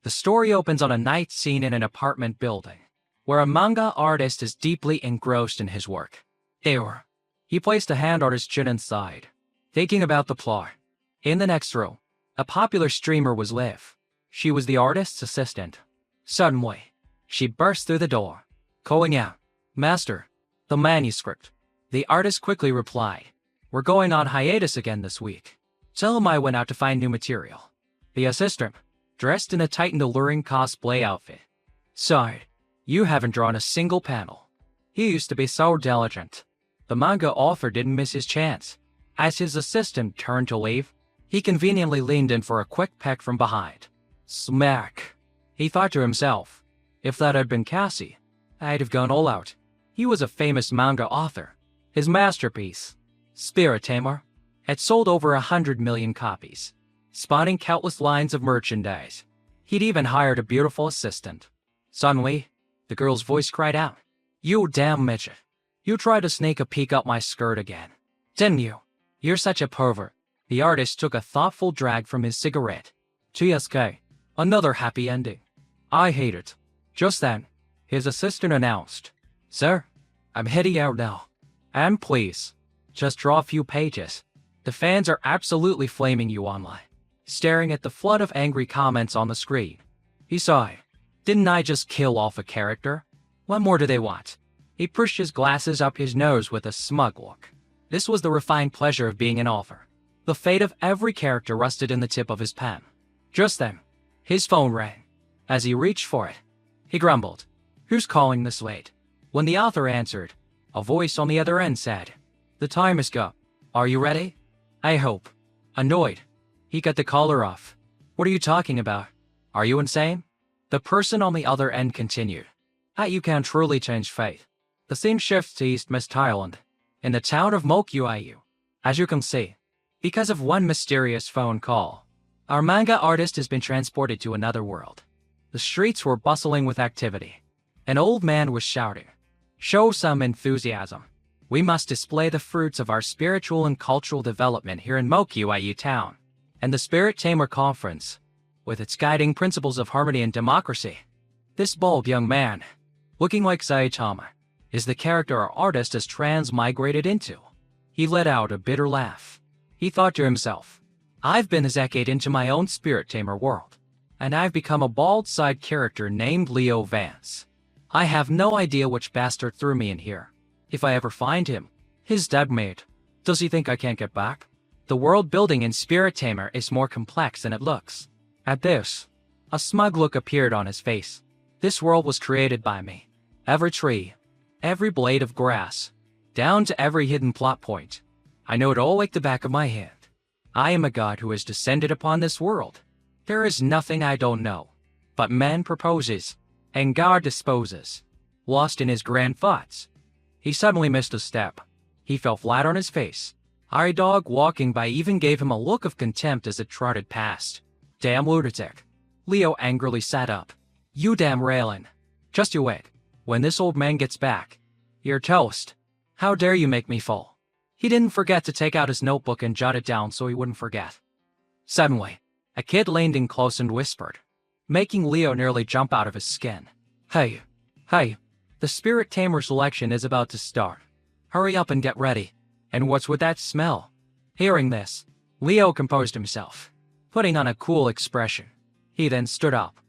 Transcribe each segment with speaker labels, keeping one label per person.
Speaker 1: The story opens on a night scene in an apartment building, where a manga artist is deeply engrossed in his work. There, he placed a hand on his chin inside, thinking about the plot. In the next room, a popular streamer was live. She was the artist's assistant. Suddenly, she burst through the door, calling out, "Master, the manuscript." The artist quickly replied, "We're going on hiatus again this week. Tell him I went out to find new material." The assistant, dressed in a tight and alluring cosplay outfit, sighed, "You haven't drawn a single panel." He used to be so diligent. The manga author didn't miss his chance. As his assistant turned to leave, he conveniently leaned in for a quick peck from behind. Smack! He thought to himself, if that had been Cassie, I'd have gone all out. He was a famous manga author. His masterpiece, Spirit Tamer, had sold over 100 million copies, spawning countless lines of merchandise. He'd even hired a beautiful assistant. Suddenly, the girl's voice cried out, "You damn midget. You tried to sneak a peek up my skirt again, didn't you? You're such a pervert." The artist took a thoughtful drag from his cigarette. TSK, another happy ending. I hate it. Just then, his assistant announced, "Sir, I'm heading out now. And please, just draw a few pages. The fans are absolutely flaming you online." Staring at the flood of angry comments on the screen, he sighed. Didn't I just kill off a character? What more do they want? He pushed his glasses up his nose with a smug look. This was the refined pleasure of being an author. The fate of every character rested in the tip of his pen. Just then, his phone rang. As he reached for it, he grumbled, "Who's calling this late?" When the author answered, a voice on the other end said, "The time is up. Are you ready? I hope." Annoyed, he cut the caller off. "What are you talking about? Are you insane?" The person on the other end continued, "You can truly change fate." The scene shifts to East Mist Thailand, in the town of Mokyu. As you can see, because of one mysterious phone call, our manga artist has been transported to another world. The streets were bustling with activity. An old man was shouting, "Show some enthusiasm. We must display the fruits of our spiritual and cultural development here in Mokyu town." And the Spirit Tamer Conference, with its guiding principles of harmony and democracy. This bald young man, looking like Saitama, is the character our artist has transmigrated into. He let out a bitter laugh. He thought to himself, I've been a decade into my own Spirit Tamer world, and I've become a bald side character named Leo Vance. I have no idea which bastard threw me in here. If I ever find him, his dead mate, does he think I can't get back? The world building in Spirit Tamer is more complex than it looks. At this, a smug look appeared on his face. This world was created by me. Every tree, every blade of grass, down to every hidden plot point. I know it all like the back of my hand. I am a god who has descended upon this world. There is nothing I don't know. But man proposes, and God disposes. Lost in his grand thoughts, he suddenly missed a step. He fell flat on his face. Our dog walking by even gave him a look of contempt as it trotted past. Damn lunatic. Leo angrily sat up. You damn railing. Just you wait. When this old man gets back, you're toast. How dare you make me fall? He didn't forget to take out his notebook and jot it down so he wouldn't forget. Suddenly, a kid leaned in close and whispered, making Leo nearly jump out of his skin. Hey, the Spirit Tamer selection is about to start. Hurry up and get ready. And what's with that smell? Hearing this, Leo composed himself, putting on a cool expression. He then stood up.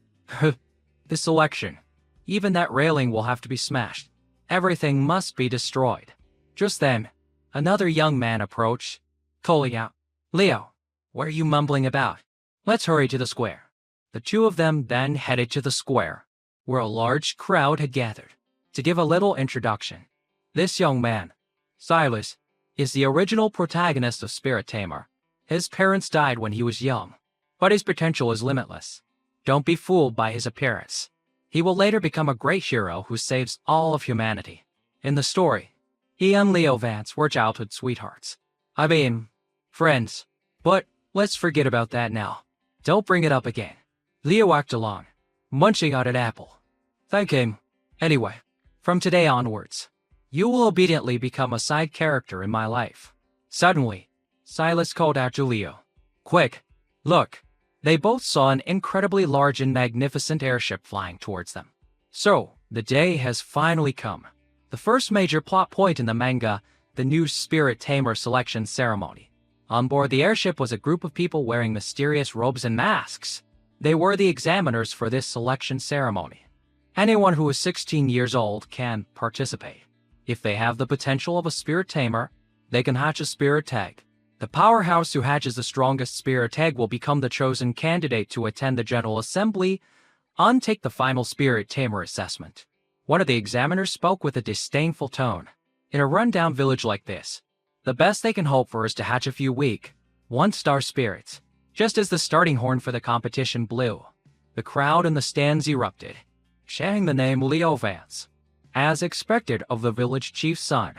Speaker 1: The selection. Even that railing will have to be smashed. Everything must be destroyed. Just then, another young man approached, calling out, Leo, what are you mumbling about? Let's hurry to the square. The two of them then headed to the square, where a large crowd had gathered. To give a little introduction, this young man, Silas, is the original protagonist of Spirit Tamer. His parents died when he was young, but his potential is limitless. Don't be fooled by his appearance. He will later become a great hero who saves all of humanity. In the story, he and Leo Vance were childhood sweethearts. I mean, friends. But let's forget about that now. Don't bring it up again. Leo walked along, munching on an apple. Thank him. Anyway, from today onwards, you will obediently become a side character in my life. Suddenly, Silas called out to Leo. Quick, look, They both saw an incredibly large and magnificent airship flying towards them. So, the day has finally come. The first major plot point in the manga, the new Spirit Tamer selection ceremony. On board the airship was a group of people wearing mysterious robes and masks. They were the examiners for this selection ceremony. Anyone who is 16 years old can participate. If they have the potential of a spirit tamer, they can hatch a spirit egg. The powerhouse who hatches the strongest spirit egg will become the chosen candidate to attend the General Assembly and take the final spirit tamer assessment. One of the examiners spoke with a disdainful tone. In a rundown village like this, the best they can hope for is to hatch a few weak, one-star spirits. Just as the starting horn for the competition blew, the crowd in the stands erupted, chanting the name Leo Vance. As expected of the village chief's son,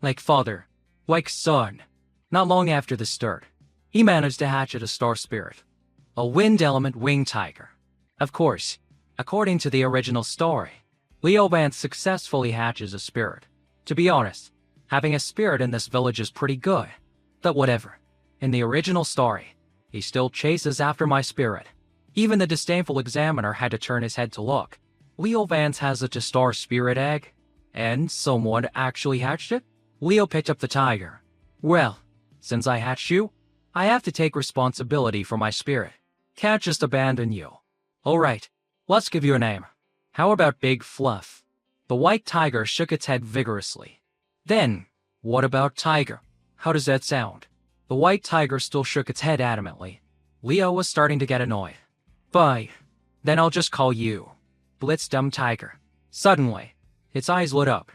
Speaker 1: like father, like son. Not long after the start, he managed to hatch a star spirit, a wind element winged tiger. Of course, according to the original story, Leo Vance successfully hatches a spirit. To be honest, having a spirit in this village is pretty good. But whatever. In the original story, he still chases after my spirit. Even the disdainful examiner had to turn his head to look. Leo Vance has a star spirit egg, and someone actually hatched it? Leo picked up the tiger. Well, since I hatched you, I have to take responsibility for my spirit. Can't just abandon you. Alright, let's give you a name. How about Big Fluff? The white tiger shook its head vigorously. Then, what about Tiger? How does that sound? The white tiger still shook its head adamantly. Leo was starting to get annoyed. Fine. Then I'll just call you Blitz Dumb Tiger. Suddenly, its eyes lit up,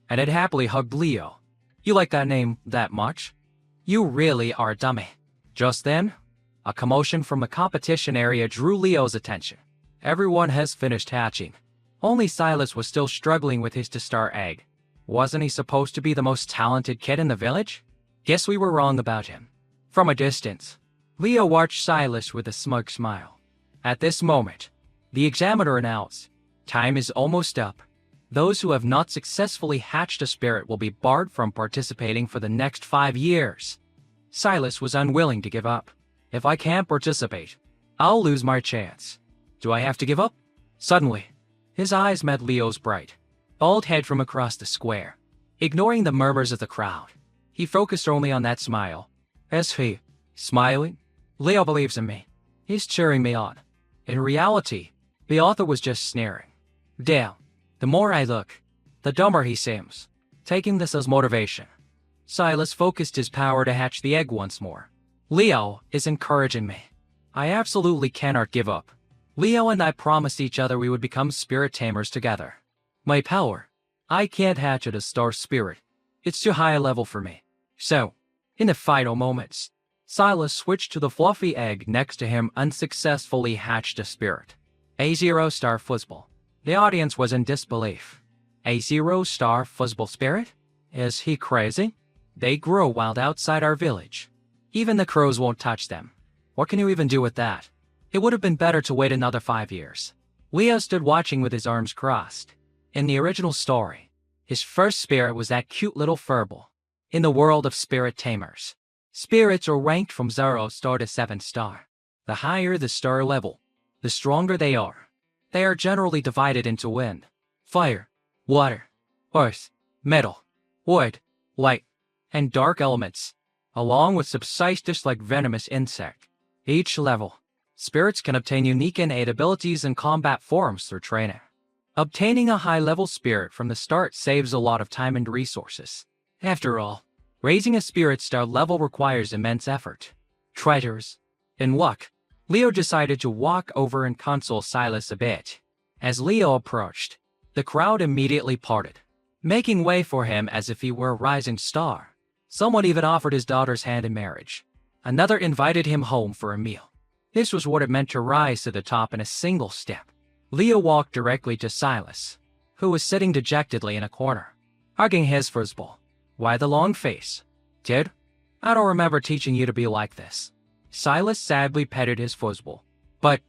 Speaker 1: and it happily hugged Leo. You like that name that much? You really are a dummy. Just then, a commotion from the competition area drew Leo's attention. Everyone has finished hatching. Only Silas was still struggling with his star egg. Wasn't he supposed to be the most talented kid in the village? Guess we were wrong about him. From a distance, Leo watched Silas with a smug smile. At this moment, the examiner announced, time is almost up. Those who have not successfully hatched a spirit will be barred from participating for the next 5 years. Silas was unwilling to give up. If I can't participate, I'll lose my chance. Do I have to give up? Suddenly, his eyes met Leo's bright, bald head from across the square. Ignoring the murmurs of the crowd, he focused only on that smile. As he, smiling, Leo believes in me. He's cheering me on. In reality, the author was just sneering. Damn, the more I look, the dumber he seems. Taking this as motivation, Silas focused his power to hatch the egg once more. Leo is encouraging me. I absolutely cannot give up. Leo and I promised each other we would become spirit tamers together. My power. I can't hatch a star spirit. It's too high a level for me. So, in the final moments, Silas switched to the fluffy egg next to him unsuccessfully hatched a spirit. A 0-star fuzzball. The audience was in disbelief. A 0-star fuzzball spirit? Is he crazy? They grow wild outside our village. Even the crows won't touch them. What can you even do with that? It would have been better to wait another 5 years. Leo stood watching with his arms crossed. In the original story, his first spirit was that cute little furball. In the world of spirit tamers, spirits are ranked from 0-star to 7-star. The higher the star level, the stronger they are. They are generally divided into wind, fire, water, earth, metal, wood, light, and dark elements, along with subsistence like venomous insect. Each level, spirits can obtain unique innate abilities and combat forms through training. Obtaining a high-level spirit from the start saves a lot of time and resources. After all, raising a spirit star level requires immense effort. Traitors. In luck, Leo decided to walk over and console Silas a bit. As Leo approached, the crowd immediately parted, making way for him as if he were a rising star. Someone even offered his daughter's hand in marriage. Another invited him home for a meal. This was what it meant to rise to the top in a single step. Leo walked directly to Silas, who was sitting dejectedly in a corner, hugging his fuzzball. Why the long face? Kid, I don't remember teaching you to be like this. Silas sadly petted his fuzzball. But,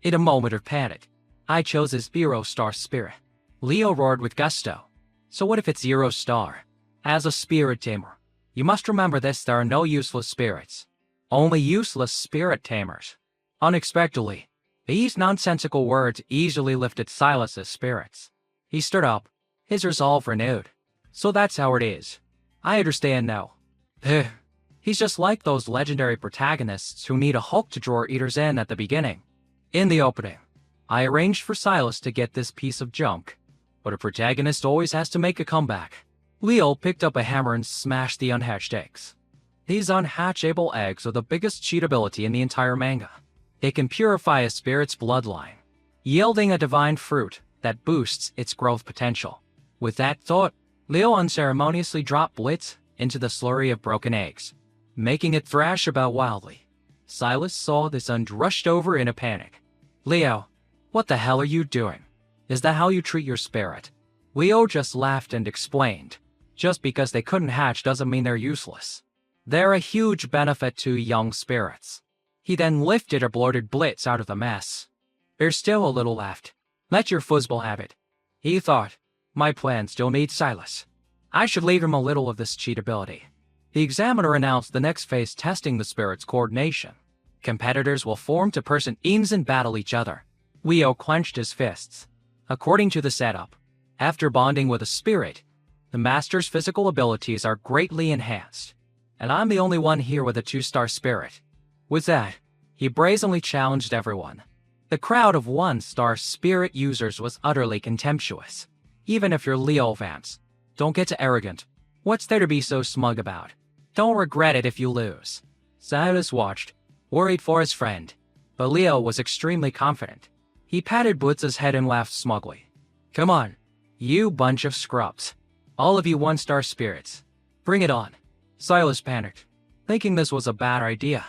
Speaker 1: in a moment of panic, I chose his 0-star spirit. Leo roared with gusto. So what if it's 0-star? As a spirit tamer, you must remember this: there are no useless spirits. Only useless spirit tamers. Unexpectedly, these nonsensical words easily lifted Silas's spirits. He stood up, his resolve renewed. So that's how it is. I understand now. He's just like those legendary protagonists who need a hook to draw readers in at the beginning. In the opening, I arranged for Silas to get this piece of junk, but a protagonist always has to make a comeback. Leo picked up a hammer and smashed the unhatched eggs. These unhatchable eggs are the biggest cheat ability in the entire manga. They can purify a spirit's bloodline, yielding a divine fruit that boosts its growth potential. With that thought, Leo unceremoniously dropped Blitz into the slurry of broken eggs, making it thrash about wildly. Silas saw this and rushed over in a panic. Leo, what the hell are you doing? Is that how you treat your spirit? Leo just laughed and explained. Just because they couldn't hatch doesn't mean they're useless. They're a huge benefit to young spirits. He then lifted a bloated Blitz out of the mess. There's still a little left. Let your fuzzball have it. He thought, my plan still needs Silas. I should leave him a little of this cheat ability. The examiner announced the next phase testing the spirit's coordination. Competitors will form to person teams and battle each other. Leo clenched his fists. According to the setup, after bonding with a spirit, the master's physical abilities are greatly enhanced. And I'm the only one here with a 2-star spirit. With that, he brazenly challenged everyone. The crowd of 1-star spirit users was utterly contemptuous. Even if you're Leo fans, don't get too arrogant. What's there to be so smug about? Don't regret it if you lose. Silas watched, worried for his friend, but Leo was extremely confident. He patted Blitz's head and laughed smugly. Come on, you bunch of scrubs. All of you 1-star spirits. Bring it on. Silas panicked, thinking this was a bad idea.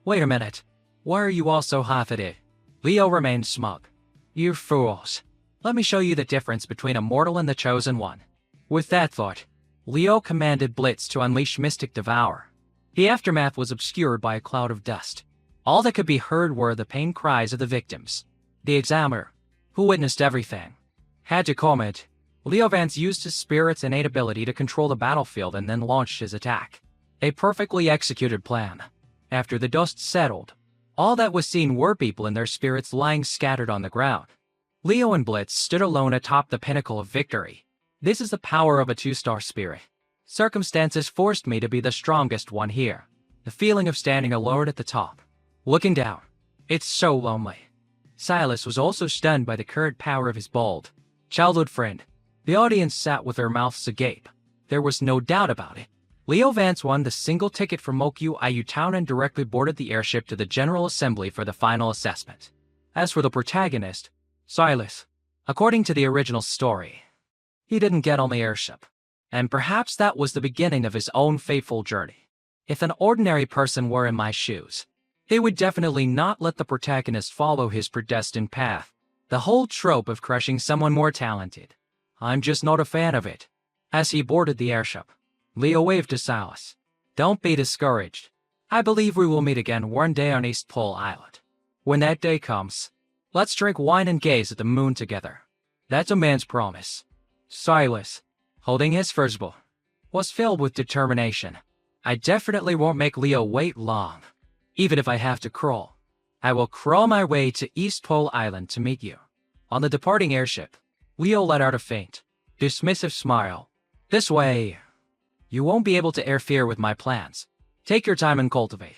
Speaker 1: Wait a minute. Why are you all so half-headed? Leo remained smug. You fools. Let me show you the difference between a mortal and the chosen one. With that thought, Leo commanded Blitz to unleash Mystic Devour. The aftermath was obscured by a cloud of dust. All that could be heard were the pain cries of the victims. The examiner, who witnessed everything, had to comment. Leo Vance used his spirit's innate ability to control the battlefield and then launched his attack. A perfectly executed plan. After the dust settled, all that was seen were people and their spirits lying scattered on the ground. Leo and Blitz stood alone atop the pinnacle of victory. This is the power of a 2-star spirit. Circumstances forced me to be the strongest one here. The feeling of standing alone at the top. Looking down. It's so lonely. Silas was also stunned by the current power of his bold childhood friend. The audience sat with their mouths agape. There was no doubt about it. Leo Vance won the single ticket from Mokyu Iu Town and directly boarded the airship to the General Assembly for the final assessment. As for the protagonist, Silas, according to the original story, he didn't get on the airship. And perhaps that was the beginning of his own fateful journey. If an ordinary person were in my shoes, they would definitely not let the protagonist follow his predestined path. The whole trope of crushing someone more talented. I'm just not a fan of it. As he boarded the airship, Leo waved to Silas. Don't be discouraged. I believe we will meet again one day on East Pole Island. When that day comes, let's drink wine and gaze at the moon together. That's a man's promise. Silas, holding his fuzzball, was filled with determination. I definitely won't make Leo wait long. Even if I have to crawl, I will crawl my way to East Pole Island to meet you. On the departing airship, Leo let out a faint, dismissive smile. This way, you won't be able to interfere with my plans. Take your time and cultivate.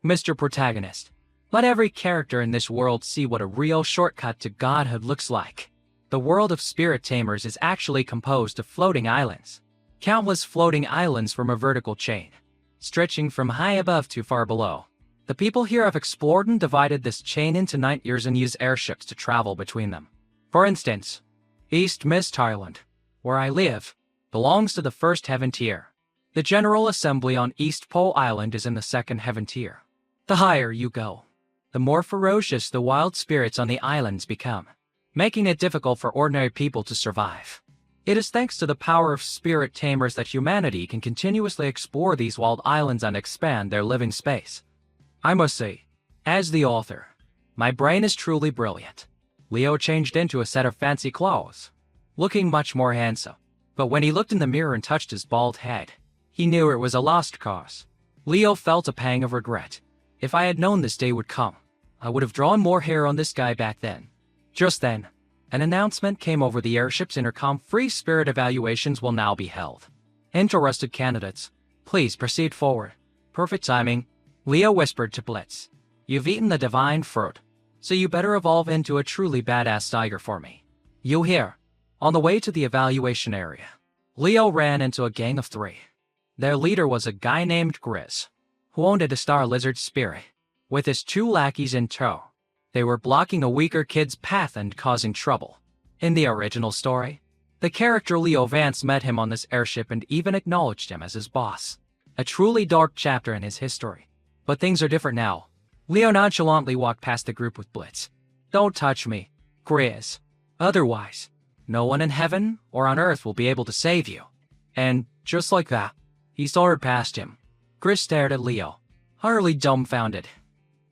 Speaker 1: Mr. Protagonist, let every character in this world see what a real shortcut to godhood looks like. The world of spirit tamers is actually composed of floating islands. Countless floating islands from a vertical chain, stretching from high above to far below. The people here have explored and divided this chain into 9 tiers and use airships to travel between them. For instance, East Mist Island, where I live, belongs to the first heaven tier. The General Assembly on East Pole Island is in the second heaven tier. The higher you go, the more ferocious the wild spirits on the islands become, making it difficult for ordinary people to survive. It is thanks to the power of spirit tamers that humanity can continuously explore these wild islands and expand their living space. I must say, as the author, my brain is truly brilliant. Leo changed into a set of fancy clothes, looking much more handsome. But when he looked in the mirror and touched his bald head, he knew it was a lost cause. Leo felt a pang of regret. If I had known this day would come, I would have drawn more hair on this guy back then. Just then, an announcement came over the airship's intercom. Free spirit evaluations will now be held. Interested candidates, please proceed forward. Perfect timing, Leo whispered to Blitz. You've eaten the divine fruit, so you better evolve into a truly badass tiger for me. You hear? On the way to the evaluation area, Leo ran into a gang of 3. Their leader was a guy named Grizz, who owned a star lizard spirit, with his 2 lackeys in tow. They were blocking a weaker kid's path and causing trouble. In the original story, the character Leo Vance met him on this airship and even acknowledged him as his boss. A truly dark chapter in his history. But things are different now. Leo nonchalantly walked past the group with Blitz. Don't touch me, Grizz. Otherwise, no one in heaven or on earth will be able to save you. And, just like that, he soared past him. Grizz stared at Leo, utterly dumbfounded.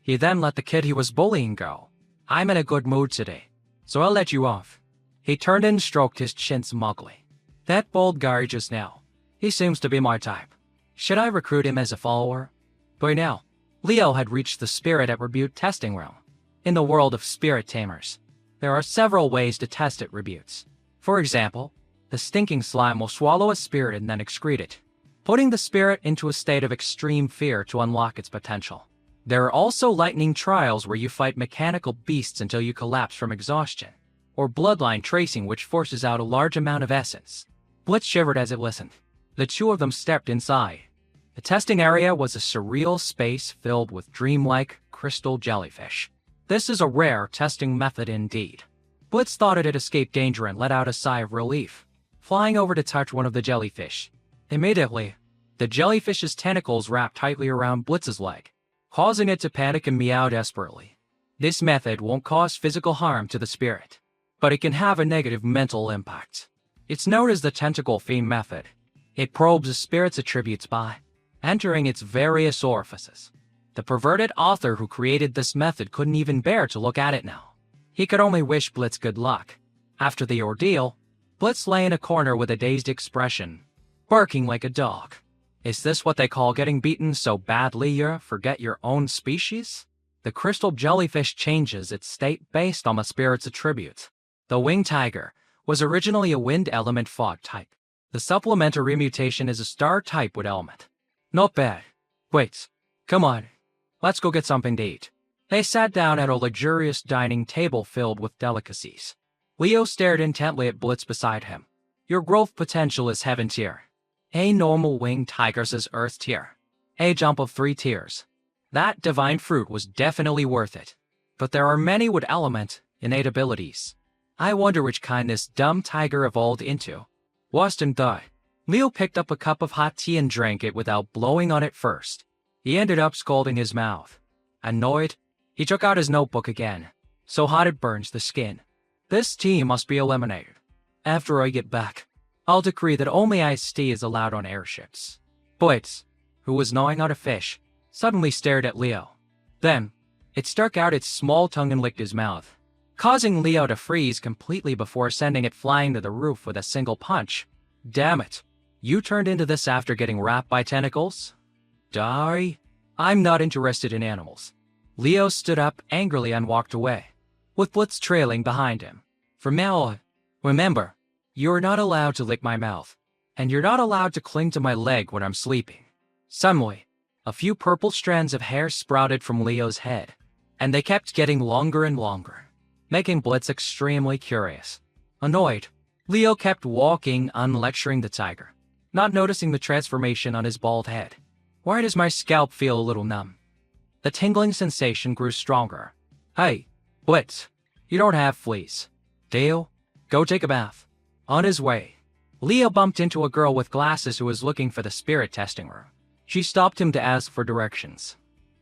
Speaker 1: He then let the kid he was bullying go. I'm in a good mood today, so I'll let you off. He turned and stroked his chin smugly. That bald guy just now, he seems to be my type. Should I recruit him as a follower? By now, Leo had reached the spirit attribute testing realm. In the world of spirit tamers, there are several ways to test attributes. For example, the stinking slime will swallow a spirit and then excrete it, putting the spirit into a state of extreme fear to unlock its potential. There are also lightning trials where you fight mechanical beasts until you collapse from exhaustion, or bloodline tracing which forces out a large amount of essence. Blitz shivered as it listened. The 2 of them stepped inside. The testing area was a surreal space filled with dreamlike crystal jellyfish. This is a rare testing method indeed. Blitz thought it had escaped danger and let out a sigh of relief, flying over to touch one of the jellyfish. Immediately, the jellyfish's tentacles wrapped tightly around Blitz's leg, causing it to panic and meow desperately. This method won't cause physical harm to the spirit, but it can have a negative mental impact. It's known as the tentacle fiend method. It probes a spirit's attributes by entering its various orifices. The perverted author who created this method couldn't even bear to look at it now. He could only wish Blitz good luck. After the ordeal, Blitz lay in a corner with a dazed expression, barking like a dog. Is this what they call getting beaten so badly you forget your own species? The crystal jellyfish changes its state based on the spirit's attributes. The winged tiger was originally a wind element fog type. The supplementary mutation is a star type wood element. Not bad. Wait, come on. Let's go get something to eat. They sat down at a luxurious dining table filled with delicacies. Leo stared intently at Blitz beside him. Your growth potential is heaven tier. A normal winged tiger's is earth tier. A jump of 3 tiers. That divine fruit was definitely worth it. But there are many wood element innate abilities. I wonder which kind this dumb tiger evolved into. Waston thought. Leo picked up a cup of hot tea and drank it without blowing on it first. He ended up scalding his mouth. Annoyed, he took out his notebook again. So hot it burns the skin. This tea must be eliminated. After I get back, I'll decree that only iced tea is allowed on airships. Blitz, who was gnawing on a fish, suddenly stared at Leo. Then, it stuck out its small tongue and licked his mouth, causing Leo to freeze completely before sending it flying to the roof with a single punch. Damn it. You turned into this after getting wrapped by tentacles? Die? I'm not interested in animals. Leo stood up angrily and walked away, with Blitz trailing behind him. From now on, remember, you're not allowed to lick my mouth, and you're not allowed to cling to my leg when I'm sleeping. Suddenly, a few purple strands of hair sprouted from Leo's head, and they kept getting longer and longer, making Blitz extremely curious. Annoyed, Leo kept walking, unlecturing the tiger, not noticing the transformation on his bald head. Why does my scalp feel a little numb? The tingling sensation grew stronger. Hey, Blitz, you don't have fleas. Dale, go take a bath. On his way, Leo bumped into a girl with glasses who was looking for the spirit testing room. She stopped him to ask for directions,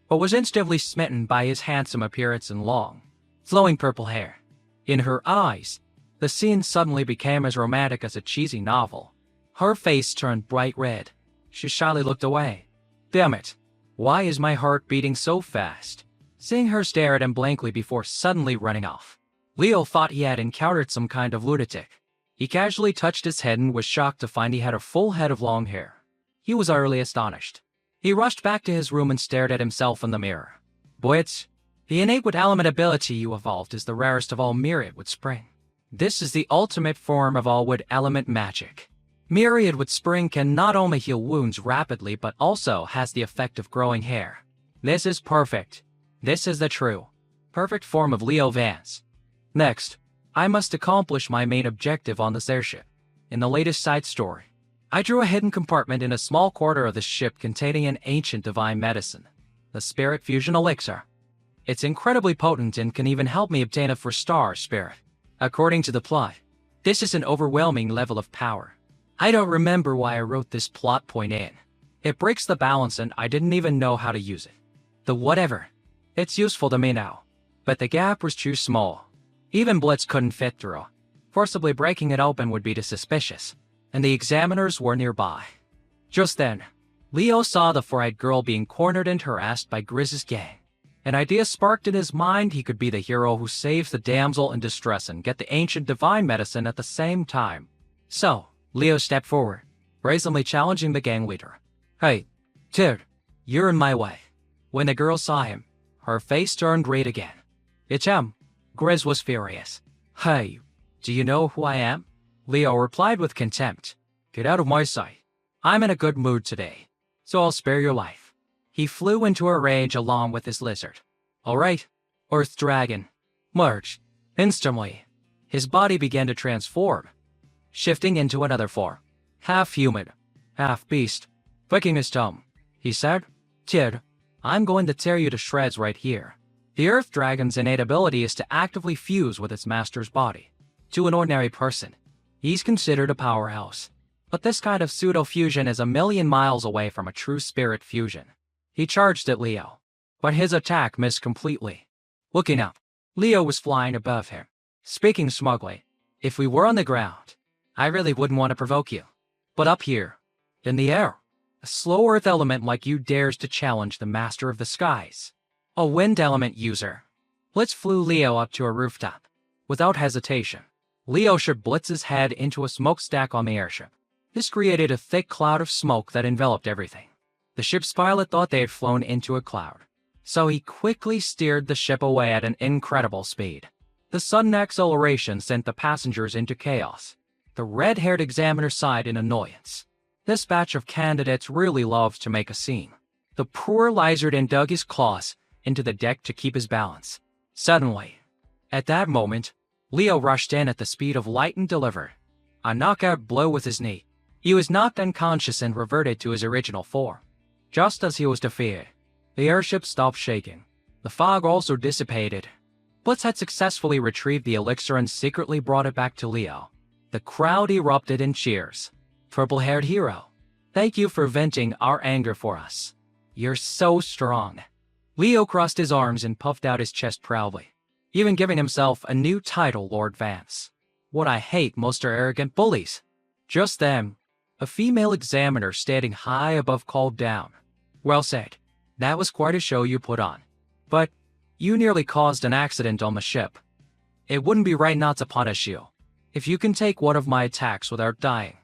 Speaker 1: but was instantly smitten by his handsome appearance and long, flowing purple hair. In her eyes, the scene suddenly became as romantic as a cheesy novel. Her face turned bright red. She shyly looked away. Damn it, why is my heart beating so fast? Seeing her stare at him blankly before suddenly running off, Leo thought he had encountered some kind of lunatic. He casually touched his head and was shocked to find he had a full head of long hair. He was utterly astonished. He rushed back to his room and stared at himself in the mirror. Blitz, The innate with element ability you evolved is the rarest of all myriad with spring. This is the ultimate form of all wood element magic. Myriad with spring can not only heal wounds rapidly but also has the effect of growing hair. This is perfect. This is the true, perfect form of Leo Vance. Next, I must accomplish my main objective on this airship. In the latest side story, I drew a hidden compartment in a small quarter of the ship containing an ancient divine medicine, the Spirit Fusion Elixir. It's incredibly potent and can even help me obtain a 4-star spirit. According to the plot, this is an overwhelming level of power. I don't remember why I wrote this plot point in. It breaks the balance and I didn't even know how to use it. The whatever. It's useful to me now. But the gap was too small. Even Blitz couldn't fit through. Forcibly breaking it open would be too suspicious, and the examiners were nearby. Just then, Leo saw the 4-eyed girl being cornered and harassed by Grizz's gang. An idea sparked in his mind. He could be the hero who saves the damsel in distress and get the ancient divine medicine at the same time. So, Leo stepped forward, brazenly challenging the gang leader. "Hey, dude, you're in my way." When the girl saw him, her face turned red again. "It's him." Grizz was furious. "Hey, do you know who I am?" Leo replied with contempt. "Get out of my sight. I'm in a good mood today, so I'll spare your life." He flew into a rage along with his lizard. "All right, Earth Dragon." Merge. Instantly, his body began to transform, shifting into another form. Half human, half beast. Clicking his tongue, he said, "Kid, I'm going to tear you to shreds right here." The Earth Dragon's innate ability is to actively fuse with its master's body. To an ordinary person, he's considered a powerhouse. But this kind of pseudo-fusion is a million miles away from a true spirit fusion. He charged at Leo, but his attack missed completely. Looking up, Leo was flying above him, speaking smugly. "If we were on the ground, I really wouldn't want to provoke you. But up here, in the air, a slow earth element like you dares to challenge the master of the skies. A wind element user." Blitz flew Leo up to a rooftop. Without hesitation, Leo shoved Blitz's head into a smokestack on the airship. This created a thick cloud of smoke that enveloped everything. The ship's pilot thought they had flown into a cloud, so he quickly steered the ship away at an incredible speed. The sudden acceleration sent the passengers into chaos. The red-haired examiner sighed in annoyance. This batch of candidates really loves to make a scene. The poor lizard dug his claws into the deck to keep his balance. Suddenly, at that moment, Leo rushed in at the speed of light and delivered a knockout blow with his knee. He was knocked unconscious and reverted to his original form. Just as he was defeated, the airship stopped shaking. The fog also dissipated. Blitz had successfully retrieved the elixir and secretly brought it back to Leo. The crowd erupted in cheers. "Purple-haired hero, thank you for venting our anger for us. You're so strong." Leo crossed his arms and puffed out his chest proudly, even giving himself a new title, Lord Vance. "What I hate most are arrogant bullies." Just then, a female examiner standing high above called down. "Well said. That was quite a show you put on. But you nearly caused an accident on the ship. It wouldn't be right not to punish you. If you can take one of my attacks without dying,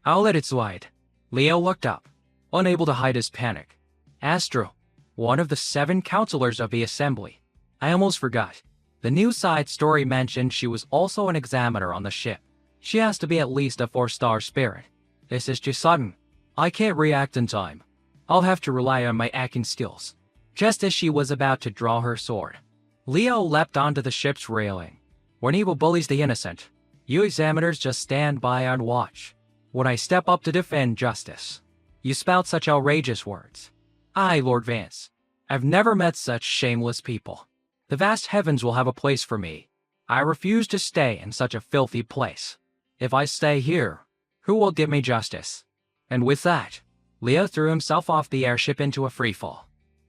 Speaker 1: I'll let it slide." Leo looked up, unable to hide his panic. "Astro, one of the 7 counselors of the assembly. I almost forgot. The new side story mentioned she was also an examiner on the ship. She has to be at least a 4-star spirit. This is too sudden. I can't react in time. I'll have to rely on my acting skills." Just as she was about to draw her sword, Leo leapt onto the ship's railing. "When evil bullies the innocent, you examiners just stand by and watch. When I step up to defend justice, you spout such outrageous words. I, Lord Vance, I've never met such shameless people. The vast heavens will have a place for me. I refuse to stay in such a filthy place. If I stay here, who will give me justice?" And with that, Leo threw himself off the airship into a freefall.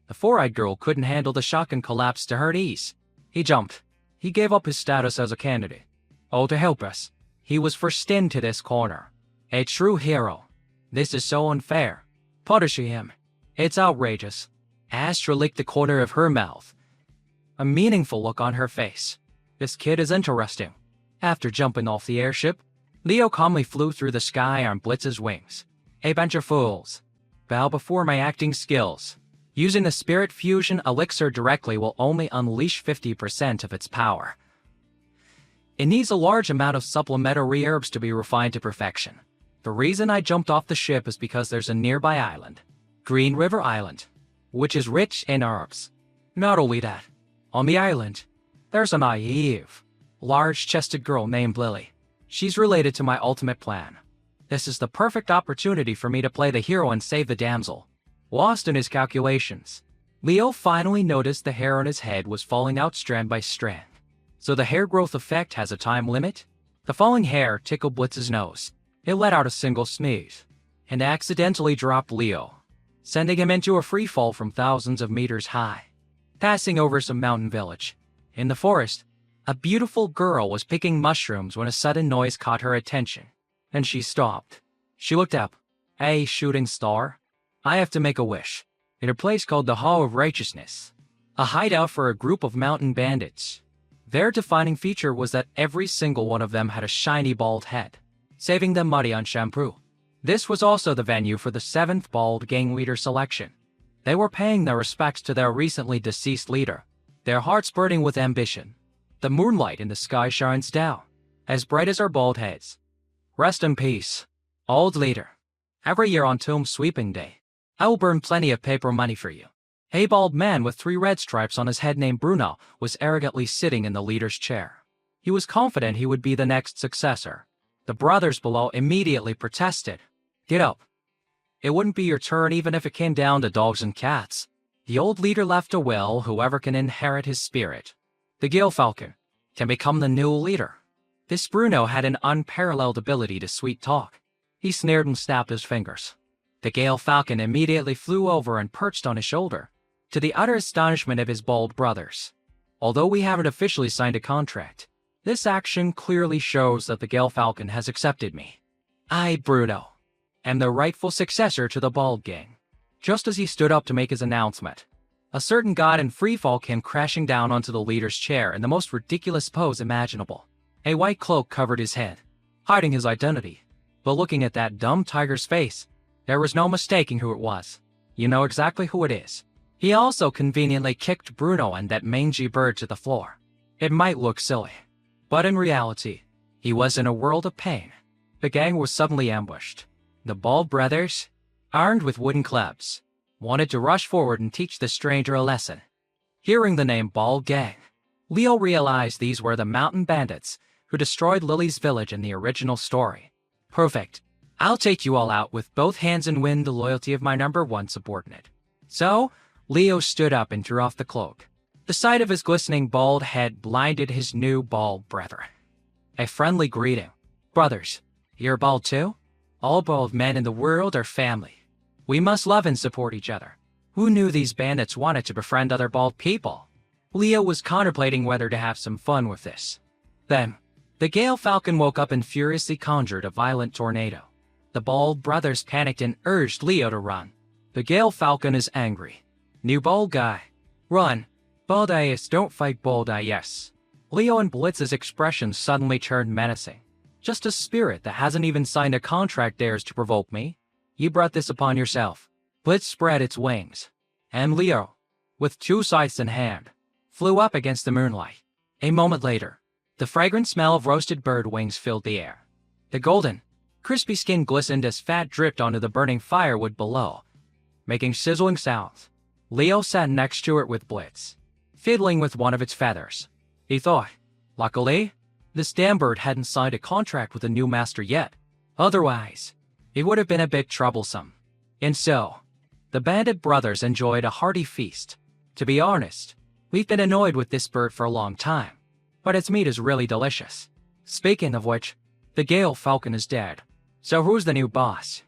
Speaker 1: The 4-eyed girl couldn't handle the shock and collapsed to her knees. He jumped. He gave up his status as a candidate. Oh, to help us, he was forced into this corner. A true hero. This is so unfair. Punishing him. It's outrageous. Astra licked the corner of her mouth, a meaningful look on her face. This kid is interesting. After jumping off the airship, Leo calmly flew through the sky on Blitz's wings. "A bunch of fools. Bow before my acting skills. Using the spirit fusion elixir directly will only unleash 50% of its power. It needs a large amount of supplementary herbs to be refined to perfection. The reason I jumped off the ship is because there's a nearby island, Green River Island, which is rich in herbs. Not only that, on the island, there's a naive, large-chested girl named Lily. She's related to my ultimate plan. This is the perfect opportunity for me to play the hero and save the damsel. Lost in his calculations, Leo finally noticed the hair on his head was falling out strand by strand. So the hair growth effect has a time limit? The falling hair tickled Blitz's nose. It let out a single sneeze, and accidentally dropped Leo, sending him into a free fall from thousands of meters high. Passing over some mountain village. In the forest, a beautiful girl was picking mushrooms when a sudden noise caught her attention, and she stopped. She looked up. "Hey, shooting star. I have to make a wish. In a place called the Hall of Righteousness, a hideout for a group of mountain bandits. Their defining feature was that every single one of them had a shiny bald head, saving them money on shampoo. This was also the venue for the 7th bald gang leader selection. They were paying their respects to their recently deceased leader, their hearts burning with ambition. The moonlight in the sky shines down, as bright as our bald heads. Rest in peace, old leader. Every year on Tomb Sweeping Day, I will burn plenty of paper money for you." A bald man with 3 red stripes on his head named Bruno was arrogantly sitting in the leader's chair. He was confident he would be the next successor. The brothers below immediately protested. "Get up. It wouldn't be your turn even if it came down to dogs and cats." The old leader left a will whoever can inherit his spirit. The Gale Falcon can become the new leader. This Bruno had an unparalleled ability to sweet talk. He sneered and snapped his fingers. The Gale Falcon immediately flew over and perched on his shoulder, to the utter astonishment of his bald brothers. Although we haven't officially signed a contract, this action clearly shows that the Gale Falcon has accepted me. I, Bruno, am the rightful successor to the Bald Gang. Just as he stood up to make his announcement, a certain god in freefall came crashing down onto the leader's chair in the most ridiculous pose imaginable. A white cloak covered his head, hiding his identity. But looking at that dumb tiger's face, there was no mistaking who it was. You know exactly who it is. He also conveniently kicked Bruno and that mangy bird to the floor. It might look silly, but in reality, he was in a world of pain. The gang was suddenly ambushed. The Bald brothers, armed with wooden clubs, wanted to rush forward and teach the stranger a lesson. Hearing the name Bald Gang, Leo realized these were the mountain bandits who destroyed Lily's village in the original story. Perfect. I'll take you all out with both hands and win the loyalty of my #1 subordinate. So, Leo stood up and threw off the cloak. The sight of his glistening bald head blinded his new bald brethren. A friendly greeting. "Brothers, you're bald too? All bald men in the world are family. We must love and support each other." Who knew these bandits wanted to befriend other bald people? Leo was contemplating whether to have some fun with this. Then, the Gale Falcon woke up and furiously conjured a violent tornado. The Bald brothers panicked and urged Leo to run. The Gale Falcon is angry. "New bald guy. Run. Bald eyes don't fight bald eyes." Leo and Blitz's expressions suddenly turned menacing. "Just a spirit that hasn't even signed a contract dares to provoke me? You brought this upon yourself." Blitz spread its wings, and Leo, with 2 scythes in hand, flew up against the moonlight. A moment later, the fragrant smell of roasted bird wings filled the air. The golden, crispy skin glistened as fat dripped onto the burning firewood below, making sizzling sounds. Leo sat next to it with Blitz, fiddling with one of its feathers. He thought, luckily, this damn bird hadn't signed a contract with a new master yet. Otherwise, it would have been a bit troublesome. And so, the bandit brothers enjoyed a hearty feast. To be honest, we've been annoyed with this bird for a long time, but its meat is really delicious. Speaking of which, the Gale Falcon is dead. So who's the new boss?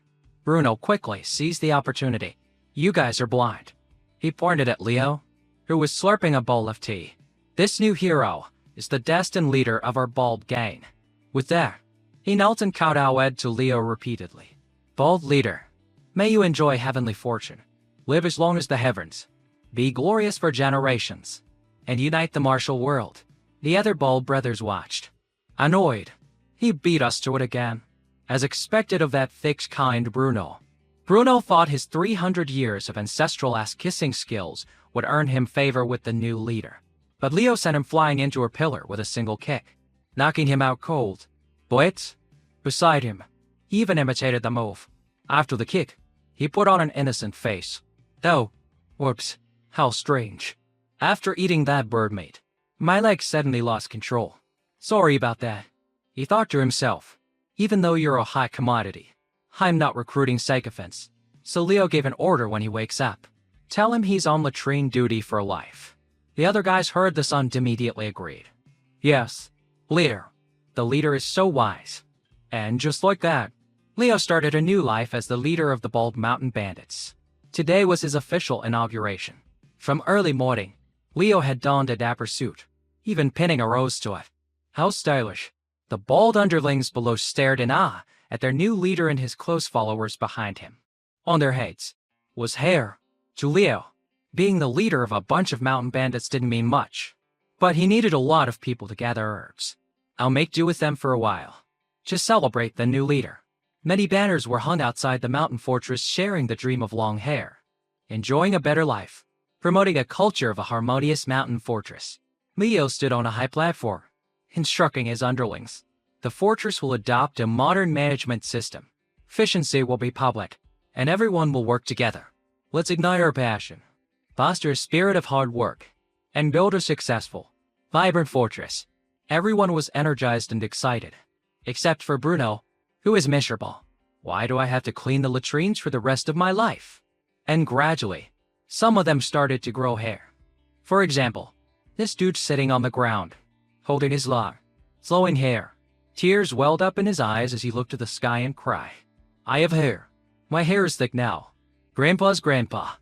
Speaker 1: Bruno quickly seized the opportunity. "You guys are blind." He pointed at Leo, who was slurping a bowl of tea. "This new hero is the destined leader of our Bald Gang." With that, he knelt and kowtowed to Leo repeatedly. "Bald leader, may you enjoy heavenly fortune, live as long as the heavens, be glorious for generations, and unite the martial world." The other Bald brothers watched. Annoyed, he beat us to it again. As expected of that thick kind Bruno. Bruno thought his 300 years of ancestral ass-kissing skills would earn him favor with the new leader. But Leo sent him flying into a pillar with a single kick, knocking him out cold. But beside him, he even imitated the move. After the kick, he put on an innocent face. Oh, whoops, how strange. After eating that bird meat, my leg suddenly lost control. Sorry about that, he thought to himself. Even though you're a high commodity, I'm not recruiting sycophants. So Leo gave an order when he wakes up. Tell him he's on latrine duty for life. The other guys heard this and immediately agreed. Yes, Leo, the leader is so wise. And just like that, Leo started a new life as the leader of the Bald Mountain Bandits. Today was his official inauguration. From early morning, Leo had donned a dapper suit, even pinning a rose to it. How stylish. The bald underlings below stared in awe at their new leader and his close followers behind him. On their heads was hair. To Leo, being the leader of a bunch of mountain bandits didn't mean much. But he needed a lot of people to gather herbs. I'll make do with them for a while. To celebrate the new leader, many banners were hung outside the mountain fortress sharing the dream of long hair. Enjoying a better life. Promoting a culture of a harmonious mountain fortress. Leo stood on a high platform, instructing his underlings. The fortress will adopt a modern management system. Efficiency will be public, and everyone will work together. Let's ignite our passion, foster a spirit of hard work, and build a successful, vibrant fortress. Everyone was energized and excited, except for Bruno, who is miserable. Why do I have to clean the latrines for the rest of my life? And gradually, some of them started to grow hair. For example, this dude sitting on the ground, holding his long, flowing hair. Tears welled up in his eyes as he looked to the sky and cried. I have hair. My hair is thick now. Grandpa's grandpa.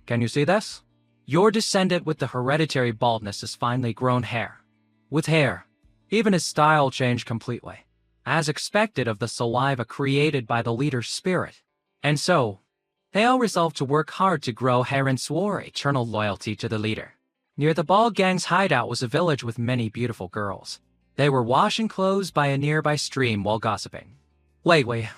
Speaker 1: Can you see this? Your descendant with the hereditary baldness has finally grown hair. With hair, even his style changed completely, as expected of the saliva created by the leader's spirit. And so, they all resolved to work hard to grow hair and swore eternal loyalty to the leader. Near the Bald Gang's hideout was a village with many beautiful girls. They were washing clothes by a nearby stream while gossiping. Lately,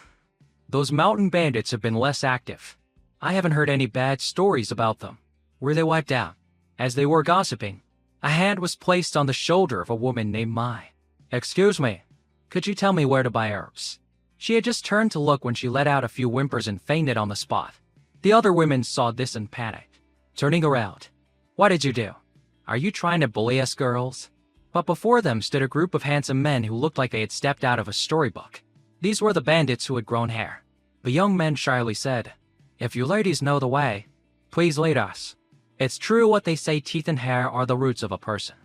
Speaker 1: those mountain bandits have been less active. I haven't heard any bad stories about them. Were they wiped out? As they were gossiping, a hand was placed on the shoulder of a woman named Mai. Excuse me, could you tell me where to buy herbs? She had just turned to look when she let out a few whimpers and fainted on the spot. The other women saw this and panicked, turning around. What did you do? Are you trying to bully us girls? But before them stood a group of handsome men who looked like they had stepped out of a storybook. These were the bandits who had grown hair. The young men shyly said, If you ladies know the way, please lead us. It's true what they say, teeth and hair are the roots of a person.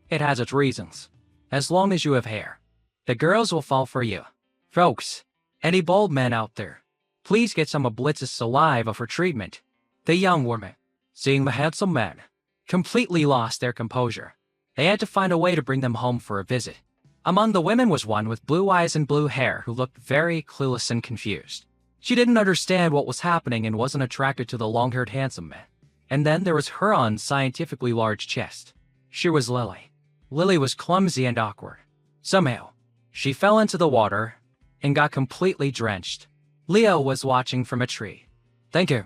Speaker 1: It has its reasons. As long as you have hair, the girls will fall for you. Folks, any bald men out there, please get some of Blitz's saliva for treatment. The young woman, seeing the handsome men, completely lost their composure. They had to find a way to bring them home for a visit. Among the women was one with blue eyes and blue hair who looked very clueless and confused. She didn't understand what was happening and wasn't attracted to the long-haired handsome man. And then there was her unscientifically large chest. She was Lily. Lily was clumsy and awkward. Somehow, she fell into the water and got completely drenched. Leo was watching from a tree. Thank you.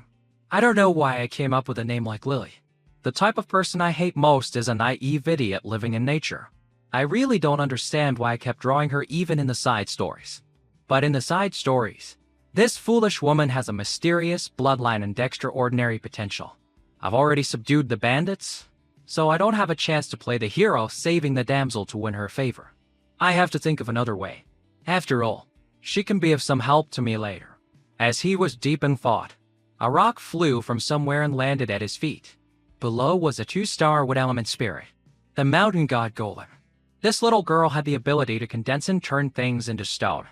Speaker 1: I don't know why I came up with a name like Lily. The type of person I hate most is a naive idiot living in nature. I really don't understand why I kept drawing her even in the side stories. But in the side stories, this foolish woman has a mysterious bloodline and extraordinary potential. I've already subdued the bandits, so I don't have a chance to play the hero saving the damsel to win her favor. I have to think of another way. After all, she can be of some help to me later. As he was deep in thought, a rock flew from somewhere and landed at his feet. Below was a 2-star wood element spirit, the mountain god golem. This little girl had the ability to condense and turn things into stone.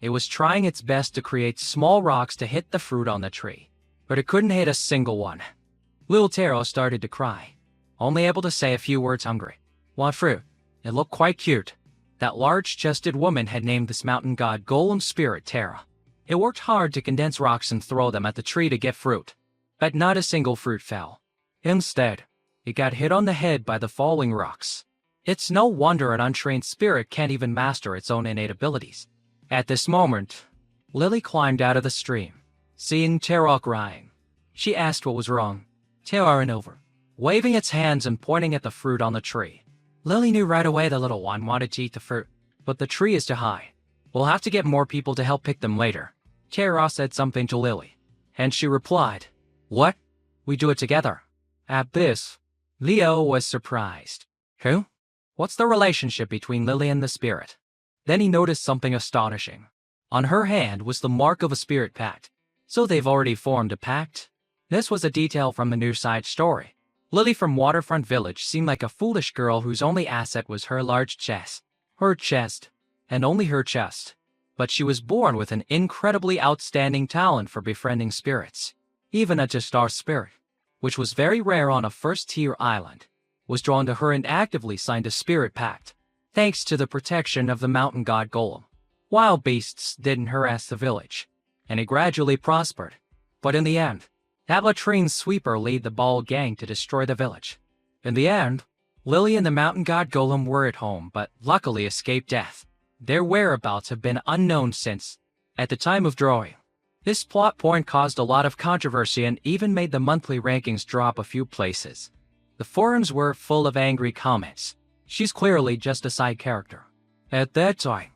Speaker 1: It was trying its best to create small rocks to hit the fruit on the tree, but it couldn't hit a single one. Little Taro started to cry, only able to say a few words hungry. Want fruit? It looked quite cute. That large-chested woman had named this mountain god golem spirit Tara. It worked hard to condense rocks and throw them at the tree to get fruit, but not a single fruit fell. Instead, it got hit on the head by the falling rocks. It's no wonder an untrained spirit can't even master its own innate abilities. At this moment, Lily climbed out of the stream, Seeing Tara crying, she asked what was wrong. Tara ran over, waving its hands and pointing at the fruit on the tree. Lily knew right away the little one wanted to eat the fruit, but the tree is too high. We'll have to get more people to help pick them later. Tara said something to Lily, and she replied, "What? We do it together." At this, Leo was surprised. Who? What's the relationship between Lily and the spirit? Then he noticed something astonishing. On her hand was the mark of a spirit pact. So they've already formed a pact? This was a detail from the new side story. Lily from Waterfront Village seemed like a foolish girl whose only asset was her large chest. Her chest, and only her chest. But she was born with an incredibly outstanding talent for befriending spirits. Even a star spirit, which was very rare on a first-tier island, was drawn to her and actively signed a spirit pact, thanks to the protection of the mountain god Golem. Wild beasts didn't harass the village, and it gradually prospered. But in the end, that latrine sweeper led the ball gang to destroy the village. In the end, Lily and the mountain god Golem were at home but luckily escaped death. Their whereabouts have been unknown since, at the time of drawing. This plot point caused a lot of controversy and even made the monthly rankings drop a few places. The forums were full of angry comments. She's clearly just a side character. At that time,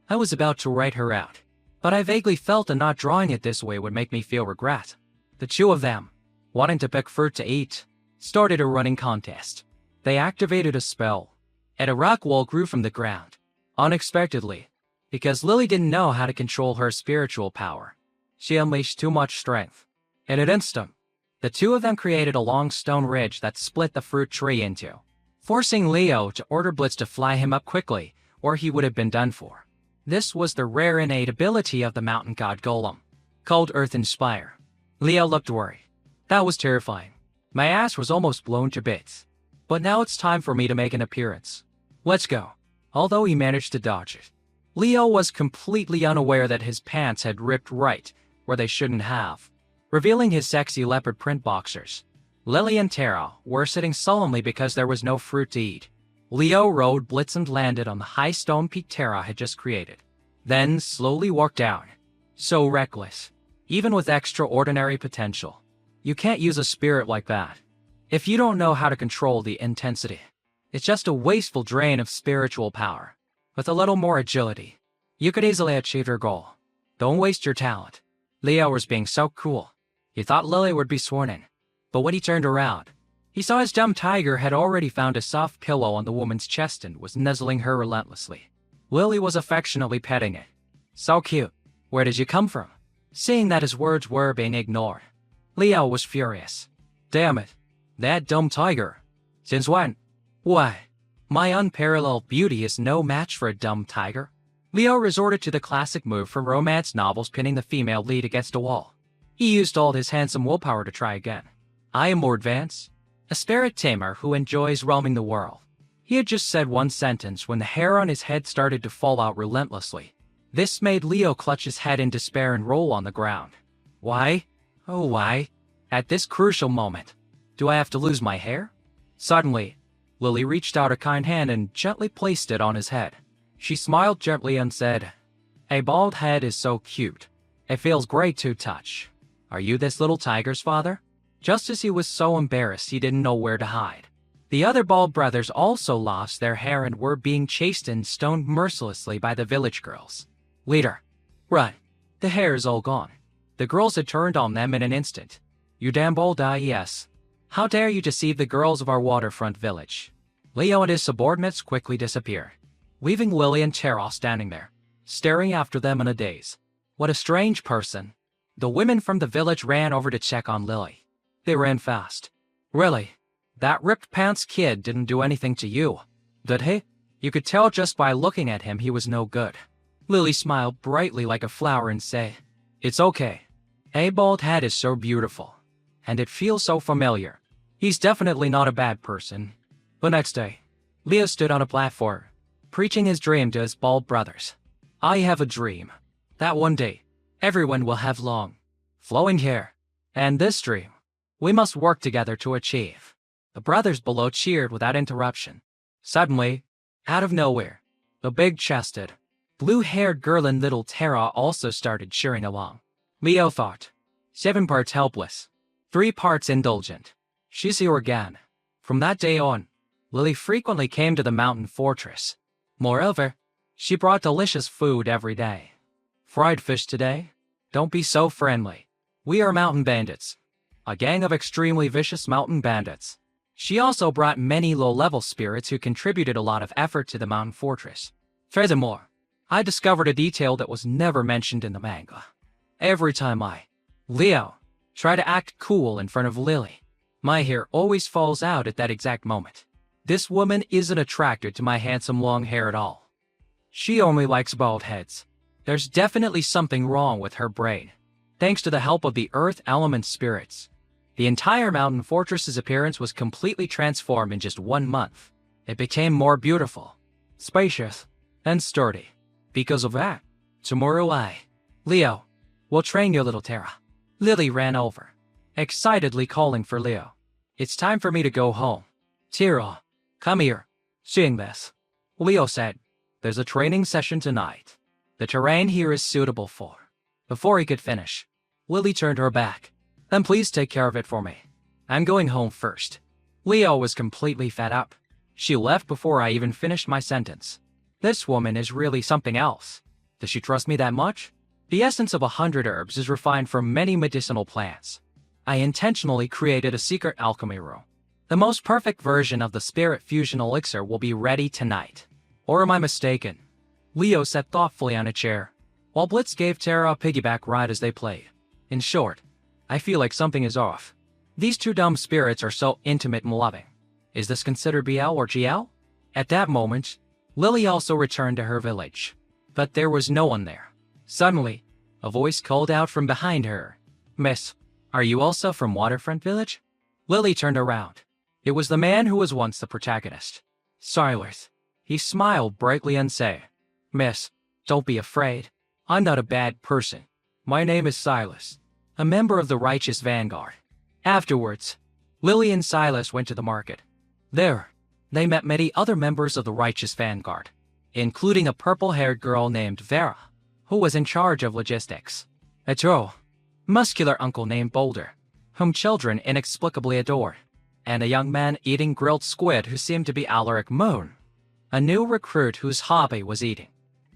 Speaker 1: I was about to write her out, but I vaguely felt that not drawing it this way would make me feel regret. The two of them, wanting to pick fruit to eat, started a running contest. They activated a spell, and a rock wall grew from the ground, unexpectedly, because Lily didn't know how to control her spiritual power. She unleashed too much strength. In an instant, the two of them created a long stone ridge that split the fruit tree into, forcing Leo to order Blitz to fly him up quickly, or he would have been done for. This was the rare innate ability of the mountain god Golem, called Earth Inspire. Leo looked worried. That was terrifying. My ass was almost blown to bits. But now it's time for me to make an appearance. Let's go. Although he managed to dodge it, Leo was completely unaware that his pants had ripped right where they shouldn't have, revealing his sexy leopard print boxers. Lily and Tara were sitting sullenly because there was no fruit to eat. Leo rode Blitz and landed on the high stone peak Tara had just created, then slowly walked down. So reckless, even with extraordinary potential. You can't use a spirit like that if you don't know how to control the intensity. It's just a wasteful drain of spiritual power. With a little more agility, you could easily achieve your goal. Don't waste your talent. Leo was being so cool. He thought Lily would be sworn in. But when he turned around, he saw his dumb tiger had already found a soft pillow on the woman's chest and was nuzzling her relentlessly. Lily was affectionately petting it. So cute. Where did you come from? Seeing that his words were being ignored, Leo was furious. Damn it. That dumb tiger. Since when? Why? My unparalleled beauty is no match for a dumb tiger. Leo resorted to the classic move from romance novels, pinning the female lead against a wall. He used all his handsome willpower to try again. I am more advanced. A spirit tamer who enjoys roaming the world. He had just said one sentence when the hair on his head started to fall out relentlessly. This made Leo clutch his head in despair and roll on the ground. Why? Oh why? At this crucial moment, do I have to lose my hair? Suddenly, Lily reached out a kind hand and gently placed it on his head. She smiled gently and said, "A bald head is so cute. It feels great to touch. Are you this little tiger's father?" Just as he was so embarrassed he didn't know where to hide. The other bald brothers also lost their hair and were being chased and stoned mercilessly by the village girls. Leader, run. The hair is all gone. The girls had turned on them in an instant. You damn bald yes. How dare you deceive the girls of our waterfront village? Leo and his subordinates quickly disappeared, leaving Lily and Tara standing there, staring after them in a daze. What a strange person. The women from the village ran over to check on Lily. They ran fast. Really? That ripped pants kid didn't do anything to you, did he? You could tell just by looking at him he was no good. Lily smiled brightly like a flower and said, "It's okay. A bald head is so beautiful. And it feels so familiar. He's definitely not a bad person." The next day, Leo stood on a platform, preaching his dream to his bald brothers. I have a dream that one day, everyone will have long, flowing hair. And this dream, we must work together to achieve. The brothers below cheered without interruption. Suddenly, out of nowhere, the big-chested, blue-haired girl and little Tara also started cheering along. Leo thought, 7 parts helpless, 3 parts indulgent. She's here again. From that day on, Lily frequently came to the mountain fortress. Moreover, she brought delicious food every day. Fried fish today? Don't be so friendly. We are mountain bandits. A gang of extremely vicious mountain bandits. She also brought many low-level spirits who contributed a lot of effort to the mountain fortress. Furthermore, I discovered a detail that was never mentioned in the manga. Every time Leo, try to act cool in front of Lily, my hair always falls out at that exact moment. This woman isn't attracted to my handsome long hair at all. She only likes bald heads. There's definitely something wrong with her brain. Thanks to the help of the earth element spirits, the entire mountain fortress's appearance was completely transformed in just 1 month. It became more beautiful, spacious, and sturdy. Because of that, tomorrow Leo, will train your little Tara. Lily ran over, excitedly calling for Leo. It's time for me to go home. Tara, come here. Seeing this, Leo said, there's a training session tonight. The terrain here is suitable for. Before he could finish, Lily turned her back. Then please take care of it for me. I'm going home first. Leo was completely fed up. She left before I even finished my sentence. This woman is really something else. Does she trust me that much? The essence of 100 herbs is refined from many medicinal plants. I intentionally created a secret alchemy room. The most perfect version of the spirit fusion elixir will be ready tonight. Or am I mistaken? Leo sat thoughtfully on a chair, while Blitz gave Tara a piggyback ride as they played. In short, I feel like something is off. These two dumb spirits are so intimate and loving. Is this considered BL or GL? At that moment, Lily also returned to her village. But there was no one there. Suddenly, a voice called out from behind her. Miss, are you also from Waterfront Village? Lily turned around. It was the man who was once the protagonist. Silas. He smiled brightly and said, Miss, don't be afraid. I'm not a bad person. My name is Silas, a member of the Righteous Vanguard. Afterwards, Lily and Silas went to the market. There, they met many other members of the Righteous Vanguard, including a purple-haired girl named Vera, who was in charge of logistics. A tall, muscular uncle named Boulder, whom children inexplicably adored, and a young man eating grilled squid who seemed to be Alaric Moon, a new recruit whose hobby was eating.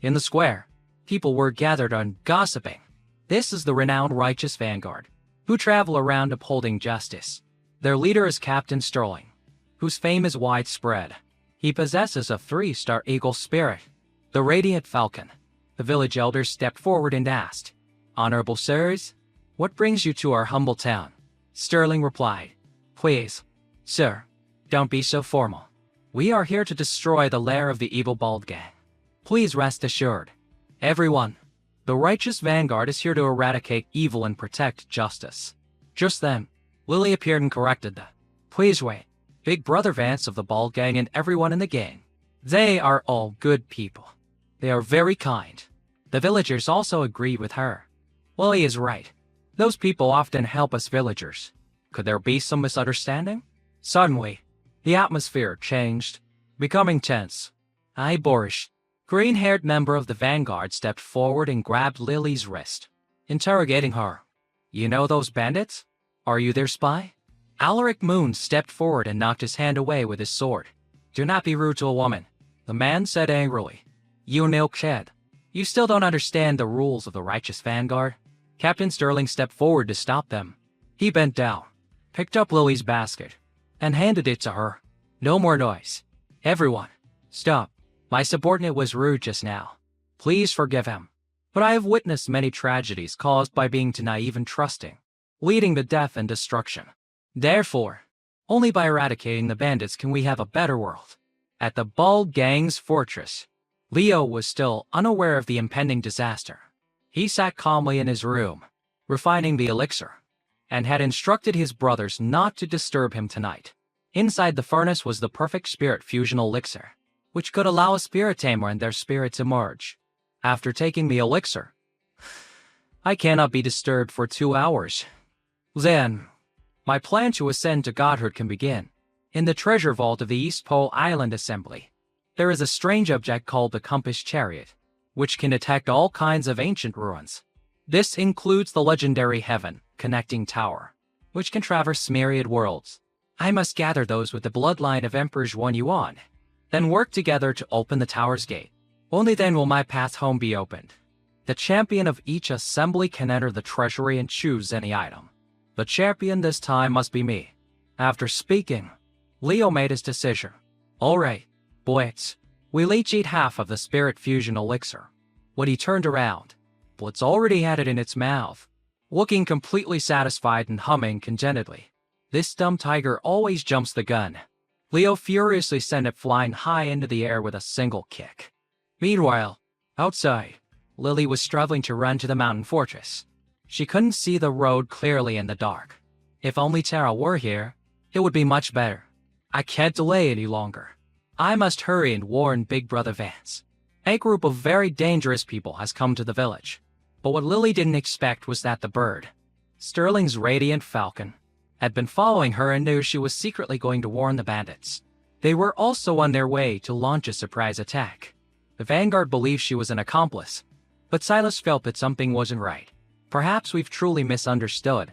Speaker 1: In the square, people were gathered on gossiping. This is the renowned Righteous Vanguard, who travel around upholding justice. Their leader is Captain Sterling, whose fame is widespread. He possesses a 3-star eagle spirit, the Radiant Falcon. The village elders stepped forward and asked, Honorable sirs, what brings you to our humble town? Sterling replied, Please, sir, don't be so formal. We are here to destroy the lair of the evil Bald Gang. Please rest assured. Everyone, the Righteous Vanguard is here to eradicate evil and protect justice. Just then, Lily appeared and corrected the, Please wait, Big Brother Vance of the Bald Gang and everyone in the gang. They are all good people. They are very kind. The villagers also agreed with her. Lily is right. Those people often help us villagers. Could there be some misunderstanding? Suddenly, the atmosphere changed, becoming tense. Boorish, green-haired member of the Vanguard stepped forward and grabbed Lily's wrist, interrogating her. You know those bandits? Are you their spy? Alaric Moon stepped forward and knocked his hand away with his sword. Do not be rude to a woman, the man said angrily. You milkshed. You still don't understand the rules of the Righteous Vanguard? Captain Sterling stepped forward to stop them. He bent down, picked up Lily's basket, and handed it to her. No more noise. Everyone, stop. My subordinate was rude just now. Please forgive him. But I have witnessed many tragedies caused by being too naive and trusting, leading to death and destruction. Therefore, only by eradicating the bandits can we have a better world. At the Bald Gang's fortress, Leo was still unaware of the impending disaster. He sat calmly in his room, refining the elixir, and had instructed his brothers not to disturb him tonight. Inside the furnace was the perfect spirit fusion elixir, which could allow a spirit tamer and their spirit to merge. After taking the elixir, I cannot be disturbed for 2 hours. Then, my plan to ascend to godhood can begin. In the treasure vault of the East Pole Island Assembly, there is a strange object called the Compass Chariot, which can detect all kinds of ancient ruins. This includes the legendary heaven, connecting tower, which can traverse myriad worlds. I must gather those with the bloodline of Emperor Yuan, then work together to open the tower's gate. Only then will my path home be opened. The champion of each assembly can enter the treasury and choose any item. The champion this time must be me. After speaking, Leo made his decision. Alright, boys, we'll each eat half of the spirit fusion elixir. When he turned around, Blitz already had it in its mouth, looking completely satisfied and humming contentedly. This dumb tiger always jumps the gun. Leo furiously sent it flying high into the air with a single kick. Meanwhile, outside, Lily was struggling to run to the mountain fortress. She couldn't see the road clearly in the dark. If only Tara were here, it would be much better. I can't delay any longer. I must hurry and warn Big Brother Vance. A group of very dangerous people has come to the village. But what Lily didn't expect was that the bird, Sterling's radiant falcon, had been following her and knew she was secretly going to warn the bandits. They were also on their way to launch a surprise attack. The Vanguard believed she was an accomplice, but Silas felt that something wasn't right. Perhaps we've truly misunderstood.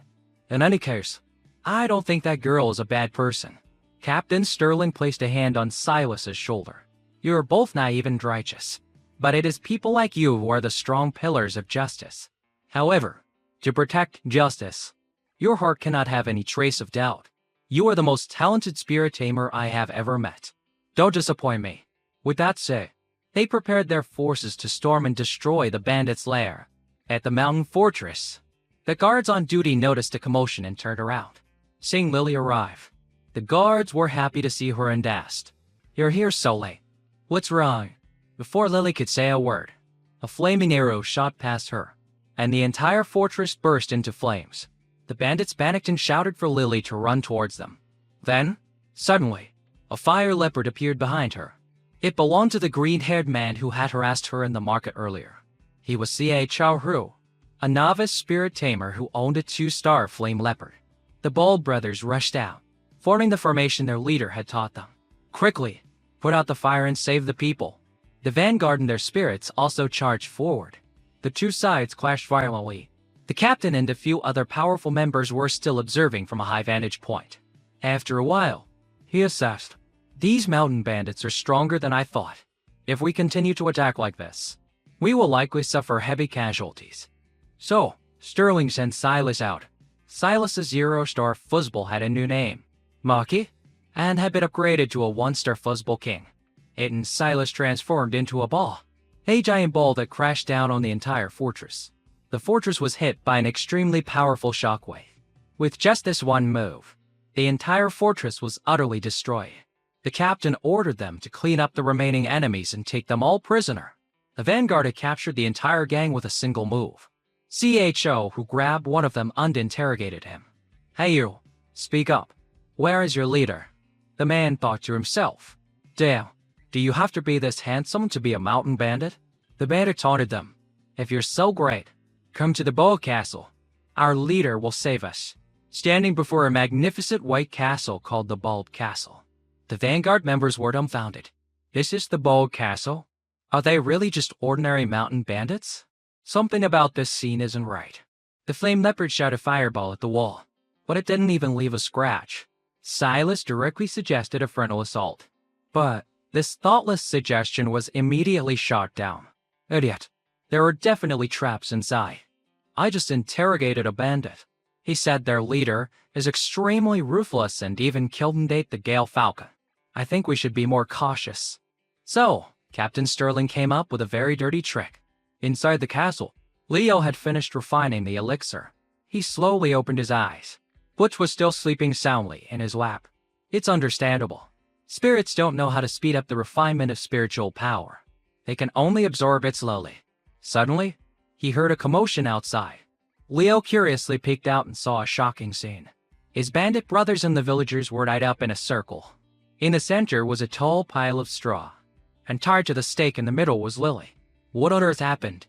Speaker 1: In any case, I don't think that girl is a bad person. Captain Sterling placed a hand on Silas's shoulder. You are both naive and righteous, but it is people like you who are the strong pillars of justice. However, to protect justice, your heart cannot have any trace of doubt. You are the most talented spirit tamer I have ever met. Don't disappoint me. With that said, they prepared their forces to storm and destroy the bandits' lair. At the mountain fortress, the guards on duty noticed a commotion and turned around. Seeing Lily arrive, the guards were happy to see her and asked, "You're here so late. What's wrong?" Before Lily could say a word, a flaming arrow shot past her, and the entire fortress burst into flames. The bandits panicked and shouted for Lily to run towards them. Then, suddenly, a fire leopard appeared behind her. It belonged to the green-haired man who had harassed her in the market earlier. He was Chao Hu, a novice spirit tamer who owned a 2-star flame leopard. The Bulb brothers rushed out, forming the formation their leader had taught them. Quickly, put out the fire and save the people. The Vanguard and their spirits also charged forward. The two sides clashed violently. The captain and a few other powerful members were still observing from a high vantage point. After a while, he assessed, "These mountain bandits are stronger than I thought. If we continue to attack like this, we will likely suffer heavy casualties." So, Sterling sent Silas out. Silas's 0-star fuzzball had a new name, Maki, and had been upgraded to a 1-star fuzzball king. It and Silas transformed into a ball, a giant ball that crashed down on the entire fortress. The fortress was hit by an extremely powerful shockwave. With just this one move, the entire fortress was utterly destroyed. The captain ordered them to clean up the remaining enemies and take them all prisoner. The Vanguard had captured the entire gang with a single move. Cho, who grabbed one of them and interrogated him. "Hey you, speak up. Where is your leader?" The man thought to himself, "Damn, do you have to be this handsome to be a mountain bandit?" The bandit taunted them, "If you're so great, come to the Bow Castle. Our leader will save us." Standing before a magnificent white castle called the Bulb Castle, the Vanguard members were dumbfounded. This is the Bulb Castle? Are they really just ordinary mountain bandits? Something about this scene isn't right. The flame leopard shot a fireball at the wall, but it didn't even leave a scratch. Silas directly suggested a frontal assault, but this thoughtless suggestion was immediately shot down. "Idiot, there are definitely traps inside. I just interrogated a bandit. He said their leader is extremely ruthless and even killed and ate the Gale Falcon. I think we should be more cautious." So, Captain Sterling came up with a very dirty trick. Inside the castle, Leo had finished refining the elixir. He slowly opened his eyes. Butch was still sleeping soundly in his lap. It's understandable. Spirits don't know how to speed up the refinement of spiritual power. They can only absorb it slowly. Suddenly, he heard a commotion outside. Leo curiously peeked out and saw a shocking scene. His bandit brothers and the villagers were tied up in a circle. In the center was a tall pile of straw, and tied to the stake in the middle was Lily. "What on earth happened?"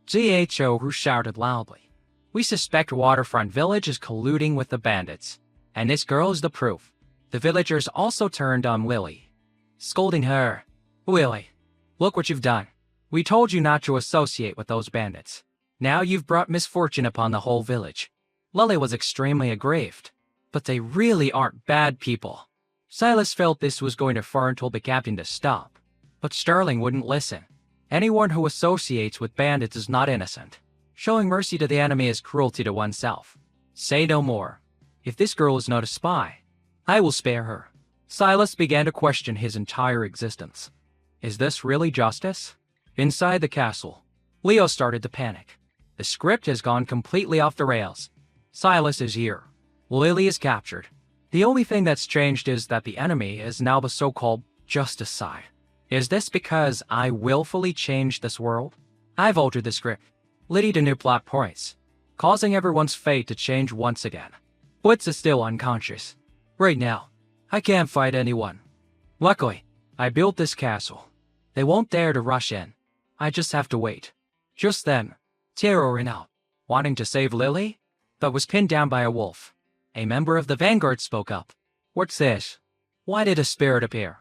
Speaker 1: Cho shouted loudly. "We suspect Waterfront Village is colluding with the bandits, and this girl is the proof." The villagers also turned on Lily, scolding her. "Lily, look what you've done. We told you not to associate with those bandits. Now you've brought misfortune upon the whole village." Lily was extremely aggrieved. But they really aren't bad people. Silas felt this was going to far and told the captain to stop. But Sterling wouldn't listen. Anyone who associates with bandits is not innocent. Showing mercy to the enemy is cruelty to oneself. Say no more. If this girl is not a spy, I will spare her. Silas began to question his entire existence. Is this really justice? Inside the castle, Leo started to panic. The script has gone completely off the rails. Silas is here. Lily is captured. The only thing that's changed is that the enemy is now the so-called justice side. Is this because I willfully changed this world? I've altered the script, leading to new plot points, causing everyone's fate to change once again. Blitz is still unconscious. Right now, I can't fight anyone. Luckily, I built this castle. They won't dare to rush in. I just have to wait. Just then, Taro ran out, wanting to save Lily, but was pinned down by a wolf. A member of the vanguard spoke up. What's this? Why did a spirit appear?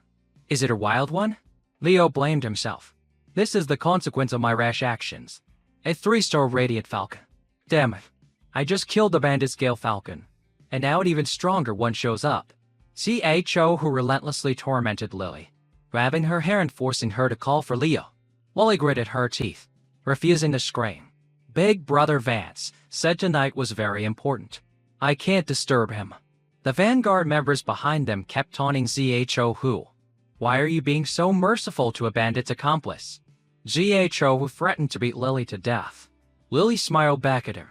Speaker 1: Is it a wild one? Leo blamed himself. This is the consequence of my rash actions. A 3-star radiant falcon. Damn it. I just killed the bandit scale falcon. And now an even stronger one shows up. CHO who relentlessly tormented Lily, grabbing her hair and forcing her to call for Leo. Lily gritted her teeth, refusing to scream. Big Brother Vance said tonight was very important. I can't disturb him. The vanguard members behind them kept taunting ZHO who. Why are you being so merciful to a bandit's accomplice? ZHO who threatened to beat Lily to death. Lily smiled back at her.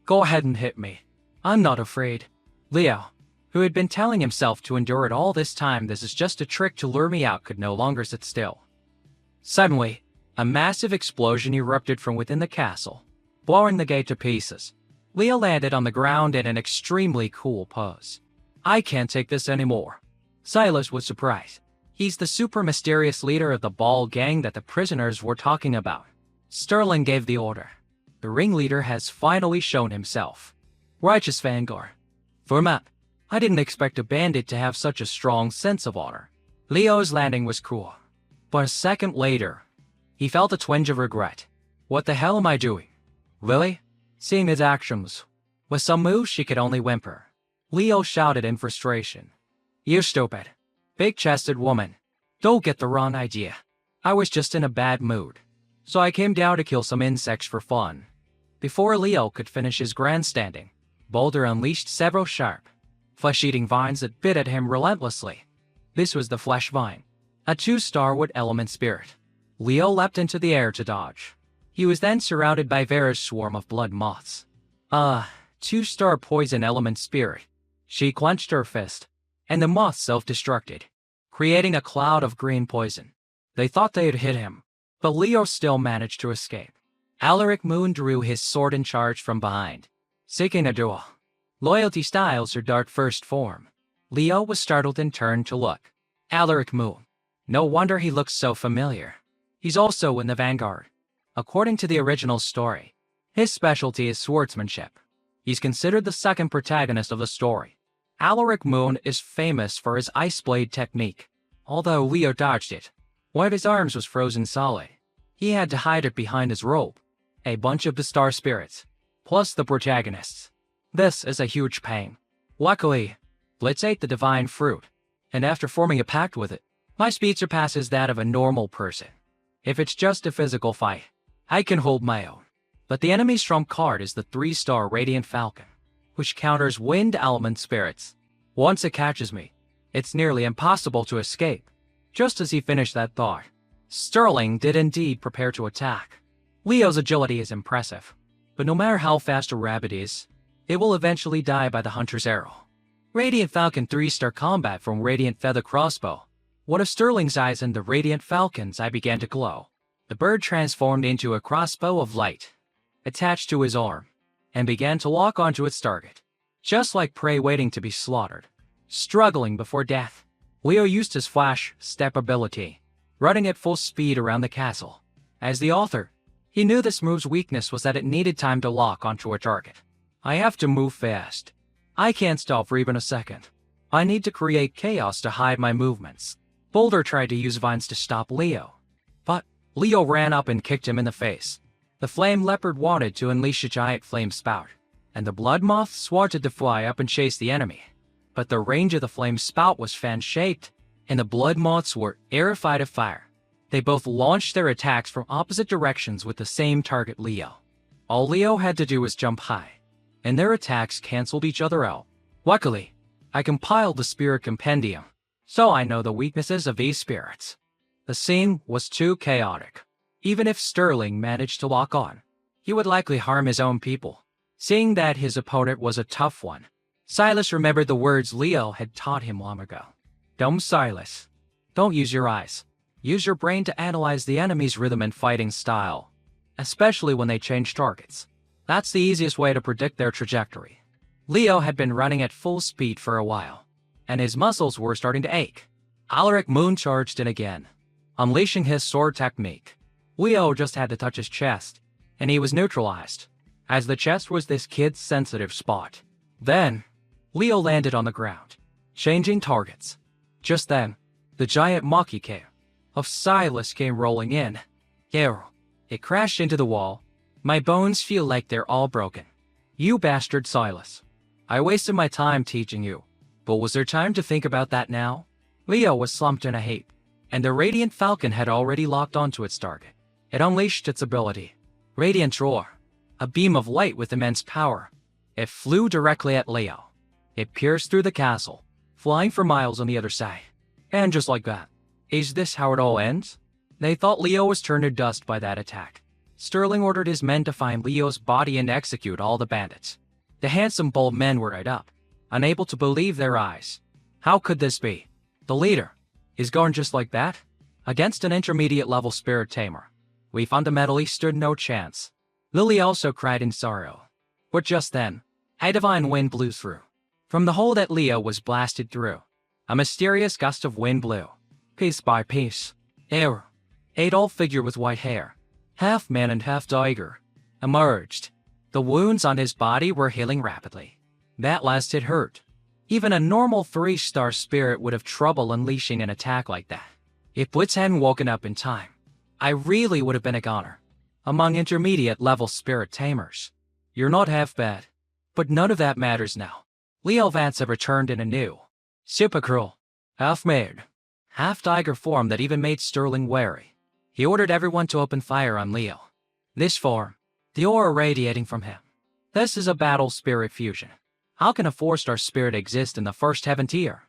Speaker 1: Go ahead and hit me. I'm not afraid. Leo, who had been telling himself to endure it all this time, this is just a trick to lure me out, could no longer sit still. Suddenly, a massive explosion erupted from within the castle, blowing the gate to pieces. Leo landed on the ground in an extremely cool pose. I can't take this anymore. Silas was surprised. He's the super mysterious leader of the ball gang that the prisoners were talking about. Sterling gave the order. The ringleader has finally shown himself. Righteous vanguard. Form up. I didn't expect a bandit to have such a strong sense of honor. Leo's landing was cool. But a second later, he felt a twinge of regret. What the hell am I doing? Really? Seeing his actions, with some moves she could only whimper. Leo shouted in frustration. You stupid, big-chested woman. Don't get the wrong idea. I was just in a bad mood, so I came down to kill some insects for fun. Before Leo could finish his grandstanding, Boulder unleashed several sharp, flesh-eating vines that bit at him relentlessly. This was the flesh vine, a 2-star wood element spirit. Leo leapt into the air to dodge. He was then surrounded by Vera's swarm of blood moths. 2-star poison element spirit. She clenched her fist, and the moths self-destructed, creating a cloud of green poison. They thought they had hit him, but Leo still managed to escape. Alaric Moon drew his sword and charged from behind, seeking a duel. Loyalty styles her dark first form. Leo was startled and turned to look. Alaric Moon. No wonder he looks so familiar. He's also in the vanguard. According to the original story, his specialty is swordsmanship. He's considered the second protagonist of the story. Alaric Moon is famous for his ice blade technique. Although Leo dodged it, one of his arms was frozen solid. He had to hide it behind his robe. A bunch of the star spirits, plus the protagonists. This is a huge pain. Luckily, Blitz ate the divine fruit, and after forming a pact with it, my speed surpasses that of a normal person. If it's just a physical fight, I can hold my own. But the enemy's trump card is the 3-star Radiant Falcon, which counters wind element spirits. Once it catches me, it's nearly impossible to escape. Just as he finished that thought, Sterling did indeed prepare to attack. Leo's agility is impressive, but no matter how fast a rabbit is, it will eventually die by the hunter's arrow. Radiant Falcon 3-star combat from Radiant Feather Crossbow. One of Sterling's eyes and the Radiant Falcon's eye began to glow. The bird transformed into a crossbow of light, attached to his arm, and began to lock onto its target, just like prey waiting to be slaughtered. Struggling before death, Leo used his flash step ability, running at full speed around the castle. As the author, he knew this move's weakness was that it needed time to lock onto a target. I have to move fast. I can't stop for even a second. I need to create chaos to hide my movements. Boulder tried to use vines to stop Leo, but Leo ran up and kicked him in the face. The flame leopard wanted to unleash a giant flame spout, and the blood moth started to fly up and chase the enemy. But the range of the flame spout was fan-shaped, and the blood moths were terrified of fire. They both launched their attacks from opposite directions with the same target, Leo. All Leo had to do was jump high, and their attacks canceled each other out. Luckily, I compiled the spirit compendium, so I know the weaknesses of these spirits. The scene was too chaotic. Even if Sterling managed to lock on, he would likely harm his own people. Seeing that his opponent was a tough one, Silas remembered the words Leo had taught him long ago. Dumb Silas. Don't use your eyes. Use your brain to analyze the enemy's rhythm and fighting style, especially when they change targets. That's the easiest way to predict their trajectory. Leo had been running at full speed for a while, and his muscles were starting to ache. Alaric Moon charged in again, unleashing his sword technique. Leo just had to touch his chest, and he was neutralized, as the chest was this kid's sensitive spot. Then, Leo landed on the ground, changing targets. Just then, the giant Makike of Silas came rolling in. It crashed into the wall. My bones feel like they're all broken. You bastard, Silas. I wasted my time teaching you, but was there time to think about that now? Leo was slumped in a heap, and the Radiant Falcon had already locked onto its target. It unleashed its ability, Radiant Roar, a beam of light with immense power. It flew directly at Leo. It pierced through the castle, flying for miles on the other side. And just like that. Is this how it all ends? They thought Leo was turned to dust by that attack. Sterling ordered his men to find Leo's body and execute all the bandits. The handsome, bold men were right up, unable to believe their eyes. How could this be? The leader is gone just like that? Against an intermediate-level spirit tamer, we fundamentally stood no chance. Lily also cried in sorrow. But just then, a divine wind blew through. From the hole that Leo was blasted through, a mysterious gust of wind blew. Piece by piece, a tall figure with white hair, half man and half tiger, emerged. The wounds on his body were healing rapidly. That last hit hurt. Even a normal 3-star spirit would have trouble unleashing an attack like that. If Blitz hadn't woken up in time, I really would have been a goner. Among intermediate-level spirit tamers, you're not half bad. But none of that matters now. Leo Vance had returned in a new, super cruel, half-made, half-tiger form that even made Sterling wary. He ordered everyone to open fire on Leo. This form, the aura radiating from him. This is a battle spirit fusion. How can a 4-star spirit exist in the first heaven tier?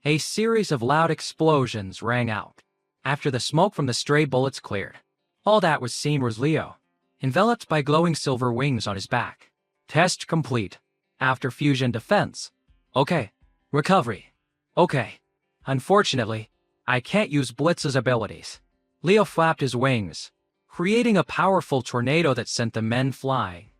Speaker 1: A series of loud explosions rang out. After the smoke from the stray bullets cleared, all that was seen was Leo, enveloped by glowing silver wings on his back. Test complete. After fusion defense. Okay. Recovery. Okay. Unfortunately, I can't use Blitz's abilities. Leo flapped his wings, creating a powerful tornado that sent the men flying.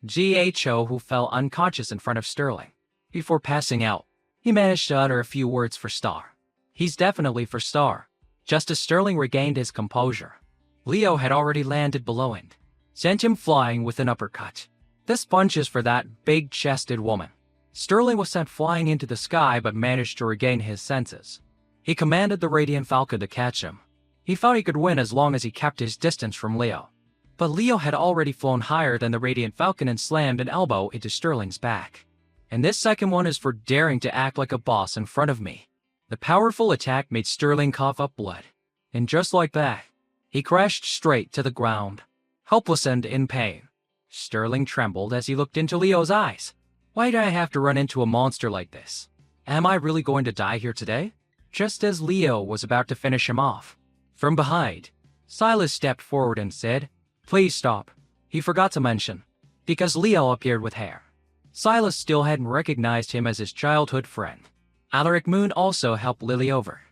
Speaker 1: GHO, who fell unconscious in front of Sterling. Before passing out, he managed to utter a few words for Star. He's definitely for Star. Just as Sterling regained his composure, Leo had already landed below and sent him flying with an uppercut. This punch is for that big-chested woman. Sterling was sent flying into the sky but managed to regain his senses. He commanded the Radiant Falcon to catch him. He thought he could win as long as he kept his distance from Leo. But Leo had already flown higher than the Radiant Falcon and slammed an elbow into Sterling's back. And this second one is for daring to act like a boss in front of me. The powerful attack made Sterling cough up blood. And just like that, he crashed straight to the ground, helpless and in pain. Sterling trembled as he looked into Leo's eyes. Why did I have to run into a monster like this? Am I really going to die here today? Just as Leo was about to finish him off, from behind, Silas stepped forward and said, "Please stop." He forgot to mention, because Leo appeared with hair. Silas still hadn't recognized him as his childhood friend. Alaric Moon also helped Lily over.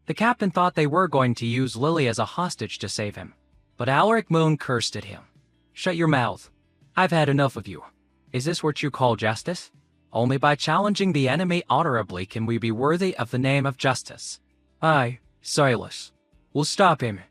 Speaker 1: The captain thought they were going to use Lily as a hostage to save him, but Alaric Moon cursed at him. "Shut your mouth. I've had enough of you. Is this what you call justice? Only by challenging the enemy honorably can we be worthy of the name of justice. I, Silas, will stop him."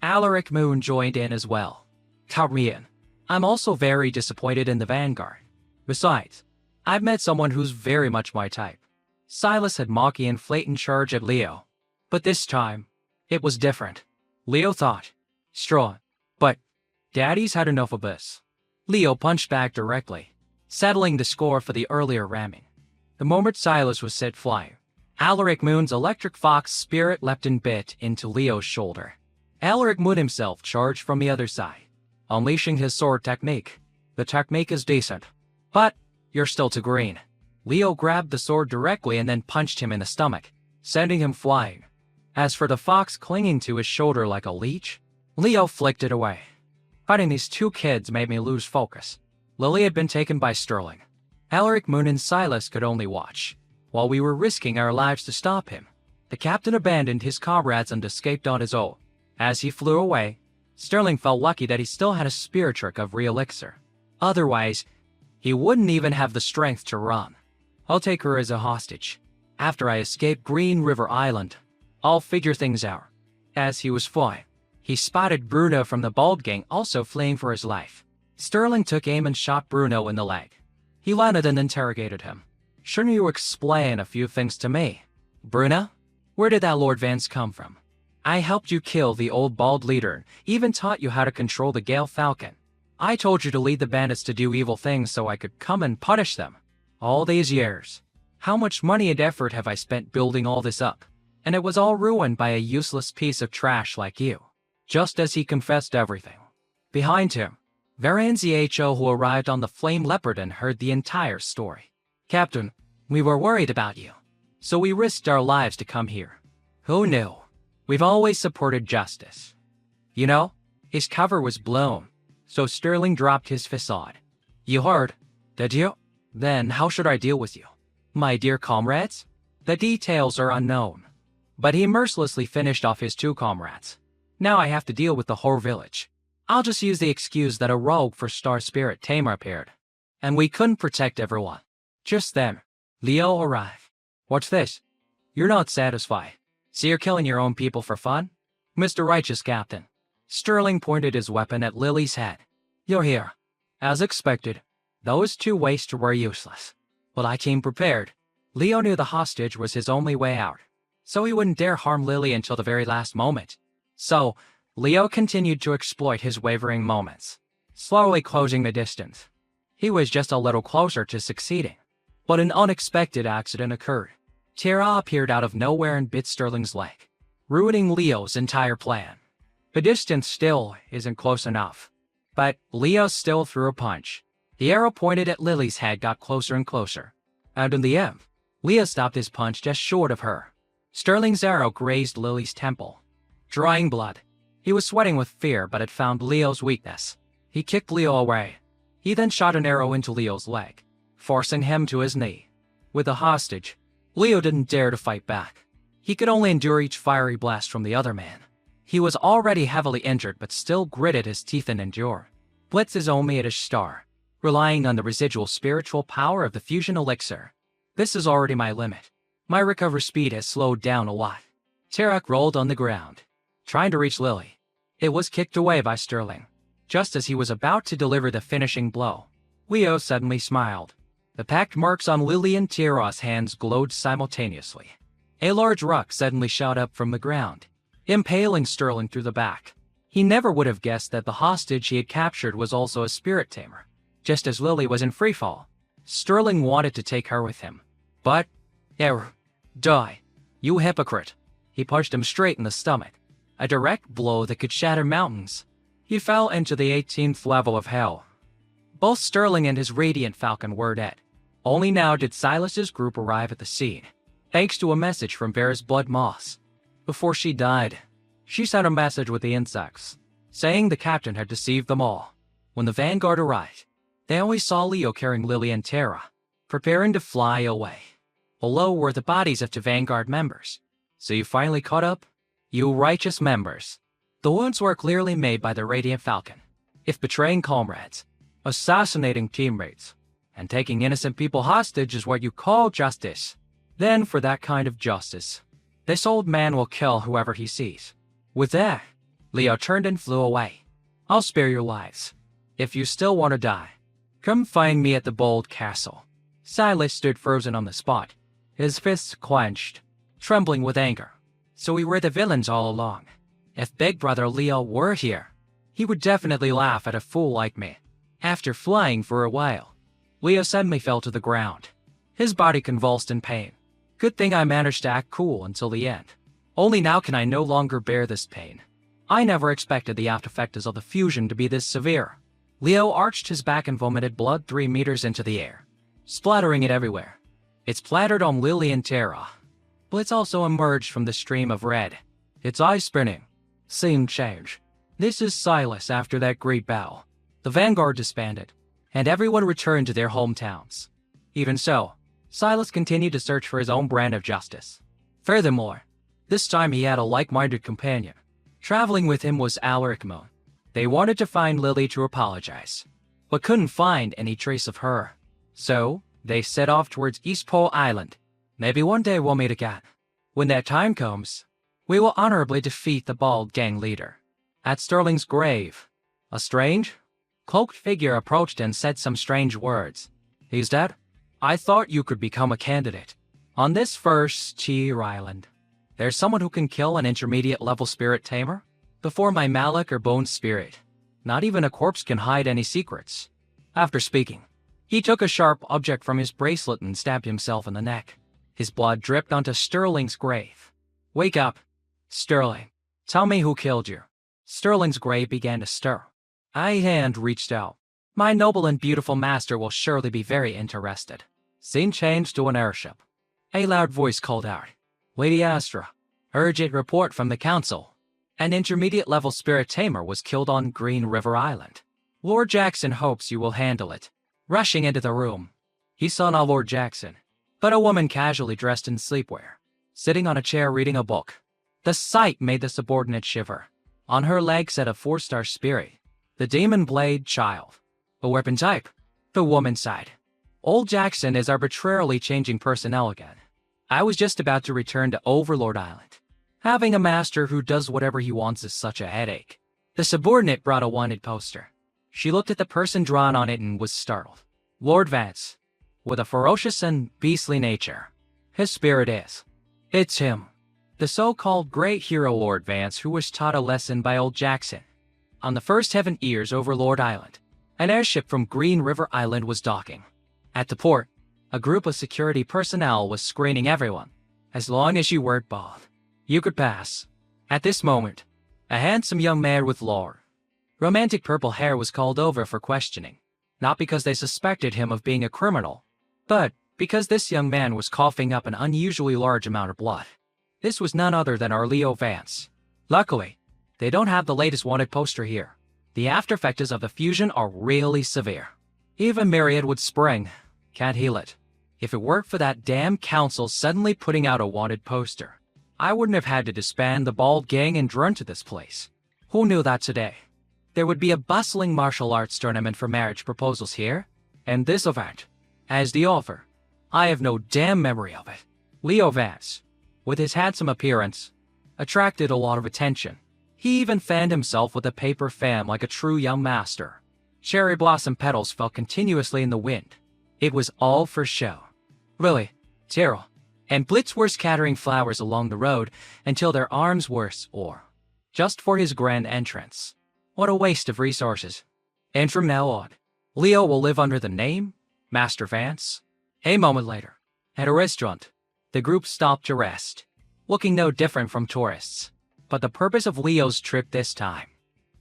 Speaker 1: Alaric Moon joined in as well. "Taurian, I'm also very disappointed in the Vanguard. Besides, I've met someone who's very much my type." Silas had Maki and Flayton charge at Leo. But this time, it was different. Leo thought, strong, but Daddy's had enough of this. Leo punched back directly, settling the score for the earlier ramming. The moment Silas was set flying, Alaric Moon's electric fox spirit leapt and bit into Leo's shoulder. Alaric Moon himself charged from the other side, unleashing his sword technique. The technique is decent, but you're still too green. Leo grabbed the sword directly and then punched him in the stomach, sending him flying. As for the fox clinging to his shoulder like a leech, Leo flicked it away. Fighting these two kids made me lose focus. Lily had been taken by Sterling. Alaric Moon and Silas could only watch, while we were risking our lives to stop him. The captain abandoned his comrades and escaped on his own. As he flew away, Sterling felt lucky that he still had a spirit trick of re-elixir. Otherwise, he wouldn't even have the strength to run. I'll take her as a hostage. After I escape Green River Island, I'll figure things out. As he was flying, he spotted Bruno from the Bald Gang also fleeing for his life. Sterling took aim and shot Bruno in the leg. He landed and interrogated him. Shouldn't you explain a few things to me? Bruno, where did that Lord Vance come from? I helped you kill the old bald leader, even taught you how to control the Gale Falcon. I told you to lead the bandits to do evil things so I could come and punish them. All these years, how much money and effort have I spent building all this up? And it was all ruined by a useless piece of trash like you. Just as he confessed everything. Behind him, Varanziacho, who arrived on the Flame Leopard and heard the entire story. Captain, we were worried about you, so we risked our lives to come here. Who knew? We've always supported justice. You know, his cover was blown, so Sterling dropped his facade. You heard, did you? Then how should I deal with you? My dear comrades? The details are unknown. But he mercilessly finished off his two comrades. Now I have to deal with the whole village. I'll just use the excuse that a rogue for Star Spirit Tamer appeared, and we couldn't protect everyone. Just then, Leo arrived. What's this? You're not satisfied. So you're killing your own people for fun? Mr. Righteous Captain. Sterling pointed his weapon at Lily's head. You're here. As expected, those two wastes were useless. But I came prepared. Leo knew the hostage was his only way out, so he wouldn't dare harm Lily until the very last moment. So, Leo continued to exploit his wavering moments, slowly closing the distance. He was just a little closer to succeeding. But an unexpected accident occurred. Tara appeared out of nowhere and bit Sterling's leg, ruining Leo's entire plan. The distance still isn't close enough, but Leo still threw a punch. The arrow pointed at Lily's head got closer and closer, and in the end, Leo stopped his punch just short of her. Sterling's arrow grazed Lily's temple, drawing blood. He was sweating with fear, but had found Leo's weakness. He kicked Leo away. He then shot an arrow into Leo's leg, forcing him to his knee. With the hostage, Leo didn't dare to fight back. He could only endure each fiery blast from the other man. He was already heavily injured but still gritted his teeth and endured. Blitz is only at his star, relying on the residual spiritual power of the fusion elixir. This is already my limit. My recovery speed has slowed down a lot. Tarak rolled on the ground, trying to reach Lily. It was kicked away by Sterling. Just as he was about to deliver the finishing blow, Leo suddenly smiled. The packed marks on Lily and Tira's hands glowed simultaneously. A large rock suddenly shot up from the ground, impaling Sterling through the back. He never would have guessed that the hostage he had captured was also a spirit tamer. Just as Lily was in freefall, Sterling wanted to take her with him. But, error. Die. You hypocrite. He punched him straight in the stomach, a direct blow that could shatter mountains. He fell into the 18th level of hell. Both Sterling and his Radiant Falcon were dead. Only now did Silas's group arrive at the scene, thanks to a message from Vera's Blood Moss. Before she died, she sent a message with the insects, saying the captain had deceived them all. When the vanguard arrived, they only saw Leo carrying Lily and Tara, preparing to fly away. Below were the bodies of two vanguard members. So you finally caught up? You righteous members. The wounds were clearly made by the Radiant Falcon. If betraying comrades, assassinating teammates, and taking innocent people hostage is what you call justice, then for that kind of justice, this old man will kill whoever he sees. With that, Leo turned and flew away. I'll spare your lives. If you still want to die, come find me at the Bold Castle. Silas stood frozen on the spot, his fists clenched, trembling with anger. So we were the villains all along. If Big Brother Leo were here, he would definitely laugh at a fool like me. After flying for a while, Leo suddenly fell to the ground. His body convulsed in pain. Good thing I managed to act cool until the end. Only now can I no longer bear this pain. I never expected the aftereffects of the fusion to be this severe. Leo arched his back and vomited blood 3 meters into the air, splattering it everywhere. It splattered on Lily and Tara. Blitz also emerged from the stream of red, its eyes spinning. Scene change. This is Silas after that great battle. The vanguard disbanded, and everyone returned to their hometowns. Even so, Silas continued to search for his own brand of justice. Furthermore, this time he had a like-minded companion. Traveling with him was Alaric Moon. They wanted to find Lily to apologize, but couldn't find any trace of her. So, they set off towards East Pole Island. Maybe one day we'll meet again. When that time comes, we will honorably defeat the bald gang leader. At Sterling's grave, a strange, cloaked figure approached and said some strange words. He's dead? I thought you could become a candidate. On this first tier island, there's someone who can kill an intermediate level spirit tamer? Before my Malik or Bone spirit, not even a corpse can hide any secrets. After speaking, he took a sharp object from his bracelet and stabbed himself in the neck. His blood dripped onto Sterling's grave. Wake up, Sterling. Tell me who killed you. Sterling's grave began to stir. A hand reached out. My noble and beautiful master will surely be very interested. Scene changed to an airship. A loud voice called out, Lady Astra, urgent report from the council. An intermediate-level spirit tamer was killed on Green River Island. Lord Jackson hopes you will handle it. Rushing into the room, he saw not Lord Jackson, but a woman casually dressed in sleepwear, sitting on a chair reading a book. The sight made the subordinate shiver. On her leg sat a 4-star spirit, the Demon Blade Child. A weapon type, the woman sighed. Old Jackson is arbitrarily changing personnel again. I was just about to return to Overlord Island. Having a master who does whatever he wants is such a headache. The subordinate brought a wanted poster. She looked at the person drawn on it and was startled. Lord Vance, with a ferocious and beastly nature. His spirit is. It's him. The so-called great hero Lord Vance who was taught a lesson by old Jackson. On the first heaven ears over Lord Island, an airship from Green River Island was docking. At the port, a group of security personnel was screening everyone. As long as you weren't bald, you could pass. At this moment, a handsome young man with romantic purple hair was called over for questioning, not because they suspected him of being a criminal, but because this young man was coughing up an unusually large amount of blood. This was none other than our Leo Vance. Luckily, they don't have the latest wanted poster here. The aftereffects of the fusion are really severe. Even Myriad would spring. Can't heal it. If it weren't for that damn council suddenly putting out a wanted poster, I wouldn't have had to disband the bald gang and run to this place. Who knew that today? There would be a bustling martial arts tournament for marriage proposals here, and this event, as the offer. I have no damn memory of it. Leo Vance, with his handsome appearance, attracted a lot of attention. He even fanned himself with a paper fan like a true young master. Cherry blossom petals fell continuously in the wind. It was all for show. Lily, Terrell, and Blitz were scattering flowers along the road until their arms were sore, just for his grand entrance. What a waste of resources. And from now on, Leo will live under the name Master Vance. A moment later, at a restaurant, the group stopped to rest, looking no different from tourists. But the purpose of Leo's trip this time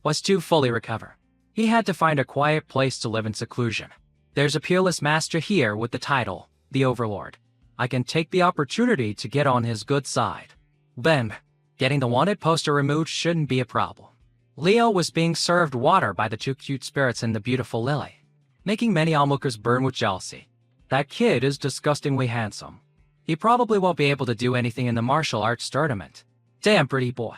Speaker 1: was to fully recover. He had to find a quiet place to live in seclusion. There's a peerless master here with the title, the Overlord. I can take the opportunity to get on his good side. Then, getting the wanted poster removed shouldn't be a problem. Leo was being served water by the 2 cute spirits and the beautiful Lily, making many onlookers burn with jealousy. That kid is disgustingly handsome. He probably won't be able to do anything in the martial arts tournament. Damn pretty boy.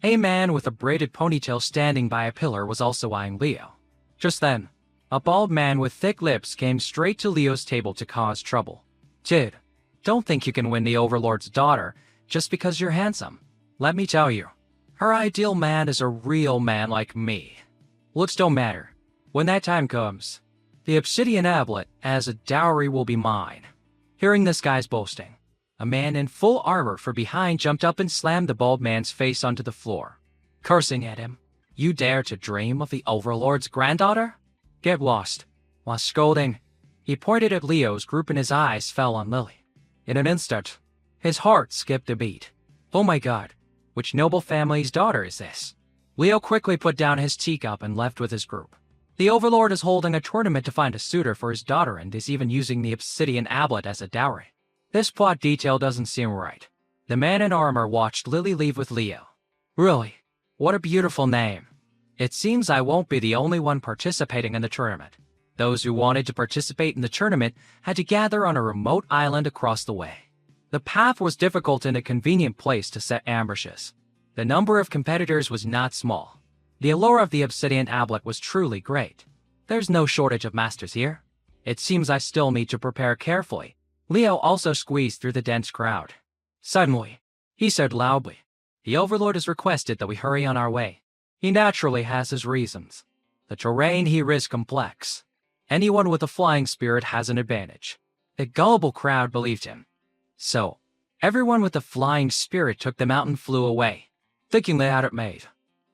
Speaker 1: A man with a braided ponytail standing by a pillar was also eyeing Leo. Just then, a bald man with thick lips came straight to Leo's table to cause trouble. Kid, don't think you can win the Overlord's daughter just because you're handsome. Let me tell you, her ideal man is a real man like me. Looks don't matter. When that time comes, the obsidian ablet as a dowry will be mine. Hearing this guy's boasting, a man in full armor from behind jumped up and slammed the bald man's face onto the floor, cursing at him. You dare to dream of the Overlord's granddaughter? Get lost. While scolding, He pointed at Leo's group and his eyes fell on Lily. In an instant, his heart skipped a beat. Oh my god, which noble family's daughter is this? Leo quickly put down his teacup and left with his group. The Overlord is holding a tournament to find a suitor for his daughter and is even using the obsidian ablet as a dowry. This plot detail doesn't seem right. The man in armor watched Lily leave with Leo. Really? What a beautiful name. It seems I won't be the only one participating in the tournament. Those who wanted to participate in the tournament had to gather on a remote island across the way. The path was difficult and a convenient place to set ambushes. The number of competitors was not small. The allure of the obsidian ablet was truly great. There's no shortage of masters here. It seems I still need to prepare carefully. Leo also squeezed through the dense crowd. Suddenly, he said loudly, "The Overlord has requested that we hurry on our way. He naturally has his reasons. The terrain here is complex. Anyone with a flying spirit has an advantage." The gullible crowd believed him. So, everyone with a flying spirit took them out and flew away, thinking they had it made.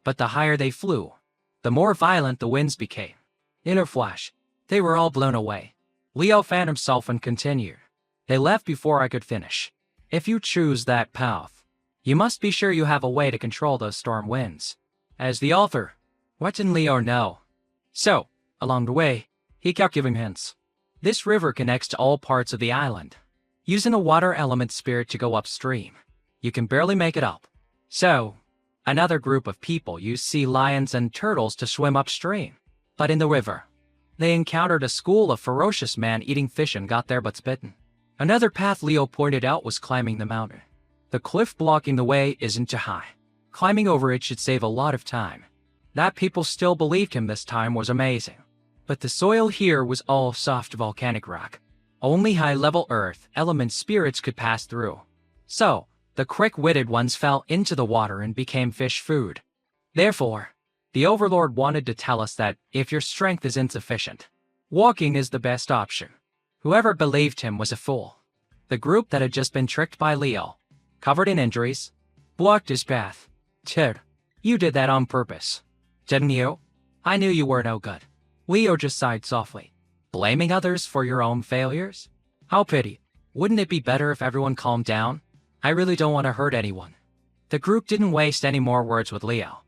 Speaker 1: But the higher they flew, the more violent the winds became. In a flash, they were all blown away. Leo fanned himself and continued. They left before I could finish. If you choose that path, you must be sure you have a way to control those storm winds. As the author, what didn't Leo know? So, along the way, he kept giving hints. This river connects to all parts of the island. Using a water element spirit to go upstream, you can barely make it up. So, another group of people used sea lions and turtles to swim upstream. But in the river, they encountered a school of ferocious man-eating fish and got their butts bitten. Another path Leo pointed out was climbing the mountain. The cliff blocking the way isn't too high. Climbing over it should save a lot of time. That people still believed him this time was amazing. But the soil here was all soft volcanic rock. Only high-level earth element spirits could pass through. So, the quick-witted ones fell into the water and became fish food. Therefore, the Overlord wanted to tell us that if your strength is insufficient, walking is the best option. Whoever believed him was a fool. The group that had just been tricked by Leo, covered in injuries, blocked his path. Ted, you did that on purpose, didn't you? I knew you were no good. Leo just sighed softly. Blaming others for your own failures? How pity. Wouldn't it be better if everyone calmed down? I really don't want to hurt anyone. The group didn't waste any more words with Leo.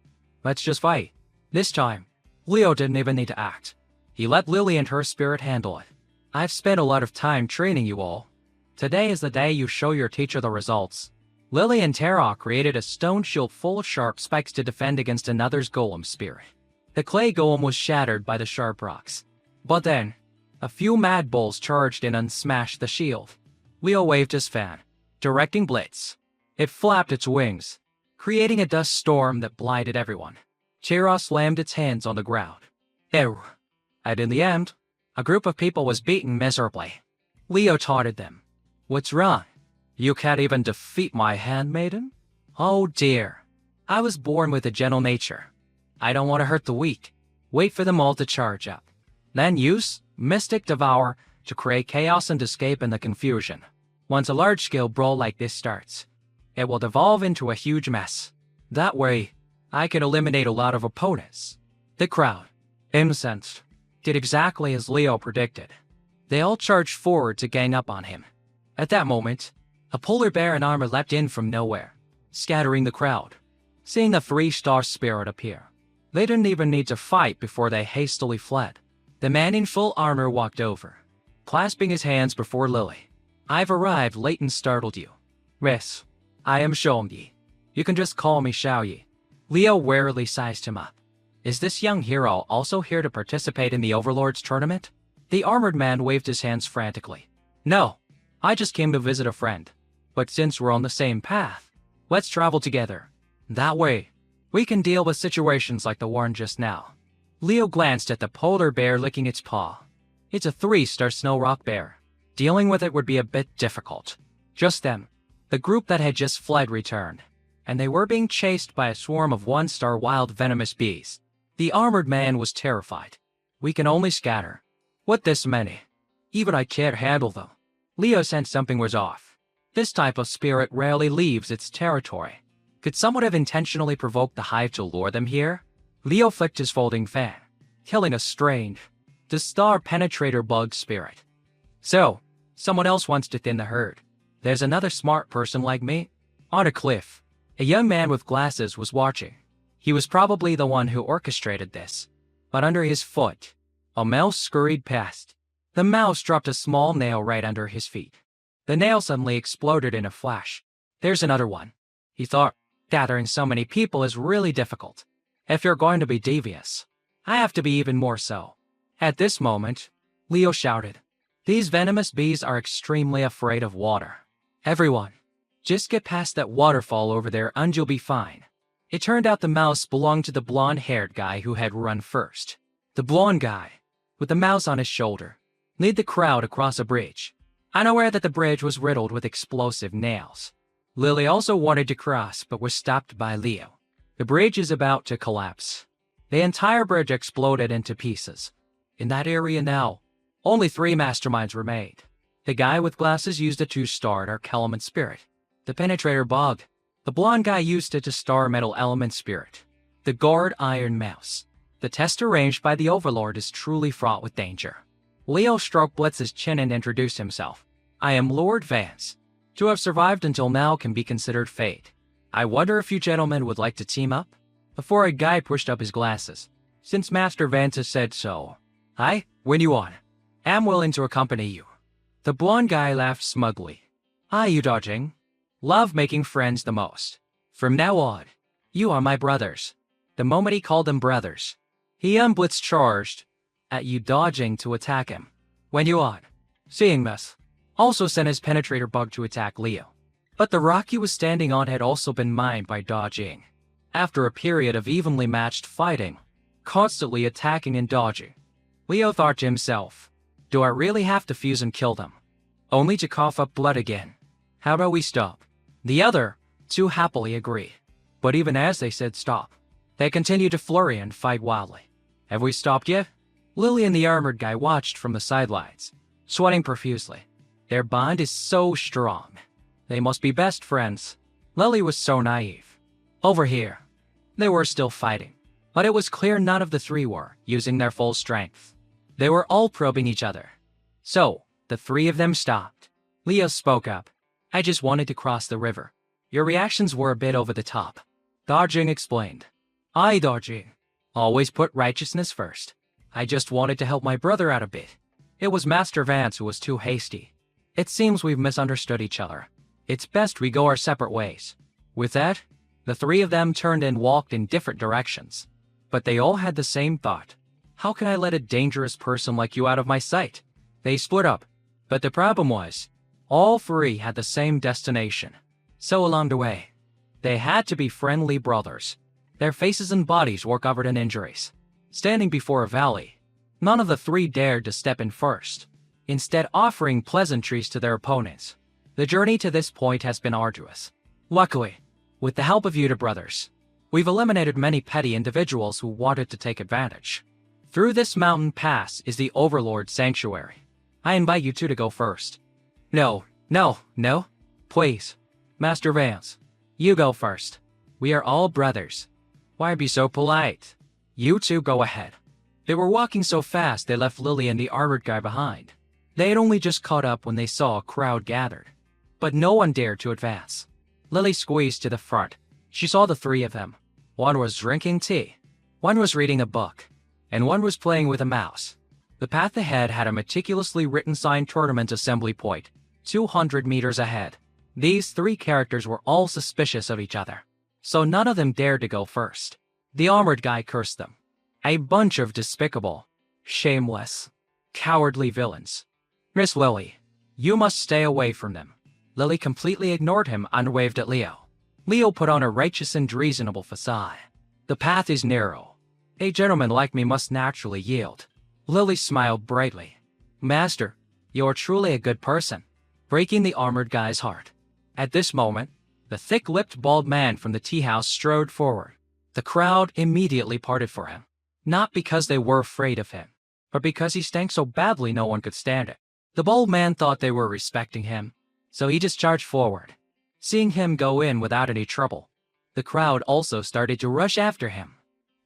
Speaker 1: Let's just fight. This time, Leo didn't even need to act. He let Lily and her spirit handle it. I've spent a lot of time training you all. Today is the day you show your teacher the results. Lily and Tara created a stone shield full of sharp spikes to defend against another's golem spirit. The clay golem was shattered by the sharp rocks. But then, a few mad bulls charged in and smashed the shield. Leo waved his fan, directing Blitz. It flapped its wings, creating a dust storm that blinded everyone. Tara slammed its hands on the ground. Ew. And in the end, a group of people was beaten miserably. Leo taunted them. What's wrong? You can't even defeat my handmaiden? Oh dear. I was born with a gentle nature. I don't want to hurt the weak. Wait for them all to charge up. Then use Mystic Devour to create chaos and escape in the confusion. Once a large-scale brawl like this starts, it will devolve into a huge mess. That way, I can eliminate a lot of opponents. The crowd, incensed, did exactly as Leo predicted. They all charged forward to gang up on him. At that moment, a polar bear in armor leapt in from nowhere, scattering the crowd. Seeing the 3-star spirit appear, they didn't even need to fight before they hastily fled. The man in full armor walked over, clasping his hands before Lily. I've arrived late and startled you. Yes, I am Shongyi. You can just call me Xiaoyi. Leo warily sized him up. Is this young hero also here to participate in the Overlord's tournament? The armored man waved his hands frantically. No, I just came to visit a friend. But since we're on the same path, let's travel together. That way, we can deal with situations like the one just now. Leo glanced at the polar bear licking its paw. It's a 3-star snow rock bear. Dealing with it would be a bit difficult. Just then, the group that had just fled returned, and they were being chased by a swarm of 1-star wild venomous bees. The armored man was terrified. We can only scatter. What this many? Even I can't handle them. Leo sensed something was off. This type of spirit rarely leaves its territory. Could someone have intentionally provoked the hive to lure them here? Leo flicked his folding fan, killing a strange, the star penetrator bug spirit. So, someone else wants to thin the herd. There's another smart person like me. On a cliff, a young man with glasses was watching. He was probably the one who orchestrated this. But under his foot, a mouse scurried past. The mouse dropped a small nail right under his feet. The nail suddenly exploded in a flash. There's another one. He thought, gathering so many people is really difficult. If you're going to be devious, I have to be even more so. At this moment, Leo shouted, "These venomous bees are extremely afraid of water. Everyone, just get past that waterfall over there and you'll be fine." It turned out the mouse belonged to the blonde-haired guy who had run first. The blonde guy, with the mouse on his shoulder, led the crowd across a bridge, unaware that the bridge was riddled with explosive nails. Lily also wanted to cross but was stopped by Leo. The bridge is about to collapse. The entire bridge exploded into pieces. In that area now, only 3 masterminds remained. The guy with glasses used it to start Arc Element Spirit. The Penetrator Bug. The blonde guy used it to star Metal Element Spirit. The guard Iron Mouse. The test arranged by the Overlord is truly fraught with danger. Leo stroked Blitz's chin and introduced himself. "I am Lord Vance. To have survived until now can be considered fate. I wonder if you gentlemen would like to team up?" Before a guy pushed up his glasses. "Since Master Vance has said so, when you on, am willing to accompany you." The blonde guy laughed smugly. "Are you dodging? Love making friends the most. From now on, you are my brothers." The moment he called them brothers, he and Blitz charged at you, dodging to attack him. When you on, seeing this, also sent his Penetrator Bug to attack Leo. But the rock he was standing on had also been mined by dodging. After a period of evenly matched fighting, constantly attacking and dodging, Leo thought to himself, "Do I really have to fuse and kill them? Only to cough up blood again. How about we stop?" The other two happily agreed. But even as they said stop, they continued to flurry and fight wildly. "Have we stopped yet?" Lily and the armored guy watched from the sidelines, sweating profusely. Their bond is so strong. They must be best friends. Lily was so naive. Over here, they were still fighting. But it was clear none of the 3 were using their full strength. They were all probing each other. So, the 3 of them stopped. Leo spoke up. "I just wanted to cross the river. Your reactions were a bit over the top." Dodging explained. Dodging. Always put righteousness first. I just wanted to help my brother out a bit. It was Master Vance who was too hasty. It seems we've misunderstood each other. It's best we go our separate ways." With that, the 3 of them turned and walked in different directions. But they all had the same thought. "How can I let a dangerous person like you out of my sight?" They split up. But the problem was, all 3 had the same destination. So along the way, they had to be friendly brothers. Their faces and bodies were covered in injuries. Standing before a valley, none of the 3 dared to step in first, instead offering pleasantries to their opponents. The journey to this point has been arduous. Luckily, with the help of you two brothers, we've eliminated many petty individuals who wanted to take advantage. Through this mountain pass is the Overlord Sanctuary. I invite you two to go first. No. Please. Master Vance, you go first. We are all brothers. Why be so polite? You two go ahead. They were walking so fast they left Lily and the armored guy behind. They had only just caught up when they saw a crowd gathered. But no one dared to advance. Lily squeezed to the front. She saw the 3 of them. One was drinking tea, one was reading a book, and one was playing with a mouse. The path ahead had a meticulously written sign: Tournament Assembly Point, 200 meters ahead. These 3 characters were all suspicious of each other, so none of them dared to go first. The armored guy cursed them. A bunch of despicable, shameless, cowardly villains. Miss Lily, you must stay away from them. Lily completely ignored him and waved at Leo. Leo put on a righteous and reasonable facade. The path is narrow. A gentleman like me must naturally yield. Lily smiled brightly. Master, you're truly a good person. Breaking the armored guy's heart. At this moment, the thick-lipped bald man from the tea house strode forward. The crowd immediately parted for him. Not because they were afraid of him, but because he stank so badly no one could stand it. The bald man thought they were respecting him, so he just charged forward. Seeing him go in without any trouble, the crowd also started to rush after him.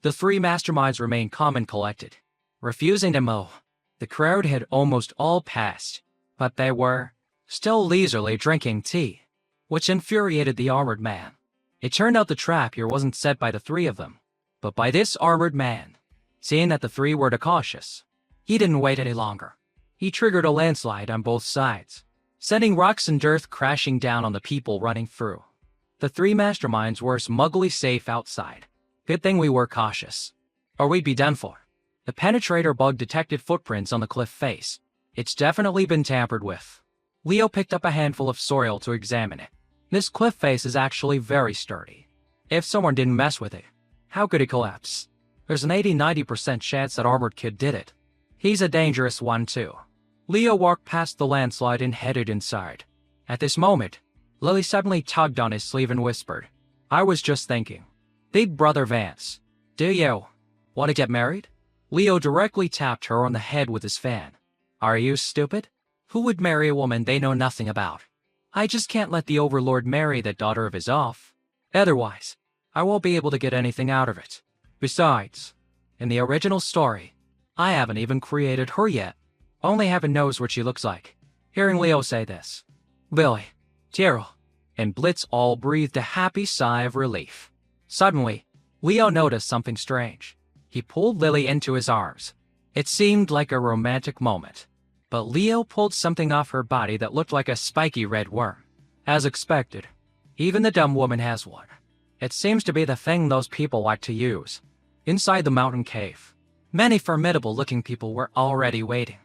Speaker 1: The 3 masterminds remained calm and collected, refusing to move. The crowd had almost all passed, but they were still leisurely drinking tea, which infuriated the armored man. It turned out the trap here wasn't set by the three of them, but by this armored man. Seeing that the three were too cautious, he didn't wait any longer. He triggered a landslide on both sides, sending rocks and dirt crashing down on the people running through. The three masterminds were smugly safe outside. Good thing we were cautious, or we'd be done for. The penetrator bug detected footprints on the cliff face. It's definitely been tampered with. Leo picked up a handful of soil to examine it. This cliff face is actually very sturdy. If someone didn't mess with it, how could it collapse? There's an 80–90% chance that Armored Kid did it. He's a dangerous one too. Leo walked past the landslide and headed inside. At this moment, Lily suddenly tugged on his sleeve and whispered, "I was just thinking. Big Brother Vance, do you want to get married?" Leo directly tapped her on the head with his fan. "Are you stupid? Who would marry a woman they know nothing about? I just can't let the Overlord marry that daughter of his off. Otherwise, I won't be able to get anything out of it. Besides, in the original story, I haven't even created her yet. Only heaven knows what she looks like." Hearing Leo say this, Billy, Tyrell, and Blitz all breathed a happy sigh of relief. Suddenly, Leo noticed something strange. He pulled Lily into his arms. It seemed like a romantic moment, but Leo pulled something off her body that looked like a spiky red worm. As expected, even the dumb woman has one. It seems to be the thing those people like to use. Inside the mountain cave, many formidable-looking people were already waiting.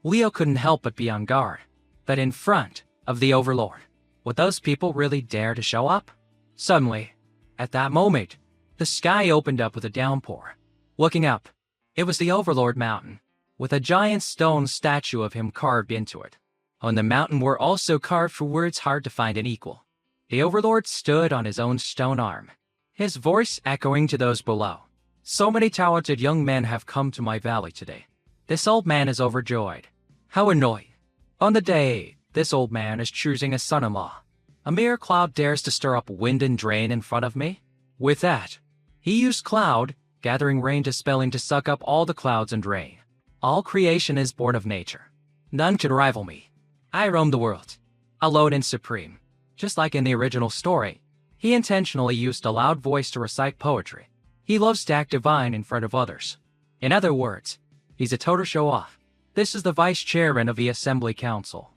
Speaker 1: Leo couldn't help but be on guard. But in front of the Overlord, would those people really dare to show up? Suddenly, at that moment, the sky opened up with a downpour. Looking up, it was the Overlord Mountain, with a giant stone statue of him carved into it. On the mountain were also carved for words hard to find an equal. The Overlord stood on his own stone arm, his voice echoing to those below. "So many talented young men have come to my valley today. This old man is overjoyed. How annoying. On the day, this old man is choosing a son-in-law. A mere cloud dares to stir up wind and rain in front of me." With that, he used cloud, gathering rain to spelling to suck up all the clouds and rain. All creation is born of nature. None can rival me. I roam the world, alone and supreme. Just like in the original story, he intentionally used a loud voice to recite poetry. He loves to act divine in front of others. In other words, he's a total show-off. This is the vice chairman of the Assembly Council,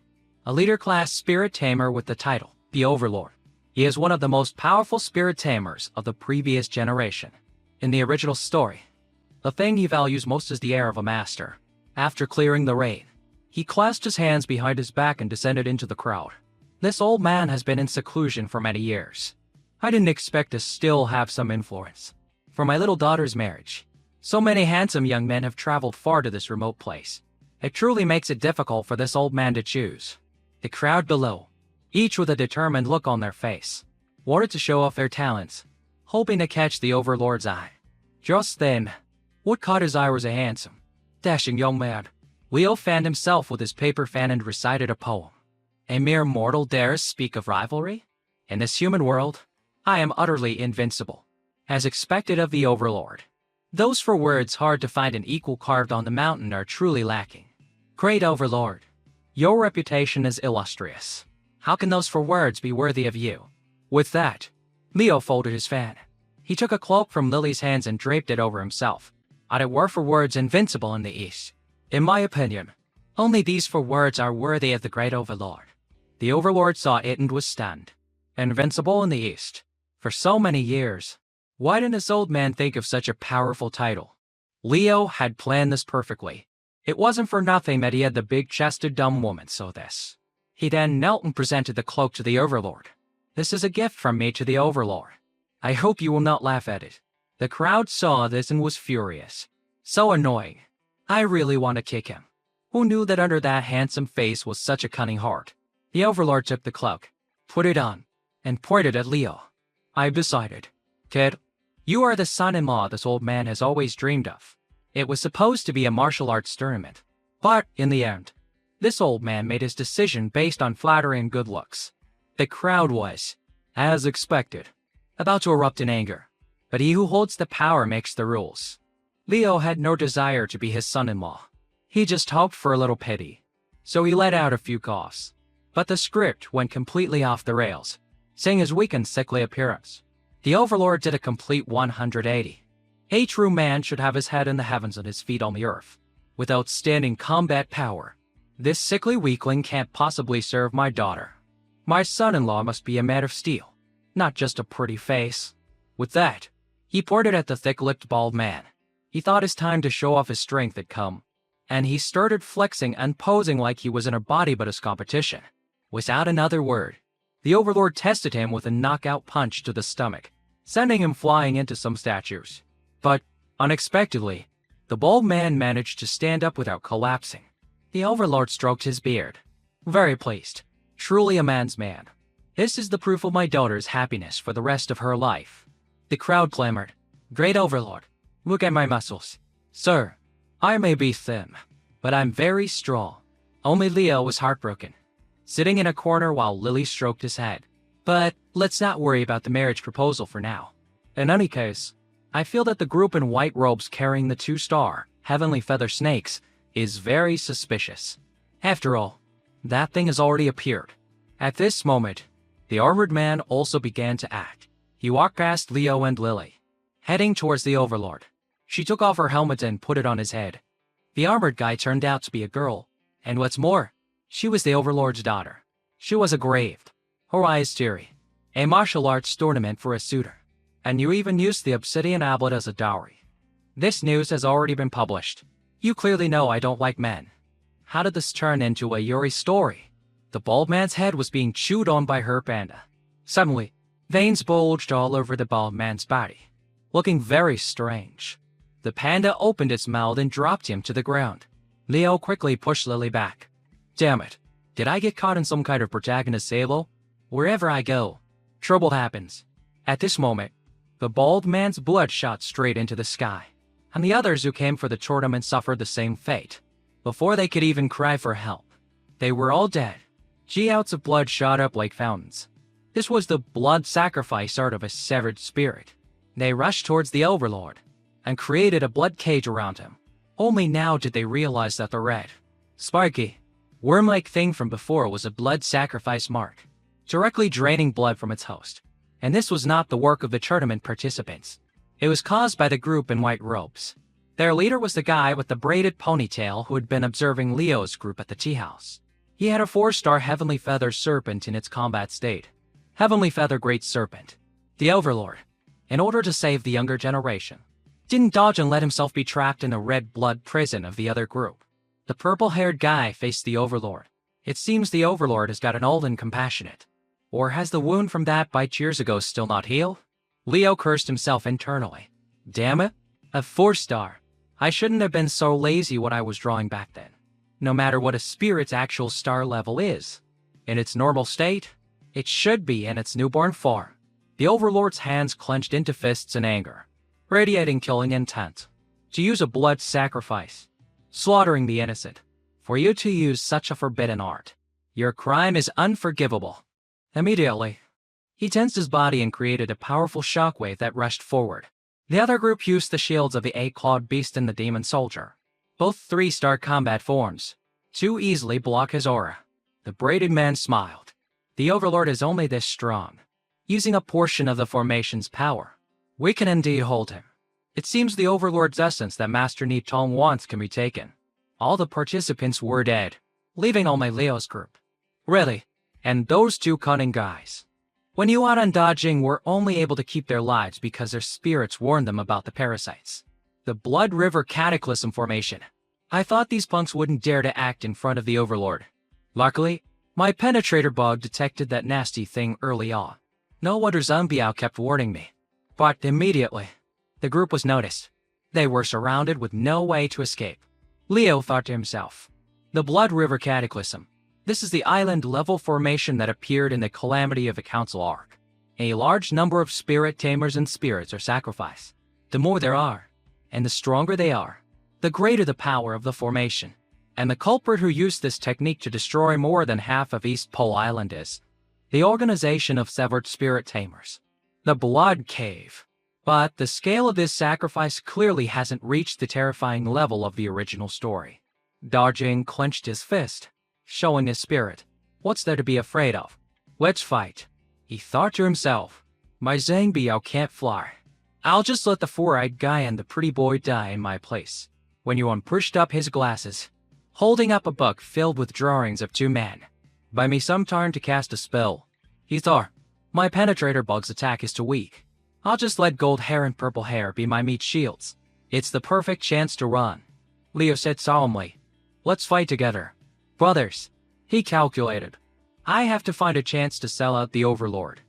Speaker 1: a leader-class spirit tamer with the title, the Overlord. He is one of the most powerful spirit tamers of the previous generation. In the original story, the thing he values most is the air of a master. After clearing the rain, he clasped his hands behind his back and descended into the crowd. This old man has been in seclusion for many years. I didn't expect to still have some influence. For my little daughter's marriage, so many handsome young men have traveled far to this remote place. It truly makes it difficult for this old man to choose. The crowd below, each with a determined look on their face, wanted to show off their talents, hoping to catch the Overlord's eye. Just then, what caught his eye was a handsome, dashing young man. Leo fanned himself with his paper fan and recited a poem. "A mere mortal dares speak of rivalry? In this human world, I am utterly invincible, as expected of the Overlord." Those for words hard to find an equal carved on the mountain are truly lacking. Great Overlord, your reputation is illustrious. How can those for words be worthy of you? With that, Leo folded his fan. He took a cloak from Lily's hands and draped it over himself. It were for words invincible in the East. In my opinion, only these for words are worthy of the great Overlord. The Overlord saw it and was stunned. Invincible in the East. For so many years, why didn't this old man think of such a powerful title? Leo had planned this perfectly. It wasn't for nothing that he had the big-chested dumb woman so this. He then knelt and presented the cloak to the Overlord. "This is a gift from me to the Overlord. I hope you will not laugh at it." The crowd saw this and was furious. So annoying. I really want to kick him. Who knew that under that handsome face was such a cunning heart? The Overlord took the cloak, put it on, and pointed at Leo. "I've decided. Kid, you are the son-in-law this old man has always dreamed of." It was supposed to be a martial arts tournament, but in the end, this old man made his decision based on flattery and good looks. The crowd was, as expected, about to erupt in anger, but he who holds the power makes the rules. Leo had no desire to be his son-in-law. He just hoped for a little pity. so he let out a few coughs. But the script went completely off the rails, seeing his weak and sickly appearance. The Overlord did a complete 180. A true man should have his head in the heavens and his feet on the earth, with outstanding combat power. This sickly weakling can't possibly serve my daughter. My son-in-law must be a man of steel, not just a pretty face. With that, he pointed at the thick-lipped bald man. He thought his time to show off his strength had come, and he started flexing and posing like he was in a bodybuilder's competition. Without another word, the Overlord tested him with a knockout punch to the stomach, sending him flying into some statues. But, unexpectedly, the bald man managed to stand up without collapsing. The Overlord stroked his beard. Very pleased. Truly a man's man. This is the proof of my daughter's happiness for the rest of her life. The crowd clamored. Great Overlord, look at my muscles. Sir, I may be thin, but I'm very strong. Only Leo was heartbroken, sitting in a corner while Lily stroked his head. But let's not worry about the marriage proposal for now. In any case, I feel that the group in white robes carrying the 2-star heavenly feather snakes is very suspicious. After all, that thing has already appeared. At this moment, the armored man also began to act. He walked past Leo and Lily, heading towards the Overlord. She took off her helmet and put it on his head. The armored guy turned out to be a girl, and what's more, she was the Overlord's daughter. She was engraved. Her eyes theory, a martial arts tournament for a suitor, and you even used the obsidian tablet as a dowry. This news has already been published. You clearly know I don't like men. How did this turn into a Yuri story? The bald man's head was being chewed on by her panda. Suddenly, veins bulged all over the bald man's body, looking very strange. The panda opened its mouth and dropped him to the ground. Leo quickly pushed Lily back. Damn it, did I get caught in some kind of protagonist halo? Wherever I go, trouble happens. At this moment, the bald man's blood shot straight into the sky, and the others who came for the tournament suffered the same fate. Before they could even cry for help, they were all dead. Gouts of blood shot up like fountains. This was the blood sacrifice art of a severed spirit. They rushed towards the Overlord and created a blood cage around him. Only now did they realize that the red, sparky, worm-like thing from before was a blood sacrifice mark, directly draining blood from its host. And this was not the work of the tournament participants. It was caused by the group in white robes. Their leader was the guy with the braided ponytail who had been observing Leo's group at the tea house. He had a 4-star Heavenly Feather Serpent in its combat state. Heavenly Feather Great Serpent. The Overlord, in order to save the younger generation, didn't dodge and let himself be trapped in the red blood prison of the other group. The purple-haired guy faced the Overlord. It seems the Overlord has gotten old and compassionate. Or has the wound from that bite years ago still not healed? Leo cursed himself internally. Damn it, a 4-star. I shouldn't have been so lazy when I was drawing back then. No matter what a spirit's actual star level is, in its normal state, it should be in its newborn form. The Overlord's hands clenched into fists in anger, radiating killing intent. To use a blood sacrifice, slaughtering the innocent. For you to use such a forbidden art, your crime is unforgivable. Immediately, he tensed his body and created a powerful shockwave that rushed forward. The other group used the shields of the 8-clawed beast and the demon soldier, both 3-star combat forms, to easily block his aura. The braided man smiled. The Overlord is only this strong. Using a portion of the formation's power, we can indeed hold him. It seems the Overlord's essence that Master Nitong wants can be taken. All the participants were dead, leaving only Leo's group. Really? And those 2 cunning guys. When Yuan and Dajing were only able to keep their lives because their spirits warned them about the parasites. The Blood River Cataclysm formation. I thought these punks wouldn't dare to act in front of the Overlord. Luckily, my penetrator bug detected that nasty thing early on. No wonder Zumbiao kept warning me. But immediately, the group was noticed. They were surrounded with no way to escape. Leo thought to himself, the Blood River Cataclysm. This is the island-level formation that appeared in the Calamity of the Council arc. A large number of spirit tamers and spirits are sacrificed. The more there are, and the stronger they are, the greater the power of the formation. And the culprit who used this technique to destroy more than half of East Pole Island is the Organization of Severed Spirit Tamers, the Blood Cave. But the scale of this sacrifice clearly hasn't reached the terrifying level of the original story. Dajing clenched his fist. showing his spirit. What's there to be afraid of? Let's fight. He thought to himself. My Zhang Biao can't fly. I'll just let the four-eyed guy and the pretty boy die in my place. When Yuan pushed up his glasses, holding up a book filled with drawings of two men. Buy me some time to cast a spell. He thought, my penetrator bug's attack is too weak. I'll just let gold hair and purple hair be my meat shields. It's the perfect chance to run. Leo said solemnly. Let's fight together. Brothers, he calculated. I have to find a chance to sell out the Overlord.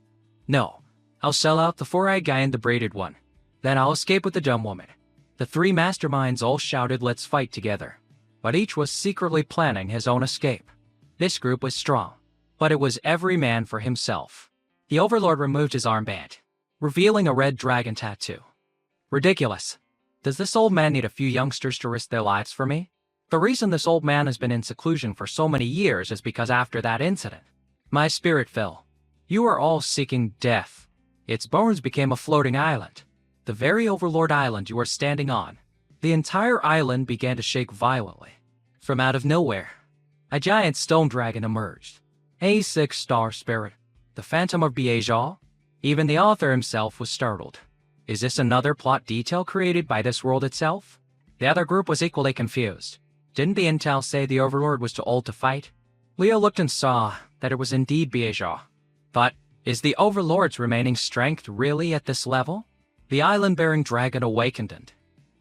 Speaker 1: No, I'll sell out the four-eyed guy and the braided one. Then I'll escape with the dumb woman. The three masterminds all shouted, let's fight together. But each was secretly planning his own escape. This group was strong, but it was every man for himself. The Overlord removed his armband, revealing a red dragon tattoo. Ridiculous. Does this old man need a few youngsters to risk their lives for me? The reason this old man has been in seclusion for so many years is because after that incident, my spirit fell. You are all seeking death. Its bones became a floating island. The very Overlord Island you are standing on. The entire island began to shake violently. From out of nowhere, a giant stone dragon emerged. A six-star spirit, the Phantom of Beijing. Even the author himself was startled. Is this another plot detail created by this world itself? The other group was equally confused. Didn't the intel say the Overlord was too old to fight? Leo looked and saw that it was indeed Beijing. But is the Overlord's remaining strength really at this level? The island-bearing dragon awakened and,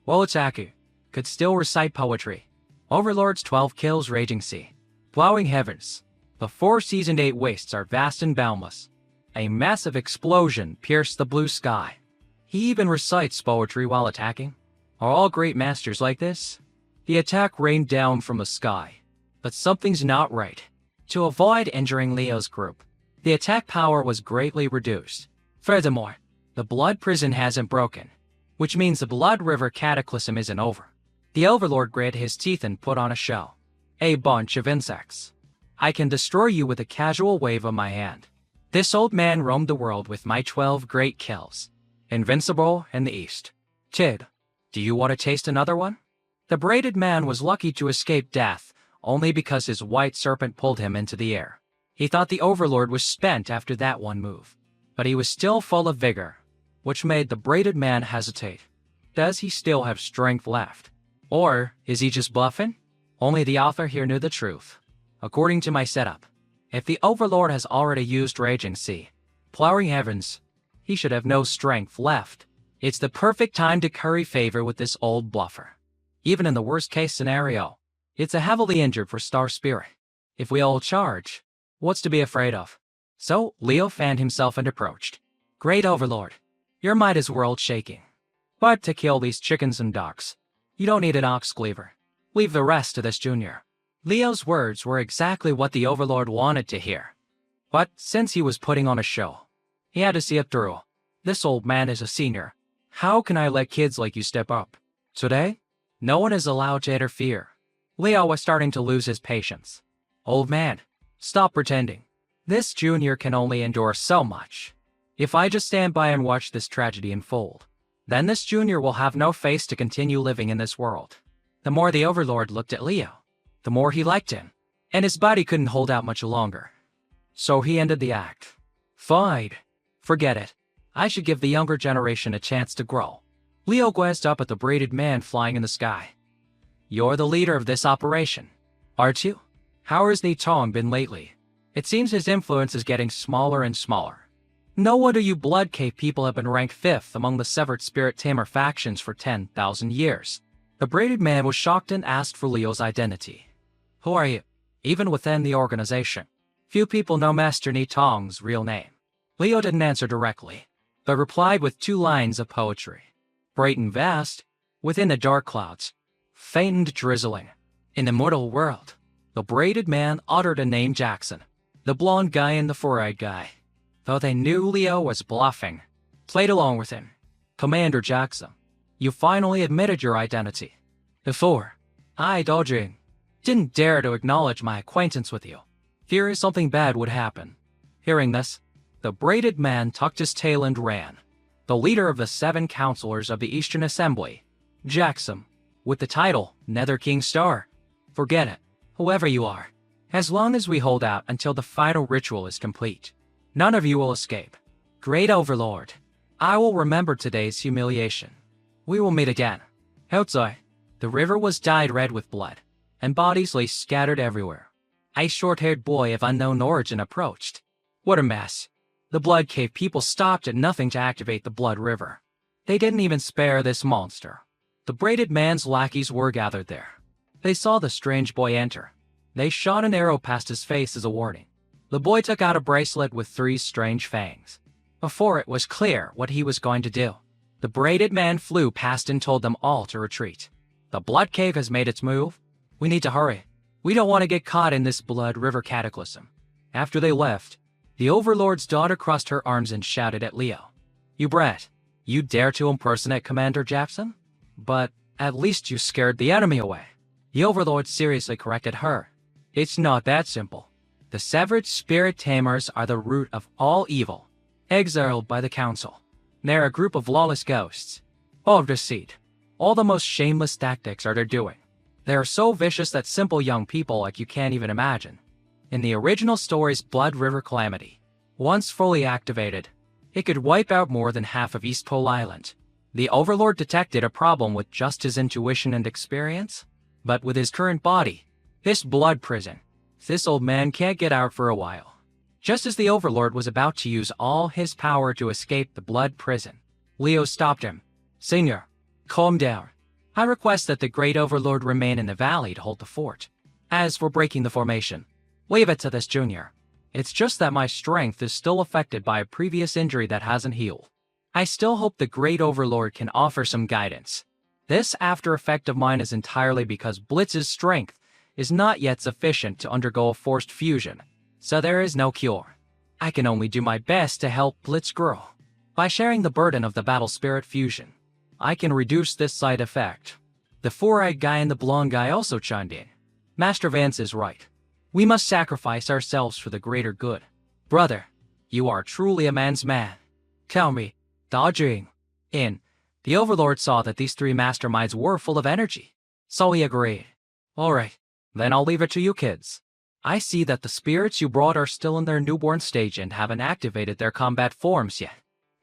Speaker 1: while its Aku could still recite poetry. Overlord's 12 kills raging sea, plowing heavens. The four-seasoned 8 wastes are vast and boundless. A massive explosion pierced the blue sky. He even recites poetry while attacking. Are all great masters like this? The attack rained down from the sky. But something's not right. To avoid injuring Leo's group, the attack power was greatly reduced. Furthermore, the blood prison hasn't broken, which means the blood river cataclysm isn't over. The Overlord gritted his teeth and put on a show. A bunch of insects. I can destroy you with a casual wave of my hand. This old man roamed the world with my 12 great kills. Invincible in the East. Kid, do you want to taste another one? The braided man was lucky to escape death only because his white serpent pulled him into the air. He thought the Overlord was spent after that one move, but he was still full of vigor, which made the braided man hesitate. Does he still have strength left? Or is he just bluffing? Only the author here knew the truth. According to my setup, if the Overlord has already used Raging Sea, plowing heavens, he should have no strength left. It's the perfect time to curry favor with this old bluffer. Even in the worst-case scenario, it's a heavily injured for-star spirit. If we all charge, what's to be afraid of? So Leo fanned himself and approached. Great Overlord, your might is world-shaking. But to kill these chickens and ducks, you don't need an ox cleaver. Leave the rest to this junior. Leo's words were exactly what the Overlord wanted to hear. But since he was putting on a show, he had to see it through. This old man is a senior. How can I let kids like you step up? Today, no one is allowed to interfere. Leo was starting to lose his patience. Old man, stop pretending. This junior can only endure so much. If I just stand by and watch this tragedy unfold, then this junior will have no face to continue living in this world. The more the Overlord looked at Leo, the more he liked him, and his body couldn't hold out much longer. So he ended the act. Fine. Forget it. I should give the younger generation a chance to grow. Leo glanced up at the braided man flying in the sky. You're the leader of this operation, aren't you? How has Ni Tong been lately? It seems his influence is getting smaller and smaller. No wonder you Blood Cave people have been ranked 5th among the Severed Spirit Tamer factions for 10,000 years. The braided man was shocked and asked for Leo's identity. Who are you? Even within the organization, few people know Master Ni Tong's real name. Leo didn't answer directly, but replied with 2 lines of poetry. Bright and vast, within the dark clouds, faint and drizzling. In the mortal world, the braided man uttered a name Jackson, the blonde guy and the four-eyed guy. Though they knew Leo was bluffing, played along with him. Commander Jackson, you finally admitted your identity. Before, I, dodging, didn't dare to acknowledge my acquaintance with you, fearing something bad would happen. Hearing this, the braided man tucked his tail and ran. The leader of the 7 counselors of the Eastern Assembly, Jackson, with the title Nether King Star. Forget it, whoever you are. As long as we hold out until the final ritual is complete, none of you will escape. Great Overlord, I will remember today's humiliation. We will meet again. Outside, the river was dyed red with blood, and bodies lay scattered everywhere. A short-haired boy of unknown origin approached. What a mess. The blood cave people stopped at nothing to activate the blood river. They didn't even spare this monster. The braided man's lackeys were gathered there. They saw the strange boy enter. They shot an arrow past his face as a warning. The boy took out a bracelet with 3 strange fangs. Before it was clear what he was going to do, the braided man flew past and told them all to retreat. The blood cave has made its move. We need to hurry. We don't want to get caught in this blood river cataclysm. After they left, the Overlord's daughter crossed her arms and shouted at Leo. You brat, you dare to impersonate Commander Jackson? But at least you scared the enemy away. The Overlord seriously corrected her. It's not that simple. The severed spirit tamers are the root of all evil, exiled by the Council. They're a group of lawless ghosts. All of deceit. All the most shameless tactics are their doing. They are so vicious that simple young people like you can't even imagine. In the original story's Blood River Calamity, once fully activated, it could wipe out more than half of East Pole Island. The Overlord detected a problem with just his intuition and experience, but with his current body, this blood prison, this old man can't get out for a while. Just as the Overlord was about to use all his power to escape the blood prison, Leo stopped him. Senior, calm down. I request that the Great Overlord remain in the valley to hold the fort. As for breaking the formation, leave it to this junior. It's just that my strength is still affected by a previous injury that hasn't healed. I still hope the Great Overlord can offer some guidance. This after effect of mine is entirely because Blitz's strength is not yet sufficient to undergo a forced fusion, so there is no cure. I can only do my best to help Blitz grow. By sharing the burden of the battle spirit fusion, I can reduce this side effect. The 4-eyed guy and the blonde guy also chimed in. Master Vance is right. We must sacrifice ourselves for the greater good. Brother, you are truly a man's man. Tell me, dodging. The Overlord saw that these 3 masterminds were full of energy, so he agreed. Alright, then I'll leave it to you kids. I see that the spirits you brought are still in their newborn stage and haven't activated their combat forms yet.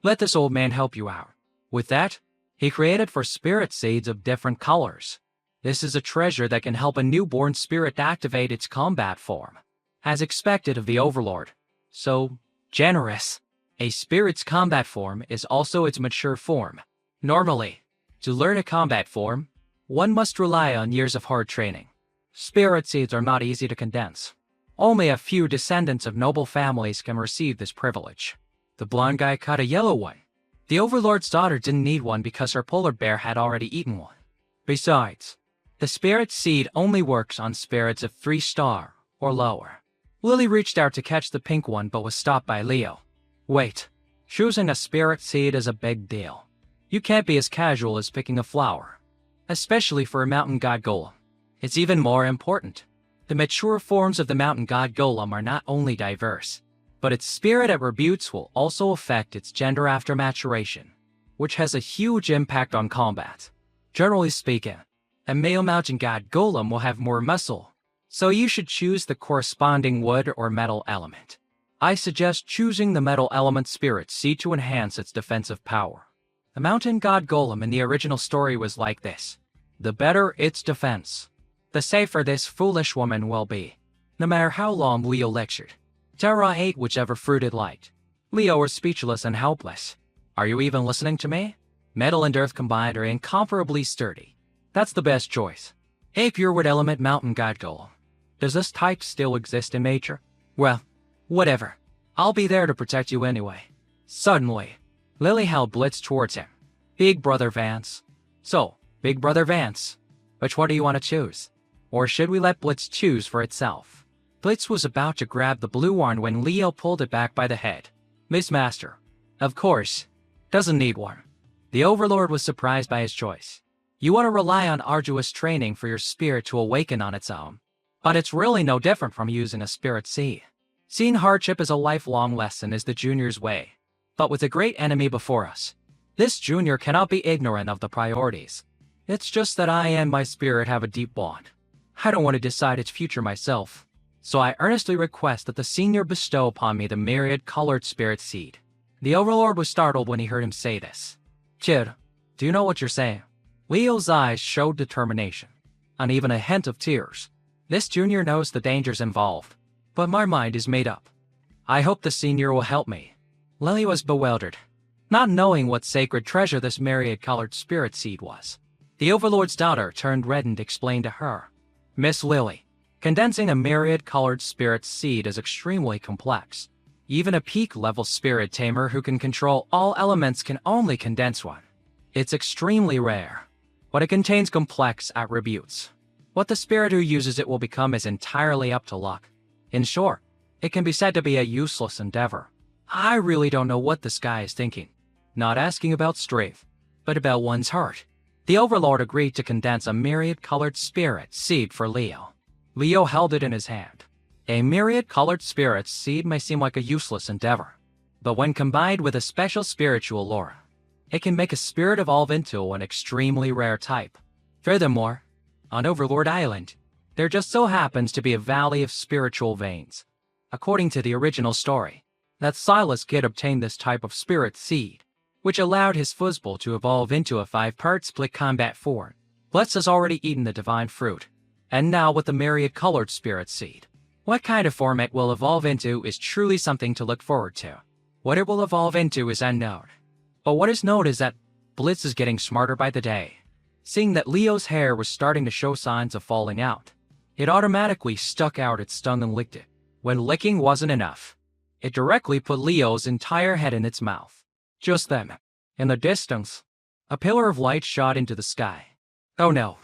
Speaker 1: Let this old man help you out. With that, he created 4 spirit seeds of different colors. This is a treasure that can help a newborn spirit activate its combat form, as expected of the Overlord. So generous. A spirit's combat form is also its mature form. Normally, to learn a combat form, one must rely on years of hard training. Spirit seeds are not easy to condense. Only a few descendants of noble families can receive this privilege. The blonde guy cut a yellow one. The Overlord's daughter didn't need one because her polar bear had already eaten one. Besides, the spirit seed only works on spirits of 3-star or lower. Lily reached out to catch the pink one but was stopped by Leo. Wait, choosing a spirit seed is a big deal. You can't be as casual as picking a flower, especially for a mountain god golem. It's even more important. The mature forms of the mountain god golem are not only diverse, but its spirit attributes will also affect its gender after maturation, which has a huge impact on combat. Generally speaking, a male mountain god golem will have more muscle, so you should choose the corresponding wood or metal element. I suggest choosing the metal element spirit seed to enhance its defensive power. The mountain god golem in the original story was like this. The better its defense, the safer this foolish woman will be. No matter how long Leo lectured, Terra ate whichever fruit it liked. Leo was speechless and helpless. Are you even listening to me? Metal and earth combined are incomparably sturdy. That's the best choice. A pure wood element mountain god golem. Does this type still exist in nature? Well, whatever. I'll be there to protect you anyway. Suddenly, Lily held Blitz towards him. Big Brother Vance. So, Big Brother Vance, which one do you want to choose? Or should we let Blitz choose for itself? Blitz was about to grab the blue one when Leo pulled it back by the head. Miss Master. Of course. Doesn't need one. The Overlord was surprised by his choice. You want to rely on arduous training for your spirit to awaken on its own. But it's really no different from using a spirit seed. Seeing hardship as a lifelong lesson is the junior's way. But with a great enemy before us, this junior cannot be ignorant of the priorities. It's just that I and my spirit have a deep bond. I don't want to decide its future myself. So I earnestly request that the senior bestow upon me the myriad-colored spirit seed. The overlord was startled when he heard him say this. Kid, do you know what you're saying? Leo's eyes showed determination, and even a hint of tears. This junior knows the dangers involved, but my mind is made up. I hope the senior will help me. Lily was bewildered, not knowing what sacred treasure this myriad-colored spirit seed was. The overlord's daughter turned red and explained to her. Miss Lily, condensing a myriad-colored spirit seed is extremely complex. Even a peak-level spirit tamer who can control all elements can only condense one. It's extremely rare, but it contains complex attributes. What the spirit who uses it will become is entirely up to luck. In short, it can be said to be a useless endeavor. I really don't know what this guy is thinking. Not asking about strength, but about one's heart. The overlord agreed to condense a myriad-colored spirit seed for Leo. Leo held it in his hand. A myriad-colored spirit seed may seem like a useless endeavor, but when combined with a special spiritual aura, it can make a spirit evolve into an extremely rare type. Furthermore, on Overlord Island, there just so happens to be a valley of spiritual veins. According to the original story, that Silas Kid obtained this type of spirit seed, which allowed his fuzzball to evolve into a 5-part split combat form. Blitz has already eaten the divine fruit, and now with the myriad-colored spirit seed. What kind of form it will evolve into is truly something to look forward to. What it will evolve into is unknown. But what is known is that Blitz is getting smarter by the day. Seeing that Leo's hair was starting to show signs of falling out, it automatically stuck out its tongue and licked it. When licking wasn't enough, it directly put Leo's entire head in its mouth. Just then, in the distance, a pillar of light shot into the sky. Oh no,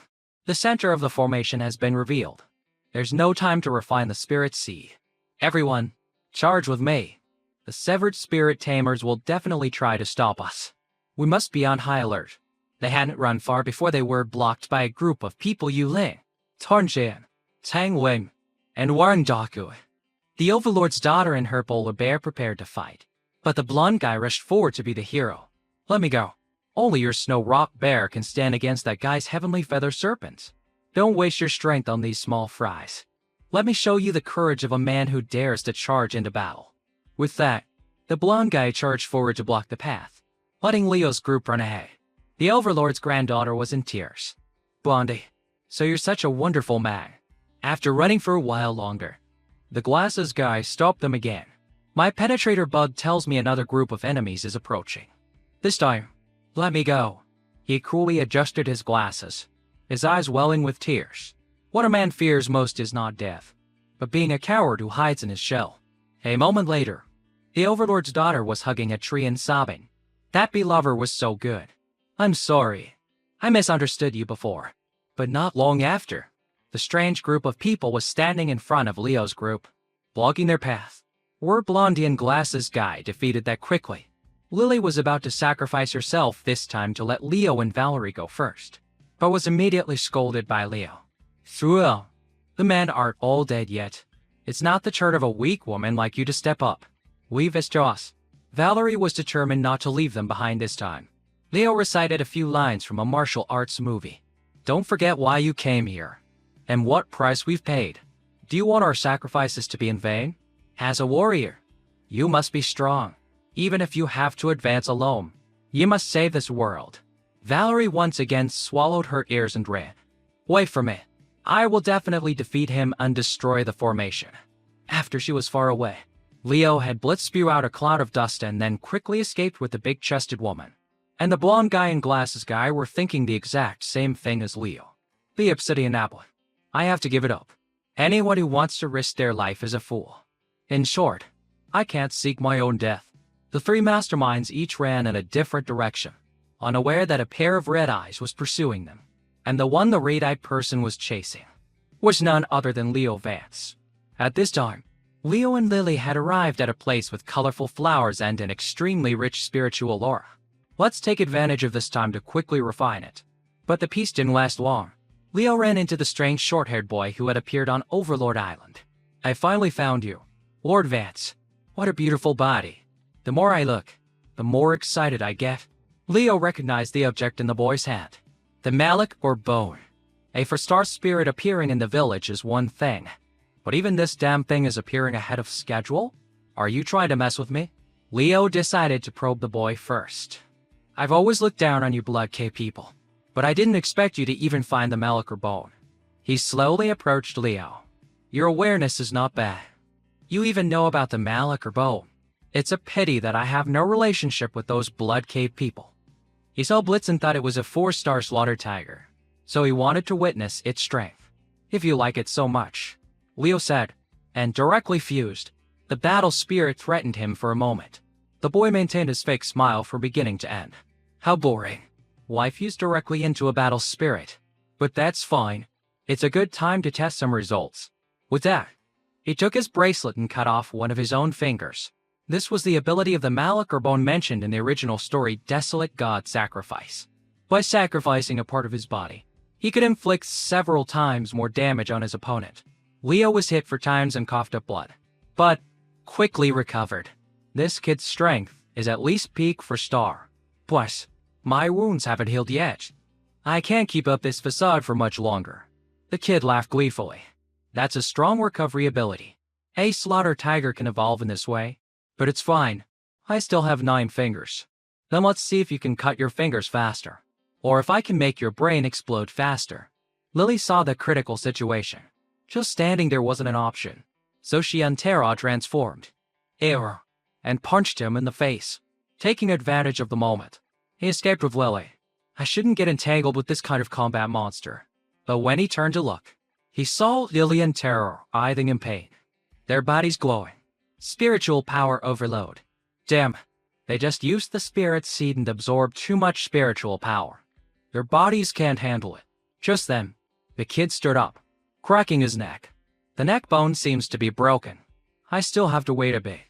Speaker 1: the center of the formation has been revealed. There's no time to refine the spirit seed. Everyone, charge with me. The severed spirit tamers will definitely try to stop us. We must be on high alert. They hadn't run far before they were blocked by a group of people Yu Ling, Tarnjian, Tang Ling, and Warren Daku. The overlord's daughter and her polar bear prepared to fight, but the blonde guy rushed forward to be the hero. Let me go. Only your snow rock bear can stand against that guy's heavenly feather serpents. Don't waste your strength on these small fries. Let me show you the courage of a man who dares to charge into battle. With that, the blonde guy charged forward to block the path, letting Leo's group run ahead. The overlord's granddaughter was in tears. Blondie, so you're such a wonderful man. After running for a while longer, the glasses guy stopped them again. My penetrator bug tells me another group of enemies is approaching. This time, let me go. He coolly adjusted his glasses, his eyes welling with tears. What a man fears most is not death, but being a coward who hides in his shell. A moment later, the overlord's daughter was hugging a tree and sobbing. That belover was so good. I'm sorry. I misunderstood you before. But not long after, the strange group of people was standing in front of Leo's group, blocking their path. Were Blondie and Glasses Guy defeated that quickly? Lily was about to sacrifice herself this time to let Leo and Valerie go first, but was immediately scolded by Leo. Through the men aren't all dead yet. It's not the turn of a weak woman like you to step up. Leave us to us. Valerie was determined not to leave them behind this time. Leo recited a few lines from a martial arts movie. Don't forget why you came here, and what price we've paid. Do you want our sacrifices to be in vain? As a warrior, you must be strong. Even if you have to advance alone, you must save this world. Valerie once again swallowed her ears and ran. Wait for me. I will definitely defeat him and destroy the formation. After she was far away, Leo had Blitz spew out a cloud of dust and then quickly escaped with the big-chested woman. And the blonde guy and glasses guy were thinking the exact same thing as Leo. The obsidian apple. I have to give it up. Anyone who wants to risk their life is a fool. In short, I can't seek my own death. The three masterminds each ran in a different direction, unaware that a pair of red eyes was pursuing them, and the one the red-eyed person was chasing was none other than Leo Vance. At this time, Leo and Lily had arrived at a place with colorful flowers and an extremely rich spiritual aura. Let's take advantage of this time to quickly refine it. But the peace didn't last long. Leo ran into the strange short-haired boy who had appeared on Overlord Island. I finally found you. Lord Vance, what a beautiful body. The more I look, the more excited I get. Leo recognized the object in the boy's hand. The Malik or bone. A four-star spirit appearing in the village is one thing, But even this damn thing is appearing ahead of schedule? Are you trying to mess with me? Leo decided to probe the boy first. I've always looked down on you blood K people, but I didn't expect you to even find the Malik or bone. He slowly approached Leo. Your awareness is not bad. You even know about the Malik or bone. It's a pity that I have no relationship with those blood cave people. He saw Blitz and thought it was a 4-star slaughter tiger, so he wanted to witness its strength. If you like it so much, Leo said, and directly fused. The battle spirit threatened him for a moment. The boy maintained his fake smile from beginning to end. How boring. Why fuse directly into a battle spirit? But that's fine. It's a good time to test some results. With that, he took his bracelet and cut off one of his own fingers. This was the ability of the Malik or bone mentioned in the original story Desolate God Sacrifice. By sacrificing a part of his body, he could inflict several times more damage on his opponent. Leo was hit for times and coughed up blood, but quickly recovered. This kid's strength is at least peak for star. Plus, my wounds haven't healed yet. I can't keep up this facade for much longer. The kid laughed gleefully. That's a strong recovery ability. A slaughter tiger can evolve in this way, but it's fine. I still have 9 fingers. Then let's see if you can cut your fingers faster, or if I can make your brain explode faster. Lily saw the critical situation. Just standing there wasn't an option, so she and Terra transformed. Error. And punched him in the face. Taking advantage of the moment, he escaped with Lily. I shouldn't get entangled with this kind of combat monster. But when he turned to look, he saw Lily and Terror writhing in pain, their bodies glowing. Spiritual power overload. Damn, they just used the spirit seed and absorbed too much spiritual power. Their bodies can't handle it. Just then, the kid stood up, cracking his neck. The neck bone seems to be broken. I still have to wait a bit.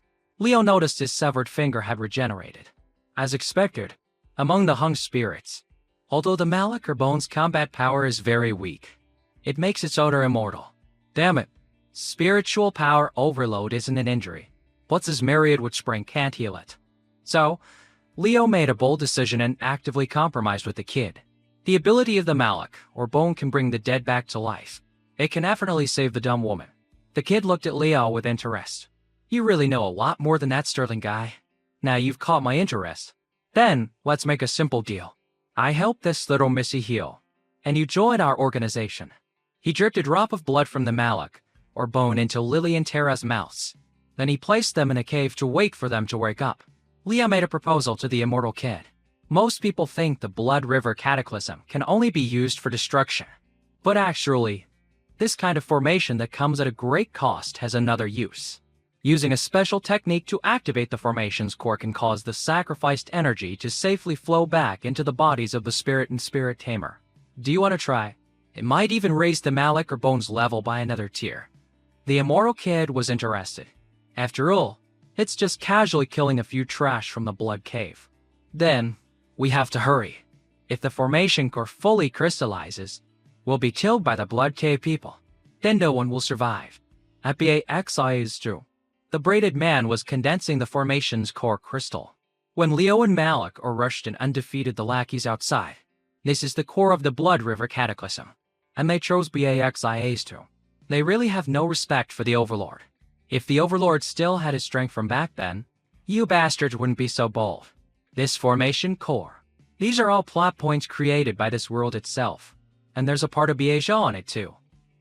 Speaker 1: Leo noticed his severed finger had regenerated. As expected, among the hung spirits, although the Malik or bone's combat power is very weak, it makes its owner immortal. Damn it, spiritual power overload isn't an injury. What's myriad which spring can't heal it. So, Leo made a bold decision and actively compromised with the kid. The ability of the Malik or bone can bring the dead back to life. It can effortlessly save the dumb woman. The kid looked at Leo with interest. You really know a lot more than that sterling guy. Now you've caught my interest. Then, let's make a simple deal. I help this little missy heal, and you join our organization. He dripped a drop of blood from the Malik, or bone, into Lily and Terra's mouths. Then he placed them in a cave to wait for them to wake up. Leo made a proposal to the immortal kid. Most people think the Blood River Cataclysm can only be used for destruction. But actually, this kind of formation that comes at a great cost has another use. Using a special technique to activate the formation's core can cause the sacrificed energy to safely flow back into the bodies of the spirit and spirit tamer. Do you want to try? It might even raise the Malik or bone's level by another tier. The immortal kid was interested. After all, it's just casually killing a few trash from the blood cave. Then, we have to hurry. If the formation core fully crystallizes, we'll be killed by the blood cave people. Then no one will survive. ABAXI is true. The braided man was condensing the formation's core crystal. When Leo and Malik rushed and undefeated the lackeys outside, this is the core of the Blood River Cataclysm. And they chose BAXIAs too. They really have no respect for the Overlord. If the Overlord still had his strength from back then, you bastards wouldn't be so bold. This formation core. These are all plot points created by this world itself. And there's a part of BAJA on it too.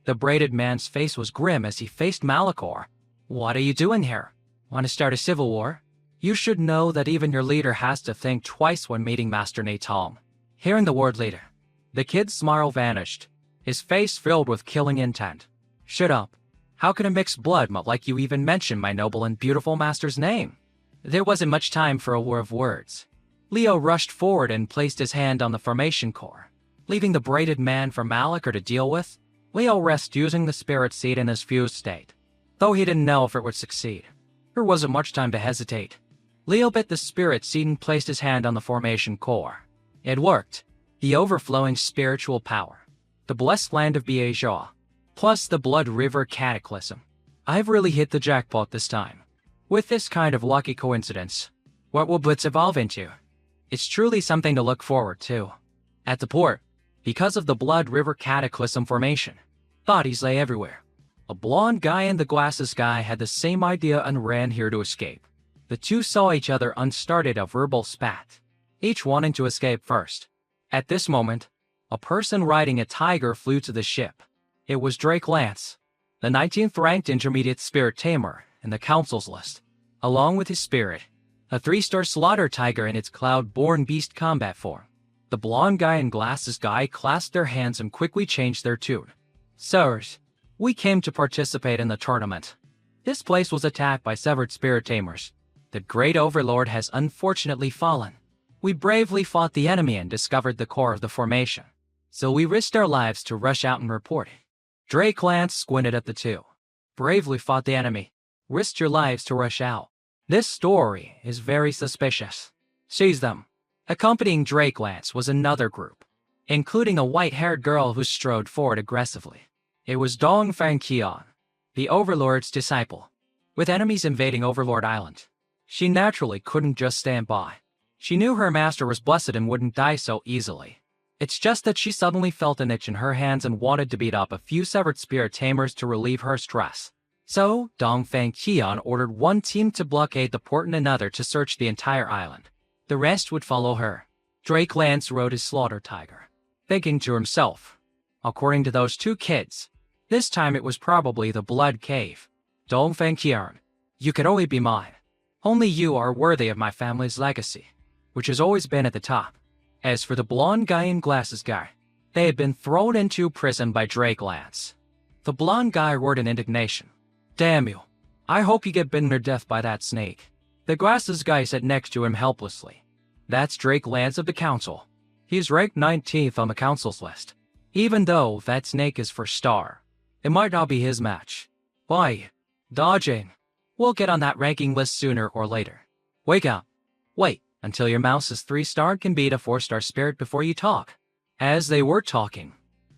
Speaker 1: The braided man's face was grim as he faced Malikor. What are you doing here? Want to start a civil war? You should know that even your leader has to think twice when meeting Master Natal. Hearing the word leader, the kid's smile vanished, his face filled with killing intent. Shut up. How can a mixed blood like you even mention my noble and beautiful master's name? There wasn't much time for a war of words. Leo rushed forward and placed his hand on the formation core. Leaving the braided man for Malikor to deal with, Leo rested using the spirit seed in his fused state. Though he didn't know if it would succeed, there wasn't much time to hesitate. Leo bit the spirit seed and placed his hand on the formation core. It worked. The overflowing spiritual power. The blessed land of BAJA. Plus the Blood River Cataclysm. I've really hit the jackpot this time. With this kind of lucky coincidence, what will Blitz evolve into? It's truly something to look forward to. At the port, because of the Blood River Cataclysm formation, bodies lay everywhere. A blonde guy and the glasses guy had the same idea and ran here to escape. The two saw each other and started a verbal spat, each wanting to escape first. At this moment, a person riding a tiger flew to the ship. It was Drake Lance, the 19th ranked intermediate spirit tamer in the council's list. Along with his spirit, a 3-star slaughter tiger in its cloud-born beast combat form. The blonde guy and glasses guy clasped their hands and quickly changed their tune. Sirs, we came to participate in the tournament. This place was attacked by severed spirit tamers. The great overlord has unfortunately fallen. We bravely fought the enemy and discovered the core of the formation. So we risked our lives to rush out and report it. Drake Lance squinted at the two. Bravely fought the enemy. Risked your lives to rush out. This story is very suspicious. Seize them. Accompanying Drake Lance was another group, including a white-haired girl who strode forward aggressively. It was Dong Fang Qian, the Overlord's disciple. With enemies invading Overlord Island, she naturally couldn't just stand by. She knew her master was blessed and wouldn't die so easily. It's just that she suddenly felt an itch in her hands and wanted to beat up a few severed spirit tamers to relieve her stress. So, Dong Fang Qian ordered one team to blockade the port and another to search the entire island. The rest would follow her. Drake Lance rode his slaughter tiger, thinking to himself, according to those two kids, this time it was probably the Blood Cave. Dong Fang Qian, you can only be mine. Only you are worthy of my family's legacy, which has always been at the top. As for the blonde guy and glasses guy, they had been thrown into prison by Drake Lance. The blonde guy roared in indignation. Damn you. I hope you get bitten to death by that snake. The glasses guy sat next to him helplessly. That's Drake Lance of the council. He's ranked 19th on the council's list. Even though that snake is for star, it might not be his match. Why? Dodging. We'll get on that ranking list sooner or later. Wake up. Wait until your mouse is 3-star can beat a 4-star spirit before you talk. As they were talking,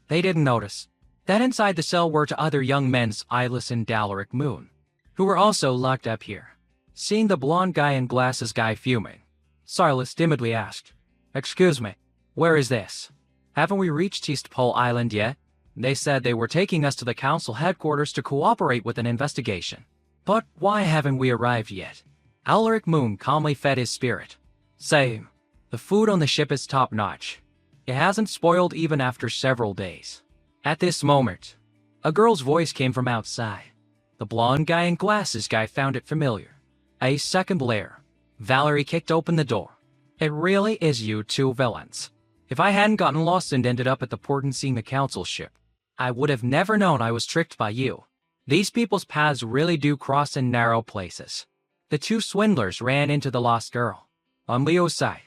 Speaker 1: they didn't notice that inside the cell were 2 other young men, Eyeless and Dalaric Moon, who were also locked up here. Seeing the blonde guy and glasses guy fuming, Silas timidly asked, Excuse me, where is this? Haven't we reached East Pole Island yet? They said they were taking us to the council headquarters to cooperate with an investigation. But why haven't we arrived yet? Alaric Moon calmly fed his spirit. Same. The food on the ship is top-notch. It hasn't spoiled even after several days. At this moment, a girl's voice came from outside. The blonde guy and glasses guy found it familiar. A second later, Valerie kicked open the door. It really is you two villains. If I hadn't gotten lost and ended up at the port and seen the council ship, I would have never known I was tricked by you. These people's paths really do cross in narrow places. The two swindlers ran into the lost girl. On Leo's side,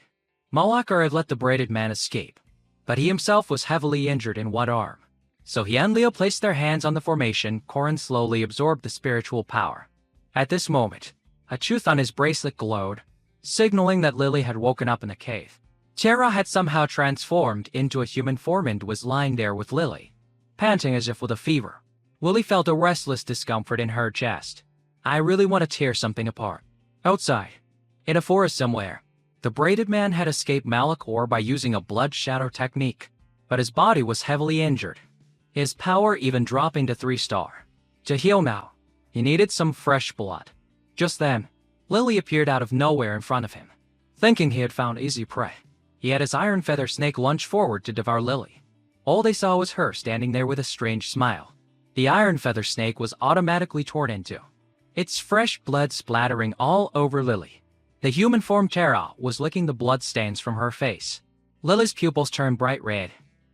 Speaker 1: Malakar had let the braided man escape, but he himself was heavily injured in one arm. So he and Leo placed their hands on the formation. Corin slowly absorbed the spiritual power. At this moment, a tooth on his bracelet glowed, signaling that Lily had woken up in the cave. Tara had somehow transformed into a human form and was lying there with Lily, panting as if with a fever. Lily felt a restless discomfort in her chest. I really want to tear something apart. Outside, in a forest somewhere, the braided man had escaped Malachor by using a blood shadow technique, but his body was heavily injured, his power even dropping to 3-star. To heal now, he needed some fresh blood. Just then, Lily appeared out of nowhere in front of him. Thinking he had found easy prey, he had his iron feather snake lunge forward to devour Lily. All they saw was her standing there with a strange smile. The iron feather snake was automatically torn into, its fresh blood splattering all over Lily. The human form Tara was licking the blood stains from her face. Lily's pupils turned bright red,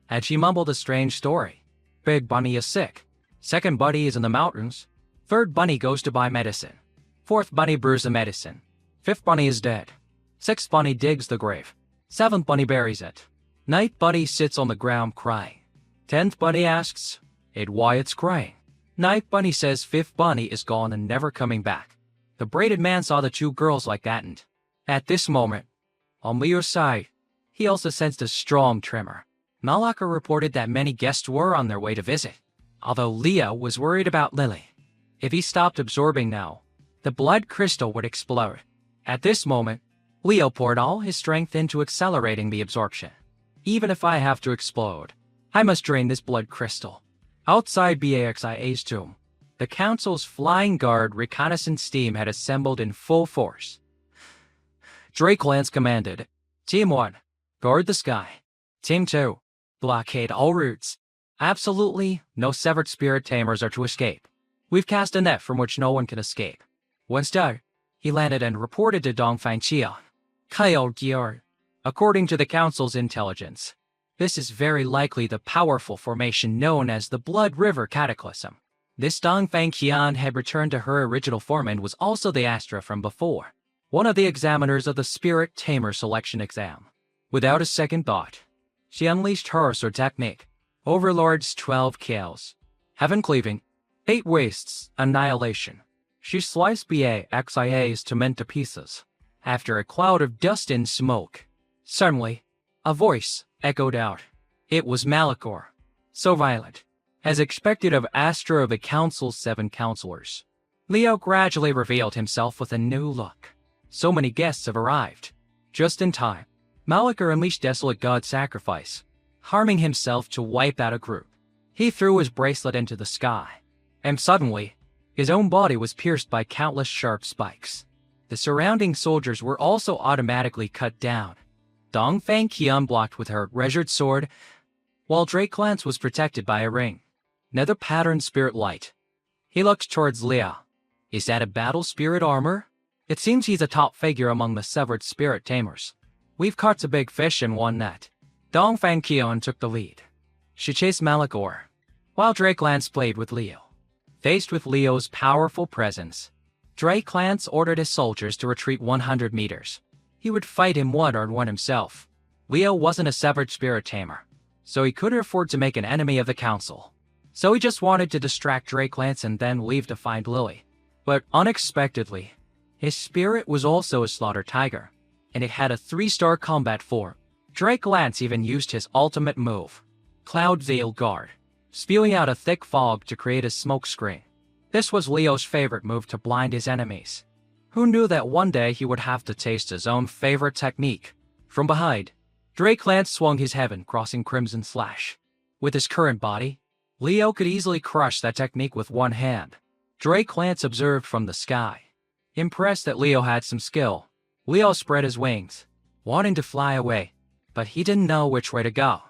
Speaker 1: and she mumbled a strange story. Big Bunny is sick. Second Bunny is in the mountains. Third Bunny goes to buy medicine. Fourth Bunny brews the medicine. Fifth Bunny is dead. Sixth Bunny digs the grave. Seventh Bunny buries it. Ninth Bunny sits on the ground crying. 10th Bunny asks it why it's crying. Ninth Bunny says 5th Bunny is gone and never coming back. The braided man saw the two girls like that, and at this moment, on Leo's side, he also sensed a strong tremor. Malaka reported that many guests were on their way to visit, although Leo was worried about Lily. If he stopped absorbing now, the blood crystal would explode. At this moment, Leo poured all his strength into accelerating the absorption. Even if I have to explode, I must drain this blood crystal. Outside Baxia's tomb, The council's flying guard reconnaissance team had assembled in full force. Drake Lance commanded, Team 1, guard the sky. Team 2, blockade all routes. Absolutely no severed spirit tamers are to escape. We've cast a net from which no one can escape. Once done, he landed and reported to Dongfang Chia. Kyle Gior. According to the council's intelligence, this is very likely the powerful formation known as the Blood River Cataclysm. This Dongfang Qian had returned to her original form and was also the Astra from before, one of the examiners of the Spirit Tamer selection exam. Without a second thought, she unleashed her sword technique. Overlord's 12 kills. Heaven cleaving. 8 wastes. Annihilation. She sliced BAXIA's to men to pieces. After a cloud of dust and smoke, suddenly, a voice echoed out. It was Malachor. So violent, as expected of Astra of the Council's 7 counselors. Leo gradually revealed himself with a new look. So many guests have arrived. Just in time, Malachor unleashed Desolate God Sacrifice, harming himself to wipe out a group. He threw his bracelet into the sky, and suddenly, his own body was pierced by countless sharp spikes. The surrounding soldiers were also automatically cut down. Dongfang Qian blocked with her treasured sword, while Drake Lance was protected by a ring. Nether pattern spirit light. He looked towards Leo. Is that a battle spirit armor? It seems he's a top figure among the severed spirit tamers. We've caught a big fish in one net. Dongfang Qian took the lead. She chased Malachor, while Drake Lance played with Leo. Faced with Leo's powerful presence, Drake Lance ordered his soldiers to retreat 100 meters. He would fight him one-on-one himself. Leo wasn't a severed spirit tamer, so he couldn't afford to make an enemy of the council. So he just wanted to distract Drake Lance and then leave to find Lily. But unexpectedly, his spirit was also a slaughter tiger, and it had a 3-star combat form. Drake Lance even used his ultimate move, Cloud Veil Guard, spewing out a thick fog to create a smoke screen. This was Leo's favorite move to blind his enemies. Who knew that one day he would have to taste his own favorite technique? From behind, Drake Lance swung his heaven-crossing Crimson Slash. With his current body, Leo could easily crush that technique with one hand. Drake Lance observed from the sky. Impressed that Leo had some skill, Leo spread his wings, wanting to fly away, but he didn't know which way to go.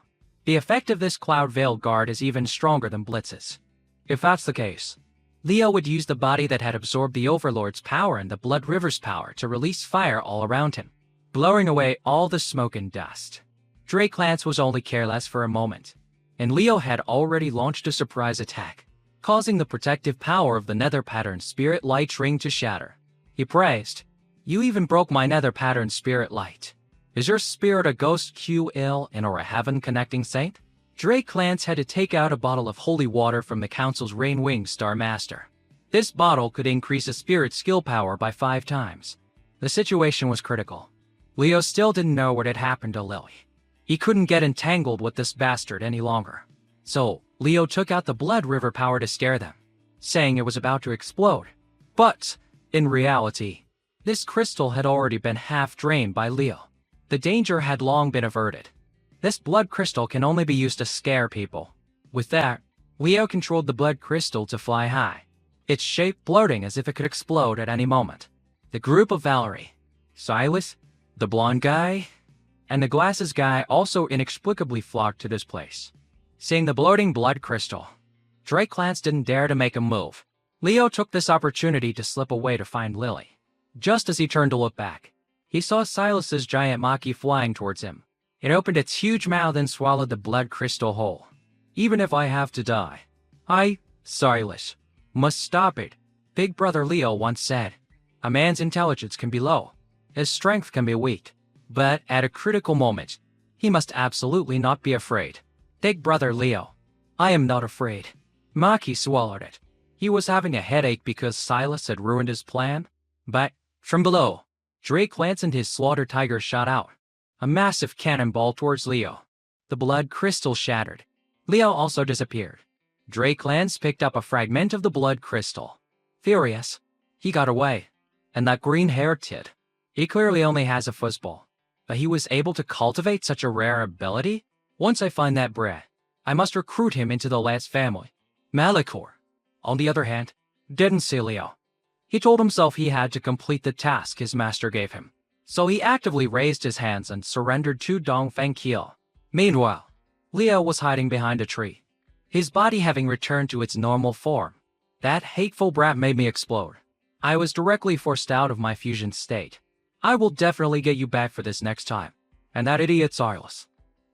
Speaker 1: The effect of this Cloud Veil Guard is even stronger than Blitz's. If that's the case, Leo would use the body that had absorbed the Overlord's power and the Blood River's power to release fire all around him, blowing away all the smoke and dust. Drake Lance was only careless for a moment, and Leo had already launched a surprise attack, causing the protective power of the Nether Pattern Spirit Light ring to shatter. He praised, "You even broke my Nether Pattern Spirit Light. Is your spirit a ghost QL and or a heaven-connecting saint?" Drake Lance had to take out a bottle of holy water from the council's Rainwing Star Master. This bottle could increase a spirit's skill power by 5 times. The situation was critical. Leo still didn't know what had happened to Lily. He couldn't get entangled with this bastard any longer. So, Leo took out the Blood River power to scare them, saying it was about to explode. But, in reality, this crystal had already been half drained by Leo. The danger had long been averted. This blood crystal can only be used to scare people. With that, Leo controlled the blood crystal to fly high, its shape bloating as if it could explode at any moment. The group of Valerie, Silas, the blonde guy, and the glasses guy also inexplicably flocked to this place. Seeing the bloating blood crystal, Drake Lance didn't dare to make a move. Leo took this opportunity to slip away to find Lily. Just as he turned to look back, he saw Silas's giant Maki flying towards him. It opened its huge mouth and swallowed the blood crystal whole. "Even if I have to die, Silas, must stop it," Big Brother Leo once said. A man's intelligence can be low, his strength can be weak, but at a critical moment, he must absolutely not be afraid. Big Brother Leo, "I am not afraid." Maki swallowed it. He was having a headache because Silas had ruined his plan. But, from below, Drake Lance and his slaughter tiger shot out. A massive cannonball towards Leo. The blood crystal shattered. Leo also disappeared. Drake Lance picked up a fragment of the blood crystal. Furious, he got away. And that green-haired kid. He clearly only has a fuzzball. But he was able to cultivate such a rare ability? Once I find that brat, I must recruit him into the Lance family. Malachor, on the other hand, didn't see Leo. He told himself he had to complete the task his master gave him, so he actively raised his hands and surrendered to Dongfeng Qiu. Meanwhile, Leo was hiding behind a tree, his body having returned to its normal form. That hateful brat made me explode. I was directly forced out of my fusion state. I will definitely get you back for this next time. And that idiot Silas.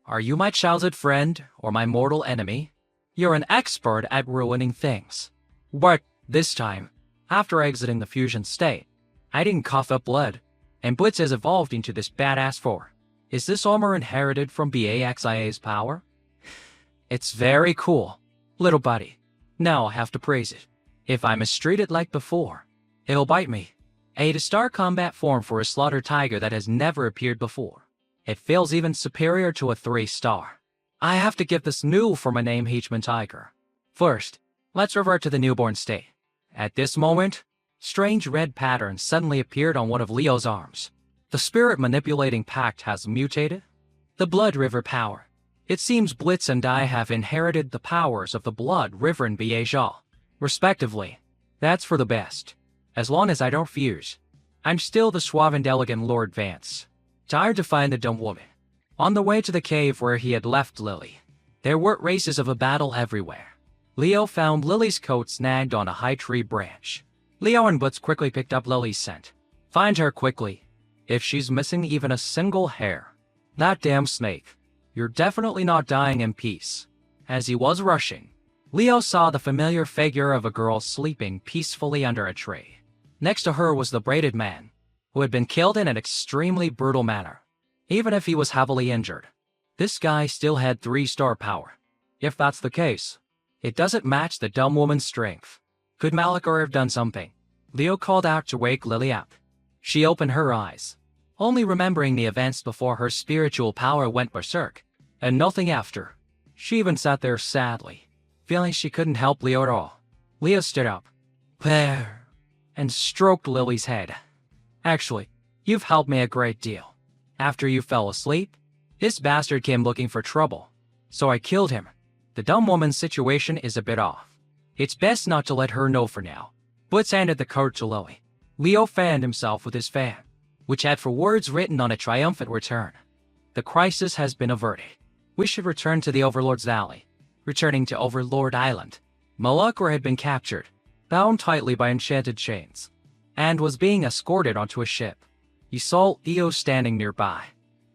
Speaker 1: Are you my childhood friend or my mortal enemy? You're an expert at ruining things. But this time, after exiting the fusion state, I didn't cough up blood, and Blitz has evolved into this badass 4. Is this armor inherited from BAXIA's power? It's very cool, little buddy. Now I have to praise it. If I mistreat it like before, it'll bite me. A star combat form for a slaughter tiger that has never appeared before. It feels even superior to a 3-star. I have to give this new for my name Heachman Tiger. First, let's revert to the newborn state. At this moment, strange red patterns suddenly appeared on one of Leo's arms. The spirit manipulating pact has mutated. The Blood River power. It seems Blitz and I have inherited the powers of the Blood River and Biejal, respectively. That's for the best. As long as I don't fuse, I'm still the suave and elegant Lord Vance. Tired to find the dumb woman. On the way to the cave where he had left Lily, there were traces of a battle everywhere. Leo found Lily's coat snagged on a high tree branch. Leo and Blitz quickly picked up Lily's scent. Find her quickly, if she's missing even a single hair. That damn snake. You're definitely not dying in peace. As he was rushing, Leo saw the familiar figure of a girl sleeping peacefully under a tree. Next to her was the braided man, who had been killed in an extremely brutal manner. Even if he was heavily injured, this guy still had 3-star power. If that's the case, it doesn't match the dumb woman's strength. Could Malachor have done something? Leo called out to wake Lily up. She opened her eyes, only remembering the events before her spiritual power went berserk, and nothing after. She even sat there sadly, feeling she couldn't help Leo at all. Leo stood up, there, and stroked Lily's head. Actually, you've helped me a great deal. After you fell asleep, this bastard came looking for trouble, so I killed him. The dumb woman's situation is a bit off. It's best not to let her know for now. Blitz handed the card to Lily. Leo fanned himself with his fan, which had 4 words written on a triumphant return. The crisis has been averted. We should return to the Overlord's Valley. Returning to Overlord Island, Malachor had been captured, bound tightly by enchanted chains, and was being escorted onto a ship. He saw Leo standing nearby.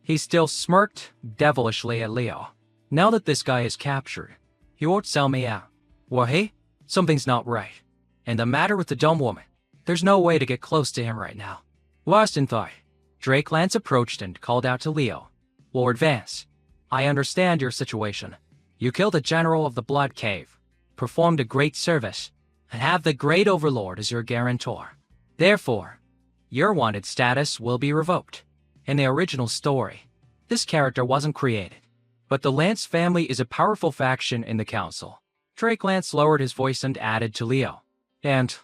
Speaker 1: He still smirked devilishly at Leo. Now that this guy is captured, he won't sell me out. Well, hey, something's not right. And the matter with the dumb woman, there's no way to get close to him right now. Lost in thought, Drake Lance approached and called out to Leo. Lord Vance, I understand your situation. You killed the general of the Blood Cave, performed a great service, and have the Great Overlord as your guarantor. Therefore, your wanted status will be revoked. In the original story, this character wasn't created, but the Lance family is a powerful faction in the council. Drake Lance lowered his voice and added to Leo. And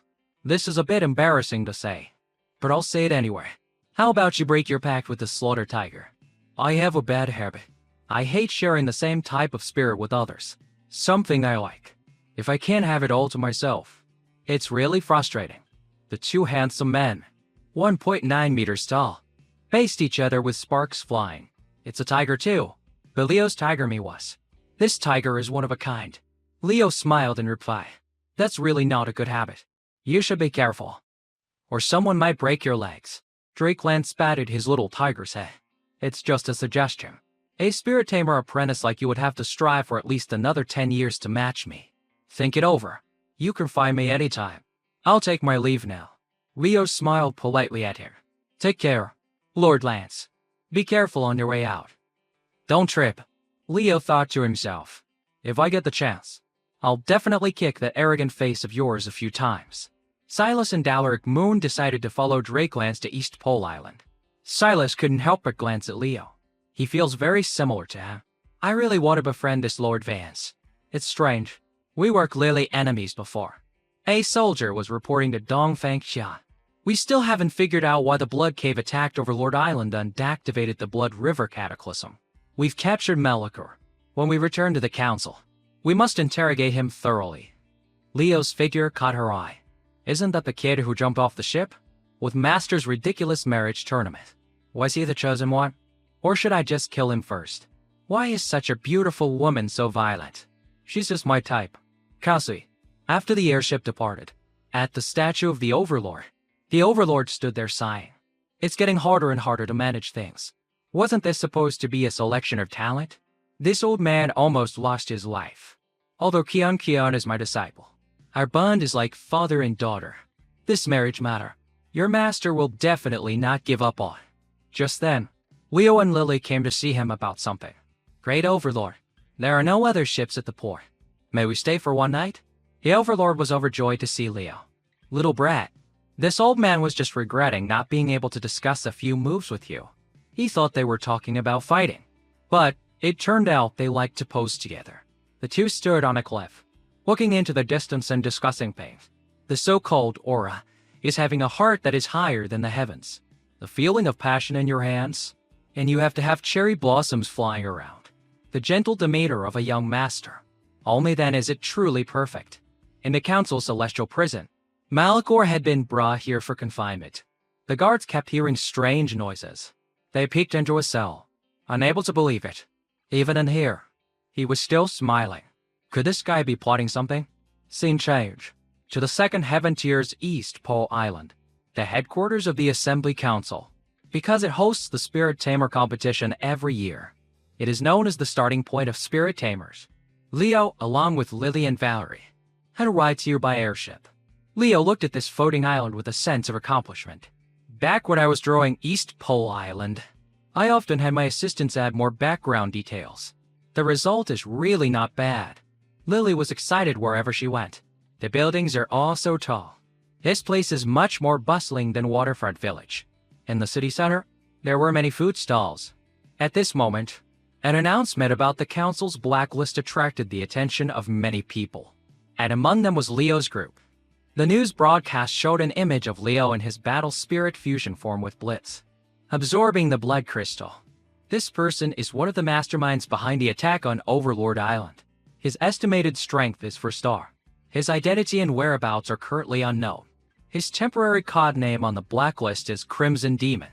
Speaker 1: this is a bit embarrassing to say, but I'll say it anyway. How about you break your pact with the Slaughter Tiger? I have a bad habit. I hate sharing the same type of spirit with others. Something I like. If I can't have it all to myself, it's really frustrating. The 2 handsome men, 1.9 meters tall, faced each other with sparks flying. It's a tiger too, but Leo's tiger me was. This tiger is one of a kind. Leo smiled in reply. That's really not a good habit. You should be careful, or someone might break your legs. Drake Lance patted his little tiger's head. It's just a suggestion. A spirit tamer apprentice like you would have to strive for at least another 10 years to match me. Think it over. You can find me anytime. I'll take my leave now. Leo smiled politely at her. Take care, Lord Lance. Be careful on your way out. Don't trip. Leo thought to himself. If I get the chance, I'll definitely kick that arrogant face of yours a few times. Silas and Dalaric Moon decided to follow Drake Lance to East Pole Island. Silas couldn't help but glance at Leo. He feels very similar to him. I really want to befriend this Lord Vance. It's strange. We were clearly enemies before. A soldier was reporting to Dongfeng Qiu. We still haven't figured out why the Blood Cave attacked Overlord Island and activated the Blood River Cataclysm. We've captured Malachor. When we return to the council, we must interrogate him thoroughly. Leo's figure caught her eye. Isn't that the kid who jumped off the ship? With Master's ridiculous marriage tournament. Was he the chosen one? Or should I just kill him first? Why is such a beautiful woman so violent? She's just my type. Kasi. After the airship departed, at the statue of the Overlord stood there sighing. It's getting harder and harder to manage things. Wasn't this supposed to be a selection of talent? This old man almost lost his life. Although Kian is my disciple. Our bond is like father and daughter. This marriage matter, your master will definitely not give up on. Just then, Leo and Lily came to see him about something. Great Overlord, there are no other ships at the port. May we stay for one night? The Overlord was overjoyed to see Leo. Little brat, this old man was just regretting not being able to discuss a few moves with you. He thought they were talking about fighting. But it turned out they liked to pose together. The two stood on a cliff, looking into the distance and discussing things. The so-called aura is having a heart that is higher than the heavens. The feeling of passion in your hands, and you have to have cherry blossoms flying around. The gentle demeanor of a young master. Only then is it truly perfect. In the council's celestial prison, Malachor had been brought here for confinement. The guards kept hearing strange noises. They peeked into a cell, unable to believe it. Even in here, he was still smiling. Could this guy be plotting something? Scene change. To the second heaven tier's East Pole Island, the headquarters of the Assembly Council. Because it hosts the Spirit Tamer competition every year, it is known as the starting point of Spirit Tamers. Leo, along with Lily and Valerie, had arrived here by airship. Leo looked at this floating island with a sense of accomplishment. Back when I was drawing East Pole Island, I often had my assistants add more background details. The result is really not bad. Lily was excited wherever she went. The buildings are all so tall. This place is much more bustling than Waterfront Village. In the city center, there were many food stalls. At this moment, an announcement about the council's blacklist attracted the attention of many people, and among them was Leo's group. The news broadcast showed an image of Leo in his battle spirit fusion form with Blitz, absorbing the blood crystal. This person is one of the masterminds behind the attack on Overlord Island. His estimated strength is 4-star. His identity and whereabouts are currently unknown. His temporary cod name on the blacklist is Crimson Demon.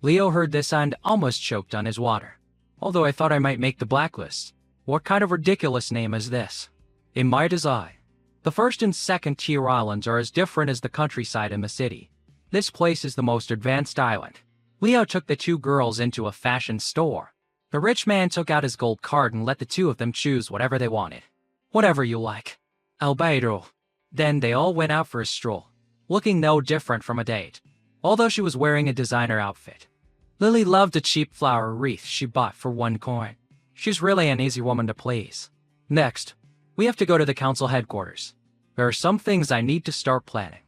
Speaker 1: Leo heard this and almost choked on his water. Although I thought I might make the blacklist. What kind of ridiculous name is this? In my design, the first and second tier islands are as different as the countryside and the city. This place is the most advanced island. Leo took the two girls into a fashion store. The rich man took out his gold card and let the two of them choose whatever they wanted. Whatever you like. Albedo. Then they all went out for a stroll, looking no different from a date, although she was wearing a designer outfit. Lily loved a cheap flower wreath she bought for 1 coin. She's really an easy woman to please. Next, we have to go to the council headquarters. There are some things I need to start planning.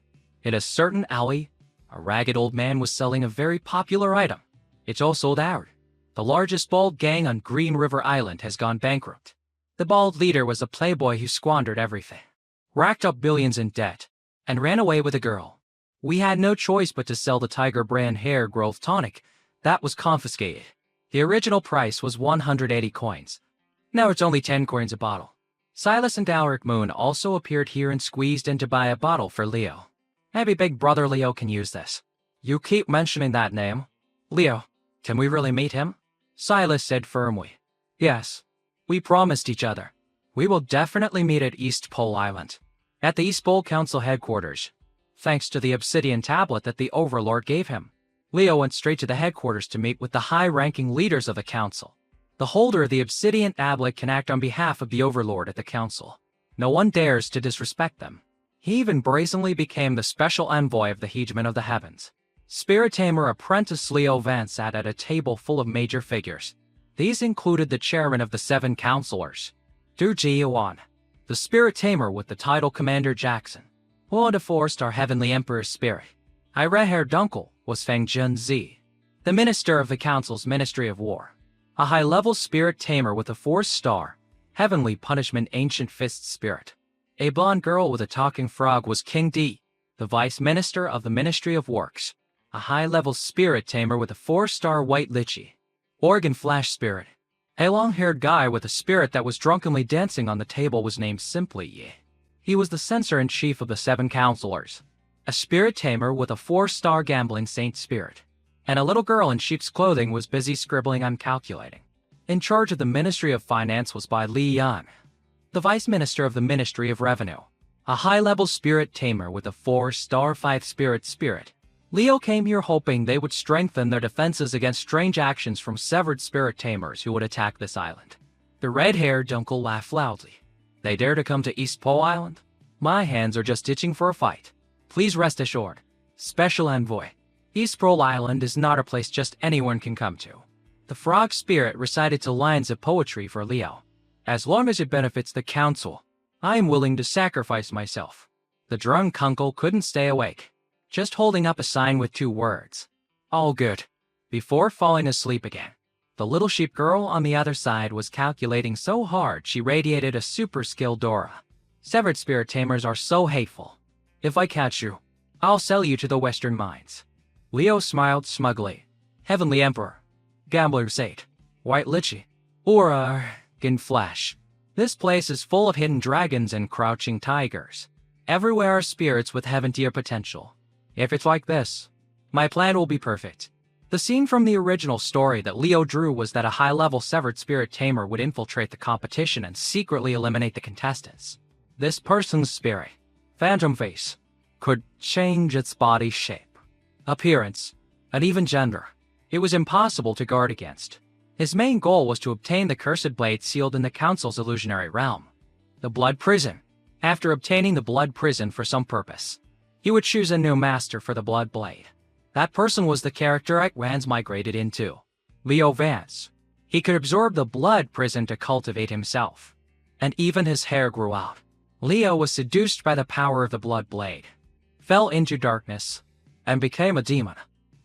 Speaker 1: In a certain alley, a ragged old man was selling a very popular item. It's all sold out. The largest bald gang on Green River Island has gone bankrupt. The bald leader was a playboy who squandered everything, racked up billions in debt, and ran away with a girl. We had no choice but to sell the Tiger brand hair growth tonic. That was confiscated. The original price was 180 coins. Now it's only 10 coins a bottle. Silas and Alaric Moon also appeared here and squeezed in to buy a bottle for Leo. Maybe Big Brother Leo can use this. You keep mentioning that name. Leo, can we really meet him? Silas said firmly. Yes. We promised each other. We will definitely meet at East Pole Island. At the East Pole Council headquarters. Thanks to the obsidian tablet that the Overlord gave him, Leo went straight to the headquarters to meet with the high-ranking leaders of the council. The holder of the obsidian tablet can act on behalf of the Overlord at the council. No one dares to disrespect them. He even brazenly became the special envoy of the Hegemon of the Heavens. Spirit Tamer apprentice Leo Vance sat at a table full of major figures. These included the chairman of the 7 counselors, Du Ji-Yuan, the Spirit Tamer with the title Commander Jackson, Lord of 4-star Heavenly Emperor Spirit. Red-haired uncle was Feng Junzi, the minister of the council's Ministry of War, a high-level Spirit Tamer with a 4-star Heavenly Punishment Ancient Fist Spirit. A blonde girl with a talking frog was King D, the vice minister of the Ministry of Works, a high-level Spirit Tamer with a 4-star White Lychee, Organ Flash Spirit. A long-haired guy with a spirit that was drunkenly dancing on the table was named simply Yi. He was the censor-in-chief of the 7 counselors. a spirit tamer with a 4-star gambling saint spirit, and a little girl in sheep's clothing was busy scribbling on calculating. In charge of the Ministry of Finance was by Li Yang, the Vice Minister of the Ministry of Revenue, a high-level spirit tamer with a 4-star 5-spirit spirit. Leo came here hoping they would strengthen their defenses against strange actions from severed spirit tamers who would attack this island. The red-haired uncle laughed loudly. They dare to come to East Pole Island? My hands are just itching for a fight. Please rest assured. Special Envoy. East Pole Island is not a place just anyone can come to. The frog spirit recited 2 lines of poetry for Leo. As long as it benefits the council, I am willing to sacrifice myself. The drunk uncle couldn't stay awake, just holding up a sign with 2 words. All good. Before falling asleep again, the little sheep girl on the other side was calculating so hard she radiated a super skilled aura. Severed spirit tamers are so hateful. If I catch you, I'll sell you to the Western mines. Leo smiled smugly. Heavenly Emperor, Gambler Saint, White Lychee, or in Flash. This place is full of hidden dragons and crouching tigers. Everywhere are spirits with heaven-tier potential. If it's like this, my plan will be perfect. The scene from the original story that Leo drew was that a high-level severed spirit tamer would infiltrate the competition and secretly eliminate the contestants. This person's spirit, phantom face, could change its body shape, appearance, and even gender. It was impossible to guard against. His main goal was to obtain the cursed blade sealed in the Council's illusionary realm, the Blood Prison. After obtaining the Blood Prison for some purpose, he would choose a new master for the Blood Blade. That person was the character Vance migrated into, Leo Vance. He could absorb the Blood Prison to cultivate himself, and even his hair grew out. Leo was seduced by the power of the Blood Blade, fell into darkness, and became a demon.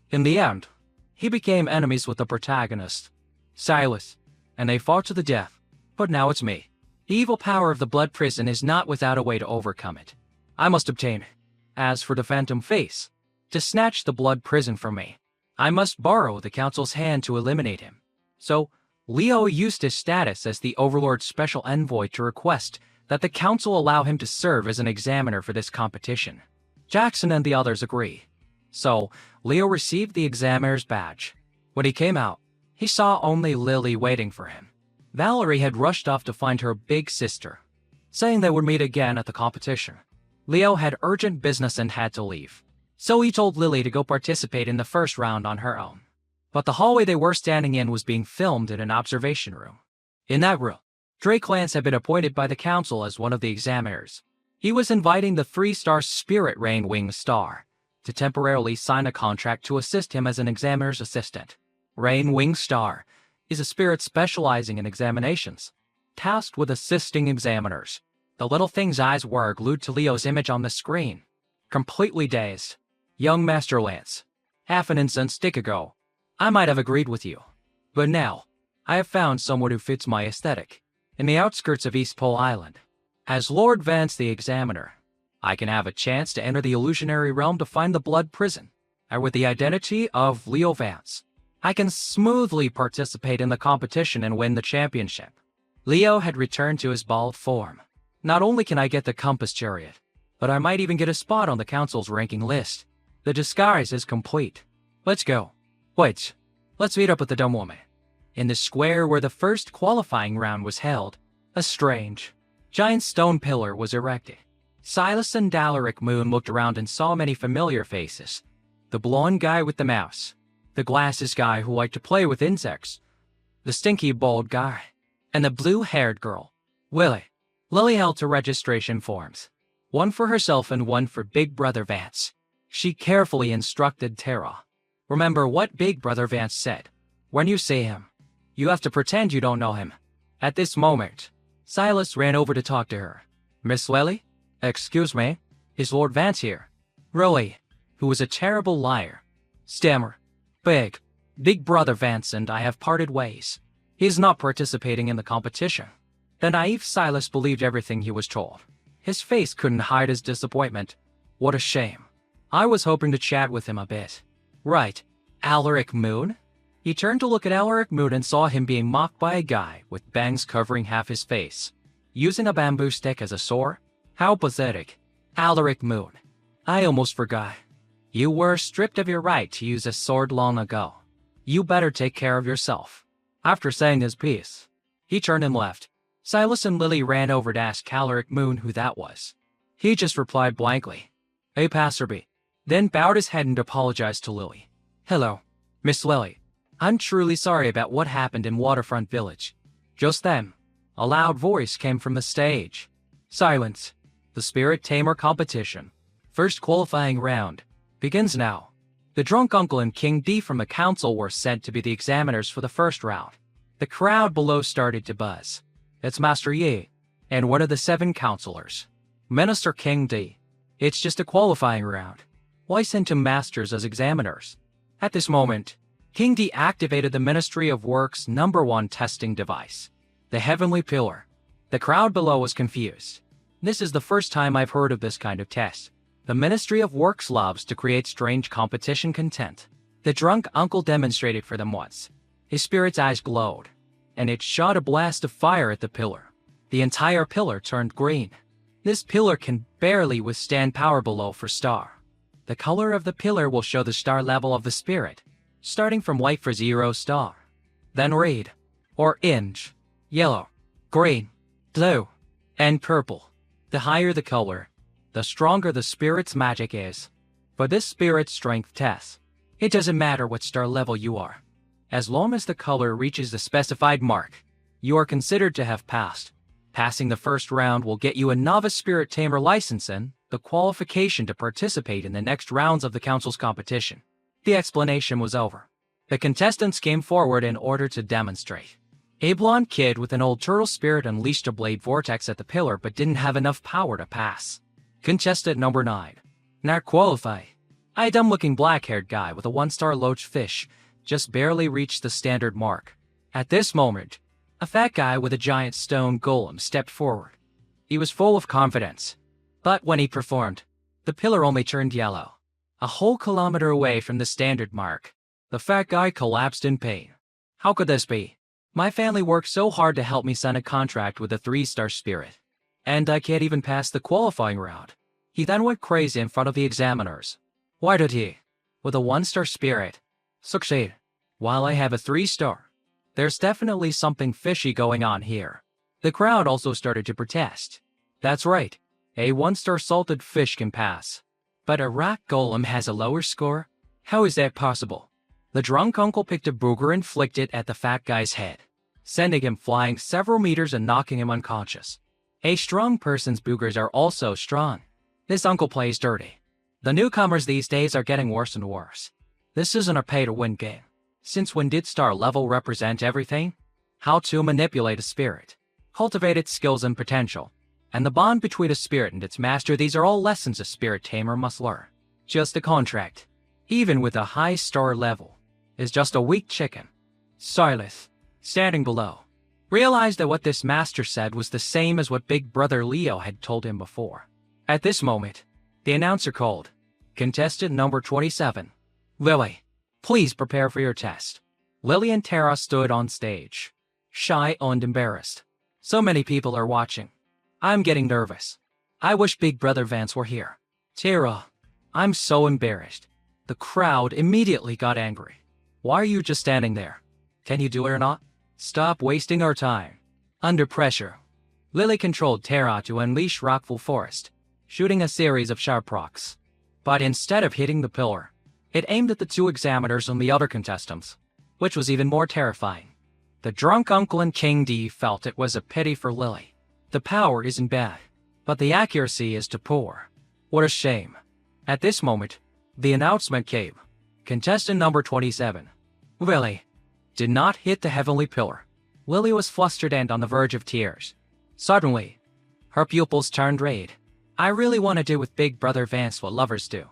Speaker 1: In the end, he became enemies with the protagonist, Silas, and they fought to the death. But now it's me. The evil power of the Blood Prison is not without a way to overcome it. I must obtain. As for the Phantom Face, to snatch the Blood Prison from me, I must borrow the Council's hand to eliminate him. So, Leo used his status as the Overlord's special envoy to request that the Council allow him to serve as an examiner for this competition. Jackson and the others agree. So, Leo received the examiner's badge. When he came out, he saw only Lily waiting for him. Valerie had rushed off to find her big sister, saying they would meet again at the competition. Leo had urgent business and had to leave, so he told Lily to go participate in the first round on her own. But the hallway they were standing in was being filmed in an observation room. In that room, Drake Lance had been appointed by the Council as one of the examiners. He was inviting the 3-star Spirit Rain Wing Star to temporarily sign a contract to assist him as an examiner's assistant. Rain Wing Star is a spirit specializing in examinations, tasked with assisting examiners. The little thing's eyes were glued to Leo's image on the screen. Completely dazed. Young Master Lance, half an instant ago, I might have agreed with you. But now, I have found someone who fits my aesthetic. In the outskirts of East Pole Island, as Lord Vance the Examiner, I can have a chance to enter the illusionary realm to find the Blood Prison. And with the identity of Leo Vance, I can smoothly participate in the competition and win the championship. Leo had returned to his bald form. Not only can I get the Compass Chariot, but I might even get a spot on the Council's ranking list. The disguise is complete. Let's go. Wait, let's meet up with the dumb woman. In the square where the first qualifying round was held, a strange, giant stone pillar was erected. Silas and Dalaric Moon looked around and saw many familiar faces. The blonde guy with the mouse, the glasses guy who liked to play with insects, the stinky bald guy, and the blue-haired girl, Willie. Lily held two registration forms, one for herself and one for Big Brother Vance. She carefully instructed Tara. Remember what Big Brother Vance said. When you see him, you have to pretend you don't know him. At this moment, Silas ran over to talk to her. Miss Lily? Excuse me, is Lord Vance here? Roly, who was a terrible liar, stammer. Big Brother Vance and I have parted ways. He is not participating in the competition. The naive Silas believed everything he was told. His face couldn't hide his disappointment. What a shame. I was hoping to chat with him a bit. Right, Alaric Moon? He turned to look at Alaric Moon and saw him being mocked by a guy with bangs covering half his face, using a bamboo stick as a sword. How pathetic. Alaric Moon, I almost forgot. You were stripped of your right to use a sword long ago. You better take care of yourself. After saying his piece, he turned and left. Silas and Lily ran over to ask Caloric Moon who that was. He just replied blankly, "A passerby," then bowed his head and apologized to Lily. "Hello, Miss Lily. I'm truly sorry about what happened in Waterfront Village." Just then, a loud voice came from the stage. "Silence. The Spirit Tamer competition. First qualifying round begins now." The drunk uncle and King D from the council were sent to be the examiners for the first round. The crowd below started to buzz. "It's Master Yi, and one of the 7 counselors. Minister King D. It's just a qualifying round. Why send 2 masters as examiners?" At this moment, King D activated the Ministry of Works' #1 testing device, the Heavenly Pillar. The crowd below was confused. This is the first time I've heard of this kind of test. The Ministry of Works loves to create strange competition content. The drunk uncle demonstrated for them once. His spirit's eyes glowed, and it shot a blast of fire at the pillar. The entire pillar turned green. This pillar can barely withstand power below for star. The color of the pillar will show the star level of the spirit, starting from white for 0 star. Then red, orange, yellow, green, blue, and purple. The higher the color, the stronger the spirit's magic is. For this spirit strength test, it doesn't matter what star level you are. As long as the color reaches the specified mark, you are considered to have passed. Passing the first round will get you a novice spirit tamer license and the qualification to participate in the next rounds of the council's competition. The explanation was over. The contestants came forward in order to demonstrate. A blonde kid with an old turtle spirit unleashed a blade vortex at the pillar but didn't have enough power to pass. Contestant number 9. Not qualify. A dumb-looking black-haired guy with a 1-star loach fish just barely reached the standard mark. At this moment, a fat guy with a giant stone golem stepped forward. He was full of confidence. But when he performed, the pillar only turned yellow. A whole kilometer away from the standard mark, the fat guy collapsed in pain. How could this be? My family worked so hard to help me sign a contract with a 3-star spirit, and I can't even pass the qualifying round. He then went crazy in front of the examiners. Why did he, with a 1-star spirit, succeed, while I have a 3-star? There's definitely something fishy going on here. The crowd also started to protest. That's right, a 1-star salted fish can pass. But a rock golem has a lower score? How is that possible? The drunk uncle picked a booger and flicked it at the fat guy's head, sending him flying several meters and knocking him unconscious. A strong person's boogers are also strong. This uncle plays dirty. The newcomers these days are getting worse and worse. This isn't a pay-to-win game. Since when did star level represent everything? How to manipulate a spirit, cultivate its skills and potential, and the bond between a spirit and its master, these are all lessons a spirit tamer must learn. Just a contract, even with a high star level, is just a weak chicken. Silas, standing below, realized that what this master said was the same as what Big Brother Leo had told him before. At this moment, the announcer called, "Contestant number 27. Lily, please prepare for your test." Lily and Tara stood on stage, shy and embarrassed. So many people are watching. I'm getting nervous. I wish Big Brother Vance were here. Tara, I'm so embarrassed. The crowd immediately got angry. Why are you just standing there? Can you do it or not? Stop wasting our time. Under pressure, Lily controlled Tara to unleash Rockful Forest, shooting a series of sharp rocks. But instead of hitting the pillar, it aimed at the 2 examiners and the other contestants, which was even more terrifying. The drunk uncle and King D felt it was a pity for Lily. The power isn't bad, but the accuracy is too poor. What a shame. At this moment, the announcement came. Contestant number 27. Lily did not hit the heavenly pillar. Lily was flustered and on the verge of tears. Suddenly, her pupils turned red. I really want to do with Big Brother Vance what lovers do.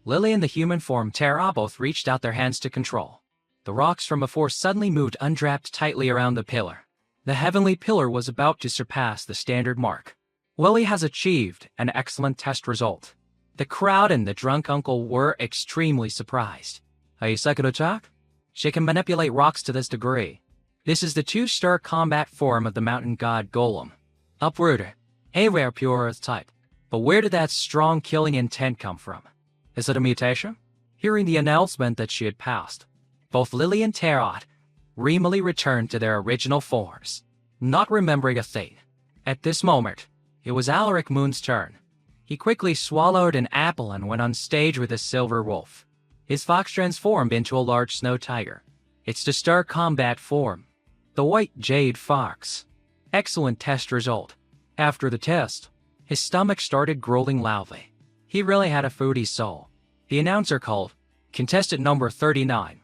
Speaker 1: Lily and the human form Tara both reached out their hands to control. The rocks from before suddenly moved undraped tightly around the pillar. The heavenly pillar was about to surpass the standard mark. Lily has achieved an excellent test result. The crowd and the drunk uncle were extremely surprised. A second attack? She can manipulate rocks to this degree. This is the 2-star combat form of the mountain god golem. Uprooter, a rare pure earth type. But where did that strong killing intent come from? Is it a mutation? Hearing the announcement that she had passed, both Lily and Tarot dreamily returned to their original forms, not remembering a thing. At this moment, it was Alaric Moon's turn. He quickly swallowed an apple and went on stage with a silver wolf. His fox transformed into a large snow tiger. It's the star combat form, the white jade fox. Excellent test result. After the test, his stomach started growling loudly. He really had a foodie soul. The announcer called, "Contestant number 39.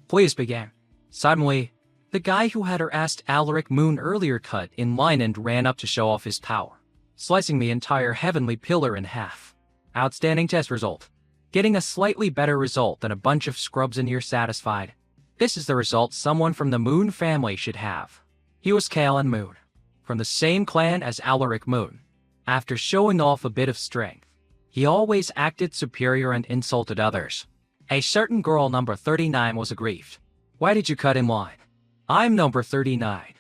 Speaker 1: Please begin." Suddenly, the guy who had harassed Alaric Moon earlier cut in line and ran up to show off his power, slicing the entire heavenly pillar in half. Outstanding test result. Getting a slightly better result than a bunch of scrubs, and you're satisfied. This is the result someone from the Moon family should have. He was Kalen Moon, from the same clan as Alaric Moon. After showing off a bit of strength, he always acted superior and insulted others. A certain girl number 39 was aggrieved. "Why did you cut in line? I'm number 39.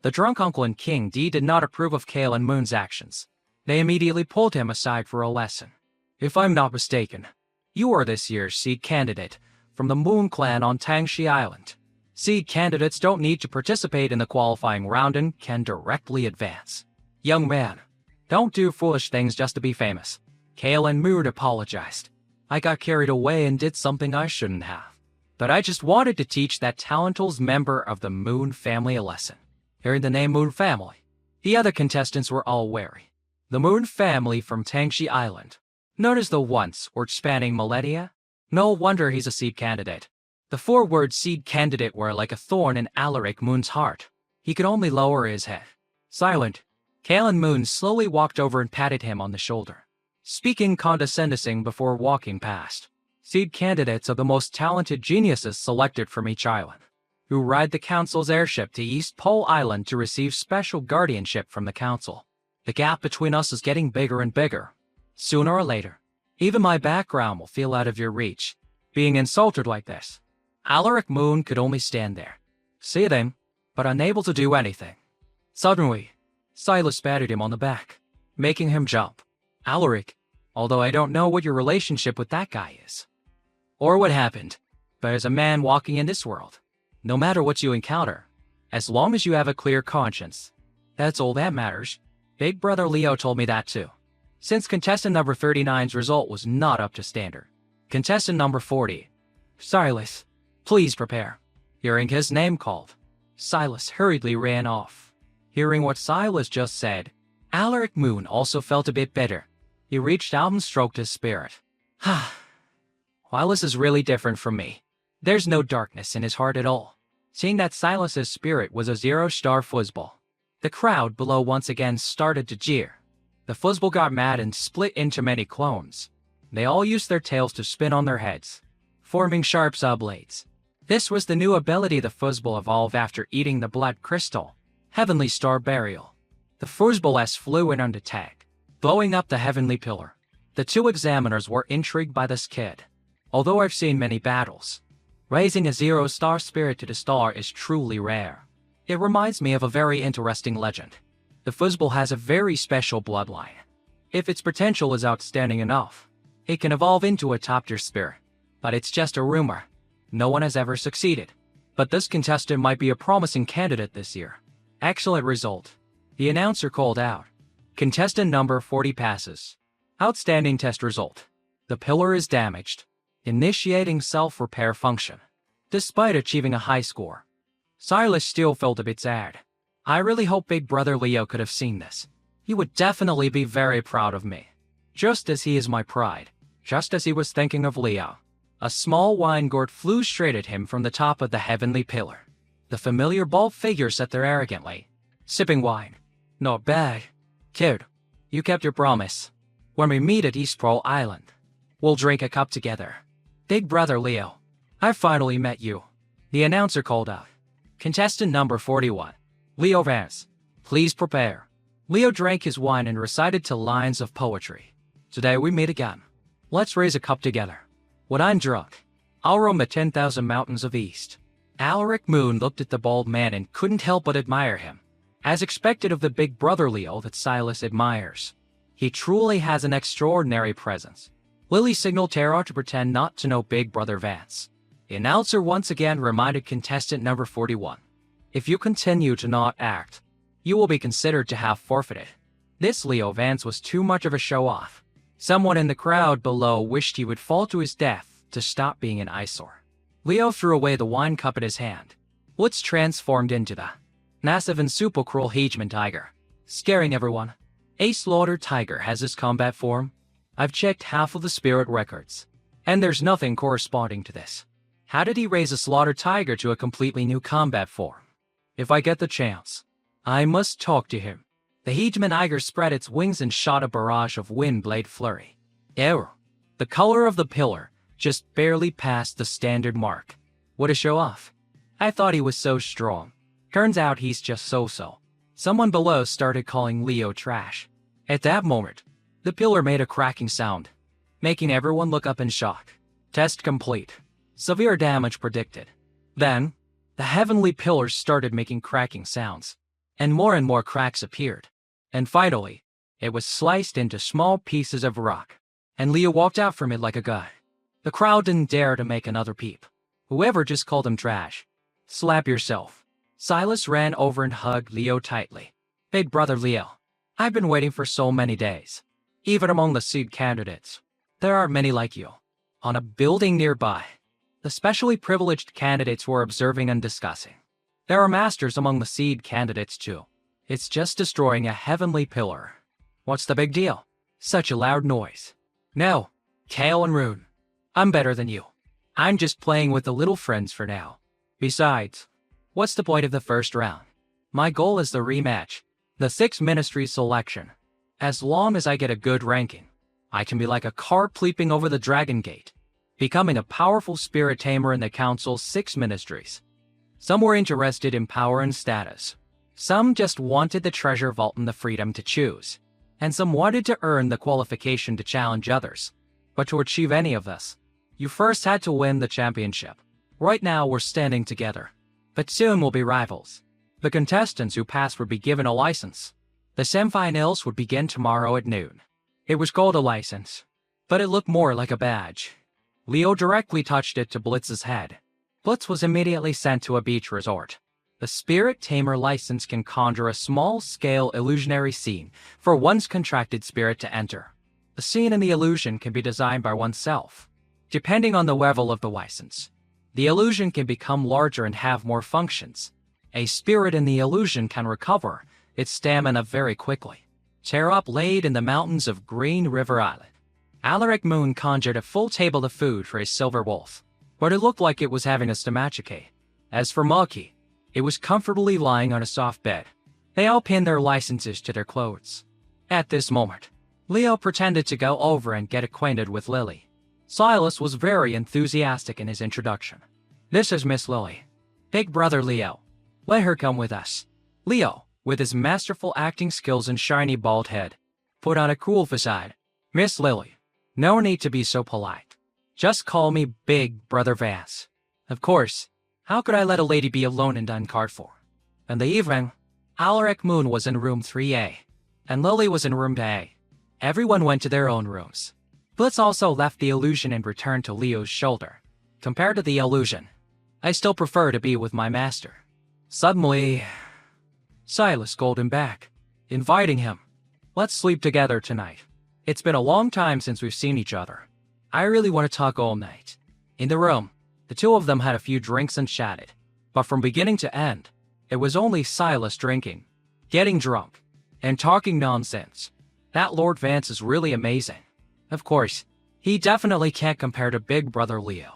Speaker 1: The drunk uncle and King D did not approve of Kalen Moon's actions. They immediately pulled him aside for a lesson. "If I'm not mistaken, you are this year's seed candidate from the Moon clan on Tangshi Island. Seed candidates don't need to participate in the qualifying round and can directly advance. Young man, don't do foolish things just to be famous." Kalen Moon apologized. "I got carried away and did something I shouldn't have. But I just wanted to teach that talentless member of the Moon family a lesson." Hearing the name Moon family, the other contestants were all wary. The Moon family from Tangshi Island, known as the once or spanning millennia. No wonder he's a seed candidate. The 4-word seed candidate were like a thorn in Alaric Moon's heart. He could only lower his head. Silent, Kalen Moon slowly walked over and patted him on the shoulder, speaking condescending before walking past. Seed candidates of the most talented geniuses selected from each island, who ride the council's airship to East Pole Island to receive special guardianship from the council. The gap between us is getting bigger and bigger. Sooner or later, even my background will feel out of your reach. Being insulted like this. Alaric Moon could only stand there, seething, but unable to do anything. Suddenly, Silas patted him on the back, making him jump. "Alaric, although I don't know what your relationship with that guy is, or what happened, but as a man walking in this world, no matter what you encounter, as long as you have a clear conscience, that's all that matters." Big brother Leo told me that too. Since contestant number 39's result was not up to standard. Contestant number 40. "Silas, please prepare." Hearing his name called, Silas hurriedly ran off. Hearing what Silas just said, Alaric Moon also felt a bit bitter. He reached out and stroked his spirit. Silas is really different from me. There's no darkness in his heart at all. Seeing that Silas's spirit was a 0-star fuzzball, the crowd below once again started to jeer. The fuzzball got mad and split into many clones. They all used their tails to spin on their heads, forming sharp saw blades. This was the new ability the fuzzball evolved after eating the blood crystal, Heavenly Star Burial. The fuzzball S flew in on attack, blowing up the heavenly pillar. The two examiners were intrigued by this kid. Although I've seen many battles, raising a 0-star spirit to the star is truly rare. It reminds me of a very interesting legend. The fuzzball has a very special bloodline. If its potential is outstanding enough, it can evolve into a top-tier spirit. But it's just a rumor. No one has ever succeeded. But this contestant might be a promising candidate this year. Excellent result. The announcer called out. Contestant number 40 passes. Outstanding test result. The pillar is damaged, initiating self-repair function. Despite achieving a high score, Silas still felt a bit sad. I really hope Big Brother Leo could have seen this. He would definitely be very proud of me. Just as he is my pride. Just as he was thinking of Leo, a small wine gourd flew straight at him from the top of the heavenly pillar. The familiar bald figure sat there arrogantly, sipping wine. Not bad. Kid, you kept your promise. When we meet at East Pole Island, we'll drink a cup together. Big Brother Leo, I finally met you. The announcer called out. Contestant number 41. Leo Vance, please prepare. Leo drank his wine and recited 2 lines of poetry. Today we meet again. Let's raise a cup together. When I'm drunk, I'll roam the 10,000 mountains of East. Alaric Moon looked at the bald man and couldn't help but admire him. As expected of the Big Brother Leo that Silas admires, He truly has an extraordinary presence. Lily signaled Tara to pretend not to know Big Brother Vance. The announcer once again reminded contestant number 41. If you continue to not act, you will be considered to have forfeited. This Leo Vance was too much of a show-off. Someone in the crowd below wished he would fall to his death to stop being an eyesore. Leo threw away the wine cup in his hand. Woods transformed into the massive and super cruel Hegeman Tiger, scaring everyone. A Slaughter Tiger has this combat form. I've checked half of the spirit records, and there's nothing corresponding to this. How did he raise a Slaughter Tiger to a completely new combat form? If I get the chance, I must talk to him. The Hegeman Tiger spread its wings and shot a barrage of wind blade flurry. Error. The color of the pillar just barely passed the standard mark. What a show-off. I thought he was so strong. Turns out he's just so-so. Someone below started calling Leo trash. At that moment, the pillar made a cracking sound, making everyone look up in shock. Test complete. Severe damage predicted. Then, the heavenly pillars started making cracking sounds, and more cracks appeared. And finally, it was sliced into small pieces of rock, and Leo walked out from it like a guy. The crowd didn't dare to make another peep. Whoever just called him trash. Slap yourself. Silas ran over and hugged Leo tightly. Big Brother Leo, I've been waiting for so many days. Even among the seed candidates, there aren't many like you. On a building nearby, the specially privileged candidates were observing and discussing. There are masters among the seed candidates too. It's just destroying a heavenly pillar. What's the big deal? Such a loud noise. No, Kale and Rune. I'm better than you. I'm just playing with the little friends for now. Besides, what's the point of the first round? My goal is the rematch, the 6 ministry selection. As long as I get a good ranking, I can be like a carp leaping over the Dragon Gate, becoming a powerful spirit tamer in the council's 6 ministries. Some were interested in power and status. Some just wanted the treasure vault and the freedom to choose. And some wanted to earn the qualification to challenge others. But to achieve any of this, you first had to win the championship. Right now we're standing together, but soon we'll be rivals. The contestants who passed would be given a license. The semifinals would begin tomorrow at noon. It was called a license, but it looked more like a badge. Leo directly touched it to Blitz's head. Blitz was immediately sent to a beach resort. The Spirit Tamer license can conjure a small-scale illusionary scene for one's contracted spirit to enter. The scene and the illusion can be designed by oneself. Depending on the level of the license, the illusion can become larger and have more functions. A spirit in the illusion can recover its stamina very quickly. Terop laid in the mountains of Green River Island. Alaric Moon conjured a full table of food for his silver wolf, but it looked like it was having a stomachache. As for Maki, it was comfortably lying on a soft bed. They all pinned their licenses to their clothes. At this moment, Leo pretended to go over and get acquainted with Lily. Silas was very enthusiastic in his introduction. This is Miss Lily. Big Brother Leo. Let her come with us. Leo, with his masterful acting skills and shiny bald head, put on a cool facade. Miss Lily, no need to be so polite. Just call me Big Brother Vance. Of course, how could I let a lady be alone and uncared for? In the evening, Alaric Moon was in room 3A, and Lily was in room A. Everyone went to their own rooms. Blitz also left the illusion and returned to Leo's shoulder. Compared to the illusion, I still prefer to be with my master. Suddenly, Silas called him back, inviting him. Let's sleep together tonight. It's been a long time since we've seen each other. I really want to talk all night. In the room, the two of them had a few drinks and chatted, but from beginning to end, it was only Silas drinking, getting drunk, and talking nonsense. That Lord Vance is really amazing. Of course, he definitely can't compare to Big Brother Leo.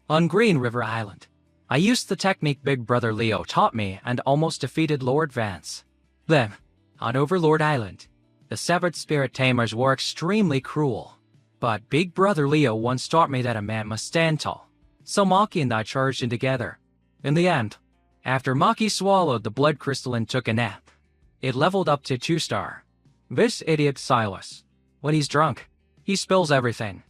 Speaker 1: On Green River Island, I used the technique Big Brother Leo taught me and almost defeated Lord Vance. Then, on Overlord Island, the severed spirit tamers were extremely cruel. But Big Brother Leo once taught me that a man must stand tall. So Maki and I charged in together. In the end, after Maki swallowed the blood crystal and took a nap, it leveled up to 2-star. This idiot Silas, when he's drunk, he spills everything.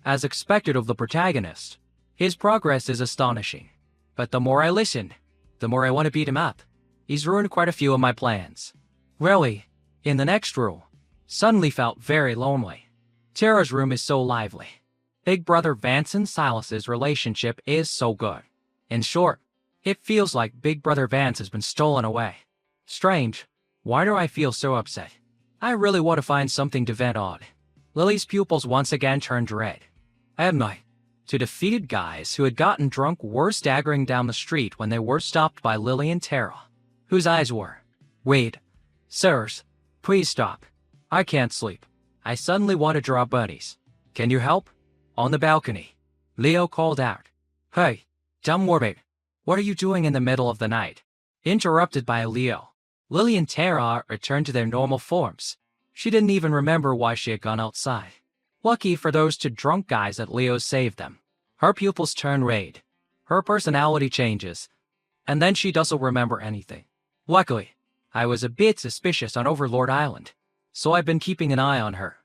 Speaker 1: As expected of the protagonist, his progress is astonishing. But the more I listened, the more I want to beat him up. He's ruined quite a few of my plans. Really, in the next room, suddenly felt very lonely. Tara's room is so lively. Big Brother Vance and Silas's relationship is so good. In short, it feels like Big Brother Vance has been stolen away. Strange. Why do I feel so upset? I really want to find something to vent on. Lily's pupils once again turned red. At night, two defeated guys who had gotten drunk were staggering down the street when they were stopped by Lily and Tara, whose eyes were, "Wait, sirs, please stop. I can't sleep. I suddenly want to draw bunnies. Can you help?" On the balcony, Leo called out, "Hey, dumb warbit, what are you doing in the middle of the night?" Interrupted by Leo, Lily and Tara returned to their normal forms. She didn't even remember why she had gone outside. Lucky for those two drunk guys that Leo saved them. Her pupils turn red. Her personality changes. And then she doesn't remember anything. Luckily, I was a bit suspicious on Overlord Island, so I've been keeping an eye on her.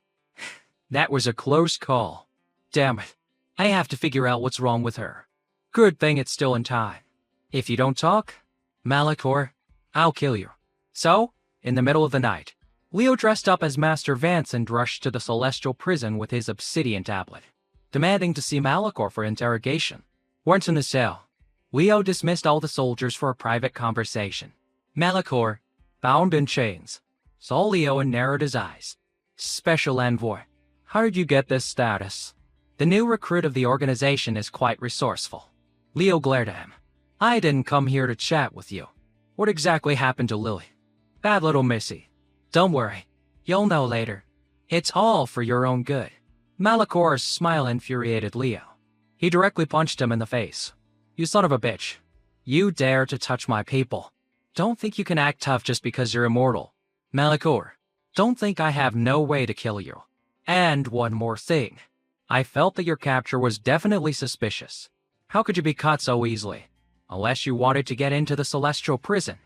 Speaker 1: That was a close call. Damn it. I have to figure out what's wrong with her. Good thing it's still in time. If you don't talk, Malachor, I'll kill you. So, in the middle of the night, Leo dressed up as Master Vance and rushed to the Celestial Prison with his obsidian tablet, demanding to see Malachor for interrogation. Once in the cell, Leo dismissed all the soldiers for a private conversation. Malachor, bound in chains, saw Leo and narrowed his eyes. "Special Envoy, how did you get this status?" The new recruit of the organization is quite resourceful. Leo glared at him. "I didn't come here to chat with you. What exactly happened to Lily?" "Bad little missy. Don't worry. You'll know later. It's all for your own good." Malachor's smile infuriated Leo. He directly punched him in the face. "You son of a bitch. You dare to touch my people. Don't think you can act tough just because you're immortal. Malachor, don't think I have no way to kill you. And one more thing. I felt that your capture was definitely suspicious. How could you be caught so easily? Unless you wanted to get into the Celestial Prison.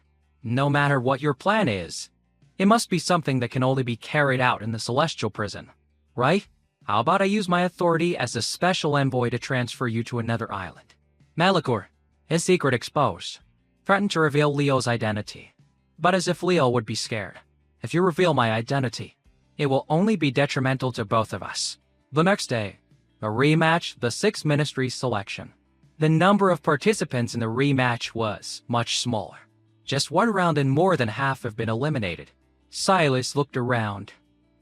Speaker 1: No matter what your plan is, it must be something that can only be carried out in the Celestial Prison. Right? How about I use my authority as a special envoy to transfer you to another island?" Malachor, his secret exposed, threatened to reveal Leo's identity. But as if Leo would be scared. "If you reveal my identity, it will only be detrimental to both of us." The next day, a rematch, the 6 Ministries selection. The number of participants in the rematch was much smaller. Just one round and more than half have been eliminated. Silas looked around,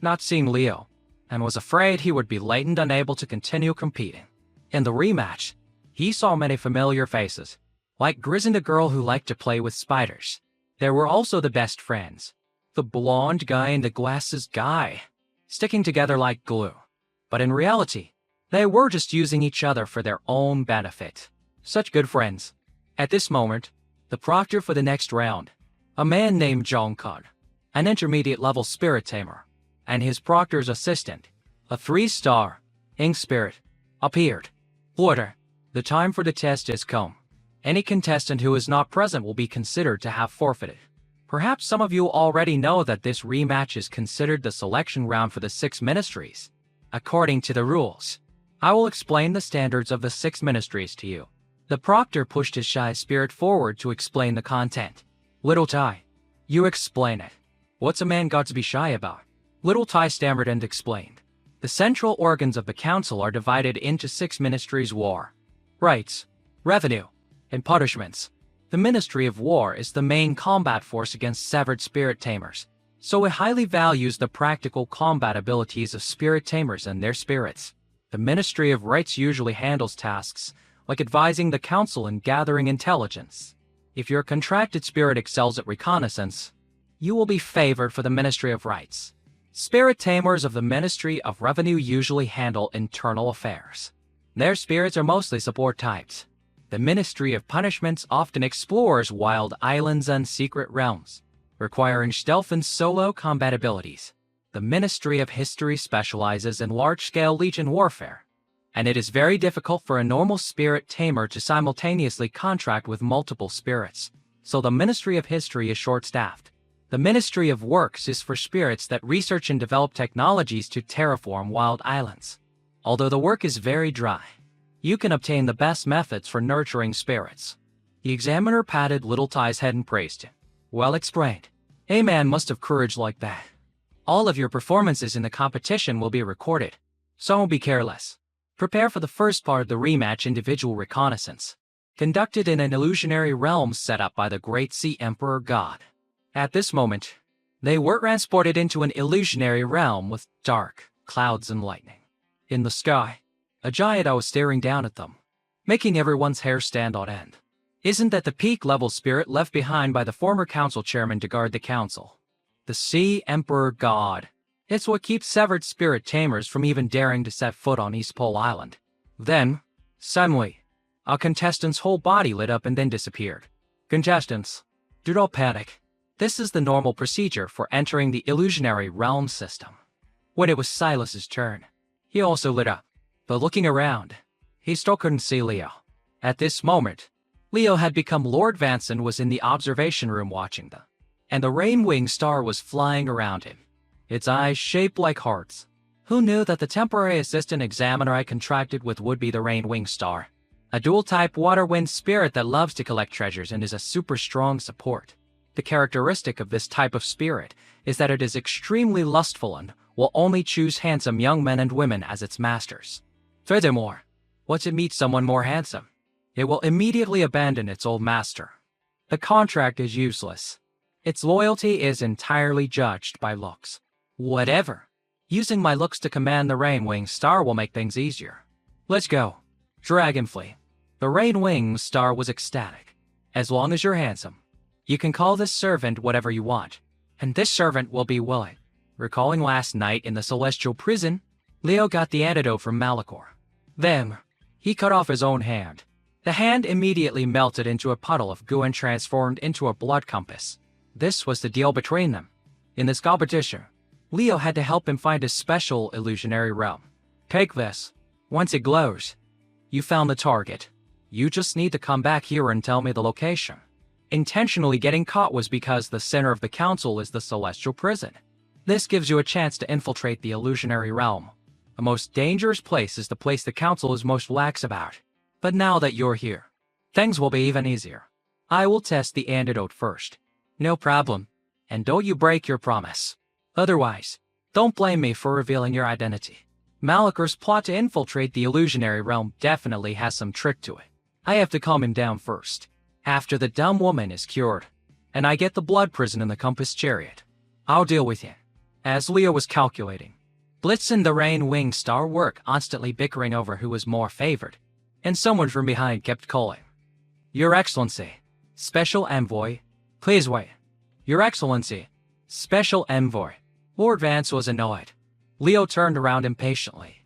Speaker 1: not seeing Leo, and was afraid he would be late and unable to continue competing. In the rematch, he saw many familiar faces, like Grizz and a girl who liked to play with spiders. There were also the best friends, the blonde guy and the glasses guy, sticking together like glue. But in reality, they were just using each other for their own benefit. Such good friends. At this moment, the proctor for the next round, a man named Jongkun, an intermediate-level spirit tamer, and his proctor's assistant, a 3-star ink spirit, appeared. "Order, the time for the test has come. Any contestant who is not present will be considered to have forfeited." Perhaps some of you already know that this rematch is considered the selection round for the 6 Ministries. According to the rules, I will explain the standards of the 6 Ministries to you. The proctor pushed his shy spirit forward to explain the content. "Little Tai, you explain it. What's a man got to be shy about?" Little Tai stammered and explained. The central organs of the council are divided into 6 ministries: war, rights, revenue, and punishments. The Ministry of War is the main combat force against severed spirit tamers, so it highly values the practical combat abilities of spirit tamers and their spirits. The Ministry of Rights usually handles tasks like advising the council and gathering intelligence. If your contracted spirit excels at reconnaissance, you will be favored for the Ministry of Rights. Spirit tamers of the Ministry of Revenue usually handle internal affairs. Their spirits are mostly support types. The Ministry of Punishments often explores wild islands and secret realms, requiring stealth and solo combat abilities. The Ministry of History specializes in large-scale legion warfare, and it is very difficult for a normal spirit tamer to simultaneously contract with multiple spirits, so the Ministry of History is short-staffed. The Ministry of Works is for spirits that research and develop technologies to terraform wild islands. Although the work is very dry, you can obtain the best methods for nurturing spirits. The examiner patted Little Tai's head and praised him. "Well explained. A man must have courage like that." All of your performances in the competition will be recorded, so don't be careless. Prepare for the first part of the rematch individual reconnaissance, conducted in an illusionary realm set up by the great Sea Emperor God. At this moment, they were transported into an illusionary realm with dark clouds and lightning. In the sky, a giant owl was staring down at them, making everyone's hair stand on end. Isn't that the peak-level spirit left behind by the former council chairman to guard the council? The Sea Emperor God. It's what keeps severed spirit tamers from even daring to set foot on East Pole Island. Then, suddenly, a contestant's whole body lit up and then disappeared. Contestants, do not panic. This is the normal procedure for entering the illusionary realm system. When it was Silas's turn, he also lit up. But looking around, he still couldn't see Leo. At this moment, Leo had become Lord Vanson was in the observation room watching them, and the rain-winged star was flying around him, its eyes shaped like hearts. Who knew that the temporary assistant examiner I contracted with would be the rain-winged star? A dual-type water-wind spirit that loves to collect treasures and is a super strong support. The characteristic of this type of spirit is that it is extremely lustful and will only choose handsome young men and women as its masters. Furthermore, once it meets someone more handsome, it will immediately abandon its old master. The contract is useless. Its loyalty is entirely judged by looks. Whatever. Using my looks to command the rain-winged star will make things easier. Let's go. Dragonfly. The rain-winged star was ecstatic. As long as you're handsome, you can call this servant whatever you want, and this servant will be willing. Recalling last night in the celestial prison, Leo got the antidote from Malachor. Then, he cut off his own hand. The hand immediately melted into a puddle of goo and transformed into a blood compass. This was the deal between them. In this competition, Leo had to help him find a special illusionary realm. Take this. Once it glows, you found the target. You just need to come back here and tell me the location. Intentionally getting caught was because the center of the council is the celestial prison. This gives you a chance to infiltrate the illusionary realm. The most dangerous place is the place the council is most lax about. But now that you're here, things will be even easier. I will test the antidote first. No problem. And don't you break your promise. Otherwise, don't blame me for revealing your identity. Malachor's plot to infiltrate the illusionary realm definitely has some trick to it. I have to calm him down first. After the dumb woman is cured, and I get the blood prison in the compass chariot, I'll deal with you. As Leo was calculating, Blitz and the rain-winged star were constantly bickering over who was more favored, and someone from behind kept calling. Your Excellency, Special Envoy, please wait. Your Excellency, Special Envoy. Lord Vance was annoyed. Leo turned around impatiently.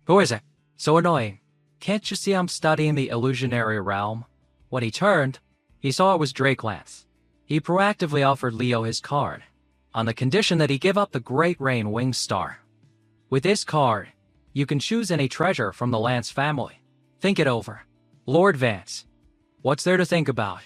Speaker 1: Who is it? So annoying. Can't you see I'm studying the illusionary realm? When he turned, he saw it was Drake Lance. He proactively offered Leo his card, on the condition that he give up the Great Rain-Winged Star. With this card, you can choose any treasure from the Lance family. Think it over. Lord Vance. What's there to think about?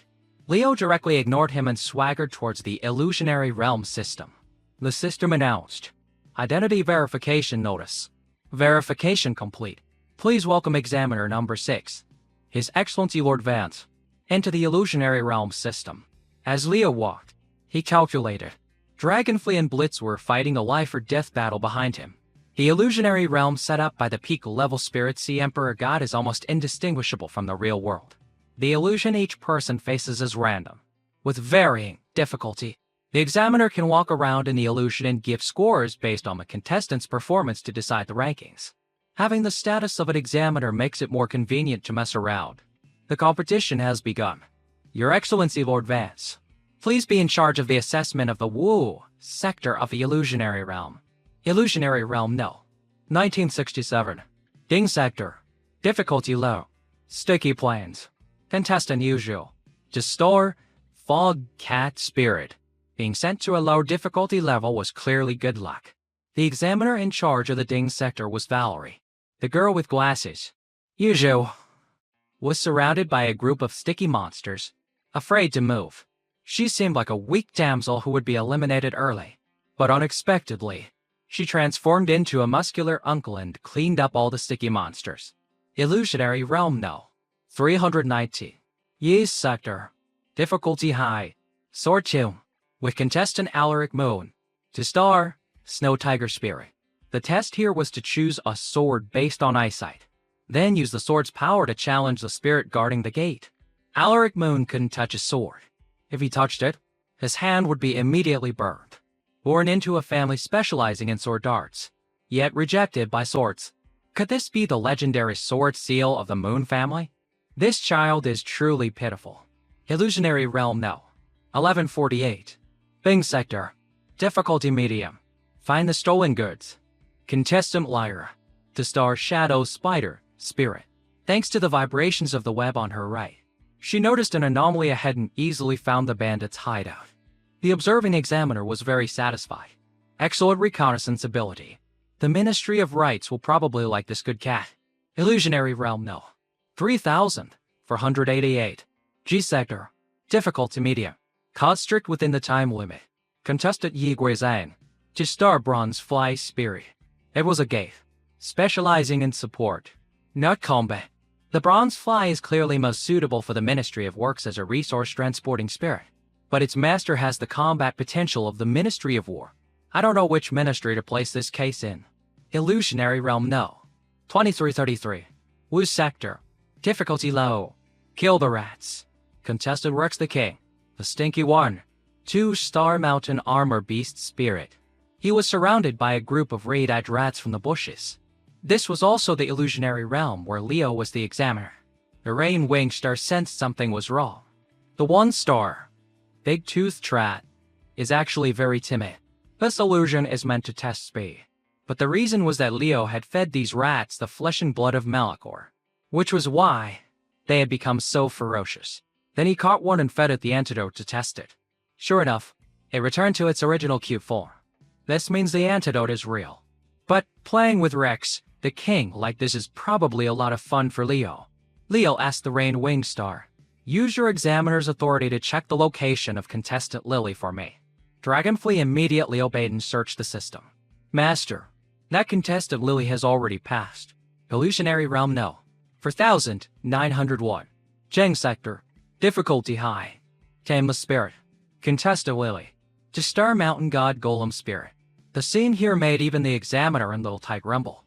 Speaker 1: Leo directly ignored him and swaggered towards the illusionary realm system. The system announced, Identity Verification Notice. Verification complete. Please welcome Examiner Number 6, His Excellency Lord Vance, into the illusionary realm system. As Leo walked, he calculated. Dragonfly and Blitz were fighting a life-or-death battle behind him. The illusionary realm set up by the peak-level spirit Sea Emperor God is almost indistinguishable from the real world. The illusion each person faces is random, with varying difficulty. The examiner can walk around in the illusion and give scores based on the contestant's performance to decide the rankings. Having the status of an examiner makes it more convenient to mess around. The competition has begun. Your Excellency Lord Vance, please be in charge of the assessment of the Wu sector of the illusionary realm. Illusionary realm no. 1967. Ding sector. Difficulty low. Sticky plains. Contestant usual. To store Fog Cat Spirit. Being sent to a low difficulty level was clearly good luck. The examiner in charge of the Ding sector was Valerie. The girl with glasses, usual, was surrounded by a group of sticky monsters, afraid to move. She seemed like a weak damsel who would be eliminated early. But unexpectedly, she transformed into a muscular uncle and cleaned up all the sticky monsters. Illusionary Realm No. 390. Ye's Sector. Difficulty High. Sword 2. With contestant Alaric Moon. To star, Snow Tiger Spirit. The test here was to choose a sword based on eyesight, then use the sword's power to challenge the spirit guarding the gate. Alaric Moon couldn't touch his sword. If he touched it, his hand would be immediately burned. Born into a family specializing in sword arts, yet rejected by swords. Could this be the legendary sword seal of the Moon family? This child is truly pitiful. Illusionary Realm No. 1148. Bing Sector. Difficulty Medium. Find the stolen goods. Contestant Lyra. To star Shadow Spider, Spirit. Thanks to the vibrations of the web on her right, she noticed an anomaly ahead and easily found the bandits' hideout. The observing examiner was very satisfied. Excellent reconnaissance ability. The Ministry of Rights will probably like this good cat. Illusionary Realm No. 3488. G Sector. Difficulty Medium. Caught strict within the time limit. Contestant Yi Guizhang. To star Bronze Fly Spirit. It was a gate. Specializing in support, not combat. The Bronze Fly is clearly most suitable for the Ministry of Works as a resource transporting spirit, but its master has the combat potential of the Ministry of War. I don't know which ministry to place this case in. Illusionary Realm No. 2333. Wu Sector. Difficulty Low. Kill the rats. Contestant Rex the King. The Stinky One. 2-star Mountain Armor Beast Spirit. He was surrounded by a group of red-eyed rats from the bushes. This was also the illusionary realm where Leo was the examiner. The Rain-Winged Star sensed something was wrong. The 1-star, big-toothed rat, is actually very timid. This illusion is meant to test speed. But the reason was that Leo had fed these rats the flesh and blood of Malachor, which was why they had become so ferocious. Then he caught one and fed it the antidote to test it. Sure enough, it returned to its original cute form. This means the antidote is real. But playing with Rex, the king, like this is probably a lot of fun for Leo. Leo asked the Rain-Winged Star, use your examiner's authority to check the location of contestant Lily for me. Dragonfly immediately obeyed and searched the system. Master, that contestant Lily has already passed. Illusionary Realm No. 4901. Cheng Sector. Difficulty High. Tameless Spirit. Contestant Lily. To star Mountain God Golem Spirit. The scene here made even the examiner and Little Tyke rumble.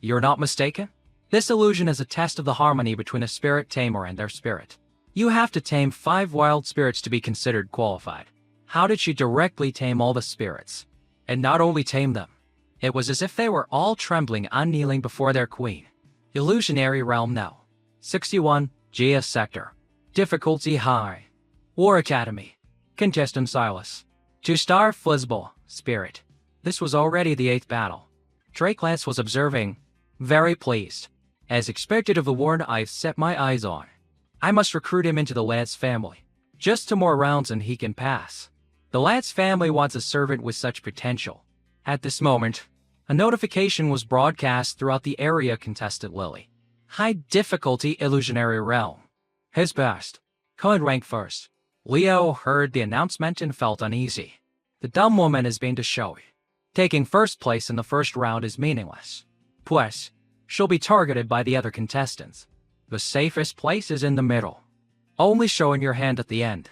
Speaker 1: You're not mistaken? This illusion is a test of the harmony between a spirit tamer and their spirit. You have to tame 5 wild spirits to be considered qualified. How did she directly tame all the spirits? And not only tame them, it was as if they were all trembling and kneeling before their queen. Illusionary Realm No. 61. Gia Sector. Difficulty High. War Academy. Contestant Silas. 2-star Fuzzball Spirit. This was already the 8th battle. Drakelance was observing, very pleased. As expected of the warrant I've set my eyes on. I must recruit him into the lad's family. Just 2 more rounds and he can pass. The lad's family wants a servant with such potential. At this moment, a notification was broadcast throughout the area. Contestant Lily. High difficulty illusionary realm. His best. Could rank first. Leo heard the announcement and felt uneasy. The dumb woman has been to show. Taking first place in the first round is meaningless. Plus, she'll be targeted by the other contestants. The safest place is in the middle. Only showing your hand at the end.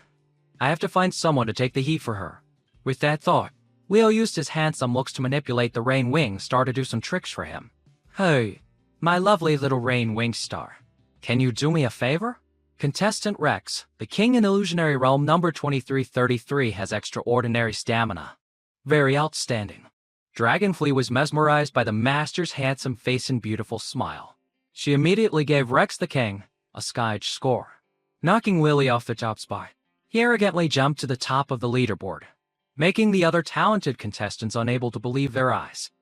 Speaker 1: I have to find someone to take the heat for her. With that thought, Leo used his handsome looks to manipulate the Rain-Winged Star to do some tricks for him. Hey, my lovely little Rain-Winged Star. Can you do me a favor? Contestant Rex, the king in Illusionary Realm number 2333 has extraordinary stamina. Very outstanding. Dragonfly was mesmerized by the master's handsome face and beautiful smile. She immediately gave Rex the king a sky-edge score. Knocking Lily off the top spot, he arrogantly jumped to the top of the leaderboard, making the other talented contestants unable to believe their eyes.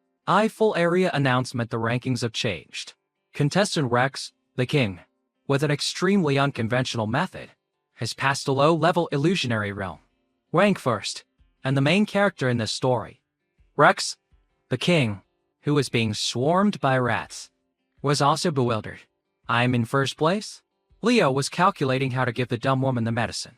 Speaker 1: Full area announcement: the rankings have changed. Contestant Rex, the king, with an extremely unconventional method, has passed a low-level illusionary realm. Rank first, and the main character in this story, Rex, the king, who was being swarmed by rats, was also bewildered. I'm in first place? Leo was calculating how to give the dumb woman the medicine.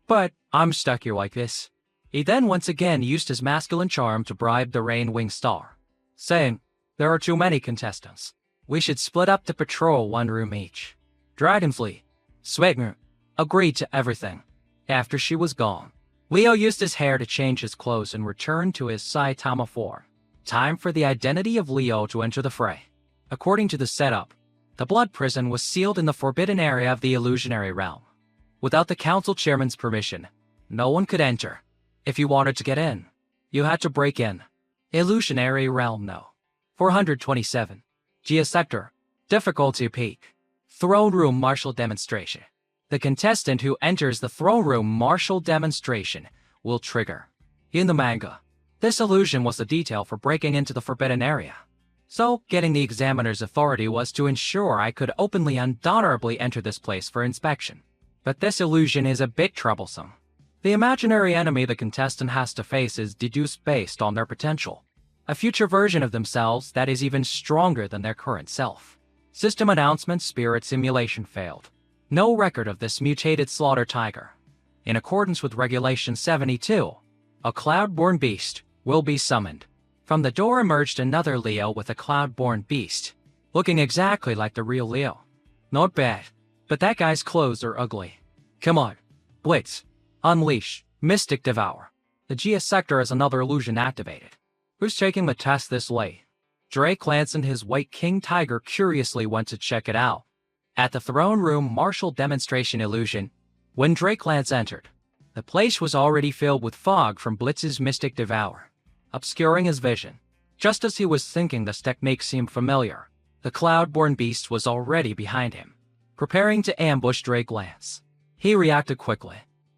Speaker 1: But I'm stuck here like this. He then once again used his masculine charm to bribe the Rain-Winged Star, saying, there are too many contestants. We should split up to patrol 1 room each. Dragonfly, Swigner, agreed to everything. After she was gone, Leo used his hair to change his clothes and returned to his Saitama form. Time for the identity of Leo to enter the fray. According to the setup, the blood prison was sealed in the forbidden area of the illusionary realm. Without the council chairman's permission, no one could enter. If you wanted to get in, you had to break in. Illusionary realm no. 427. Geosector. Difficulty peak. Throne room martial demonstration. The contestant who enters the throne room martial demonstration will trigger. In the manga, this illusion was the detail for breaking into the forbidden area. So, getting the examiner's authority was to ensure I could openly and honorably enter this place for inspection. But this illusion is a bit troublesome. The imaginary enemy the contestant has to face is deduced based on their potential. A future version of themselves that is even stronger than their current self. System announcement spirit simulation failed. No record of this mutated slaughter tiger. In accordance with Regulation 72, a cloud-born beast will be summoned. From the door emerged another Leo with a cloud-born beast, looking exactly like the real Leo. Not bad, but that guy's clothes are ugly. Come on, Blitz, unleash, Mystic Devour. The Geosector is another illusion activated. Who's taking the test this late? Drake Lance and his White King Tiger curiously went to check it out. At the throne room martial demonstration illusion, when Drake Lance entered, the place was already filled with fog from Blitz's Mystic Devour, obscuring his vision. Just as he was thinking this technique seemed familiar, the cloud-born beast was already behind him, preparing to ambush Drake Lance. He reacted quickly.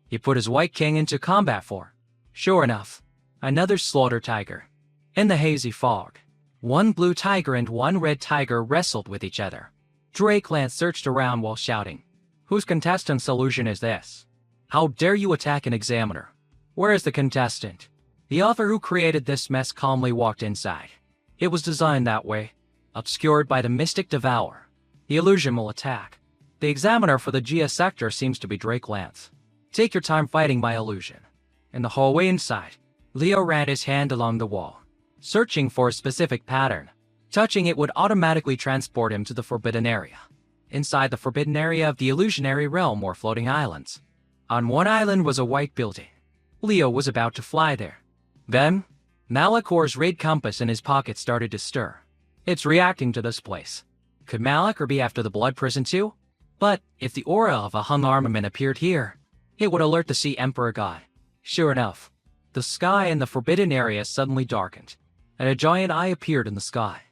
Speaker 1: He put his White King into combat for. Sure enough, another slaughter tiger. In the hazy fog, one blue tiger and one red tiger wrestled with each other. Drake Lance searched around while shouting, "Whose contestant's illusion is this? How dare you attack an examiner? Where is the contestant?" The author who created this mess calmly walked inside. It was designed that way, obscured by the Mystic Devour. The illusion will attack. The examiner for the Geosector seems to be Drake Lance. Take your time fighting my illusion. In the hallway inside, Leo ran his hand along the wall, searching for a specific pattern. Touching it would automatically transport him to the forbidden area. Inside the forbidden area of the illusionary realm were floating islands. On one island was a white building. Leo was about to fly there. Then, Malikor's red compass in his pocket started to stir. It's reacting to this place. Could Malikor be after the blood prison too? But if the aura of a hung armament appeared here, it would alert the Sea Emperor God. Sure enough, the sky in the forbidden area suddenly darkened, and a giant eye appeared in the sky.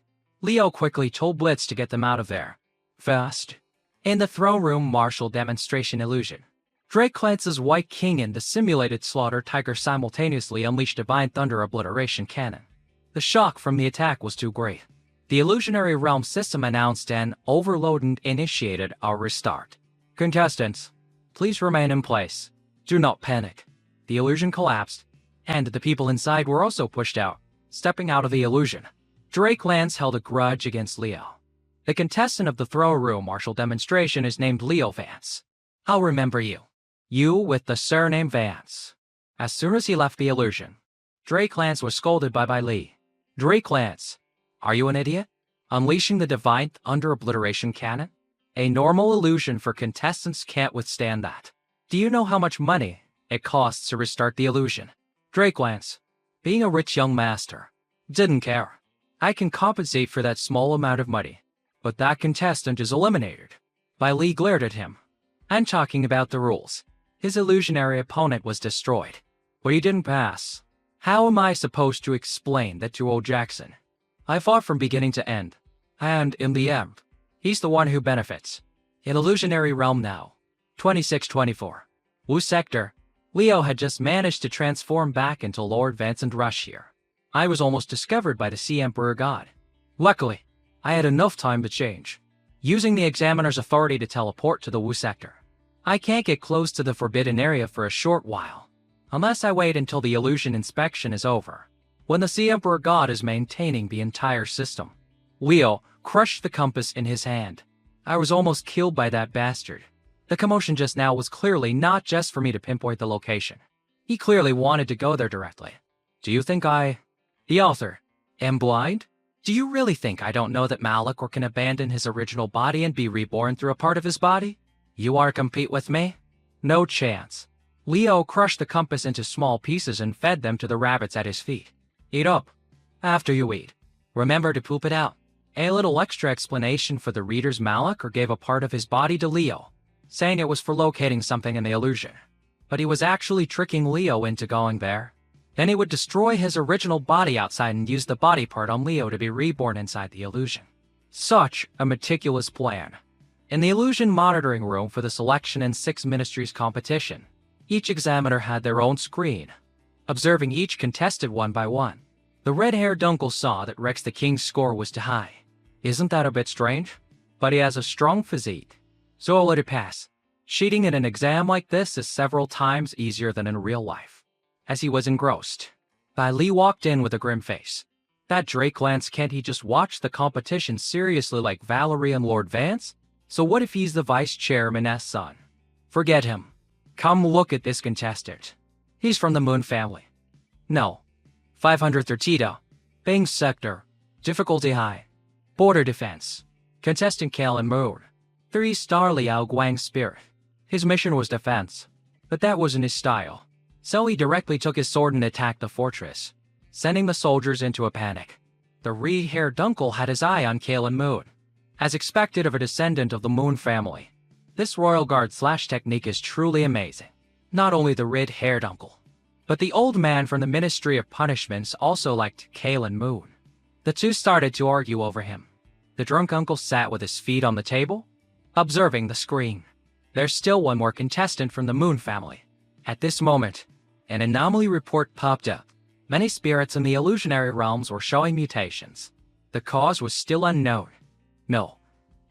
Speaker 1: Leo quickly told Blitz to get them out of there. Fast. In the throne room martial demonstration illusion, Drake Lance's White King and the simulated slaughter tiger simultaneously unleashed Divine Thunder Obliteration Cannon. The shock from the attack was too great. The illusionary realm system announced an overload and initiated a restart. Contestants, please remain in place. Do not panic. The illusion collapsed, and the people inside were also pushed out, stepping out of the illusion. Drake Lance held a grudge against Leo. The contestant of the throne room martial demonstration is named Leo Vance. I'll remember you. You with the surname Vance. As soon as he left the illusion, Drake Lance was scolded by Lee. Drake Lance, are you an idiot? Unleashing the Divine Thunder Obliteration Cannon? A normal illusion for contestants can't withstand that. Do you know how much money it costs to restart the illusion? Drake Lance, being a rich young master, didn't care. I can compensate for that small amount of money, but that contestant is eliminated. Lee glared at him. I'm talking about the rules. His illusionary opponent was destroyed, but he didn't pass. How am I supposed to explain that to old Jackson? I fought from beginning to end, and in the end, he's the one who benefits. In illusionary realm now. 2624. Wu Sector. Leo had just managed to transform back into Lord Vincent Rush here. I was almost discovered by the Sea Emperor God. Luckily, I had enough time to change, using the examiner's authority to teleport to the Wu Sector. I can't get close to the forbidden area for a short while, unless I wait until the illusion inspection is over, when the Sea Emperor God is maintaining the entire system. Leo crushed the compass in his hand. I was almost killed by that bastard. The commotion just now was clearly not just for me to pinpoint the location. He clearly wanted to go there directly. Do you think the author, am blind? Do you really think I don't know that Malikor can abandon his original body and be reborn through a part of his body? You want to compete with me? No chance. Leo crushed the compass into small pieces and fed them to the rabbits at his feet. Eat up. After you eat, remember to poop it out. A little extra explanation for the reader's Malak gave a part of his body to Leo, saying it was for locating something in the illusion. But he was actually tricking Leo into going there. Then he would destroy his original body outside and use the body part on Leo to be reborn inside the illusion. Such a meticulous plan. In the illusion monitoring room for the Selection and 6 Ministries competition, each examiner had their own screen, observing each contestant one by one. The red-haired uncle saw that Rex the King's score was too high. Isn't that a bit strange? But he has a strong physique, so I'll let it pass. Cheating in an exam like this is several times easier than in real life. As he was engrossed, Lee walked in with a grim face. That Drake Lance, can't he just watch the competition seriously like Valerie and Lord Vance? So what if he's the vice chairman's son? Forget him. Come look at this contestant. He's from the Moon family. No. 532. Bing sector. Difficulty high. Border defense. Contestant Kalen Moon. 3-star Liao Guang spirit. His mission was defense, but that wasn't his style. So he directly took his sword and attacked the fortress, sending the soldiers into a panic. The red-haired uncle had his eye on Kalen Moon. As expected of a descendant of the Moon family, this royal guard technique is truly amazing. Not only the red-haired uncle, but the old man from the Ministry of Punishments also liked Kalen Moon. The two started to argue over him. The drunk uncle sat with his feet on the table, observing the screen. There's still one more contestant from the Moon family. At this moment, an anomaly report popped up. Many spirits in the illusionary realms were showing mutations. The cause was still unknown. No.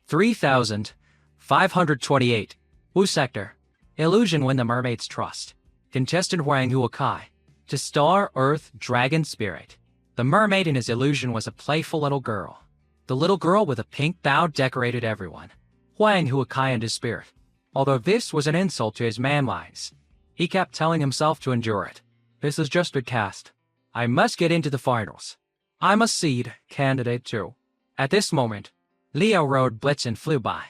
Speaker 1: 3528. Wu Sector. Illusion Win the Mermaid's Trust. Contestant Huang Huakai. To star Earth Dragon Spirit. The mermaid in his illusion was a playful little girl. The little girl with a pink bow decorated everyone. Huang Huakai and his spirit. Although this was an insult to his manlines, he kept telling himself to endure it. This is just a cast. I must get into the finals. I'm a seed candidate too. At this moment, Leo rode Blitz and flew by.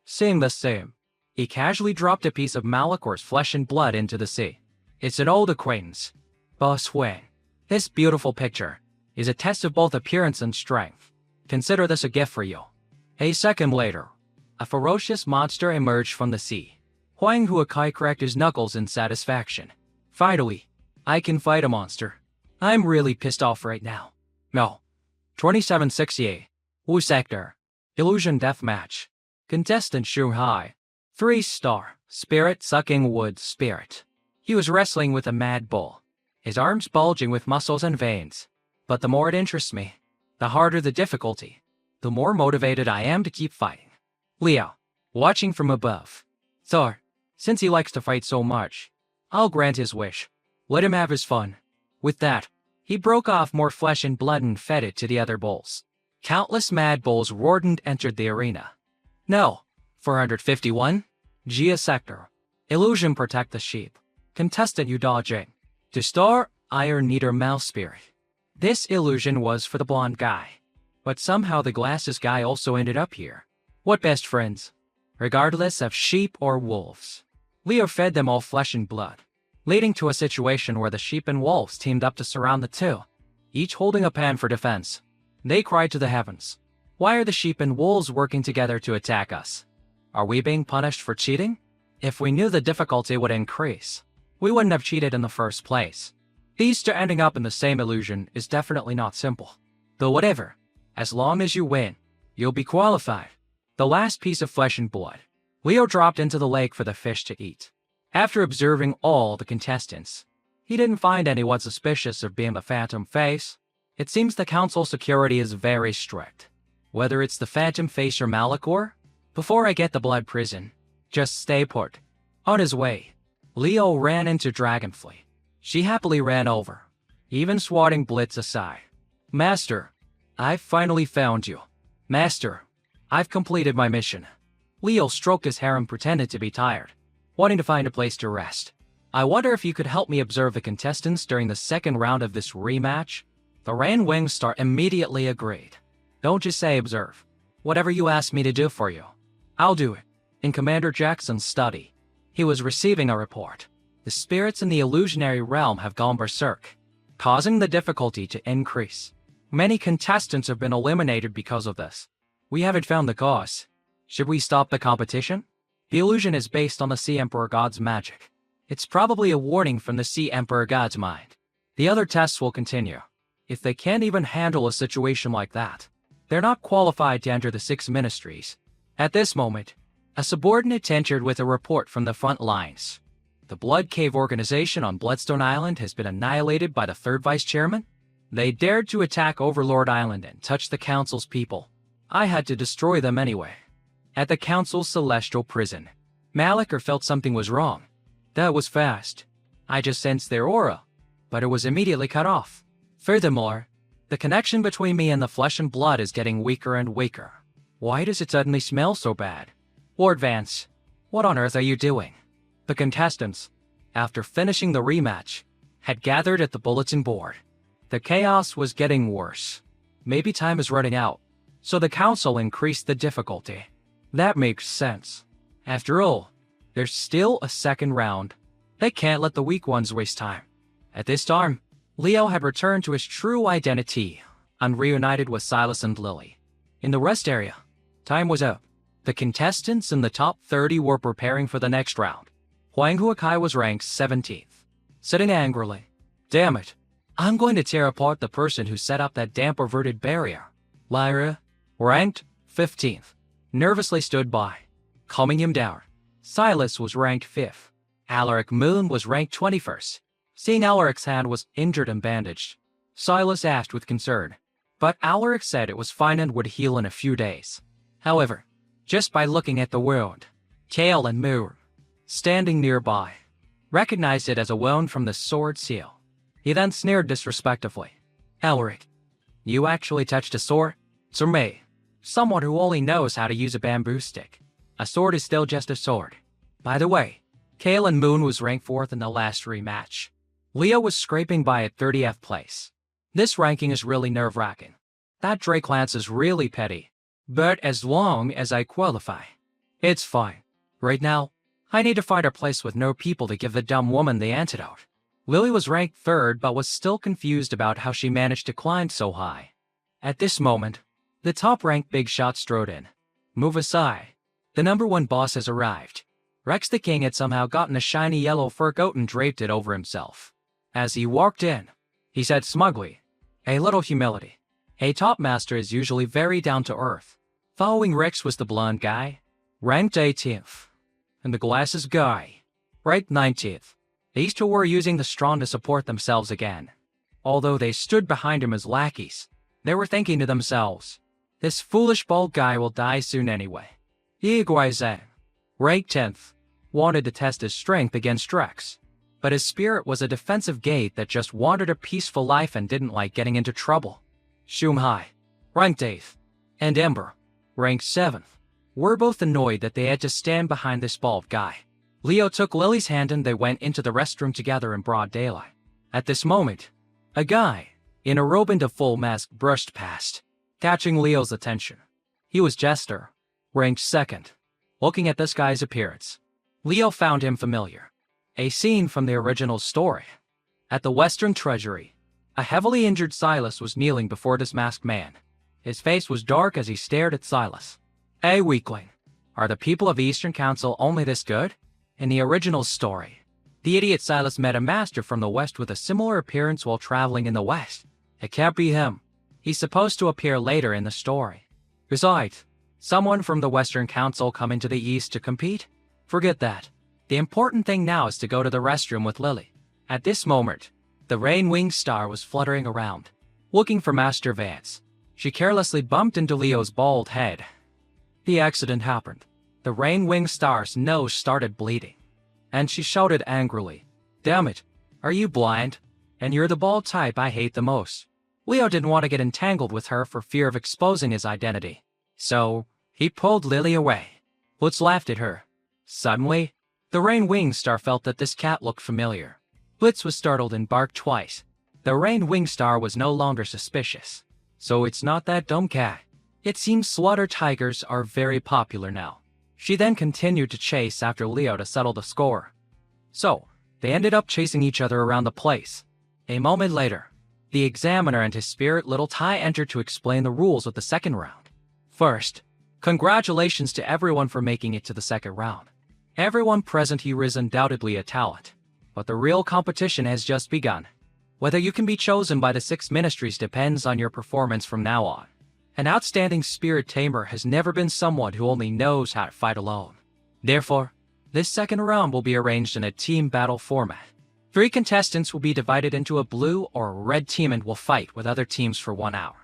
Speaker 1: Seeing the same, he casually dropped a piece of Malakor's flesh and blood into the sea. It's an old acquaintance, Boss Huang. This beautiful picture is a test of both appearance and strength. Consider this a gift for you. A second later, a ferocious monster emerged from the sea. Huang Huakai cracked his knuckles in satisfaction. Finally, I can fight a monster. I'm really pissed off right now. No. 2768. Wu Sector. Illusion Deathmatch. Contestant Shu Hai. 3-star. Spirit Sucking Wood Spirit. He was wrestling with a mad bull, his arms bulging with muscles and veins. But the more it interests me, the harder the difficulty, the more motivated I am to keep fighting. Leo, watching from above. Thor, since he likes to fight so much, I'll grant his wish. Let him have his fun. With that, he broke off more flesh and blood and fed it to the other bulls. Countless mad bulls roared and entered the arena. No. 451. Jia Sector. Illusion Protect the Sheep. Contestant Yu Dajing. To star Iron Eater Mouse Spirit. This illusion was for the blonde guy. But somehow the glasses guy also ended up here. What best friends? Regardless of sheep or wolves. Leo fed them all flesh and blood, leading to a situation where the sheep and wolves teamed up to surround the two, each holding a pan for defense. They cried to the heavens. Why are the sheep and wolves working together to attack us? Are we being punished for cheating? If we knew the difficulty would increase, we wouldn't have cheated in the first place. These two ending up in the same illusion is definitely not simple. Though whatever, as long as you win, you'll be qualified. The last piece of flesh and blood, Leo dropped into the lake for the fish to eat. After observing all the contestants, he didn't find anyone suspicious of being the Phantom Face. It seems the council security is very strict. Whether it's the Phantom Face or Malachor, before I get the blood prison, just stay put. On his way, Leo ran into Dragonfly. She happily ran over, even swatting Blitz aside. Master, I've finally found you. Master, I've completed my mission. Leo stroked his hair and pretended to be tired, wanting to find a place to rest. I wonder if you could help me observe the contestants during the second round of this rematch? The Ran Wing star immediately agreed. Don't just say observe. Whatever you ask me to do for you, I'll do it. In Commander Jackson's study, he was receiving a report. The spirits in the illusionary realm have gone berserk, causing the difficulty to increase. Many contestants have been eliminated because of this. We haven't found the cause. Should we stop the competition? The illusion is based on the Sea Emperor God's magic. It's probably a warning from the Sea Emperor God's mind. The other tests will continue. If they can't even handle a situation like that, they're not qualified to enter the 6 ministries. At this moment, a subordinate entered with a report from the front lines. The Blood Cave organization on Bloodstone Island has been annihilated by the 3rd Vice Chairman. They dared to attack Overlord Island and touch the Council's people. I had to destroy them anyway. At the Council's celestial prison, Malachar felt something was wrong. That was fast. I just sensed their aura, but it was immediately cut off. Furthermore, the connection between me and the flesh and blood is getting weaker and weaker. Why does it suddenly smell so bad? Lord Vance, what on earth are you doing? The contestants, after finishing the rematch, had gathered at the bulletin board. The chaos was getting worse. Maybe time is running out, so the council increased the difficulty. That makes sense. After all, there's still a 2nd round. They can't let the weak ones waste time. At this time, Leo had returned to his true identity and reunited with Silas and Lily. In the rest area, time was up. The contestants in the top 30 were preparing for the next round. Huang Huakai was ranked 17th, sitting angrily. Damn it. I'm going to tear apart the person who set up that damp averted barrier. Lyra, ranked 15th, nervously stood by, calming him down. Silas was ranked 5th. Alaric Moon was ranked 21st. Seeing Alaric's hand was injured and bandaged, Silas asked with concern, but Alaric said it was fine and would heal in a few days. However, just by looking at the wound, Kale and Moon, standing nearby, recognized it as a wound from the sword seal. He then sneered disrespectfully. Alaric, you actually touched a sword? Sir May, someone who only knows how to use a bamboo stick. A sword is still just a sword. By the way, Kale and Moon was ranked 4th in the last rematch. Leo was scraping by at 30th place. This ranking is really nerve-wracking. That Drake Lance is really petty. But as long as I qualify, it's fine. Right now, I need to find a place with no people to give the dumb woman the antidote. Lily was ranked 3rd but was still confused about how she managed to climb so high. At this moment, the top-ranked big shot strode in. Move aside. The number 1 boss has arrived. Rex the King had somehow gotten a shiny yellow fur coat and draped it over himself. As he walked in, he said smugly, "A little humility. A top master is usually very down-to-earth." Following Rex was the blonde guy, ranked 18th, and the glasses guy, ranked 19th. These two were using the strong to support themselves again. Although they stood behind him as lackeys, they were thinking to themselves, this foolish bald guy will die soon anyway. Yi Guizhang, ranked 10th, wanted to test his strength against Rex, but his spirit was a defensive gate that just wanted a peaceful life and didn't like getting into trouble. Shumhai, ranked 8th, and Ember, ranked 7th, were both annoyed that they had to stand behind this bald guy. Leo took Lily's hand and they went into the restroom together in broad daylight. At this moment, a guy, in a robe and a full mask, brushed past, catching Leo's attention. He was Jester, ranked 2nd. Looking at this guy's appearance, Leo found him familiar. A scene from the original story. At the Western Treasury, a heavily injured Silas was kneeling before this masked man. His face was dark as he stared at Silas. Hey, weakling, are the people of the Eastern Council only this good? In the original story, the idiot Silas met a master from the West with a similar appearance while traveling in the West. It can't be him. He's supposed to appear later in the story. Besides, someone from the Western Council coming to the East to compete? Forget that. The important thing now is to go to the restroom with Lily. At this moment, the Rain-Winged Star was fluttering around, looking for Master Vance. She carelessly bumped into Leo's bald head. The accident happened. The Rain-Winged Star's nose started bleeding, and she shouted angrily, "Damn it, are you blind? And you're the bald type I hate the most." Leo didn't want to get entangled with her for fear of exposing his identity, so he pulled Lily away. Blitz laughed at her. Suddenly, the Rain-Winged Star felt that this cat looked familiar. Blitz was startled and barked twice. The Rain-Winged Star was no longer suspicious. So it's not that dumb cat. It seems slaughter tigers are very popular now. She then continued to chase after Leo to settle the score. So, they ended up chasing each other around the place. A moment later, The examiner and his spirit little Tai entered to explain the rules of the second round. First, congratulations to everyone for making it to the second round. Everyone present here is undoubtedly a talent, but the real competition has just begun. Whether you can be chosen by the 6 ministries depends on your performance from now on. An outstanding spirit tamer has never been someone who only knows how to fight alone. Therefore, this second round will be arranged in a team battle format. 3 contestants will be divided into a blue or a red team and will fight with other teams for 1 hour.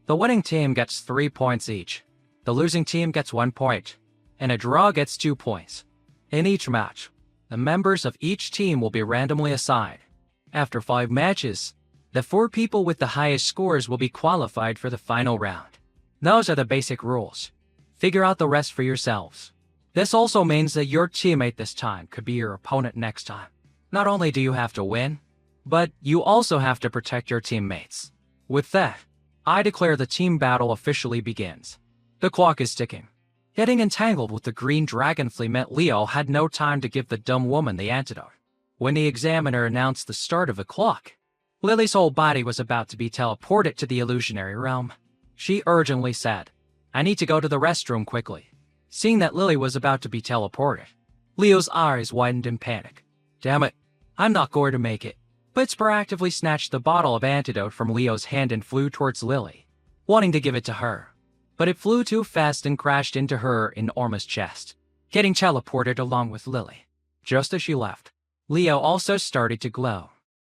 Speaker 1: The winning team gets 3 points each, the losing team gets 1 point, and a draw gets 2 points. In each match, the members of each team will be randomly assigned. After 5 matches, the 4 people with the highest scores will be qualified for the final round. Those are the basic rules. Figure out the rest for yourselves. This also means that your teammate this time could be your opponent next time. Not only do you have to win, but you also have to protect your teammates. With that, I declare the team battle officially begins. The clock is ticking. Getting entangled with the green dragonfly meant Leo had no time to give the dumb woman the antidote. When the examiner announced the start of the clock, Lily's whole body was about to be teleported to the illusionary realm. She urgently said, "I need to go to the restroom quickly." Seeing that Lily was about to be teleported, Leo's eyes widened in panic. "Damn it, I'm not going to make it." Blitz proactively snatched the bottle of antidote from Leo's hand and flew towards Lily, wanting to give it to her. But it flew too fast and crashed into her enormous chest, getting teleported along with Lily. Just as she left, Leo also started to glow.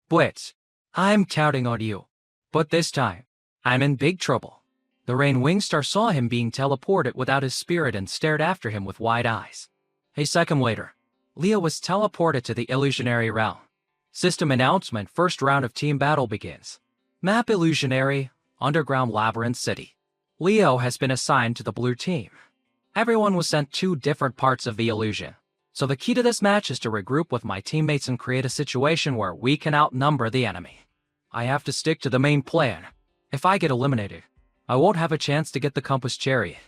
Speaker 1: "Blitz, I'm counting on you. But this time, I'm in big trouble." The Rain Wingstar saw him being teleported without his spirit and stared after him with wide eyes. A second later, Leo was teleported to the illusionary realm. System announcement: first round of team battle begins. Map: Illusionary, Underground Labyrinth City. Leo has been assigned to the blue team. Everyone was sent 2 different parts of the illusion, so the key to this match is to regroup with my teammates and create a situation where we can outnumber the enemy. I have to stick to the main plan. If I get eliminated, I won't have a chance to get the Compass Chariot,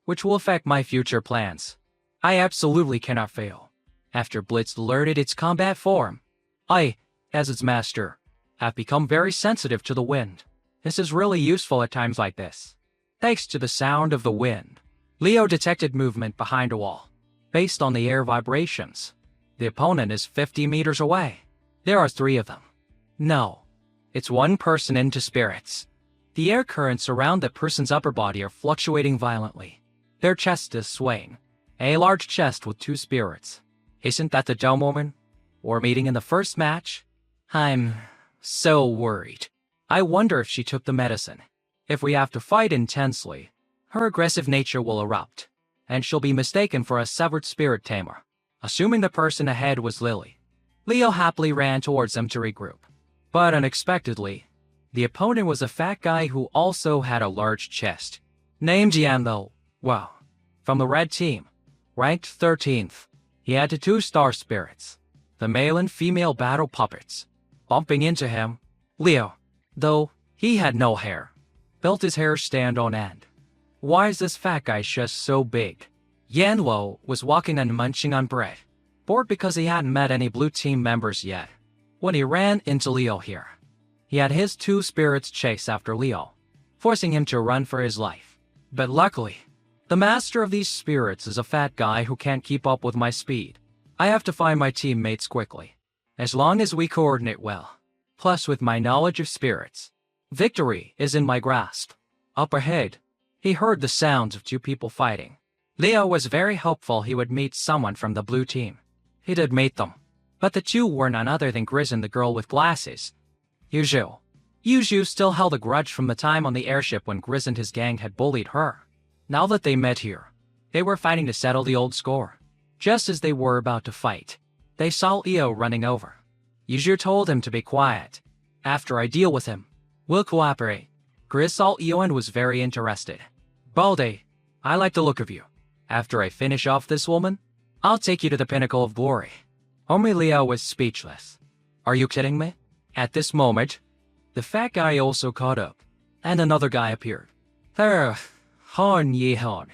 Speaker 1: which will affect my future plans. I absolutely cannot fail. After Blitz learned its combat form, I, as its master, have become very sensitive to the wind. This is really useful at times like this. Thanks to the sound of the wind, Leo detected movement behind a wall. Based on the air vibrations, the opponent is 50 meters away. There are 3 of them. No, it's 1 person into spirits. The air currents around that person's upper body are fluctuating violently. Their chest is swaying. A large chest with 2 spirits. Isn't that the dumb woman? Or meeting in the first match? I'm so worried. I wonder if she took the medicine. If we have to fight intensely, her aggressive nature will erupt, and she'll be mistaken for a severed spirit tamer. Assuming the person ahead was Lily, Leo happily ran towards them to regroup. But unexpectedly, the opponent was a fat guy who also had a large chest. Named Yan though, wow, from the red team, ranked 13th. He had the 2 star spirits, the male and female battle puppets. Bumping into him, Leo, though he had no hair, felt his hair stand on end. Why is this fat guy's chest so big? Yanluo was walking and munching on bread, bored because he hadn't met any blue team members yet, when he ran into Leo here. He had his 2 spirits chase after Leo, forcing him to run for his life. But luckily, the master of these spirits is a fat guy who can't keep up with my speed. I have to find my teammates quickly. As long as we coordinate well, plus with my knowledge of spirits, victory is in my grasp. Up ahead, he heard the sounds of 2 people fighting. Leo was very hopeful he would meet someone from the blue team. He did meet them, but the 2 were none other than Grizz and the girl with glasses. Yuju still held a grudge from the time on the airship when Grizz and his gang had bullied her. Now that they met here, they were fighting to settle the old score. Just as they were about to fight, they saw Leo running over. Yuju told him to be quiet. After I deal with him, we'll cooperate. Grizz saw Leo and was very interested. Balde, I like the look of you. After I finish off this woman, I'll take you to the pinnacle of glory. Only Leo was speechless. Are you kidding me? At this moment, the fat guy also caught up, and another guy appeared. Han Yi-han,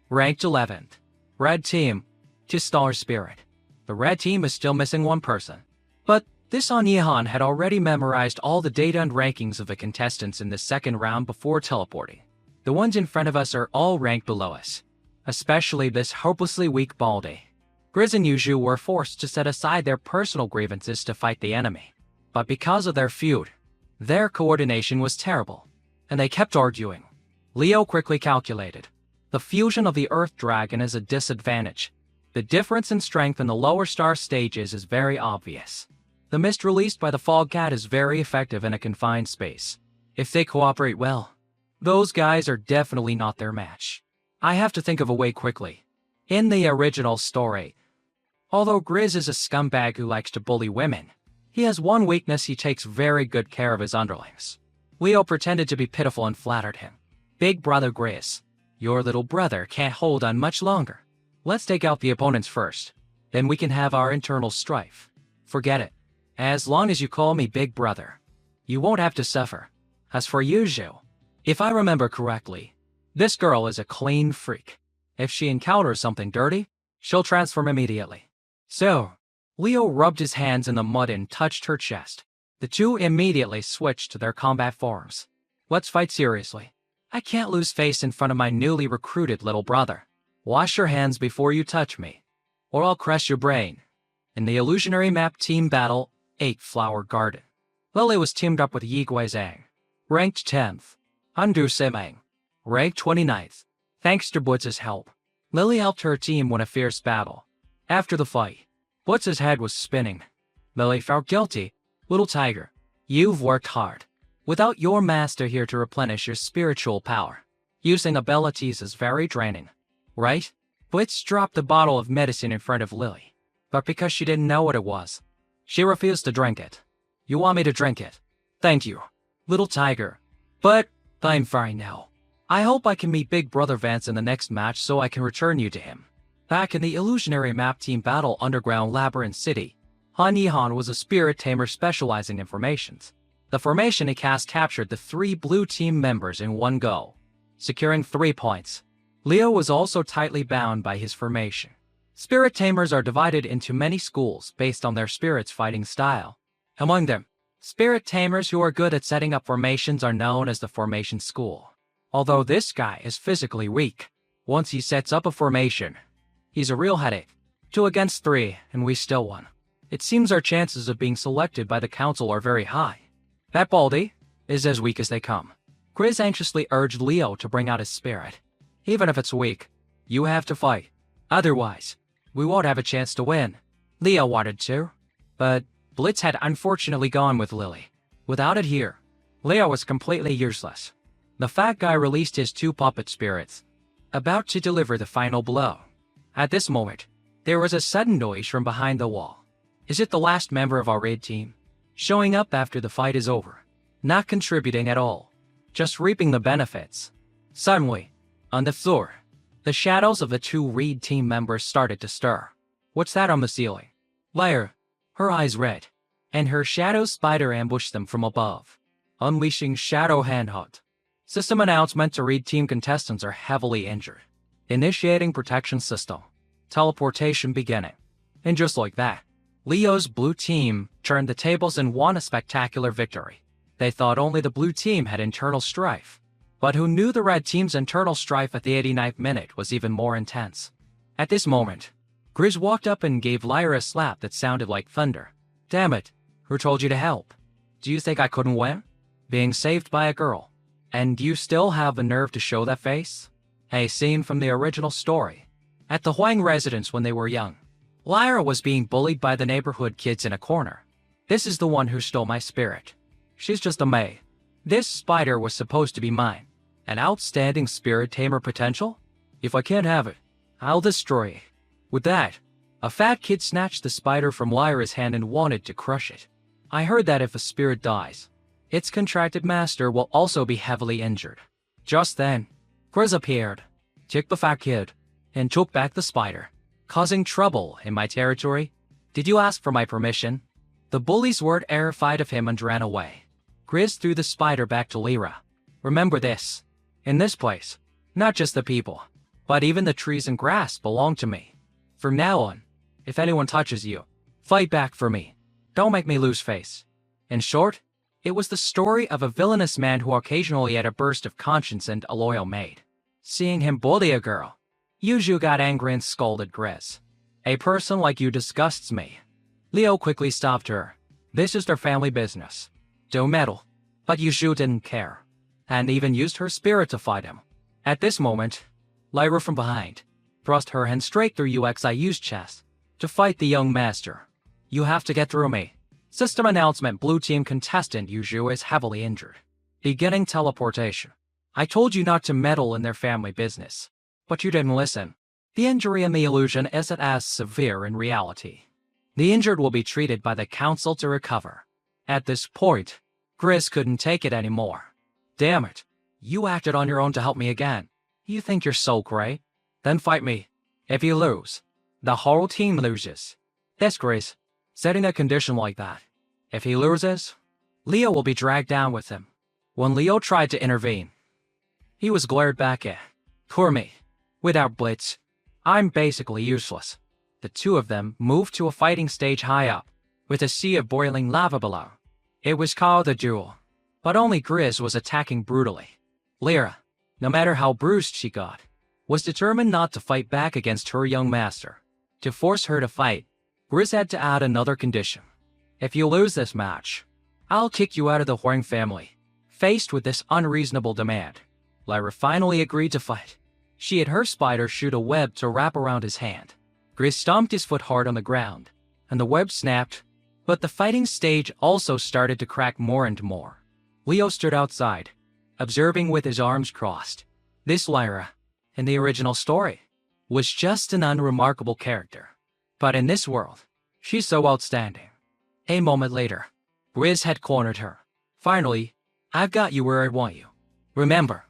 Speaker 1: ranked 11th. Red team, 2 star spirit. The red team is still missing 1 person, but This Onihan had already memorized all the data and rankings of the contestants in the second round before teleporting. The ones in front of us are all ranked below us, especially this hopelessly weak Baldy. Grizz and Yuju were forced to set aside their personal grievances to fight the enemy. But because of their feud, their coordination was terrible, and they kept arguing. Leo quickly calculated. The fusion of the Earth Dragon is a disadvantage. The difference in strength in the lower star stages is very obvious. The mist released by the Fog Cat is very effective in a confined space. If they cooperate well, those guys are definitely not their match. I have to think of a way quickly. In the original story, although Grizz is a scumbag who likes to bully women, he has one weakness: he takes very good care of his underlings. Leo pretended to be pitiful and flattered him. Big brother Grizz, your little brother can't hold on much longer. Let's take out the opponents first, then we can have our internal strife. Forget it. As long as you call me Big Brother, you won't have to suffer. As for Yuju, if I remember correctly, this girl is a clean freak. If she encounters something dirty, she'll transform immediately. So, Leo rubbed his hands in the mud and touched her chest. The two immediately switched to their combat forms. Let's fight seriously. I can't lose face in front of my newly recruited little brother. Wash your hands before you touch me, or I'll crush your brain. In the illusionary map team battle, 8 Flower Garden, Lily was teamed up with Yi Guizhang, ranked 10th, Handu Simeng, ranked 29th. Thanks to Blitz's help, Lily helped her team win a fierce battle. After the fight, Blitz's head was spinning. Lily felt guilty. Little tiger, you've worked hard. Without your master here to replenish your spiritual power, using abilities is very draining, right? Blitz dropped the bottle of medicine in front of Lily, but because she didn't know what it was, she refused to drink it. You want me to drink it? Thank you, little tiger. But I'm fine now. I hope I can meet Big Brother Vance in the next match so I can return you to him. Back in the illusionary map team battle Underground Labyrinth City, Han Yihan was a spirit tamer specializing in formations. The formation he cast captured the 3 blue team members in one go, securing 3 points. Leo was also tightly bound by his formation. Spirit tamers are divided into many schools based on their spirit's fighting style. Among them, spirit tamers who are good at setting up formations are known as the formation school. Although this guy is physically weak, once he sets up a formation, he's a real headache. 2 against 3, and we still won. It seems our chances of being selected by the council are very high. That Baldy is as weak as they come. Grizz anxiously urged Leo to bring out his spirit. Even if it's weak, you have to fight. Otherwise, we won't have a chance to win. Leo wanted to, but Blitz had unfortunately gone with Lily. Without it here, Leo was completely useless. The fat guy released his 2 puppet spirits, about to deliver the final blow. At this moment, there was a sudden noise from behind the wall. Is it the last member of our raid team? Showing up after the fight is over. Not contributing at all. Just reaping the benefits. Suddenly, on the floor, the shadows of the 2 raid team members started to stir. What's that on the ceiling? Lyra, her eyes red, and her shadow spider ambushed them from above, unleashing Shadow Handhunt. System announcement to raid team contestants are heavily injured. Initiating protection system. Teleportation beginning. And just like that, Leo's blue team turned the tables and won a spectacular victory. They thought only the blue team had internal strife, but who knew the red team's internal strife at the 89th minute was even more intense. At this moment, Grizz walked up and gave Lyra a slap that sounded like thunder. Damn it, who told you to help? Do you think I couldn't win? Being saved by a girl. And you still have the nerve to show that face? A scene from the original story. At the Huang residence when they were young, Lyra was being bullied by the neighborhood kids in a corner. This is the one who stole my spirit. She's just a May. This spider was supposed to be mine. An outstanding spirit tamer potential? If I can't have it, I'll destroy it. With that, a fat kid snatched the spider from Lyra's hand and wanted to crush it. I heard that if a spirit dies, its contracted master will also be heavily injured. Just then, Grizz appeared, took the fat kid, and took back the spider. Causing trouble in my territory? Did you ask for my permission? The bullies were terrified of him and ran away. Grizz threw the spider back to Lyra. Remember this. In this place, not just the people, but even the trees and grass belong to me. From now on, if anyone touches you, fight back for me. Don't make me lose face. In short, it was the story of a villainous man who occasionally had a burst of conscience and a loyal maid. Seeing him bully a girl, Yuju got angry and scolded Grizz. A person like you disgusts me. Leo quickly stopped her. This is their family business. Don't meddle. But Yuju didn't care, and even used her spirit to fight him. At this moment, Lyra from behind thrust her hand straight through Yuxi's chest to fight the young master. You have to get through me. System announcement: Blue team contestant Yuju is heavily injured. Beginning teleportation. I told you not to meddle in their family business, but you didn't listen. The injury in the illusion isn't as severe in reality. The injured will be treated by the council to recover. At this point, Grizz couldn't take it anymore. Damn it. You acted on your own to help me again. You think you're so great? Then fight me. If you lose, the whole team loses. That's Grizz. Setting a condition like that. If he loses, Leo will be dragged down with him. When Leo tried to intervene, he was glared back at. Poor me. Without Blitz, I'm basically useless. The two of them moved to a fighting stage high up, with a sea of boiling lava below. It was called a duel, but only Grizz was attacking brutally. Lyra, no matter how bruised she got, was determined not to fight back against her young master. To force her to fight, Grizz had to add another condition. If you lose this match, I'll kick you out of the Huang family. Faced with this unreasonable demand, Lyra finally agreed to fight. She had her spider shoot a web to wrap around his hand. Grizz stomped his foot hard on the ground, and the web snapped, but the fighting stage also started to crack more and more. Leo stood outside, observing with his arms crossed. This Lyra, in the original story, was just an unremarkable character. But in this world, she's so outstanding. A moment later, Grizz had cornered her. Finally, I've got you where I want you. Remember,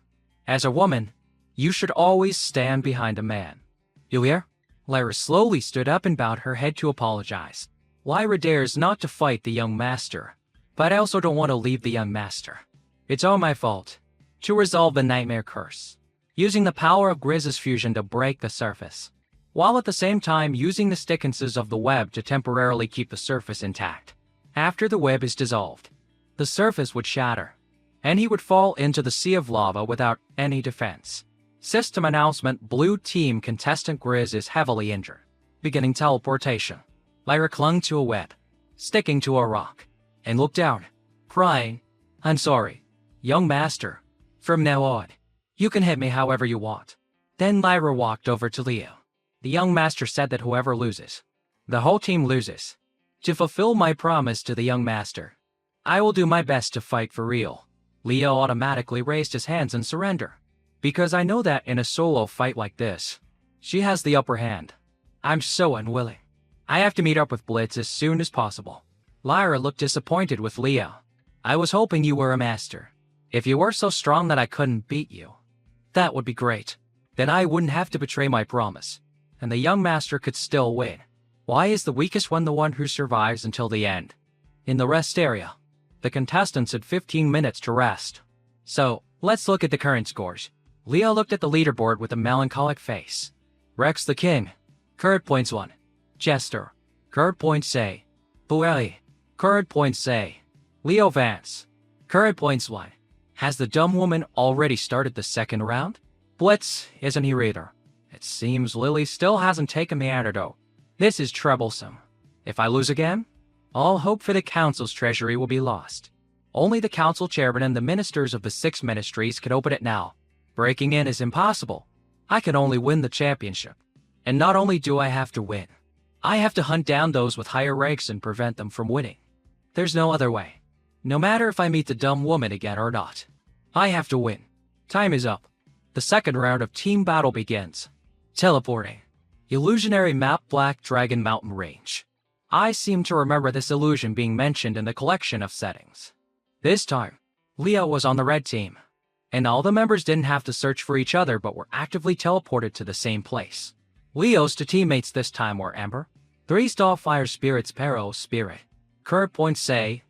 Speaker 1: as a woman, you should always stand behind a man. You hear? Lyra slowly stood up and bowed her head to apologize. Lyra dares not to fight the young master, but I also don't want to leave the young master. It's all my fault. To resolve the nightmare curse, using the power of Grizz's fusion to break the surface, while at the same time using the stickiness of the web to temporarily keep the surface intact. After the web is dissolved, the surface would shatter, and he would fall into the sea of lava without any defense. System announcement: Blue team contestant Grizz is heavily injured. Beginning teleportation. Lyra clung to a web, sticking to a rock, and looked down, crying, I'm sorry, young master. From now on, you can hit me however you want. Then Lyra walked over to Leo. The young master said that whoever loses, the whole team loses. To fulfill my promise to the young master, I will do my best to fight for real. Leo automatically raised his hands in surrender. Because I know that in a solo fight like this, she has the upper hand. I'm so unwilling. I have to meet up with Blitz as soon as possible. Lyra looked disappointed with Leo. I was hoping you were a master. If you were so strong that I couldn't beat you, that would be great. Then I wouldn't have to betray my promise, and the young master could still win. Why is the weakest one the one who survives until the end? In the rest area, the contestants had 15 minutes to rest. So, let's look at the current scores. Leo looked at the leaderboard with a melancholic face. Rex the King. Current points 1. Jester. Current points say. Bueli. Current points say. Leo Vance. Current points 1. Has the dumb woman already started the second round? Blitz, isn't he reader? It seems Lily still hasn't taken the antidote. This is troublesome. If I lose again, all hope for the council's treasury will be lost. Only the council chairman and the ministers of the 6 ministries can open it now. Breaking in is impossible. I can only win the championship. And not only do I have to win, I have to hunt down those with higher ranks and prevent them from winning. There's no other way. No matter if I meet the dumb woman again or not, I have to win. Time is up. The second round of team battle begins. Teleporting. Illusionary map: Black Dragon Mountain Range. I seem to remember this illusion being mentioned in the collection of settings. This time, Leo was on the red team, and all the members didn't have to search for each other but were actively teleported to the same place. Leo's two teammates this time were Amber, 3-star Fire Spirit's Peril Spirit, current points say,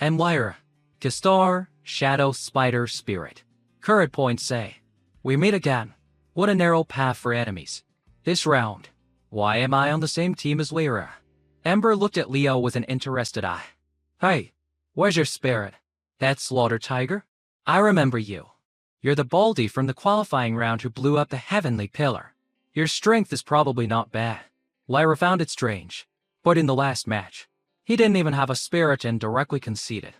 Speaker 1: and Lyra, 2-star Shadow Spider Spirit, current points say. We meet again. What a narrow path for enemies. This round. Why am I on the same team as Lyra? Ember looked at Leo with an interested eye. Hey, where's your spirit? That slaughter tiger? I remember you. You're the baldy from the qualifying round who blew up the heavenly pillar. Your strength is probably not bad. Lyra found it strange, but in the last match, he didn't even have a spirit and directly conceded.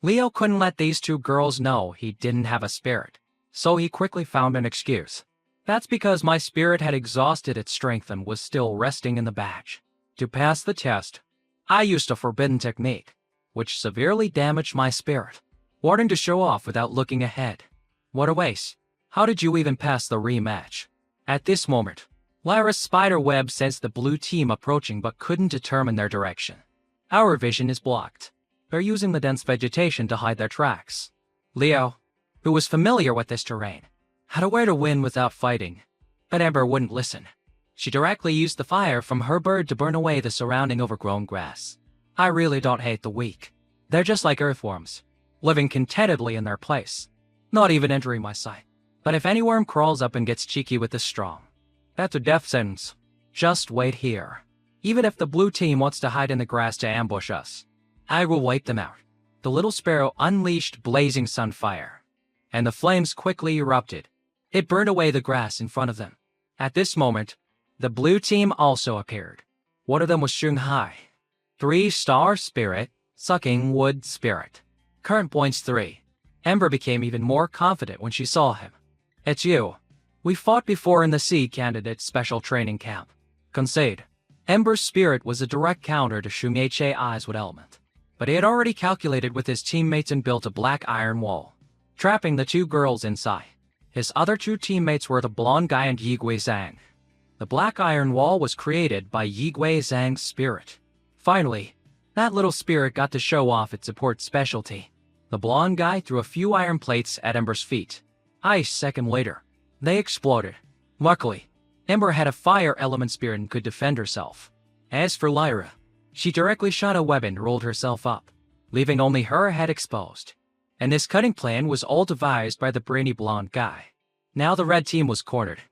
Speaker 1: Leo couldn't let these two girls know he didn't have a spirit, so he quickly found an excuse. That's because my spirit had exhausted its strength and was still resting in the badge. To pass the test, I used a forbidden technique, which severely damaged my spirit, wanting to show off without looking ahead. What a waste. How did you even pass the rematch? At this moment, Lyra's spider web sensed the blue team approaching but couldn't determine their direction. Our vision is blocked. They're using the dense vegetation to hide their tracks. Leo, who was familiar with this terrain, had a way to win without fighting, but Ember wouldn't listen. She directly used the fire from her bird to burn away the surrounding overgrown grass. I really don't hate the weak. They're just like earthworms, living contentedly in their place, not even entering my sight. But if any worm crawls up and gets cheeky with the strong, that's a death sentence. Just wait here. Even if the blue team wants to hide in the grass to ambush us, I will wipe them out. The little sparrow unleashed blazing sunfire, and the flames quickly erupted. It burned away the grass in front of them. At this moment, the blue team also appeared. One of them was Shanghai. 3-star spirit, sucking wood spirit. Current points 3. Ember became even more confident when she saw him. It's you. We fought before in the Sea Candidate Special Training Camp. Concede. Ember's spirit was a direct counter to Shumei's wood element, but he had already calculated with his teammates and built a black iron wall, trapping the two girls inside. His other two teammates were the blonde guy and Yigui Zhang. The black iron wall was created by Yigui Zhang's spirit. Finally, that little spirit got to show off its support specialty. The blonde guy threw a few iron plates at Ember's feet. A second later, they exploded. Luckily, Ember had a fire element spirit and could defend herself. As for Lyra, she directly shot a web and rolled herself up, leaving only her head exposed. And this cutting plan was all devised by the brainy blonde guy. Now the red team was cornered,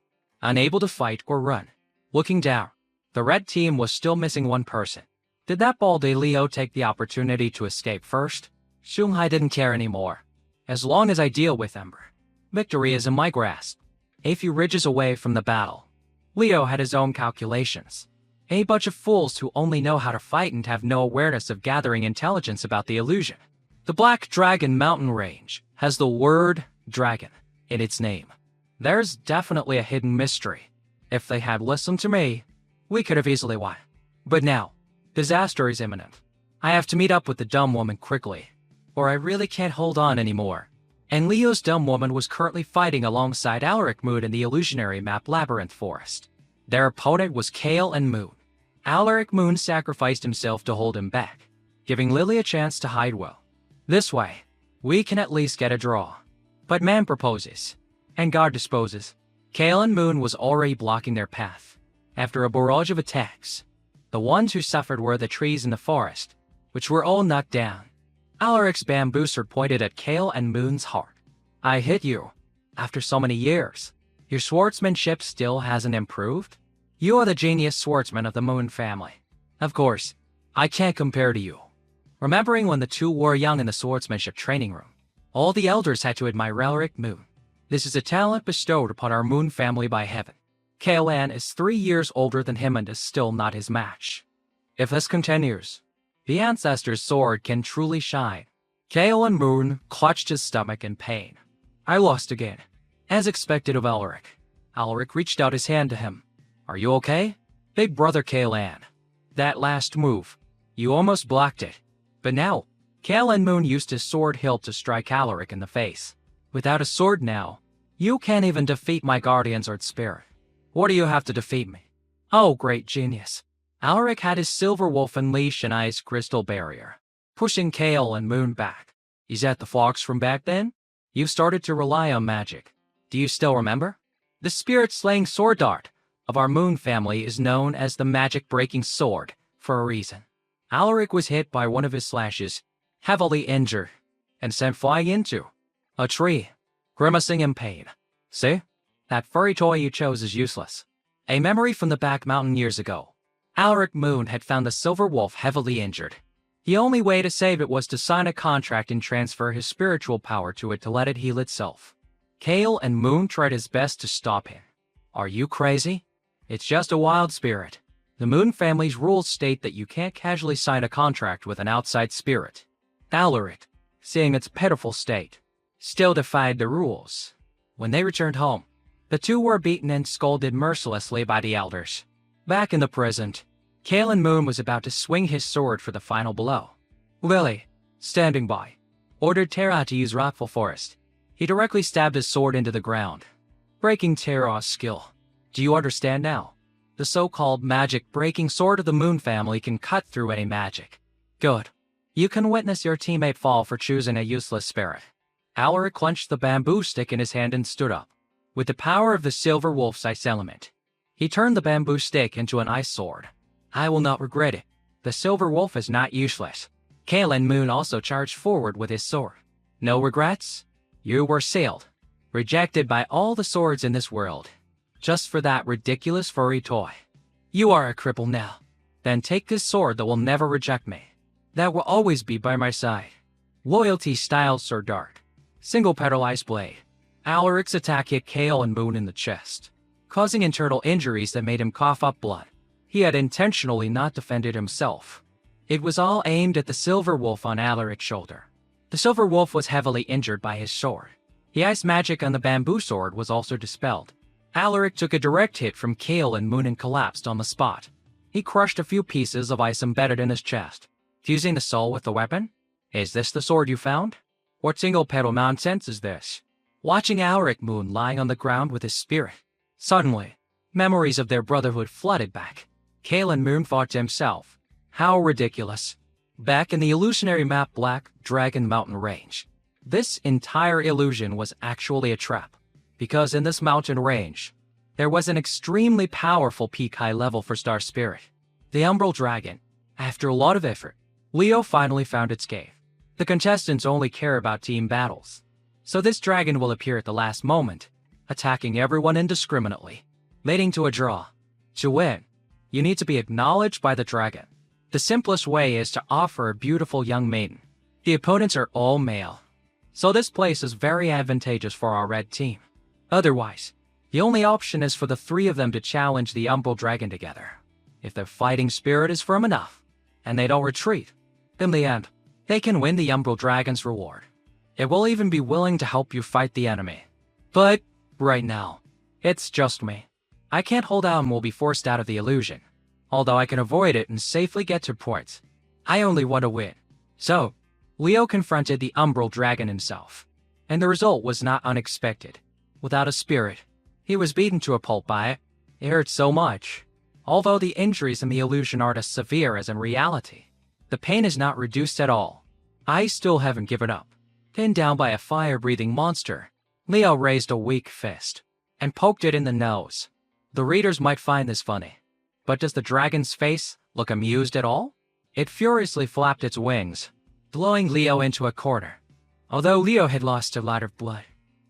Speaker 1: unable to fight or run. Looking down, the red team was still missing one person. Did that baldy Leo take the opportunity to escape first? Shanghai didn't care anymore. As long as I deal with Ember, victory is in my grasp. A few ridges away from the battle, Leo had his own calculations. A bunch of fools who only know how to fight and have no awareness of gathering intelligence about the illusion. The Black Dragon Mountain Range has the word dragon in its name. There's definitely a hidden mystery. If they had listened to me, we could have easily won. But now, disaster is imminent. I have to meet up with the dumb woman quickly, or I really can't hold on anymore. And Leo's dumb woman was currently fighting alongside Alaric Moon in the illusionary map Labyrinth Forest. Their opponent was Kale and Moon. Alaric Moon sacrificed himself to hold him back, giving Lily a chance to hide well. This way, we can at least get a draw. But man proposes, and God disposes. Kale and Moon was already blocking their path. After a barrage of attacks, the ones who suffered were the trees in the forest, which were all knocked down. Alaric's bamboo sword pointed at Kale and Moon's heart. I hit you. After so many years, your swordsmanship still hasn't improved? You are the genius swordsman of the Moon family. Of course, I can't compare to you. Remembering when the two were young in the swordsmanship training room, all the elders had to admire Alaric Moon. This is a talent bestowed upon our Moon family by heaven. Kale-an is 3 years older than him and is still not his match. If this continues, the ancestor's sword can truly shine. Kale and Moon clutched his stomach in pain. I lost again. As expected of Alaric. Alaric reached out his hand to him. Are you okay? Big brother Kale-an. That last move, you almost blocked it. But now, Kale and Moon used his sword hilt to strike Alaric in the face. Without a sword now, you can't even defeat my guardian's earth spirit. What do you have to defeat me? Oh, great genius. Alaric had his silver wolf unleash an ice crystal barrier, pushing Kale and Moon back. Is that the fox from back then? You've started to rely on magic. Do you still remember? The spirit-slaying sword dart of our Moon family is known as the magic-breaking sword for a reason. Alaric was hit by one of his slashes, heavily injured, and sent flying into a tree, grimacing in pain. See? That furry toy you chose is useless. A memory from the back mountain years ago. Alaric Moon had found the Silver Wolf heavily injured. The only way to save it was to sign a contract and transfer his spiritual power to it to let it heal itself. Kale and Moon tried his best to stop him. Are you crazy? It's just a wild spirit. The Moon family's rules state that you can't casually sign a contract with an outside spirit. Alaric, seeing its pitiful state, still defied the rules. When they returned home, the two were beaten and scolded mercilessly by the elders. Back in the present, Kale and Moon was about to swing his sword for the final blow. Lily, standing by, ordered Terra to use Rockful Forest. He directly stabbed his sword into the ground, breaking Terra's skill. Do you understand now? The so-called magic-breaking sword of the Moon family can cut through any magic. Good. You can witness your teammate fall for choosing a useless spirit. Alaric clenched the bamboo stick in his hand and stood up. With the power of the Silver Wolf's ice element, he turned the bamboo stick into an ice sword. I will not regret it. The Silver Wolf is not useless. Kale and Moon also charged forward with his sword. No regrets? You were sealed. Rejected by all the swords in this world. Just for that ridiculous furry toy. You are a cripple now. Then take this sword that will never reject me. That will always be by my side. Loyalty style Sword Dart. Single petal ice blade. Alaric's attack hit Kale and Moon in the chest, causing internal injuries that made him cough up blood. He had intentionally not defended himself. It was all aimed at the Silver Wolf on Alaric's shoulder. The Silver Wolf was heavily injured by his sword. The ice magic on the bamboo sword was also dispelled. Alaric took a direct hit from Kale and Moon and collapsed on the spot. He crushed a few pieces of ice embedded in his chest. Fusing the soul with the weapon? Is this the sword you found? What single-petal nonsense is this? Watching Alaric Moon lying on the ground with his spirit. Suddenly, memories of their brotherhood flooded back. Kale and Moon thought to himself, how ridiculous. Back in the illusionary map Black Dragon Mountain Range, this entire illusion was actually a trap. Because in this mountain range, there was an extremely powerful peak high level for Star Spirit. The Umbral Dragon. After a lot of effort, Leo finally found its cave. The contestants only care about team battles. So this dragon will appear at the last moment, attacking everyone indiscriminately, leading to a draw. To win, you need to be acknowledged by the dragon. The simplest way is to offer a beautiful young maiden. The opponents are all male, so this place is very advantageous for our red team. Otherwise, the only option is for the three of them to challenge the Umbral Dragon together. If their fighting spirit is firm enough, and they don't retreat, in the end, they can win the Umbral Dragon's reward. It will even be willing to help you fight the enemy. But, right now, it's just me. I can't hold out and will be forced out of the illusion. Although I can avoid it and safely get to points, I only want to win. So, Leo confronted the Umbral Dragon himself. And the result was not unexpected. Without a spirit, he was beaten to a pulp by it. It hurt so much. Although the injuries in the illusion aren't as severe as in reality, the pain is not reduced at all. I still haven't given up. Pinned down by a fire-breathing monster, Leo raised a weak fist and poked it in the nose. The readers might find this funny, but does the dragon's face look amused at all? It furiously flapped its wings, blowing Leo into a corner. Although Leo had lost a lot of blood,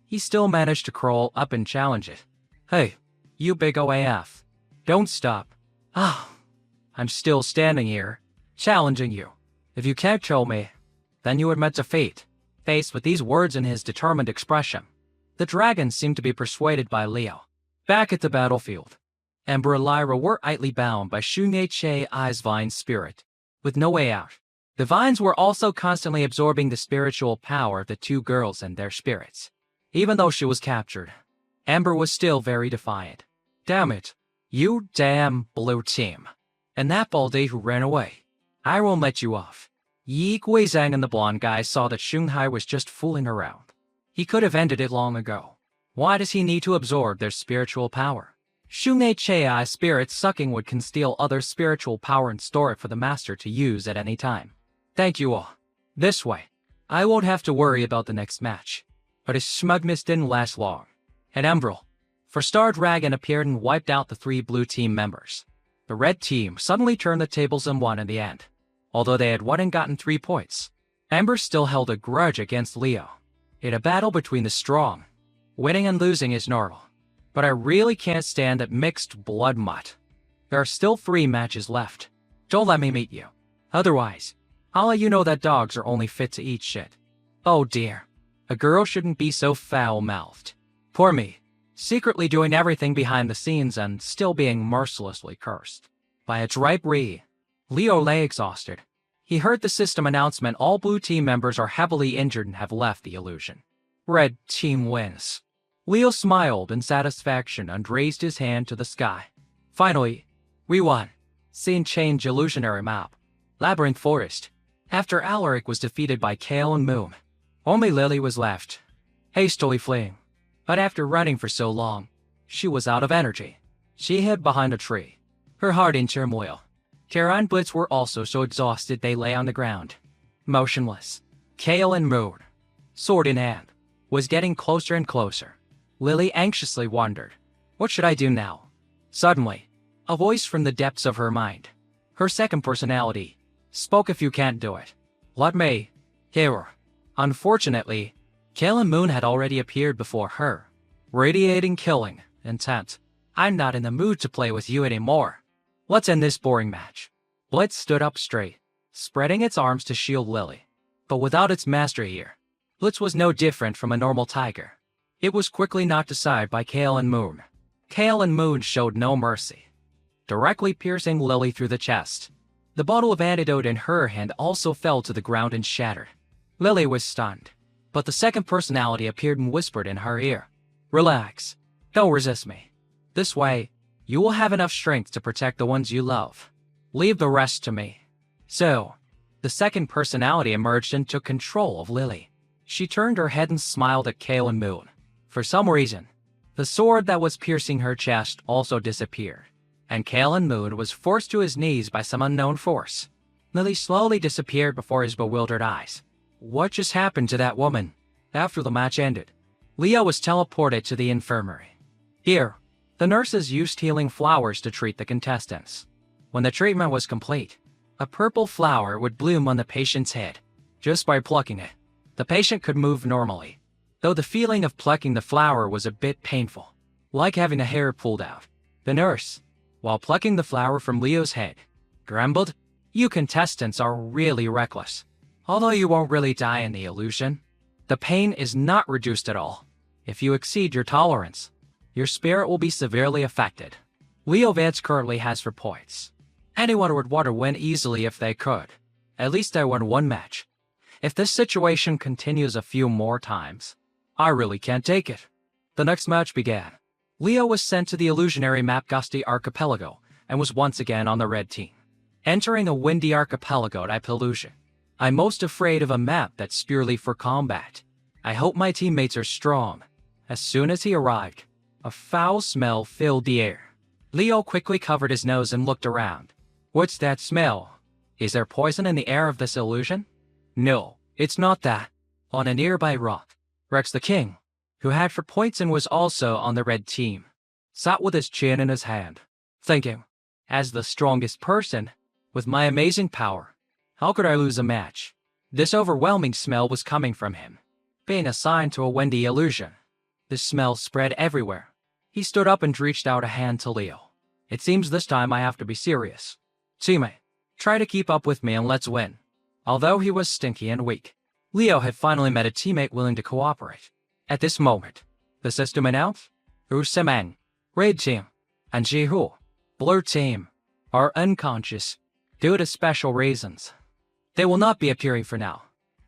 Speaker 1: he still managed to crawl up and challenge it. Hey, you big OAF. Don't stop. I'm still standing here, challenging you. If you can't kill me, then you admit defeat. Faced with these words and his determined expression, the dragon seemed to be persuaded by Leo. Back at the battlefield, Ember and Lyra were idly bound by Shunye Che-I's vine spirit, with no way out. The vines were also constantly absorbing the spiritual power of the two girls and their spirits. Even though she was captured, Ember was still very defiant. Damn it, you damn blue team. And that baldy who ran away. I won't let you off. Yi Guizhang and the blonde guy saw that Xunghai was just fooling around. He could have ended it long ago. Why does he need to absorb their spiritual power? Shunye Che-I's spirit sucking would can steal other spiritual power and store it for the master to use at any time. Thank you all. This way, I won't have to worry about the next match. But his smugness didn't last long. At Emerald, for Star Dragon appeared and wiped out the three blue team members. The red team suddenly turned the tables and won in the end. Although they had won and gotten 3 points, Ember still held a grudge against Leo. In a battle between the strong, winning and losing is normal. But I really can't stand that mixed blood mutt. There are still 3 matches left. Don't let me meet you. Otherwise, I'll let you know that dogs are only fit to eat shit. Oh dear. A girl shouldn't be so foul-mouthed. Poor me. Secretly doing everything behind the scenes and still being mercilessly cursed by a Dripe. Leo lay exhausted. He heard the system announcement all blue team members are heavily injured and have left the illusion. Red team wins. Leo smiled in satisfaction and raised his hand to the sky. Finally, we won. Scene change illusionary map. Labyrinth Forest. After Alaric was defeated by Kale and Moon, only Lily was left, hastily fleeing. But after running for so long, she was out of energy. She hid behind a tree, her heart in turmoil. Kara and Blitz were also so exhausted they lay on the ground, motionless. Kale and Moon, sword in hand, was getting closer and closer. Lily anxiously wondered, what should I do now? Suddenly, a voice from the depths of her mind, her second personality, spoke. If you can't do it, let me. Here. Unfortunately, Kale and Moon had already appeared before her, radiating killing intent. I'm not in the mood to play with you anymore. Let's end this boring match. Blitz stood up straight, spreading its arms to shield Lily. But without its master here, Blitz was no different from a normal tiger. It was quickly knocked aside by Kale and Moon. Kale and Moon showed no mercy, directly piercing Lily through the chest. The bottle of antidote in her hand also fell to the ground and shattered. Lily was stunned, but the second personality appeared and whispered in her ear. Relax. Don't resist me. This way, you will have enough strength to protect the ones you love. Leave the rest to me. So, the second personality emerged and took control of Lily. She turned her head and smiled at Kale and Moon. For some reason, the sword that was piercing her chest also disappeared, and Kale and Moon was forced to his knees by some unknown force. Lily slowly disappeared before his bewildered eyes. What just happened to that woman? After the match ended, Leo was teleported to the infirmary. Here, the nurses used healing flowers to treat the contestants. When the treatment was complete, a purple flower would bloom on the patient's head. Just by plucking it, the patient could move normally, though the feeling of plucking the flower was a bit painful, like having a hair pulled out. The nurse, while plucking the flower from Leo's head, grumbled, "You contestants are really reckless. Although you won't really die in the illusion, the pain is not reduced at all. If you exceed your tolerance, your spirit will be severely affected." Leo Vance currently has 4 points. Anyone would want to win easily if they could. At least I won 1 match. If this situation continues a few more times, I really can't take it. The next match began. Leo was sent to the illusionary map Gusty Archipelago and was once again on the red team. Entering a windy archipelago type illusion. I'm most afraid of a map that's purely for combat. I hope my teammates are strong. As soon as he arrived, a foul smell filled the air. Leo quickly covered his nose and looked around. What's that smell? Is there poison in the air of this illusion? No, it's not that. On a nearby rock, Rex the King, who had 4 points and was also on the red team, sat with his chin in his hand, thinking, as the strongest person, with my amazing power, how could I lose a match? This overwhelming smell was coming from him, being assigned to a windy illusion. The smell spread everywhere. He stood up and reached out a hand to Leo. It seems this time I have to be serious. Teammate, try to keep up with me and let's win. Although he was stinky and weak, Leo had finally met a teammate willing to cooperate. At this moment, the system announced, Semang, red team, and Jihu, blue team, are unconscious due to special reasons. They will not be appearing for now.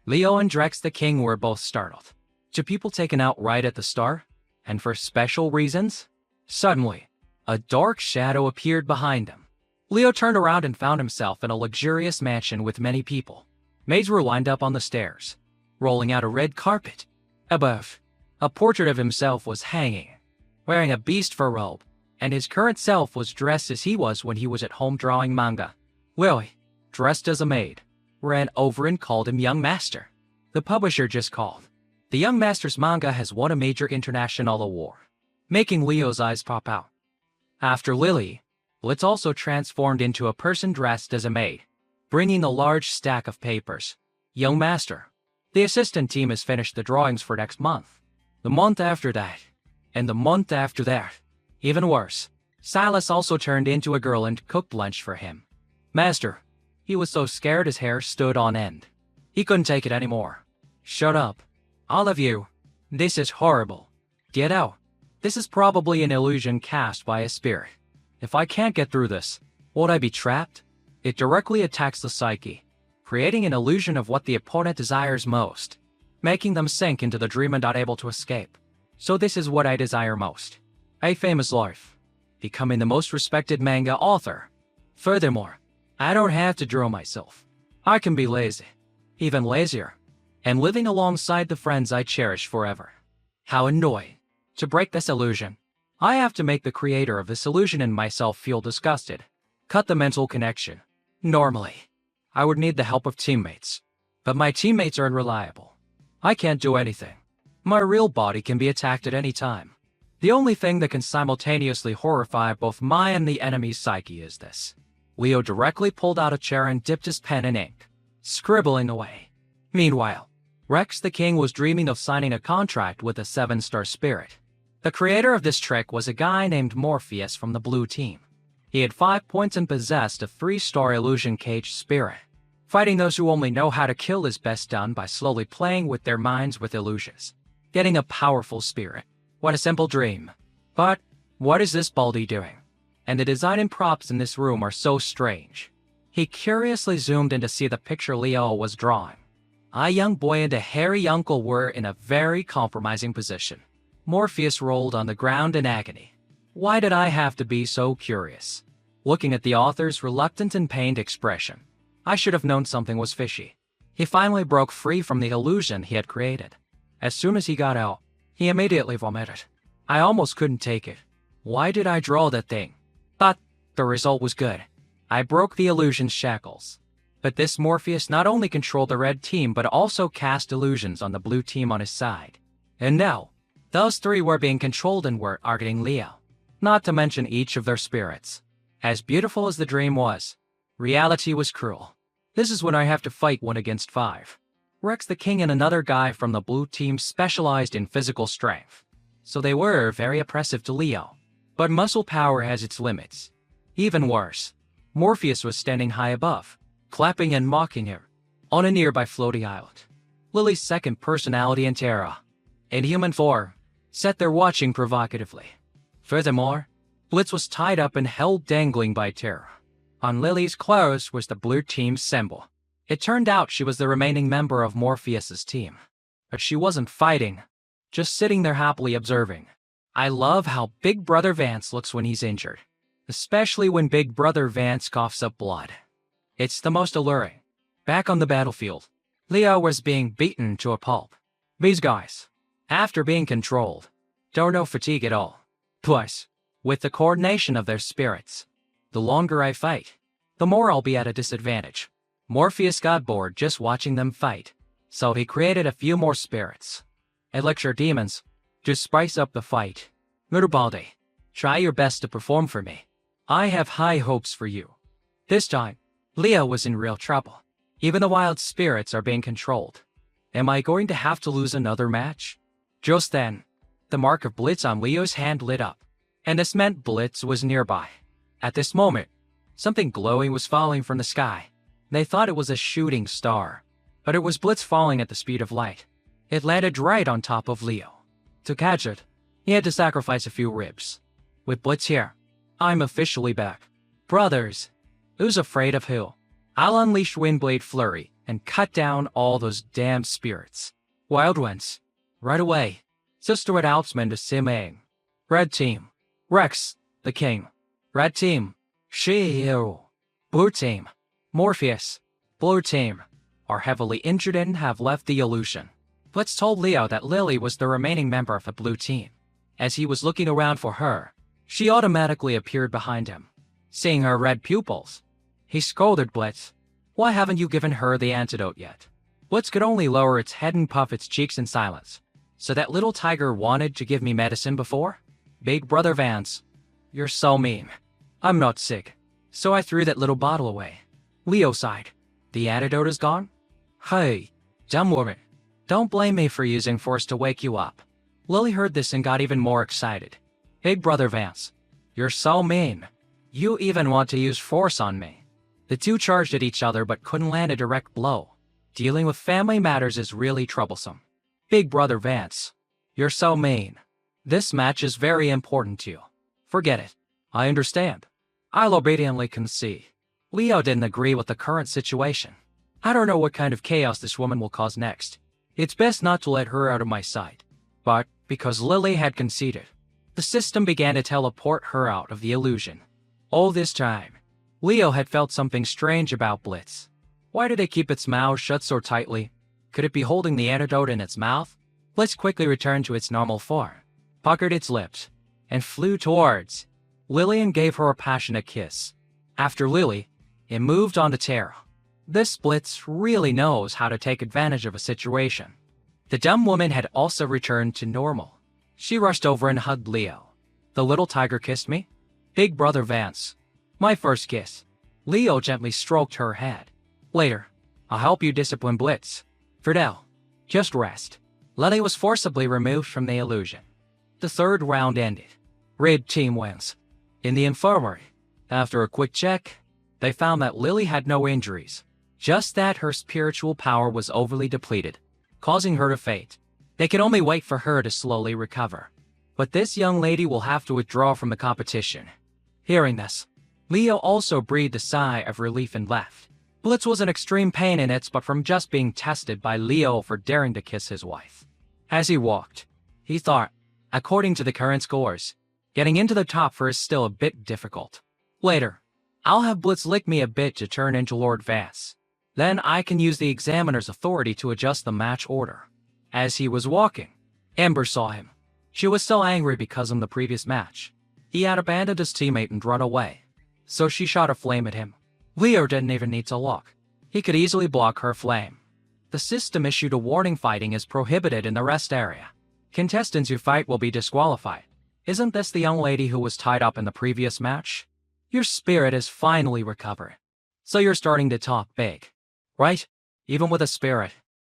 Speaker 1: Leo and Drex the King were both startled. 2 people taken out right at the start, and for special reasons? Suddenly, a dark shadow appeared behind them. Leo turned around and found himself in a luxurious mansion with many people. Maids were lined up on the stairs, rolling out a red carpet. Above, a portrait of himself was hanging, wearing a beast fur robe, and his current self was dressed as he was when he was at home drawing manga. Lily, dressed as a maid, ran over and called him young master. The publisher just called. The young master's manga has won a major international award, making Leo's eyes pop out. After Lily, Blitz also transformed into a person dressed as a maid, bringing a large stack of papers. Young master, the assistant team has finished the drawings for next month, the month after that, and the month after that. Even worse, Silas also turned into a girl and cooked lunch for him. Master. He was so scared his hair stood on end. He couldn't take it anymore. Shut up. All of you. This is horrible. Get out. This is probably an illusion cast by a spirit. If I can't get through this, would I be trapped? It directly attacks the psyche, creating an illusion of what the opponent desires most, making them sink into the dream and not able to escape. So this is what I desire most. A famous life. Becoming the most respected manga author. Furthermore, I don't have to draw myself. I can be lazy. Even lazier. And living alongside the friends I cherish forever. How annoying. To break this illusion, I have to make the creator of this illusion and myself feel disgusted. Cut the mental connection. Normally, I would need the help of teammates. But my teammates are unreliable. I can't do anything. My real body can be attacked at any time. The only thing that can simultaneously horrify both my and the enemy's psyche is this. Leo directly pulled out a chair and dipped his pen in ink, scribbling away. Meanwhile, Rex the King was dreaming of signing a contract with a 7-star spirit. The creator of this trick was a guy named Morpheus from the blue team. He had 5 points and possessed a 3-star illusion cage spirit. Fighting those who only know how to kill is best done by slowly playing with their minds with illusions. Getting a powerful spirit. What a simple dream. But, what is this baldy doing? And the design and props in this room are so strange. He curiously zoomed in to see the picture Leo was drawing. A young boy and a hairy uncle were in a very compromising position. Morpheus rolled on the ground in agony. Why did I have to be so curious? Looking at the author's reluctant and pained expression, I should have known something was fishy. He finally broke free from the illusion he had created. As soon as he got out, he immediately vomited. I almost couldn't take it. Why did I draw that thing? But the result was good. I broke the illusion's shackles. But this Morpheus not only controlled the red team but also cast illusions on the blue team on his side. And now, those 3 were being controlled and were targeting Leo. Not to mention each of their spirits. As beautiful as the dream was, reality was cruel. This is when I have to fight 1 against 5. Rex the King and another guy from the blue team specialized in physical strength. So they were very oppressive to Leo. But muscle power has its limits. Even worse, Morpheus was standing high above, clapping and mocking him, on a nearby floating island. Lily's second personality and Terra, in human form, sat there watching provocatively. Furthermore, Blitz was tied up and held dangling by Terra. On Lily's clothes was the blue team's symbol. It turned out she was the remaining member of Morpheus's team. But she wasn't fighting, just sitting there happily observing. I love how Big Brother Vance looks when he's injured, especially when Big Brother Vance coughs up blood. It's the most alluring. Back on the battlefield, Leo was being beaten to a pulp. These guys, after being controlled, don't know fatigue at all. Plus, with the coordination of their spirits, the longer I fight, the more I'll be at a disadvantage. Morpheus got bored just watching them fight, so he created a few more spirits. Elixir demons, to spice up the fight. Murbaldi, try your best to perform for me. I have high hopes for you. This time, Leo was in real trouble. Even the wild spirits are being controlled. Am I going to have to lose another match? Just then, the mark of Blitz on Leo's hand lit up, and this meant Blitz was nearby. At this moment, something glowing was falling from the sky. They thought it was a shooting star, but it was Blitz falling at the speed of light. It landed right on top of Leo. To catch it, he had to sacrifice a few ribs. With Blitz here, I'm officially back. Brothers, who's afraid of who? I'll unleash Windblade Flurry and cut down all those damn spirits. Wild ones, right away. Sister at Alpsman to Simang. Red team, Rex, the king. Red team, Shihiro. Blue team, Morpheus. Blue team, are heavily injured and have left the illusion. Blitz told Leo that Lily was the remaining member of the blue team. As he was looking around for her, she automatically appeared behind him. Seeing her red pupils, he scolded Blitz. Why haven't you given her the antidote yet? Blitz could only lower its head and puff its cheeks in silence. So that little tiger wanted to give me medicine before? Big Brother Vance, you're so mean. I'm not sick, so I threw that little bottle away. Leo sighed. The antidote is gone? Hey, dumb woman. Don't blame me for using force to wake you up. Lily heard this and got even more excited. Big Brother Vance, You're so mean. You even want to use force on me. The two charged at each other but couldn't land a direct blow. Dealing with family matters is really troublesome. Big brother Vance. You're so mean. This match is very important to you. Forget it. I understand. I'll obediently concede. Leo didn't agree with the current situation. I don't know what kind of chaos this woman will cause next. It's best not to let her out of my sight. But, because Lily had conceded, the system began to teleport her out of the illusion. All this time, Leo had felt something strange about Blitz. Why did it keep its mouth shut so tightly? Could it be holding the antidote in its mouth? Blitz quickly returned to its normal form, puckered its lips, and flew towards Lily and gave her a passionate kiss. After Lily, it moved on to Tara. This Blitz really knows how to take advantage of a situation. The dumb woman had also returned to normal. She rushed over and hugged Leo. The little tiger kissed me? Big brother Vance. My first kiss. Leo gently stroked her head. Later, I'll help you discipline Blitz. Fidel, just rest. Lily was forcibly removed from the illusion. The third round ended. Red team wins. In the infirmary, after a quick check, they found that Lily had no injuries. Just that her spiritual power was overly depleted, causing her to faint. They could only wait for her to slowly recover. But this young lady will have to withdraw from the competition. Hearing this, Leo also breathed a sigh of relief and left. Blitz was in extreme pain in it, but from just being tested by Leo for daring to kiss his wife. As he walked, he thought, according to the current scores, getting into the top four is still a bit difficult. Later, I'll have Blitz lick me a bit to turn into Lord Vance. Then I can use the examiner's authority to adjust the match order. As he was walking, Amber saw him. She was still angry because of the previous match. He had abandoned his teammate and run away. So she shot a flame at him. Leo didn't even need to look. He could easily block her flame. The system issued a warning: fighting is prohibited in the rest area. Contestants who fight will be disqualified. Isn't this the young lady who was tied up in the previous match? Your spirit is finally recovered. So you're starting to talk big, right? Even with a spirit.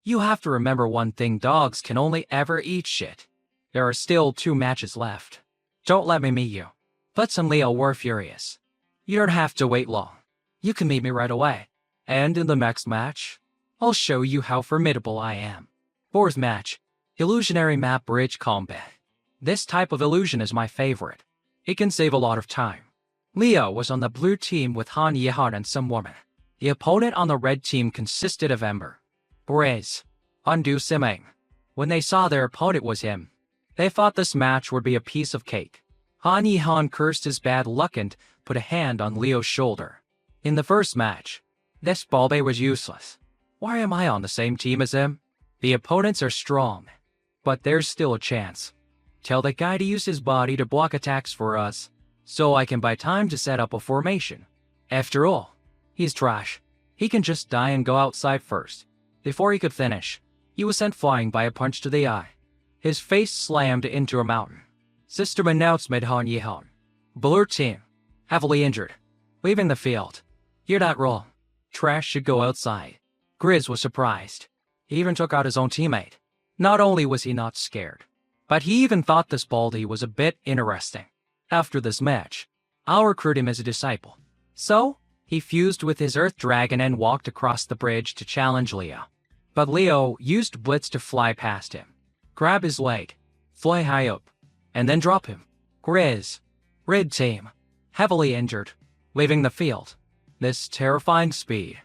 Speaker 1: You have to remember one thing: dogs can only ever eat shit. There are still 2 matches left. Don't let me meet you. Blitz and Leo were furious. You don't have to wait long. You can meet me right away. And in the next match, I'll show you how formidable I am. 4th match, Illusionary Map Bridge Combat. This type of illusion is my favorite. It can save a lot of time. Leo was on the blue team with Han Yehan and some woman. The opponent on the red team consisted of Ember, Brez, Undo Simeng. When they saw their opponent was him, they thought this match would be a piece of cake. Han Yehan cursed his bad luck and put a hand on Leo's shoulder. In the first match, this Balbe was useless. Why am I on the same team as him? The opponents are strong, but there's still a chance. Tell that guy to use his body to block attacks for us, so I can buy time to set up a formation. After all, he's trash. He can just die and go outside first. Before he could finish, he was sent flying by a punch to the eye. His face slammed into a mountain. System announcement: Han Yehan. Blue team, heavily injured, leaving the field. You're not wrong. Trash should go outside. Grizz was surprised. He even took out his own teammate. Not only was he not scared, but he even thought this Baldy was a bit interesting. After this match, I'll recruit him as a disciple. So, he fused with his Earth Dragon and walked across the bridge to challenge Leo. But Leo used Blitz to fly past him, grab his leg, fly high up, and then drop him. Grizz, red team, heavily injured, leaving the field. This terrifying speed.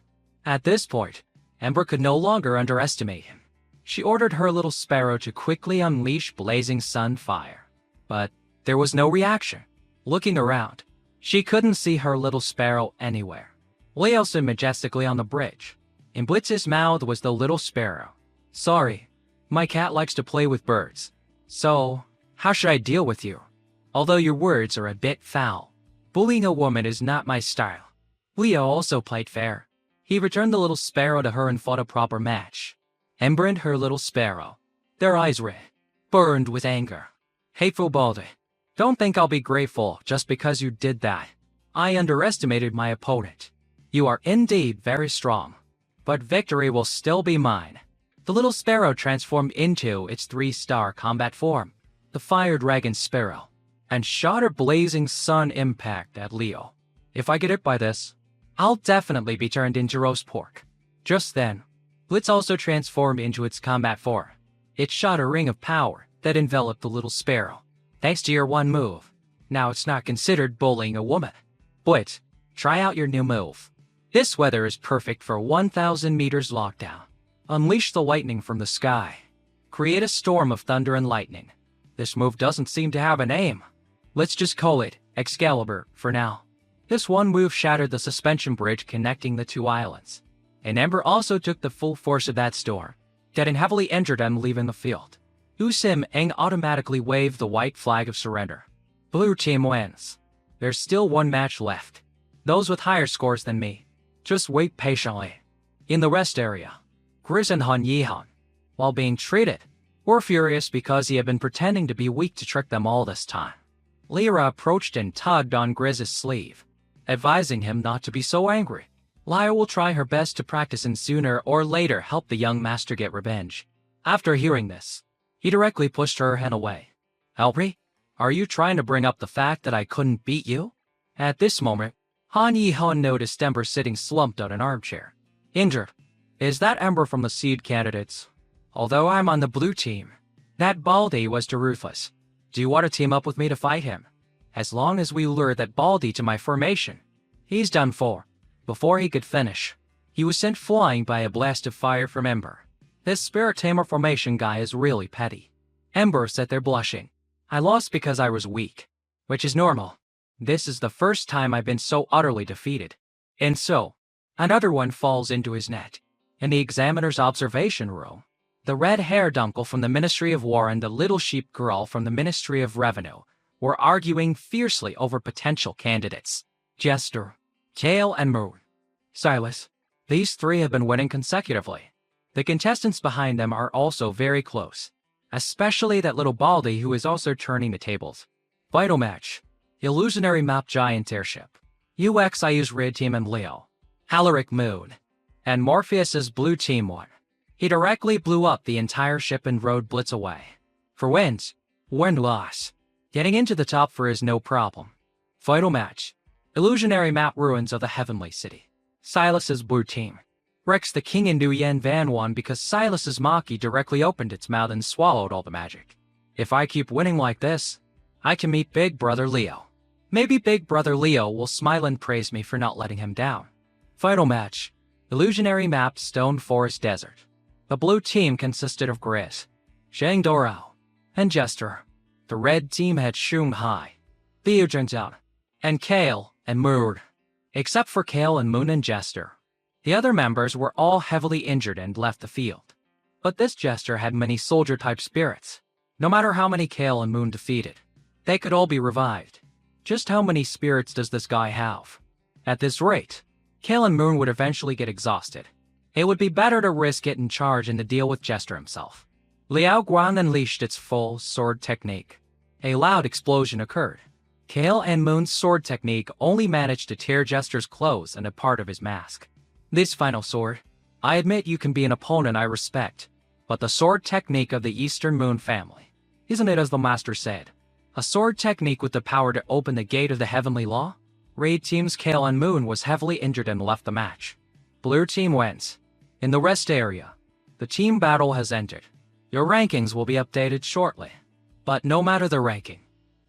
Speaker 1: At this point, Ember could no longer underestimate him. She ordered her little sparrow to quickly unleash blazing sun fire. But there was no reaction. Looking around, she couldn't see her little sparrow anywhere. Leo stood majestically on the bridge. In Blitz's mouth was the little sparrow. Sorry, my cat likes to play with birds. So, how should I deal with you? Although your words are a bit foul. Bullying a woman is not my style. Leo also played fair. He returned the little sparrow to her and fought a proper match. Ember and her little sparrow, their eyes red, burned with anger. Hateful Baldy, don't think I'll be grateful just because you did that. I underestimated my opponent. You are indeed very strong, but victory will still be mine. The little sparrow transformed into its 3-star combat form, the Fire Dragon Sparrow. and shot a blazing sun impact at Leo. If I get hit by this, I'll definitely be turned into roast pork. Just then, Blitz also transformed into its combat form. It shot a ring of power that enveloped the little sparrow. Thanks to your one move, now it's not considered bullying a woman. Blitz, try out your new move. This weather is perfect for 1,000 meters lockdown. Unleash the lightning from the sky. Create a storm of thunder and lightning. This move doesn't seem to have a name. Let's just call it Excalibur for now. This one move shattered the suspension bridge connecting the two islands. And Ember also took the full force of that storm, getting heavily injured and leaving the field. Usim Eng automatically waved the white flag of surrender. Blue team wins. There's still one match left. Those with higher scores than me, just wait patiently. In the rest area, Grizz and Han Yihan, while being treated, were furious because he had been pretending to be weak to trick them all this time. Lyra approached and tugged on Grizz's sleeve, advising him not to be so angry. Lyra will try her best to practice and sooner or later help the young master get revenge. After hearing this, he directly pushed her hand away. Elbri, are you trying to bring up the fact that I couldn't beat you? At this moment, Han Yi-hun noticed Ember sitting slumped on an armchair. Injured. Is that Ember from the seed candidates? Although I'm on the blue team, that Baldy was too ruthless. Do you want to team up with me to fight him? As long as we lure that Baldy to my formation, he's done for. Before he could finish, he was sent flying by a blast of fire from Ember. This Spirit Tamer formation guy is really petty. Ember sat there blushing. I lost because I was weak, which is normal. This is the first time I've been so utterly defeated. And so, another one falls into his net. In the examiner's observation room, the red-haired uncle from the Ministry of War and the little sheep girl from the Ministry of Revenue were arguing fiercely over potential candidates. Jester, Kale, and Moon. Silas. These three have been winning consecutively. The contestants behind them are also very close, especially that little Baldy who is also turning the tables. Vital match. Illusionary Map Giant Airship. UXIU's Red Team and Leo. Alaric Moon. And Morpheus's Blue Team won. He directly blew up the entire ship and rode Blitz away. For wins, win-loss. Getting into the top 4 is no problem. Vital match. Illusionary Map Ruins of the Heavenly City. Silas's Blue Team. Rex the King and Du Yen Van won because Silas's Maki directly opened its mouth and swallowed all the magic. If I keep winning like this, I can meet Big Brother Leo. Maybe Big Brother Leo will smile and praise me for not letting him down. Final match. Illusionary Map Stone Forest Desert. The blue team consisted of Grizz, Shang Doro, and Jester. The red team had Shung Hai, Theo Junzao, and Kale and Moon. Except for Kale and Moon and Jester, the other members were all heavily injured and left the field. But this Jester had many soldier-type spirits. No matter how many Kale and Moon defeated, they could all be revived. Just how many spirits does this guy have? At this rate, Kale and Moon would eventually get exhausted. It would be better to risk it and charge in the deal with Jester himself. Liao Guan unleashed its full sword technique. A loud explosion occurred. Kale and Moon's sword technique only managed to tear Jester's clothes and a part of his mask. This final sword, I admit you can be an opponent I respect, but the sword technique of the Eastern Moon family, isn't it as the master said? A sword technique with the power to open the gate of the heavenly law? Raid team's Kale and Moon was heavily injured and left the match. Blue team wins. In the rest area, the team battle has ended. Your rankings will be updated shortly. But no matter the ranking,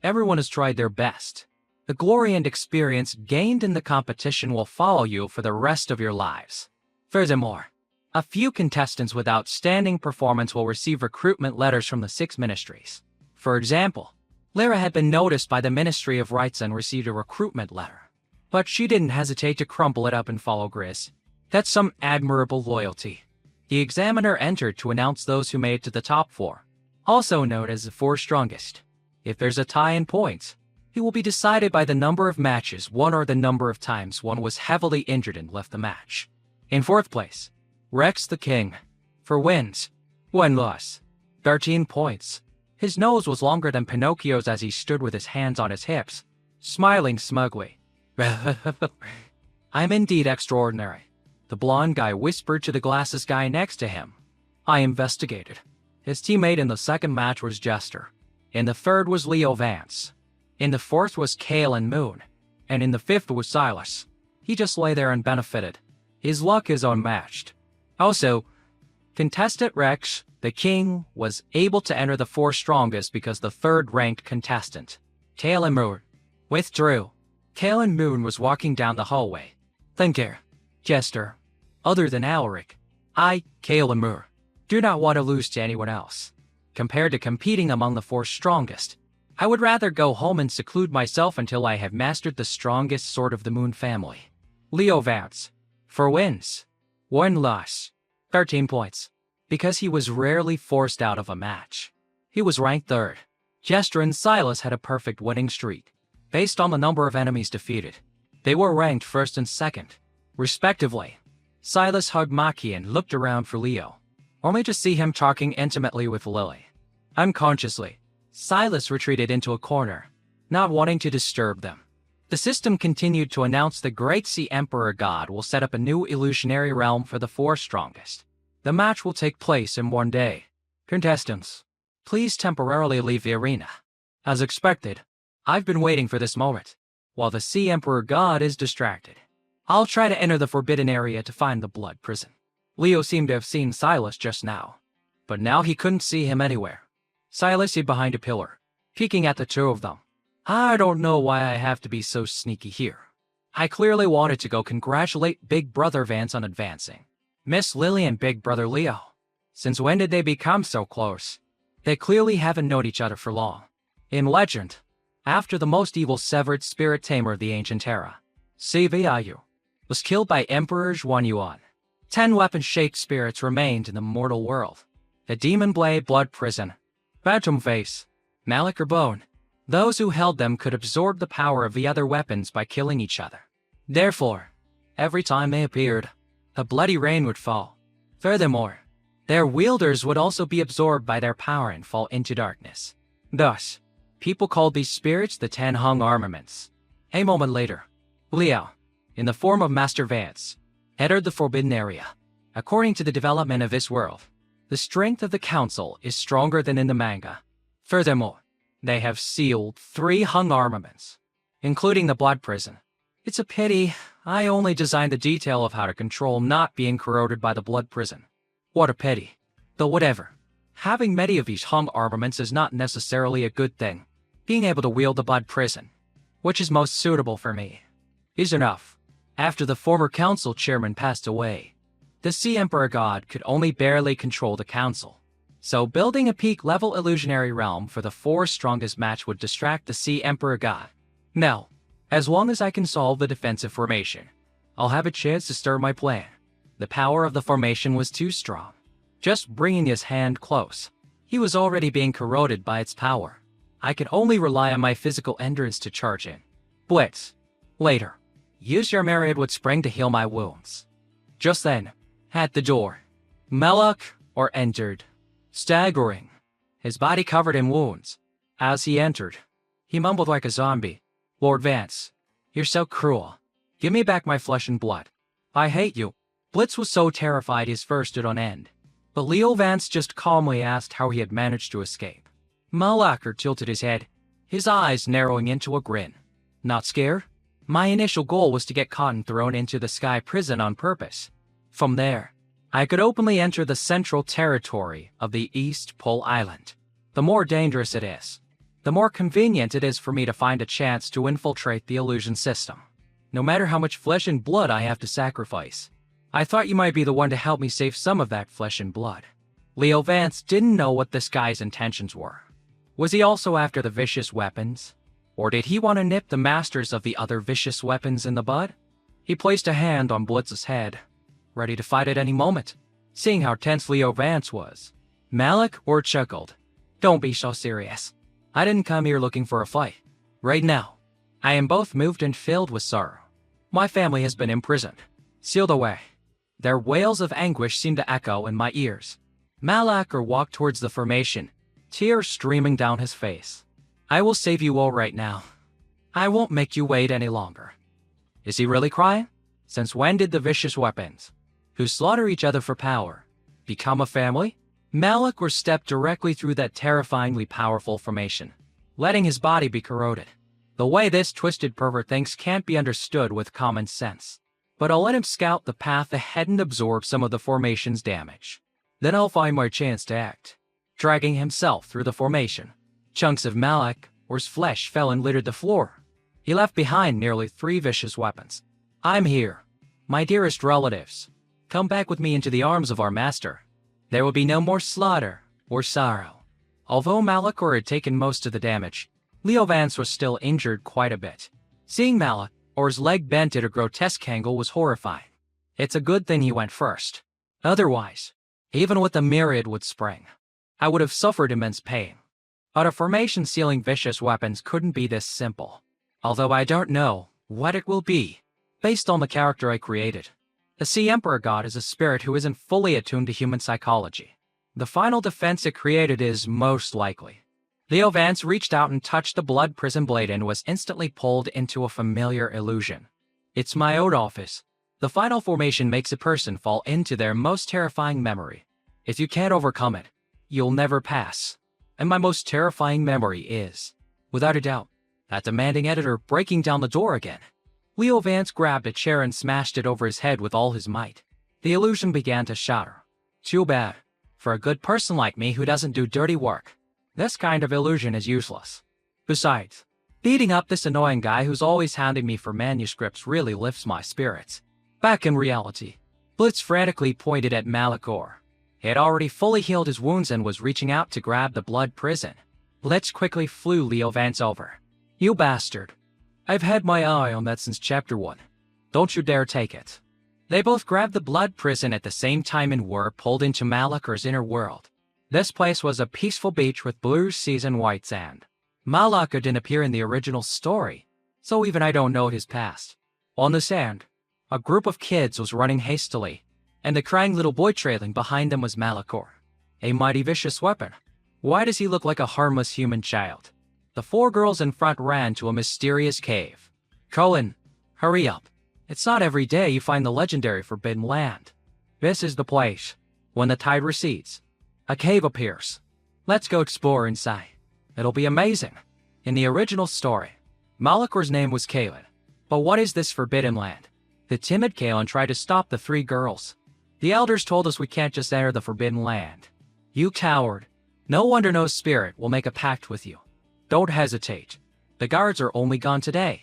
Speaker 1: everyone has tried their best. The glory and experience gained in the competition will follow you for the rest of your lives. Furthermore, a few contestants with outstanding performance will receive recruitment letters from the 6 ministries. For example, Lyra had been noticed by the Ministry of Rights and received a recruitment letter. But she didn't hesitate to crumple it up and follow Grizz. That's some admirable loyalty. The examiner entered to announce those who made it to the top 4, also known as the 4 strongest. If there's a tie in points, it will be decided by the number of matches won or the number of times one was heavily injured and left the match. In 4th place, Rex the King. For wins, 1 loss, 13 points. His nose was longer than Pinocchio's as he stood with his hands on his hips, smiling smugly. I'm indeed extraordinary. The blonde guy whispered to the glasses guy next to him. I investigated. His teammate in the 2nd match was Jester. In the 3rd was Leo Vance. In the fourth was Kale and Moon. And in the fifth was Silas. He just lay there unbenefited. His luck is unmatched. Also, contestant Rex, the king, was able to enter the four strongest because the third-ranked contestant, Kale and Moon, withdrew. Kale and Moon was walking down the hallway. Thinker, Jester, other than Alaric, I, Kale and Moon, do not want to lose to anyone else. Compared to competing among the four strongest, I would rather go home and seclude myself until I have mastered the strongest sword of the Moon family. Leo Vance, for wins. 1 loss. 13 points. Because he was rarely forced out of a match. He was ranked third. Jester and Silas had a perfect winning streak. Based on the number of enemies defeated, they were ranked first and second, respectively. Silas hugged Maki and looked around for Leo, only to see him talking intimately with Lily. Unconsciously, Silas retreated into a corner, not wanting to disturb them. The system continued to announce the Great Sea Emperor God will set up a new illusionary realm for the four strongest. The match will take place in 1 day. Contestants, please temporarily leave the arena. As expected, I've been waiting for this moment, while the Sea Emperor God is distracted. I'll try to enter the forbidden area to find the blood prison. Leo seemed to have seen Silas just now, but now he couldn't see him anywhere. Silas hid behind a pillar, peeking at the two of them. I don't know why I have to be so sneaky here. I clearly wanted to go congratulate Big Brother Vance on advancing. Miss Lily and Big Brother Leo. Since when did they become so close? They clearly haven't known each other for long. In legend, after the most evil severed spirit tamer of the ancient era, Siviayu, was killed by Emperor Zhuan Yuan, 10 weapon-shaped spirits remained in the mortal world. The Demon Blade Blood Prison, Phantom Face, Malik or Bone. Those who held them could absorb the power of the other weapons by killing each other. Therefore, every time they appeared, a bloody rain would fall. Furthermore, their wielders would also be absorbed by their power and fall into darkness. Thus, people called these spirits the 10 hung armaments. A moment later, Leo, in the form of Master Vance, entered the forbidden area. According to the development of this world, the strength of the council is stronger than in the manga. Furthermore, they have sealed 3 hung armaments, including the blood prison. It's a pity I only designed the detail of how to control not being corroded by the blood prison. What a pity. Though whatever. Having many of these hung armaments is not necessarily a good thing. Being able to wield the blood prison, which is most suitable for me, is enough. After the former council chairman passed away, the Sea Emperor God could only barely control the council. So building a peak-level illusionary realm for the 4 strongest match would distract the Sea Emperor God. Now, as long as I can solve the defensive formation, I'll have a chance to stir my plan. The power of the formation was too strong. Just bringing his hand close, he was already being corroded by its power. I could only rely on my physical endurance to charge in. Blitz. Later. Use your Myriadwood Spring to heal my wounds. Just then, at the door, Melok entered. Staggering, his body covered in wounds. As he entered, he mumbled like a zombie. Lord Vance, you're so cruel. Give me back my flesh and blood. I hate you. Blitz was so terrified his fur stood on end. But Leo Vance just calmly asked how he had managed to escape. Malacher tilted his head, his eyes narrowing into a grin. Not scared? My initial goal was to get caught and thrown into the Sky Prison on purpose. From there, I could openly enter the central territory of the East Pole Island. The more dangerous it is, the more convenient it is for me to find a chance to infiltrate the illusion system. No matter how much flesh and blood I have to sacrifice, I thought you might be the one to help me save some of that flesh and blood. Leo Vance didn't know what this guy's intentions were. Was he also after the vicious weapons? Or did he want to nip the masters of the other vicious weapons in the bud? He placed a hand on Blitz's head, ready to fight at any moment. Seeing how tense Leo Vance was, Malik chuckled. Don't be so serious. I didn't come here looking for a fight. Right now, I am both moved and filled with sorrow. My family has been imprisoned, sealed away. Their wails of anguish seemed to echo in my ears. Malacher walked towards the formation, tears streaming down his face. I will save you all right now. I won't make you wait any longer. Is he really crying? Since when did the vicious weapons, who slaughter each other for power, become a family? Malacher stepped directly through that terrifyingly powerful formation, letting his body be corroded. The way this twisted pervert thinks can't be understood with common sense. But I'll let him scout the path ahead and absorb some of the formation's damage. Then I'll find my chance to act. Dragging himself through the formation, chunks of Malachor's flesh fell and littered the floor. He left behind nearly 3 vicious weapons. I'm here. My dearest relatives, come back with me into the arms of our master. There will be no more slaughter or sorrow. Although Malachor had taken most of the damage, Leo Vance was still injured quite a bit. Seeing Malachor's leg bent at a grotesque angle was horrifying. It's a good thing he went first. Otherwise, even with the myriad would spring, I would have suffered immense pain. But a formation sealing vicious weapons couldn't be this simple. Although I don't know what it will be, based on the character I created. The Sea Emperor God is a spirit who isn't fully attuned to human psychology. The final defense it created is most likely. Leo Vance reached out and touched the blood prison blade and was instantly pulled into a familiar illusion. It's my old office. The final formation makes a person fall into their most terrifying memory. If you can't overcome it, you'll never pass. And my most terrifying memory is, without a doubt, that demanding editor breaking down the door again. Leo Vance grabbed a chair and smashed it over his head with all his might. The illusion began to shatter. Too bad. For a good person like me who doesn't do dirty work, this kind of illusion is useless. Besides, beating up this annoying guy who's always hounding me for manuscripts really lifts my spirits. Back in reality, Blitz frantically pointed at Malachor. He had already fully healed his wounds and was reaching out to grab the blood prison. Blitz quickly flew Leo Vance over. You bastard. I've had my eye on that since chapter 1. Don't you dare take it. They both grabbed the blood prison at the same time and were pulled into Malachor's inner world. This place was a peaceful beach with blue seas and white sand. Malachor didn't appear in the original story, so even I don't know his past. On the sand, a group of kids was running hastily, and the crying little boy trailing behind them was Malachor. A mighty vicious weapon. Why does he look like a harmless human child? The 4 girls in front ran to a mysterious cave. Colin, hurry up. It's not every day you find the legendary Forbidden Land. This is the place. When the tide recedes, a cave appears. Let's go explore inside. It'll be amazing. In the original story, Malachor's name was Kaelin. But what is this Forbidden Land? The timid Kaelin tried to stop the 3 girls. The elders told us we can't just enter the Forbidden Land. You coward. No wonder no spirit will make a pact with you. Don't hesitate. The guards are only gone today.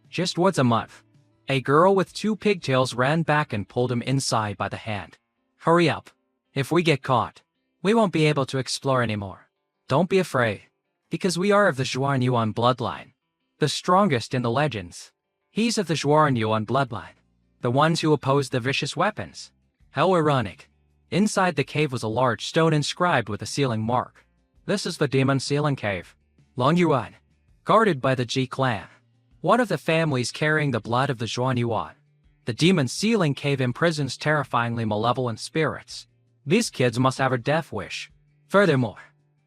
Speaker 1: Just once a month. A girl with 2 pigtails ran back and pulled him inside by the hand. Hurry up. If we get caught, we won't be able to explore anymore. Don't be afraid, because we are of the Zhuan Yuan bloodline. The strongest in the legends. He's of the Zhuan Yuan bloodline. The ones who opposed the vicious weapons. How ironic. Inside the cave was a large stone inscribed with a sealing mark. This is the Demon Sealing Cave. Long Yuan. Guarded by the Ji clan. One of the families carrying the blood of the Zhuan Yuan. The Demon Sealing Cave imprisons terrifyingly malevolent spirits. These kids must have a death wish. Furthermore,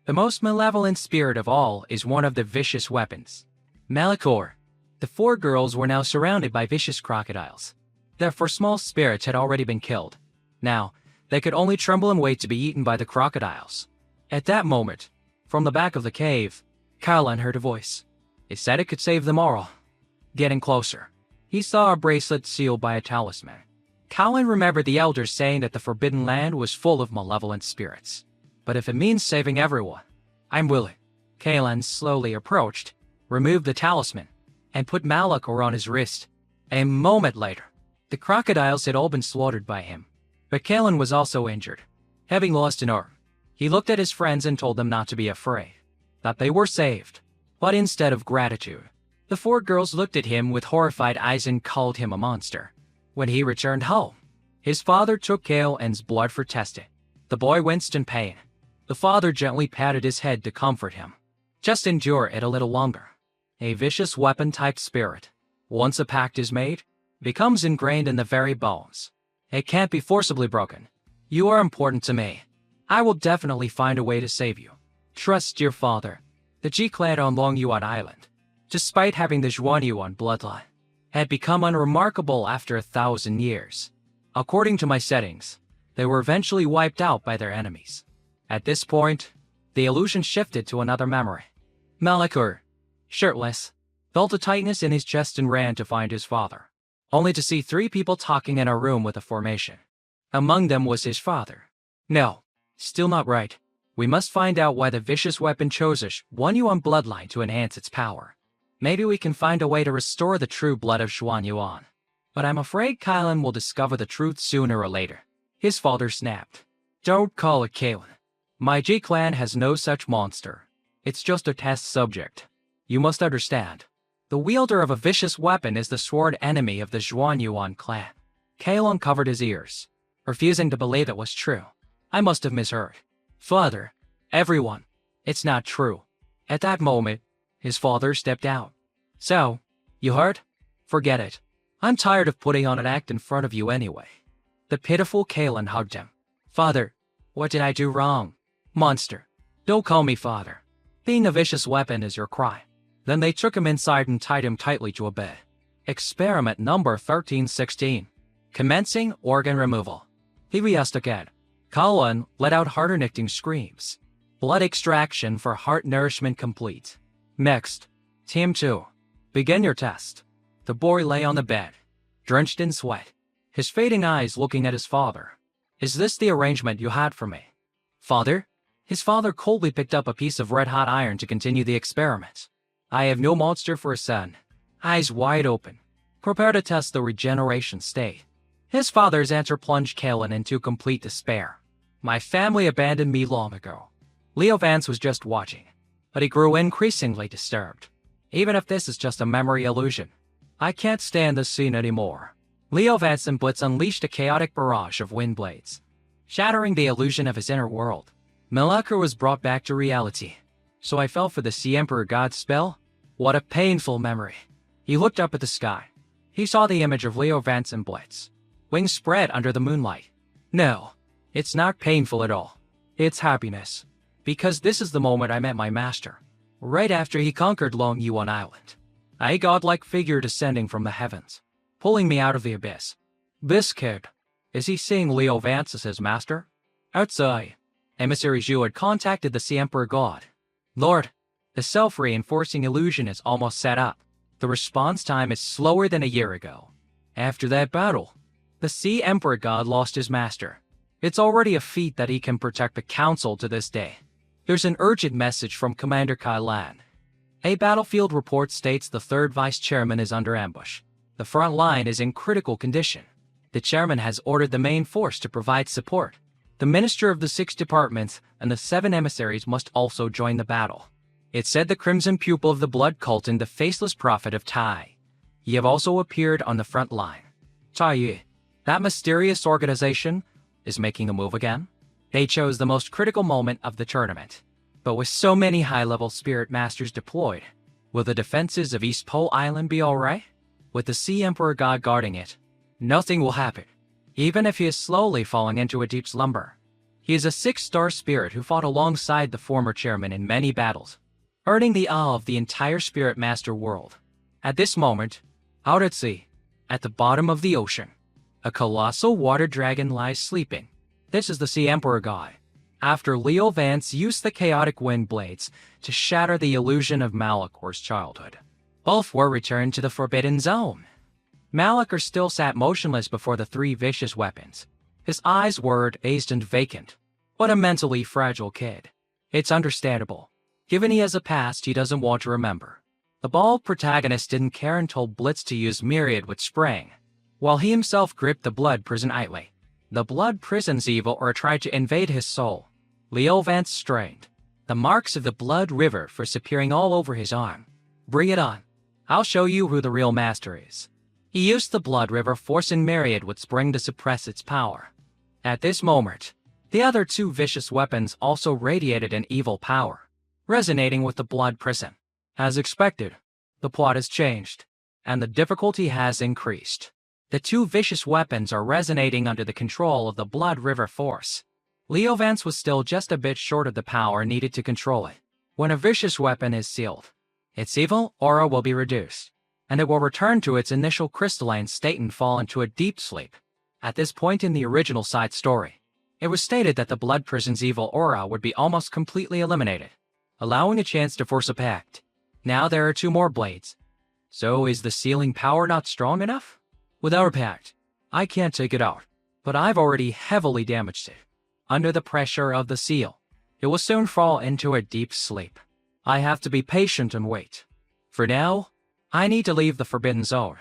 Speaker 1: the most malevolent spirit of all is one of the vicious weapons. Malachor. The 4 girls were now surrounded by vicious crocodiles. Their 4 small spirits had already been killed. Now, they could only tremble and wait to be eaten by the crocodiles. At that moment, from the back of the cave, Kaelin heard a voice. It said it could save them all. Getting closer, he saw a bracelet sealed by a talisman. Kaelin remembered the elders saying that the Forbidden Land was full of malevolent spirits. But if it means saving everyone, I'm willing. Kaelin slowly approached, removed the talisman, and put Malachor on his wrist. A moment later, the crocodiles had all been slaughtered by him. But Kaelin was also injured. Having lost an arm, he looked at his friends and told them not to be afraid. That they were saved. But instead of gratitude, the 4 girls looked at him with horrified eyes and called him a monster. When he returned home, his father took Kaelin's blood for testing. The boy winced in pain. The father gently patted his head to comfort him. Just endure it a little longer. A vicious weapon-type spirit, once a pact is made, becomes ingrained in the very bones. It can't be forcibly broken. You are important to me. I will definitely find a way to save you. Trust your father. The Ji clan on Long Yuan Island, despite having the Zhuan Yuan bloodline, had become unremarkable after 1,000 years. According to my settings, they were eventually wiped out by their enemies. At this point, the illusion shifted to another memory. Malachor, shirtless, felt a tightness in his chest and ran to find his father, only to see 3 people talking in a room with a formation. Among them was his father. No, still not right. We must find out why the vicious weapon chose a Xuan Yuan bloodline to enhance its power. Maybe we can find a way to restore the true blood of Xuan Yuan. But I'm afraid Kylan will discover the truth sooner or later. His father snapped. Don't call it Kylan. My G-clan has no such monster. It's just a test subject. You must understand. The wielder of a vicious weapon is the sworn enemy of the Xuan Yuan clan. Kylan covered his ears, refusing to believe it was true. I must have misheard. Father, everyone, it's not true. At that moment, his father stepped out. So, you heard? Forget it. I'm tired of putting on an act in front of you anyway. The pitiful Kylan hugged him. Father, what did I do wrong? Monster, don't call me father. Being a vicious weapon is your crime. Then they took him inside and tied him tightly to a bed. Experiment number 1316. Commencing organ removal. He re-asked again. Kylan let out heart-nicking screams. Blood extraction for heart nourishment complete. Next, Team 2. Begin your test. The boy lay on the bed, drenched in sweat, his fading eyes looking at his father. Is this the arrangement you had for me? Father? His father coldly picked up a piece of red-hot iron to continue the experiment. I have no monster for a son. Eyes wide open. Prepare to test the regeneration state. His father's answer plunged Kylan into complete despair. My family abandoned me long ago. Leo Vance was just watching, but he grew increasingly disturbed. Even if this is just a memory illusion, I can't stand this scene anymore. Leo Vance and Blitz unleashed a chaotic barrage of wind blades, shattering the illusion of his inner world. Malakar was brought back to reality. So I fell for the Sea Emperor God spell? What a painful memory. He looked up at the sky. He saw the image of Leo Vance and Blitz, wings spread under the moonlight. No, it's not painful at all. It's happiness. Because this is the moment I met my master, right after he conquered Long Yuan Island. A godlike figure descending from the heavens, pulling me out of the abyss. This kid, is he seeing Leo Vance as his master? Outside, Emissary Zhu had contacted the Sea Emperor God. Lord, the self-reinforcing illusion is almost set up. The response time is slower than a year ago. After that battle, the Sea Emperor God lost his master. It's already a feat that he can protect the council to this day. There's an urgent message from Commander Kylan. A battlefield report states the 3rd Vice Chairman is under ambush. The front line is in critical condition. The chairman has ordered the main force to provide support. The minister of the 6 departments and the 7 emissaries must also join the battle. It said the crimson pupil of the blood cult and the faceless prophet of Tai. Ye have also appeared on the front line. Tai Yi, that mysterious organization, is making a move again. They chose the most critical moment of the tournament. But with so many high-level spirit masters deployed, will the defenses of East Pole Island be alright? With the Sea Emperor God guarding it, nothing will happen, even if he is slowly falling into a deep slumber. He is a 6-star spirit who fought alongside the former chairman in many battles, earning the awe of the entire spirit master world. At this moment, out at sea, at the bottom of the ocean, a colossal water dragon lies sleeping. This is the Sea Emperor God. After Leo Vance used the chaotic wind blades to shatter the illusion of Malakor's childhood, both were returned to the Forbidden Zone. Malakor still sat motionless before the 3 vicious weapons. His eyes were dazed and vacant. What a mentally fragile kid. It's understandable. Given he has a past he doesn't want to remember. The bald protagonist didn't care and told Blitz to use Myriad with Spring, while he himself gripped the blood prison idly. The blood prison's evil or tried to invade his soul. Leo Vance strained, the marks of the blood river first appearing all over his arm. Bring it on. I'll show you who the real master is. He used the blood river forcing Myriad with Spring to suppress its power. At this moment, the other 2 vicious weapons also radiated an evil power, resonating with the blood prison. As expected, the plot has changed, and the difficulty has increased. The 2 vicious weapons are resonating under the control of the blood river force. Leo Vance was still just a bit short of the power needed to control it. When a vicious weapon is sealed, its evil aura will be reduced, and it will return to its initial crystalline state and fall into a deep sleep. At this point in the original side story, it was stated that the blood prison's evil aura would be almost completely eliminated, allowing a chance to force a pact. Now there are 2 more blades, So is the sealing power not strong enough? With our pact, I can't take it out, but I've already heavily damaged it. Under the pressure of the seal, it will soon fall into a deep sleep. I have to be patient and wait. For now, I need to leave the Forbidden Zone.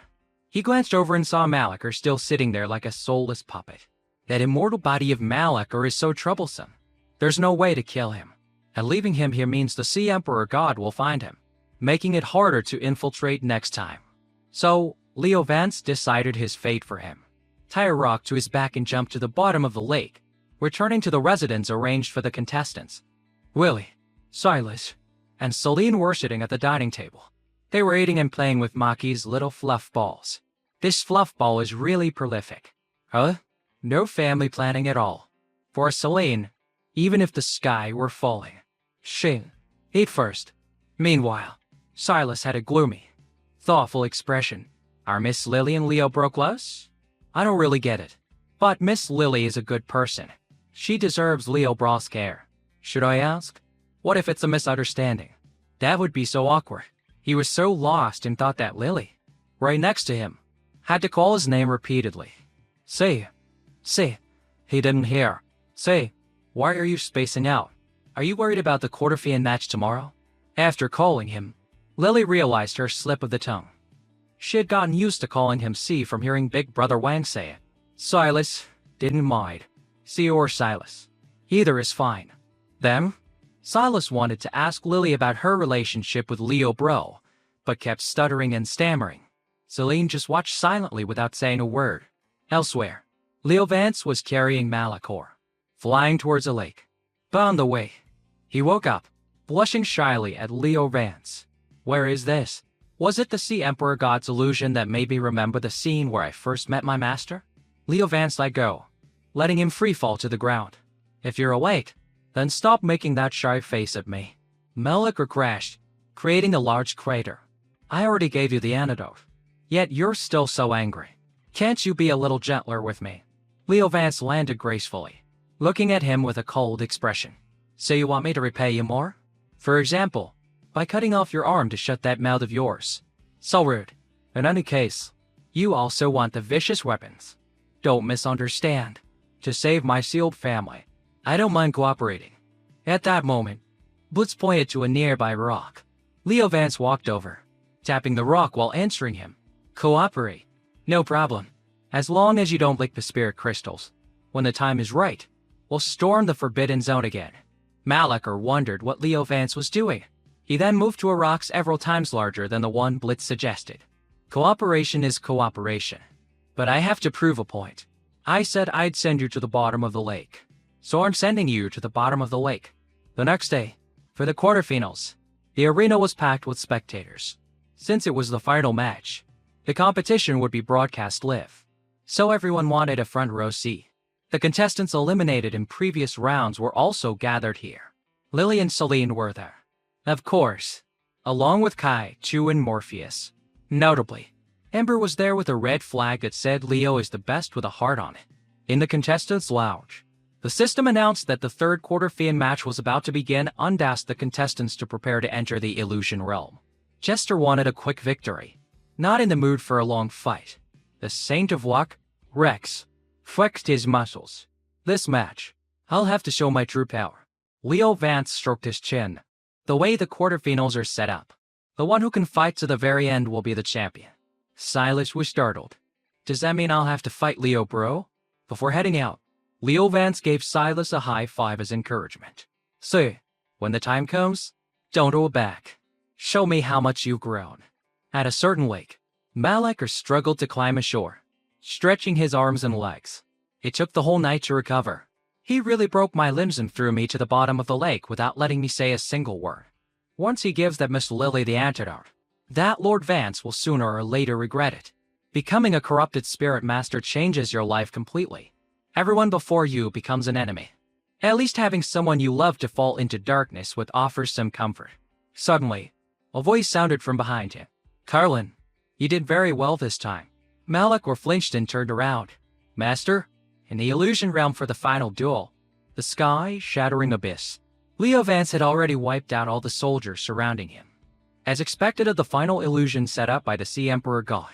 Speaker 1: He glanced over and saw Malachor still sitting there like a soulless puppet. That immortal body of Malachor is so troublesome. There's no way to kill him, and leaving him here means the Sea Emperor God will find him, making it harder to infiltrate next time. So, Leo Vance decided his fate for him. Tie a rock to his back and jump to the bottom of the lake, returning to the residence arranged for the contestants. Willie, Silas, and Celine were sitting at the dining table. They were eating and playing with Maki's little fluff balls. This fluff ball is really prolific. Huh? No family planning at all. For Celine, even if the sky were falling. Shing, eat first. Meanwhile, Silas had a gloomy, thoughtful expression. Are Miss Lily and Leo broke loose? I don't really get it. But Miss Lily is a good person. She deserves Leo Braw's care. Should I ask? What if it's a misunderstanding? That would be so awkward. He was so lost and thought that Lily, right next to him, had to call his name repeatedly. Say, he didn't hear. Say, why are you spacing out? Are you worried about the quarterfinal match tomorrow? After calling him, Lily realized her slip of the tongue. She had gotten used to calling him C from hearing Big Brother Wang say it. Silas didn't mind. C or Silas. Either is fine. Them? Silas wanted to ask Lily about her relationship with Leo Bro, but kept stuttering and stammering. Celine just watched silently without saying a word. Elsewhere, Leo Vance was carrying Malachor, flying towards a lake. But on the way, he woke up, blushing shyly at Leo Vance. Where is this? Was it the Sea Emperor God's illusion that made me remember the scene where I first met my master? Leo Vance let go, letting him free fall to the ground. If you're awake, then stop making that shy face at me. Malachor crashed, creating a large crater. I already gave you the antidote. Yet you're still so angry. Can't you be a little gentler with me? Leo Vance landed gracefully, looking at him with a cold expression. So you want me to repay you more? For example, by cutting off your arm to shut that mouth of yours. So rude. In any case, you also want the vicious weapons. Don't misunderstand. To save my sealed family, I don't mind cooperating. At that moment, Blitz pointed to a nearby rock. Leo Vance walked over, tapping the rock while answering him. Cooperate. No problem. As long as you don't lick the spirit crystals. When the time is right, we'll storm the Forbidden Zone again. Malachor wondered what Leo Vance was doing. He then moved to a rock several times larger than the one Blitz suggested. Cooperation is cooperation. But I have to prove a point. I said I'd send you to the bottom of the lake. So I'm sending you to the bottom of the lake. The next day, for the quarterfinals, the arena was packed with spectators. Since it was the final match, the competition would be broadcast live. So everyone wanted a front row seat. The contestants eliminated in previous rounds were also gathered here. Lily and Celine were there. Of course, along with Kai, Chu, and Morpheus. Notably, Ember was there with a red flag that said Leo is the best with a heart on it. In the contestants' lounge, the system announced that the third quarterfinal match was about to begin and asked the contestants to prepare to enter the illusion realm. Chester wanted a quick victory, not in the mood for a long fight. The Saint of Luck, Rex, flexed his muscles. This match, I'll have to show my true power. Leo Vance stroked his chin. The way the quarterfinals are set up, the one who can fight to the very end will be the champion. Silas was startled. Does that mean I'll have to fight Leo Bro? Before heading out, Leo Vance gave Silas a high five as encouragement. See, when the time comes, don't hold back. Show me how much you've grown. At a certain lake, Malachor struggled to climb ashore, stretching his arms and legs. It took the whole night to recover. He really broke my limbs and threw me to the bottom of the lake without letting me say a single word. Once he gives that Miss Lily the antidote, that Lord Vance will sooner or later regret it. Becoming a corrupted spirit master changes your life completely. Everyone before you becomes an enemy. At least having someone you love to fall into darkness with offers some comfort. Suddenly, a voice sounded from behind him. Carlin, you did very well this time. Malachor flinched and turned around. Master, in the illusion realm for the final duel, the sky shattering abyss. Leo Vance had already wiped out all the soldiers surrounding him. As expected of the final illusion set up by the Sea Emperor God,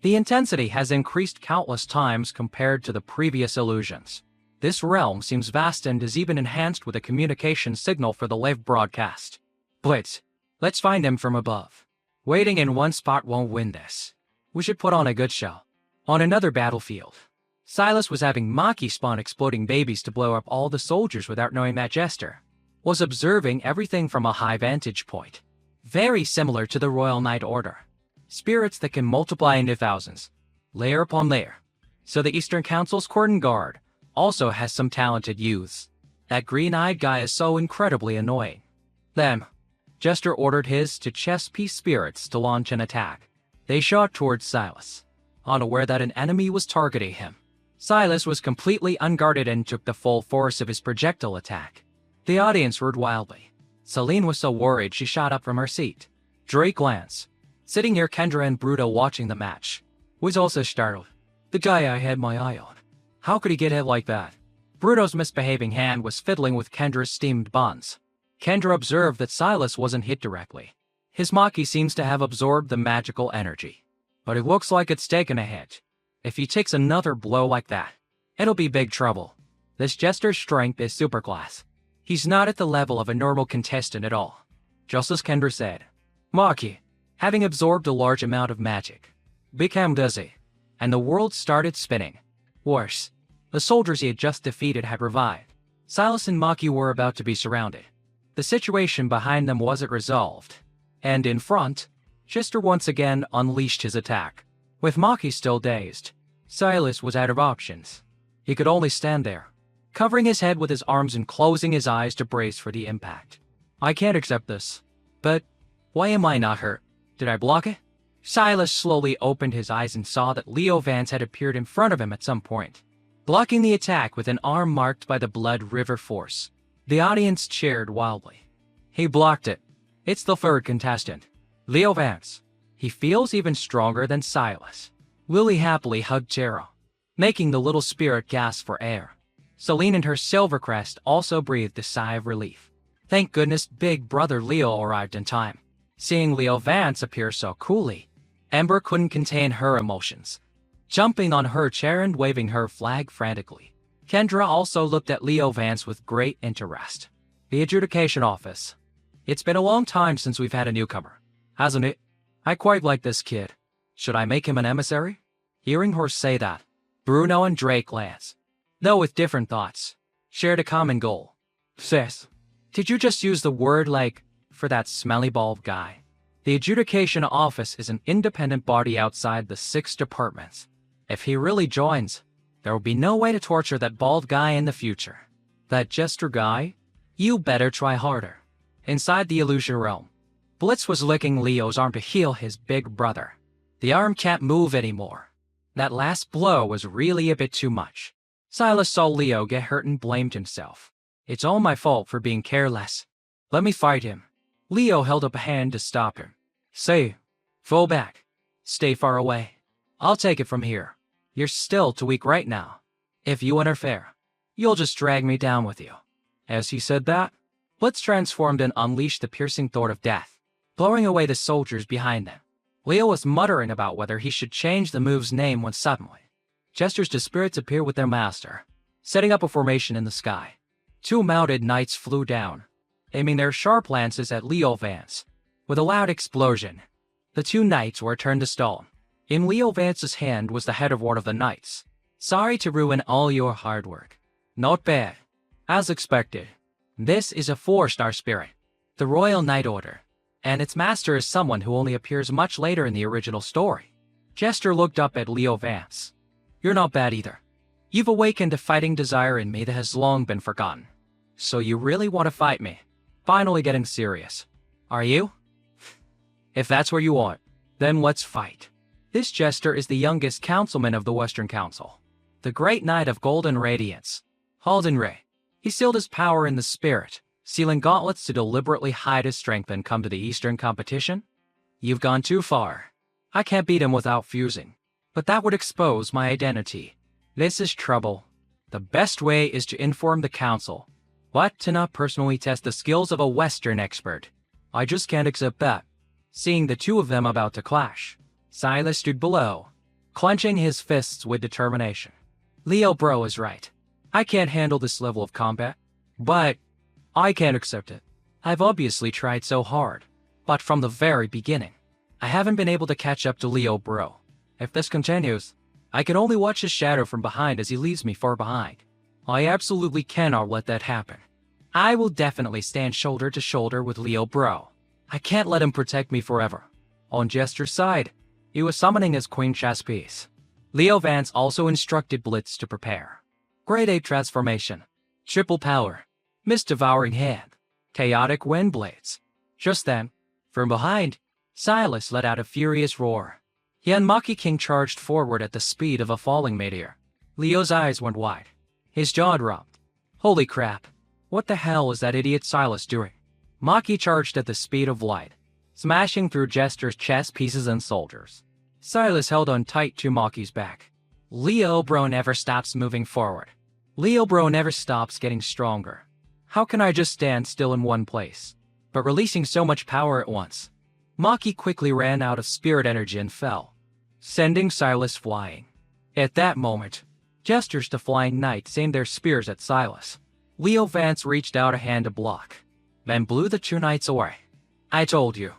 Speaker 1: the intensity has increased countless times compared to the previous illusions. This realm seems vast and is even enhanced with a communication signal for the live broadcast. Blitz, let's find him from above. Waiting in one spot won't win this. We should put on a good show. On another battlefield, Silas was having Maki spawn exploding babies to blow up all the soldiers without knowing that Jester was observing everything from a high vantage point. Very similar to the Royal Knight Order. Spirits that can multiply into thousands, layer upon layer. So the Eastern Council's Cordon Guard also has some talented youths. That green-eyed guy is so incredibly annoying. Them. Jester ordered his to chess piece spirits to launch an attack. They shot towards Silas, unaware that an enemy was targeting him. Silas was completely unguarded and took the full force of his projectile attack. The audience roared wildly. Celine was so worried she shot up from her seat. Drake Lance, sitting near Kendra and Bruto watching the match, was also startled. The guy I had my eye on. How could he get hit like that? Bruto's misbehaving hand was fiddling with Kendra's steamed buns. Kendra observed that Silas wasn't hit directly. His Maki seems to have absorbed the magical energy. But it looks like it's taken a hit. If he takes another blow like that, it'll be big trouble. This Jester's strength is superclass. He's not at the level of a normal contestant at all. Just as Kendra said, Maki, having absorbed a large amount of magic, became dizzy, and the world started spinning. Worse, the soldiers he had just defeated had revived. Silas and Maki were about to be surrounded. The situation behind them wasn't resolved, and in front, Jester once again unleashed his attack. With Maki still dazed, Silas was out of options. He could only stand there, covering his head with his arms and closing his eyes to brace for the impact. I can't accept this. But why am I not hurt? Did I block it? Silas slowly opened his eyes and saw that Leo Vance had appeared in front of him at some point, blocking the attack with an arm marked by the Blood River Force. The audience cheered wildly. He blocked it. It's the third contestant, Leo Vance. He feels even stronger than Silas. Lily happily hugged Tara, making the little spirit gasp for air. Celine and her Silvercrest also breathed a sigh of relief. Thank goodness big brother Leo arrived in time. Seeing Leo Vance appear so coolly, Ember couldn't contain her emotions, jumping on her chair and waving her flag frantically. Kendra also looked at Leo Vance with great interest. The adjudication office. It's been a long time since we've had a newcomer, hasn't it? I quite like this kid. Should I make him an emissary? Hearing her say that, Bruno and Drake Lance, though with different thoughts, shared a common goal. Sis, did you just use the word like for that smelly bald guy? The adjudication office is an independent body outside the 6 departments. If he really joins, there will be no way to torture that bald guy in the future. That Jester guy? You better try harder. Inside the illusion realm, Blitz was licking Leo's arm to heal his big brother. The arm can't move anymore. That last blow was really a bit too much. Silas saw Leo get hurt and blamed himself. It's all my fault for being careless. Let me fight him. Leo held up a hand to stop him. Say, fall back. Stay far away. I'll take it from here. You're still too weak right now. If you interfere, you'll just drag me down with you. As he said that, Blitz transformed and unleashed the piercing thought of death, blowing away the soldiers behind them. Leo was muttering about whether he should change the move's name when suddenly, gestures to spirits appear with their master, setting up a formation in the sky. 2 mounted knights flew down, aiming their sharp lances at Leo Vance. With a loud explosion, the 2 knights were turned to stone. In Leo Vance's hand was the head of one of the knights. Sorry to ruin all your hard work. Not bad. As expected. This is a 4-star spirit, the Royal Knight Order, and its master is someone who only appears much later in the original story. Jester looked up at Leo Vance. You're not bad either. You've awakened a fighting desire in me that has long been forgotten. So you really want to fight me? Finally getting serious. Are you? If that's what you want, then let's fight. This Jester is the youngest councilman of the Western Council, the Great Knight of Golden Radiance, Halden Ray. He sealed his power in the spirit, sealing gauntlets to deliberately hide his strength and come to the Eastern competition? You've gone too far. I can't beat him without fusing, but that would expose my identity. This is trouble. The best way is to inform the council, but to not personally test the skills of a Western expert. I just can't accept that. Seeing the two of them about to clash, Silas stood below, clenching his fists with determination. Leo bro is right. I can't handle this level of combat. But I can't accept it. I've obviously tried so hard. But from the very beginning, I haven't been able to catch up to Leo bro. If this continues, I can only watch his shadow from behind as he leaves me far behind. I absolutely cannot let that happen. I will definitely stand shoulder to shoulder with Leo bro. I can't let him protect me forever. On Jester's side, he was summoning his queen chess piece. Leo Vance also instructed Blitz to prepare. Grade 8 transformation, triple power, mist devouring hand, chaotic wind blades. Just then, from behind, Silas let out a furious roar. He and Maki King charged forward at the speed of a falling meteor. Leo's eyes went wide. His jaw dropped. Holy crap, what the hell is that idiot Silas doing? Maki charged at the speed of light, smashing through Jester's chess pieces and soldiers. Silas held on tight to Maki's back. Leo bro never stops moving forward. Leo bro never stops getting stronger. How can I just stand still in one place? But releasing so much power at once. Maki quickly ran out of spirit energy and fell, sending Silas flying. At that moment, Jester's the Flying Knights aimed their spears at Silas. Leo Vance reached out a hand to block, then blew the two knights away. I told you,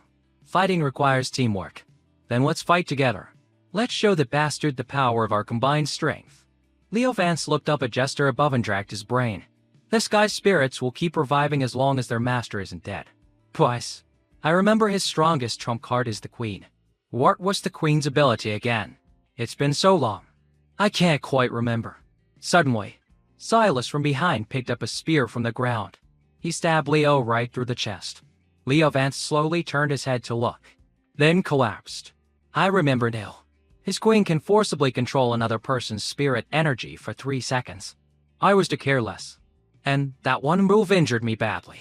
Speaker 1: fighting requires teamwork. Then let's fight together. Let's show the bastard the power of our combined strength. Leo Vance looked up at Jester above and dragged his brain. This guy's spirits will keep reviving as long as their master isn't dead. Twice. I remember his strongest trump card is the queen. What was the queen's ability again? It's been so long. I can't quite remember. Suddenly, Silas from behind picked up a spear from the ground. He stabbed Leo right through the chest. Leo Vance slowly turned his head to look, then collapsed. I remember now. His queen can forcibly control another person's spirit energy for 3 seconds. I was to care less. And that one move injured me badly.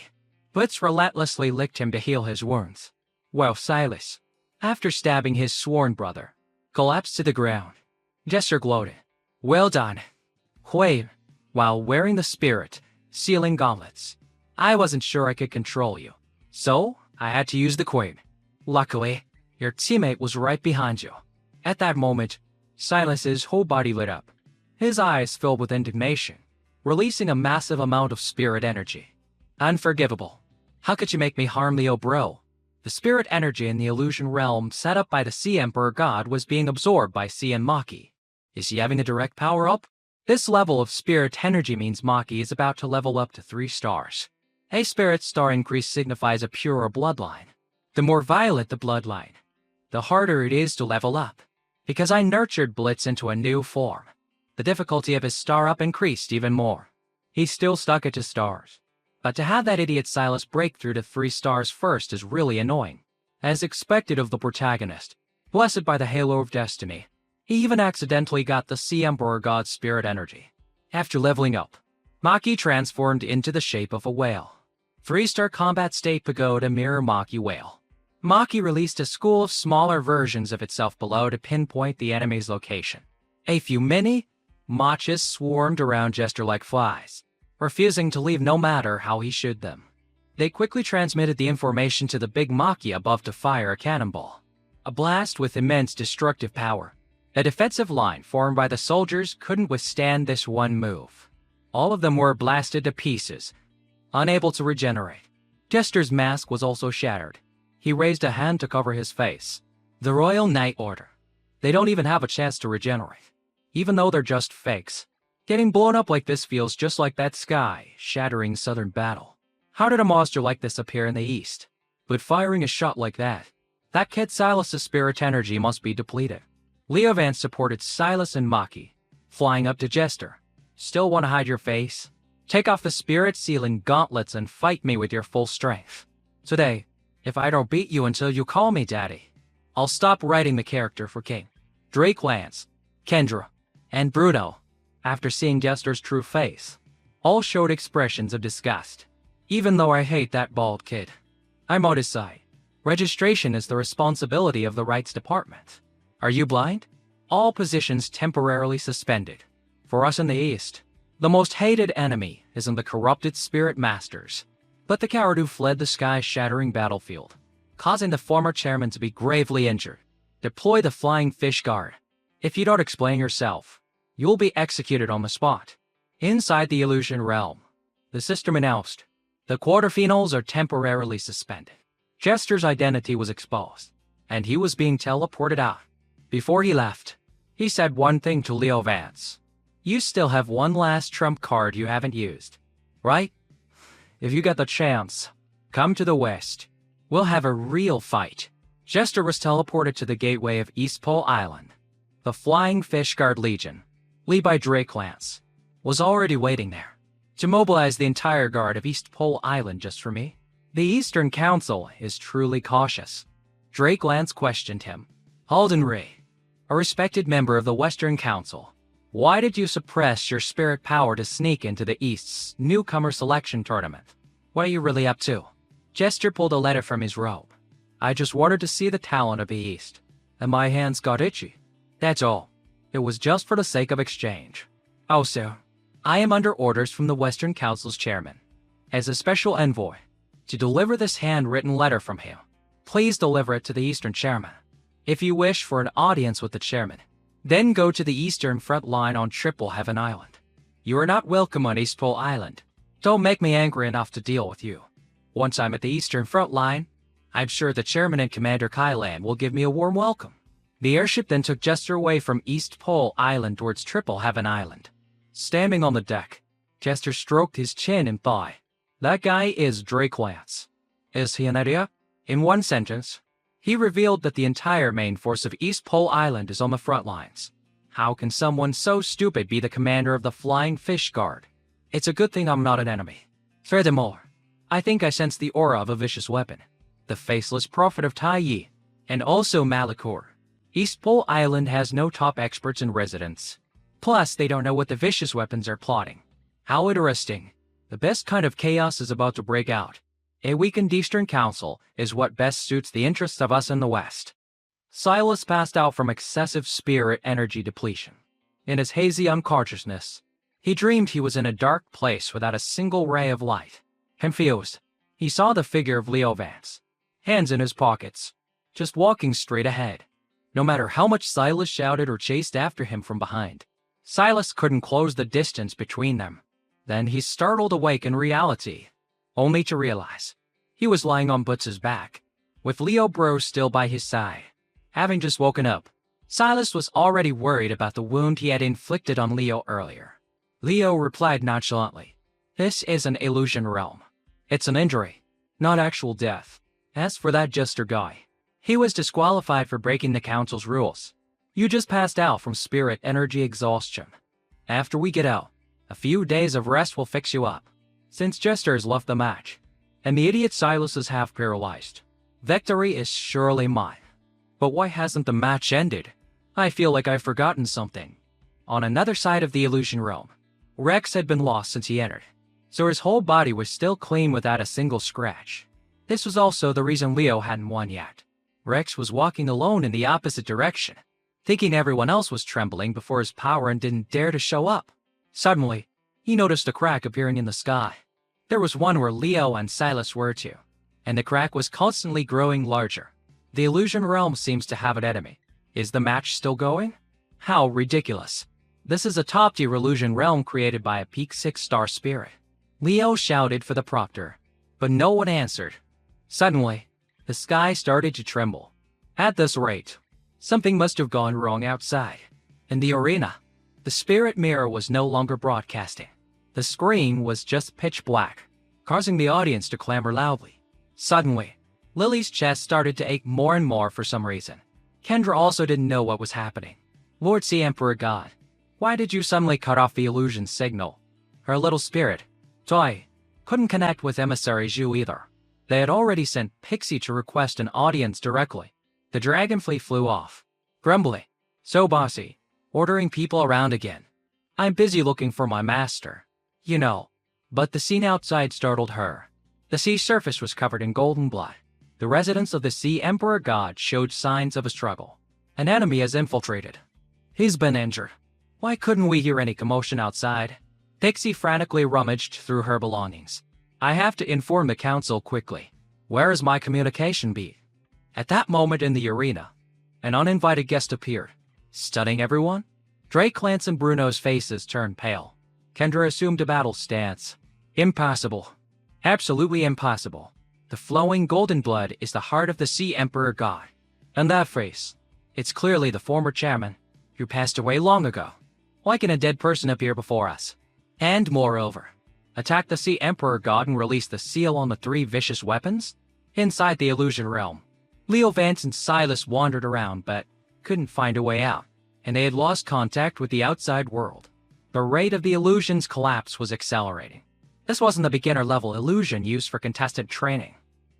Speaker 1: Blitz relentlessly licked him to heal his wounds. While Silas, after stabbing his sworn brother, collapsed to the ground. Jester gloated. Well done. Wait, while wearing the spirit, sealing gauntlets. I wasn't sure I could control you. So, I had to use the queen. Luckily, your teammate was right behind you. At that moment, Silas's whole body lit up. His eyes filled with indignation, releasing a massive amount of spirit energy. Unforgivable. How could you make me harm Leo bro? The spirit energy in the illusion realm set up by the Sea Emperor God was being absorbed by Sea and Maki. Is he having a direct power-up? This level of spirit energy means Maki is about to level up to 3 stars. A spirit star increase signifies a purer bloodline. The more violet the bloodline, the harder it is to level up. Because I nurtured Blitz into a new form, the difficulty of his star up increased even more. He's still stuck at 2 stars. But to have that idiot Silas break through to 3 stars first is really annoying. As expected of the protagonist, blessed by the halo of destiny, he even accidentally got the Sea Emperor God's spirit energy. After leveling up, Maki transformed into the shape of a whale. 3-star combat state pagoda mirror Maki whale. Maki released a school of smaller versions of itself below to pinpoint the enemy's location. A few mini Machas swarmed around Jester like flies, refusing to leave no matter how he shoot them. They quickly transmitted the information to the big Maki above to fire a cannonball. A blast with immense destructive power. A defensive line formed by the soldiers couldn't withstand this one move. All of them were blasted to pieces, unable to regenerate. Jester's mask was also shattered. He raised a hand to cover his face. The Royal Knight Order. They don't even have a chance to regenerate, even though they're just fakes. Getting blown up like this feels just like that sky-shattering southern battle. How did a monster like this appear in the east? But firing a shot like that kid Silas' spirit energy must be depleted. Leo Vance supported Silas and Maki, flying up to Jester. Still want to hide your face? Take off the spirit-sealing gauntlets and fight me with your full strength. Today, if I don't beat you until you call me Daddy, I'll stop writing the character for King. Drake Lance, Kendra, and Bruno, after seeing Jester's true face, all showed expressions of disgust. Even though I hate that bald kid, I'm on his side. Registration is the responsibility of the rights department. Are you blind? All positions temporarily suspended. For us in the East, the most hated enemy isn't the corrupted spirit masters, but the coward who fled the sky-shattering battlefield. causing the former chairman to be gravely injured. Deploy the flying fish guard. If you don't explain yourself, you'll be executed on the spot. Inside the illusion realm, the system announced, the quarterfinals are temporarily suspended. Jester's identity was exposed, and he was being teleported out. Before he left, he said one thing to Leo Vance. You still have one last trump card you haven't used, right? If you get the chance, come to the West. We'll have a real fight. Jester was teleported to the gateway of East Pole Island. The Flying Fish Guard Legion, led by Drake Lance, was already waiting there to mobilize the entire guard of East Pole Island just for me. The Eastern Council is truly cautious. Drake Lance questioned him. Alden Ray, a respected member of the Western Council, why did you suppress your spirit power to sneak into the East's newcomer selection tournament? What are you really up to? Jester pulled a letter from his robe. I just wanted to see the talent of the East, and my hands got itchy. That's all. It was just for the sake of exchange. Also, I am under orders from the Western Council's chairman, as a special envoy, to deliver this handwritten letter from him. Please deliver it to the Eastern chairman. If you wish for an audience with the chairman, then go to the Eastern front line on Triple Heaven Island. You are not welcome on East Pole Island. Don't make me angry enough to deal with you. Once I'm at the Eastern front line, I'm sure the chairman and Commander Kylan will give me a warm welcome. The airship then took Jester away from East Pole Island towards Triple Heaven Island. Standing on the deck, Jester stroked his chin and thigh. That guy is Drake Lance. Is he an idiot? In one sentence, he revealed that the entire main force of East Pole Island is on the front lines. How can someone so stupid be the commander of the Flying Fish Guard? It's a good thing I'm not an enemy. Furthermore, I think I sense the aura of a vicious weapon. The Faceless Prophet of Tai Yi, and also Malachor. East Pole Island has no top experts in residence. Plus, they don't know what the vicious weapons are plotting. How interesting. The best kind of chaos is about to break out. A weakened Eastern Council is what best suits the interests of us in the West. Silas passed out from excessive spirit energy depletion. In his hazy unconsciousness, he dreamed he was in a dark place without a single ray of light. Confused, he saw the figure of Leo Vance, hands in his pockets, just walking straight ahead. No matter how much Silas shouted or chased after him from behind, Silas couldn't close the distance between them. Then he startled awake in reality, only to realize he was lying on Boots's back, with Leo Bro still by his side. Having just woken up, Silas was already worried about the wound he had inflicted on Leo earlier. Leo replied nonchalantly, "This is an illusion realm. It's an injury, not actual death. As for that Jester guy, he was disqualified for breaking the council's rules. You just passed out from spirit energy exhaustion. After we get out, a few days of rest will fix you up. Since Jester has left the match, and the idiot Silas is half paralyzed, victory is surely mine." But why hasn't the match ended? I feel like I've forgotten something. On another side of the illusion realm, Rex had been lost since he entered, so his whole body was still clean without a single scratch. This was also the reason Leo hadn't won yet. Rex was walking alone in the opposite direction, thinking everyone else was trembling before his power and didn't dare to show up. Suddenly, he noticed a crack appearing in the sky. There was one where Leo and Silas were too, and the crack was constantly growing larger. The illusion realm seems to have an enemy. Is the match still going? How ridiculous. This is a top-tier illusion realm created by a peak 6-star spirit. Leo shouted for the proctor, but no one answered. Suddenly, the sky started to tremble. At this rate, something must have gone wrong outside. In the arena, the spirit mirror was no longer broadcasting. The screen was just pitch black, causing the audience to clamor loudly. Suddenly, Lily's chest started to ache more and more for some reason. Kendra also didn't know what was happening. Lord Sea Emperor God, why did you suddenly cut off the illusion signal? Her little spirit, Toy, couldn't connect with emissary Zhu either. They had already sent Pixie to request an audience directly. The dragonfly flew off, grumbling, so bossy, ordering people around again. I'm busy looking for my master, you know. But the scene outside startled her. The sea surface was covered in golden blood. The residents of the Sea Emperor God showed signs of a struggle. An enemy has infiltrated. He's been injured. Why couldn't we hear any commotion outside? Pixie frantically rummaged through her belongings. I have to inform the council quickly. Where is my communication beat? At that moment in the arena, an uninvited guest appeared, stunning everyone. Drake, Lance, and Bruno's faces turned pale. Kendra assumed a battle stance. Impossible. Absolutely impossible. The flowing golden blood is the heart of the Sea Emperor God. And that face, it's clearly the former chairman, who passed away long ago. Why can a dead person appear before us? And moreover, attack the Sea Emperor God and release the seal on the 3 vicious weapons? Inside the illusion realm, Leo, Vance, and Silas wandered around but couldn't find a way out, and they had lost contact with the outside world. The rate of the illusion's collapse was accelerating. This wasn't the beginner-level illusion used for contestant training.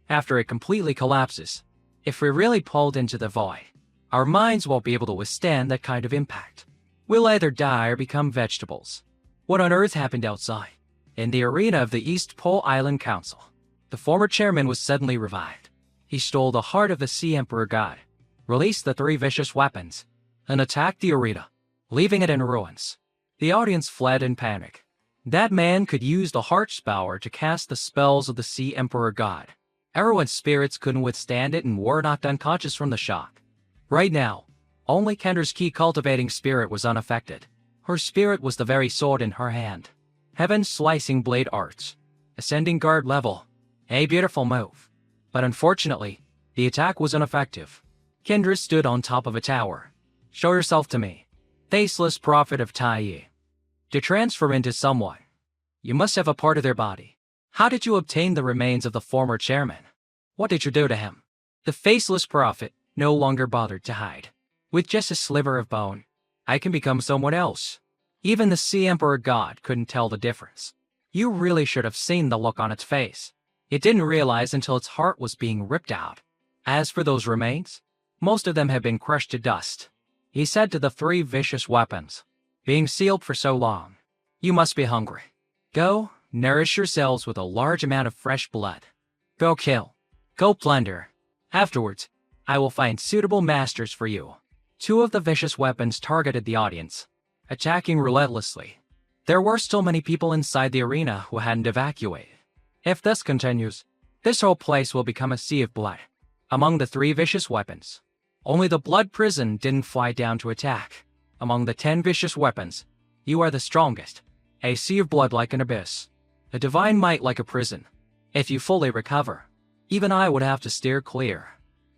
Speaker 1: After it completely collapses, if we're really pulled into the void, our minds won't be able to withstand that kind of impact. We'll either die or become vegetables. What on earth happened outside? In the arena of the East Pole Island Council, the former chairman was suddenly revived. He stole the heart of the Sea Emperor God, released the 3 vicious weapons, and attacked the arena, leaving it in ruins. The audience fled in panic. That man could use the heart's power to cast the spells of the Sea Emperor God. Everyone's spirits couldn't withstand it and were knocked unconscious from the shock. Right now, only Kendra's key cultivating spirit was unaffected. Her spirit was the very sword in her hand. Heaven's slicing blade arts. Ascending guard level. A beautiful move. But unfortunately, the attack was ineffective. Kendra stood on top of a tower. Show yourself to me, faceless prophet of Tai. To transform into someone, you must have a part of their body. How did you obtain the remains of the former chairman? What did you do to him? The faceless prophet no longer bothered to hide. With just a sliver of bone, I can become someone else. Even the Sea Emperor God couldn't tell the difference. You really should have seen the look on its face. It didn't realize until its heart was being ripped out. As for those remains, most of them had been crushed to dust. He said to the 3 vicious weapons, being sealed for so long, you must be hungry. Go, nourish yourselves with a large amount of fresh blood. Go kill. Go plunder. Afterwards, I will find suitable masters for you. 2 of the vicious weapons targeted the audience, attacking relentlessly. There were still many people inside the arena who hadn't evacuated. If this continues, this whole place will become a sea of blood. Among the 3 vicious weapons, only the blood prison didn't fly down to attack. Among the 10 vicious weapons, you are the strongest. A sea of blood like an abyss. A divine might like a prison. If you fully recover, even I would have to steer clear.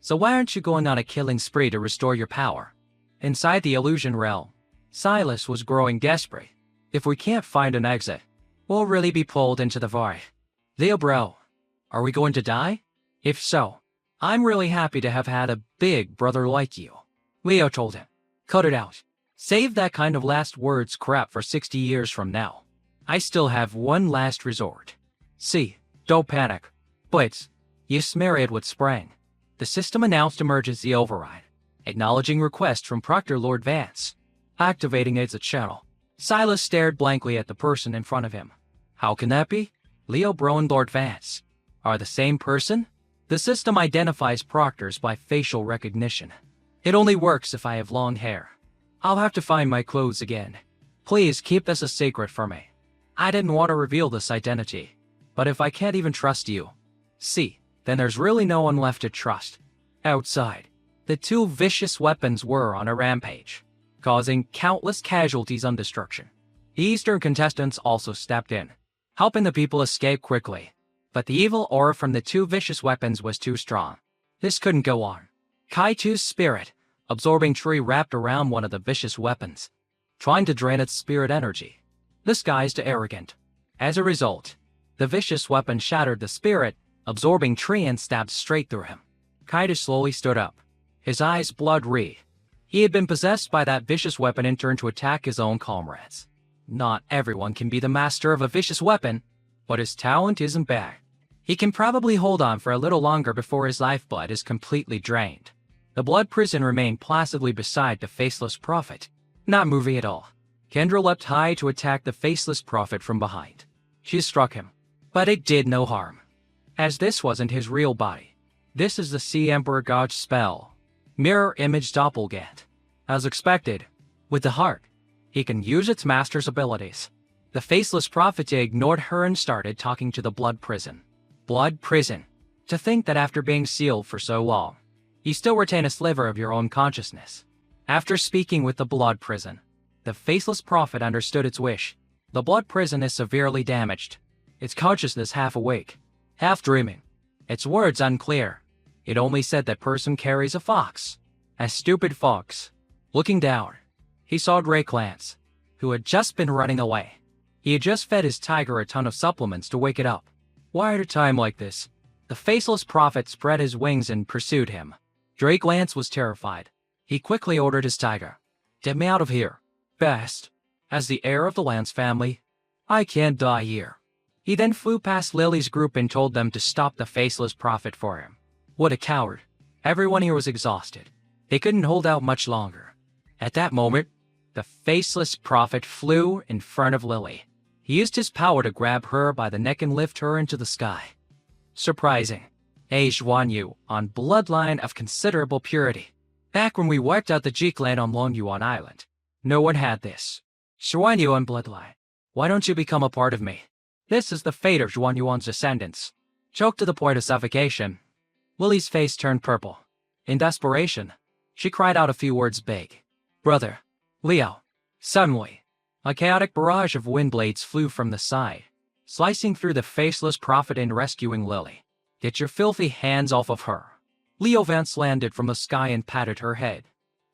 Speaker 1: So why aren't you going on a killing spree to restore your power? Inside the illusion realm, Silas was growing desperate. If we can't find an exit, we'll really be pulled into the void. Leo bro, are we going to die? If so, I'm really happy to have had a big brother like you. Leo told him. Cut it out. Save that kind of last words crap for 60 years from now. I still have one last resort. See, don't panic. Blitz, you smear it with spraying. The system announced emergency override, acknowledging request from Proctor Lord Vance. Activating exit channel. Silas stared blankly at the person in front of him. How can that be? Leo Bro and Lord Vance are the same person? The system identifies proctors by facial recognition. It only works if I have long hair. I'll have to find my clothes again. Please keep this a secret for me. I didn't want to reveal this identity, but if I can't even trust you, see, then there's really no one left to trust. Outside, the 2 vicious weapons were on a rampage, causing countless casualties and destruction. The Eastern contestants also stepped in, helping the people escape quickly. But the evil aura from the 2 vicious weapons was too strong. This couldn't go on. Kaitu's spirit, absorbing tree wrapped around one of the vicious weapons, trying to drain its spirit energy, disguised arrogant. As a result, the vicious weapon shattered the spirit, absorbing tree and stabbed straight through him. Kaitu slowly stood up, his eyes blood-red. He had been possessed by that vicious weapon and turned to attack his own comrades. Not everyone can be the master of a vicious weapon, but his talent isn't bad. He can probably hold on for a little longer before his lifeblood is completely drained. The blood prison remained placidly beside the faceless prophet, not moving at all. Kendra leapt high to attack the faceless prophet from behind. She struck him, but it did no harm. As this wasn't his real body, this is the Sea Emperor God's spell, Mirror Image Doppelgant. As expected, with the heart, he can use its master's abilities. The faceless prophet ignored her and started talking to the blood prison. Blood prison. To think that after being sealed for so long, you still retain a sliver of your own consciousness. After speaking with the blood prison, the faceless prophet understood its wish. The blood prison is severely damaged. Its consciousness half awake, half dreaming. Its words unclear. It only said that person carries a fox. A stupid fox. Looking down, he saw Drake Lance, who had just been running away. He had just fed his tiger a ton of supplements to wake it up. Why at a time like this? The faceless prophet spread his wings and pursued him. Drake Lance was terrified. He quickly ordered his tiger. Get me out of here. Best. As the heir of the Lance family, I can't die here. He then flew past Lily's group and told them to stop the faceless prophet for him. What a coward. Everyone here was exhausted. They couldn't hold out much longer. At that moment, the faceless prophet flew in front of Lily. He used his power to grab her by the neck and lift her into the sky. Surprising. A Xuanyu on bloodline of considerable purity. Back when we wiped out the G clan on Longyuan Island, no one had this. Xuanyu on bloodline, why don't you become a part of me? This is the fate of Xuanyuan's descendants. Choked to the point of suffocation, Lily's face turned purple. In desperation, she cried out a few words big. Brother, Leo. Suddenly, a chaotic barrage of wind blades flew from the side, slicing through the faceless prophet and rescuing Lily. Get your filthy hands off of her. Leo Vance landed from the sky and patted her head.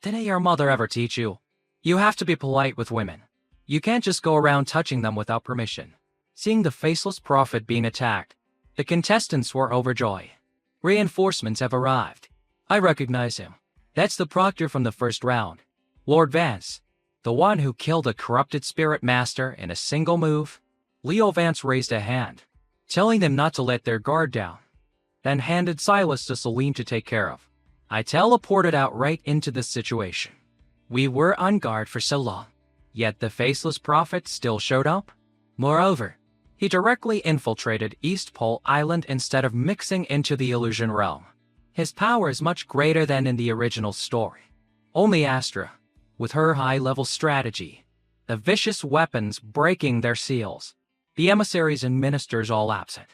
Speaker 1: Didn't your mother ever teach you? You have to be polite with women. You can't just go around touching them without permission. Seeing the faceless prophet being attacked, the contestants were overjoyed. Reinforcements have arrived. I recognize him. That's the proctor from the first round. Lord Vance, the one who killed a corrupted spirit master in a single move. Leo Vance raised a hand, telling them not to let their guard down, then handed Silas to Celine to take care of. I teleported out right into this situation. We were on guard for so long, yet the faceless prophet still showed up. Moreover, he directly infiltrated East Pole Island instead of mixing into the illusion realm. His power is much greater than in the original story. Only Astra, with her high-level strategy, the vicious weapons breaking their seals, the emissaries and ministers all absent,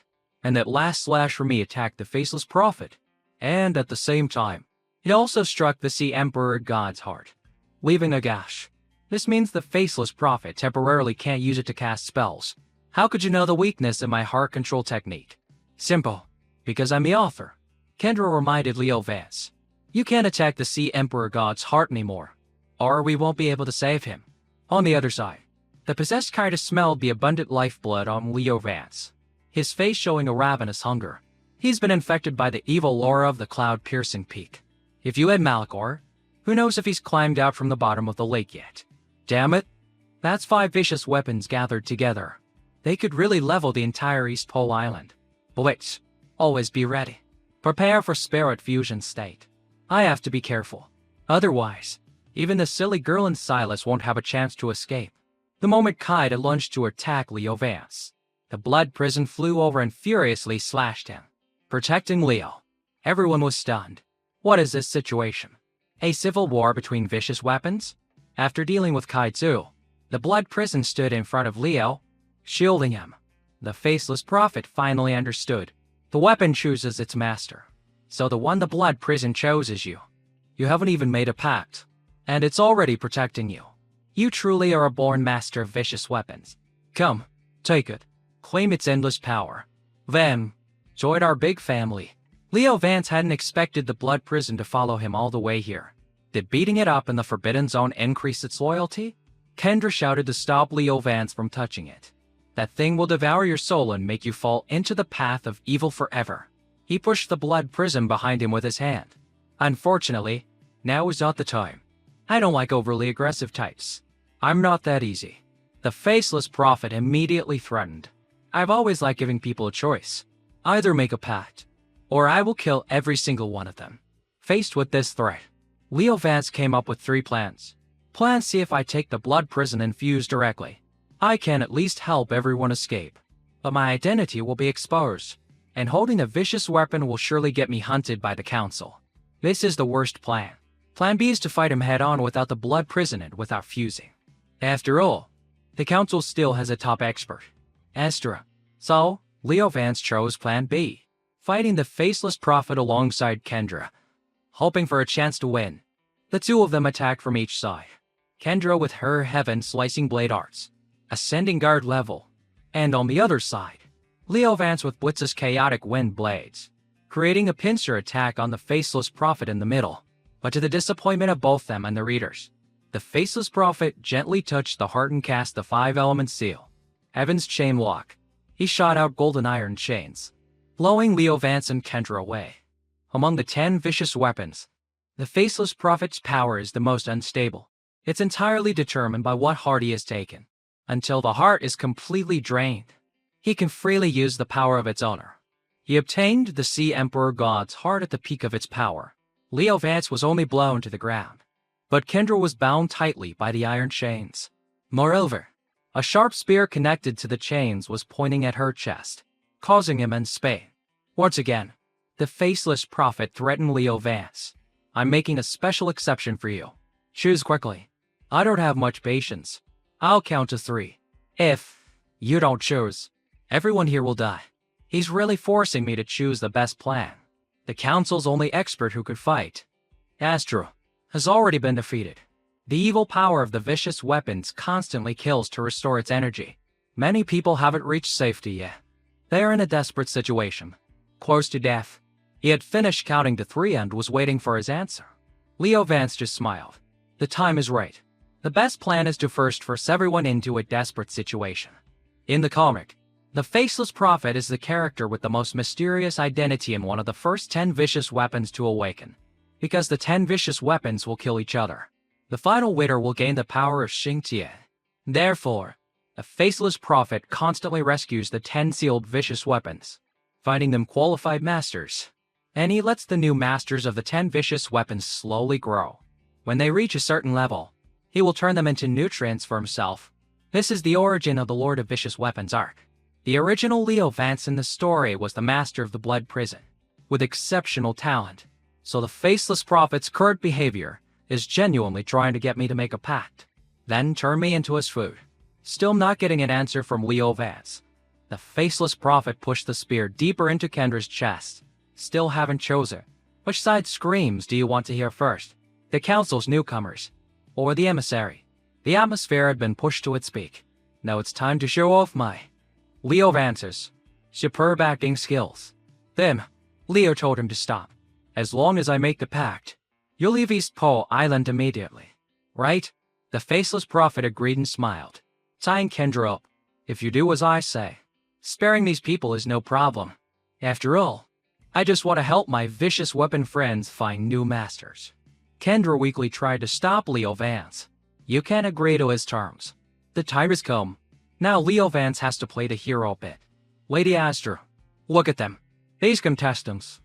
Speaker 1: and that last slash for me attacked the faceless prophet, and at the same time, it also struck the Sea Emperor God's heart, leaving a gash. This means the faceless prophet temporarily can't use it to cast spells. How could you know the weakness in my heart control technique? Simple. Because I'm the author. Kendra reminded Leo Vance. You can't attack the Sea Emperor God's heart anymore, or we won't be able to save him. On the other side, the possessed kind of smelled the abundant lifeblood on Leo Vance, his face showing a ravenous hunger. He's been infected by the evil aura of the cloud-piercing peak. If you had Malachor, who knows if he's climbed out from the bottom of the lake yet? Damn it! That's 5 vicious weapons gathered together. They could really level the entire East Pole Island. Blitz. Always be ready. Prepare for spirit fusion state. I have to be careful. Otherwise, even the silly girl and Silas won't have a chance to escape. The moment Kaida lunged to attack Leo Vance, the blood prison flew over and furiously slashed him, protecting Leo. Everyone was stunned. What is this situation? A civil war between vicious weapons? After dealing with Kaitsu, the blood prison stood in front of Leo, shielding him. The faceless prophet finally understood. The weapon chooses its master. So the one the blood prison chose is you. You haven't even made a pact, and it's already protecting you. You truly are a born master of vicious weapons. Come, take it. Claim its endless power. Then, join our big family. Leo Vance hadn't expected the blood prison to follow him all the way here. Did beating it up in the Forbidden Zone increase its loyalty? Kendra shouted to stop Leo Vance from touching it. That thing will devour your soul and make you fall into the path of evil forever. He pushed the blood prison behind him with his hand. Unfortunately, now is not the time. I don't like overly aggressive types. I'm not that easy. The faceless prophet immediately threatened. I've always liked giving people a choice. Either make a pact, or I will kill every single one of them. Faced with this threat, Leo Vance came up with 3 plans. Plan C: if I take the blood prison and fuse directly, I can at least help everyone escape. But my identity will be exposed, and holding a vicious weapon will surely get me hunted by the council. This is the worst plan. Plan B is to fight him head-on without the blood prison and without fusing. After all, the council still has a top expert, Astra. So, Leo Vance chose Plan B, fighting the faceless prophet alongside Kendra. hoping for a chance to win. The two of them attacked from each side. Kendra with her heaven-slicing blade arts, ascending guard level, and on the other side, Leo Vance with Blitz's chaotic wind blades, creating a pincer attack on the Faceless Prophet in the middle. But to the disappointment of both them and the readers, the Faceless Prophet gently touched the heart and cast the 5-element seal, Heaven's Chain Lock. He shot out golden iron chains, blowing Leo Vance and Kendra away. Among the 10 vicious weapons, the Faceless Prophet's power is the most unstable. It's entirely determined by what heart he has taken. Until the heart is completely drained, he can freely use the power of its owner. He obtained the Sea Emperor God's heart at the peak of its power. Leo Vance was only blown to the ground, but Kendra was bound tightly by the iron chains. Moreover, a sharp spear connected to the chains was pointing at her chest, causing immense pain. Once again, the Faceless Prophet threatened Leo Vance. I'm making a special exception for you. Choose quickly. I don't have much patience. I'll count to 3. If you don't choose, everyone here will die. He's really forcing me to choose the best plan. The council's only expert who could fight, Astro, has already been defeated. The evil power of the vicious weapons constantly kills to restore its energy. Many people haven't reached safety yet. They are in a desperate situation, close to death. He had finished counting to 3 and was waiting for his answer. Leo Vance just smiled. The time is right. The best plan is to first force everyone into a desperate situation. In the comic, the Faceless Prophet is the character with the most mysterious identity and one of the first 10 vicious weapons to awaken. Because the 10 vicious weapons will kill each other, the final winner will gain the power of Xingtian. Therefore, the Faceless Prophet constantly rescues the 10 sealed vicious weapons, finding them qualified masters. And he lets the new masters of the 10 vicious weapons slowly grow. When they reach a certain level, he will turn them into nutrients for himself. This is the origin of the Lord of Vicious Weapons arc. The original Leo Vance in the story was the master of the Blood Prison, with exceptional talent. So the Faceless Prophet's current behavior is genuinely trying to get me to make a pact, then turn me into his food. Still not getting an answer from Leo Vance, the Faceless Prophet pushed the spear deeper into Kendra's chest. Still haven't chosen. Which side screams do you want to hear first? The council's newcomers, or the emissary? The atmosphere had been pushed to its peak. Now it's time to show off my Leo Vance's superb acting skills. Then, Leo told him to stop. As long as I make the pact, you'll leave East Pole Island immediately. Right? The Faceless Prophet agreed and smiled, tying Kendra up. If you do as I say, sparing these people is no problem. After all, I just want to help my vicious weapon friends find new masters. Kendra weakly tried to stop Leo Vance. You can't agree to his terms. The time has come. Now Leo Vance has to play the hero bit. Lady Astra, look at them. These contestants,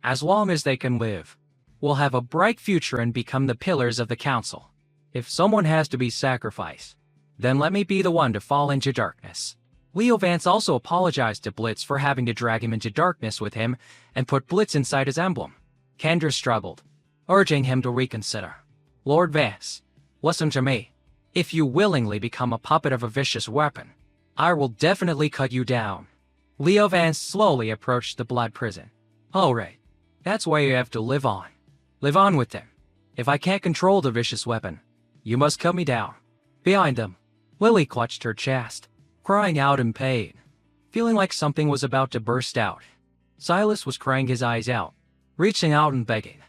Speaker 1: as long as they can live, will have a bright future and become the pillars of the council. If someone has to be sacrificed, then let me be the one to fall into darkness. Leo Vance also apologized to Blitz for having to drag him into darkness with him and put Blitz inside his emblem. Kendra struggled, urging him to reconsider. Lord Vance, listen to me. If you willingly become a puppet of a vicious weapon, I will definitely cut you down. Leo Vance slowly approached the blood prison. Alright, that's why you have to live on. Live on with them. If I can't control the vicious weapon, you must cut me down. Behind them, Lily clutched her chest, crying out in pain, feeling like something was about to burst out. Silas was crying his eyes out, reaching out and begging.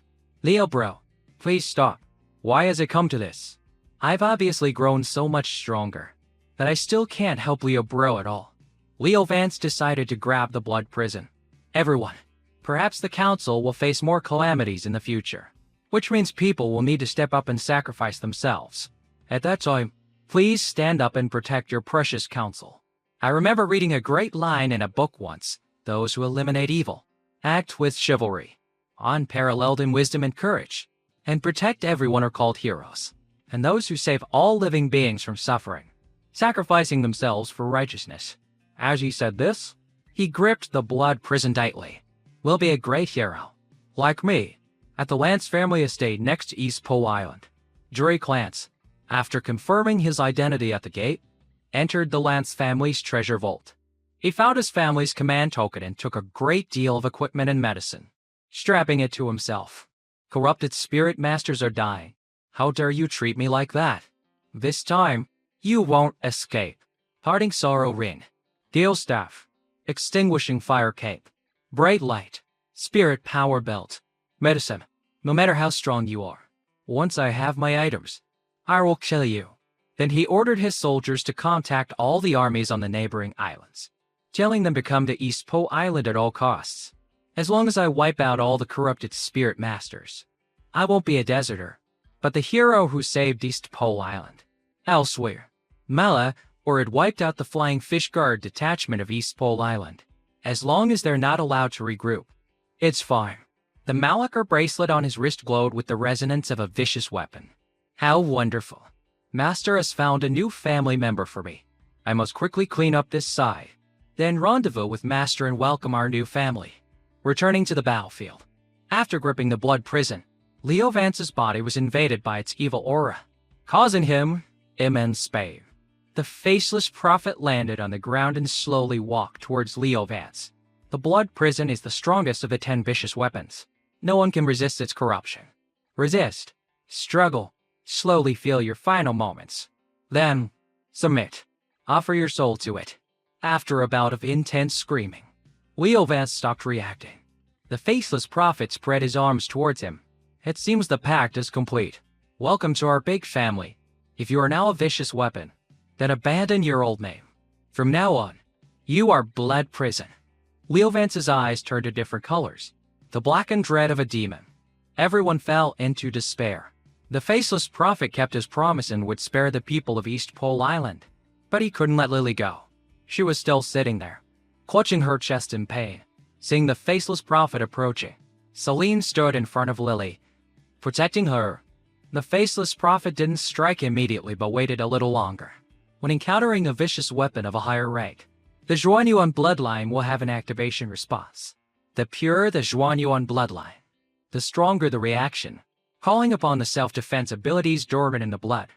Speaker 1: Leo bro, please stop. Why has it come to this? I've obviously grown so much stronger that I still can't help Leo bro at all. Leo Vance decided to grab the blood prison. Everyone, perhaps the council will face more calamities in the future, which means people will need to step up and sacrifice themselves. At that time, please stand up and protect your precious council. I remember reading a great line in a book once. Those who eliminate evil act with chivalry, unparalleled in wisdom and courage, and protect everyone are called heroes. And those who save all living beings from suffering, sacrificing themselves for righteousness. As he said this, he gripped the blood prison tightly. Will be a great hero, like me, at the Lance family estate next to East Pole Island. Drake Lance, after confirming his identity at the gate, entered the Lance family's treasure vault. He found his family's command token and took a great deal of equipment and medicine, strapping it to himself. Corrupted spirit masters are dying. How dare you treat me like that? This time, you won't escape. Parting sorrow ring. Gale staff. Extinguishing fire cape. Bright light. Spirit power belt. Medicine. No matter how strong you are. Once I have my items, I will kill you. Then he ordered his soldiers to contact all the armies on the neighboring islands, telling them to come to East Pole Island at all costs. As long as I wipe out all the corrupted spirit masters, I won't be a deserter, but the hero who saved East Pole Island. Elsewhere, Mala, or it wiped out the Flying Fish Guard detachment of East Pole Island. As long as they're not allowed to regroup, it's fine. The Malachar bracelet on his wrist glowed with the resonance of a vicious weapon. How wonderful. Master has found a new family member for me. I must quickly clean up this side, then rendezvous with Master and welcome our new family. Returning to the battlefield. After gripping the blood prison, Leo Vance's body was invaded by its evil aura, causing him immense pain. The faceless prophet landed on the ground and slowly walked towards Leo Vance. The blood prison is the strongest of the 10 vicious weapons. No one can resist its corruption. Resist. Struggle. Slowly feel your final moments. Then, submit. Offer your soul to it. After a bout of intense screaming, Leo Vance stopped reacting. The faceless prophet spread his arms towards him. It seems the pact is complete. Welcome to our big family. If you are now a vicious weapon, then abandon your old name. From now on, you are Blood Prison. Leo Vance's eyes turned to different colors, the blackened dread of a demon. Everyone fell into despair. The faceless prophet kept his promise and would spare the people of East Pole Island. But he couldn't let Lily go. She was still sitting there, clutching her chest in pain. Seeing the faceless prophet approaching, Celine stood in front of Lily, protecting her. The faceless prophet didn't strike immediately but waited a little longer. When encountering a vicious weapon of a higher rank, the Zhuanyuan bloodline will have an activation response. The purer the Zhuanyuan bloodline, the stronger the reaction, calling upon the self-defense abilities dormant in the blood.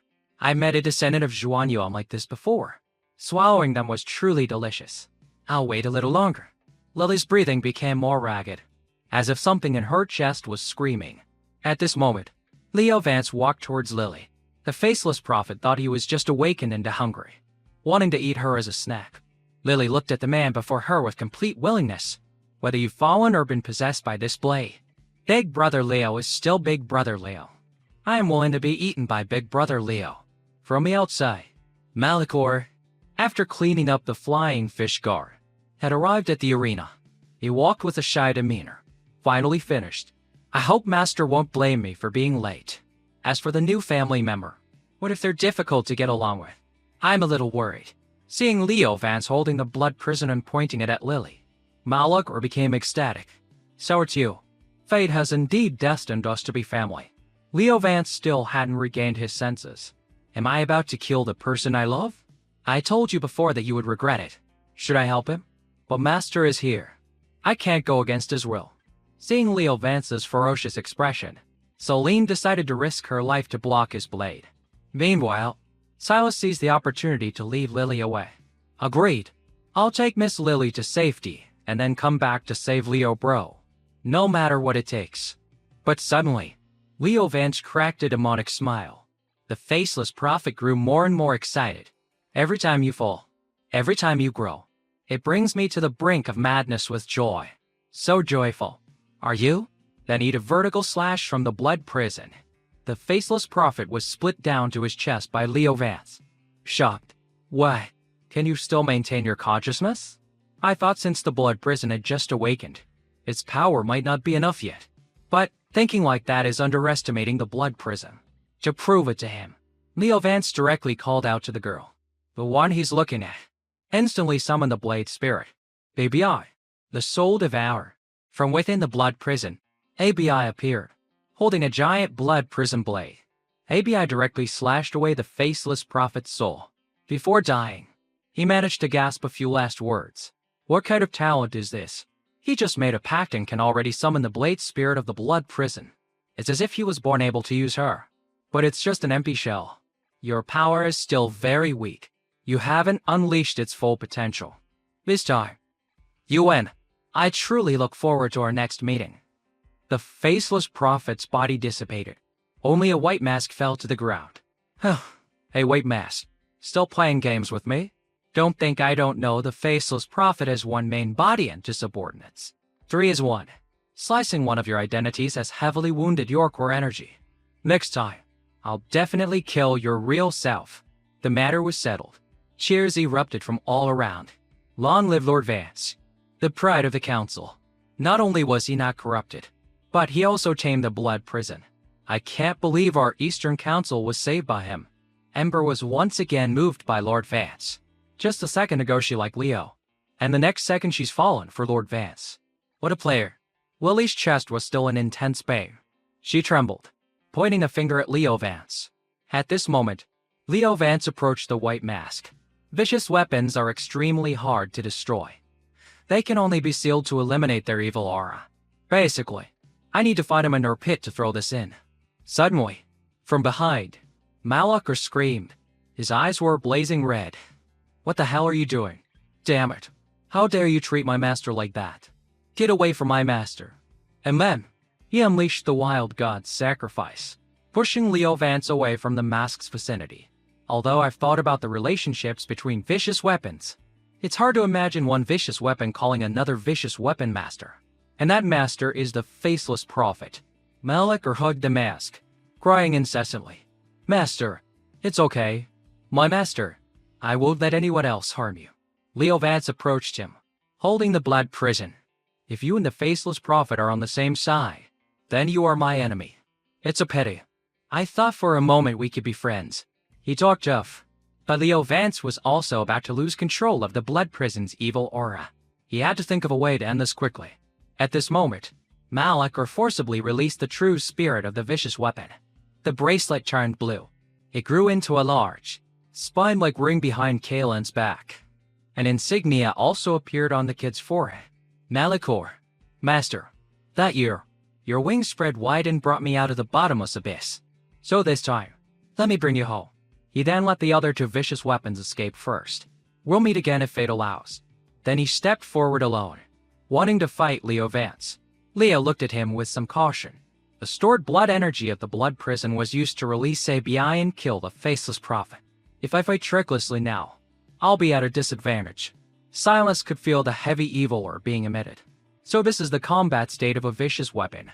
Speaker 1: I met a descendant of Zhuanyuan like this before. Swallowing them was truly delicious. I'll wait a little longer. Lily's breathing became more ragged, as if something in her chest was screaming. At this moment, Leo Vance walked towards Lily. The faceless prophet thought he was just awakened into hungry, wanting to eat her as a snack. Lily looked at the man before her with complete willingness. Whether you've fallen or been possessed by this blade, Big Brother Leo is still Big Brother Leo. I am willing to be eaten by Big Brother Leo. From the outside, Malachar, after cleaning up the Flying Fish Guard, had arrived at the arena. He walked with a shy demeanor. Finally finished. I hope Master won't blame me for being late. As for the new family member, what if they're difficult to get along with? I'm a little worried. Seeing Leo Vance holding the blood prison and pointing it at Lily, Malachar became ecstatic. So it's you. Fate has indeed destined us to be family. Leo Vance still hadn't regained his senses. Am I about to kill the person I love? I told you before that you would regret it. Should I help him? But Master is here. I can't go against his will. Seeing Leo Vance's ferocious expression, Celine decided to risk her life to block his blade. Meanwhile, Silas seized the opportunity to leave Lily away. Agreed. I'll take Miss Lily to safety and then come back to save Leo bro. No matter what it takes. But suddenly, Leo Vance cracked a demonic smile. The faceless prophet grew more and more excited. Every time you fall, every time you grow, it brings me to the brink of madness with joy. So joyful. Are you? Then eat a vertical slash from the blood prison. The faceless prophet was split down to his chest by Leo Vance. Shocked. Why? Can you still maintain your consciousness? I thought since the blood prison had just awakened, its power might not be enough yet. But thinking like that is underestimating the blood prison. To prove it to him, Leo Vance directly called out to the girl. The one he's looking at. Instantly summoned the blade spirit. ABI. The soul devourer. From within the blood prison, ABI appeared, holding a giant blood prison blade. ABI directly slashed away the faceless prophet's soul. Before dying, he managed to gasp a few last words. What kind of talent is this? He just made a pact and can already summon the blade spirit of the blood prison. It's as if he was born able to use her. But it's just an empty shell. Your power is still very weak. You haven't unleashed its full potential. This time, you win. I truly look forward to our next meeting. The faceless prophet's body dissipated. Only a white mask fell to the ground. Hey, white mask. Still playing games with me? Don't think I don't know the faceless prophet has one main body and two subordinates. 3 is 1. Slicing one of your identities has heavily wounded your core energy. Next time, I'll definitely kill your real self. The matter was settled. Cheers erupted from all around. Long live Lord Vance, the pride of the council. Not only was he not corrupted, but he also tamed the blood prison. I can't believe our Eastern Council was saved by him. Ember was once again moved by Lord Vance. Just a second ago she liked Leo, and the next second she's fallen for Lord Vance. What a player. Lily's chest was still in intense pain. She trembled, pointing a finger at Leo Vance. At this moment, Leo Vance approached the white mask. Vicious weapons are extremely hard to destroy. They can only be sealed to eliminate their evil aura. Basically, I need to find him in her pit to throw this in. Suddenly, from behind, Malakar screamed. His eyes were blazing red. What the hell are you doing? Damn it. How dare you treat my master like that? Get away from my master. And then, he unleashed the wild god's sacrifice, pushing Leo Vance away from the mask's vicinity. Although I've thought about the relationships between vicious weapons, it's hard to imagine one vicious weapon calling another vicious weapon master. And that master is the faceless prophet. Malakar hugged the mask, crying incessantly. Master, it's okay. My master, I won't let anyone else harm you. Leo Vance approached him, holding the blood prison. If you and the faceless prophet are on the same side, then you are my enemy. It's a pity. I thought for a moment we could be friends. He talked tough, but Leo Vance was also about to lose control of the blood prison's evil aura. He had to think of a way to end this quickly. At this moment, Malakar forcibly released the true spirit of the vicious weapon. The bracelet turned blue. It grew into a large, spine-like ring behind Kaelin's back. An insignia also appeared on the kid's forehead. Malakar, Master, that year, your wings spread wide and brought me out of the bottomless abyss. So this time, let me bring you home. He then let the other 2 vicious weapons escape first. We'll meet again if fate allows. Then he stepped forward alone, wanting to fight Leo Vance. Leo looked at him with some caution. The stored blood energy of the blood prison was used to release ABI and kill the faceless prophet. If I fight tricklessly now, I'll be at a disadvantage. Silas could feel the heavy evil aura being emitted. So this is the combat state of a vicious weapon.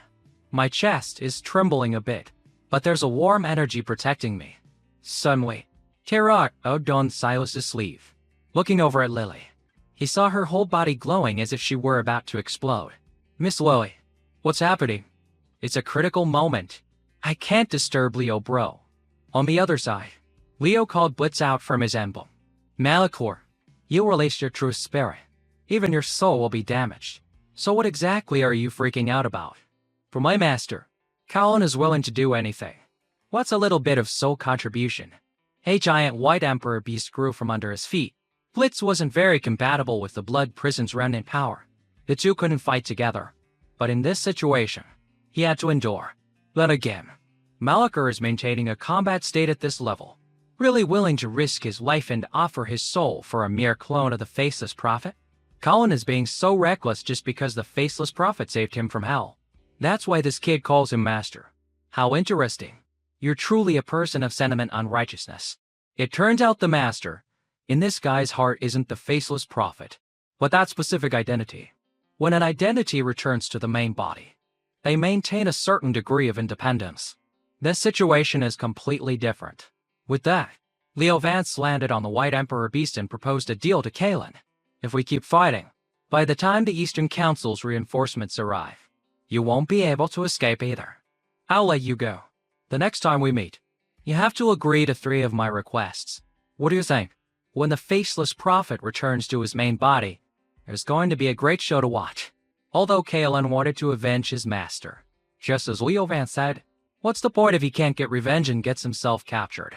Speaker 1: My chest is trembling a bit, but there's a warm energy protecting me. Suddenly, Terra hugged on Silas's sleeve. Looking over at Lily, he saw her whole body glowing as if she were about to explode. Miss Lily, what's happening? It's a critical moment. I can't disturb Leo, bro. On the other side, Leo called Blitz out from his emblem. Malakar, you'll release your true spirit. Even your soul will be damaged. So what exactly are you freaking out about? For my master, Kaelin is willing to do anything. What's a little bit of soul contribution? A giant white emperor beast grew from under his feet. Blitz wasn't very compatible with the blood prison's remnant power. The two couldn't fight together. But in this situation, he had to endure. Then again, Malakar is maintaining a combat state at this level, really willing to risk his life and offer his soul for a mere clone of the faceless prophet? Kaelin is being so reckless just because the faceless prophet saved him from hell. That's why this kid calls him master. How interesting. You're truly a person of sentiment on righteousness. It turns out the master, in this guy's heart, isn't the faceless prophet, but that specific identity. When an identity returns to the main body, they maintain a certain degree of independence. This situation is completely different. With that, Leo Vance landed on the White Emperor Beast and proposed a deal to Kaelin. If we keep fighting, by the time the Eastern Council's reinforcements arrive, you won't be able to escape either. I'll let you go. The next time we meet, you have to agree to 3 of my requests. What do you think? When the faceless prophet returns to his main body, there's going to be a great show to watch. Although Kaelin wanted to avenge his master, just as Leo Vance said, what's the point if he can't get revenge and gets himself captured?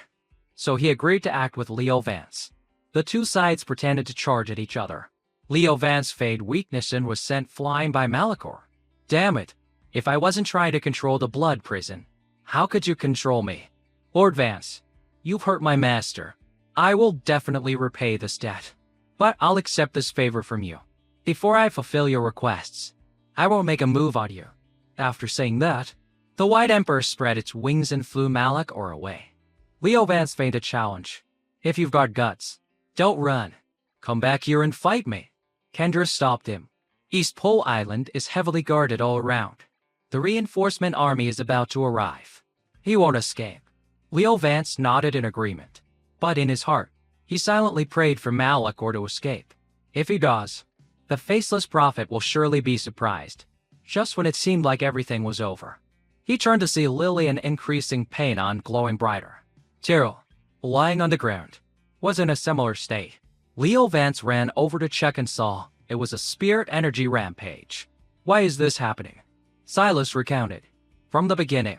Speaker 1: So he agreed to act with Leo Vance. The 2 sides pretended to charge at each other. Leo Vance feigned weakness and was sent flying by Malakar. Damn it, if I wasn't trying to control the blood prison, how could you control me? Lord Vance, you've hurt my master. I will definitely repay this debt. But I'll accept this favor from you. Before I fulfill your requests, I won't make a move on you. After saying that, the White Emperor spread its wings and flew Malachor away. Leo Vance feigned a challenge. If you've got guts, don't run. Come back here and fight me. Kendra stopped him. East Pole Island is heavily guarded all around. The reinforcement army is about to arrive. He won't escape. Leo Vance nodded in agreement. But in his heart, he silently prayed for Malachor to escape. If he does, the faceless prophet will surely be surprised. Just when it seemed like everything was over, he turned to see Lillian increasing pain on glowing brighter. Tyrell, lying on the ground, was in a similar state. Leo Vance ran over to check and saw it was a spirit energy rampage. Why is this happening? Silas recounted. From the beginning,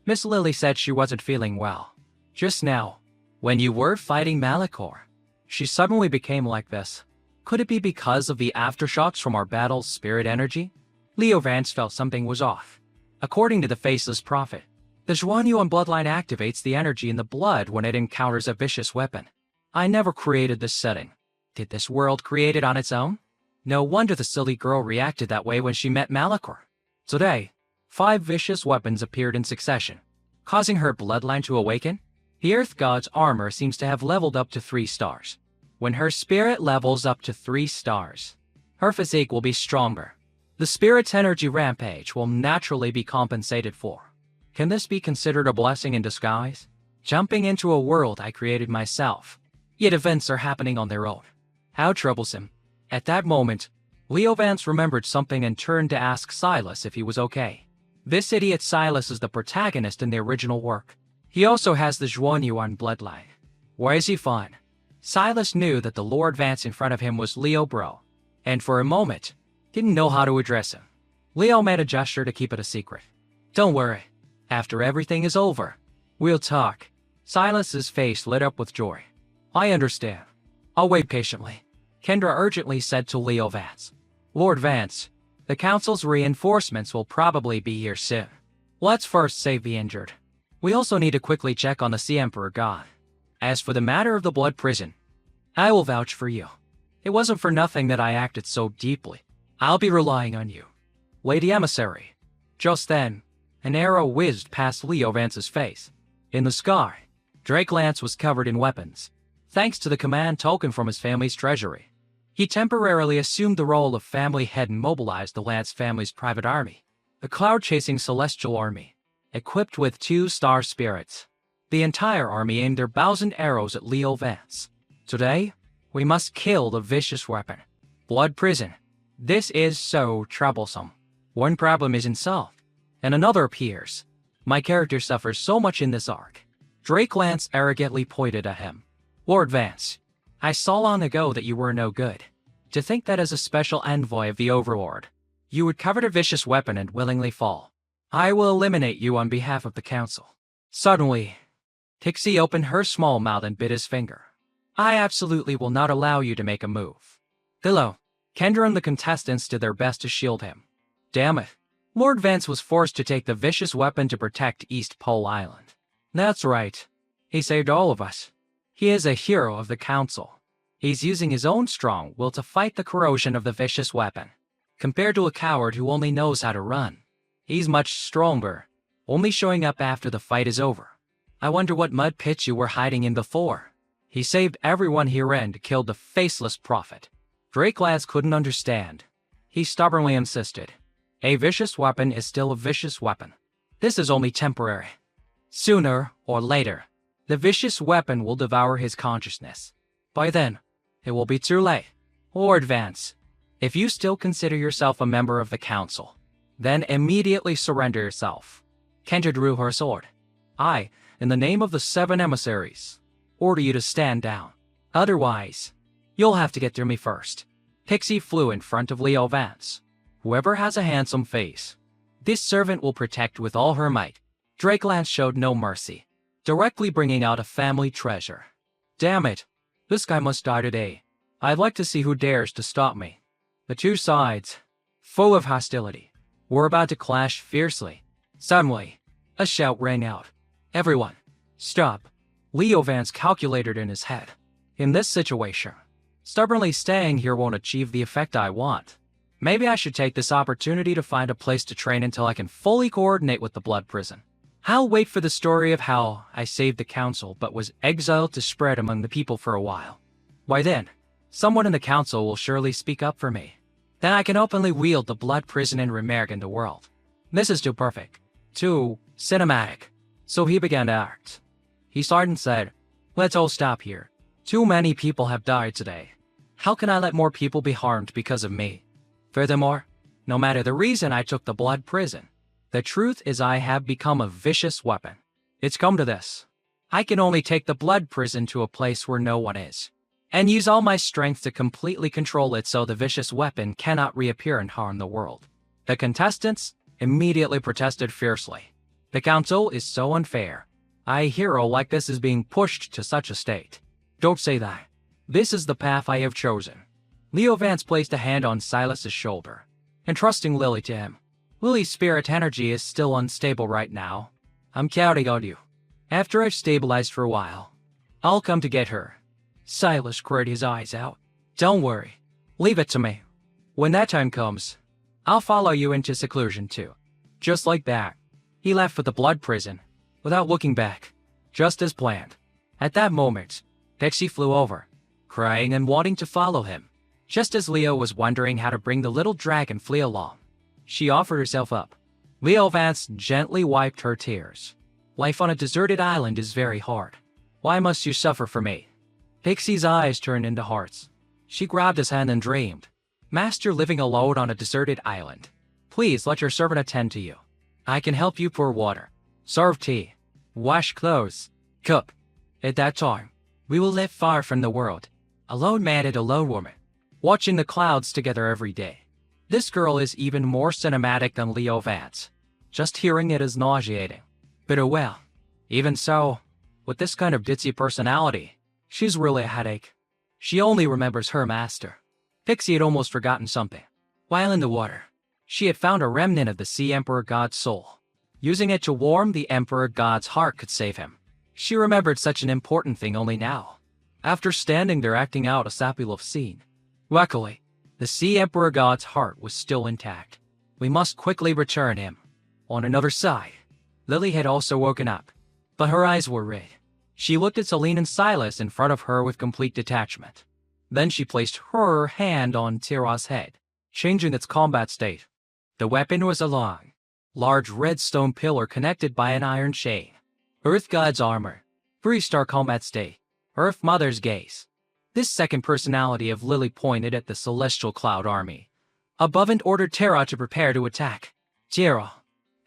Speaker 1: Miss Lily said she wasn't feeling well. Just now, when you were fighting Malachor, she suddenly became like this. Could it be because of the aftershocks from our battle's spirit energy? Leo Vance felt something was off. According to the Faceless Prophet, the Zhuanyuan bloodline activates the energy in the blood when it encounters a vicious weapon. I never created this setting. Did this world create it on its own? No wonder the silly girl reacted that way when she met Malachor. Today, 5 vicious weapons appeared in succession, causing her bloodline to awaken. The Earth God's armor seems to have leveled up to 3 stars. When her spirit levels up to 3 stars, her physique will be stronger. The spirit's energy rampage will naturally be compensated for. Can this be considered a blessing in disguise? Jumping into a world I created myself, yet events are happening on their own. How troublesome. At that moment, Leo Vance remembered something and turned to ask Silas if he was okay. This idiot Silas is the protagonist in the original work. He also has the Zhuanyuan bloodline. Why is he fine? Silas knew that the Lord Vance in front of him was Leo Bro, and for a moment, didn't know how to address him. Leo made a gesture to keep it a secret. Don't worry. After everything is over, we'll talk. Silas's face lit up with joy. I understand. I'll wait patiently. Kendra urgently said to Leo Vance. Lord Vance, the Council's reinforcements will probably be here soon. Let's first save the injured. We also need to quickly check on the Sea Emperor God. As for the matter of the blood prison, I will vouch for you. It wasn't for nothing that I acted so deeply. I'll be relying on you. Lady Emissary. Just then, an arrow whizzed past Leo Vance's face. In the sky, Drake Lance was covered in weapons, thanks to the command token from his family's treasury. He temporarily assumed the role of family head and mobilized the Lance family's private army, a cloud-chasing celestial army, equipped with 2-star spirits. The entire army aimed their bows and arrows at Leo Vance. Today, we must kill the vicious weapon. Blood prison. This is so troublesome. One problem isn't solved, and another appears. My character suffers so much in this arc. Drake Lance arrogantly pointed at him. Lord Vance, I saw long ago that you were no good. To think that as a special envoy of the Overlord, you would covet a vicious weapon and willingly fall. I will eliminate you on behalf of the Council. Suddenly, Pixie opened her small mouth and bit his finger. I absolutely will not allow you to make a move. Hello. Kendra and the contestants did their best to shield him. Damn it. Lord Vance was forced to take the vicious weapon to protect East Pole Island. That's right. He saved all of us. He is a hero of the Council. He's using his own strong will to fight the corrosion of the vicious weapon. Compared to a coward who only knows how to run, he's much stronger, only showing up after the fight is over. I wonder what mud pit you were hiding in before. He saved everyone here and killed the Faceless Prophet. Drake Lance couldn't understand. He stubbornly insisted. A vicious weapon is still a vicious weapon. This is only temporary. Sooner or later, the vicious weapon will devour his consciousness. By then, it will be too late. Lord Vance, if you still consider yourself a member of the Council, then immediately surrender yourself. Kendra drew her sword. I, in the name of the 7 emissaries, order you to stand down. Otherwise, you'll have to get through me first. Pixie flew in front of Leo Vance. Whoever has a handsome face, this servant will protect with all her might. Drake Lance showed no mercy, directly bringing out a family treasure. Damn it, this guy must die today. I'd like to see who dares to stop me. The two sides, full of hostility, were about to clash fiercely. Suddenly, a shout rang out. Everyone, stop. Leo Vance calculated in his head. In this situation, stubbornly staying here won't achieve the effect I want. Maybe I should take this opportunity to find a place to train until I can fully coordinate with the blood prison. I'll wait for the story of how I saved the council but was exiled to spread among the people for a while. Why then, someone in the council will surely speak up for me. Then I can openly wield the blood prison and remerge in the world. This is too perfect. Too cinematic. So he began to act. He started and said, "Let's all stop here. Too many people have died today. How can I let more people be harmed because of me? Furthermore, no matter the reason I took the blood prison, the truth is I have become a vicious weapon. It's come to this. I can only take the blood prison to a place where no one is, and use all my strength to completely control it so the vicious weapon cannot reappear and harm the world." The contestants immediately protested fiercely. The council is so unfair. A hero like this is being pushed to such a state. Don't say that. This is the path I have chosen. Leo Vance placed a hand on Silas's shoulder, entrusting Lily to him. Lily's spirit energy is still unstable right now. I'm counting on you. After I've stabilized for a while, I'll come to get her. Silas squared his eyes out. Don't worry. Leave it to me. When that time comes, I'll follow you into seclusion too. Just like that, he left for the blood prison, without looking back, just as planned. At that moment, Pixie flew over, crying and wanting to follow him. Just as Leo was wondering how to bring the little dragonfly along, she offered herself up. Leo Vance gently wiped her tears. Life on a deserted island is very hard. Why must you suffer for me? Pixie's eyes turned into hearts. She grabbed his hand and dreamed. Master living alone on a deserted island. Please let your servant attend to you. I can help you pour water, serve tea, wash clothes, cook. At that time, we will live far from the world. A lone man and a lone woman, watching the clouds together every day. This girl is even more cinematic than Leo Vance. Just hearing it is nauseating. But oh well. Even so, with this kind of ditzy personality, she's really a headache. She only remembers her master. Pixie had almost forgotten something. While in the water, she had found a remnant of the Sea Emperor God's soul. Using it to warm the Emperor God's heart could save him. She remembered such an important thing only now, after standing there acting out a sappy love scene. Luckily, the Sea Emperor God's heart was still intact. We must quickly return him. On another side, Lily had also woken up, but her eyes were red. She looked at Celine and Silas in front of her with complete detachment. Then she placed her hand on Tira's head, changing its combat state. The weapon was a long, large red stone pillar connected by an iron chain. Earth God's armor, 3-star combat state, Earth Mother's gaze. This second personality of Lily pointed at the Celestial Cloud Army above and ordered Tara to prepare to attack. Tara,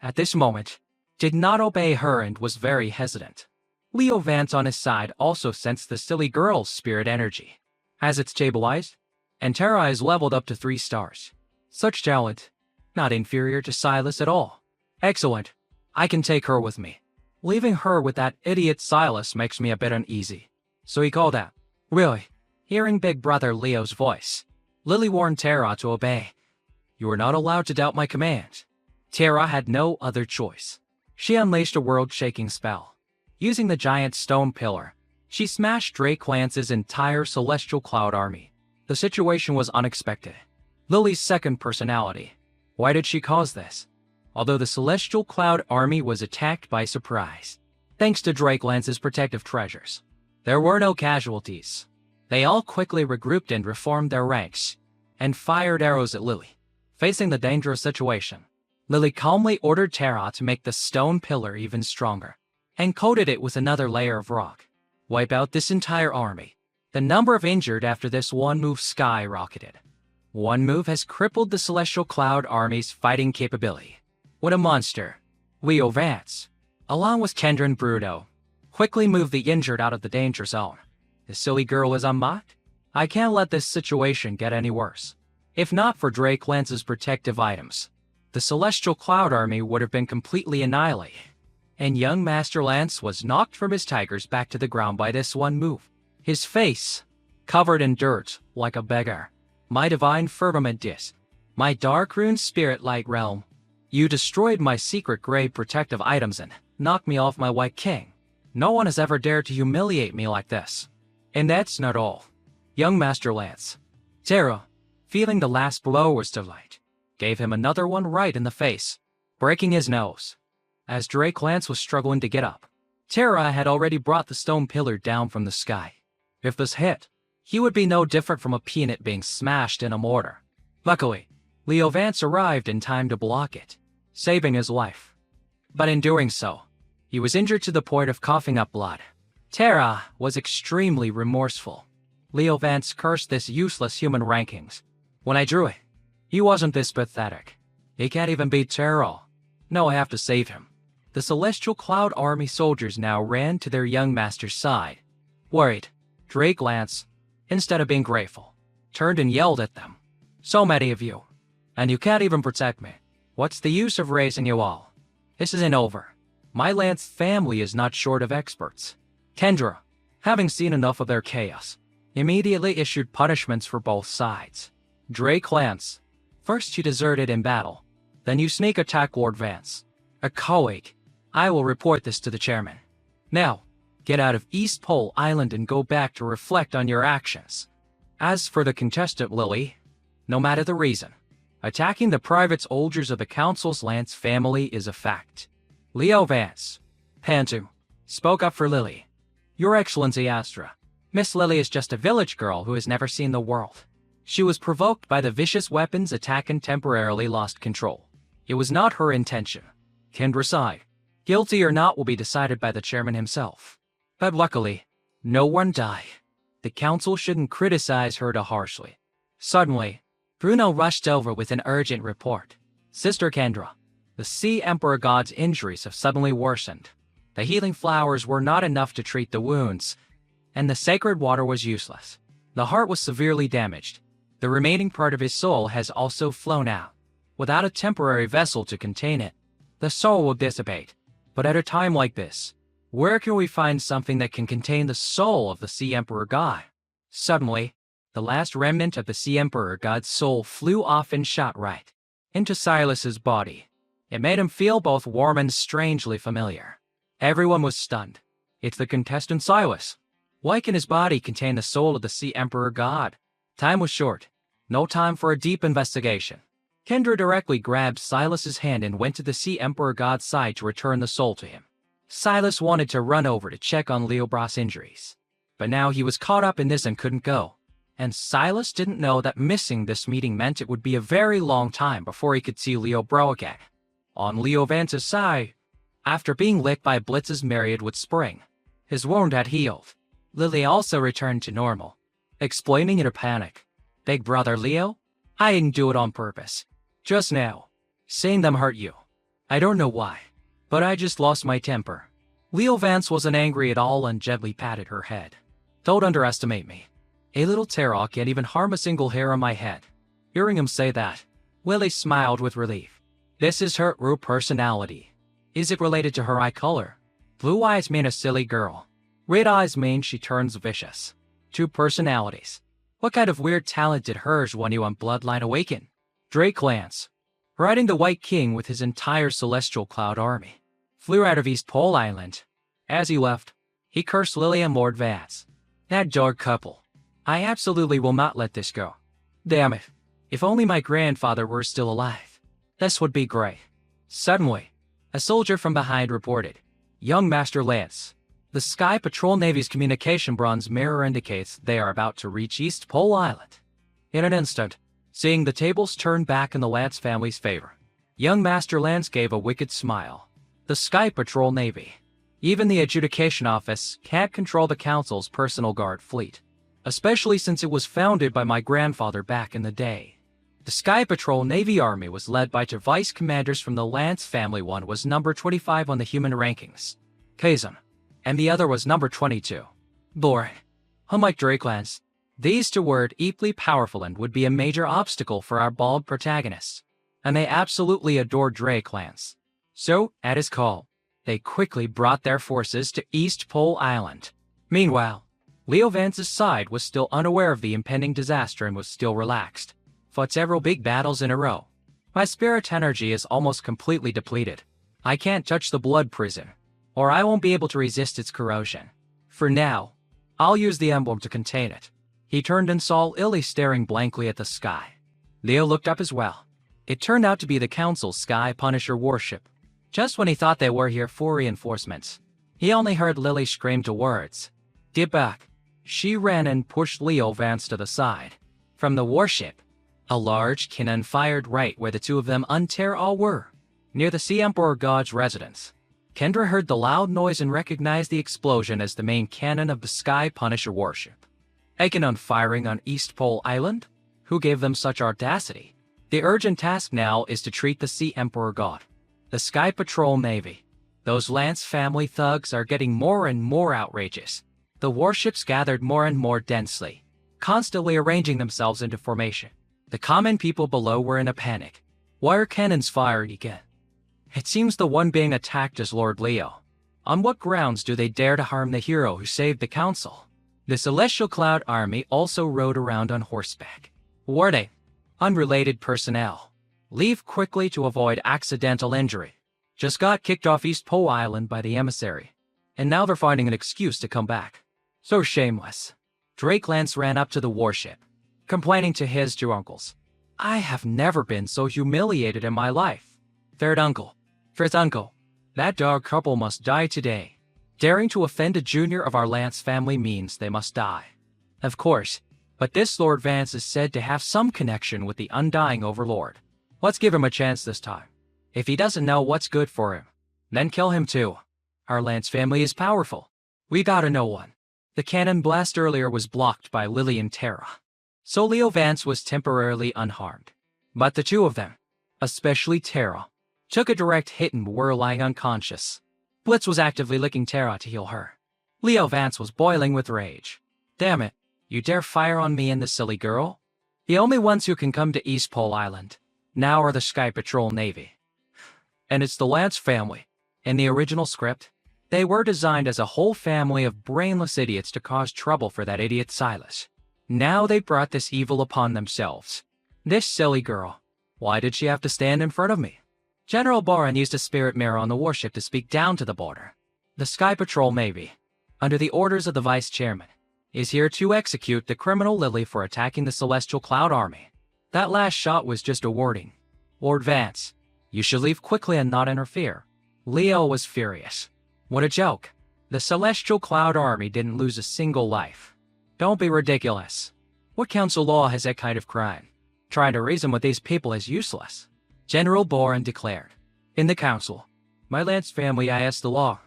Speaker 1: at this moment, did not obey her and was very hesitant. Leo Vance on his side also sensed the silly girl's spirit energy. As it stabilized, and Tara is leveled up to 3 stars. Such talent, not inferior to Silas at all. Excellent. I can take her with me. Leaving her with that idiot Silas makes me a bit uneasy. So he called out, "Really?" Hearing Big Brother Leo's voice, Lily warned Tara to obey. "You are not allowed to doubt my command." Tara had no other choice. She unleashed a world-shaking spell. Using the giant stone pillar, she smashed Drake Lance's entire Celestial Cloud Army. The situation was unexpected. Lily's second personality. Why did she cause this? Although the Celestial Cloud Army was attacked by surprise, thanks to Drake Lance's protective treasures, there were no casualties. They all quickly regrouped and reformed their ranks, and fired arrows at Lily. Facing the dangerous situation, Lily calmly ordered Tara to make the stone pillar even stronger, and coated it with another layer of rock. Wipe out this entire army. The number of injured after this one move skyrocketed. One move has crippled the Celestial Cloud Army's fighting capability. What a monster. Leo Vance, along with Kendra and Bruno, quickly moved the injured out of the danger zone. The silly girl is unmocked? I can't let this situation get any worse. If not for Drake Lance's protective items, the Celestial Cloud Army would have been completely annihilated. And young Master Lance was knocked from his tigers back to the ground by this one move. His face, covered in dirt, like a beggar. My divine firmament disc. My dark rune spirit light realm. You destroyed my secret grave protective items and knocked me off my white king. No one has ever dared to humiliate me like this. And that's not all. Young Master Lance. Tara, feeling the last blow was too light, gave him another one right in the face, breaking his nose. As Drake Lance was struggling to get up, Terra had already brought the stone pillar down from the sky. If this hit, he would be no different from a peanut being smashed in a mortar. Luckily, Leo Vance arrived in time to block it, saving his life. But in doing so, he was injured to the point of coughing up blood. Terra was extremely remorseful. Leo Vance cursed this useless human rankings. When I drew it, he wasn't this pathetic. He can't even beat Terra. No, I have to save him. The Celestial Cloud Army soldiers now ran to their young master's side. Worried, Drake Lance, instead of being grateful, turned and yelled at them. So many of you, and you can't even protect me. What's the use of raising you all? This isn't over. My Lance family is not short of experts. Kendra, having seen enough of their chaos, immediately issued punishments for both sides. Drake Lance, first you deserted in battle, then you sneak attack Lord Vance. A colleague, I will report this to the chairman. Now, get out of East Pole Island and go back to reflect on your actions. As for the contestant Lily, no matter the reason, attacking the private soldiers of the Council's Lance family is a fact. Leo Vance, Pantu, spoke up for Lily. Your Excellency Astra, Miss Lily is just a village girl who has never seen the world. She was provoked by the vicious weapons attack and temporarily lost control. It was not her intention. Kendra sighed. Guilty or not will be decided by the chairman himself. But luckily, no one died. The council shouldn't criticize her too harshly. Suddenly, Bruno rushed over with an urgent report. Sister Kendra, the Sea Emperor God's injuries have suddenly worsened. The healing flowers were not enough to treat the wounds, and the sacred water was useless. The heart was severely damaged. The remaining part of his soul has also flown out. Without a temporary vessel to contain it, the soul will dissipate. But at a time like this, where can we find something that can contain the soul of the Sea Emperor God? Suddenly, the last remnant of the Sea Emperor God's soul flew off and shot right into Silas's body. It made him feel both warm and strangely familiar. Everyone was stunned. It's the contestant Silas. Why can his body contain the soul of the Sea Emperor God? Time was short. No time for a deep investigation. Kendra directly grabbed Silas's hand and went to the Sea Emperor God's side to return the soul to him. Silas wanted to run over to check on Leo Bra's injuries, but now he was caught up in this and couldn't go. And Silas didn't know that missing this meeting meant it would be a very long time before he could see Leo Bro again. On Leo Vance's side, after being licked by Blitz's myriad with spring, his wound had healed. Lily also returned to normal, explaining in a panic. Big brother Leo? I didn't do it on purpose. Just now, seeing them hurt you. I don't know why, but I just lost my temper. Leo Vance wasn't angry at all and gently patted her head. Don't underestimate me. A little tear can't even harm a single hair on my head. Hearing him say that, Lily smiled with relief. This is her true personality. Is it related to her eye color? Blue eyes mean a silly girl. Red eyes mean she turns vicious. Two personalities. What kind of weird talent did hers when you on Bloodline awaken? Drake Lance, riding the White King with his entire Celestial Cloud army, flew out of East Pole Island. As he left, he cursed Lily and Lord Vance. That dark couple. I absolutely will not let this go. Damn it. If only my grandfather were still alive. This would be great. Suddenly, a soldier from behind reported. Young Master Lance. The Sky Patrol Navy's communication bronze mirror indicates they are about to reach East Pole Island. In an instant, seeing the tables turn back in the Lance family's favor, young Master Lance gave a wicked smile. The Sky Patrol Navy. Even the Adjudication Office can't control the Council's personal guard fleet, especially since it was founded by my grandfather back in the day. The Sky Patrol Navy Army was led by two vice commanders from the Lance family. One was number 25 on the human rankings, Kazan, and the other was number 22, Boring. Unlike Drake Lance, these two were equally powerful and would be a major obstacle for our bald protagonists, and they absolutely adored Drake Lance. So, at his call, they quickly brought their forces to East Pole Island. Meanwhile, Leo Vance's side was still unaware of the impending disaster and was still relaxed. Fought several big battles in a row. My spirit energy is almost completely depleted. I can't touch the blood prison, or I won't be able to resist its corrosion. For now, I'll use the emblem to contain it. He turned and saw Illy staring blankly at the sky. Leo looked up as well. It turned out to be the Council's Sky Punisher warship. Just when he thought they were here for reinforcements, he only heard Lily scream two words. "Get back." She ran and pushed Leo Vance to the side. From the warship, a large cannon fired right where the two of them all were, near the Sea Emperor God's residence. Kendra heard the loud noise and recognized the explosion as the main cannon of the Sky Punisher warship. A cannon firing on East Pole Island? Who gave them such audacity? The urgent task now is to treat the Sea Emperor God, the Sky Patrol Navy. Those Lance family thugs are getting more and more outrageous. The warships gathered more and more densely, constantly arranging themselves into formation. The common people below were in a panic. Why are cannons firing again? It seems the one being attacked is Lord Leo. On what grounds do they dare to harm the hero who saved the council? The Celestial Cloud Army also rode around on horseback. Warning: unrelated personnel. Leave quickly to avoid accidental injury. Just got kicked off East Pole Island by the emissary, and now they're finding an excuse to come back. So shameless. Drake Lance ran up to the warship, complaining to his two uncles. I have never been so humiliated in my life. Third uncle, fifth uncle, that dog couple must die today. Daring to offend a junior of our Lance family means they must die. Of course, but this Lord Vance is said to have some connection with the undying Overlord. Let's give him a chance this time. If he doesn't know what's good for him, then kill him too. Our Lance family is powerful. We gotta know one. The cannon blast earlier was blocked by Lily and Tara, so Leo Vance was temporarily unharmed. But the two of them, especially Tara, took a direct hit and were lying unconscious. Blitz was actively licking Tara to heal her. Leo Vance was boiling with rage. Damn it, you dare fire on me and the silly girl? The only ones who can come to East Pole Island now are the Sky Patrol Navy. And it's the Lance family. In the original script, they were designed as a whole family of brainless idiots to cause trouble for that idiot Silas. Now they brought this evil upon themselves. This silly girl. Why did she have to stand in front of me? General Boren used a spirit mirror on the warship to speak down to the border. The Sky Patrol Navy, under the orders of the Vice Chairman, is here to execute the criminal Lily for attacking the Celestial Cloud Army. That last shot was just a warning. Lord Vance, you should leave quickly and not interfere. Leo was furious. What a joke. The Celestial Cloud Army didn't lose a single life. Don't be ridiculous. What council law has that kind of crime? Trying to reason with these people is useless. General Boren declared. In the council, my Lance family asked the law.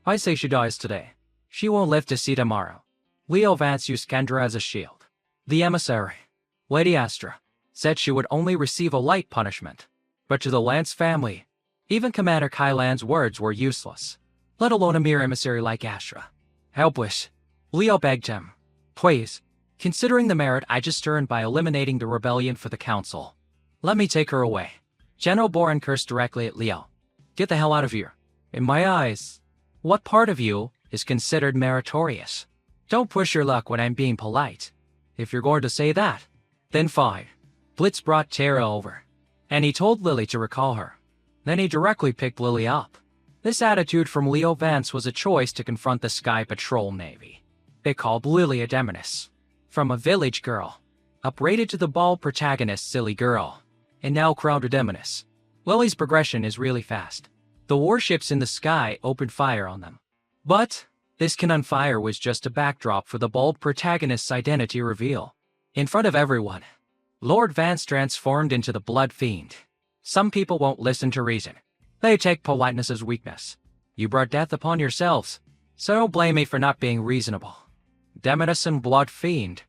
Speaker 1: I say she dies today. She won't live to see tomorrow. Leo Vance used Kendra as a shield. The emissary, Lady Astra, said she would only receive a light punishment. But to the Lance family, even Commander Kylan's words were useless, let alone a mere emissary like Astra. Helpless, Leo begged him. Please, considering the merit I just earned by eliminating the rebellion for the council, let me take her away. General Boren cursed directly at Leo. Get the hell out of here. In my eyes, what part of you is considered meritorious? Don't push your luck when I'm being polite. If you're going to say that, then fine. Blitz brought Tara over, and he told Lily to recall her. Then he directly picked Lily up. This attitude from Leo Vance was a choice to confront the Sky Patrol Navy. They called Lily a demoness. From a village girl, uprated to the bald protagonist silly girl, and now crowned a demoness. Lily's progression is really fast. The warships in the sky opened fire on them. But this cannon fire was just a backdrop for the bald protagonist's identity reveal. In front of everyone, Lord Vance transformed into the Blood Fiend. Some people won't listen to reason. They take politeness as weakness. You brought death upon yourselves, so don't blame me for not being reasonable. Demoness and Blood Fiend.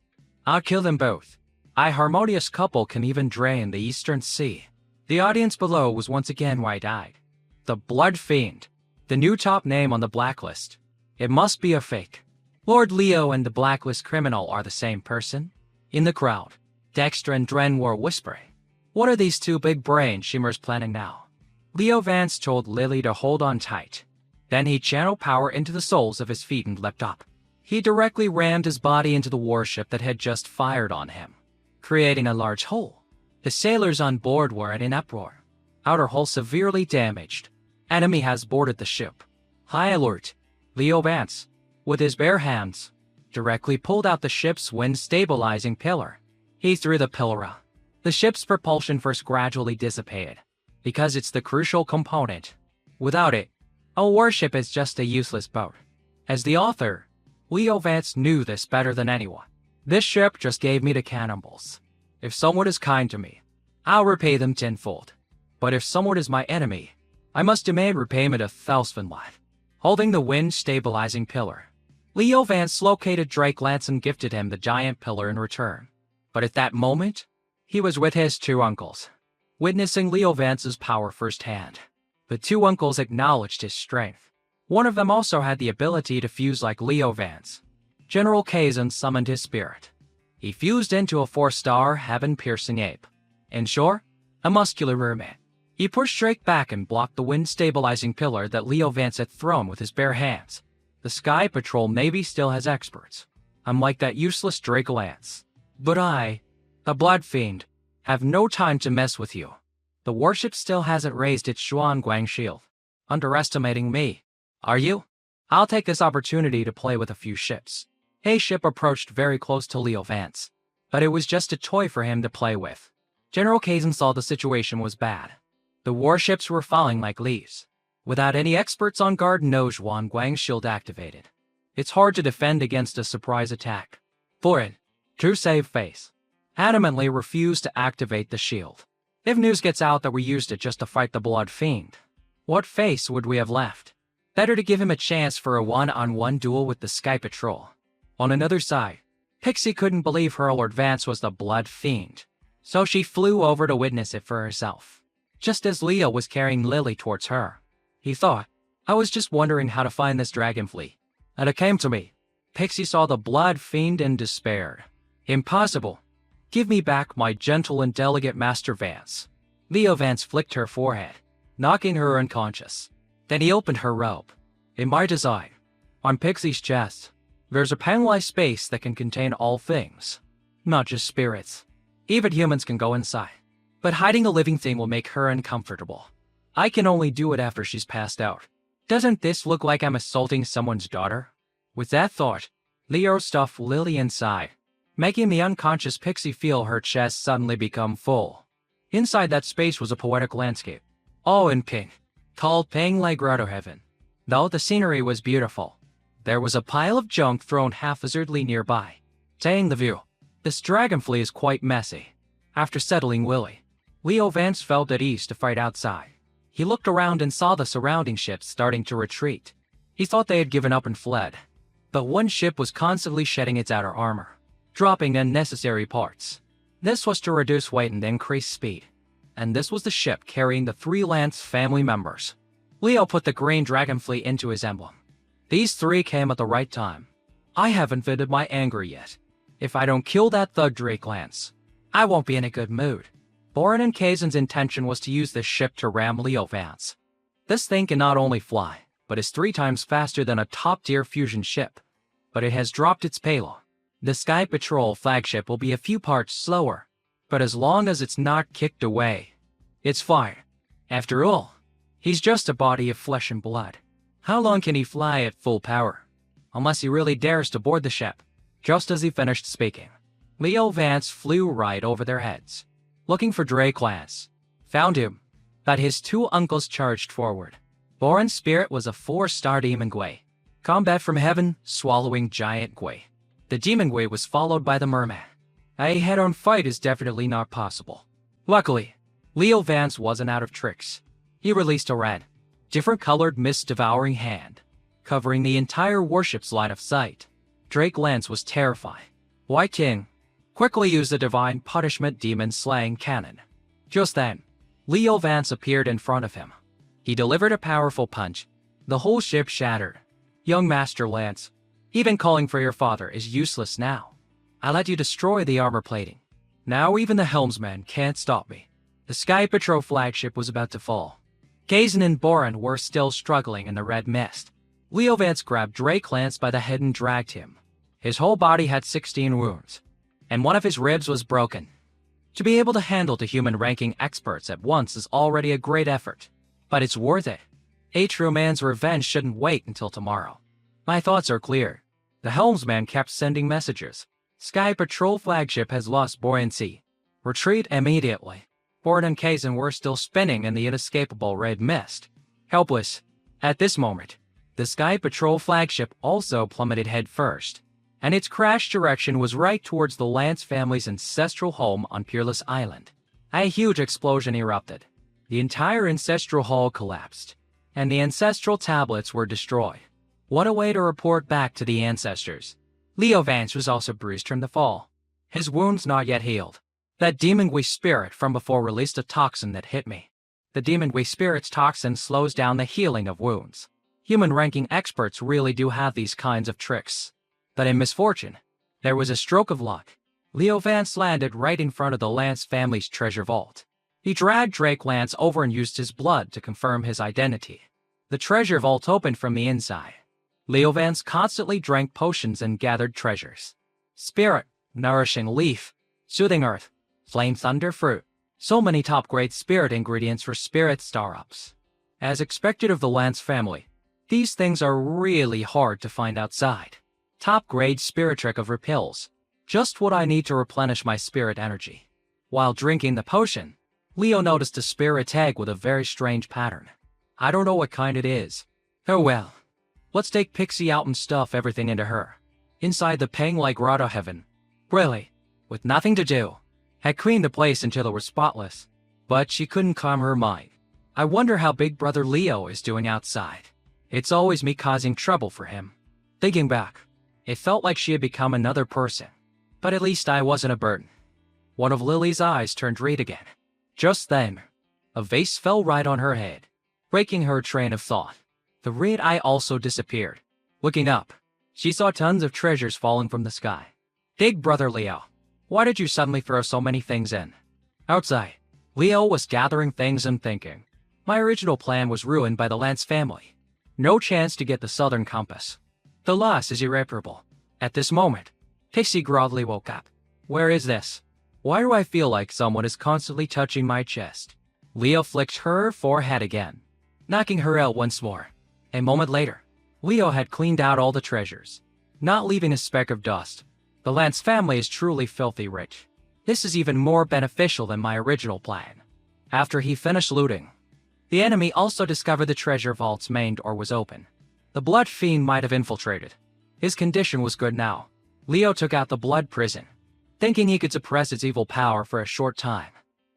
Speaker 1: I'll kill them both. A harmonious couple can even drain the Eastern Sea. The audience below was once again wide-eyed. The Blood Fiend, the new top name on the blacklist. It must be a fake. Lord Leo and the blacklist criminal are the same person. In the crowd, Dexter and Dren were whispering. What are these two big-brain shimmers planning now? Leo Vance told Lily to hold on tight. Then he channeled power into the soles of his feet and leapt up. He directly rammed his body into the warship that had just fired on him, creating a large hole. The sailors on board were in an uproar. Outer hull severely damaged. Enemy has boarded the ship. High alert. Leo Vance, with his bare hands, directly pulled out the ship's wind-stabilizing pillar. He threw the pillar out. The ship's propulsion first gradually dissipated, because it's the crucial component. Without it, a warship is just a useless boat. As the author, Leo Vance knew this better than anyone. This ship just gave me the cannonballs. If someone is kind to me, I'll repay them tenfold. But if someone is my enemy, I must demand repayment of thousandfold. Holding the wind-stabilizing pillar, Leo Vance located Drake Lance and gifted him the giant pillar in return. But at that moment, he was with his two uncles, witnessing Leo Vance's power firsthand. The two uncles acknowledged his strength. One of them also had the ability to fuse like Leo Vance. General Kazan summoned his spirit. He fused into a 4-star, heaven-piercing ape. In short, a muscular merman. He pushed Drake back and blocked the wind-stabilizing pillar that Leo Vance had thrown with his bare hands. The Sky Patrol Navy still has experts, unlike that useless Drake Lance. But I, a blood fiend, have no time to mess with you. The warship still hasn't raised its Xuanguang shield. Underestimating me, are you? I'll take this opportunity to play with a few ships. A ship approached very close to Leo Vance, but it was just a toy for him to play with. General Kazan saw the situation was bad. The warships were falling like leaves. Without any experts on guard, no Xuanguang shield activated. It's hard to defend against a surprise attack. For it, to save face, adamantly refused to activate the shield. If news gets out that we used it just to fight the Blood Fiend, what face would we have left? Better to give him a chance for a one-on-one duel with the Sky Patrol. On another side, Pixie couldn't believe her Lord Vance was the Blood Fiend, so she flew over to witness it for herself. Just as Leo was carrying Lily towards her, he thought, I was just wondering how to find this dragonfly. And it came to me. Pixie saw the Blood Fiend and despaired. Impossible. Give me back my gentle and delicate Master Vance. Leo Vance flicked her forehead, knocking her unconscious. Then he opened her robe. In my design, on Pixie's chest, there's a panelized space that can contain all things, not just spirits. Even humans can go inside. But hiding a living thing will make her uncomfortable. I can only do it after she's passed out. Doesn't this look like I'm assaulting someone's daughter? With that thought, Leo stuffed Lily inside, making the unconscious Pixie feel her chest suddenly become full. Inside that space was a poetic landscape, all in pink, called Panglai Grotto Heaven. Though the scenery was beautiful, there was a pile of junk thrown haphazardly nearby, saying the view. This dragonfly is quite messy. After settling Lily, Leo Vance felt at ease to fight outside. He looked around and saw the surrounding ships starting to retreat. He thought they had given up and fled. But one ship was constantly shedding its outer armor, dropping unnecessary parts. This was to reduce weight and increase speed. And this was the ship carrying the 3 Lance family members. Leo put the green dragonfly into his emblem. These 3 came at the right time. I haven't vented my anger yet. If I don't kill that thug Drake Lance, I won't be in a good mood. Boren and Kazan's intention was to use this ship to ram Leo Vance. This thing can not only fly, but is 3 times faster than a top-tier fusion ship. But it has dropped its payload. The Sky Patrol flagship will be a few parts slower, but as long as it's not kicked away, it's fine. After all, he's just a body of flesh and blood. How long can he fly at full power? Unless he really dares to board the ship. Just as he finished speaking, Leo Vance flew right over their heads, looking for Drake Lance. Found him, but his 2 uncles charged forward. Boren's spirit was a 4-star demon Gui. Combat from heaven, swallowing giant Gui. The demon Gui was followed by the merman. A head-on fight is definitely not possible. Luckily, Leo Vance wasn't out of tricks. He released a red, different-colored mist-devouring hand, covering the entire warship's line of sight. Drake Lance was terrified. White King quickly used the Divine Punishment Demon-slaying cannon. Just then, Leo Vance appeared in front of him. He delivered a powerful punch. The whole ship shattered. Young Master Lance, even calling for your father is useless now. I let you destroy the armor plating. Now even the helmsman can't stop me. The Sky Patrol flagship was about to fall. Kazan and Boren were still struggling in the red mist. Leo Vance grabbed Drake Lance by the head and dragged him. His whole body had 16 wounds, and one of his ribs was broken. To be able to handle the human-ranking experts at once is already a great effort, but it's worth it. A true man's revenge shouldn't wait until tomorrow. My thoughts are clear. The helmsman kept sending messages. Sky Patrol flagship has lost buoyancy. Retreat immediately. Board and Kazan were still spinning in the inescapable red mist. Helpless. At this moment, the Sky Patrol flagship also plummeted headfirst, and its crash direction was right towards the Lance family's ancestral home on Peerless Island. A huge explosion erupted. The entire ancestral hall collapsed, and the ancestral tablets were destroyed. What a way to report back to the ancestors. Leo Vance was also bruised from the fall, his wounds not yet healed. That demon Wii spirit from before released a toxin that hit me. The demon Wii spirit's toxin slows down the healing of wounds. Human ranking experts really do have these kinds of tricks. But in misfortune, there was a stroke of luck. Leo Vance landed right in front of the Lance family's treasure vault. He dragged Drake Lance over and used his blood to confirm his identity. The treasure vault opened from the inside. Leo Vance constantly drank potions and gathered treasures. Spirit, nourishing leaf, soothing earth, flame thunder fruit. So many top-grade spirit ingredients for spirit star-ups. As expected of the Lance family, these things are really hard to find outside. Top-grade spirit trick of repels. Just what I need to replenish my spirit energy. While drinking the potion, Leo noticed a spirit egg with a very strange pattern. I don't know what kind it is. Oh well. Let's take Pixie out and stuff everything into her. Inside the Pang-like grotto heaven. Really, with nothing to do, had cleaned the place until it was spotless. But she couldn't calm her mind. I wonder how Big Brother Leo is doing outside. It's always me causing trouble for him. Thinking back, it felt like she had become another person. But at least I wasn't a burden. One of Lily's eyes turned red again. Just then, a vase fell right on her head, breaking her train of thought. The red eye also disappeared. Looking up, she saw tons of treasures falling from the sky. Big Brother Leo, why did you suddenly throw so many things in? Outside, Leo was gathering things and thinking. My original plan was ruined by the Lance family. No chance to get the Southern Compass. The loss is irreparable. At this moment, Pixie groggily woke up. Where is this? Why do I feel like someone is constantly touching my chest? Leo flicked her forehead again, knocking her out once more. A moment later, Leo had cleaned out all the treasures, not leaving a speck of dust. The Lance family is truly filthy rich. This is even more beneficial than my original plan. After he finished looting, the enemy also discovered the treasure vault's main door was open. The Blood Fiend might have infiltrated. His condition was good now. Leo took out the Blood Prison, thinking he could suppress its evil power for a short time,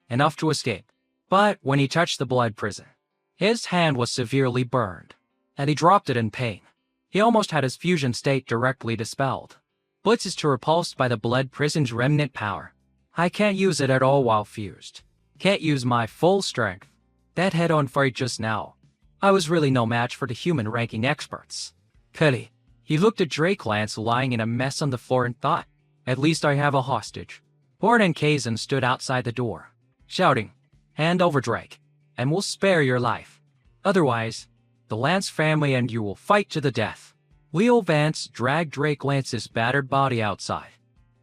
Speaker 1: enough to escape. But when he touched the Blood Prison, his hand was severely burned, and he dropped it in pain. He almost had his fusion state directly dispelled. Blitz is to repulsed by the Blood Prison's remnant power. I can't use it at all while fused. Can't use my full strength. That head-on fight just now, I was really no match for the human ranking experts. Pity. He looked at Drake Lance lying in a mess on the floor and thought, at least I have a hostage. Horn and Kazan stood outside the door, shouting, hand over Drake, and we'll spare your life. Otherwise, the Lance family and you will fight to the death. Leo Vance dragged Drake Lance's battered body outside.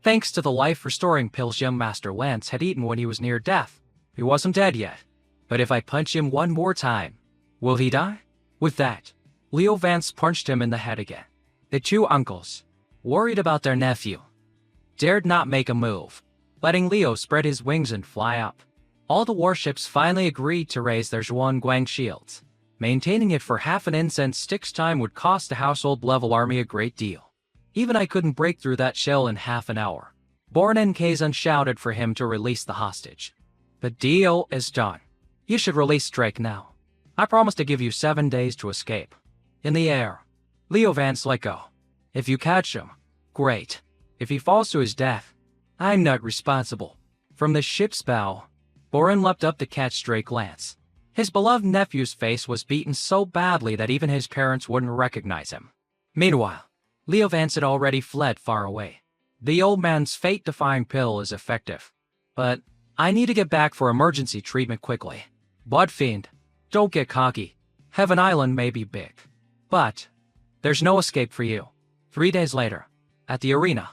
Speaker 1: Thanks to the life-restoring pills young Master Lance had eaten when he was near death, he wasn't dead yet. But if I punch him one more time, will he die? With that, Leo Vance punched him in the head again. The two uncles, worried about their nephew, dared not make a move, letting Leo spread his wings and fly up. All the warships finally agreed to raise their Zhuang shields. Maintaining it for half an incense stick's time would cost the household-level army a great deal. Even I couldn't break through that shell in half an hour. Born and Kazan shouted for him to release the hostage. The deal is done. You should release Drake now. I promise to give you 7 days to escape. In the air, Leo Vance let go. If you catch him, great. If he falls to his death, I'm not responsible. From the ship's bow, Boren leapt up to catch Drake Lance. His beloved nephew's face was beaten so badly that even his parents wouldn't recognize him. Meanwhile, Leo Vance had already fled far away. The old man's fate-defying pill is effective. But I need to get back for emergency treatment quickly. Blood Fiend, don't get cocky. Heaven Island may be big, but there's no escape for you. 3 days later, at the arena,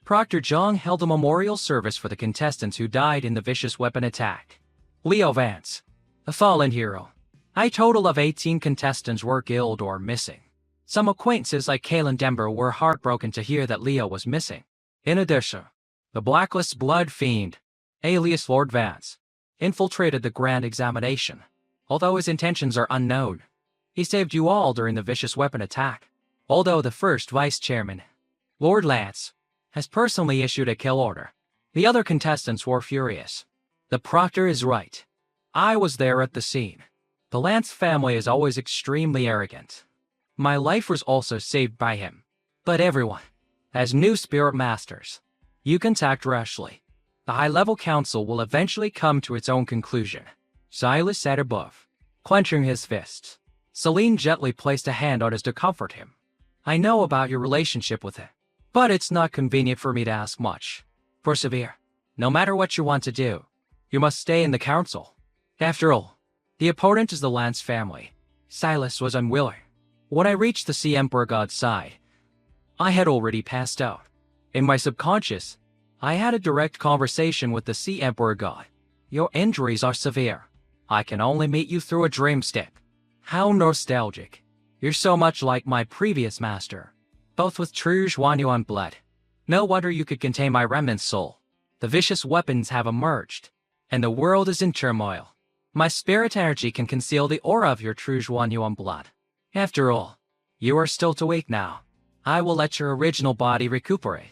Speaker 1: Proctor Zhang held a memorial service for the contestants who died in the vicious weapon attack. Leo Vance, a fallen hero. A total of 18 contestants were killed or missing. Some acquaintances like Kalen Denver were heartbroken to hear that Leo was missing. In addition, the Blacklist Blood Fiend, alias Lord Vance, infiltrated the grand examination. Although his intentions are unknown, he saved you all during the vicious weapon attack. Although the first vice chairman, Lord Lance, has personally issued a kill order, the other contestants were furious. The proctor is right. I was there at the scene. The Lance family is always extremely arrogant. My life was also saved by him. But everyone, as new spirit masters, you contact rashly. The high-level council will eventually come to its own conclusion. Silas sat above, clenching his fists. Celine gently placed a hand on his to comfort him. I know about your relationship with him, but it's not convenient for me to ask much. Persevere. No matter what you want to do, you must stay in the council. After all, the opponent is the Lance family. Silas was unwilling. When I reached the Sea Emperor God's side, I had already passed out. In my subconscious, I had a direct conversation with the Sea Emperor God. Your injuries are severe. I can only meet you through a dreamstick. How nostalgic. You're so much like my previous master, both with true Zhuanyuan blood. No wonder you could contain my remnant soul. The vicious weapons have emerged, and the world is in turmoil. My spirit energy can conceal the aura of your true Zhuanyuan blood. After all, you are still awake now. I will let your original body recuperate.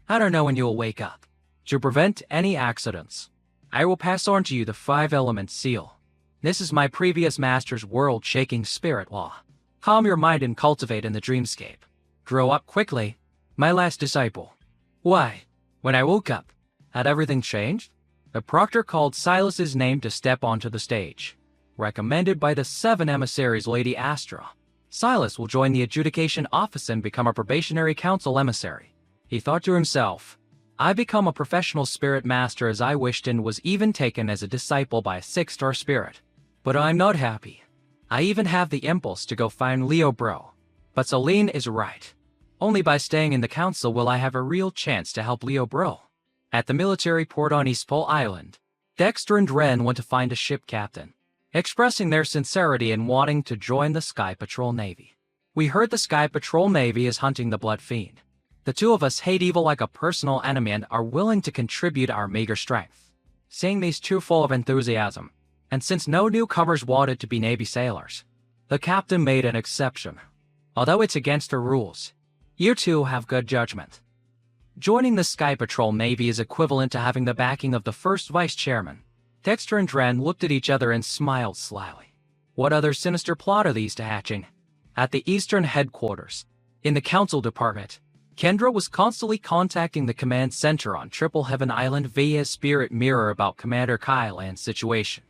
Speaker 1: I don't know when you will wake up. To prevent any accidents, I will pass on to you the 5-element seal. This is my previous master's world-shaking spirit law. Calm your mind and cultivate in the dreamscape. Grow up quickly, my last disciple. Why, when I woke up, had everything changed? The proctor called Silas's name to step onto the stage. Recommended by the 7 emissaries Lady Astra, Silas will join the adjudication office and become a probationary council emissary. He thought to himself, I become a professional spirit master as I wished and was even taken as a disciple by a 6-star spirit. But I'm not happy. I even have the impulse to go find Leo Bro. But Celine is right. Only by staying in the council will I have a real chance to help Leo Bro. At the military port on East Pole Island, Dexter and Ren went to find a ship captain, expressing their sincerity in wanting to join the Sky Patrol Navy. We heard the Sky Patrol Navy is hunting the Blood Fiend. The two of us hate evil like a personal enemy and are willing to contribute our meager strength. Seeing these two full of enthusiasm, and since no newcomers wanted to be Navy sailors, the captain made an exception. Although it's against the rules, you two have good judgment. Joining the Sky Patrol Navy is equivalent to having the backing of the first vice chairman. Dexter and Ren looked at each other and smiled slyly. What other sinister plot are these to hatching? At the Eastern headquarters, in the council department, Kendra was constantly contacting the command center on Triple Heaven Island via spirit mirror about Commander Kylan's situation.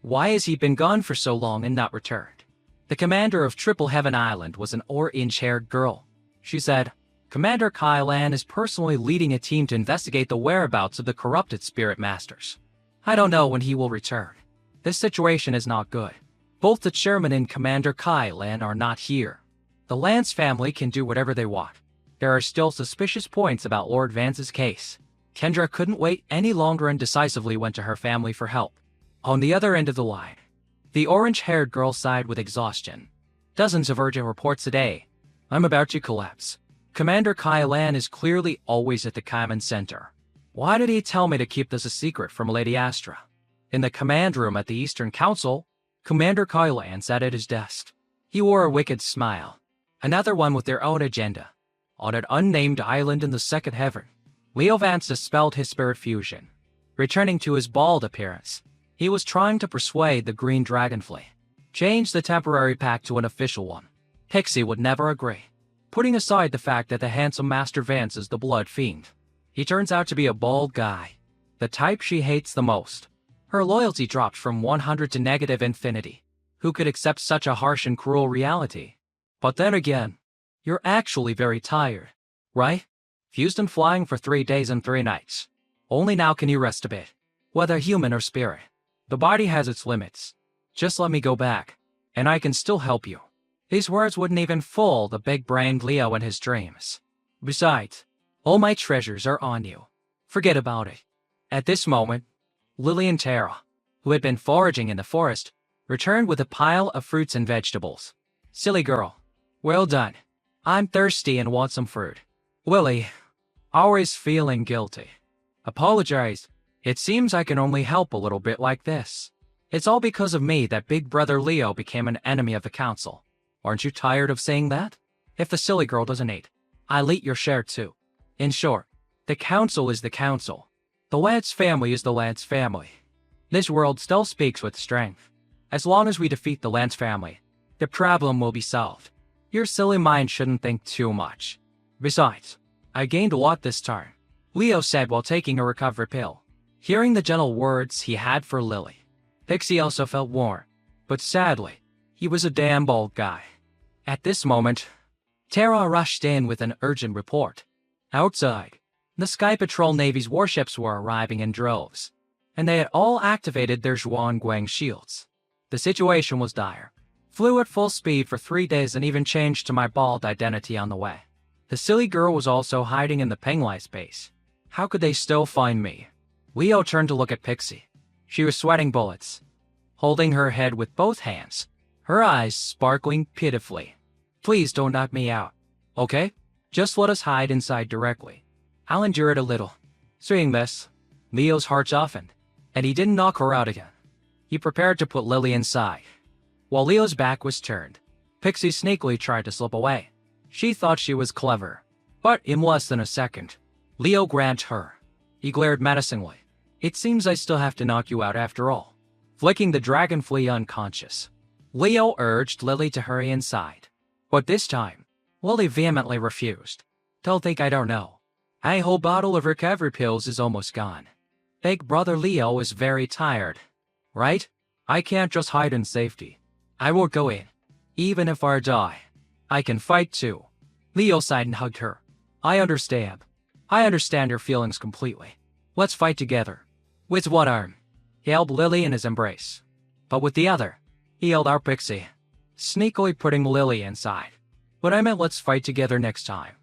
Speaker 1: Why has he been gone for so long and not returned? The commander of Triple Heaven Island was an orange-haired girl. She said, Commander Kylan is personally leading a team to investigate the whereabouts of the corrupted spirit masters. I don't know when he will return. This situation is not good. Both the chairman and Commander Kylan are not here. The Lance family can do whatever they want. There are still suspicious points about Lord Vance's case. Kendra couldn't wait any longer and decisively went to her family for help. On the other end of the line, the orange-haired girl sighed with exhaustion. Dozens of urgent reports a day. I'm about to collapse. Commander Kylan is clearly always at the command center. Why did he tell me to keep this a secret from Lady Astra? In the command room at the Eastern Council, Commander Kylan sat at his desk. He wore a wicked smile. Another one with their own agenda. On an unnamed island in the second heaven, Leo Vance dispelled his spirit fusion. Returning to his bald appearance, he was trying to persuade the Green Dragonfly. Change the temporary pact to an official one. Pixie would never agree. Putting aside the fact that the handsome Master Vance is the Blood Fiend, he turns out to be a bald guy, the type she hates the most. Her loyalty dropped from 100 to negative infinity. Who could accept such a harsh and cruel reality? But then again, you're actually very tired, right? Fused and flying for 3 days and 3 nights. Only now can you rest a bit. Whether human or spirit, the body has its limits. Just let me go back, and I can still help you. These words wouldn't even fool the big-brained Leo in his dreams. Besides, all my treasures are on you. Forget about it. At this moment, Lily and Tara, who had been foraging in the forest, returned with a pile of fruits and vegetables. Silly girl. Well done. I'm thirsty and want some fruit. Lily, always feeling guilty, apologized. It seems I can only help a little bit like this. It's all because of me that Big Brother Leo became an enemy of the council. Aren't you tired of saying that? If the silly girl doesn't eat, I'll eat your share too. In short, the council is the council. The lad's family is the lad's family. This world still speaks with strength. As long as we defeat the lad's family, the problem will be solved. Your silly mind shouldn't think too much. Besides, I gained a lot this time, Leo said while taking a recovery pill. Hearing the gentle words he had for Lily, Pixie also felt warm, but sadly, he was a damn bold guy. At this moment, Tara rushed in with an urgent report. Outside, the Sky Patrol Navy's warships were arriving in droves, and they had all activated their Zhuangguang shields. The situation was dire. Flew at full speed for 3 days and even changed to my bald identity on the way. The silly girl was also hiding in the Penglai space. How could they still find me? Leo turned to look at Pixie. She was sweating bullets, holding her head with both hands, her eyes sparkling pitifully. Please don't knock me out, okay? Just let us hide inside directly. I'll endure it a little. Seeing this, Leo's heart softened, and he didn't knock her out again. He prepared to put Lily inside. While Leo's back was turned, Pixie sneakily tried to slip away. She thought she was clever, but in less than a second, Leo grabbed her. He glared menacingly. It seems I still have to knock you out after all. Flicking the dragonfly unconscious, Leo urged Lily to hurry inside. But this time, Lily vehemently refused. Don't think I don't know. My whole bottle of recovery pills is almost gone. Big Brother Leo is very tired. Right? I can't just hide in safety. I will go in. Even if I die, I can fight too. Leo sighed and hugged her. I understand. I understand your feelings completely. Let's fight together. With one arm, he held Lily in his embrace. But with the other, he held our Pixie, sneakily putting Lily inside. But I meant let's fight together next time.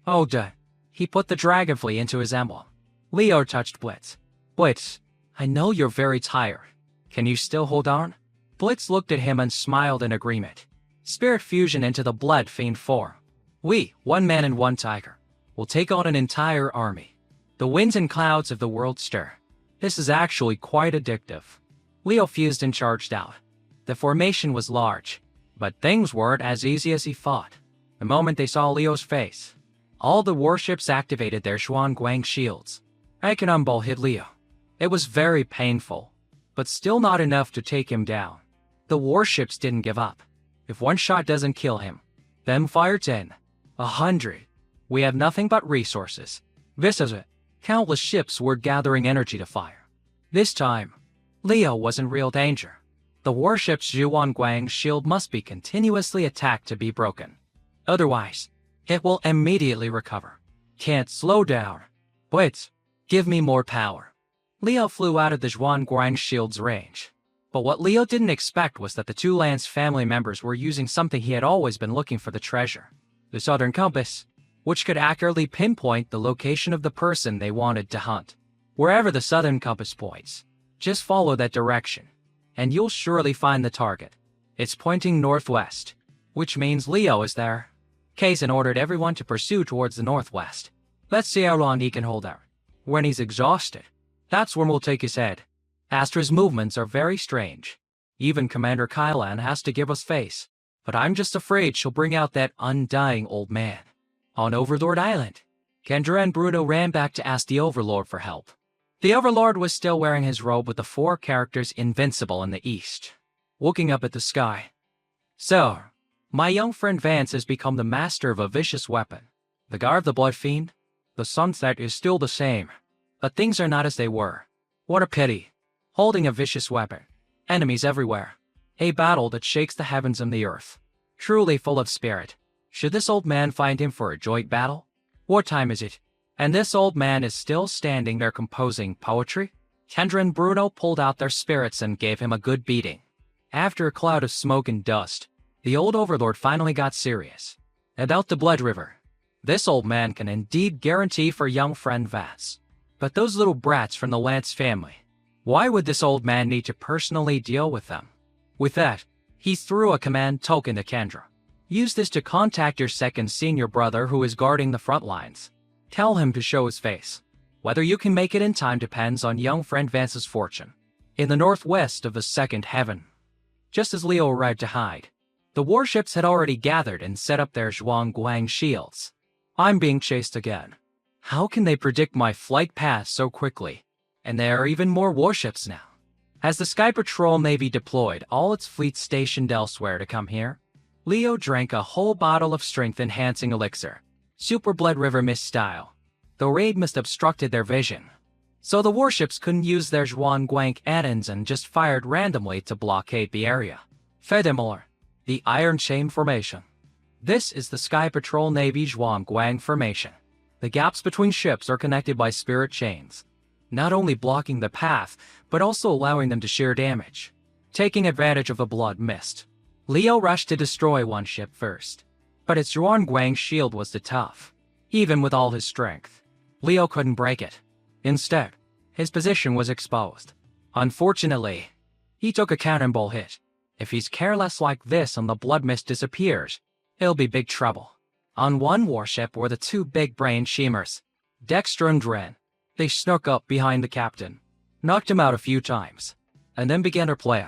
Speaker 1: Oh duh. He put the dragonfly into his emblem. Leo touched Blitz. Blitz, I know you're very tired. Can you still hold on? Blitz looked at him and smiled in agreement. Spirit fusion into the blood fiend form. We, one man and one tiger, will take on an entire army. The winds and clouds of the world stir. This is actually quite addictive. Leo fused and charged out. The formation was large, but things weren't as easy as he thought. The moment they saw Leo's face, all the warships activated their Zhuangguang shields. Cannonball hit Leo. It was very painful, but still not enough to take him down. The warships didn't give up. If one shot doesn't kill him, then fire 10, 100. We have nothing but resources. This is it. Countless ships were gathering energy to fire. This time, Leo was in real danger. The warship's Zhuangguang shield must be continuously attacked to be broken. Otherwise, it will immediately recover. Can't slow down. Blitz, give me more power. Leo flew out of the Zhuangguang shield's range. But what Leo didn't expect was that the two Lance family members were using something he had always been looking for: the treasure. The Southern Compass, which could accurately pinpoint the location of the person they wanted to hunt. Wherever the Southern Compass points, just follow that direction, and you'll surely find the target. It's pointing northwest, which means Leo is there. Kaizen ordered everyone to pursue towards the northwest. Let's see how long he can hold out. When he's exhausted, that's when we'll take his head. Astra's movements are very strange. Even Commander Kylan has to give us face. But I'm just afraid she'll bring out that undying old man. On Overlord Island, Kendra and Bruno ran back to ask the Overlord for help. The Overlord was still wearing his robe with the 4 characters invincible in the east, looking up at the sky. So, my young friend Vance has become the master of a vicious weapon. The guard of the Blood Fiend? The sunset is still the same, but things are not as they were. What a pity. Holding a vicious weapon. Enemies everywhere. A battle that shakes the heavens and the earth. Truly full of spirit. Should this old man find him for a joint battle? What time is it? And this old man is still standing there composing poetry? Kendra and Bruno pulled out their spirits and gave him a good beating. After a cloud of smoke and dust, the old Overlord finally got serious. About the Blood River. This old man can indeed guarantee for young friend Vance. But those little brats from the Lance family, why would this old man need to personally deal with them? With that, he threw a command token to Kendra. Use this to contact your second senior brother who is guarding the front lines. Tell him to show his face. Whether you can make it in time depends on young friend Vance's fortune. In the northwest of the second heaven, just as Leo arrived to hide, the warships had already gathered and set up their Zhuangguang shields. I'm being chased again. How can they predict my flight path so quickly? And there are even more warships now. Has the Sky Patrol Navy deployed all its fleet stationed elsewhere to come here? Leo drank a whole bottle of strength-enhancing elixir, Super Blood River Mist style. The raid mist obstructed their vision, so the warships couldn't use their Zhuangguang cannons and just fired randomly to blockade the area. Furthermore, the Iron Chain Formation. This is the Sky Patrol Navy Zhuangguang Formation. The gaps between ships are connected by spirit chains, not only blocking the path, but also allowing them to shear damage. Taking advantage of the blood mist, Leo rushed to destroy one ship first. But its Zhuangguang shield was too tough. Even with all his strength, Leo couldn't break it. Instead, his position was exposed. Unfortunately, he took a cannonball hit. If he's careless like this and the blood mist disappears, he'll be big trouble. On one warship were the two big-brained Shimers, Dexter and Dren. They snuck up behind the captain, knocked him out a few times, and then began their play.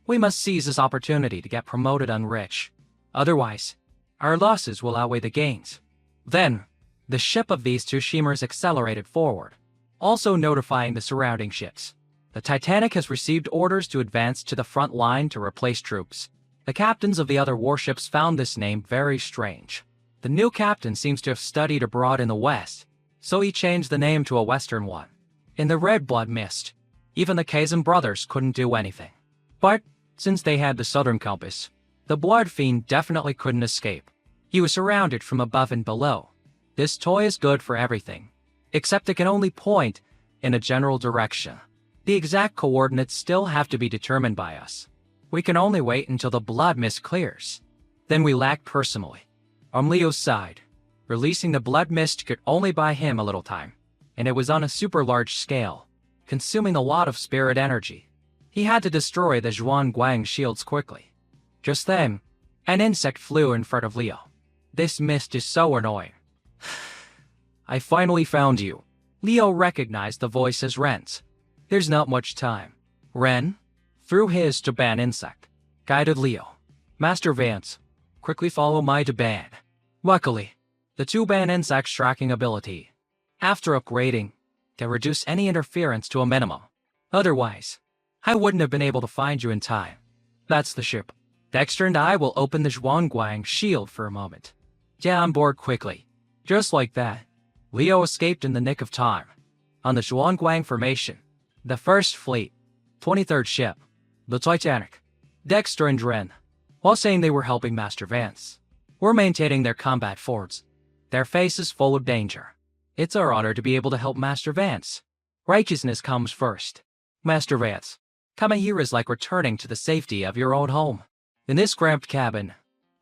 Speaker 1: We must seize this opportunity to get promoted and rich. Otherwise, our losses will outweigh the gains. Then, the ship of these two Shimers accelerated forward, also notifying the surrounding ships. The Titanic has received orders to advance to the front line to replace troops. The captains of the other warships found this name very strange. The new captain seems to have studied abroad in the West, so he changed the name to a Western one. In the Red Blood Mist, even the Kazan brothers couldn't do anything. But, since they had the Southern Compass, the Blood Fiend definitely couldn't escape. He was surrounded from above and below. This toy is good for everything, except it can only point in a general direction. The exact coordinates still have to be determined by us. We can only wait until the blood mist clears. Then we lack personally. On Leo's side, releasing the blood mist could only buy him a little time, and it was on a super large scale, consuming a lot of spirit energy. He had to destroy the Zhuangguang shields quickly. Just then, an insect flew in front of Leo. This mist is so annoying. I finally found you. Leo recognized the voice as Ren's. There's not much time. Ren threw his Taban insect, guided Leo. Master Vance, quickly follow my Taban. Luckily, the Taban insect's tracking ability, after upgrading, can reduce any interference to a minimum. Otherwise, I wouldn't have been able to find you in time. That's the ship. Dexter and I will open the Zhuangguang shield for a moment. Get on board quickly. Just like that, Leo escaped in the nick of time. On the Zhuangguang Formation, the First Fleet, 23rd Ship, the Titanic, Dexter and Dren, while saying they were helping Master Vance, were maintaining their combat forts, their faces full of danger. It's our honor to be able to help Master Vance. Righteousness comes first. Master Vance, coming here is like returning to the safety of your own home. In this cramped cabin,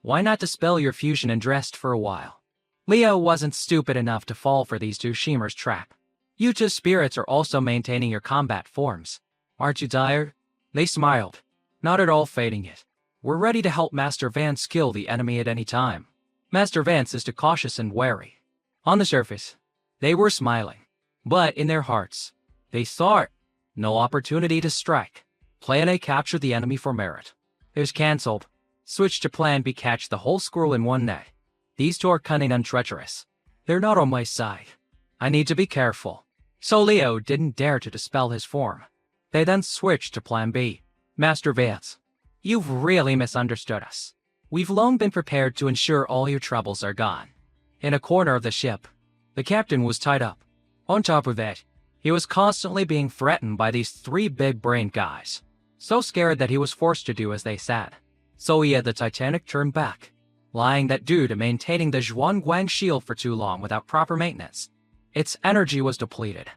Speaker 1: why not dispel your fusion and rest for a while? Leo wasn't stupid enough to fall for these two Shimers' trap. You two spirits are also maintaining your combat forms. Aren't you tired? They smiled, not at all fading it. We're ready to help Master Vance kill the enemy at any time. Master Vance is too cautious and wary. On the surface, they were smiling, but in their hearts, they saw no opportunity to strike. Plan A, capture the enemy for merit. It was cancelled. Switch to Plan B, catch the whole squirrel in one net. These two are cunning and treacherous. They're not on my side. I need to be careful. So Leo didn't dare to dispel his form. They then switched to Plan B. Master Vance, you've really misunderstood us. We've long been prepared to ensure all your troubles are gone. In a corner of the ship, the captain was tied up. On top of that, he was constantly being threatened by these three big-brained guys. So scared that he was forced to do as they said. So he had the Titanic turn back, lying that due to maintaining the Zhuangguang shield for too long without proper maintenance, its energy was depleted.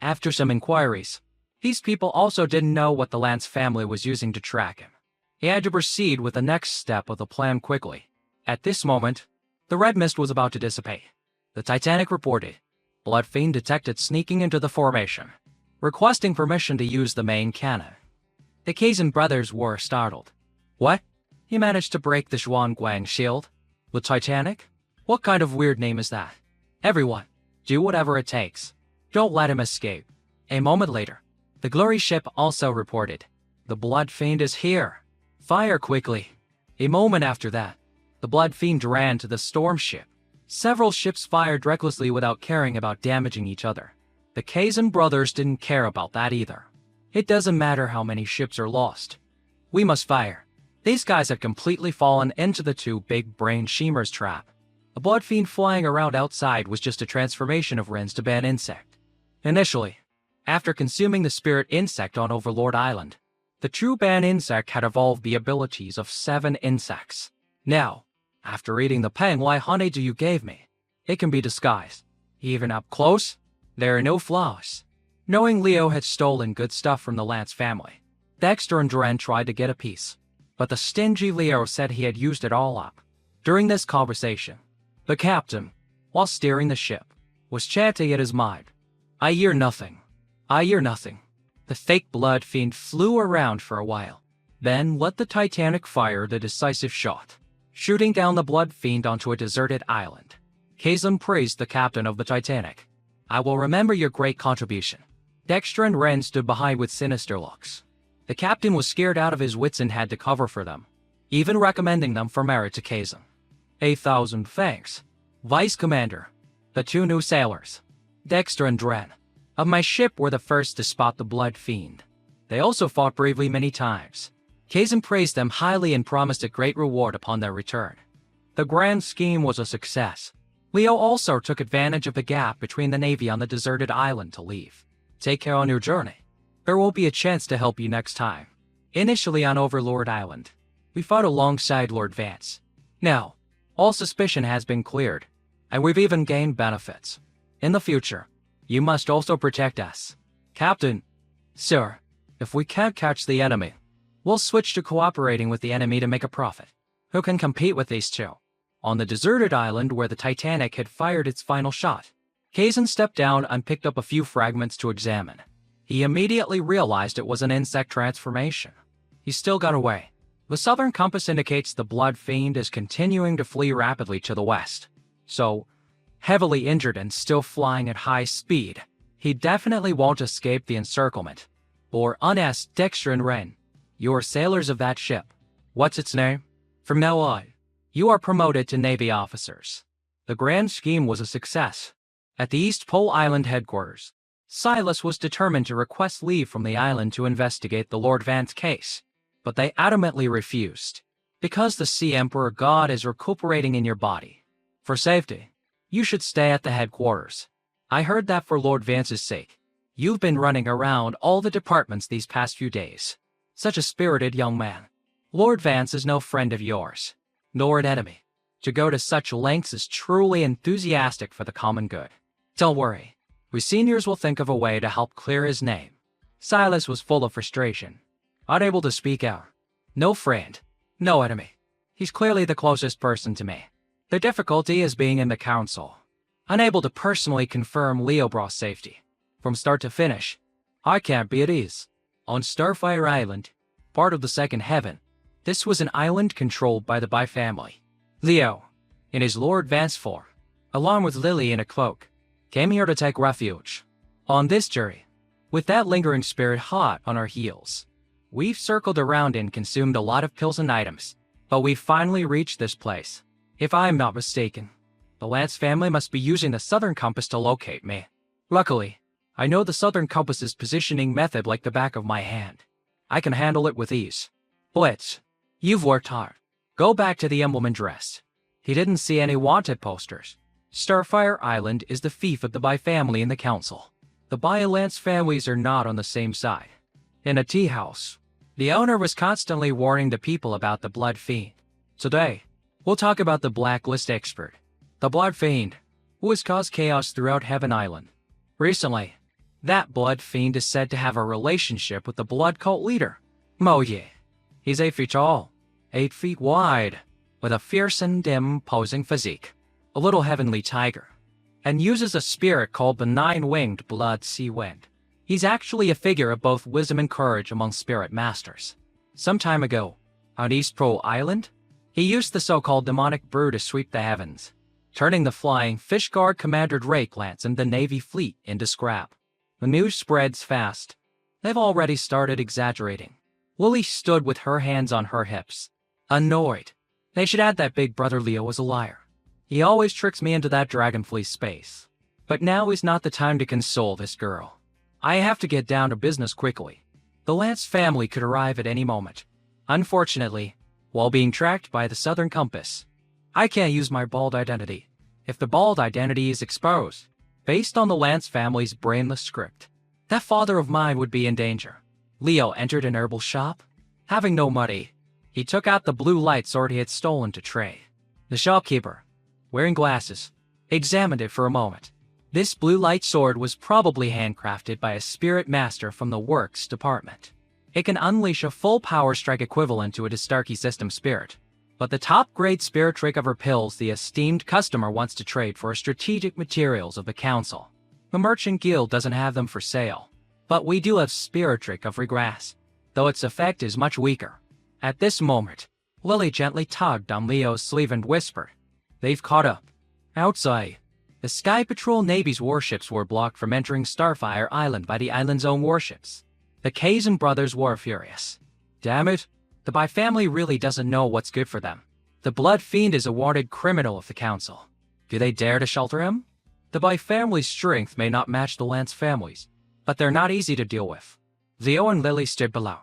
Speaker 1: After some inquiries, these people also didn't know what the Lance family was using to track him. He had to proceed with the next step of the plan quickly. At this moment, the red mist was about to dissipate. The Titanic reported, Blood Fiend detected sneaking into the formation, requesting permission to use the main cannon. The Kazan brothers were startled. What? He managed to break the Zhuangguang shield? The Titanic? What kind of weird name is that? Everyone, do whatever it takes. Don't let him escape. A moment later, the glory ship also reported, "The Blood Fiend is here. Fire quickly." A moment after that, the Blood Fiend ran to the storm ship. Several ships fired recklessly without caring about damaging each other. The Kazan brothers didn't care about that either. It doesn't matter how many ships are lost. We must fire. These guys have completely fallen into the two big brain Shimmer's trap. A Blood Fiend flying around outside was just a transformation of Ren's to ban insect. Initially, after consuming the spirit insect on Overlord Island, the true ban insect had evolved the abilities of 7 insects. Now, after eating the Manhwa honeydew you gave me, it can be disguised. Even up close, there are no flaws. Knowing Leo had stolen good stuff from the Lance family, Dexter and Duran tried to get a piece, but the stingy Leo said he had used it all up. During this conversation, the captain, while steering the ship, was chanting in his mind, "I hear nothing. I hear nothing." The fake Blood Fiend flew around for a while, then let the Titanic fire the decisive shot, shooting down the Blood Fiend onto a deserted island. Kazan praised the captain of the Titanic. "I will remember your great contribution." Dexter and Ren stood behind with sinister looks. The captain was scared out of his wits and had to cover for them, even recommending them for merit to Kazan. "1,000 thanks, Vice Commander." The 2 new sailors, Dexter and Dren, of my ship were the first to spot the Blood Fiend. They also fought bravely many times. Kazan praised them highly and promised a great reward upon their return. The grand scheme was a success. Leo also took advantage of the gap between the Navy on the deserted island to leave. Take care on your journey. There will be a chance to help you next time. Initially on Overlord Island, we fought alongside Lord Vance. Now, all suspicion has been cleared, and we've even gained benefits. In the future, you must also protect us. Captain, sir, if we can't catch the enemy, we'll switch to cooperating with the enemy to make a profit. Who can compete with these two? On the deserted island where the Titanic had fired its final shot, Kazan stepped down and picked up a few fragments to examine. He immediately realized it was an insect transformation. He still got away. The southern compass indicates the Blood Fiend is continuing to flee rapidly to the west. So, heavily injured and still flying at high speed, he definitely won't escape the encirclement. Or unasked Dexter and Ren, "You are sailors of that ship. What's its name? From now on, you are promoted to Navy officers." The grand scheme was a success. At the East Pole Island headquarters, Silas was determined to request leave from the island to investigate the Lord Vance case, but they adamantly refused. "Because the Sea Emperor God is recuperating in your body. For safety, you should stay at the headquarters. I heard that for Lord Vance's sake, you've been running around all the departments these past few days. Such a spirited young man. Lord Vance is no friend of yours, nor an enemy. To go to such lengths is truly enthusiastic for the common good. Don't worry. We seniors will think of a way to help clear his name." Silas was full of frustration, unable to speak out. "No friend, no enemy. He's clearly the closest person to me. The difficulty is being in the council, unable to personally confirm Leobrow's safety. From start to finish, I can't be at ease." On Starfire Island, part of the Second Heaven, this was an island controlled by the Bai family. Leo, in his Lord Vance form, along with Lily in a cloak, came here to take refuge. On this journey, with that lingering spirit hot on our heels, we've circled around and consumed a lot of pills and items, but we've finally reached this place. If I am not mistaken, the Lance family must be using the Southern Compass to locate me. Luckily, I know the Southern Compass's positioning method like the back of my hand. I can handle it with ease. Blitz, you've worked hard. Go back to the emblem and dress. He didn't see any wanted posters. Starfire Island is the fief of the Bai family in the council. The Bai and Lance families are not on the same side. In a tea house, the owner was constantly warning the people about the Blood Fiend. Today, we'll talk about the Blacklist expert, the Blood Fiend, who has caused chaos throughout Heaven Island. Recently, that Blood Fiend is said to have a relationship with the Blood Cult leader, Mo Ye. He's 8 feet tall, 8 feet wide, with a fierce and imposing physique, a little heavenly tiger, and uses a spirit called the Nine-Winged Blood Sea Wind. He's actually a figure of both wisdom and courage among spirit masters. Some time ago, on East Pole Island, he used the so-called demonic brew to sweep the heavens. turning the flying fish guard Commander Drake Lance and the Navy fleet into scrap. The news spreads fast. They've already started exaggerating. Lily stood with her hands on her hips, annoyed. They should add that Big Brother Leo was a liar. He always tricks me into that dragonfly space. But now is not the time to console this girl. I have to get down to business quickly. The Lance family could arrive at any moment. Unfortunately, while being tracked by the Southern Compass, I can't use my bald identity. If the bald identity is exposed, based on the Lance family's brainless script, that father of mine would be in danger. Leo entered an herbal shop. Having no money, he took out the blue light sword he had stolen to trade. The shopkeeper, wearing glasses, examined it for a moment. This blue light sword was probably handcrafted by a spirit master from the works department. It can unleash a full power strike equivalent to a Distarkey system spirit. But the top-grade spirit trick of her pills the esteemed customer wants to trade for strategic materials of the council. The merchant guild doesn't have them for sale. But we do have spirit trick of regress, though its effect is much weaker. At this moment, Lily gently tugged on Leo's sleeve and whispered, "They've caught up." Outside, the Sky Patrol Navy's warships were blocked from entering Starfire Island by the island's own warships. The Kazan brothers were furious. Damn it, the Bai family really doesn't know what's good for them. The Blood Fiend is a wanted criminal of the council. Do they dare to shelter him? The Bai family's strength may not match the Lance family's, but they're not easy to deal with. Leo and Lily stood below,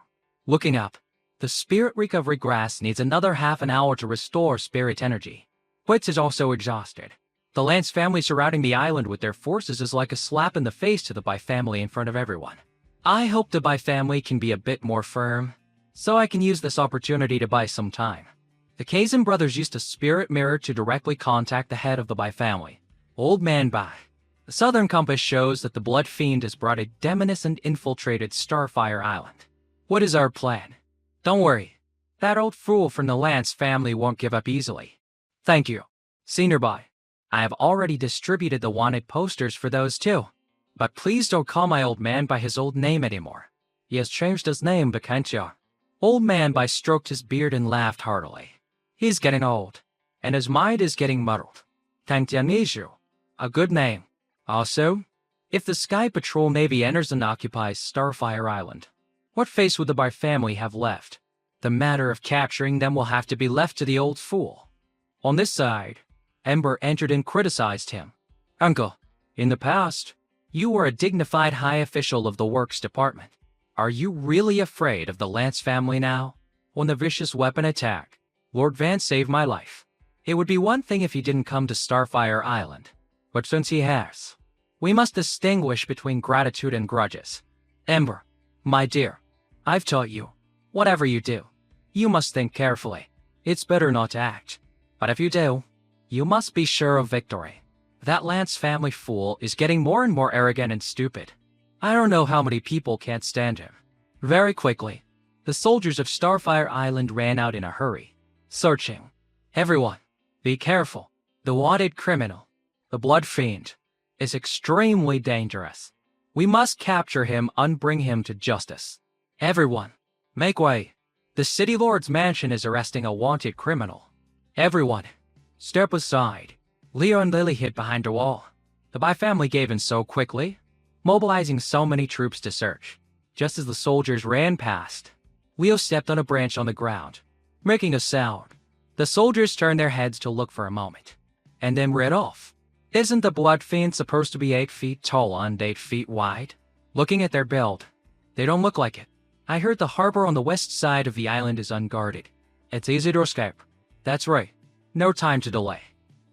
Speaker 1: looking up. The spirit recovery grass needs another half an hour to restore spirit energy. Quits is also exhausted. The Lance family surrounding the island with their forces is like a slap in the face to the Bai family in front of everyone. I hope the Bai family can be a bit more firm, so I can use this opportunity to buy some time. The Kazan brothers used a spirit mirror to directly contact the head of the Bai family, Old Man Bai. The Southern Compass shows that the Blood Fiend has brought a demoness and infiltrated Starfire Island. What is our plan? Don't worry, that old fool from the Lance family won't give up easily. Thank you, Senior Bai. I have already distributed the wanted posters for those too. But please don't call my old man by his old name anymore. He has changed his name, can't you? Old Man Bai stroked his beard and laughed heartily. He's getting old, and his mind is getting muddled. Tangtianishu, a good name. Also, if the Sky Patrol Navy enters and occupies Starfire Island, what face would the Bai family have left? The matter of capturing them will have to be left to the old fool. On this side, Ember entered and criticized him. Uncle, in the past, you were a dignified high official of the Works Department. Are you really afraid of the Lance family now? When the vicious weapon attack, Lord Vance saved my life. It would be one thing if he didn't come to Starfire Island, but since he has, we must distinguish between gratitude and grudges. Ember, my dear, I've taught you, whatever you do, you must think carefully. It's better not to act, but if you do, you must be sure of victory. That Lance family fool is getting more and more arrogant and stupid. I don't know how many people can't stand him. Very quickly, the soldiers of Starfire Island ran out in a hurry, searching. Everyone, be careful. The wanted criminal, the Blood Fiend, is extremely dangerous. We must capture him and bring him to justice. Everyone, make way. The City Lord's mansion is arresting a wanted criminal. Everyone, step aside. Leo and Lily hid behind a wall. The Bai family gave in so quickly, mobilizing so many troops to search. Just as the soldiers ran past, Leo stepped on a branch on the ground, making a sound. The soldiers turned their heads to look for a moment, and then ran off. Isn't the Blood Fiend supposed to be 8 feet tall and 8 feet wide? Looking at their build, they don't look like it. I heard the harbor on the west side of the island is unguarded. It's easy to escape. That's right. No time to delay.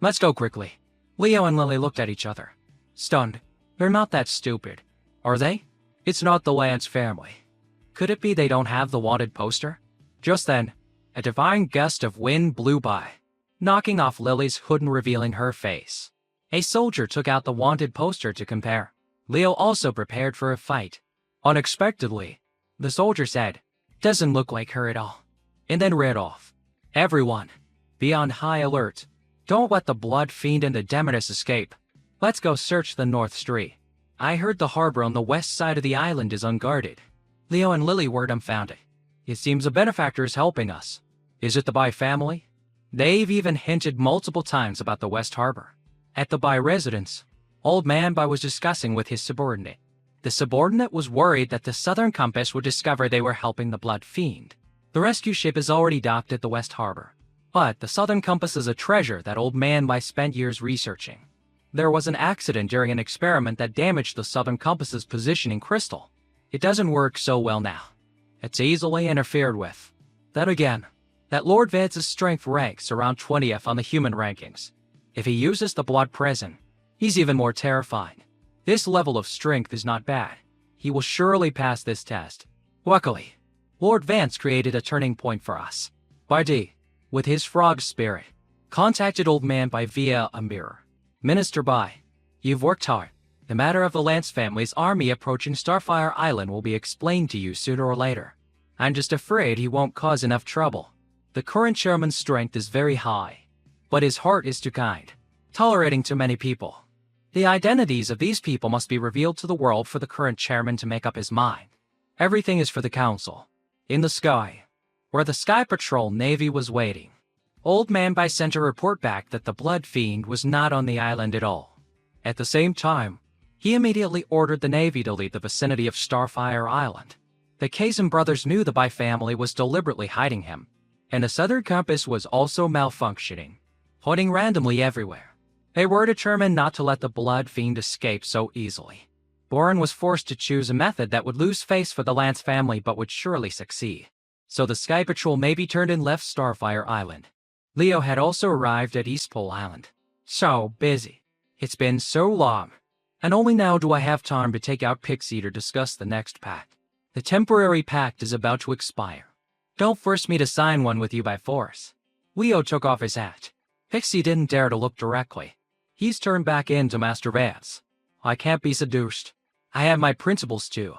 Speaker 1: Let's go quickly. Leo and Lily looked at each other, stunned. They're not that stupid, are they? It's not the Lance family. Could it be they don't have the wanted poster? Just then, a divine gust of wind blew by, knocking off Lily's hood and revealing her face. A soldier took out the wanted poster to compare. Leo also prepared for a fight. Unexpectedly, the soldier said, "Doesn't look like her at all," and then ran off. Everyone, be on high alert. Don't let the Blood Fiend and the Demoness escape. Let's go search the North Street. I heard the harbor on the west side of the island is unguarded. Leo and Lily were dumbfounded. It seems a benefactor is helping us. Is it the Bai family? They've even hinted multiple times about the West Harbor. At the Bai residence, Old Man Bai was discussing with his subordinate. The subordinate was worried that the Southern Compass would discover they were helping the Blood Fiend. The rescue ship is already docked at the West Harbor. But the Southern Compass is a treasure that Old Man Bai spent years researching. There was an accident during an experiment that damaged the Southern Compass's positioning crystal. It doesn't work so well now. It's easily interfered with. Then again, that Lord Vance's strength ranks around 20th on the human rankings. If he uses the Blood Prison, he's even more terrifying. This level of strength is not bad. He will surely pass this test. Luckily, Lord Vance created a turning point for us. Bai Di, with his frog spirit, contacted Old Man Bai via a mirror. Minister Bai, you've worked hard. The matter of the Lance family's army approaching Starfire Island will be explained to you sooner or later. I'm just afraid he won't cause enough trouble. The current chairman's strength is very high, but his heart is too kind, tolerating too many people. The identities of these people must be revealed to the world for the current chairman to make up his mind. Everything is for the council. In the sky, where the Sky Patrol Navy was waiting, Old Man Bai sent a report back that the Blood Fiend was not on the island at all. At the same time, he immediately ordered the Navy to leave the vicinity of Starfire Island. The Kazan brothers knew the Bai family was deliberately hiding him, and the Southern Compass was also malfunctioning, pointing randomly everywhere. They were determined not to let the Blood Fiend escape so easily. Boren was forced to choose a method that would lose face for the Lance family but would surely succeed. So the Sky Patrol Navy turned and left Starfire Island. Leo had also arrived at East Pole Island. So busy. It's been so long. And only now do I have time to take out Pixie to discuss the next pact. The temporary pact is about to expire. Don't force me to sign one with you by force. Leo took off his hat. Pixie didn't dare to look directly. He's turned back into Master Vance. I can't be seduced. I have my principles too.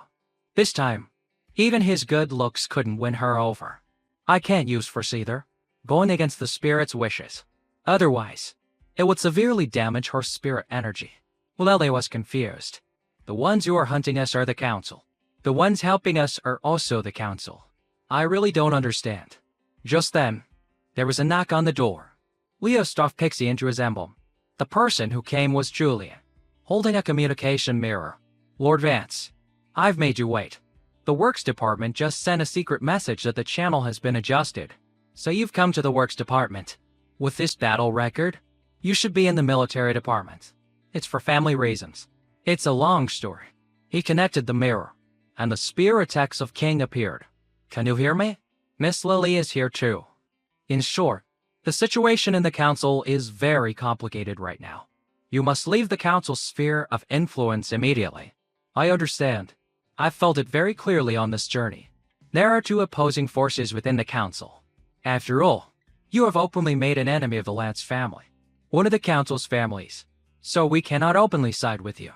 Speaker 1: This time, even his good looks couldn't win her over. I can't use force either, going against the spirit's wishes. Otherwise, it would severely damage her spirit energy. Lele was confused. The ones who are hunting us are the council. The ones helping us are also the council. I really don't understand. Just then, there was a knock on the door. Leo stuffed Pixie into his emblem. The person who came was Julian, holding a communication mirror. Lord Vance, I've made you wait. The Works Department just sent a secret message that the channel has been adjusted. So you've come to the Works Department. With this battle record, you should be in the military department. It's for family reasons. It's a long story. He connected the mirror, and the spear attacks of King appeared. Can you hear me? Miss Lily is here too. In short, the situation in the council is very complicated right now. You must leave the council's sphere of influence immediately. I understand. I've felt it very clearly on this journey. There are two opposing forces within the council. After all, you have openly made an enemy of the Lance family, one of the council's families. So we cannot openly side with you.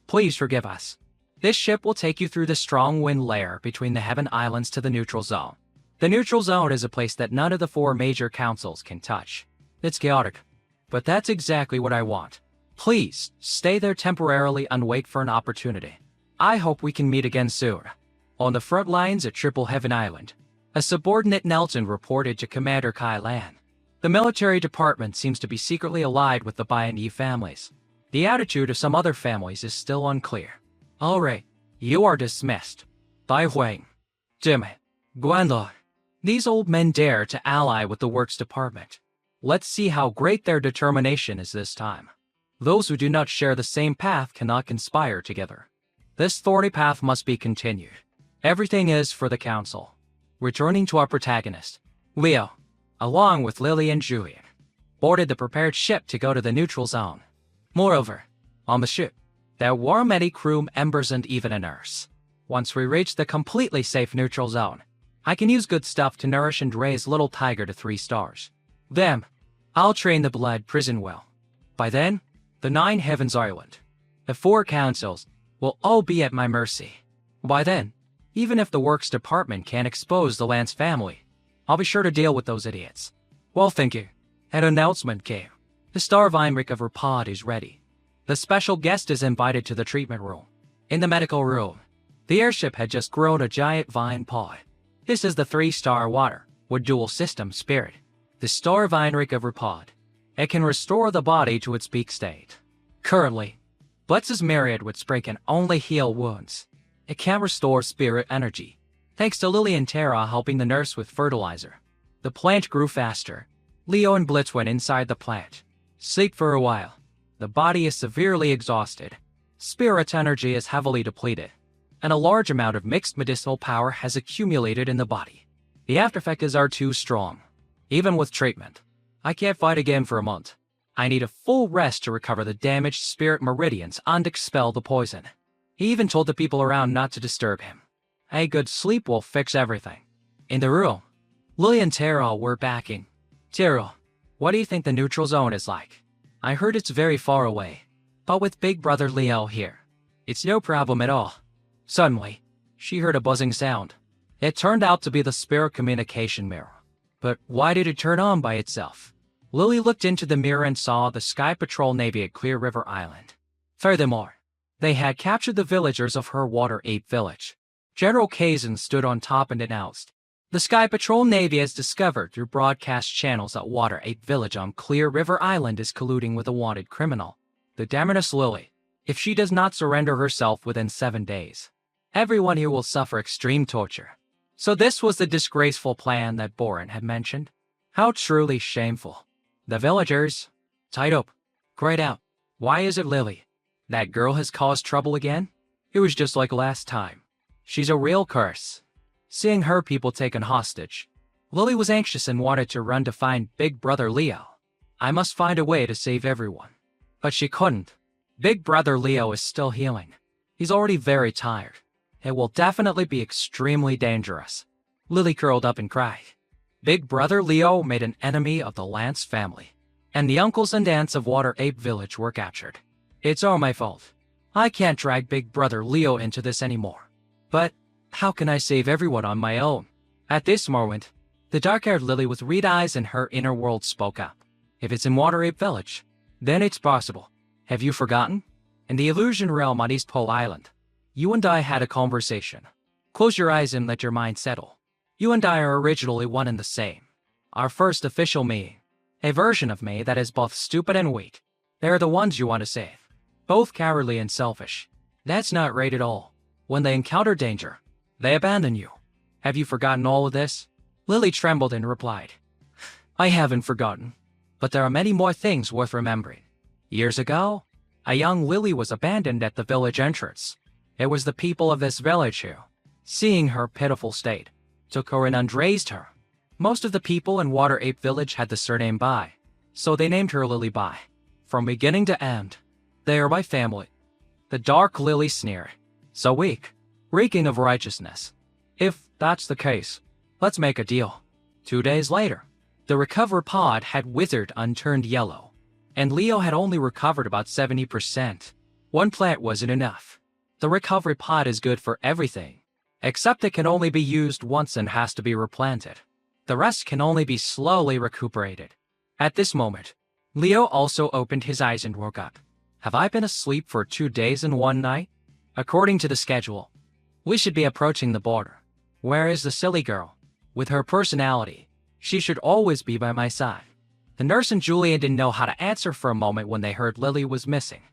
Speaker 1: Please forgive us. This ship will take you through the strong wind layer between the Heaven Islands to the neutral zone. The neutral zone is a place that none of the four major councils can touch. It's chaotic, but that's exactly what I want. Please, stay there temporarily and wait for an opportunity. I hope we can meet again soon. On the front lines at Triple Heaven Island, a subordinate Nelson reported to Commander Kai Lan. The military department seems to be secretly allied with the Bai and Yi families. The attitude of some other families is still unclear. Alright, you are dismissed. Bai Huang, Jimmy, Guanlo. These old men dare to ally with the Works Department. Let's see how great their determination is this time. Those who do not share the same path cannot conspire together. This thorny path must be continued. Everything is for the council. Returning to our protagonist, Leo, along with Lily and Julian, boarded the prepared ship to go to the neutral zone. Moreover, on the ship, there were many crew members and even a nurse. Once we reach the completely safe neutral zone, I can use good stuff to nourish and raise little Tiger to 3 stars. Then, I'll train the Blood Prison well. By then, the 9 Heavens Island, the 4 councils, will all be at my mercy. By then, even if the Works Department can't expose the Lance family, I'll be sure to deal with those idiots. Well, thank you. An announcement came. The Starvine Recover Pod is ready. The special guest is invited to the treatment room. In the medical room, the airship had just grown a giant vine pod. This is the 3-star water, with dual system spirit. the Starvine recovery pod. It can restore the body to its peak state. Currently, Blitz's myriad with spray can only heal wounds. It can restore spirit energy, thanks to Lily and Tara helping the nurse with fertilizer. The plant grew faster. Leo and Blitz went inside the plant. Sleep for a while. The body is severely exhausted. Spirit energy is heavily depleted, and a large amount of mixed medicinal power has accumulated in the body. The aftereffects are too strong. Even with treatment, I can't fight again for a month. I need a full rest to recover the damaged spirit meridians and expel the poison. He even told the people around not to disturb him. A good sleep will fix everything. In the room, Lily and Tara were backing. Tara, what do you think the neutral zone is like? I heard it's very far away, but with Big Brother Leo here, it's no problem at all. Suddenly, she heard a buzzing sound. It turned out to be the spirit communication mirror. But why did it turn on by itself? Lily looked into the mirror and saw the Sky Patrol Navy at Clear River Island. Furthermore, they had captured the villagers of her Water Ape village. General Kazan stood on top and announced, "The Sky Patrol Navy has discovered through broadcast channels that Water Ape Village on Clear River Island is colluding with a wanted criminal, the Demoness Lily. If she does not surrender herself within 7 days, everyone here will suffer extreme torture." So this was the disgraceful plan that Boren had mentioned. How truly shameful. The villagers, tied up, cried out, "Why is it Lily? That girl has caused trouble again? It was just like last time. She's a real curse." Seeing her people taken hostage, Lily was anxious and wanted to run to find Big Brother Leo. I must find a way to save everyone. But she couldn't. Big Brother Leo is still healing. He's already very tired. It will definitely be extremely dangerous. Lily curled up and cried. Big Brother Leo made an enemy of the Lance family, and the uncles and aunts of Water Ape Village were captured. It's all my fault. I can't drag Big Brother Leo into this anymore. But how can I save everyone on my own? At this moment, the dark-haired Lily with red eyes in her inner world spoke up. If it's in Water Ape Village, then it's possible. Have you forgotten? In the illusion realm on East Pole Island, you and I had a conversation. Close your eyes and let your mind settle. You and I are originally one and the same. Our first official me. A version of me that is both stupid and weak. They're the ones you want to save. Both cowardly and selfish. That's not right at all. When they encounter danger, they abandon you. Have you forgotten all of this? Lily trembled and replied, I haven't forgotten. But there are many more things worth remembering. Years ago, a young Lily was abandoned at the village entrance. It was the people of this village who, seeing her pitiful state, took her in and raised her. Most of the people in Water Ape Village had the surname Bai, so they named her Lily Bai. From beginning to end, they are my family. The dark Lily sneered. So weak, reeking of righteousness. If that's the case, let's make a deal. 2 days later, the recover pod had withered and turned yellow, and Leo had only recovered about 70%. One plant wasn't enough. The recovery pod is good for everything, except it can only be used once and has to be replanted. The rest can only be slowly recuperated. At this moment, Leo also opened his eyes and woke up. Have I been asleep for 2 days and 1 night? According to the schedule, we should be approaching the border. Where is the silly girl? With her personality, she should always be by my side. The nurse and Julian didn't know how to answer for a moment when they heard Lily was missing.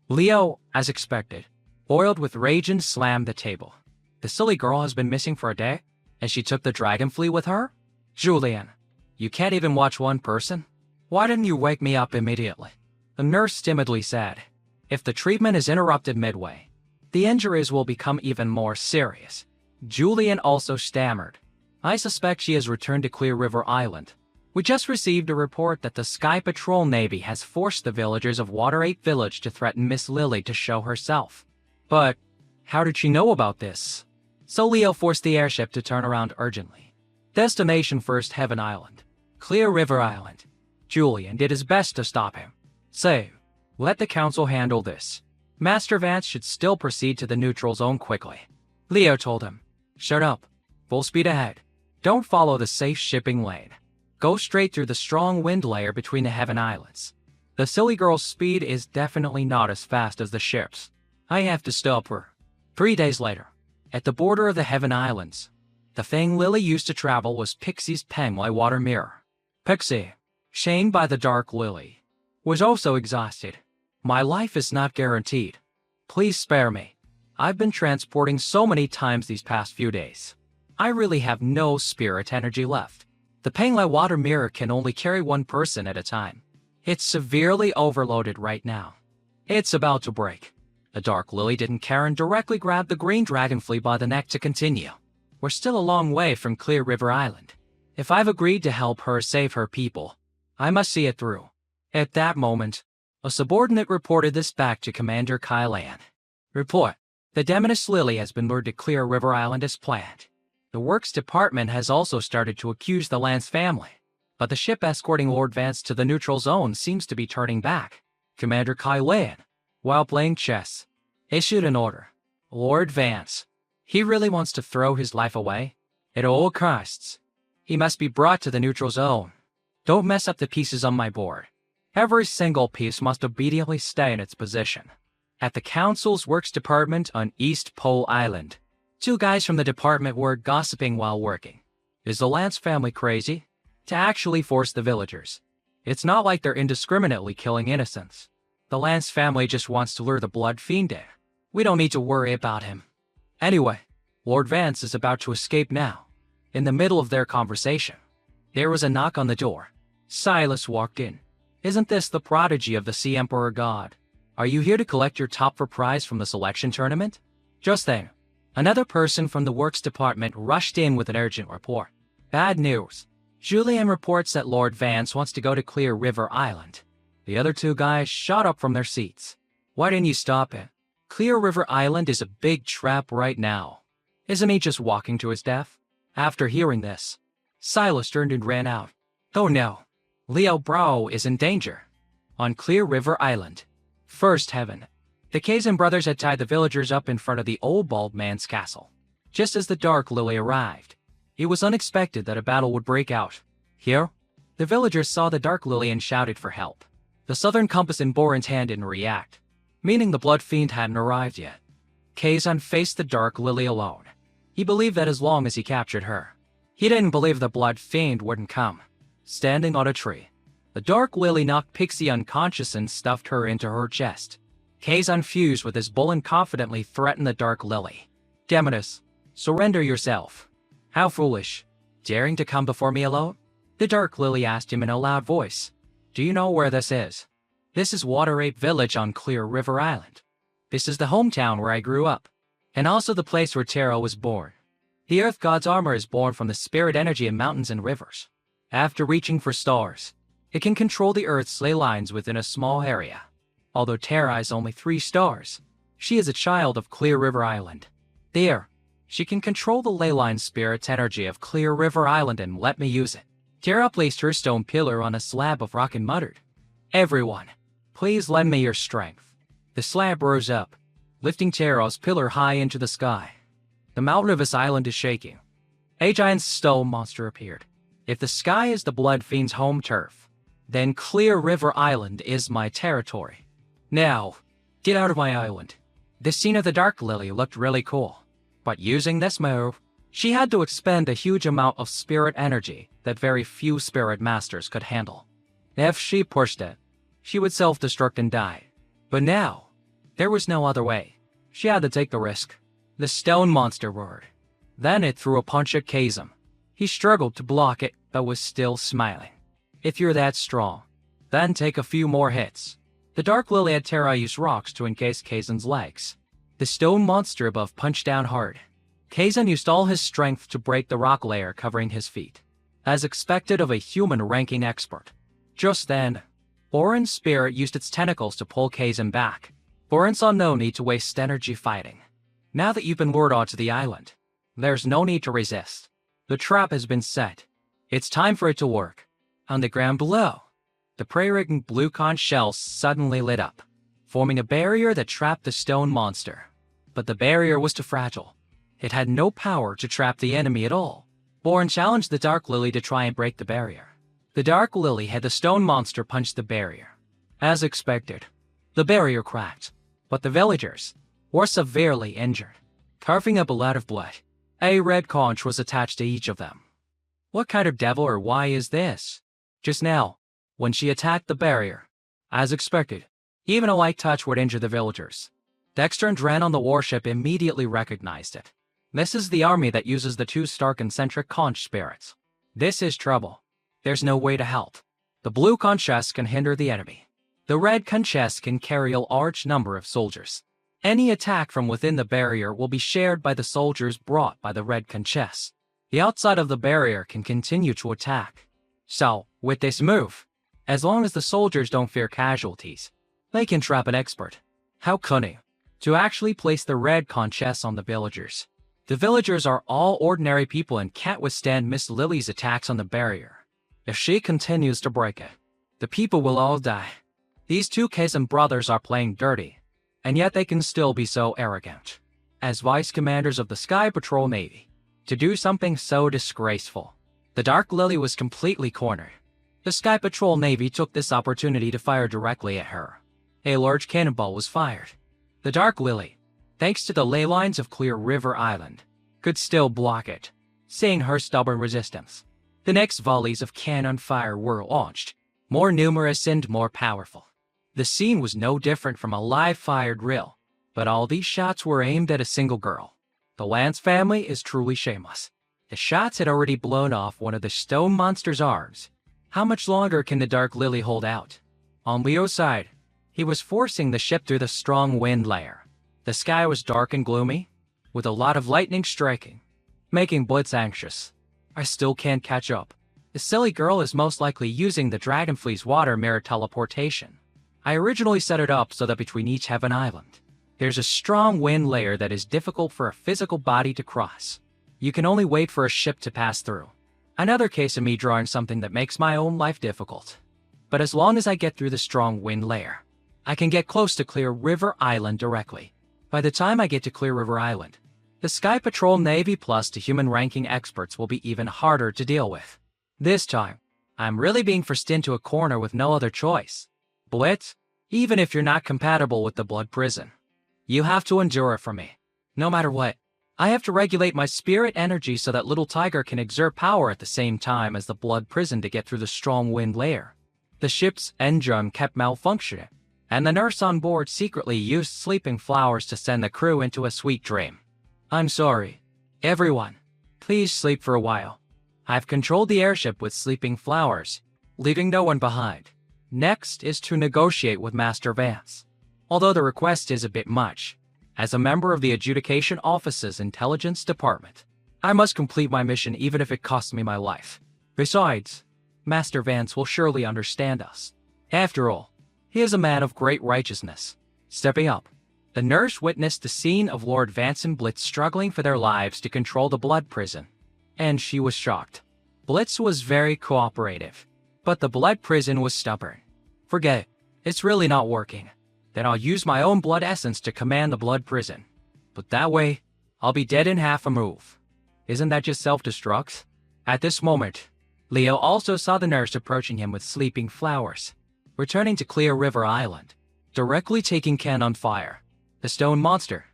Speaker 1: Leo, as expected, boiled with rage and slammed the table. The silly girl has been missing for a day, and she took the dragon flea with her? Julian, you can't even watch one person? Why didn't you wake me up immediately? The nurse timidly said, if the treatment is interrupted midway, the injuries will become even more serious. Julian also stammered. I suspect she has returned to Clear River Island. We just received a report that the Sky Patrol Navy has forced the villagers of Water Ape Village to threaten Miss Lily to show herself. But how did she know about this? So Leo forced the airship to turn around urgently. Destination First Heaven Island. Clear River Island. Julian did his best to stop him. Say, let the council handle this. Master Vance should still proceed to the neutral zone quickly. Leo told him, shut up. Full speed ahead. Don't follow the safe shipping lane. Go straight through the strong wind layer between the Heaven Islands. The silly girl's speed is definitely not as fast as the ship's. I have to stop her. 3 days later, at the border of the Heaven Islands, the thing Lily used to travel was Pixie's Penguin water mirror. Pixie, shamed by the dark lily, was also exhausted. My life is not guaranteed. Please spare me. I've been transporting so many times these past few days. I really have no spirit energy left. The Penglai water mirror can only carry one person at a time. It's severely overloaded right now. It's about to break. The dark lily didn't care and directly grabbed the green dragonfly by the neck to continue. We're still a long way from Clear River Island. If I've agreed to help her save her people, I must see it through. At that moment, a subordinate reported this back to Commander Kailan. Report. The Demoness Lily has been lured to Clear River Island as planned. The Works Department has also started to accuse the Lance family, but the ship escorting Lord Vance to the neutral zone seems to be turning back. Commander Kailan, while playing chess, issued an order. Lord Vance. He really wants to throw his life away? At all costs. He must be brought to the neutral zone. Don't mess up the pieces on my board. Every single piece must obediently stay in its position. At the Council's Works Department on East Pole Island, two guys from the department were gossiping while working. Is the Lance family crazy? To actually force the villagers. It's not like they're indiscriminately killing innocents. The Lance family just wants to lure the blood fiend in. We don't need to worry about him. Anyway, Lord Vance is about to escape now. In the middle of their conversation, there was a knock on the door. Silas walked in. Isn't this the prodigy of the Sea Emperor God? Are you here to collect your top for prize from the selection tournament? Just then, another person from the Works Department rushed in with an urgent report. Bad news. Julian reports that Lord Vance wants to go to Clear River Island. The other two guys shot up from their seats. Why didn't you stop it? Clear River Island is a big trap right now. Isn't he just walking to his death? After hearing this, Silas turned and ran out. Oh no. Leo Brau is in danger. On Clear River Island. First heaven. The Kazan brothers had tied the villagers up in front of the old bald man's castle. Just as the Dark Lily arrived, it was unexpected that a battle would break out. Here, the villagers saw the Dark Lily and shouted for help. The southern compass in Borin's hand didn't react, meaning the Blood Fiend hadn't arrived yet. Kazan faced the Dark Lily alone. He believed that as long as he captured her, he didn't believe the Blood Fiend wouldn't come. Standing on a tree, the Dark Lily knocked Pixie unconscious and stuffed her into her chest. Kazan fused with his bull and confidently threatened the Dark Lily. Demoness, surrender yourself. How foolish. Daring to come before me alone? The Dark Lily asked him in a loud voice. Do you know where this is? This is Water Ape Village on Clear River Island. This is the hometown where I grew up, and also the place where Taro was born. The Earth God's armor is born from the spirit energy in mountains and rivers. After reaching for stars, it can control the Earth's ley lines within a small area. Although Tara has only 3 stars, she is a child of Clear River Island. There, she can control the ley line spirit's energy of Clear River Island and let me use it. Tara placed her stone pillar on a slab of rock and muttered, Everyone, please lend me your strength. The slab rose up, lifting Tara's pillar high into the sky. The mountain of this island is shaking. A giant stone monster appeared. If the sky is the Blood Fiend's home turf, then Clear River Island is my territory. Now, get out of my island. The scene of the Dark Lily looked really cool, but using this move, she had to expend a huge amount of spirit energy that very few spirit masters could handle. If she pushed it, she would self-destruct and die. But now, there was no other way. She had to take the risk. The stone monster roared. Then it threw a punch at Kazam. He struggled to block it, but was still smiling. If you're that strong, then take a few more hits. The Dark Lily had Tara use rocks to encase Kazan's legs. The stone monster above punched down hard. Kazan used all his strength to break the rock layer covering his feet, as expected of a human-ranking expert. Just then, Borin's spirit used its tentacles to pull Kazan back. Borin saw no need to waste energy fighting. Now that you've been lured onto the island, there's no need to resist. The trap has been set. It's time for it to work. On the ground below, the prairie blue conch shells suddenly lit up, forming a barrier that trapped the stone monster. But the barrier was too fragile. It had no power to trap the enemy at all. Borin challenged the Dark Lily to try and break the barrier. The Dark Lily had the stone monster punch the barrier. As expected, the barrier cracked, but the villagers were severely injured, coughing up a lot of blood. A red conch was attached to each of them. What kind of devil or why is this? Just now, when she attacked the barrier, as expected, even a light touch would injure the villagers. Dexter and Dran on the warship immediately recognized it. This is the army that uses the two Stark-concentric conch spirits. This is trouble. There's no way to help. The blue conches can hinder the enemy. The red conches can carry a large number of soldiers. Any attack from within the barrier will be shared by the soldiers brought by the red conches. The outside of the barrier can continue to attack. So, with this move, as long as the soldiers don't fear casualties, they can trap an expert. How cunning. To actually place the red conches on the villagers. The villagers are all ordinary people and can't withstand Miss Lily's attacks on the barrier. If she continues to break it, the people will all die. These two Kazan brothers are playing dirty, and yet they can still be so arrogant. As vice commanders of the Sky Patrol Navy, to do something so disgraceful. The Dark Lily was completely cornered. The Sky Patrol Navy took this opportunity to fire directly at her. A large cannonball was fired. The Dark Lily, thanks to the ley lines of Clear River Island, could still block it, seeing her stubborn resistance. The next volleys of cannon fire were launched, more numerous and more powerful. The scene was no different from a live-fire drill, but all these shots were aimed at a single girl. The Lance family is truly shameless. The shots had already blown off one of the stone monster's arms. How much longer can the Dark Lily hold out? On Leo's side, he was forcing the ship through the strong wind layer. The sky was dark and gloomy, with a lot of lightning striking, making Blitz anxious. I still can't catch up. The silly girl is most likely using the Dragonfleet's water mirror teleportation. I originally set it up so that between each heaven island, there's a strong wind layer that is difficult for a physical body to cross. You can only wait for a ship to pass through. Another case of me drawing something that makes my own life difficult. But as long as I get through the strong wind layer, I can get close to Clear River Island directly. By the time I get to Clear River Island, the Sky Patrol Navy plus the human ranking experts will be even harder to deal with. This time, I'm really being forced into a corner with no other choice. Blitz, even if you're not compatible with the Blood Prison, you have to endure it from me. No matter what, I have to regulate my spirit energy so that Little Tiger can exert power at the same time as the Blood Prison to get through the strong wind layer. The ship's engine kept malfunctioning, and the nurse on board secretly used sleeping flowers to send the crew into a sweet dream. I'm sorry, everyone. Please sleep for a while. I've controlled the airship with sleeping flowers, leaving no one behind. Next is to negotiate with Master Vance. Although the request is a bit much, as a member of the Adjudication Office's Intelligence Department, I must complete my mission even if it costs me my life. Besides, Master Vance will surely understand us. After all, he is a man of great righteousness. Stepping up, the nurse witnessed the scene of Lord Vance and Blitz struggling for their lives to control the Blood Prison, and she was shocked. Blitz was very cooperative, but the Blood Prison was stubborn. Forget it. It's really not working. Then I'll use my own blood essence to command the Blood Prison. But that way, I'll be dead in half a move. Isn't that just self-destruct? At this moment, Leo also saw the nurse approaching him with sleeping flowers. Returning to Clear River Island, directly taking cannon fire, the stone monster,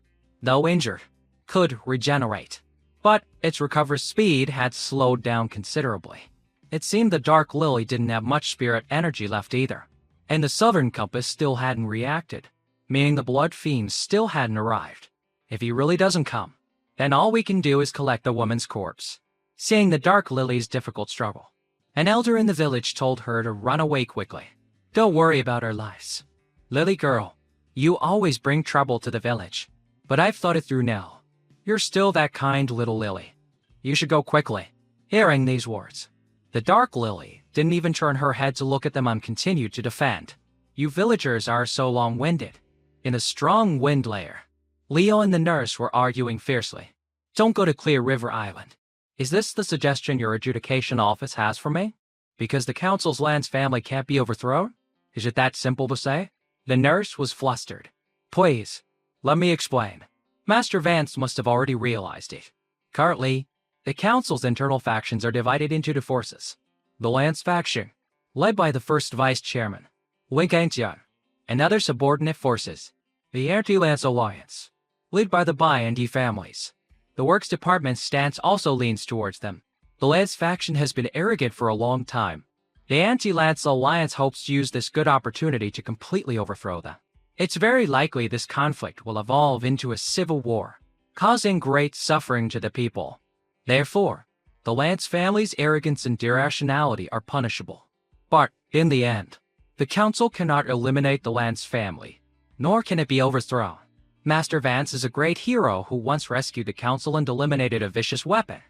Speaker 1: though injured, could regenerate. But its recovery speed had slowed down considerably. It seemed the Dark Lily didn't have much spirit energy left either, and the Southern Compass still hadn't reacted, meaning the Blood Fiend still hadn't arrived. If he really doesn't come, then all we can do is collect the woman's corpse. Seeing the Dark Lily's difficult struggle, an elder in the village told her to run away quickly. Don't worry about our lives. Lily girl, you always bring trouble to the village, but I've thought it through now. You're still that kind little Lily. You should go quickly. Hearing these words, the Dark Lily didn't even turn her head to look at them and continued to defend. You villagers are so long-winded. In a strong wind layer, Leo and the nurse were arguing fiercely. Don't go to Clear River Island. Is this the suggestion your adjudication office has for me? Because the council's Lance family can't be overthrown? Is it that simple to say? The nurse was flustered. Please, let me explain. Master Vance must have already realized it. Currently, the council's internal factions are divided into two forces. The Lance faction, led by the first vice-chairman, Link Anctian, and other subordinate forces, the Anti-Lance Alliance, led by the Bai and D families. The Works Department's stance also leans towards them. The Lance faction has been arrogant for a long time. The Anti-Lance Alliance hopes to use this good opportunity to completely overthrow them. It's very likely this conflict will evolve into a civil war, causing great suffering to the people. Therefore, the Lance family's arrogance and irrationality are punishable. But, in the end, the council cannot eliminate the Lance family, nor can it be overthrown. Master Vance is a great hero who once rescued the council and eliminated a vicious weapon,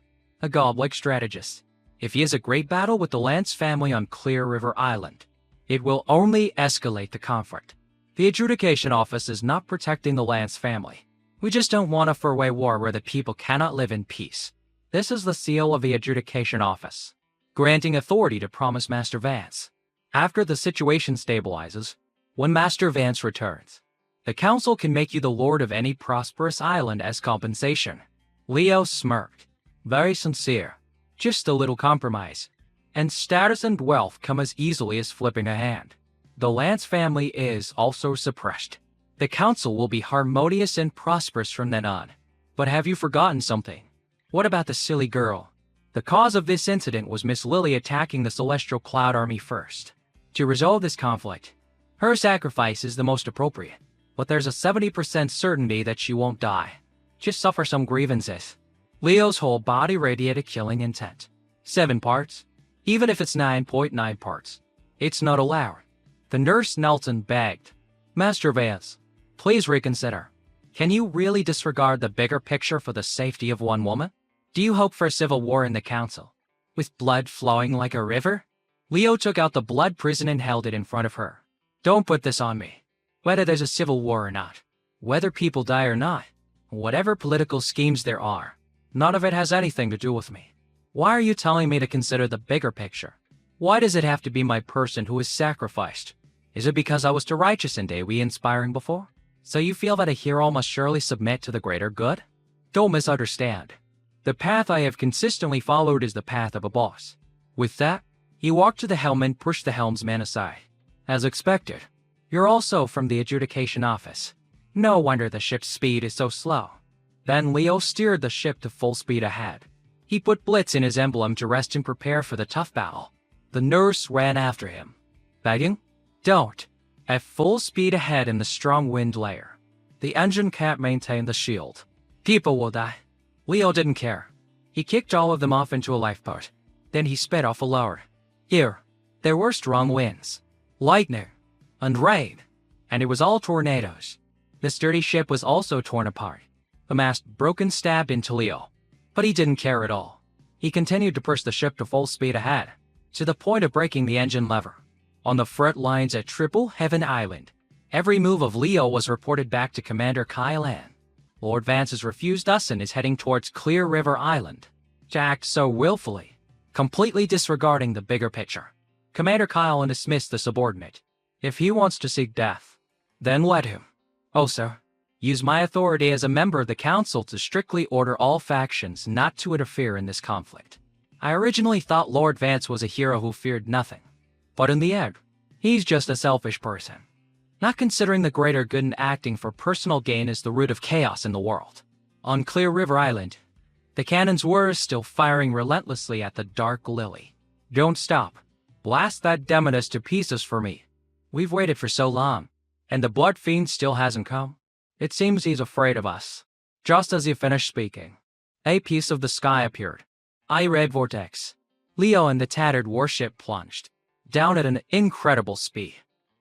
Speaker 1: a godlike strategist. If he has a great battle with the Lance family on Clear River Island, it will only escalate the conflict. The adjudication office is not protecting the Lance family. We just don't want a four-way war where the people cannot live in peace. This is the seal of the adjudication office, granting authority to promise Master Vance. After the situation stabilizes, when Master Vance returns, the council can make you the lord of any prosperous island as compensation. Leo smirked. Very sincere. Just a little compromise. And status and wealth come as easily as flipping a hand. The Lance family is also suppressed. The council will be harmonious and prosperous from then on. But have you forgotten something? What about the silly girl? The cause of this incident was Miss Lily attacking the Celestial Cloud Army first. To resolve this conflict, her sacrifice is the most appropriate. But there's a 70% certainty that she won't die. Just suffer some grievances. Leo's whole body radiated killing intent. 7 parts? Even if it's 9.9 parts. It's not allowed. The nurse knelt and begged. Master Vance, please reconsider. Can you really disregard the bigger picture for the safety of one woman? Do you hope for a civil war in the council, with blood flowing like a river? Leo took out the blood prison and held it in front of her. Don't put this on me. Whether there's a civil war or not, whether people die or not, whatever political schemes there are, none of it has anything to do with me. Why are you telling me to consider the bigger picture? Why does it have to be my person who is sacrificed? Is it because I was too righteous and we inspiring before? So you feel that a hero must surely submit to the greater good? Don't misunderstand. The path I have consistently followed is the path of a boss. With that, he walked to the helm and pushed the helmsman aside. As expected, you're also from the adjudication office. No wonder the ship's speed is so slow. Then Leo steered the ship to full speed ahead. He put Blitz in his emblem to rest and prepare for the tough battle. The nurse ran after him, begging, don't. At full speed ahead in the strong wind layer. The engine can't maintain the shield. People will die. Leo didn't care. He kicked all of them off into a lifeboat. Then he sped off a lower. Here, there were strong winds, lightning, and rain, and it was all tornadoes. The sturdy ship was also torn apart. The mast broke and stabbed into Leo. But he didn't care at all. He continued to push the ship to full speed ahead, to the point of breaking the engine lever. On the front lines at Triple Heaven Island, every move of Leo was reported back to Commander Kyle Ann. Lord Vance's refused us and is heading towards Clear River Island. To act so willfully, completely disregarding the bigger picture. Commander Kyle dismissed the subordinate. If he wants to seek death, then let him. Oh, sir. Use my authority as a member of the council to strictly order all factions not to interfere in this conflict. I originally thought Lord Vance was a hero who feared nothing. But in the end, he's just a selfish person. Not considering the greater good and acting for personal gain is the root of chaos in the world. On Clear River Island, the cannons were still firing relentlessly at the Dark Lily. Don't stop. Blast that Demoness to pieces for me. We've waited for so long, and the Blood Fiend still hasn't come. It seems he's afraid of us. Just as he finished speaking, a piece of the sky appeared. A red vortex. Leo and the tattered warship plunged down at an incredible speed.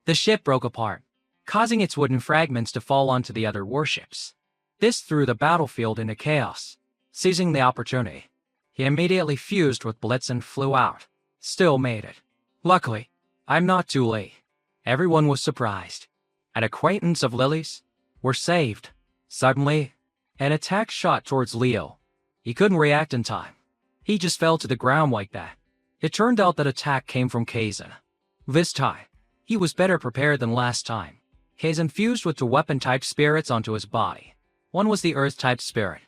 Speaker 1: The ship broke apart, causing its wooden fragments to fall onto the other warships. This threw the battlefield into chaos. Seizing the opportunity, he immediately fused with Blitz and flew out. Still made it. Luckily, I'm not too late. Everyone was surprised. An acquaintance of Lily's were saved. Suddenly, an attack shot towards Leo. He couldn't react in time. He just fell to the ground like that. It turned out that attack came from Kazan. This time, he was better prepared than last time. Kazan fused with two weapon-type spirits onto his body. One was the Earth-type spirit,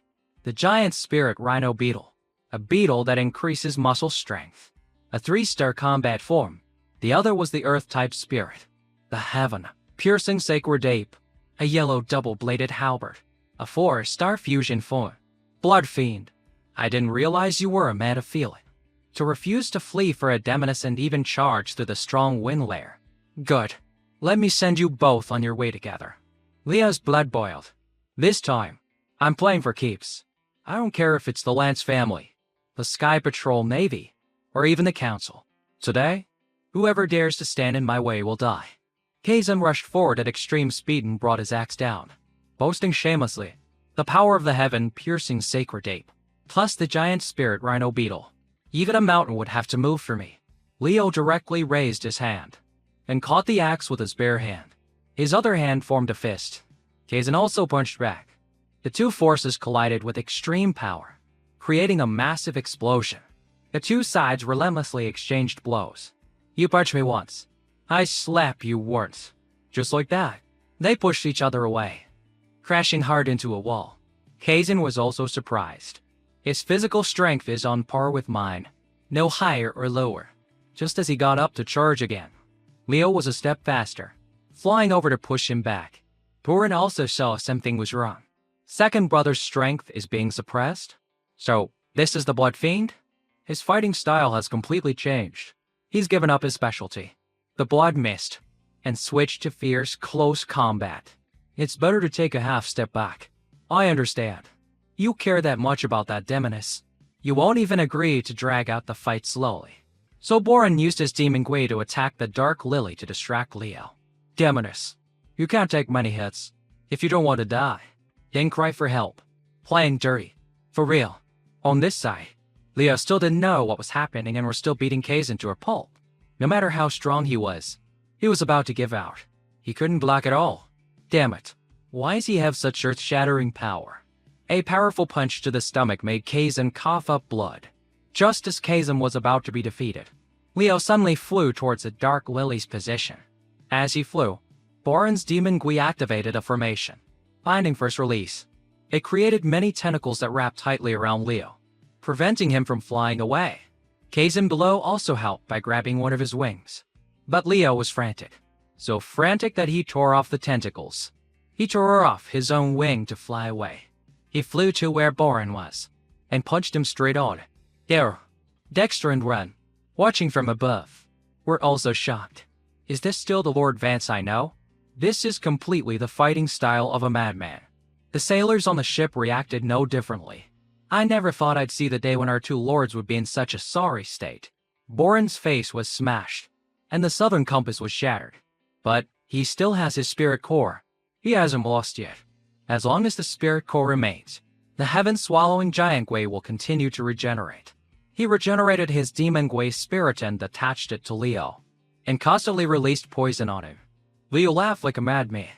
Speaker 1: the giant spirit Rhino Beetle, a beetle that increases muscle strength. A 3-star combat form. The other was the Earth-type spirit, the Heaven, piercing sacred ape, a yellow double-bladed halberd, a 4-star fusion form. Blood Fiend. I didn't realize you were a man of feeling. to refuse to flee for a demoness and even charge through the strong wind layer. Good. Let me send you both on your way together. Leo's blood boiled. This time, I'm playing for keeps. I don't care if it's the Lance family, the Sky Patrol Navy, or even the Council. Today, whoever dares to stand in my way will die. Kazem rushed forward at extreme speed and brought his axe down, boasting shamelessly, the power of the heaven-piercing sacred ape, plus the giant spirit rhino beetle. Even a mountain would have to move for me. Leo directly raised his hand and caught the axe with his bare hand. His other hand formed a fist. Kazan also punched back. The two forces collided with extreme power, creating a massive explosion. The two sides relentlessly exchanged blows. You punch me once, I slap you once. Just like that, they pushed each other away, crashing hard into a wall. Kazan was also surprised. His physical strength is on par with mine, no higher or lower. Just as he got up to charge again, Leo was a step faster, flying over to push him back. Burin also saw something was wrong. Second brother's strength is being suppressed? So, this is the Blood Fiend? His fighting style has completely changed. He's given up his specialty, the Blood Mist, and switched to fierce, close combat. It's better to take a half step back. I understand. You care that much about that demoness. You won't even agree to drag out the fight slowly. So Borin used his Demon Gui to attack the Dark Lily to distract Leo. Demoness, you can't take many hits. If you don't want to die, then cry for help. Playing dirty. For real. On this side, Leo still didn't know what was happening and were still beating Kazan to a pulp. No matter how strong he was about to give out. He couldn't block at all. Damn it. Why does he have such earth-shattering power? A powerful punch to the stomach made Kazan cough up blood. Just as Kazan was about to be defeated, Leo suddenly flew towards the Dark Lily's position. As he flew, Borin's Demon Gui activated a formation, finding first release. It created many tentacles that wrapped tightly around Leo, preventing him from flying away. Kazan below also helped by grabbing one of his wings. But Leo was frantic. So frantic that he tore off the tentacles. He tore off his own wing to fly away. He flew to where Borin was, and punched him straight on. There, Dexter and Ren, watching from above, were also shocked. Is this still the Lord Vance I know? This is completely the fighting style of a madman. The sailors on the ship reacted no differently. I never thought I'd see the day when our two lords would be in such a sorry state. Borin's face was smashed, and the southern compass was shattered. But he still has his spirit core. He hasn't lost yet. As long as the spirit core remains, the heaven-swallowing giant Gui will continue to regenerate. He regenerated his Demon Gui spirit and attached it to Leo, and constantly released poison on him. Leo laughed like a madman.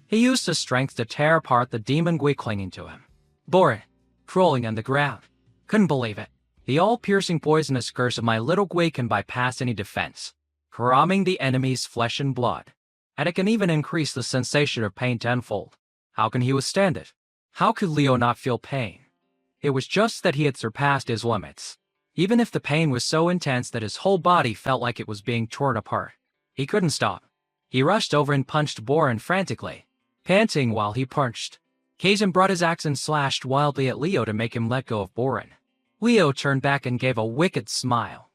Speaker 1: He used his strength to tear apart the Demon Gui clinging to him. Borin, crawling on the ground, couldn't believe it. The all-piercing poisonous curse of my little Gui can bypass any defense, corrupting the enemy's flesh and blood, and it can even increase the sensation of pain tenfold. How can he withstand it? How could Leo not feel pain? It was just that he had surpassed his limits. Even if the pain was so intense that his whole body felt like it was being torn apart, he couldn't stop. He rushed over and punched Borin frantically, panting while he punched. Kazan brought his axe and slashed wildly at Leo to make him let go of Borin. Leo turned back and gave a wicked smile.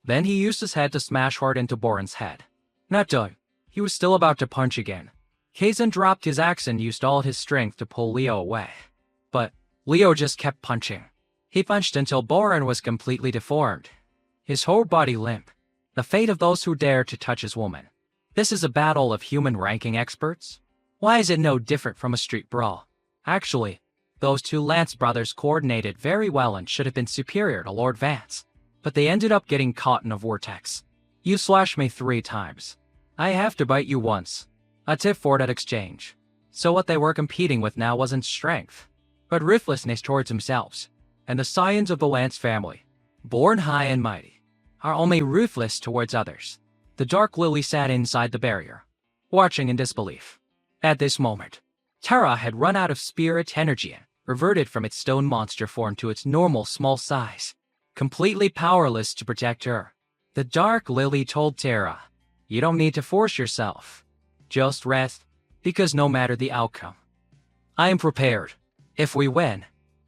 Speaker 1: Then he used his head to smash hard into Borin's head. Not done. He was still about to punch again. Kazan dropped his axe and used all his strength to pull Leo away. But Leo just kept punching. He punched until Borin was completely deformed, his whole body limp. The fate of those who dare to touch his woman. This is a battle of human ranking experts? Why is it no different from a street brawl? Actually, those two Lance brothers coordinated very well and should have been superior to Lord Vance. But they ended up getting caught in a vortex. You slashed me 3 times. I have to bite you once. A tip for that exchange. So what they were competing with now wasn't strength, but ruthlessness towards themselves. And the scions of the Lance family, born high and mighty, are only ruthless towards others. The Dark Lily sat inside the barrier, watching in disbelief. At this moment, Terra had run out of spirit energy and reverted from its stone monster form to its normal small size, completely powerless to protect her. The Dark Lily told Terra, "You don't need to force yourself. Just rest, because no matter the outcome, I am prepared. If we win,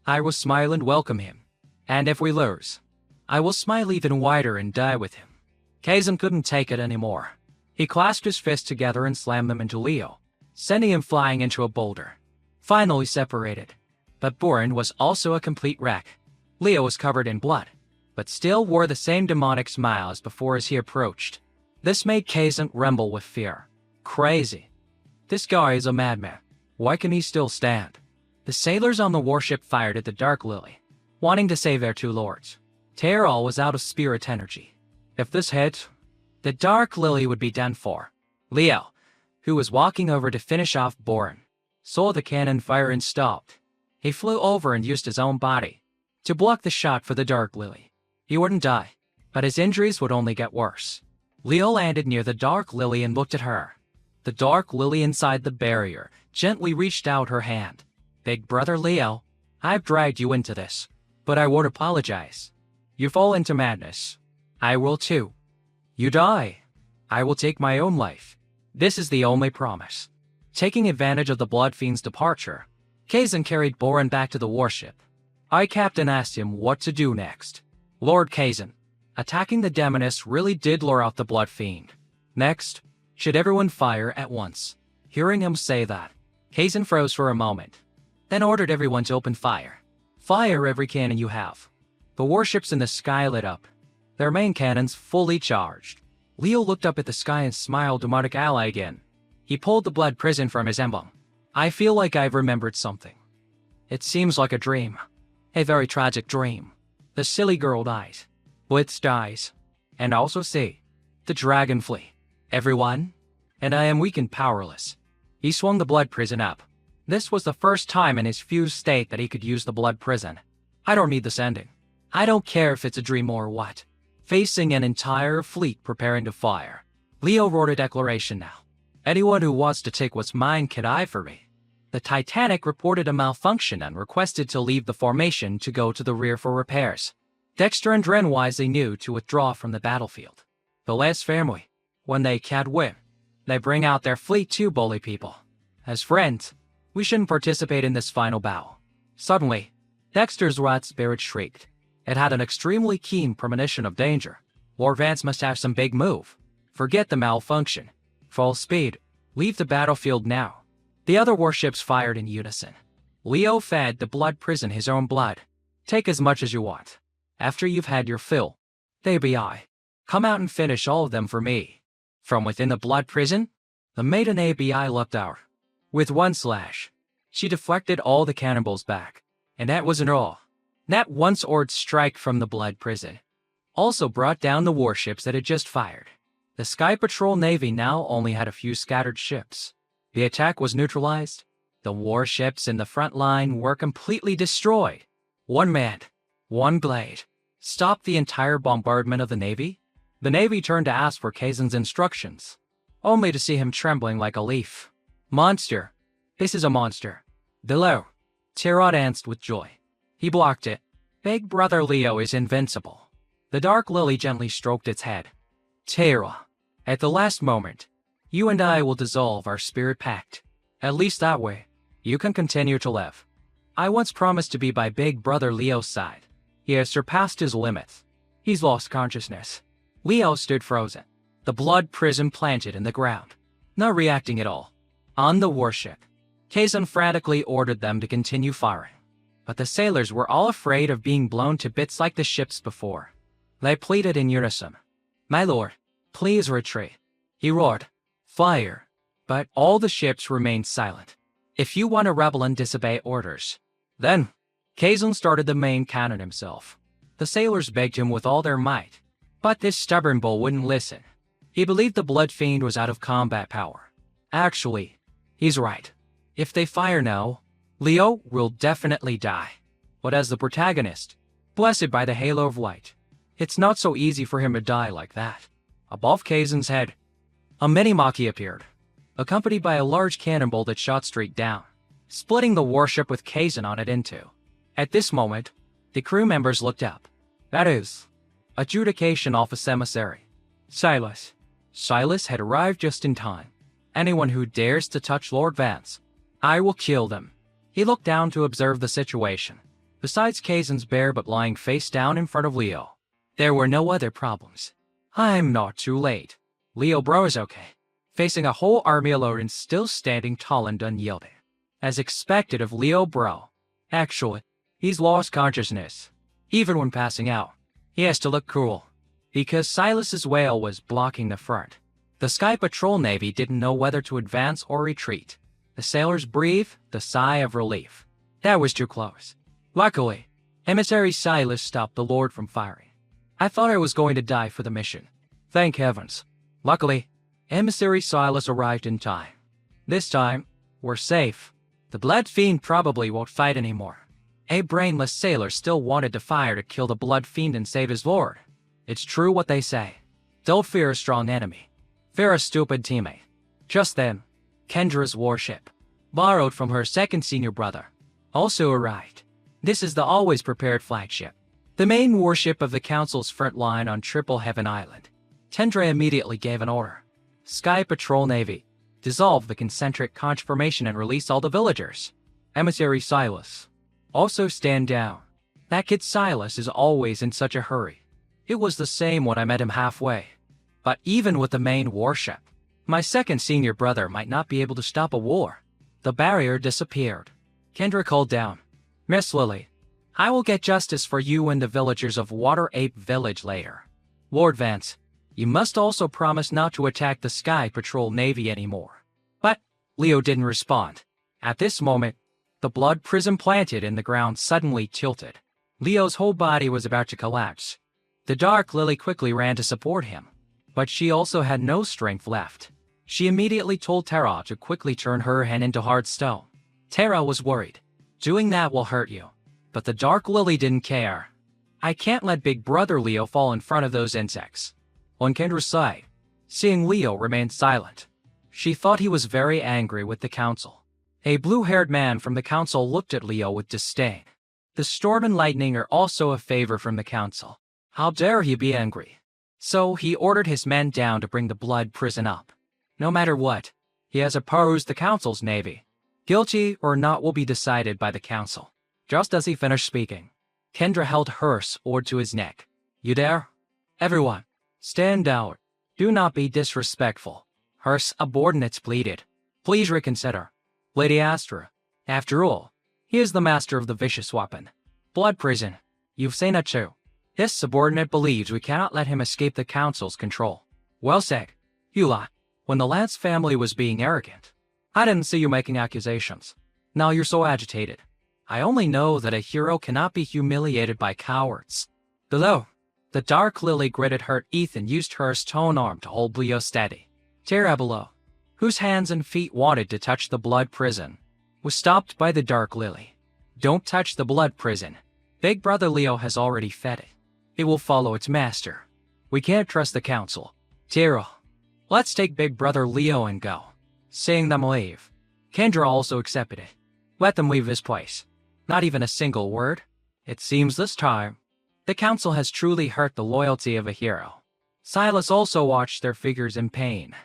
Speaker 1: I will smile and welcome him. And if we lose, I will smile even wider and die with him. Kazan couldn't take it anymore. He clasped his fists together and slammed them into Leo, sending him flying into a boulder. Finally separated. But Boren was also a complete wreck. Leo was covered in blood, but still wore the same demonic smile as before as he approached. This made Kazan tremble with fear. Crazy. This guy is a madman. Why can he still stand? The sailors on the warship fired at the Dark Lily, wanting to save their two lords. Teral was out of spirit energy. If this hit, the Dark Lily would be done for. Leo, who was walking over to finish off Boren, saw the cannon fire and stopped. He flew over and used his own body to block the shot for the Dark Lily. He wouldn't die, but his injuries would only get worse. Leo landed near the Dark Lily and looked at her. The Dark Lily inside the barrier gently reached out her hand. Big brother Leo, I've dragged you into this, but I won't apologize. You fall into madness. I will too. You die. I will take my own life. This is the only promise. Taking advantage of the Blood Fiend's departure, Kazan carried Boren back to the warship. Our captain asked him what to do next. Lord Kazan, attacking the Demoness really did lure out the Blood Fiend. Next, should everyone fire at once? Hearing him say that, Kazan froze for a moment, then ordered everyone to open fire. Fire every cannon you have. The warships in the sky lit up, their main cannons fully charged. Leo looked up at the sky and smiled demonic ally again. He pulled the blood prison from his emblem. I feel like I've remembered something. It seems like a dream. A very tragic dream. The silly girl dies. Blitz dies. And also see. The dragon flee. Everyone. And I am weak and powerless. He swung the blood prison up. This was the first time in his fused state that he could use the blood prison. I don't need this ending. I don't care if it's a dream or what. Facing an entire fleet preparing to fire. Leo wrote a declaration now. Anyone who wants to take what's mine can die for me. The Titanic reported a malfunction and requested to leave the formation to go to the rear for repairs. Dexter and Dren wisely knew to withdraw from the battlefield. The last family, when they can't win, they bring out their fleet to bully people. As friends, we shouldn't participate in this final battle. Suddenly, Dexter's rat spirit shrieked. It had an extremely keen premonition of danger. Lord Vance must have some big move. Forget the malfunction. Full speed. Leave the battlefield now. The other warships fired in unison. Leo fed the blood prison his own blood. Take as much as you want. After you've had your fill, ABI. Come out and finish all of them for me. From within the blood prison, the maiden ABI leapt out. With one slash, she deflected all the cannonballs back. And that wasn't all. That one sword strike from the blood prison also brought down the warships that had just fired. The Sky Patrol Navy now only had a few scattered ships. The attack was neutralized. The warships in the front line were completely destroyed. One man, one blade, stopped the entire bombardment of the Navy. The Navy turned to ask for Kazan's instructions, only to see him trembling like a leaf. Monster. This is a monster. Below. Teral danced with joy. He blocked it. Big brother Leo is invincible. The Dark Lily gently stroked its head. Teral, at the last moment, you and I will dissolve our spirit pact. At least that way, you can continue to live. I once promised to be by Big brother Leo's side. He has surpassed his limits. He's lost consciousness. Leo stood frozen, the blood prism planted in the ground, not reacting at all. On the warship, Kazan frantically ordered them to continue firing. But the sailors were all afraid of being blown to bits like the ships before. They pleaded in unison. My lord, please retreat. He roared. Fire. But all the ships remained silent. If you want to rebel and disobey orders. Then, Kazan started the main cannon himself. The sailors begged him with all their might. But this stubborn bull wouldn't listen. He believed the Blood Fiend was out of combat power. Actually, he's right. If they fire now, Leo will definitely die. But as the protagonist, blessed by the halo of light, it's not so easy for him to die like that. Above Kazan's head, a mini-Maki appeared, accompanied by a large cannonball that shot straight down, splitting the warship with Kazan on it in two. At this moment, the crew members looked up. That is, adjudication office emissary, Silas. Silas had arrived just in time. Anyone who dares to touch Lord Vance, I will kill them. He looked down to observe the situation. Besides Kazan's bear but lying face down in front of Leo, There were no other problems. I'm not too late. Leo bro is okay. Facing a whole army alone and still standing tall and unyielding. As expected of Leo bro. Actually, he's lost consciousness. Even when passing out, he has to look cool. Because Silas's whale was blocking the front. The Sky Patrol Navy didn't know whether to advance or retreat. The sailors breathed the sigh of relief. That was too close. Luckily, Emissary Silas stopped the Lord from firing. I thought I was going to die for the mission. Thank heavens. Luckily, Emissary Silas arrived in time. This time, we're safe. The Blood Fiend probably won't fight anymore. A brainless sailor still wanted to fire to kill the Blood Fiend and save his lord. It's true what they say. Don't fear a strong enemy. Fear a stupid teammate. Just then, Kendra's warship, borrowed from her second senior brother, also arrived. This is the always prepared flagship, the main warship of the Council's front line on Triple Heaven Island. Kendra immediately gave an order. Sky Patrol Navy, dissolve the concentric conch formation and release all the villagers. Emissary Silas, also stand down. That kid Silas is always in such a hurry. It was the same when I met him halfway. But even with the main warship, my second senior brother might not be able to stop a war. The barrier disappeared. Kendra called down. Miss Lily, I will get justice for you and the villagers of Water Ape Village later. Lord Vance, you must also promise not to attack the Sky Patrol Navy anymore. But Leo didn't respond. At this moment, the blood prism planted in the ground suddenly tilted. Leo's whole body was about to collapse. The Dark Lily quickly ran to support him, but she also had no strength left. She immediately told Tara to quickly turn her hand into hard stone. Tara was worried. Doing that will hurt you. But the Dark Lily didn't care. I can't let Big Brother Leo fall in front of those insects. On Kendra's side, seeing Leo remain silent, she thought he was very angry with the council. A blue-haired man from the council looked at Leo with disdain. The storm and lightning are also a favor from the council. How dare he be angry? So he ordered his men down to bring the blood prison up. No matter what, he has opposed the council's navy. Guilty or not will be decided by the council. Just as he finished speaking, Kendra held her sword to his neck. You dare? Everyone, stand down. Do not be disrespectful. Her subordinates pleaded. Please reconsider. Lady Astra, after all, he is the master of the vicious weapon. Blood prison. You've seen it too. His subordinate believes we cannot let him escape the council's control. Well said. Hula, when the Lance family was being arrogant, I didn't see you making accusations. Now you're so agitated. I only know that a hero cannot be humiliated by cowards. Below, the Dark Lily gritted her teeth and used her stone arm to hold Leo steady. Tara below, whose hands and feet wanted to touch the blood prison, was stopped by the Dark Lily. Don't touch the blood prison. Big Brother Leo has already fed it. It will follow its master. We can't trust the council. Tara, let's take Big Brother Leo and go. Seeing them leave, Kendra also accepted it. Let them leave this place. Not even a single word. It seems this time, the council has truly hurt the loyalty of a hero. Silas also watched their figures in pain.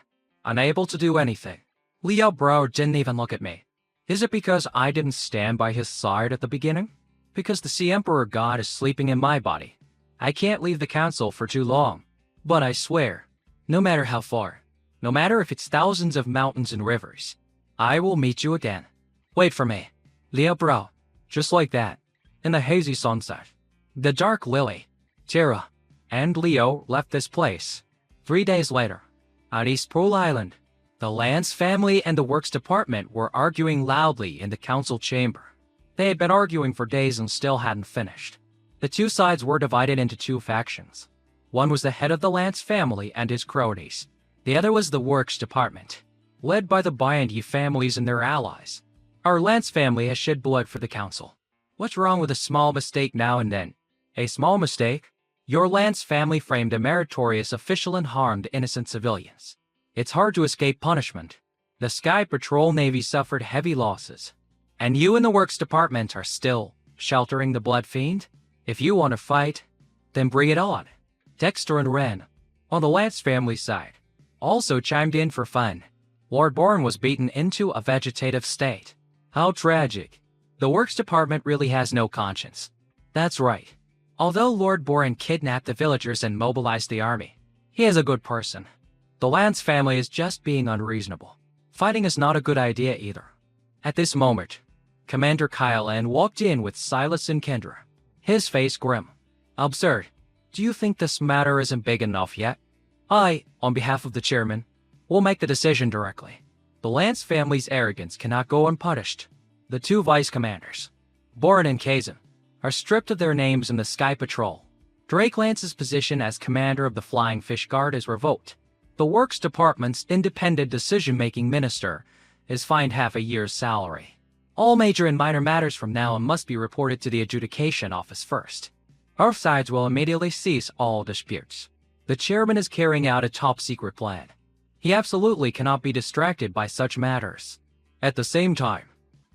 Speaker 1: Unable to do anything. Leo bro didn't even look at me. Is it because I didn't stand by his side at the beginning? Because the Sea Emperor God is sleeping in my body. I can't leave the council for too long. But I swear, no matter how far, no matter if it's thousands of mountains and rivers, I will meet you again. Wait for me. Leo bro. Just like that. In the hazy sunset. The Dark Lily, Tara, and Leo left this place. 3 days later, on East Pearl Island, the Lance family and the Works Department were arguing loudly in the council chamber. They had been arguing for days and still hadn't finished. The two sides were divided into two factions. One was the head of the Lance family and his cronies. The other was the Works Department, led by the Byandy families and their allies. Our Lance family has shed blood for the council. What's wrong with a small mistake now and then? A small mistake? Your Lance family framed a meritorious official and harmed innocent civilians. It's hard to escape punishment. The Sky Patrol Navy suffered heavy losses. And you and the Works Department are still sheltering the Blood Fiend? If you want to fight, then bring it on. Dexter and Ren, on the Lance family side, also chimed in for fun. Lord Bourne was beaten into a vegetative state. How tragic. The Works Department really has no conscience. That's right. Although Lord Boren kidnapped the villagers and mobilized the army, he is a good person. The Lance family is just being unreasonable. Fighting is not a good idea either. At this moment, Commander Kylan walked in with Silas and Kendra, his face grim. Absurd. Do you think this matter isn't big enough yet? I, on behalf of the chairman, will make the decision directly. The Lance family's arrogance cannot go unpunished. The two vice commanders, Boren and Kazan, are stripped of their names in the Sky Patrol. Drake Lance's position as commander of the Flying Fish Guard is revoked. The Works Department's independent decision-making minister is fined half a year's salary. All major and minor matters from now on must be reported to the adjudication office first. Both sides will immediately cease all disputes. The chairman is carrying out a top-secret plan. He absolutely cannot be distracted by such matters. At the same time,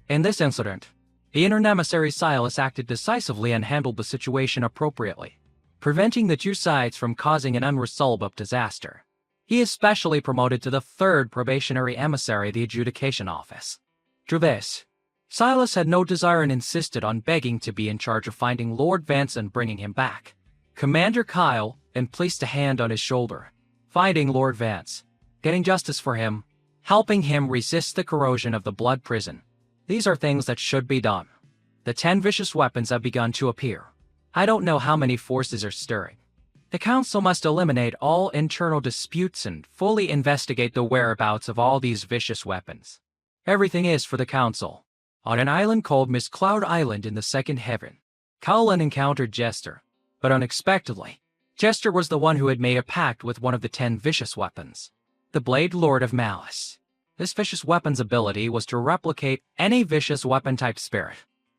Speaker 1: in this incident, the inner emissary Silas acted decisively and handled the situation appropriately, preventing the two sides from causing an unresolved disaster. He is specially promoted to the third probationary emissary of the adjudication office. Through this, Silas had no desire and insisted on begging to be in charge of finding Lord Vance and bringing him back. Commander Kyle and placed a hand on his shoulder, finding Lord Vance, getting justice for him, helping him resist the corrosion of the blood prison. These are things that should be done. The 10 vicious weapons have begun to appear. I don't know how many forces are stirring. The council must eliminate all internal disputes and fully investigate the whereabouts of all these vicious weapons. Everything is for the council. On an island called Miss Cloud Island in the second heaven, Cullen encountered Jester, but unexpectedly, Jester was the one who had made a pact with one of the 10 vicious weapons, the Blade Lord of Malice. This vicious weapon's ability was to replicate any vicious weapon-type spirit.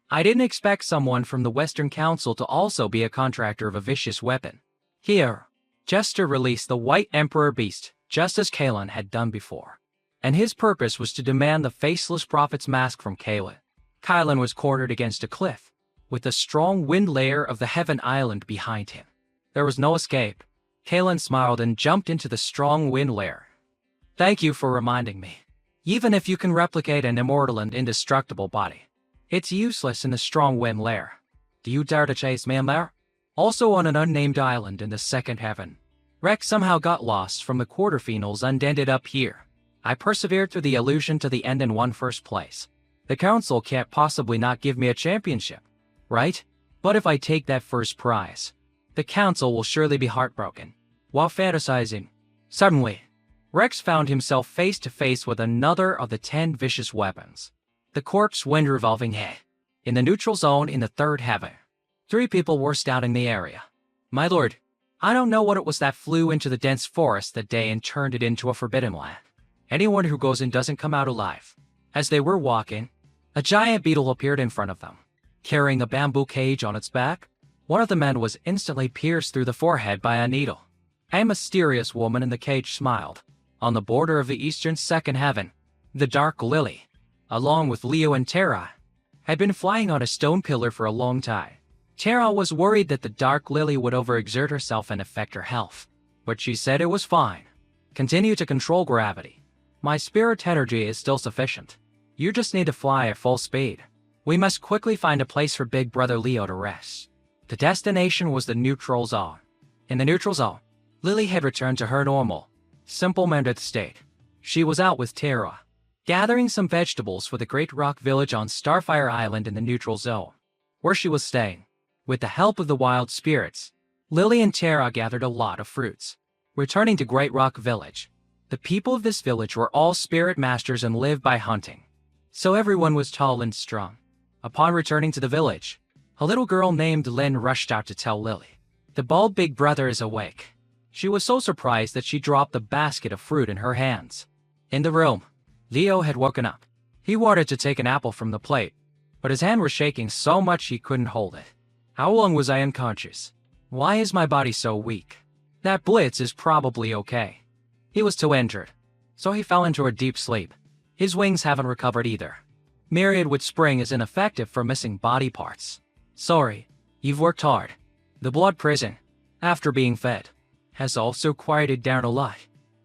Speaker 1: I didn't expect someone from the Western Council to also be a contractor of a vicious weapon. Here, Jester released the White Emperor Beast, just as Kalen had done before, and his purpose was to demand the Faceless Prophet's mask from Kalen. Kylan was cornered against a cliff, with the strong wind layer of the Heaven Island behind him. There was no escape. Kalen smiled and jumped into the strong wind layer. Thank you for reminding me. Even if you can replicate an immortal and indestructible body, it's useless in the strong wind layer. Do you dare to chase me in there? Also on an unnamed island in the second heaven, Rex somehow got lost from the quarterfinals and ended up here. I persevered through the illusion to the end and won first place. The council can't possibly not give me a championship, right? But if I take that first prize, the council will surely be heartbroken. While fantasizing, suddenly, Rex found himself face to face with another of the 10 vicious weapons. The corpse wind revolving head. In the neutral zone in the third heaven, 3 people were scouting the area. My lord, I don't know what it was that flew into the dense forest that day and turned it into a forbidden land. Anyone who goes in doesn't come out alive. As they were walking, a giant beetle appeared in front of them, carrying a bamboo cage on its back. One of the men was instantly pierced through the forehead by a needle. A mysterious woman in the cage smiled. On the border of the eastern second heaven, the Dark Lily, along with Leo and Terra, had been flying on a stone pillar for a long time. Terra was worried that the Dark Lily would overexert herself and affect her health, but she said it was fine. Continue to control gravity. My spirit energy is still sufficient. You just need to fly at full speed. We must quickly find a place for Big Brother Leo to rest. The destination was the neutral zone. In the neutral zone, Lily had returned to her normal, simple-minded state. She was out with Terra, gathering some vegetables for the Great Rock Village on Starfire Island in the neutral zone, where she was staying. With the help of the wild spirits, Lily and Terra gathered a lot of fruits. Returning to Great Rock Village, the people of this village were all spirit masters and lived by hunting, so everyone was tall and strong. Upon returning to the village, a little girl named Lynn rushed out to tell Lily, the bald big brother is awake. She was so surprised that she dropped the basket of fruit in her hands. In the room, Leo had woken up. He wanted to take an apple from the plate, but his hand was shaking so much he couldn't hold it. How long was I unconscious? Why is my body so weak? That blitz is probably okay. He was too injured, so he fell into a deep sleep. His wings haven't recovered either. Myriad with Spring is ineffective for missing body parts. Sorry, you've worked hard. The blood prison, after being fed, has also quieted down a lot.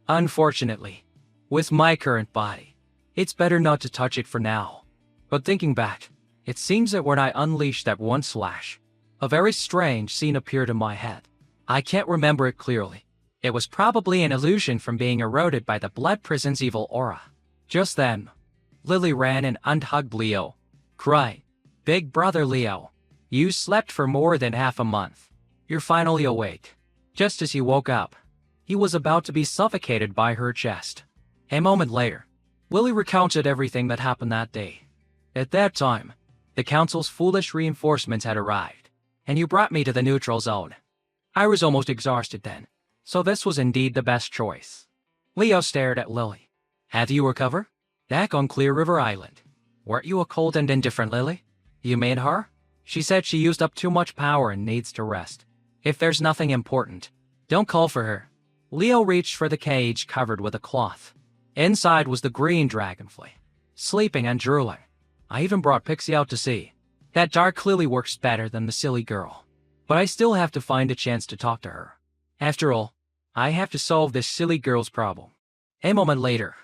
Speaker 1: Unfortunately, with my current body, it's better not to touch it for now. But thinking back, it seems that when I unleashed that one slash, a very strange scene appeared in my head. I can't remember it clearly. It was probably an illusion from being eroded by the blood prison's evil aura. Just then, Lily ran and unhugged Leo, crying, "Big brother Leo, you slept for more than half a month. You're finally awake." Just as he woke up, he was about to be suffocated by her chest. A moment later, Lily recounted everything that happened that day. At that time, the council's foolish reinforcements had arrived, and you brought me to the neutral zone. I was almost exhausted then, so this was indeed the best choice. Leo stared at Lily. "Have you recovered? Back on Clear River Island. Weren't you a cold and indifferent Lily? You made her? She said she used up too much power and needs to rest. If there's nothing important, don't call for her." Leo reached for the cage covered with a cloth. Inside was the green dragonfly, sleeping and drooling. I even brought Pixie out to see. That dark clearly works better than the silly girl. But I still have to find a chance to talk to her. After all, I have to solve this silly girl's problem. A moment later,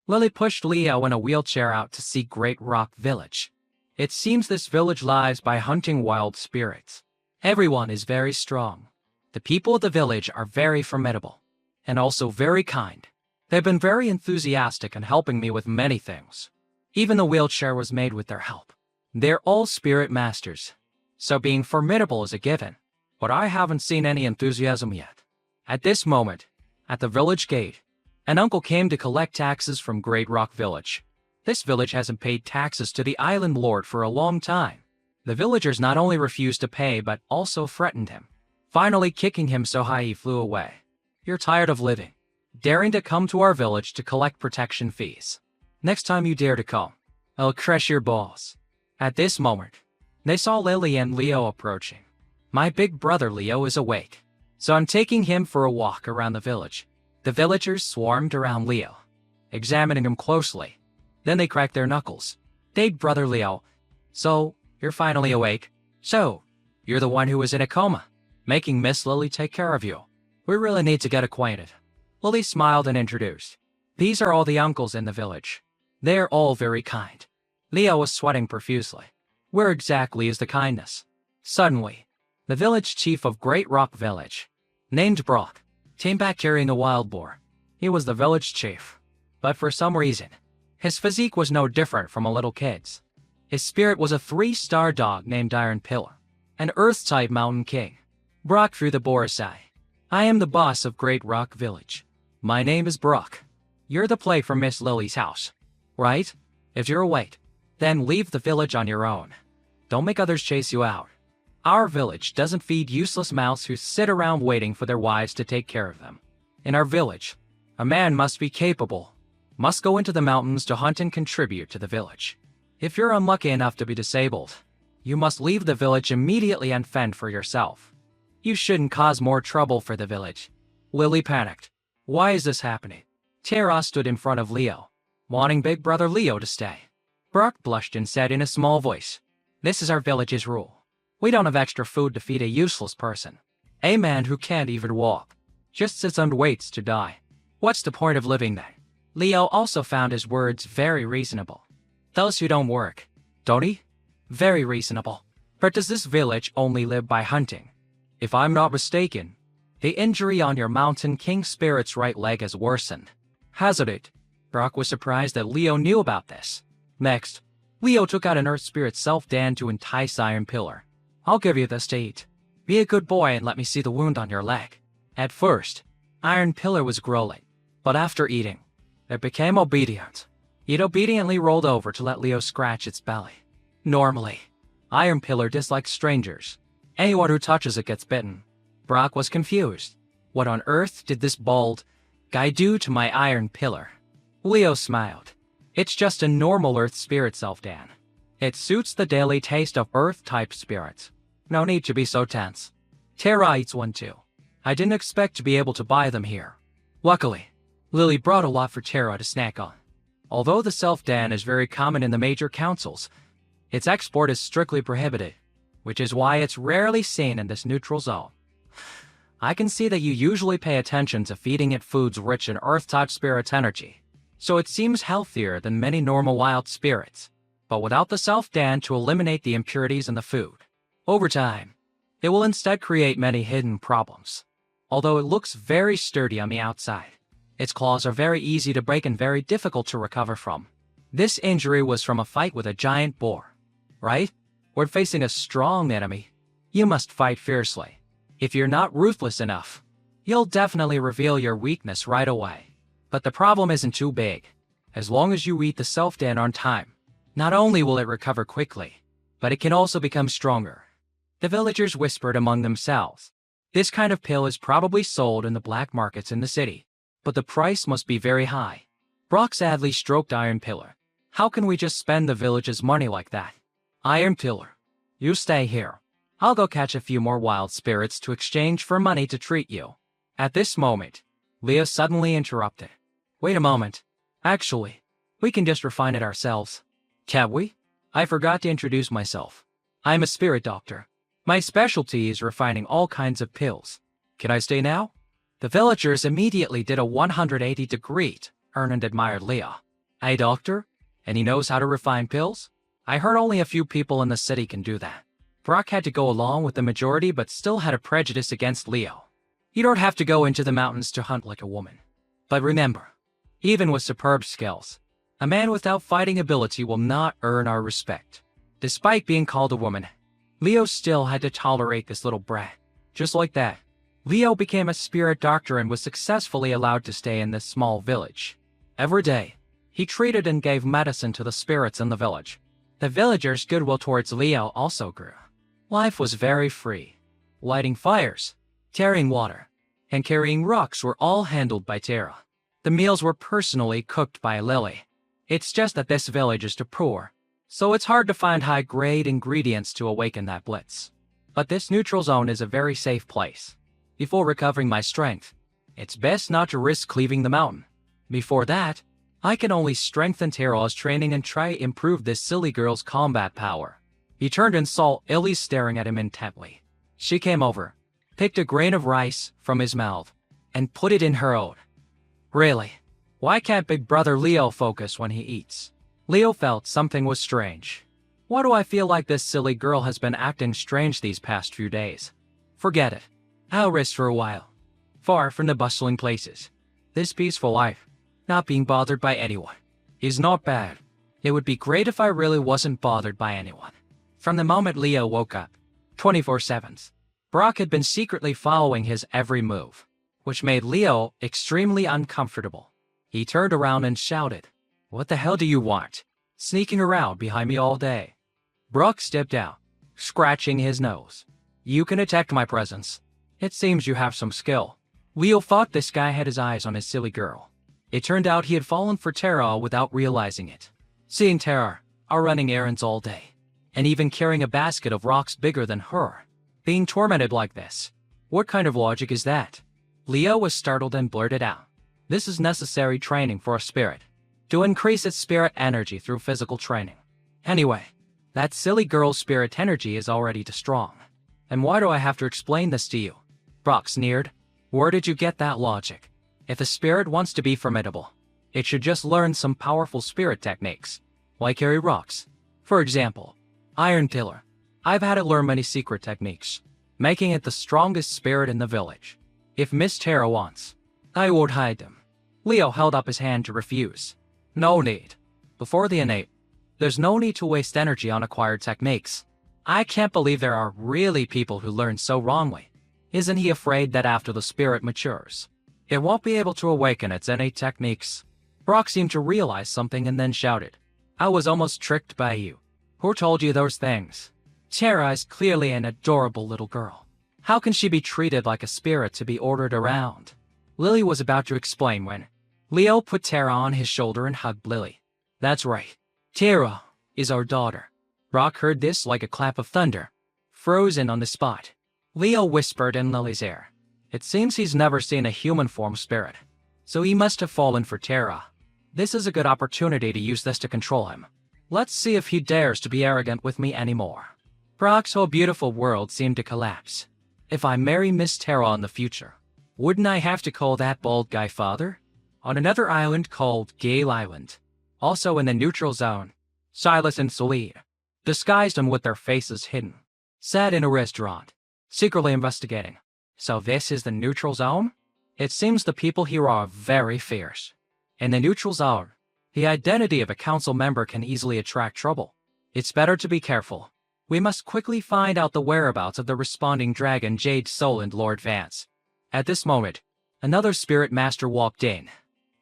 Speaker 1: Lily pushed Leo in a wheelchair out to see Great Rock Village. It seems this village lives by hunting wild spirits. Everyone is very strong. The people of the village are very formidable, and also very kind. They've been very enthusiastic in helping me with many things. Even the wheelchair was made with their help. They're all spirit masters, so being formidable is a given, but I haven't seen any enthusiasm yet. At this moment, at the village gate, an uncle came to collect taxes from Great Rock Village. This village hasn't paid taxes to the island lord for a long time. The villagers not only refused to pay but also threatened him, finally kicking him so high he flew away. "You're tired of living, daring to come to our village to collect protection fees. Next time you dare to come, I'll crush your balls." At this moment, they saw Lily and Leo approaching. My big brother Leo is awake, so I'm taking him for a walk around the village. The villagers swarmed around Leo, examining him closely. Then they cracked their knuckles. "Big brother Leo, so you're finally awake? So, you're the one who was in a coma, making Miss Lily take care of you. We really need to get acquainted." Lily smiled and introduced. "These are all the uncles in the village. They're all very kind." Leo was sweating profusely. Where exactly is the kindness? Suddenly, the village chief of Great Rock Village, named Brock, came back carrying a wild boar. He was the village chief, but for some reason, his physique was no different from a little kid's. His spirit was a 3-star dog named Iron Pillar, an Earth-type mountain king. Brock threw the boar aside. "I am the boss of Great Rock Village. My name is Brock. You're the play from Miss Lily's house, right? If you're awake, then leave the village on your own. Don't make others chase you out. Our village doesn't feed useless mouths who sit around waiting for their wives to take care of them. In our village, a man must be capable, must go into the mountains to hunt and contribute to the village. If you're unlucky enough to be disabled, you must leave the village immediately and fend for yourself. You shouldn't cause more trouble for the village." Lily panicked. Why is this happening? Tara stood in front of Leo, wanting big brother Leo to stay. Brock blushed and said in a small voice, "This is our village's rule. We don't have extra food to feed a useless person. A man who can't even walk just sits and waits to die. What's the point of living then?" Leo also found his words very reasonable. "Those who don't work, don't eat? Very reasonable. But does this village only live by hunting? If I'm not mistaken, the injury on your Mountain King spirit's right leg has worsened, hasn't it?" Brock was surprised that Leo knew about this. Next, Leo took out an Earth Spirit self-dan to entice Iron Pillar. "I'll give you this to eat. Be a good boy and let me see the wound on your leg." At first, Iron Pillar was growling, but after eating, it became obedient. It obediently rolled over to let Leo scratch its belly. Normally, Iron Pillar dislikes strangers. Anyone who touches it gets bitten. Brock was confused. What on earth did this bald guy do to my Iron Pillar? Leo smiled. "It's just a normal Earth Spirit self-dan. It suits the daily taste of Earth-type spirits. No need to be so tense." Tara eats one too. I didn't expect to be able to buy them here. Luckily, Lily brought a lot for Tara to snack on. Although the self-dan is very common in the major councils, its export is strictly prohibited, which is why it's rarely seen in this neutral zone. I can see that you usually pay attention to feeding it foods rich in Earth-type spirit energy, so it seems healthier than many normal wild spirits, but without the self-dan to eliminate the impurities in the food. Over time, It will instead create many hidden problems. Although it looks very sturdy on the outside, its claws are very easy to break and very difficult to recover from. This injury was from a fight with a giant boar. Right? We're facing a strong enemy. You must fight fiercely. If you're not ruthless enough, you'll definitely reveal your weakness right away. But the problem isn't too big. As long as you eat the self-dan on time, not only will it recover quickly, but it can also become stronger. The villagers whispered among themselves. This kind of pill is probably sold in the black markets in the city, but the price must be very high. Brock sadly stroked Iron Pillar. How can we just spend the village's money like that? Iron Pillar, you stay here. I'll go catch a few more wild spirits to exchange for money to treat you. At this moment, Leo suddenly interrupted. Wait a moment. Actually, we can just refine it ourselves. Can we? I forgot to introduce myself. I'm a spirit doctor. My specialty is refining all kinds of pills. Can I stay now? The villagers immediately did a 180-degree turn and admired Leo. A doctor? And he knows how to refine pills? I heard only a few people in the city can do that. Brock had to go along with the majority but still had a prejudice against Leo. You don't have to go into the mountains to hunt like a woman. But remember, even with superb skills, a man without fighting ability will not earn our respect. Despite being called a woman, Leo still had to tolerate this little brat. Just like that, Leo became a spirit doctor and was successfully allowed to stay in this small village. Every day, he treated and gave medicine to the spirits in the village. The villagers' goodwill towards Leo also grew. Life was very free. Lighting fires, carrying water, and carrying rocks were all handled by Tara. The meals were personally cooked by Lily. It's just that this village is too poor, so it's hard to find high-grade ingredients to awaken that blitz. But this neutral zone is a very safe place. Before recovering my strength, it's best not to risk cleaving the mountain. Before that, I can only strengthen Tara's training and try to improve this silly girl's combat power. He turned and saw Illy staring at him intently. She came over, picked a grain of rice from his mouth, and put it in her own. Really? Why can't Big Brother Leo focus when he eats? Leo felt something was strange. Why do I feel like this silly girl has been acting strange these past few days? Forget it. I'll rest for a while. Far from the bustling places. This peaceful life, not being bothered by anyone, is not bad. It would be great if I really wasn't bothered by anyone. From the moment Leo woke up, 24/7, Brock had been secretly following his every move, which made Leo extremely uncomfortable. He turned around and shouted, "What the hell do you want? Sneaking around behind me all day?" Brock stepped out, scratching his nose. "You can detect my presence. It seems you have some skill." Leo thought this guy had his eyes on his silly girl. It turned out he had fallen for Tara without realizing it. Seeing Tara, running errands all day, and even carrying a basket of rocks bigger than her, being tormented like this. What kind of logic is that? Leo was startled and blurted out, "This is necessary training for a spirit, to increase its spirit energy through physical training. Anyway, that silly girl's spirit energy is already too strong. And why do I have to explain this to you?" Brock sneered. "Where did you get that logic? If a spirit wants to be formidable, it should just learn some powerful spirit techniques, like carry rocks. For example, Iron Pillar. I've had it learn many secret techniques, making it the strongest spirit in the village. If Miss Tara wants, I won't hide them." Leo held up his hand to refuse. "No need. Before the innate, there's no need to waste energy on acquired techniques. I can't believe there are really people who learn so wrongly. Isn't he afraid that after the spirit matures, it won't be able to awaken its innate techniques?" Brock seemed to realize something and then shouted, "I was almost tricked by you. Who told you those things? Tara is clearly an adorable little girl. How can she be treated like a spirit to be ordered around?" Lily was about to explain when Leo put Tara on his shoulder and hugged Lily. "That's right. Tara is our daughter." Brock heard this like a clap of thunder, frozen on the spot. Leo whispered in Lily's ear, "It seems he's never seen a human form spirit, so he must have fallen for Tara. This is a good opportunity to use this to control him. Let's see if he dares to be arrogant with me anymore." Brock's whole beautiful world seemed to collapse. If I marry Miss Tara in the future, wouldn't I have to call that bald guy father? On another island called Gale Island, also in the neutral zone, Silas and Celine, disguised and with their faces hidden, sat in a restaurant. secretly investigating. So this is the neutral zone? It seems the people here are very fierce. In the neutral zone, the identity of a council member can easily attract trouble. It's better to be careful. We must quickly find out the whereabouts of the responding dragon Jade Soul and Lord Vance. At this moment, another spirit master walked in.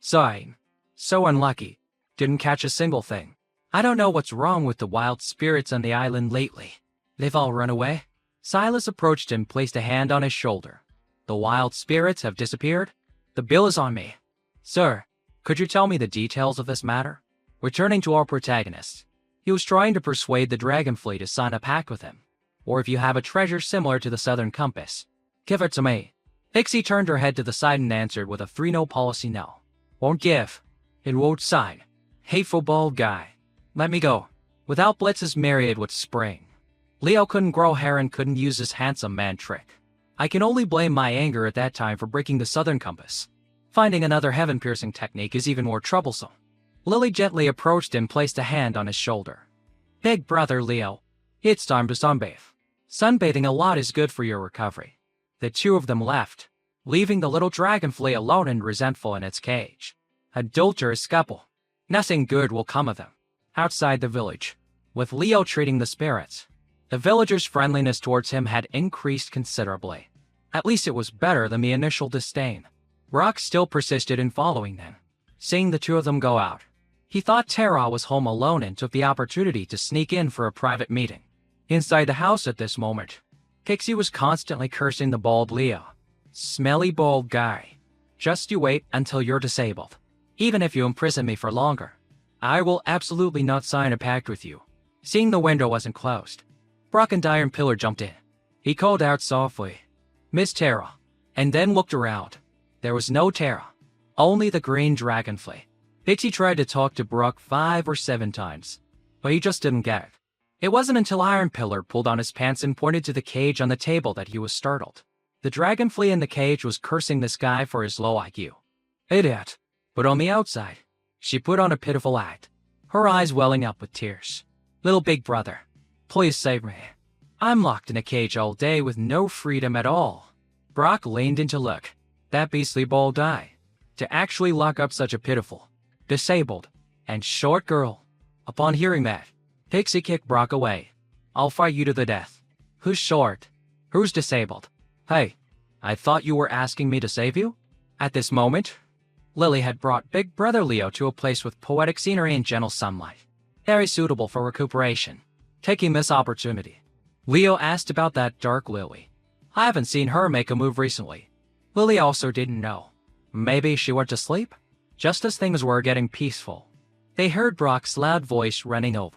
Speaker 1: Sighing. So unlucky. Didn't catch a single thing. I don't know what's wrong with the wild spirits on the island lately. They've all run away. Silas approached him, placed a hand on his shoulder. The wild spirits have disappeared? The bill is on me. Sir, could you tell me the details of this matter? Returning to our protagonist. He was trying to persuade the Dragonfleet to sign a pact with him. Or if you have a treasure similar to the Southern Compass, give it to me. Pixie turned her head to the side and answered with a 3-no policy no. Won't give. It won't sign. Hateful bald guy. Let me go. Without Blitz's myriad with spring. Leo couldn't grow hair and couldn't use his handsome man trick. I can only blame my anger at that time for breaking the Southern Compass. Finding another heaven-piercing technique is even more troublesome. Lily gently approached him, placed a hand on his shoulder. Big brother Leo, it's time to sunbathe. Sunbathing a lot is good for your recovery. The two of them left, leaving the little dragonfly alone and resentful in its cage. Adulterous couple. Nothing good will come of them. Outside the village, with Leo treating the spirits, the villagers' friendliness towards him had increased considerably. At least it was better than the initial disdain. Brock still persisted in following them. Seeing the two of them go out, he thought Tara was home alone and took the opportunity to sneak in for a private meeting. Inside the house at this moment, Pixie was constantly cursing the bald Leo. Smelly bald guy. Just you wait until you're disabled. Even if you imprison me for longer, I will absolutely not sign a pact with you. Seeing the window wasn't closed, Brock and Iron Pillar jumped in. He called out softly, Miss Tara, and then looked around. There was no Tara, only the green dragonfly. Pixie tried to talk to Brock 5 or 7 times, but he just didn't get it. It wasn't until Iron Pillar pulled on his pants and pointed to the cage on the table that he was startled. The dragonfly in the cage was cursing this guy for his low IQ. Idiot. But on the outside, she put on a pitiful act, her eyes welling up with tears. Little big brother, please save me. I'm locked in a cage all day with no freedom at all. Brock leaned in to look. That beastly bald guy. To actually lock up such a pitiful, disabled, and short girl. Upon hearing that, Pixie kicked Brock away. I'll fight you to the death. Who's short? Who's disabled? Hey, I thought you were asking me to save you? At this moment, Lily had brought Big Brother Leo to a place with poetic scenery and gentle sunlight. Very suitable for recuperation. Taking this opportunity, Leo asked about that dark Lily. I haven't seen her make a move recently. Lily also didn't know. Maybe she went to sleep? Just as things were getting peaceful, they heard Brock's loud voice running over.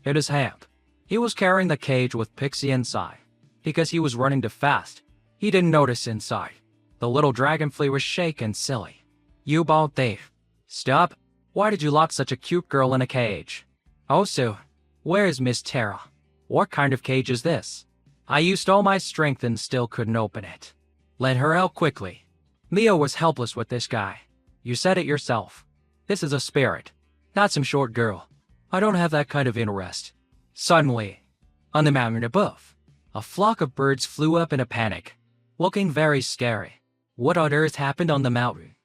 Speaker 1: In his hand, he was carrying the cage with Pixie inside. Because he was running too fast, he didn't notice inside. The little dragonfly was shaken silly. You bald thief. Stop. Why did you lock such a cute girl in a cage? Also, where is Miss Tara? What kind of cage is this? I used all my strength and still couldn't open it. Let her out quickly. Leo was helpless with this guy. You said it yourself. This is a spirit, not some short girl. I don't have that kind of interest. Suddenly, on the mountain above, a flock of birds flew up in a panic, looking very scary. What on earth happened on the mountain?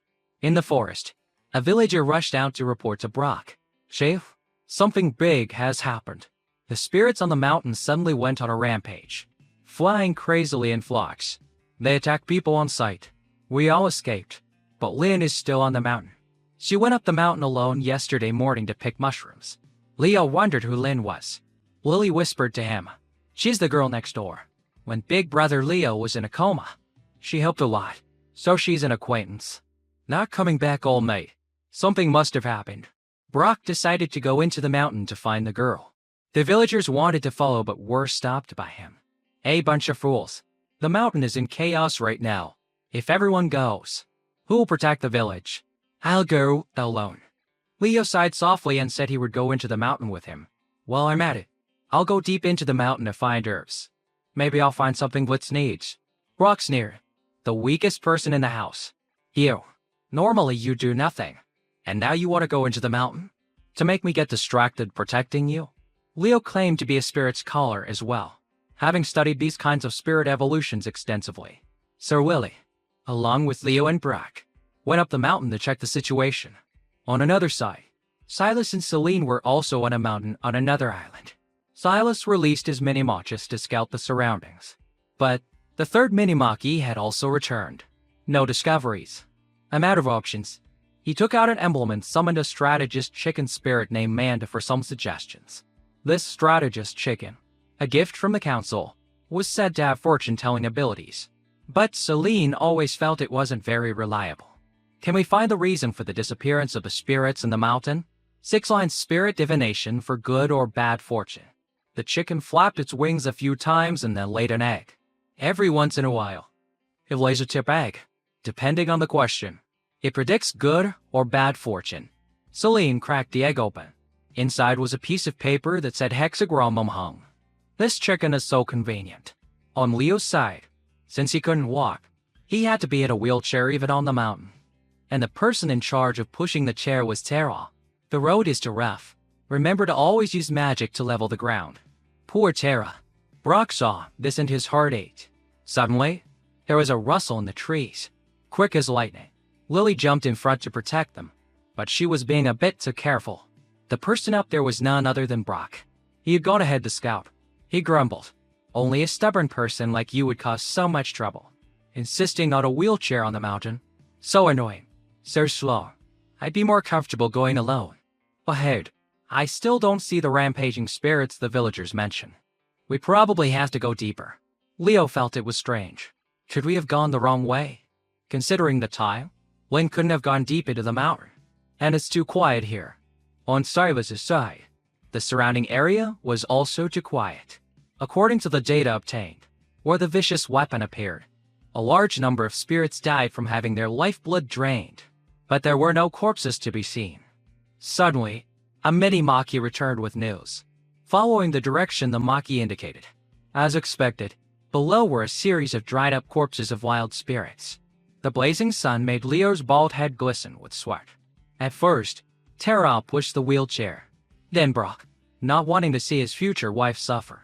Speaker 1: In the forest, a villager rushed out to report to Brock. Chief, something big has happened. The spirits on the mountain suddenly went on a rampage, flying crazily in flocks. They attacked people on sight. We all escaped, but Lynn is still on the mountain. She went up the mountain alone yesterday morning to pick mushrooms. Leo wondered who Lynn was. Lily whispered to him, she's the girl next door. When Big Brother Leo was in a coma, she helped a lot, so she's an acquaintance. Not coming back all night. Something must have happened. Brock decided to go into the mountain to find the girl. The villagers wanted to follow but were stopped by him. A bunch of fools. The mountain is in chaos right now. If everyone goes, who will protect the village? I'll go alone. Leo sighed softly and said he would go into the mountain with him. While I'm at it, I'll go deep into the mountain to find herbs. Maybe I'll find something Blitz needs. Brock sneered. The weakest person in the house. You. Normally you do nothing. And now you want to go into the mountain? To make me get distracted protecting you? Leo claimed to be a spirit's caller as well. having studied these kinds of spirit evolutions extensively. Sir Willie, along with Leo and Brock, went up the mountain to check the situation. On another side, Silas and Celine were also on a mountain on another island. Silas released his mini-machis to scout the surroundings. But the third mini-maki had also returned. No discoveries. I'm out of options. He took out an emblem and summoned a strategist chicken spirit named Manda for some suggestions. This strategist chicken, a gift from the council, was said to have fortune-telling abilities. But Celine always felt it wasn't very reliable. Can we find the reason for the disappearance of the spirits in the mountain? 6-line spirit divination for good or bad fortune. The chicken flapped its wings a few times and then laid an egg. Every once in a while. It lays a tip egg, depending on the question. It predicts good or bad fortune. Celine cracked the egg open. Inside was a piece of paper that said hexagramum hung. This chicken is so convenient. On Leo's side, since he couldn't walk, he had to be in a wheelchair even on the mountain. And the person in charge of pushing the chair was Tara. The road is too rough. Remember to always use magic to level the ground. Poor Tara. Brock saw this and his heart ached. Suddenly, there was a rustle in the trees. Quick as lightning, Lily jumped in front to protect them, but she was being a bit too careful. The person up there was none other than Brock. He had gone ahead to scout. He grumbled. Only a stubborn person like you would cause so much trouble. Insisting on a wheelchair on the mountain. So annoying. So slow. I'd be more comfortable going alone. Ahead, I still don't see the rampaging spirits the villagers mention. We probably have to go deeper. Leo felt it was strange. Could we have gone the wrong way? Considering the time, Lynn couldn't have gone deep into the mountain. And it's too quiet here. On Silas's side, the surrounding area was also too quiet. According to the data obtained, where the vicious weapon appeared, a large number of spirits died from having their lifeblood drained. But there were no corpses to be seen. Suddenly, a mini-maki returned with news, following the direction the maki indicated. As expected, below were a series of dried-up corpses of wild spirits. The blazing sun made Leo's bald head glisten with sweat. At first, Tara pushed the wheelchair. Then Brock, not wanting to see his future wife suffer,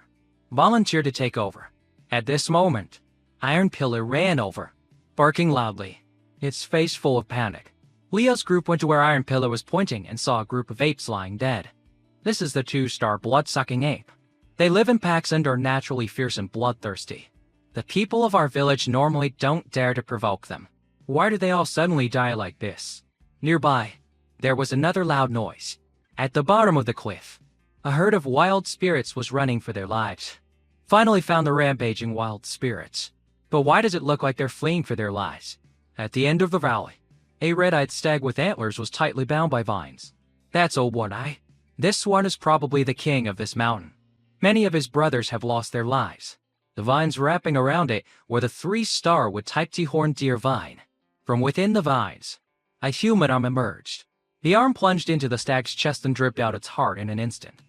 Speaker 1: volunteered to take over. At this moment, Iron Pillar ran over, barking loudly, its face full of panic. Leo's group went to where Iron Pillar was pointing and saw a group of apes lying dead. This is the 2-star blood-sucking ape. They live in packs and are naturally fierce and bloodthirsty. The people of our village normally don't dare to provoke them. Why do they all suddenly die like this? Nearby, there was another loud noise. At the bottom of the cliff, a herd of wild spirits was running for their lives. Finally found the rampaging wild spirits. But why does it look like they're fleeing for their lives? At the end of the valley, a red-eyed stag with antlers was tightly bound by vines. That's Old One-Eye. This one is probably the king of this mountain. Many of his brothers have lost their lives. The vines wrapping around it were the 3-star with type T horned deer vine. From within the vines, a human arm emerged. The arm plunged into the stag's chest and dripped out its heart in an instant.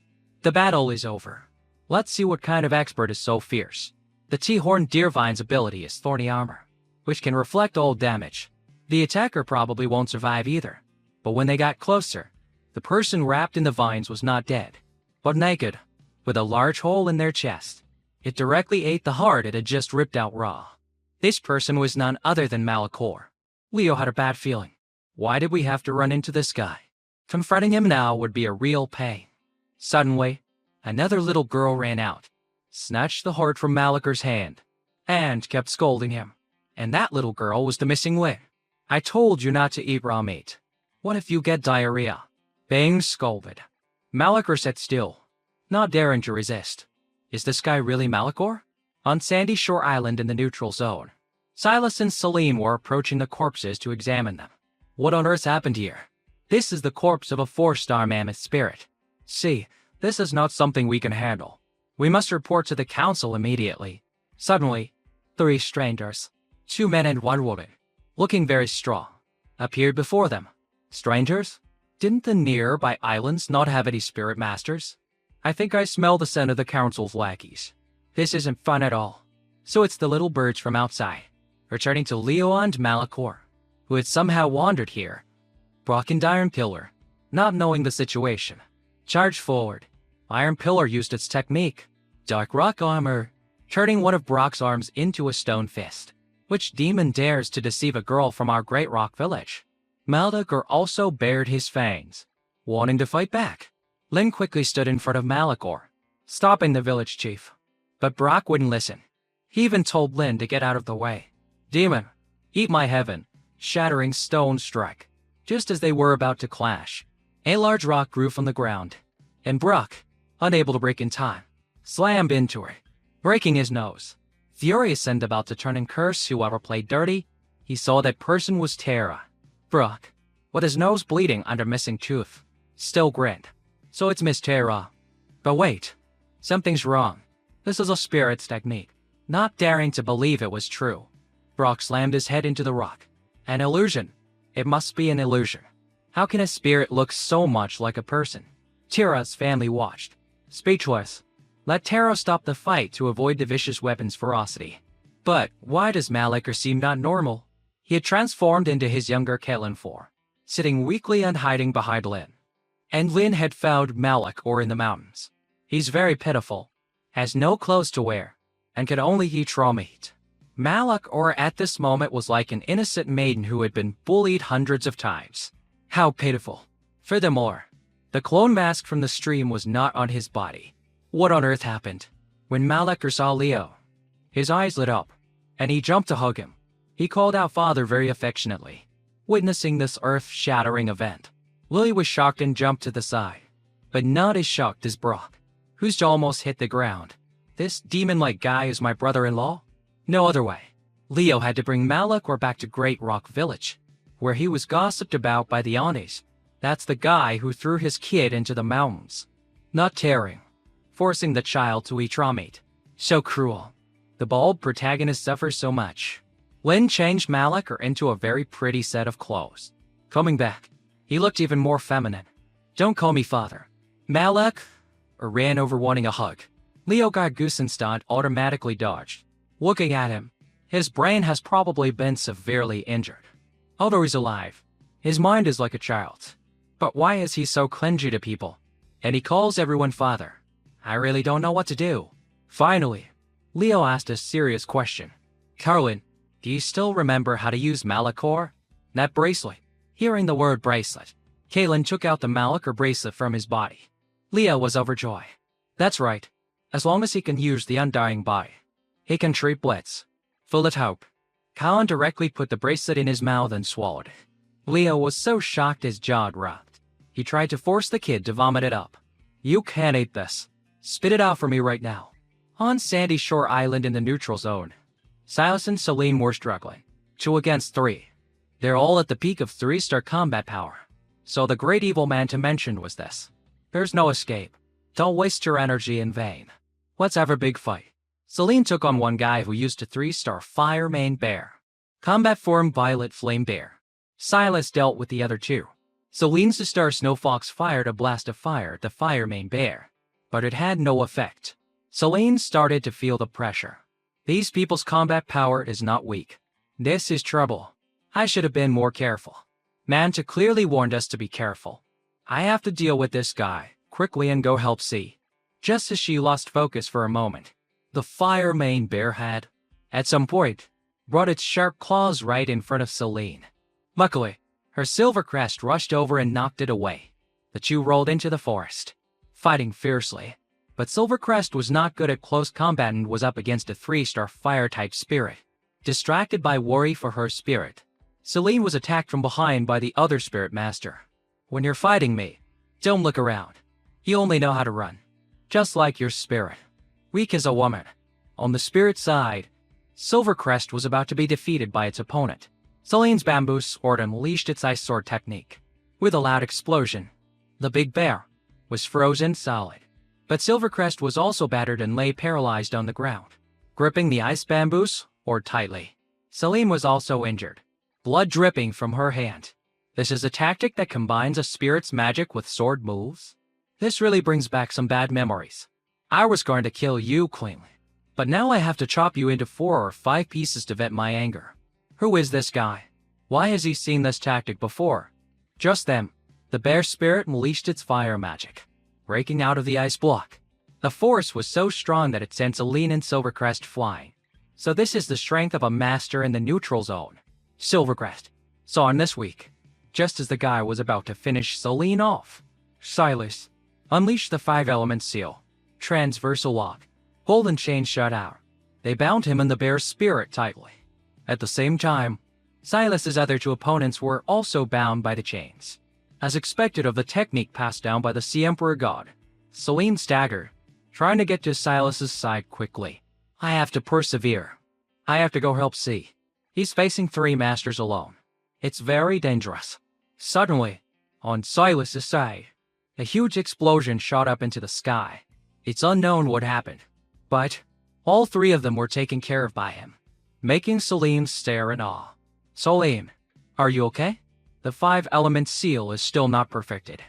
Speaker 1: The battle is over. Let's see what kind of expert is so fierce. The T-horned deer vine's ability is thorny armor, which can reflect all damage. The attacker probably won't survive either. But when they got closer, the person wrapped in the vines was not dead, but naked, with a large hole in their chest. It directly ate the heart it had just ripped out raw. This person was none other than Malachor. Leo had a bad feeling. Why did we have to run into this guy? Confronting him now would be a real pain. Suddenly, another little girl ran out, snatched the heart from Malachor's hand, and kept scolding him. And that little girl was the missing link. I told you not to eat raw meat. What if you get diarrhea? Being scolded, Malachor sat still, not daring to resist. Is this guy really Malachor? On Sandy Shore Island in the neutral zone, Silas and Celine were approaching the corpses to examine them. What on earth happened here? This is the corpse of a 4-star mammoth spirit. See, this is not something we can handle. We must report to the council immediately. Suddenly, 3 strangers, 2 men and 1 woman, looking very strong, appeared before them. Strangers? Didn't the nearby islands not have any spirit masters? I think I smell the scent of the council's lackeys. This isn't fun at all. So it's the little birds from outside, returning to Leo and Malachor, who had somehow wandered here. Brock and Iron Pillar, not knowing the situation, charged forward. Iron Pillar used its technique, dark rock armor, turning one of Brock's arms into a stone fist. Which demon dares to deceive a girl from our great rock village? Malakor also bared his fangs, wanting to fight back. Lin quickly stood in front of Malakor, stopping the village chief. But Brock wouldn't listen. He even told Lin to get out of the way. Demon, eat my heaven, shattering stone strike. Just as they were about to clash, a large rock grew from the ground, and Brock, unable to break in time, slammed into it, breaking his nose. Furious and about to turn and curse whoever played dirty, he saw that person was Terra. Brock, with his nose bleeding under missing tooth, still grinned. So it's Miss Terra. But wait, something's wrong. This is a spirit's technique. Not daring to believe it was true, Brock slammed his head into the rock. An illusion. It must be an illusion. How can a spirit look so much like a person? Terra's family watched, speechless. Let Terra stop the fight to avoid the vicious weapon's ferocity. But why does Malakor seem not normal? He had transformed into his younger Caitlin form, sitting weakly and hiding behind Lin. And Lin had found Malakor in the mountains. He's very pitiful, has no clothes to wear, and could only eat raw meat. Malakor at this moment was like an innocent maiden who had been bullied hundreds of times. How pitiful. Furthermore, the clone mask from the stream was not on his body. What on earth happened? When Malakor saw Leo, his eyes lit up, and he jumped to hug him. He called out father very affectionately. Witnessing this earth-shattering event, Lily was shocked and jumped to the side, but not as shocked as Brock, whose jaw almost hit the ground. This demon-like guy is my brother-in-law? No other way. Leo had to bring Malakor back to Great Rock Village, where he was gossiped about by the aunties. That's the guy who threw his kid into the mountains. Not tearing, forcing the child to eat raw meat. So cruel. The bald protagonist suffers so much. Lin changed Malakor into a very pretty set of clothes. Coming back, he looked even more feminine. Don't call me father. Malakor ran over wanting a hug. Leo got goose and stunned, automatically dodged. Looking at him, his brain has probably been severely injured. Although he's alive, his mind is like a child's. But why is he so clingy to people? And he calls everyone father. I really don't know what to do. Finally, Leo asked a serious question. Carlin, do you still remember how to use Malakor? That bracelet. Hearing the word bracelet, Caitlin took out the Malakor bracelet from his body. Leo was overjoyed. That's right. As long as he can use the undying body, he can treat Blitz. Full of hope, Colin directly put the bracelet in his mouth and swallowed it. Leo was so shocked his jaw dropped. He tried to force the kid to vomit it up. You can't eat this. Spit it out for me right now. On Sandy Shore Island in the neutral zone, Silas and Celine were struggling. 2 against 3. They're all at the peak of 3-star combat power. So the great evil man to mention was this. There's no escape. Don't waste your energy in vain. Let's have a big fight. Celine took on one guy who used a 3-star Fire Mane Bear. Combat form Violet Flame Bear. Silas dealt with the other 2. Celine's star Snow Fox fired a blast of fire at the Fire Mane Bear, but it had no effect. Celine started to feel the pressure. These people's combat power is not weak. This is trouble. I should have been more careful. Manta clearly warned us to be careful. I have to deal with this guy quickly and go help C. Just as she lost focus for a moment, the Fire Mane Bear had, at some point, brought its sharp claws right in front of Celine. Luckily, her silver crest rushed over and knocked it away. The 2 rolled into the forest, fighting fiercely. But Silvercrest was not good at close combat and was up against a 3-star fire-type spirit. Distracted by worry for her spirit, Celine was attacked from behind by the other spirit master. When you're fighting me, don't look around. You only know how to run. Just like your spirit. Weak as a woman. On the spirit side, Silvercrest was about to be defeated by its opponent. Celine's bamboo sword unleashed its ice sword technique. With a loud explosion, the big bear was frozen solid. But Silvercrest was also battered and lay paralyzed on the ground, gripping the ice bamboo sword tightly. Celine was also injured, blood dripping from her hand. This is a tactic that combines a spirit's magic with sword moves. This really brings back some bad memories. I was going to kill you cleanly, but now I have to chop you into 4 or 5 pieces to vent my anger. Who is this guy? Why has he seen this tactic before? Just then, the bear spirit unleashed its fire magic, breaking out of the ice block. The force was so strong that it sent Celine and Silvercrest flying. So this is the strength of a master in the neutral zone. Silvercrest saw him this week, just as the guy was about to finish Celine off. Silas unleashed the 5-element seal, transversal lock, golden chain shut out. They bound him in the bear's spirit tightly. At the same time, Silas's other 2 opponents were also bound by the chains. As expected of the technique passed down by the Sea Emperor God, Celine staggered, trying to get to Silas's side quickly. I have to persevere. I have to go help C. He's facing 3 masters alone. It's very dangerous. Suddenly, on Silas's side, a huge explosion shot up into the sky. It's unknown what happened, but all 3 of them were taken care of by him, making Celine stare in awe. Celine, are you okay? The 5-element seal is still not perfected.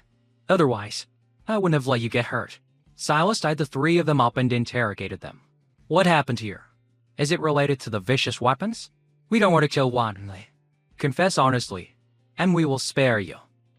Speaker 1: Otherwise, I wouldn't have let you get hurt. Silas tied the 3 of them up and interrogated them. What happened here? Is it related to the vicious weapons? We don't want to kill wantonly. Confess honestly, and we will spare you.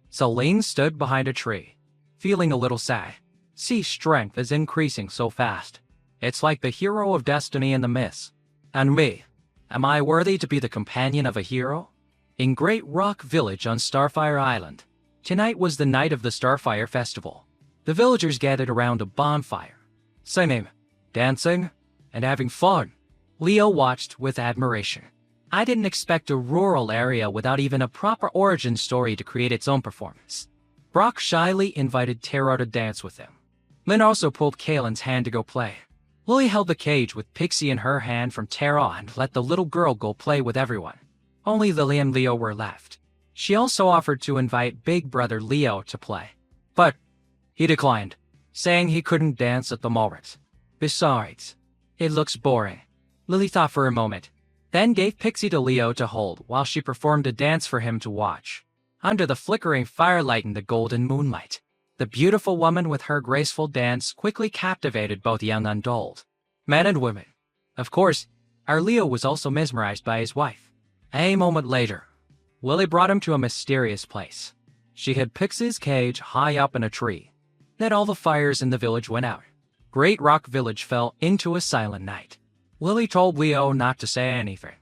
Speaker 1: Celine stood behind a tree, feeling a little sad. C's strength is increasing so fast. It's like the hero of destiny in the myths. And me, am I worthy to be the companion of a hero? In Great Rock Village on Starfire Island, tonight was the night of the Starfire Festival. The villagers gathered around a bonfire, singing, dancing, and having fun. Leo watched with admiration. I didn't expect a rural area without even a proper origin story to create its own performance. Brock shyly invited Tara to dance with him. Lynn also pulled Kaylin's hand to go play. Lily held the cage with Pixie in her hand from Tara and let the little girl go play with everyone. Only Lily and Leo were left. She also offered to invite big brother Leo to play, but he declined, saying he couldn't dance at the moment. Besides, it looks boring. Lily thought for a moment, then gave Pixie to Leo to hold while she performed a dance for him to watch. Under the flickering firelight and the golden moonlight, the beautiful woman with her graceful dance quickly captivated both young and old, men and women. Of course, our Leo was also mesmerized by his wife. A moment later, Lily brought him to a mysterious place. She hid Pixie's cage high up in a tree. Then all the fires in the village went out. Great Rock Village fell into a silent night. Lily told Leo not to say anything.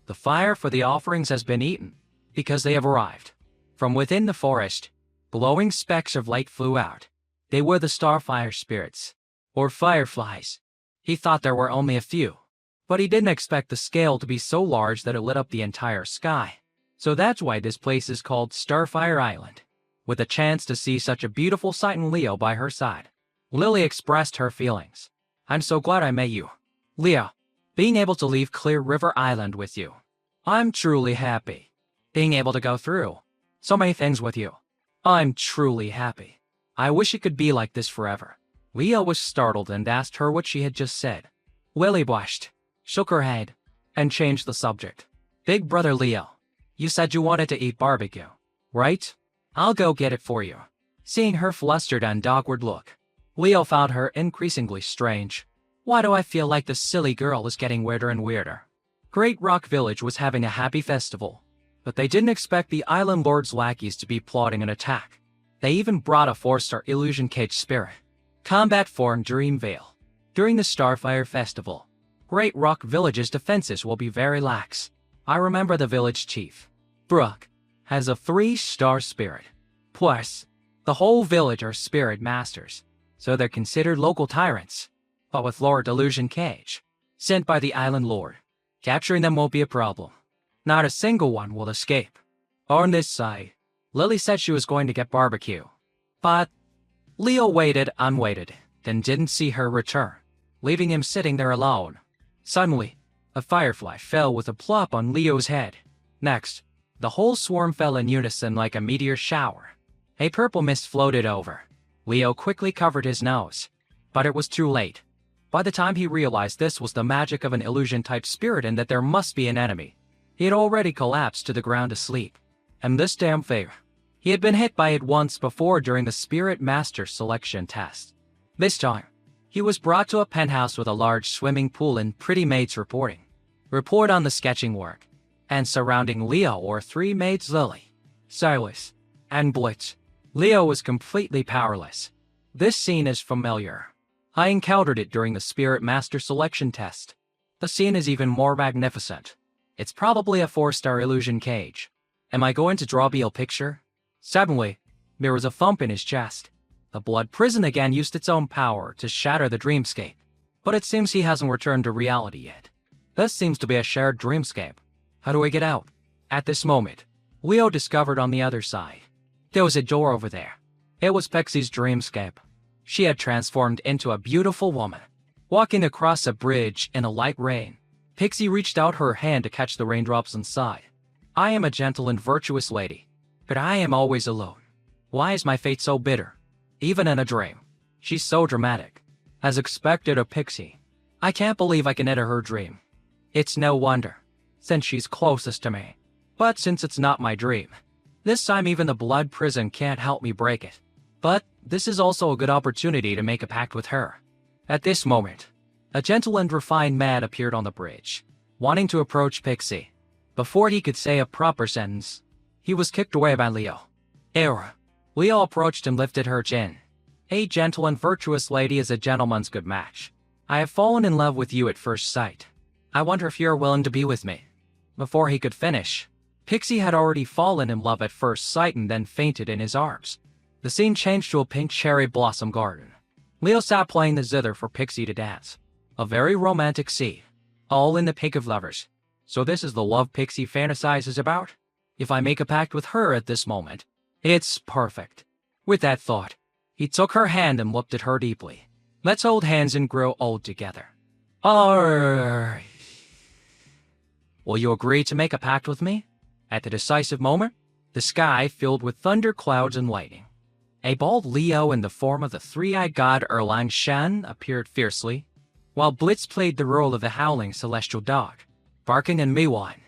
Speaker 1: The fire for the offerings has been eaten, because they have arrived. From within the forest, glowing specks of light flew out. They were the Starfire spirits, or fireflies. He thought there were only a few, but he didn't expect the scale to be so large that it lit up the entire sky. So that's why this place is called Starfire Island, with a chance to see such a beautiful sight and Leo by her side. Lily expressed her feelings. I'm so glad I met you, Leo. Being able to leave Clear River Island with you. I'm truly happy. Being able to go through so many things with you. I'm truly happy. I wish it could be like this forever. Leo was startled and asked her what she had just said. Lily blushed, shook her head, and changed the subject. Big brother Leo, you said you wanted to eat barbecue, right? I'll go get it for you. Seeing her flustered and awkward look, Leo found her increasingly strange. Why do I feel like this silly girl is getting weirder and weirder? Great Rock Village was having a happy festival, but they didn't expect the Island Lord's lackeys to be plotting an attack. They even brought a 4-star illusion cage spirit. Combat formed Dreamvale. During the Starfire Festival, Great Rock Village's defenses will be very lax. I remember the village chief, Brooke, has a 3-star spirit. Plus, the whole village are spirit masters, so they're considered local tyrants. But with Lord Illusion Cage, sent by the Island Lord, capturing them won't be a problem. Not a single one will escape. On this side, Lily said she was going to get barbecue. But Leo waited and waited, then didn't see her return, leaving him sitting there alone. Suddenly, a firefly fell with a plop on Leo's head. Next, the whole swarm fell in unison like a meteor shower. A purple mist floated over. Leo quickly covered his nose, but it was too late. By the time he realized this was the magic of an illusion-type spirit and that there must be an enemy, he had already collapsed to the ground asleep. And this damn thing, he had been hit by it once before during the Spirit Master selection test. This time, he was brought to a penthouse with a large swimming pool and pretty maids reporting. Report on the sketching work. And surrounding Leo were 3 maids Lily, Silas, and Blitz. Leo was completely powerless. This scene is familiar. I encountered it during the Spirit Master selection test. The scene is even more magnificent. It's probably a 4-star illusion cage. Am I going to draw a picture? Suddenly, there was a thump in his chest. The blood prison again used its own power to shatter the dreamscape. But it seems he hasn't returned to reality yet. This seems to be a shared dreamscape. How do I get out? At this moment, Leo discovered on the other side. There was a door over there. It was Pixie's dreamscape. She had transformed into a beautiful woman. Walking across a bridge in a light rain, Pixie reached out her hand to catch the raindrops inside. I am a gentle and virtuous lady, but I am always alone. Why is my fate so bitter? Even in a dream. She's so dramatic. As expected of Pixie. I can't believe I can enter her dream. It's no wonder, since she's closest to me. But since it's not my dream, this time even the blood prison can't help me break it. But this is also a good opportunity to make a pact with her. At this moment, a gentle and refined man appeared on the bridge, wanting to approach Pixie. Before he could say a proper sentence, he was kicked away by Leo. Era. Leo approached and lifted her chin. A gentle and virtuous lady is a gentleman's good match. I have fallen in love with you at first sight. I wonder if you're willing to be with me. Before he could finish, Pixie had already fallen in love at first sight and then fainted in his arms. The scene changed to a pink cherry blossom garden. Leo sat playing the zither for Pixie to dance. A very romantic scene. All in the pink of lovers. So this is the love Pixie fantasizes about? If I make a pact with her at this moment, it's perfect. With that thought, he took her hand and looked at her deeply. Let's hold hands and grow old together. Will you agree to make a pact with me? At the decisive moment, the sky filled with thunder clouds and lightning. A bald Leo in the form of the three-eyed god Erlang Shan appeared fiercely, while Blitz played the role of the howling celestial dog, barking and meowing.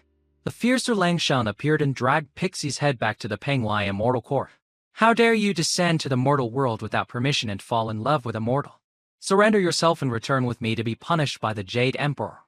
Speaker 1: The fiercer Lang Shan appeared and dragged Pixie's head back to the Penglai immortal court. How dare you descend to the mortal world without permission and fall in love with a mortal? Surrender yourself and return with me to be punished by the Jade Emperor.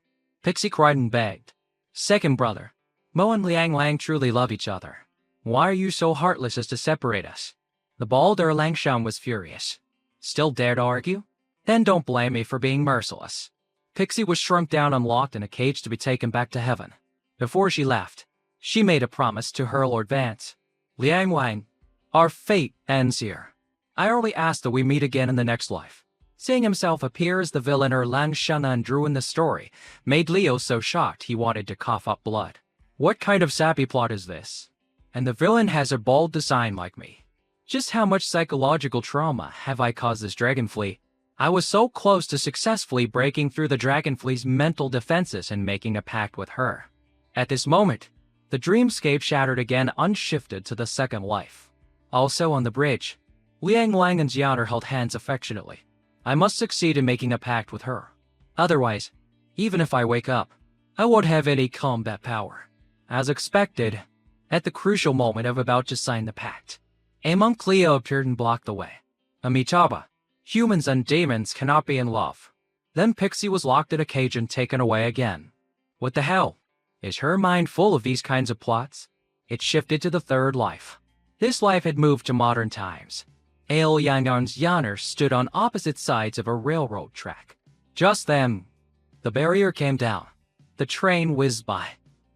Speaker 1: Pixie cried and begged. Second brother, Mo and Liang Lang truly love each other. Why are you so heartless as to separate us? The bald Erlang Shan was furious. Still dare to argue? Then don't blame me for being merciless. Pixie was shrunk down and locked in a cage to be taken back to heaven. Before she left, she made a promise to her Lord Vance. Liang Wang, our fate ends here. I only ask that we meet again in the next life. Seeing himself appear as the villain Erlang Shan and drew in the story made Leo so shocked he wanted to cough up blood. What kind of sappy plot is this? And the villain has a bold design like me. Just how much psychological trauma have I caused this dragonfly? I was so close to successfully breaking through the dragonfly's mental defenses and making a pact with her. At this moment, the dreamscape shattered again unshifted to the second life. Also on the bridge, Liang Lang and Jianer held hands affectionately. I must succeed in making a pact with her. Otherwise, even if I wake up, I won't have any combat power. As expected, at the crucial moment of about to sign the pact, a monk Leo appeared and blocked the way. Amitabha, humans and demons cannot be in love. Then Pixie was locked in a cage and taken away again. What the hell? Is her mind full of these kinds of plots? It shifted to the third life. This life had moved to modern times. Ale Yangarn's Yaner stood on opposite sides of a railroad track. Just then, the barrier came down. The train whizzed by.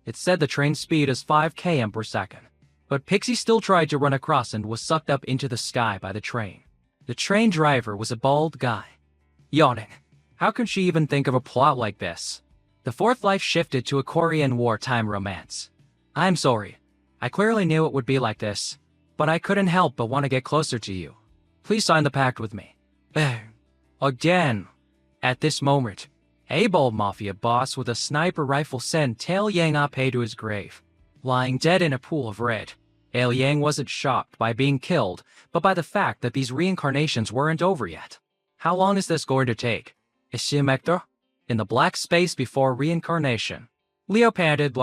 Speaker 1: It said the train speed is 5 km per second. But Pixie still tried to run across and was sucked up into the sky by the train. The train driver was a bald guy. Yawning. How could she even think of a plot like this? The fourth life shifted to a Korean wartime romance. I'm sorry. I clearly knew it would be like this, but I couldn't help but want to get closer to you. Please sign the pact with me. Again. At this moment, a bald mafia boss with a sniper rifle sent Tail Yang Ape to his grave, lying dead in a pool of red. Ale Yang wasn't shocked by being killed, but by the fact that these reincarnations weren't over yet. How long is this going to take? Ishimektor? In the black space before reincarnation, Leo panted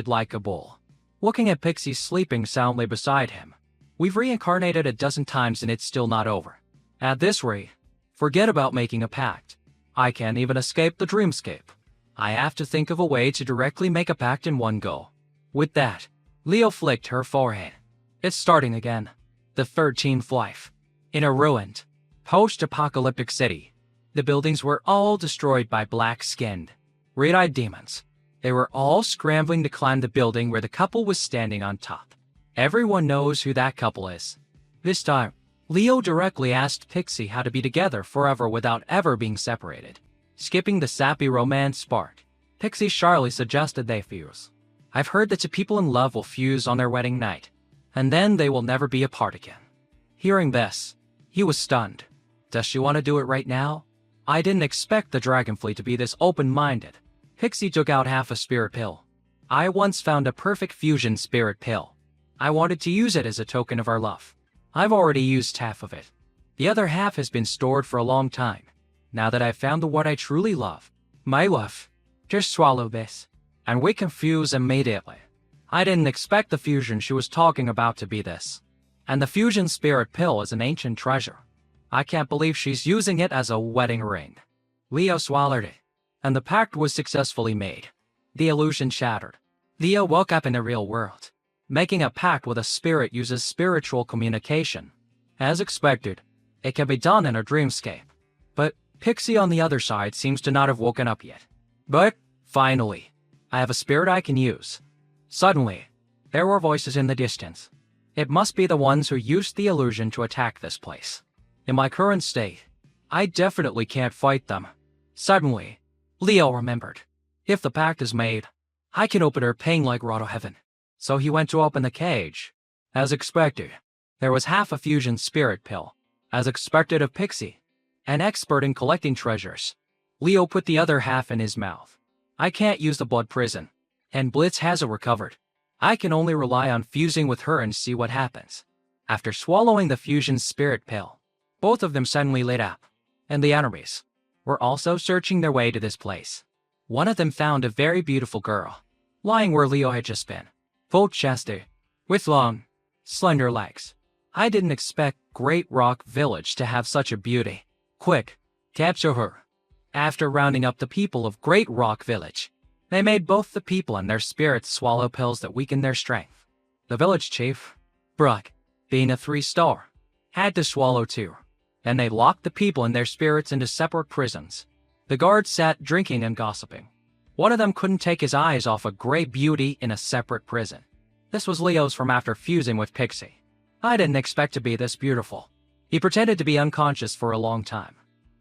Speaker 1: like a bull, looking at Pixie sleeping soundly beside him. We've reincarnated a dozen times and it's still not over. At this rate, forget about making a pact. I can't even escape the dreamscape. I have to think of a way to directly make a pact in one go. With that, Leo flicked her forehead. It's starting again. The 13th life. In a ruined, post-apocalyptic city, The buildings were all destroyed by black-skinned, red-eyed demons. They were all scrambling to climb the building where the couple was standing on top. Everyone knows who that couple is. This time, Leo directly asked Pixie how to be together forever without ever being separated. Skipping the sappy romance part, Pixie shyly suggested they fuse. I've heard that two people in love will fuse on their wedding night, and then they will never be apart again. Hearing this, he was stunned. Does she want to do it right now? I didn't expect the Dragonfly to be this open-minded. Pixie took out half a spirit pill. I once found a perfect fusion spirit pill. I wanted to use it as a token of our love. I've already used half of it. The other half has been stored for a long time. Now that I've found the one I truly love, my love, just swallow this, and we can fuse immediately. I didn't expect the fusion she was talking about to be this. And the fusion spirit pill is an ancient treasure. I can't believe she's using it as a wedding ring. Leo swallowed it, and the pact was successfully made. The illusion shattered. Leo woke up in the real world. Making a pact with a spirit uses spiritual communication. As expected, it can be done in a dreamscape. But Pixie on the other side seems to not have woken up yet. But, finally, I have a spirit I can use. Suddenly, there were voices in the distance. It must be the ones who used the illusion to attack this place. In my current state, I definitely can't fight them. Suddenly, Leo remembered. If the pact is made, I can open her pain like Roto Heaven. So he went to open the cage. As expected, there was half a fusion spirit pill. As expected of Pixie, an expert in collecting treasures, Leo put the other half in his mouth. I can't use the blood prison, and Blitz hasn't recovered. I can only rely on fusing with her and see what happens. After swallowing the fusion spirit pill, both of them suddenly lit up, and the enemies were also searching their way to this place. One of them found a very beautiful girl, lying where Leo had just been, full-chested, with long, slender legs. I didn't expect Great Rock Village to have such a beauty. Quick, capture her. After rounding up the people of Great Rock Village, they made both the people and their spirits swallow pills that weakened their strength. The village chief, Brock, being a 3-star, had to swallow too, and they locked the people and their spirits into separate prisons. The guards sat drinking and gossiping. One of them couldn't take his eyes off a great beauty in a separate prison. This was Leo's from after fusing with Pixie. I didn't expect to be this beautiful. He pretended to be unconscious for a long time.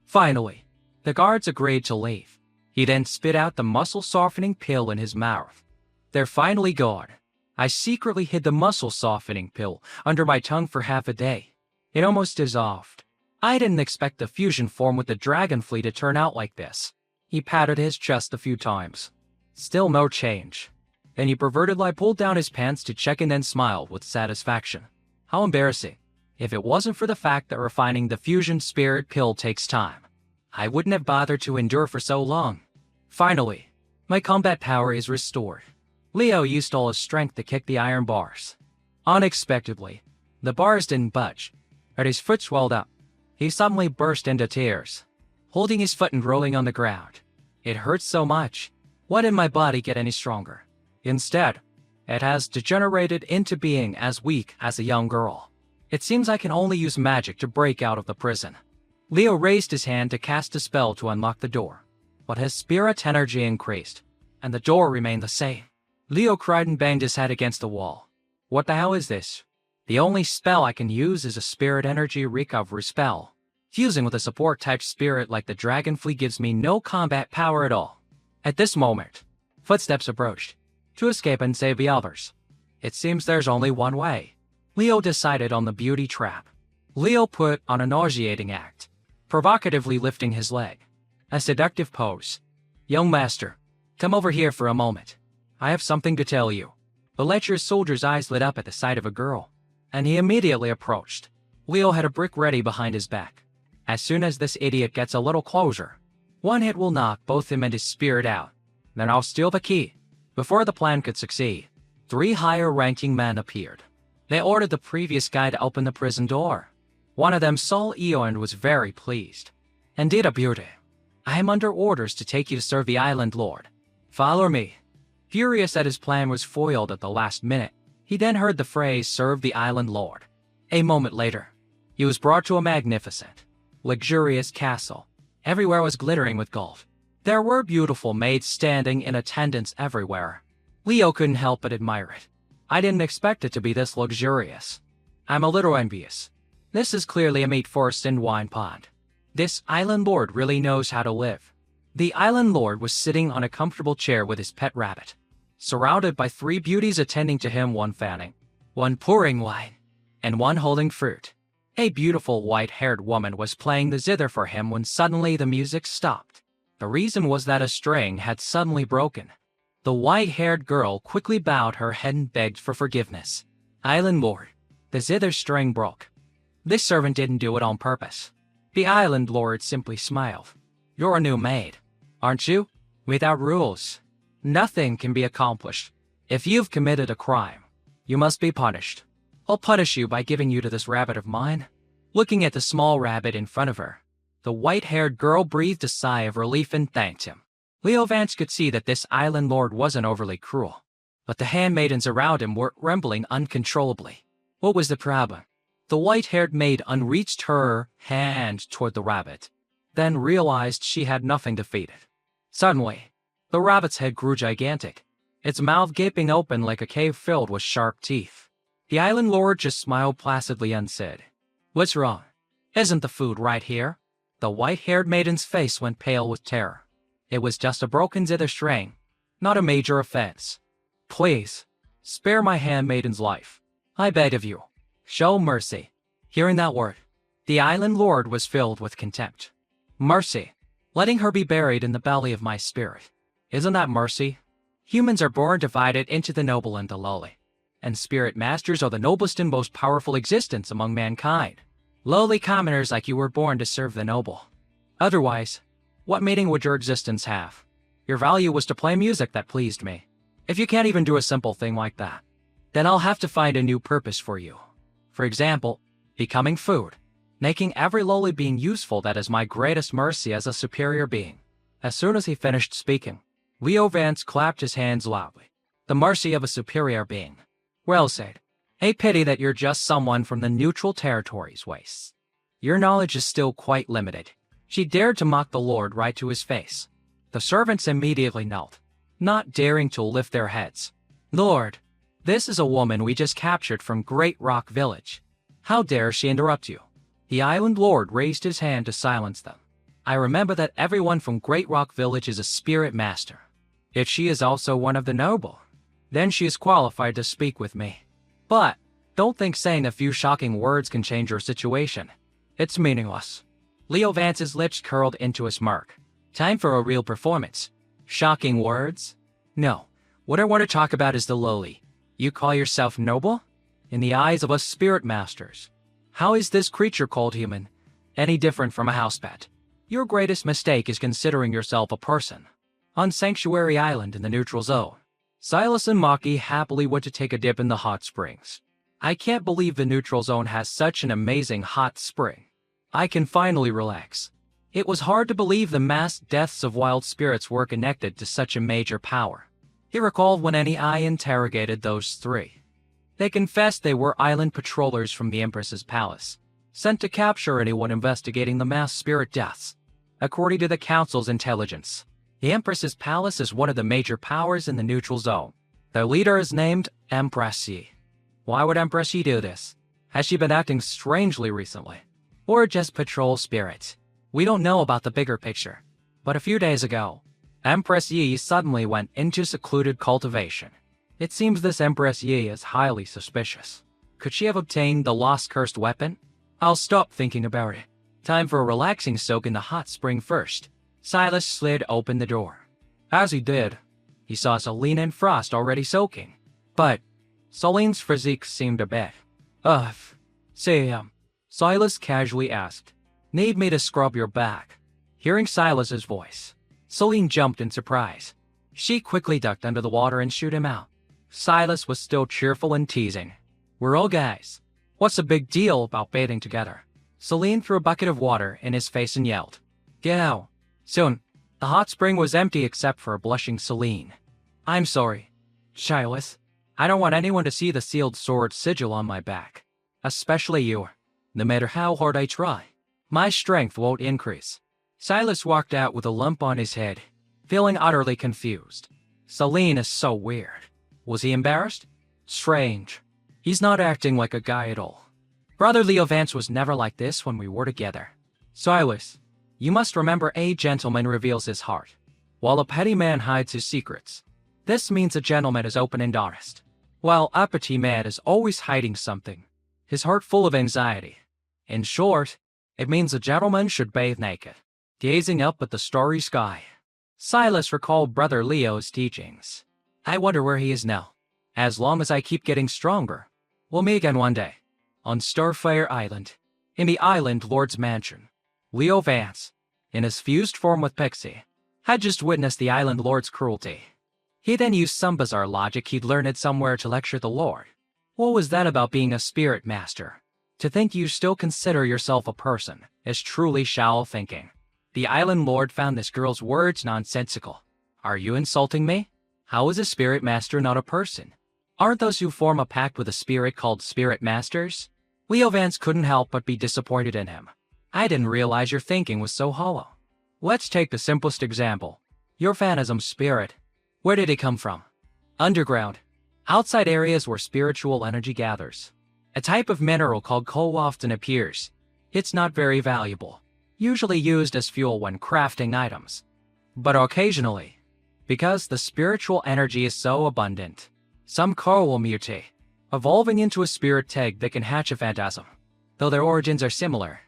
Speaker 1: Finally, the guards agreed to leave. He then spit out the muscle-softening pill in his mouth. They're finally gone. I secretly hid the muscle-softening pill under my tongue for half a day. It almost dissolved. I didn't expect the fusion form with the Dragonfly to turn out like this. He patted his chest a few times. Still no change. Then he pervertedly pulled down his pants to check and then smiled with satisfaction. How embarrassing. If it wasn't for the fact that refining the fusion spirit pill takes time, I wouldn't have bothered to endure for so long. Finally, my combat power is restored. Leo used all his strength to kick the iron bars. Unexpectedly, the bars didn't budge, but his foot swelled up. He suddenly burst into tears, holding his foot and rolling on the ground. It hurts so much. Why didn't my body get any stronger? Instead, it has degenerated into being as weak as a young girl. It seems I can only use magic to break out of the prison. Leo raised his hand to cast a spell to unlock the door, but his spirit energy increased, and the door remained the same. Leo cried and banged his head against the wall. What the hell is this? The only spell I can use is a spirit energy recovery spell. Fusing with a support-type spirit like the Dragonfly gives me no combat power at all. At this moment, footsteps approached, to escape and save the others. It seems there's only one way. Leo decided on the beauty trap. Leo put on a nauseating act, provocatively lifting his leg. A seductive pose. Young master, come over here for a moment. I have something to tell you. The lecherous soldier's eyes lit up at the sight of a girl, and he immediately approached. Leo had a brick ready behind his back. As soon as this idiot gets a little closer, one hit will knock both him and his spirit out. Then I'll steal the key. Before the plan could succeed, 3 higher-ranking men appeared. They ordered the previous guy to open the prison door. One of them saw Leo and was very pleased. Indeed a beauty. I am under orders to take you to serve the island lord. Follow me. Furious that his plan was foiled at the last minute, he then heard the phrase, serve the island lord. A moment later, he was brought to a magnificent, luxurious castle, Everywhere was glittering with gold. There were beautiful maids standing in attendance everywhere. Leo couldn't help but admire it. I didn't expect it to be this luxurious. I'm a little envious. This is clearly a meat forest and wine pond. This island lord really knows how to live. The island lord was sitting on a comfortable chair with his pet rabbit, surrounded by 3 beauties attending to him, one fanning, one pouring wine, and one holding fruit. A beautiful white-haired woman was playing the zither for him when suddenly the music stopped. The reason was that a string had suddenly broken. The white-haired girl quickly bowed her head and begged for forgiveness. Island lord, the zither string broke. This servant didn't do it on purpose. The island lord simply smiled. You're a new maid, aren't you? Without rules, nothing can be accomplished. If you've committed a crime, you must be punished. I'll punish you by giving you to this rabbit of mine. Looking at the small rabbit in front of her, the white-haired girl breathed a sigh of relief and thanked him. Leo Vance could see that this island lord wasn't overly cruel, but the handmaidens around him were trembling uncontrollably. What was the problem? The white-haired maid unreached her hand toward the rabbit, then realized she had nothing to feed it. Suddenly, the rabbit's head grew gigantic, its mouth gaping open like a cave filled with sharp teeth. The island lord just smiled placidly and said, "What's wrong? Isn't the food right here?" The white-haired maiden's face went pale with terror. It was just a broken zither string, not a major offense. Please, spare my handmaiden's life. I beg of you. Show mercy. Hearing that word, the island lord was filled with contempt. Mercy. Letting her be buried in the belly of my spirit. Isn't that mercy? Humans are born divided into the noble and the lowly, and spirit masters are the noblest and most powerful existence among mankind. Lowly commoners like you were born to serve the noble. Otherwise, what meaning would your existence have? Your value was to play music that pleased me. If you can't even do a simple thing like that, then I'll have to find a new purpose for you. For example, becoming food. Making every lowly being useful, that is my greatest mercy as a superior being. As soon as he finished speaking, Leo Vance clapped his hands loudly. The mercy of a superior being. Well said. A pity that you're just someone from the neutral territories wastes. Your knowledge is still quite limited. She dared to mock the lord right to his face. The servants immediately knelt, not daring to lift their heads. Lord, this is a woman we just captured from Great Rock Village. How dare she interrupt you? The island lord raised his hand to silence them. I remember that everyone from Great Rock Village is a spirit master. If she is also one of the noble, then she is qualified to speak with me. But don't think saying a few shocking words can change your situation. It's meaningless. Leo Vance's lips curled into a smirk. Time for a real performance. Shocking words? No. What I want to talk about is the lowly. You call yourself noble? In the eyes of us spirit masters, how is this creature called human any different from a house pet? Your greatest mistake is considering yourself a person. On Sanctuary Island in the neutral zone, Silas and Maki happily went to take a dip in the hot springs. I can't believe the neutral zone has such an amazing hot spring. I can finally relax. It was hard to believe the mass deaths of wild spirits were connected to such a major power. He recalled when I interrogated those 3. They confessed they were island patrollers from the Empress's palace, sent to capture anyone investigating the mass spirit deaths. According to the Council's intelligence, the Empress's palace is one of the major powers in the neutral zone. Their leader is named Empress Yi. Why would Empress Yi do this? Has she been acting strangely recently? Or just patrol spirits? We don't know about the bigger picture. But a few days ago, Empress Yi suddenly went into secluded cultivation. It seems this Empress Yi is highly suspicious. Could she have obtained the lost cursed weapon? I'll stop thinking about it. Time for a relaxing soak in the hot spring first. Silas slid open the door. As he did, he saw Celine and Frost already soaking. But Celine's physique seemed a bit off. Silas casually asked, "Need me to scrub your back?" Hearing Silas's voice, Celine jumped in surprise. She quickly ducked under the water and shooed him out. Silas was still cheerful and teasing. "We're all guys. What's the big deal about bathing together?" Celine threw a bucket of water in his face and yelled, "Get out." Soon, the hot spring was empty except for a blushing Celine. "I'm sorry, Silas. I don't want anyone to see the sealed sword sigil on my back. Especially you. No matter how hard I try, my strength won't increase." Silas walked out with a lump on his head, feeling utterly confused. Celine is so weird. Was he embarrassed? Strange. He's not acting like a guy at all. Brother Leo Vance was never like this when we were together. Silas, you must remember a gentleman reveals his heart, while a petty man hides his secrets. This means a gentleman is open and honest, while a petty man is always hiding something, his heart full of anxiety. In short, it means a gentleman should bathe naked, gazing up at the starry sky. Silas recalled Brother Leo's teachings. I wonder where he is now. As long as I keep getting stronger, we'll meet again one day. On Starfire Island, in the Island Lord's mansion, Leo Vance, in his fused form with Pixie, had just witnessed the Island Lord's cruelty. He then used some bizarre logic he'd learned somewhere to lecture the Lord. What was that about being a spirit master? To think you still consider yourself a person is truly shallow thinking. The Island Lord found this girl's words nonsensical. Are you insulting me? How is a spirit master not a person? Aren't those who form a pact with a spirit called spirit masters? Leo Vance couldn't help but be disappointed in him. I didn't realize your thinking was so hollow. Let's take the simplest example. Your phantasm spirit. Where did it come from? Underground. Outside areas where spiritual energy gathers. A type of mineral called coal often appears. It's not very valuable, usually used as fuel when crafting items. But occasionally, because the spiritual energy is so abundant, some coal will mutate, evolving into a spirit tag that can hatch a phantasm. Though their origins are similar,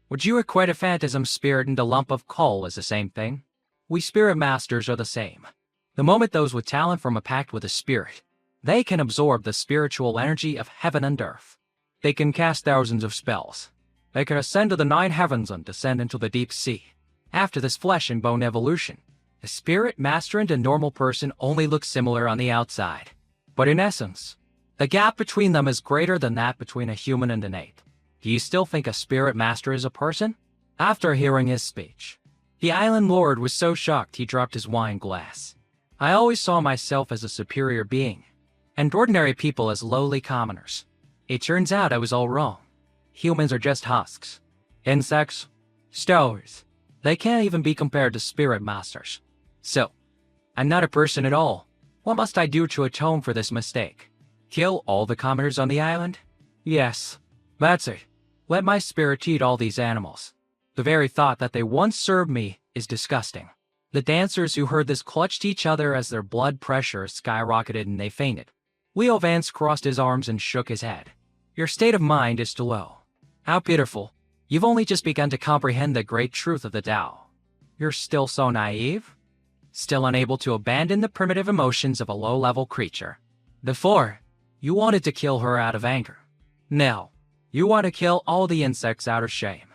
Speaker 1: would you equate a phantasm spirit and a lump of coal as the same thing? We spirit masters are the same. The moment those with talent form a pact with a spirit, they can absorb the spiritual energy of heaven and earth. They can cast thousands of spells. They can ascend to the 9 heavens and descend into the deep sea. After this flesh and bone evolution, a spirit master and a normal person only look similar on the outside. But in essence, the gap between them is greater than that between a human and an ape. Do you still think a spirit master is a person? After hearing his speech, the Island Lord was so shocked he dropped his wine glass. I always saw myself as a superior being, and ordinary people as lowly commoners. It turns out I was all wrong. Humans are just husks. Insects, stones. They can't even be compared to spirit masters. So, I'm not a person at all. What must I do to atone for this mistake? Kill all the commoners on the island? Yes, that's it. Let my spirit eat all these animals. The very thought that they once served me is disgusting. The dancers who heard this clutched each other as their blood pressure skyrocketed and they fainted. Leo Vance crossed his arms and shook his head. Your state of mind is too low. How pitiful. You've only just begun to comprehend the great truth of the Tao. You're still so naive? Still unable to abandon the primitive emotions of a low-level creature. Before, you wanted to kill her out of anger. Now, you want to kill all the insects out of shame.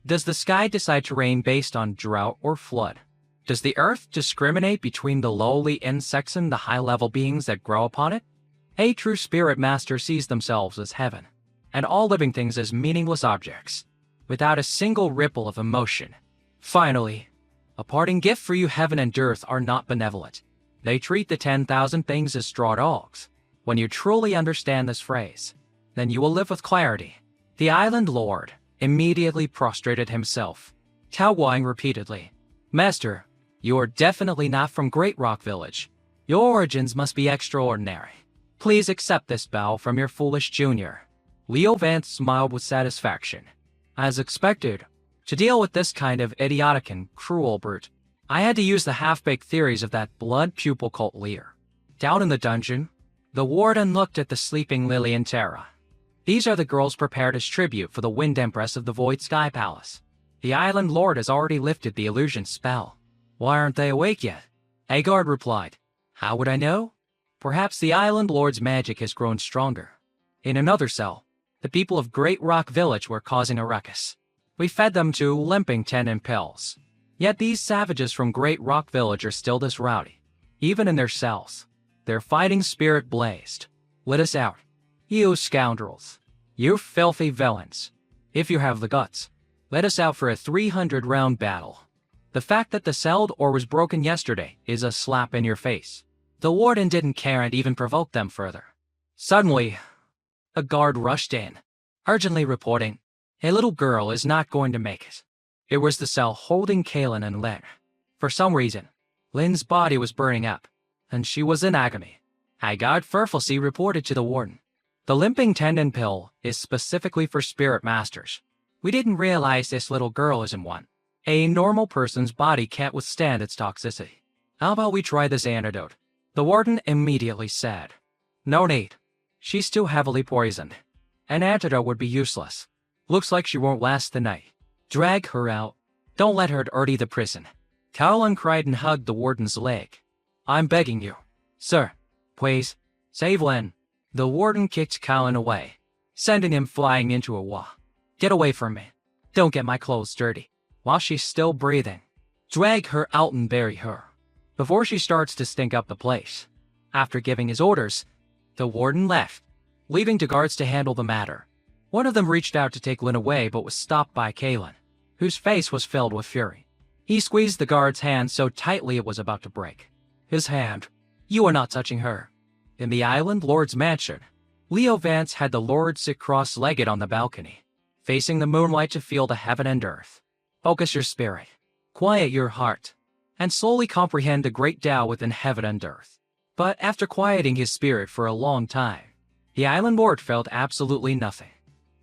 Speaker 1: Does the sky decide to rain based on drought or flood? Does the earth discriminate between the lowly insects and the high-level beings that grow upon it? A true spirit master sees themselves as heaven, and all living things as meaningless objects, without a single ripple of emotion. Finally, a parting gift for you: heaven and earth are not benevolent. They treat the 10,000 things as straw dogs. When you truly understand this phrase, then you will live with clarity. The Island Lord immediately prostrated himself, kowtowing repeatedly. Master, you are definitely not from Great Rock Village. Your origins must be extraordinary. Please accept this bow from your foolish junior. Leo Vance smiled with satisfaction. As expected, to deal with this kind of idiotic and cruel brute, I had to use the half-baked theories of that blood pupil cult leader. Down in the dungeon, the warden looked at the sleeping Lily and Tara. These are the girls prepared as tribute for the Wind Empress of the Void Sky Palace. The Island Lord has already lifted the illusion spell. Why aren't they awake yet? A guard replied. How would I know? Perhaps the Island Lord's magic has grown stronger. In another cell, the people of Great Rock Village were causing a ruckus. We fed them to limping tin and pills. Yet these savages from Great Rock Village are still this rowdy. Even in their cells, their fighting spirit blazed. Let us out. You scoundrels. You filthy villains. If you have the guts, let us out for a 300-round battle. The fact that the cell door was broken yesterday is a slap in your face. The warden didn't care and even provoked them further. Suddenly, a guard rushed in, urgently reporting, a little girl is not going to make it. It was the cell holding Kaylin and Lin. For some reason, Lin's body was burning up, and she was in agony. I got Furfulsy reported to the warden. The limping tendon pill is specifically for spirit masters. We didn't realize this little girl isn't one. A normal person's body can't withstand its toxicity. How about we try this antidote? The warden immediately said. No need. She's too heavily poisoned. An antidote would be useless. Looks like she won't last the night. Drag her out. Don't let her dirty the prison. Kaylin cried and hugged the warden's leg. I'm begging you. Sir, please, save Lin. The warden kicked Kaylin away, sending him flying into a wall. Get away from me. Don't get my clothes dirty. While she's still breathing, drag her out and bury her, before she starts to stink up the place. After giving his orders, the warden left, leaving the guards to handle the matter. One of them reached out to take Lin away but was stopped by Kaylin, whose face was filled with fury. He squeezed the guard's hand so tightly it was about to break. His hand. You are not touching her. In the island lord's mansion, Leo Vance had the lord sit cross-legged on the balcony, facing the moonlight to feel the heaven and earth. Focus your spirit, quiet your heart, and slowly comprehend the great Tao within heaven and earth. But after quieting his spirit for a long time, the island lord felt absolutely nothing.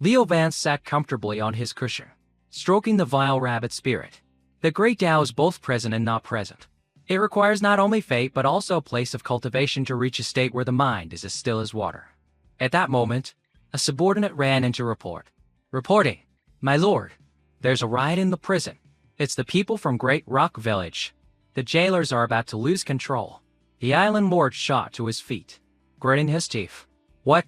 Speaker 1: Leo Vance sat comfortably on his cushion, stroking the vile rabbit spirit. The great Tao is both present and not present. It requires not only faith but also a place of cultivation to reach a state where the mind is as still as water. At that moment, a subordinate ran in to report. Reporting, my lord, there's a riot in the prison. It's the people from Great Rock Village. The jailers are about to lose control. The island lord shot to his feet, gritting his teeth. What?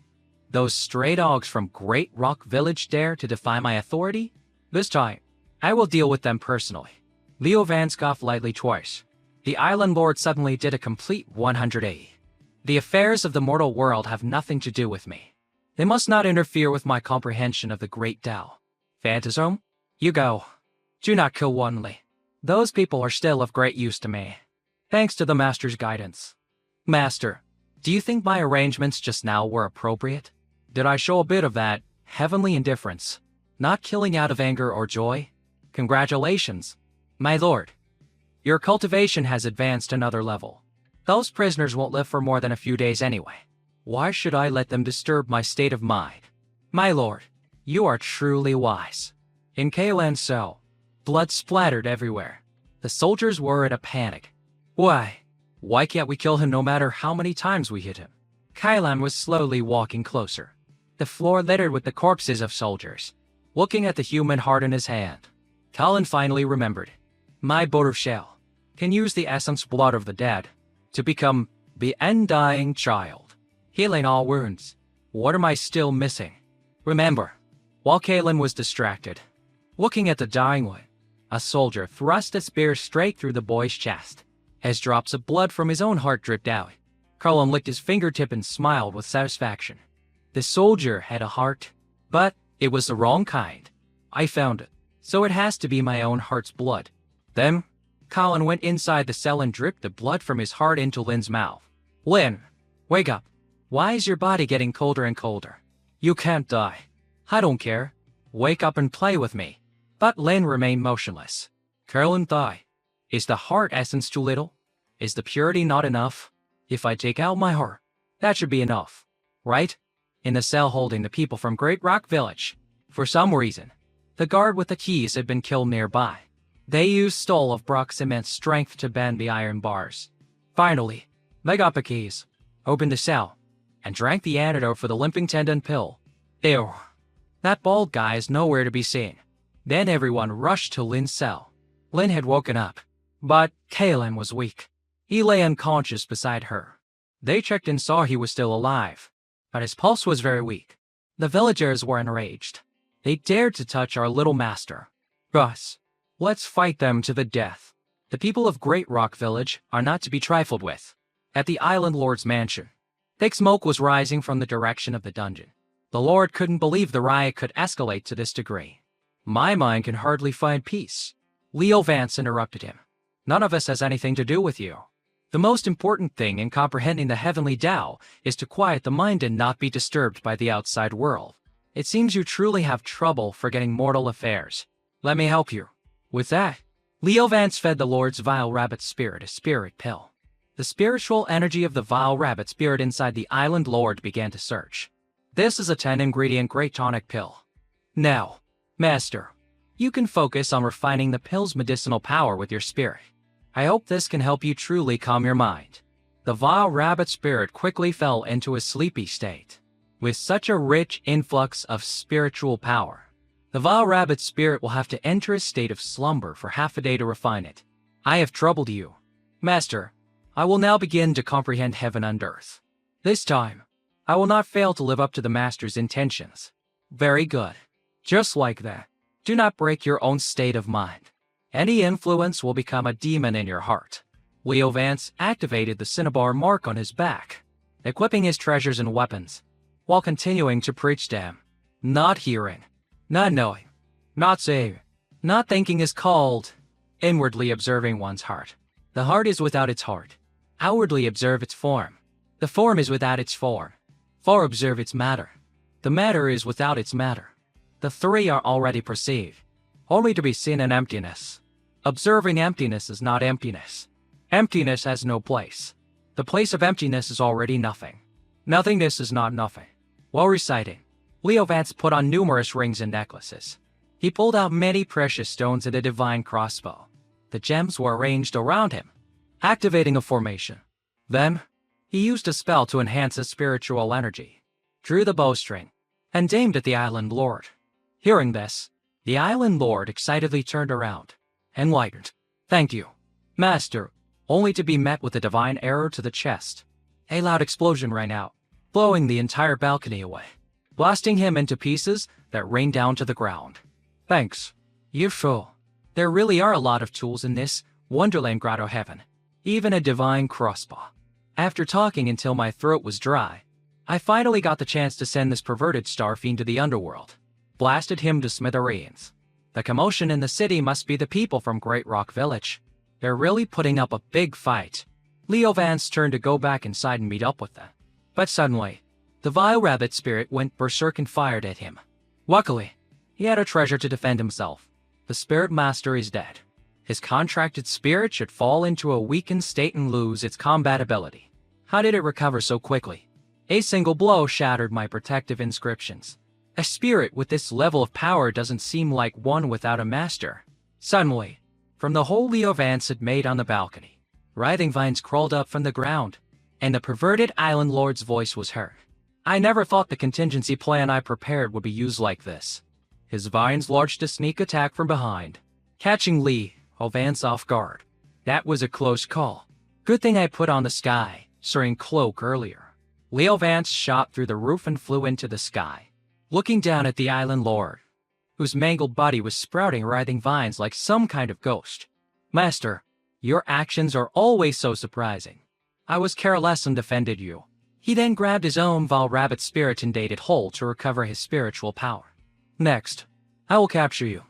Speaker 1: Those stray dogs from Great Rock Village dare to defy my authority? This time, I will deal with them personally. Leo Vance coughed lightly twice. The island lord suddenly did a complete 180. The affairs of the mortal world have nothing to do with me. They must not interfere with my comprehension of the great Tao. Phantasm? You go. Do not kill Wanli. Those people are still of great use to me, thanks to the master's guidance. Master, do you think my arrangements just now were appropriate? Did I show a bit of that heavenly indifference, not killing out of anger or joy? Congratulations, my lord. Your cultivation has advanced another level. Those prisoners won't live for more than a few days anyway. Why should I let them disturb my state of mind? My lord, you are truly wise. In Kaylan's cell, blood splattered everywhere. The soldiers were in a panic. Why can't we kill him no matter how many times we hit him? Kaylan was slowly walking closer, the floor littered with the corpses of soldiers, looking at the human heart in his hand. Kaylan finally remembered. My butter shell can use the essence blood of the dead to become the undying child, healing all wounds. What am I still missing? Remember, while Kaylin was distracted, looking at the dying one, a soldier thrust a spear straight through the boy's chest. As drops of blood from his own heart dripped out, Carlin licked his fingertip and smiled with satisfaction. The soldier had a heart, but it was the wrong kind. I found it, so it has to be my own heart's blood. Then, Colin went inside the cell and dripped the blood from his heart into Lin's mouth. Lin, wake up. Why is your body getting colder and colder? You can't die. I don't care. Wake up and play with me. But Lin remained motionless. Carolyn thought, is the heart essence too little? Is the purity not enough? If I take out my heart, that should be enough, right? In the cell holding the people from Great Rock Village, for some reason, the guard with the keys had been killed nearby. They used Stole of Brock's immense strength to bend the iron bars. Finally, they got the keys, opened the cell, and drank the antidote for the limping tendon pill. Ew. That bald guy is nowhere to be seen. Then everyone rushed to Lin's cell. Lin had woken up, but Kaylin was weak. He lay unconscious beside her. They checked and saw he was still alive, but his pulse was very weak. The villagers were enraged. They dared to touch our little master. Gus, let's fight them to the death. The people of Great Rock Village are not to be trifled with. At the Island Lord's mansion, thick smoke was rising from the direction of the dungeon. The Lord couldn't believe the riot could escalate to this degree. My mind can hardly find peace. Leo Vance interrupted him. None of us has anything to do with you. The most important thing in comprehending the heavenly Tao is to quiet the mind and not be disturbed by the outside world. It seems you truly have trouble forgetting mortal affairs. Let me help you. With that, Leo Vance fed the Lord's vile rabbit spirit a spirit pill. The spiritual energy of the vile rabbit spirit inside the island lord began to surge. This is a 10-ingredient great tonic pill. Now, Master, you can focus on refining the pill's medicinal power with your spirit. I hope this can help you truly calm your mind. The vile rabbit spirit quickly fell into a sleepy state. With such a rich influx of spiritual power, the vile rabbit spirit will have to enter a state of slumber for half a day to refine it. I have troubled you. Master, I will now begin to comprehend heaven and earth. This time, I will not fail to live up to the Master's intentions. Very good. Just like that. Do not break your own state of mind. Any influence will become a demon in your heart. Leo Vance activated the cinnabar mark on his back, equipping his treasures and weapons, while continuing to preach to him. Not hearing, not knowing, not seeing, not thinking is called inwardly observing one's heart. The heart is without its heart. Outwardly observe its form. The form is without its form. For observe its matter. The matter is without its matter. The three are already perceived, only to be seen in emptiness. Observing emptiness is not emptiness. Emptiness has no place. The place of emptiness is already nothing. Nothingness is not nothing. While reciting, Leo Vance put on numerous rings and necklaces. He pulled out many precious stones and a divine crossbow. The gems were arranged around him, activating a formation. Then, he used a spell to enhance his spiritual energy, drew the bowstring, and aimed at the island lord. Hearing this, the island lord excitedly turned around, enlightened. Thank you, Master, only to be met with a divine arrow to the chest. A loud explosion rang out, blowing the entire balcony away, blasting him into pieces that rained down to the ground. Thanks, you fool. There really are a lot of tools in this Wonderland Grotto heaven, even a divine crossbow. After talking until my throat was dry, I finally got the chance to send this perverted star fiend to the underworld. Blasted him to smithereens. The commotion in the city must be the people from Great Rock Village. They're really putting up a big fight. Leo Vance turned to go back inside and meet up with them. But suddenly, the vile rabbit spirit went berserk and fired at him. Luckily, he had a treasure to defend himself. The spirit master is dead. His contracted spirit should fall into a weakened state and lose its combat ability. How did it recover so quickly? A single blow shattered my protective inscriptions. A spirit with this level of power doesn't seem like one without a master. Suddenly, from the hole Leo Vance had made on the balcony, writhing vines crawled up from the ground, and the perverted island lord's voice was heard. I never thought the contingency plan I prepared would be used like this. His vines launched a sneak attack from behind, catching Leo Vance off guard. That was a close call. Good thing I put on the sky soaring cloak earlier. Leo Vance shot through the roof and flew into the sky, looking down at the island lord, whose mangled body was sprouting writhing vines like some kind of ghost. Master, your actions are always so surprising. I was careless and defended you. He then grabbed his own vile rabbit spirit and dated hole to recover his spiritual power. Next, I will capture you,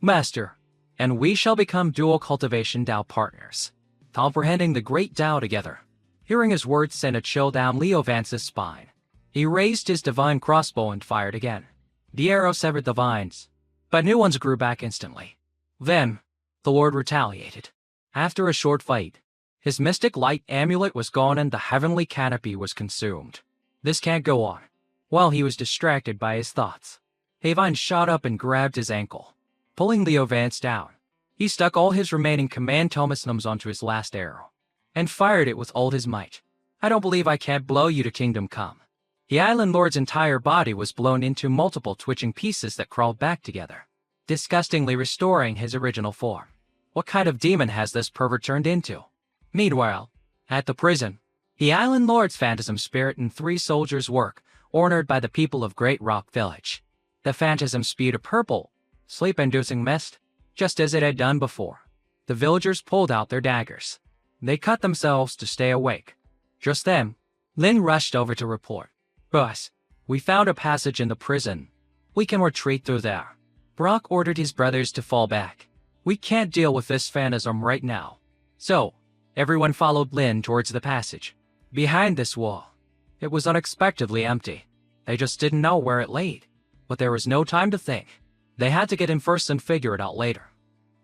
Speaker 1: Master, and we shall become dual cultivation Tao partners, comprehending the great Tao together. Hearing his words sent a chill down Leo Vance's spine. He raised his divine crossbow and fired again. The arrow severed the vines, but new ones grew back instantly. Then, the Lord retaliated. After a short fight, his mystic light amulet was gone and the heavenly canopy was consumed. This can't go on. While he was distracted by his thoughts, a vine shot up and grabbed his ankle, pulling Leo Vance down. He stuck all his remaining command tomisnums onto his last arrow, and fired it with all his might. I don't believe I can't blow you to kingdom come. The island lord's entire body was blown into multiple twitching pieces that crawled back together, disgustingly restoring his original form. What kind of demon has this pervert turned into? Meanwhile, at the prison, the island lord's phantasm spirit and 3 soldiers work, ordered by the people of Great Rock Village. The phantasm spewed a purple, sleep-inducing mist, just as it had done before. The villagers pulled out their daggers. They cut themselves to stay awake. Just then, Lin rushed over to report. Boss, we found a passage in the prison. We can retreat through there. Brock ordered his brothers to fall back. We can't deal with this phantasm right now. So, everyone followed Lin towards the passage. Behind this wall, it was unexpectedly empty. They just didn't know where it laid. But there was no time to think. They had to get in first and figure it out later.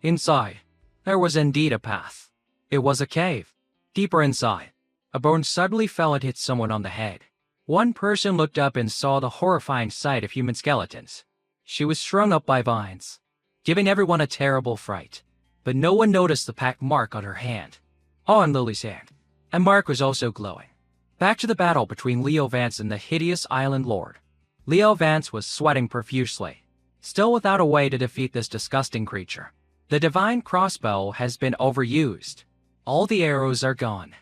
Speaker 1: Inside, there was indeed a path. It was a cave. Deeper inside, a bone suddenly fell and hit someone on the head. One person looked up and saw the horrifying sight of human skeletons. She was strung up by vines, giving everyone a terrible fright. But no one noticed the pack mark on her hand. On Lily's hand. And mark was also glowing. Back to the battle between Leo Vance and the hideous Island Lord. Leo Vance was sweating profusely, still without a way to defeat this disgusting creature. The divine crossbow has been overused. All the arrows are gone,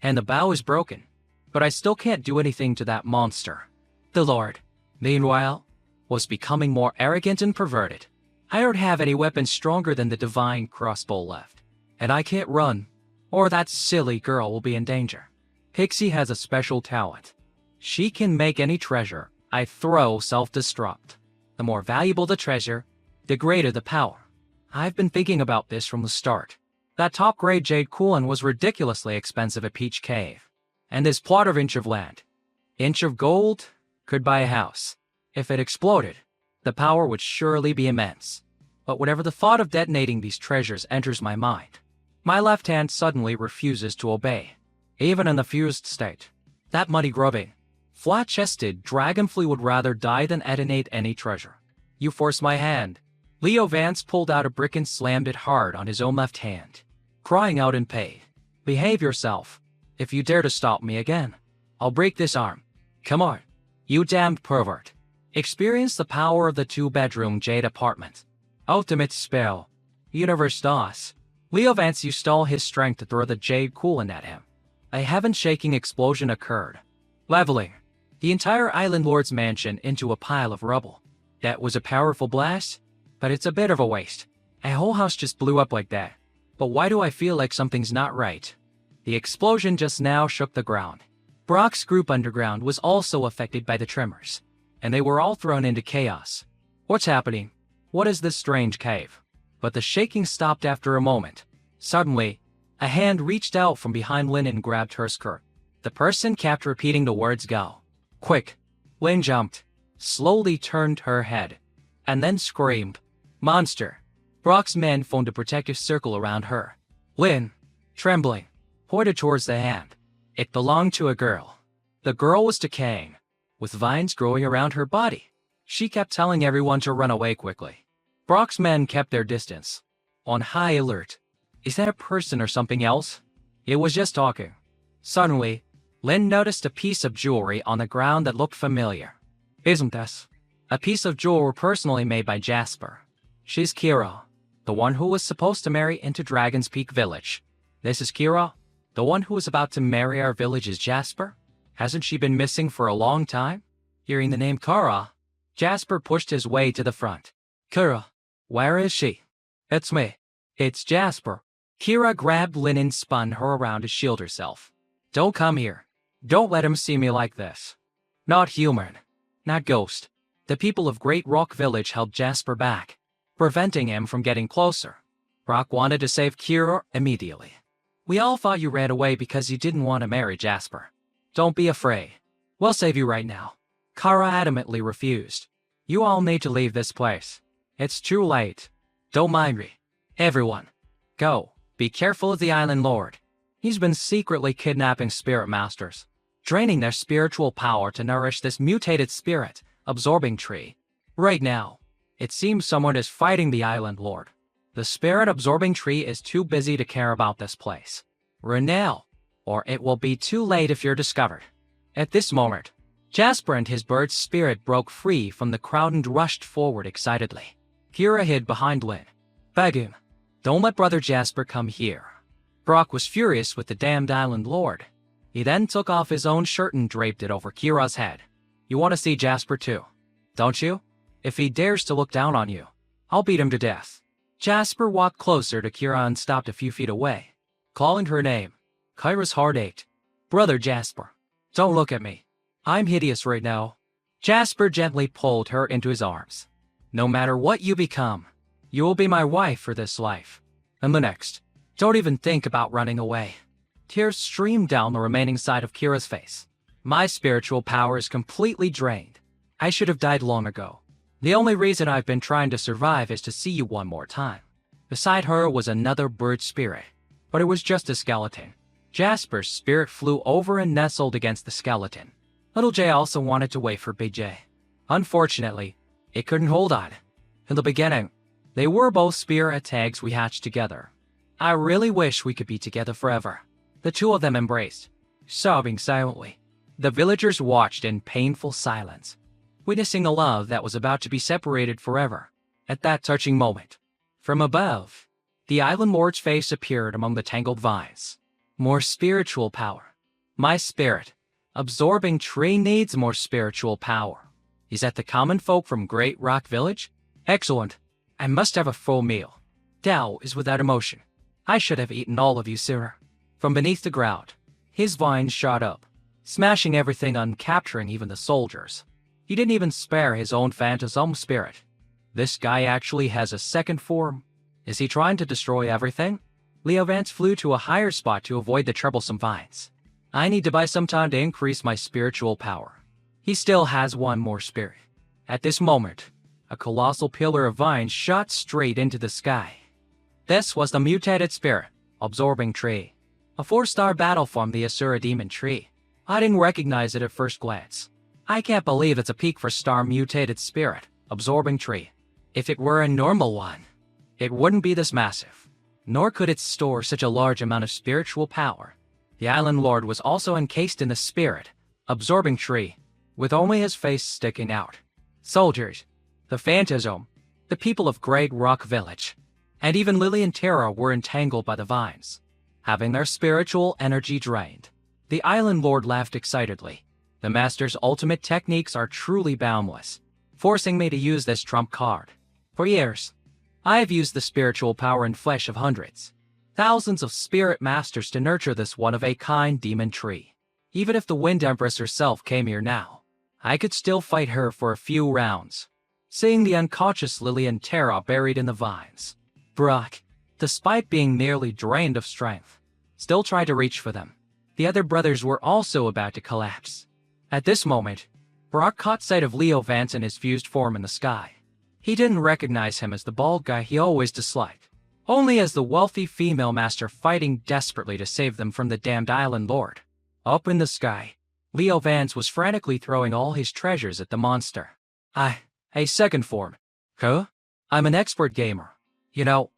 Speaker 1: and the bow is broken. But I still can't do anything to that monster. The Lord, meanwhile, was becoming more arrogant and perverted. I don't have any weapon stronger than the divine crossbow left, and I can't run, or that silly girl will be in danger. Pixie has a special talent. She can make any treasure I throw self-destruct. The more valuable the treasure, the greater the power. I've been thinking about this from the start. That top-grade jade coolant was ridiculously expensive at Peach Cave. And this plot of inch of land, inch of gold, could buy a house. If it exploded, the power would surely be immense. But whenever the thought of detonating these treasures enters my mind, my left hand suddenly refuses to obey. Even in the fused state, that money-grubbing, flat-chested dragonfly would rather die than detonate any treasure. You force my hand. Leo Vance pulled out a brick and slammed it hard on his own left hand, crying out in pain. Behave yourself. If you dare to stop me again, I'll break this arm. Come on, you damned pervert. Experience the power of the two-bedroom jade apartment. Ultimate spell. Universe DOS. Leo Vance used all his strength to throw the jade coolant at him. A heaven-shaking explosion occurred, leveling the entire Island Lord's mansion into a pile of rubble. That was a powerful blast, but it's a bit of a waste. A whole house just blew up like that. But why do I feel like something's not right? The explosion just now shook the ground. Brock's group underground was also affected by the tremors, and they were all thrown into chaos. What's happening? What is this strange cave? But the shaking stopped after a moment. Suddenly, a hand reached out from behind Lynn and grabbed her skirt. The person kept repeating the words go. Quick! Lynn jumped, slowly turned her head, and then screamed, Monster! Brock's men formed a protective circle around her. Lynn, trembling, pointed towards the hand. It belonged to a girl. The girl was decaying, with vines growing around her body. She kept telling everyone to run away quickly. Brock's men kept their distance, on high alert. Is that a person or something else? It was just talking. Suddenly, Lynn noticed a piece of jewelry on the ground that looked familiar. Isn't this? A piece of jewelry personally made by Jasper. She's Kira, the one who was supposed to marry into Dragon's Peak Village. This is Kira, the one who was about to marry our village's Jasper? Hasn't she been missing for a long time? Hearing the name Kara, Jasper pushed his way to the front. Kira, where is she? It's me. It's Jasper. Kira grabbed Lynn and spun her around to shield herself. Don't come here. Don't let him see me like this. Not human. Not ghost. The people of Great Rock Village held Jasper back, preventing him from getting closer. Brock wanted to save Kira immediately. We all thought you ran away because you didn't want to marry Jasper. Don't be afraid. We'll save you right now. Kara adamantly refused. You all need to leave this place. It's too late. Don't mind me. Everyone, go. Be careful of the Island Lord. He's been secretly kidnapping spirit masters, draining their spiritual power to nourish this mutated spirit, absorbing tree. Right now, it seems someone is fighting the Island Lord. The spirit absorbing tree is too busy to care about this place. Run now, or it will be too late if you're discovered. At this moment, Jasper and his bird's spirit broke free from the crowd and rushed forward excitedly. Kira hid behind Lynn. Beg him, don't let Brother Jasper come here. Brock was furious with the damned Island Lord. He then took off his own shirt and draped it over Kira's head. You want to see Jasper too, don't you? If he dares to look down on you, I'll beat him to death. Jasper walked closer to Kira and stopped a few feet away, calling her name. Kira's heart ached. Brother Jasper, don't look at me. I'm hideous right now. Jasper gently pulled her into his arms. No matter what you become, you will be my wife for this life. And the next. Don't even think about running away. Tears streamed down the remaining side of Kira's face. My spiritual power is completely drained. I should have died long ago. The only reason I've been trying to survive is to see you one more time. Beside her was another bird spirit, but it was just a skeleton. Jasper's spirit flew over and nestled against the skeleton. Little J also wanted to wait for Big J. Unfortunately, it couldn't hold on. In the beginning, they were both spirit tags we hatched together. I really wish we could be together forever. The two of them embraced, sobbing silently. The villagers watched in painful silence, witnessing a love that was about to be separated forever. At that touching moment, from above, the island lord's face appeared among the tangled vines. More spiritual power. My spirit, absorbing tree needs more spiritual power. Is that the common folk from Great Rock Village? Excellent. I must have a full meal. Tao is without emotion. I should have eaten all of you sooner. From beneath the ground, his vines shot up, smashing everything and capturing even the soldiers. He didn't even spare his own phantasm spirit. This guy actually has a second form. Is he trying to destroy everything? Leo Vance flew to a higher spot to avoid the troublesome vines. I need to buy some time to increase my spiritual power. He still has one more spirit. At this moment, a colossal pillar of vines shot straight into the sky. This was the mutated spirit, absorbing tree. A 4-star battle from the Asura demon tree. I didn't recognize it at first glance. I can't believe it's a peak for star mutated spirit, absorbing tree. If it were a normal one, it wouldn't be this massive. Nor could it store such a large amount of spiritual power. The island lord was also encased in the spirit, absorbing tree, with only his face sticking out. Soldiers, the phantasm, the people of Great Rock Village, and even Lily and Tara were entangled by the vines, having their spiritual energy drained. The island lord laughed excitedly. The master's ultimate techniques are truly boundless, forcing me to use this trump card. For years, I have used the spiritual power and flesh of hundreds, thousands of spirit masters to nurture this one-of-a-kind demon tree. Even if the Wind Empress herself came here now, I could still fight her for a few rounds. Seeing the unconscious Lily and Tara buried in the vines, Brock, despite being nearly drained of strength, still tried to reach for them. The other brothers were also about to collapse. At this moment, Brock caught sight of Leo Vance in his fused form in the sky. He didn't recognize him as the bald guy he always disliked, only as the wealthy female master fighting desperately to save them from the damned island lord. Up in the sky, Leo Vance was frantically throwing all his treasures at the monster. A second form. Huh? I'm an expert gamer. You know,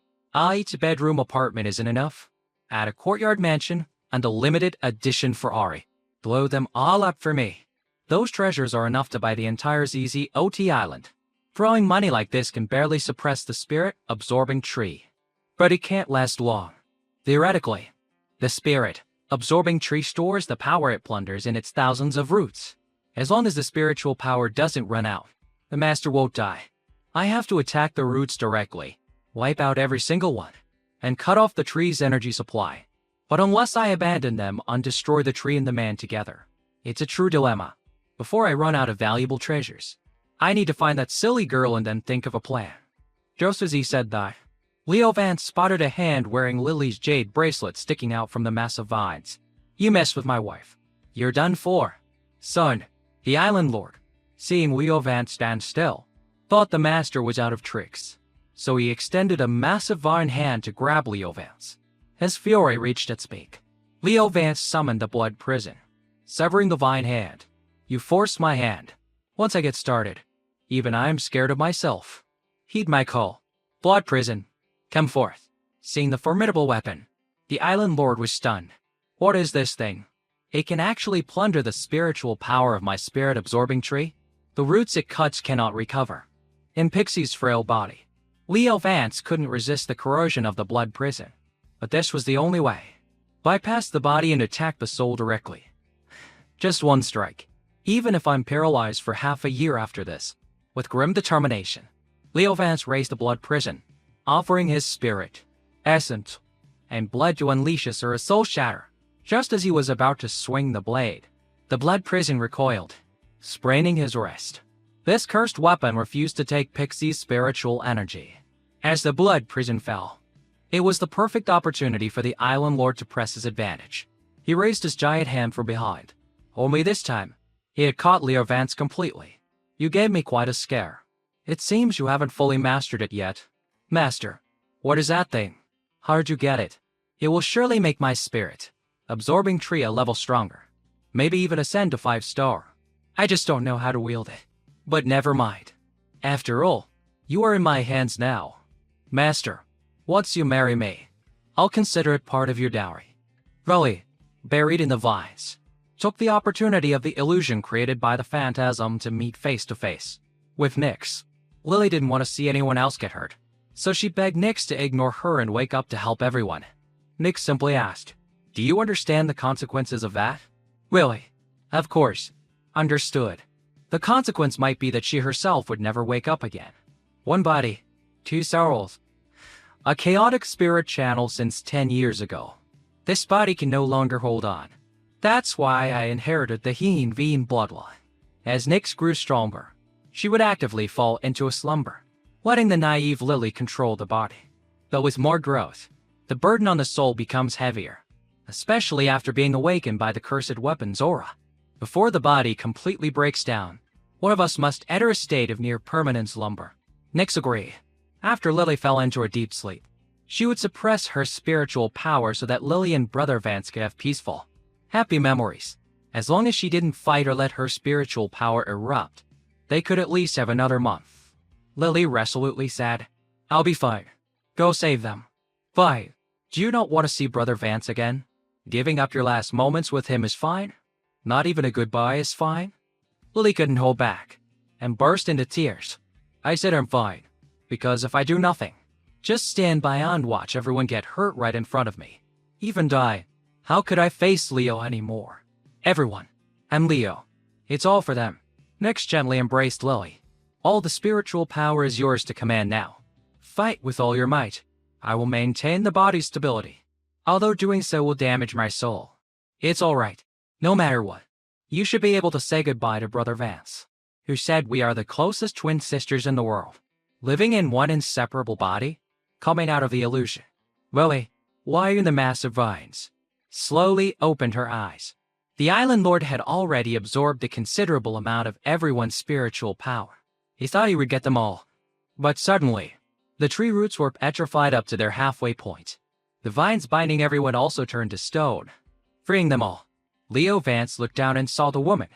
Speaker 1: each bedroom apartment isn't enough. Add a courtyard mansion and a limited edition Ferrari. Blow them all up for me. Those treasures are enough to buy the entire ZZ OT island. Throwing money like this can barely suppress the spirit-absorbing tree. But it can't last long. Theoretically, the spirit-absorbing tree stores the power it plunders in its thousands of roots. As long as the spiritual power doesn't run out, the master won't die. I have to attack the roots directly, wipe out every single one, and cut off the tree's energy supply. But unless I abandon them and destroy the tree and the man together, it's a true dilemma. Before I run out of valuable treasures, I need to find that silly girl and then think of a plan. Just as he said that, Leo Vance spotted a hand wearing Lily's jade bracelet sticking out from the massive vines. You mess with my wife, you're done for. Son, the island lord, seeing Leo Vance stand still, thought the master was out of tricks. So he extended a massive vine hand to grab Leo Vance. As fury reached its peak, Leo Vance summoned the blood prison, severing the vine hand. You forced my hand. Once I get started, even I'm scared of myself. Heed my call. Blood prison, come forth. Seeing the formidable weapon, the island lord was stunned. What is this thing? It can actually plunder the spiritual power of my spirit-absorbing tree? The roots it cuts cannot recover. In Pixie's frail body, Leo Vance couldn't resist the corrosion of the blood prison. But this was the only way. Bypass the body and attack the soul directly. Just one strike. Even if I'm paralyzed for half a year after this. With grim determination, Leo Vance raised the blood prison, offering his spirit, essence, and blood to unleash a soul shatter. Just as he was about to swing the blade, the blood prison recoiled, spraining his wrist. This cursed weapon refused to take Pixie's spiritual energy. As the blood prison fell, it was the perfect opportunity for the island lord to press his advantage. He raised his giant hand from behind. Only this time, he had caught Leo Vance completely. You gave me quite a scare. It seems you haven't fully mastered it yet. Master, What is that thing? How'd you get it? It will surely make my spirit absorbing tree a level stronger. Maybe even ascend to 5-star. I just don't know how to wield it. But never mind. After all, you are in my hands now. Master, once you marry me, I'll consider it part of your dowry. Lily, buried in the vines, took the opportunity of the illusion created by the phantasm to meet face to face with Nyx. Lily didn't want to see anyone else get hurt, so she begged Nyx to ignore her and wake up to help everyone. Nyx simply asked, "Do you understand the consequences of that?" Lily, of course, understood. The consequence might be that she herself would never wake up again. One body, two souls. A chaotic spirit channel since 10 years ago. This body can no longer hold on. That's why I inherited the Heen Veen bloodline. As Nyx grew stronger, she would actively fall into a slumber, letting the naive Lily control the body. But with more growth, the burden on the soul becomes heavier, especially after being awakened by the cursed weapon's aura. Before the body completely breaks down, one of us must enter a state of near permanent slumber. Nyx agreed. After Lily fell into a deep sleep, she would suppress her spiritual power so that Lily and Brother Vance could have peaceful, happy memories. As long as she didn't fight or let her spiritual power erupt, they could at least have another month. Lily resolutely said, "I'll be fine. Go save them." "Fine. Do you not want to see Brother Vance again? Giving up your last moments with him is fine. Not even a goodbye is fine." Lily couldn't hold back and burst into tears. "I said I'm fine, because if I do nothing, just stand by and watch everyone get hurt right in front of me, even die, how could I face Leo anymore? Everyone, and Leo, it's all for them." Nyx gently embraced Lily. "All the spiritual power is yours to command now. Fight with all your might. I will maintain the body's stability, although doing so will damage my soul. It's all right. No matter what, you should be able to say goodbye to Brother Vance, who said we are the closest twin sisters in the world, living in one inseparable body, coming out of the illusion." Lily, lying in the massive vines, slowly opened her eyes. The Island Lord had already absorbed a considerable amount of everyone's spiritual power. He thought he would get them all. But suddenly, the tree roots were petrified up to their halfway point. The vines binding everyone also turned to stone, freeing them all. Leo Vance looked down and saw the woman.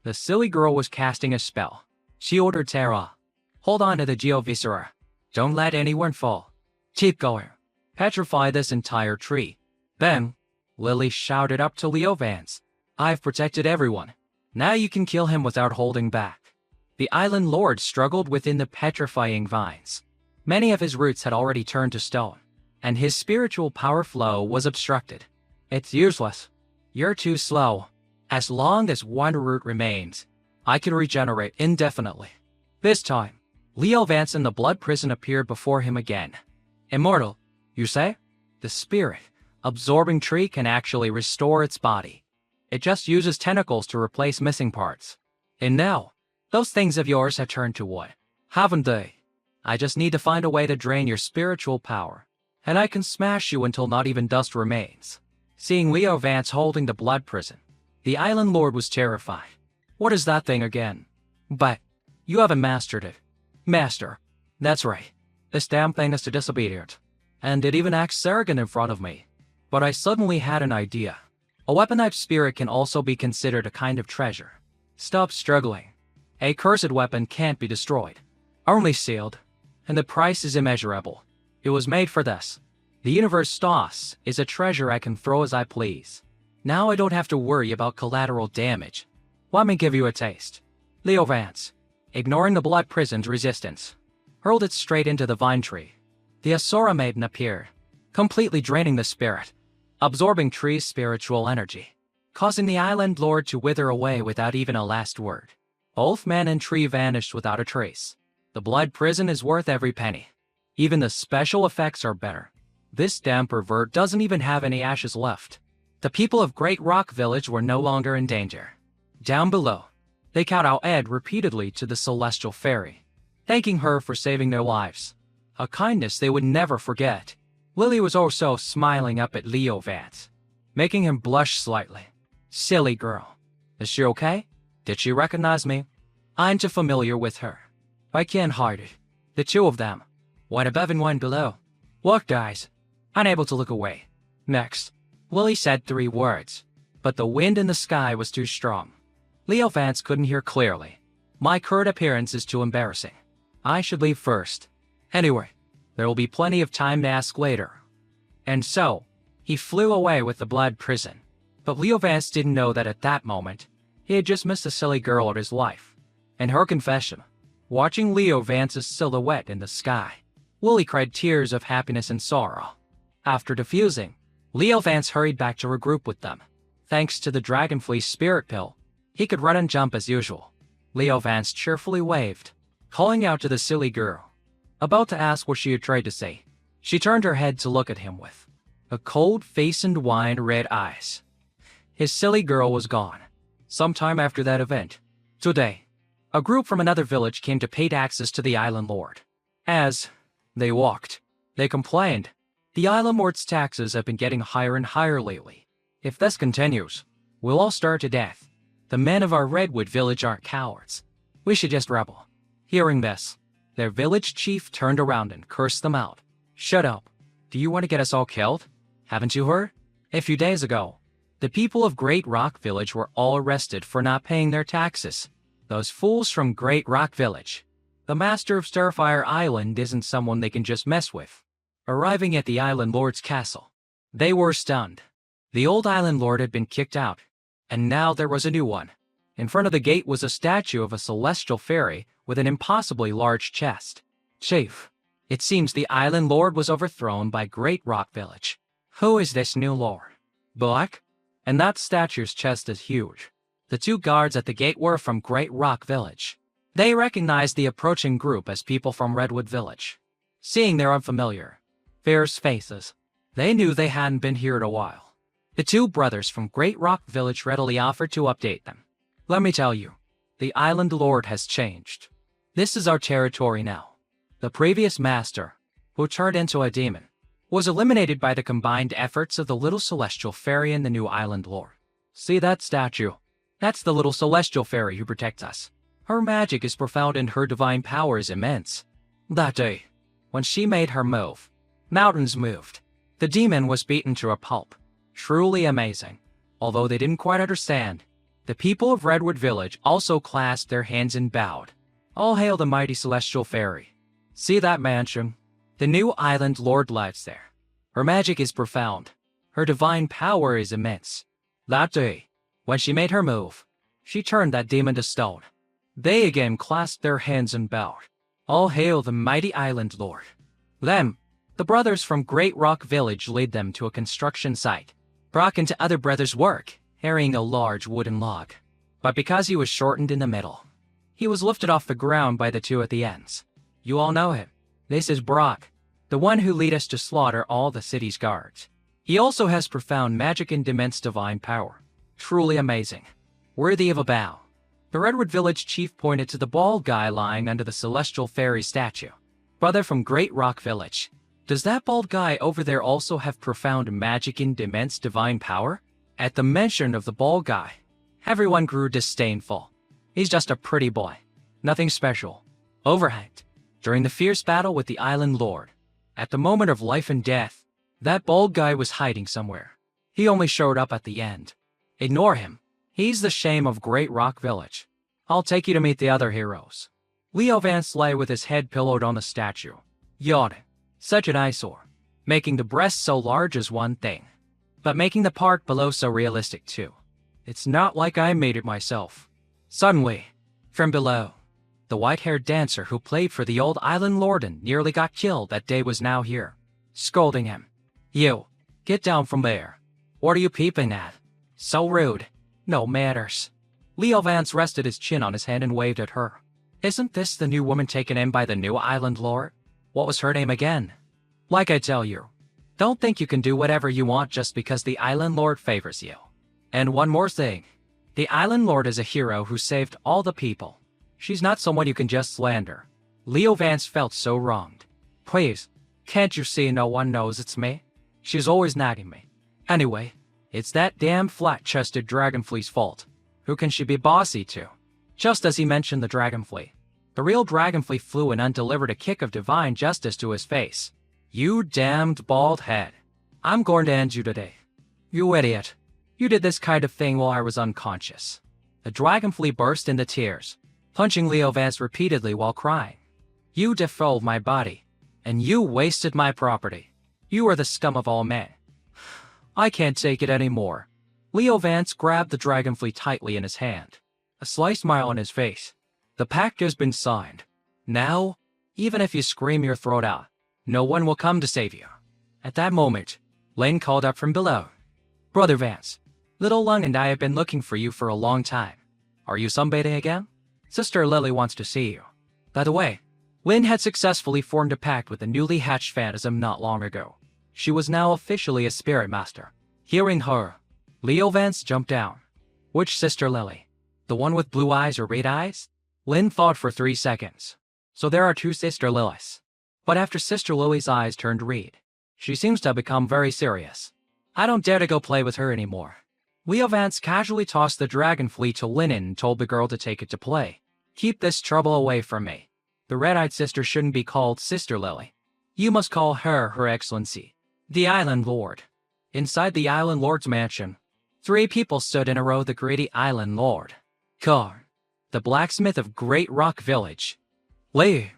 Speaker 1: The silly girl was casting a spell. She ordered Tara, "Hold on to the Geoviscera. Don't let anyone fall. Keep going. Petrify this entire tree." Then, Lily shouted up to Leo Vance, "I've protected everyone. Now you can kill him without holding back." The Island Lord struggled within the petrifying vines. Many of his roots had already turned to stone, and his spiritual power flow was obstructed. "It's useless. You're too slow. As long as one root remains, I can regenerate indefinitely." This time, Leo Vance in the blood prison appeared before him again. "Immortal, you say?" The spirit, absorbing tree can actually restore its body. It just uses tentacles to replace missing parts. And now, those things of yours have turned to wood, haven't they? I just need to find a way to drain your spiritual power, and I can smash you until not even dust remains. Seeing Leo Vance holding the blood prison, the Island Lord was terrified. "What is that thing again?" "But, you haven't mastered it." "Master? That's right. This damn thing is disobedient, and it even acts arrogant in front of me. But I suddenly had an idea. A weaponized spirit can also be considered a kind of treasure. Stop struggling. A cursed weapon can't be destroyed, only sealed, and the price is immeasurable. It was made for this. The universe Stos is a treasure I can throw as I please. Now I don't have to worry about collateral damage. Let me give you a taste." Leo Vance, ignoring the blood prison's resistance, hurled it straight into the vine tree. The Asura Maiden appeared, completely draining the spirit, absorbing tree's spiritual energy, causing the Island Lord to wither away without even a last word. Both man and tree vanished without a trace. The blood prison is worth every penny. Even the special effects are better. This damn pervert doesn't even have any ashes left. The people of Great Rock Village were no longer in danger. Down below, they kowtowed Ed repeatedly to the Celestial Fairy, thanking her for saving their lives, a kindness they would never forget. Lily was also smiling up at Leo Vance, making him blush slightly. "Silly girl. Is she okay? Did she recognize me? I'm too familiar with her. I can't hide it." The two of them, one above and one below, Look, guys. Unable to look away. Next, Willie said 3 words, but the wind in the sky was too strong. Leo Vance couldn't hear clearly. My current appearance is too embarrassing. I should leave first. Anyway, there will be plenty of time to ask later. And so, he flew away with the blood prison. But Leo Vance didn't know that at that moment, he had just missed a silly girl of his life. And her confession, watching Leo Vance's silhouette in the sky, Willie cried tears of happiness and sorrow. After diffusing, Leo Vance hurried back to regroup with them. Thanks to the Dragonfly's spirit pill, he could run and jump as usual. Leo Vance cheerfully waved, calling out to the silly girl. About to ask what she had tried to say, she turned her head to look at him with a cold face and wine-red eyes. His silly girl was gone. Sometime after that event, today, a group from another village came to pay taxes to the Island Lord. As they walked, they complained, "The Island Lord's taxes have been getting higher and higher lately. If this continues, we'll all starve to death. The men of our Redwood village aren't cowards. We should just rebel." Hearing this, their village chief turned around and cursed them out. "Shut up. Do you want to get us all killed? Haven't you heard? A few days ago, the people of Great Rock Village were all arrested for not paying their taxes. Those fools from Great Rock Village. The master of Starfire Island isn't someone they can just mess with." Arriving at the Island Lord's castle, they were stunned. The old Island Lord had been kicked out, and now there was a new one. In front of the gate was a statue of a celestial fairy with an impossibly large chest. "Chief, it seems the Island Lord was overthrown by Great Rock Village. Who is this new lord? Black? And that statue's chest is huge." The 2 guards at the gate were from Great Rock Village. They recognized the approaching group as people from Redwood Village. Seeing their unfamiliar, fierce faces, they knew they hadn't been here in a while. The 2 brothers from Great Rock Village readily offered to update them. "Let me tell you, the Island Lord has changed. This is our territory now. The previous master, who turned into a demon, was eliminated by the combined efforts of the little celestial fairy and the new Island Lord. See that statue? That's the little celestial fairy who protects us. Her magic is profound and her divine power is immense. That day, when she made her move, mountains moved. The demon was beaten to a pulp. Truly amazing." Although they didn't quite understand, the people of Redwood Village also clasped their hands and bowed. "All hail the mighty celestial fairy. See that mansion? The new Island Lord lives there. Her magic is profound. Her divine power is immense. That day, when she made her move, she turned that demon to stone." They again clasped their hands and bowed. "All hail the mighty Island Lord." Then, the brothers from Great Rock Village led them to a construction site. Brock and 2 other brothers work, carrying a large wooden log. But because he was shortened in the middle, he was lifted off the ground by the 2 at the ends. You all know him. This is Brock, the one who led us to slaughter all the city's guards. He also has profound magic and immense divine power. Truly amazing. Worthy of a bow. The Redwood Village chief pointed to the bald guy lying under the celestial fairy statue. "Brother from Great Rock Village, does that bald guy over there also have profound magic and immense divine power?" At the mention of the bald guy, everyone grew disdainful. "He's just a pretty boy. Nothing special." Overhead, during the fierce battle with the Island Lord, at the moment of life and death, that bald guy was hiding somewhere. He only showed up at the end. Ignore him. He's the shame of Great Rock Village. I'll take you to meet the other heroes. Leo Vance lay with his head pillowed on the statue, yawning. Such an eyesore. Making the breast so large is one thing, but making the part below so realistic too. It's not like I made it myself. Suddenly, from below, the white-haired dancer who played for the old Island Lord and nearly got killed that day was now here, scolding him. "You, get down from there. What are you peeping at? So rude. No manners." Leo Vance rested his chin on his hand and waved at her. "Isn't this the new woman taken in by the new Island Lord? What was her name again? Like I tell you, don't think you can do whatever you want just because the Island Lord favors you. And one more thing. The Island Lord is a hero who saved all the people. She's not someone you can just slander." Leo Vance felt so wronged. "Please, can't you see no one knows it's me? She's always nagging me. Anyway, it's that damn flat-chested Dragonfly's fault. Who can she be bossy to?" Just as he mentioned the Dragonfly, the real Dragonfly flew in and delivered a kick of divine justice to his face. You damned bald head. I'm going to end you today. You idiot. You did this kind of thing while I was unconscious. The dragonfly burst into tears, punching Leo Vance repeatedly while crying. You defiled my body, and you wasted my property. You are the scum of all men. I can't take it anymore. Leo Vance grabbed the dragonfly tightly in his hand, a sly smile on his face. The pact has been signed. Now, even if you scream your throat out, no one will come to save you. At that moment, Lane called up from below. Brother Vance, Little Lung and I have been looking for you for a long time. Are you sunbathing again? Sister Lily wants to see you. By the way, Lynn had successfully formed a pact with the newly hatched phantasm not long ago. She was now officially a spirit master. Hearing her, Leo Vance jumped down. Which Sister Lily? The one with blue eyes or red eyes? Lynn thought for 3 seconds. So there are 2 Sister Lilys. But after Sister Lily's eyes turned red, she seems to have become very serious. I don't dare to go play with her anymore. Leo Vance casually tossed the dragonfly to Lynn and told the girl to take it to play. Keep this trouble away from me. The red-eyed sister shouldn't be called Sister Lily. You must call her Her Excellency, the Island Lord. Inside the Island Lord's mansion, 3 people stood in a row: the greedy Island Lord, Carr, the blacksmith of Great Rock Village, Lee,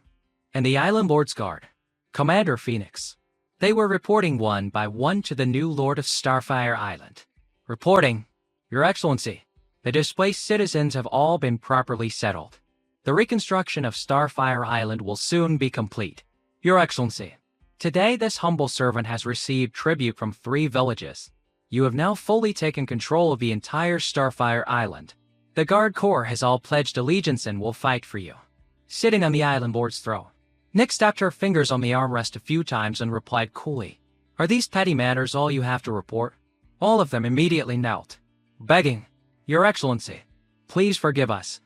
Speaker 1: and the Island Lord's guard, Commander Phoenix. They were reporting one by one to the new Lord of Starfire Island. Reporting, Your Excellency, the displaced citizens have all been properly settled. The reconstruction of Starfire Island will soon be complete. Your Excellency, today this humble servant has received tribute from 3 villages. You have now fully taken control of the entire Starfire Island. The Guard Corps has all pledged allegiance and will fight for you. Sitting on the Island Lord's throne, Nick tapped her fingers on the armrest a few times and replied coolly, Are these petty matters all you have to report? All of them immediately knelt, begging, Your Excellency, please forgive us.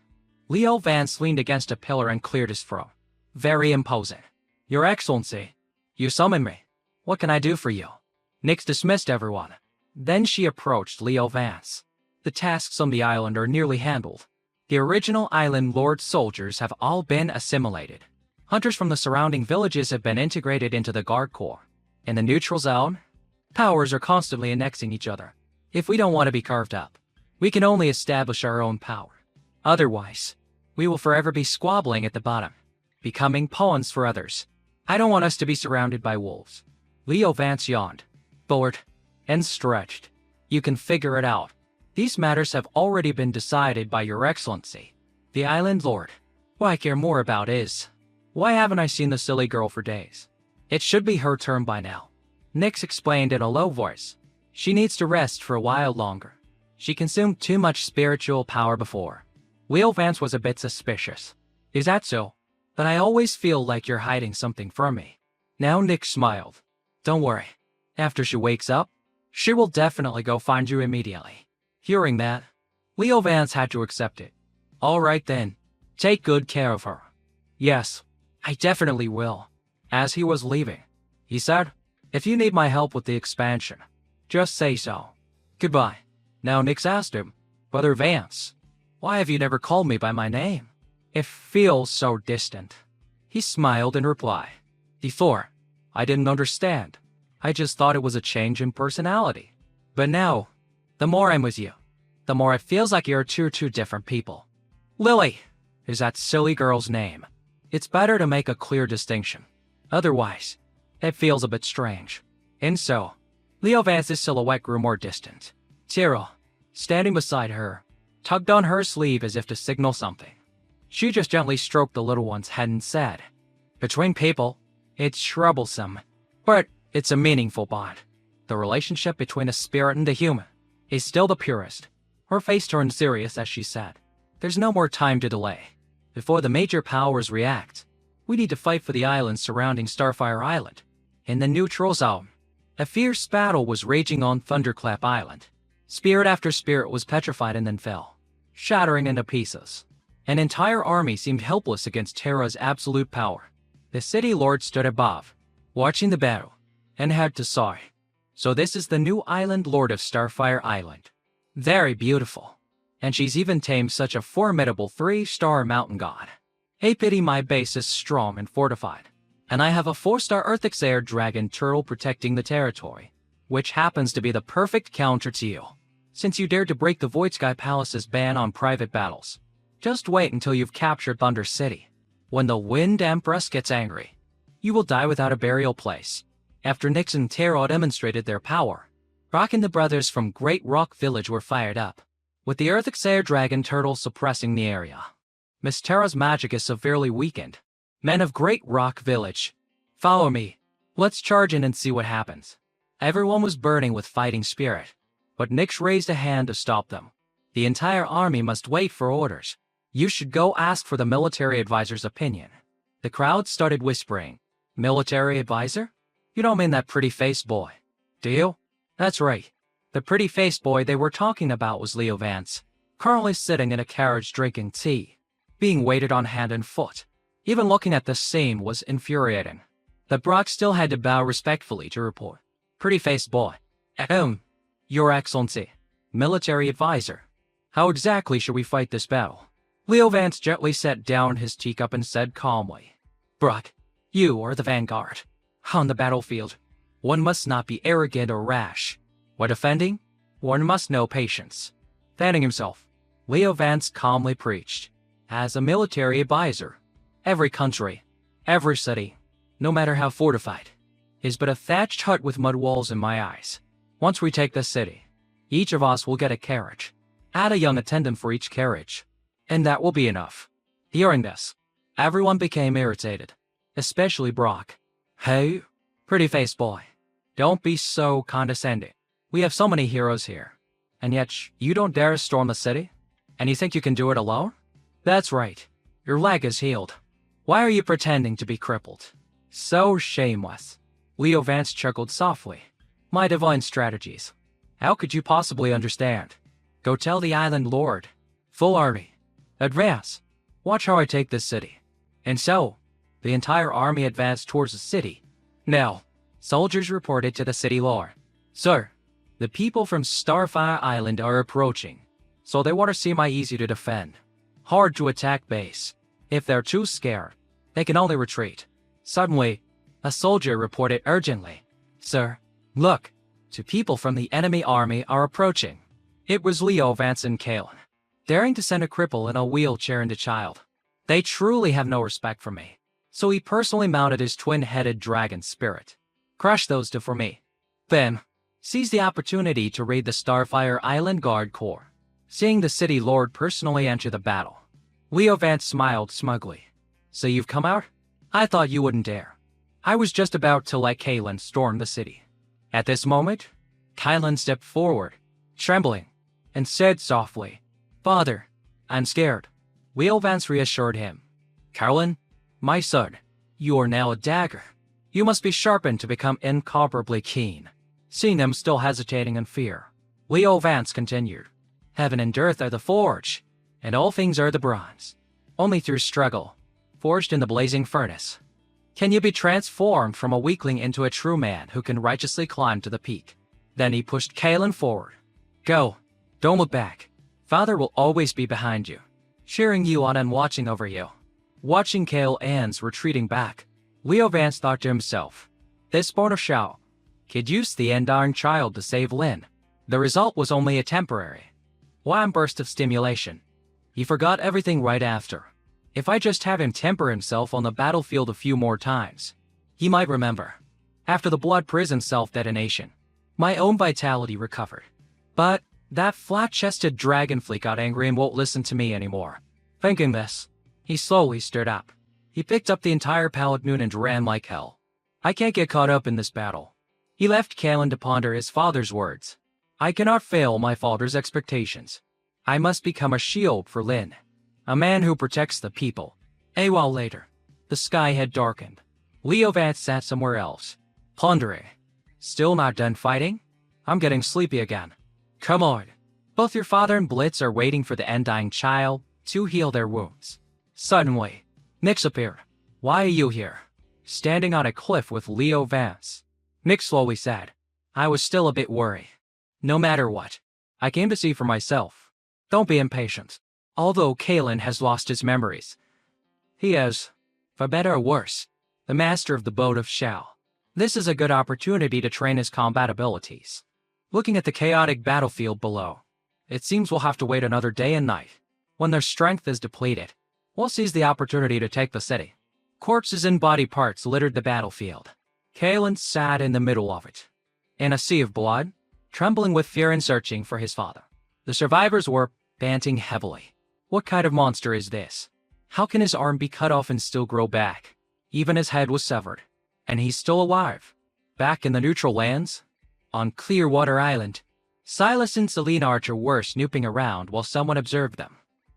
Speaker 1: Leo Vance leaned against a pillar and cleared his throat. Very imposing. Your Excellency, you summoned me. What can I do for you? Nyx dismissed everyone. Then she approached Leo Vance. The tasks on the island are nearly handled. The original Island Lord soldiers have all been assimilated. Hunters from the surrounding villages have been integrated into the Guard Corps. In the neutral zone, powers are constantly annexing each other. If we don't want to be carved up, we can only establish our own power. Otherwise, we will forever be squabbling at the bottom, becoming pawns for others. I don't want us to be surrounded by wolves. Leo Vance yawned, bored, and stretched. You can figure it out. These matters have already been decided by Your Excellency, the Island Lord. What I care more about is, why haven't I seen the silly girl for days? It should be her turn by now. Nyx explained in a low voice. She needs to rest for a while longer. She consumed too much spiritual power before. Leo Vance was a bit suspicious. Is that so? But I always feel like you're hiding something from me. Now Nyx smiled. Don't worry. After she wakes up, she will definitely go find you immediately. Hearing that, Leo Vance had to accept it. All right then. Take good care of her. Yes, I definitely will. As he was leaving, he said, If you need my help with the expansion, just say so. Goodbye. Now Nyx asked him, Brother Vance, why have you never called me by my name? It feels so distant. He smiled in reply. Before, I didn't understand. I just thought it was a change in personality. But now, the more I'm with you, the more it feels like you're two different people. Lily is that silly girl's name. It's better to make a clear distinction. Otherwise, it feels a bit strange. And so, Leo Vance's silhouette grew more distant. Tyrell, standing beside her, tugged on her sleeve as if to signal something. She just gently stroked the little one's head and said, Between people, it's troublesome, but it's a meaningful bond. The relationship between a spirit and a human is still the purest. Her face turned serious as she said, There's no more time to delay. Before the major powers react, we need to fight for the islands surrounding Starfire Island. In the neutral zone, a fierce battle was raging on Thunderclap Island. Spirit after spirit was petrified and then fell, shattering into pieces. An entire army seemed helpless against Terra's absolute power. The city lord stood above, watching the battle, and had to sigh. So this is the new Island Lord of Starfire Island. Very beautiful. And she's even tamed such a formidable 3-star mountain god. Hey, pity my base is strong and fortified. And I have a 4-star Earthixair Dragon Turtle protecting the territory, which happens to be the perfect counter to you. Since you dared to break the Void Sky Palace's ban on private battles, just wait until you've captured Thunder City. When the Wind Empress gets angry, you will die without a burial place. After Nyx and Taro demonstrated their power, Rock and the brothers from Great Rock Village were fired up, with the Earthixair Dragon Turtle suppressing the area. Miss Tara's magic is severely weakened. Men of Great Rock Village, follow me. Let's charge in and see what happens. Everyone was burning with fighting spirit, but Nyx raised a hand to stop them. The entire army must wait for orders. You should go ask for the military advisor's opinion. The crowd started whispering. Military advisor? You don't mean that pretty-faced boy, do you? That's right. The pretty-faced boy they were talking about was Leo Vance, currently sitting in a carriage drinking tea, being waited on hand and foot. Even looking at this scene was infuriating. But Brock still had to bow respectfully to report. Pretty-faced boy. Your Excellency. Military advisor. How exactly should we fight this battle? Leo Vance gently set down his teacup and said calmly, Brock, you are the vanguard. On the battlefield, one must not be arrogant or rash. While defending, one must know patience. Fanning himself, Leo Vance calmly preached. As a military advisor, every country, every city, no matter how fortified, is but a thatched hut with mud walls in my eyes. Once we take this city, each of us will get a carriage. Add a young attendant for each carriage, and that will be enough. Hearing this, everyone became irritated, especially Brock. Hey, pretty-faced boy, don't be so condescending. We have so many heroes here, and yet you don't dare storm the city? And you think you can do it alone? That's right, your leg is healed. Why are you pretending to be crippled? So shameless. Leo Vance chuckled softly. My divine strategies. How could you possibly understand? Go tell the island lord. Full army. Advance. Watch how I take this city. And so, the entire army advanced towards the city. Now, soldiers reported to the city lord. Sir, the people from Starfire Island are approaching, so they want to see my easy to defend, hard to attack base. If they're too scared, they can only retreat. Suddenly, a soldier reported urgently, Sir, look, 2 people from the enemy army are approaching. It was Leo Vance and Kalen, daring to send a cripple in a wheelchair and a child. They truly have no respect for me. So he personally mounted his twin-headed dragon spirit. Crush those 2 for me. Then, seize the opportunity to raid the Starfire Island Guard Corps. Seeing the city lord personally enter the battle, Leo Vance smiled smugly. So you've come out? I thought you wouldn't dare. I was just about to let Kalen storm the city. At this moment, Kalen stepped forward, trembling, and said softly, Father, I'm scared. Leo Vance reassured him. Kalen, my son, you are now a dagger. You must be sharpened to become incomparably keen. Seeing him still hesitating in fear, Leo Vance continued, Heaven and earth are the forge, and all things are the bronze. Only through struggle, forged in the blazing furnace, can you be transformed from a weakling into a true man who can righteously climb to the peak. Then he pushed Kalen forward. Go, don't look back. Father will always be behind you, cheering you on and watching over you. Watching Kalen's retreating back, Leo Vance thought to himself, this Border Shao could use the Endarn child to save Lin. The result was only a temporary, wham burst of stimulation. He forgot everything right after. If I just have him temper himself on the battlefield a few more times, he might remember. After the blood prison self-detonation, my own vitality recovered. But that flat-chested dragonfly got angry and won't listen to me anymore. Thinking this, he slowly stood up. He picked up the entire palanquin and ran like hell. I can't get caught up in this battle. He left Kalen to ponder his father's words. I cannot fail my father's expectations. I must become a shield for Lin, a man who protects the people. A while later, the sky had darkened. Leo Vance sat somewhere else, pondering. Still not done fighting? I'm getting sleepy again. Come on. Both your father and Blitz are waiting for the undying child to heal their wounds. Suddenly, Nyx appeared. Why are you here? Standing on a cliff with Leo Vance. Nyx slowly said, I was still a bit worried. No matter what, I came to see for myself. Don't be impatient. Although Kalen has lost his memories, he is, for better or worse, the master of the boat of Shao. This is a good opportunity to train his combat abilities. Looking at the chaotic battlefield below, it seems we'll have to wait another day and night. When their strength is depleted, we'll seize the opportunity to take the city. Corpses and body parts littered the battlefield. Kalen sat in the middle of it, in a sea of blood, trembling with fear and searching for his father. The survivors were panting heavily. What kind of monster is this? How can his arm be cut off and still grow back? Even his head was severed. And he's still alive. Back in the neutral lands, on Clearwater Island, Silas and Celine Archer were snooping around while someone observed them.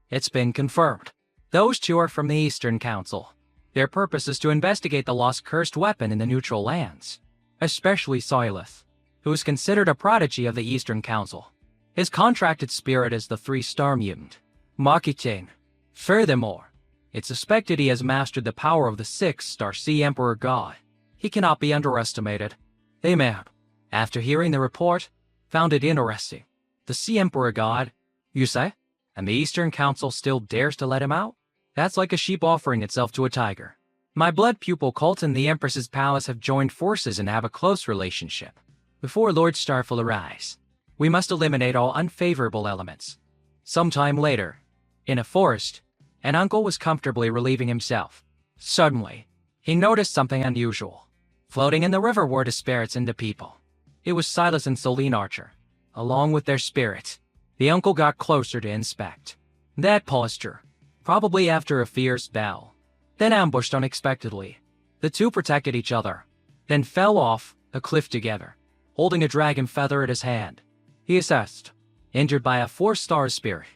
Speaker 1: It's been confirmed. Those two are from the Eastern Council. Their purpose is to investigate the lost cursed weapon in the neutral lands. Especially Silas, who is considered a prodigy of the Eastern Council. His contracted spirit is the 3-star mutant, Maki-chan. Furthermore, it's suspected he has mastered the power of the 6-star Sea Emperor God. He cannot be underestimated. They may have, after hearing the report, found it interesting. The Sea Emperor God, you say? And the Eastern Council still dares to let him out? That's like a sheep offering itself to a tiger. My blood pupil cult and the Empress's palace have joined forces and have a close relationship. Before Lord Starfall arrives, we must eliminate all unfavorable elements. Sometime later, in a forest, an uncle was comfortably relieving himself. Suddenly, he noticed something unusual. Floating in the river were the spirits and the people. It was Silas and Celine Archer. Along with their spirits, the uncle got closer to inspect. That posture, probably after a fierce battle, then ambushed unexpectedly. The two protected each other, then fell off a cliff together, holding a dragon feather at his hand. He assessed, injured by a 4-star spirit.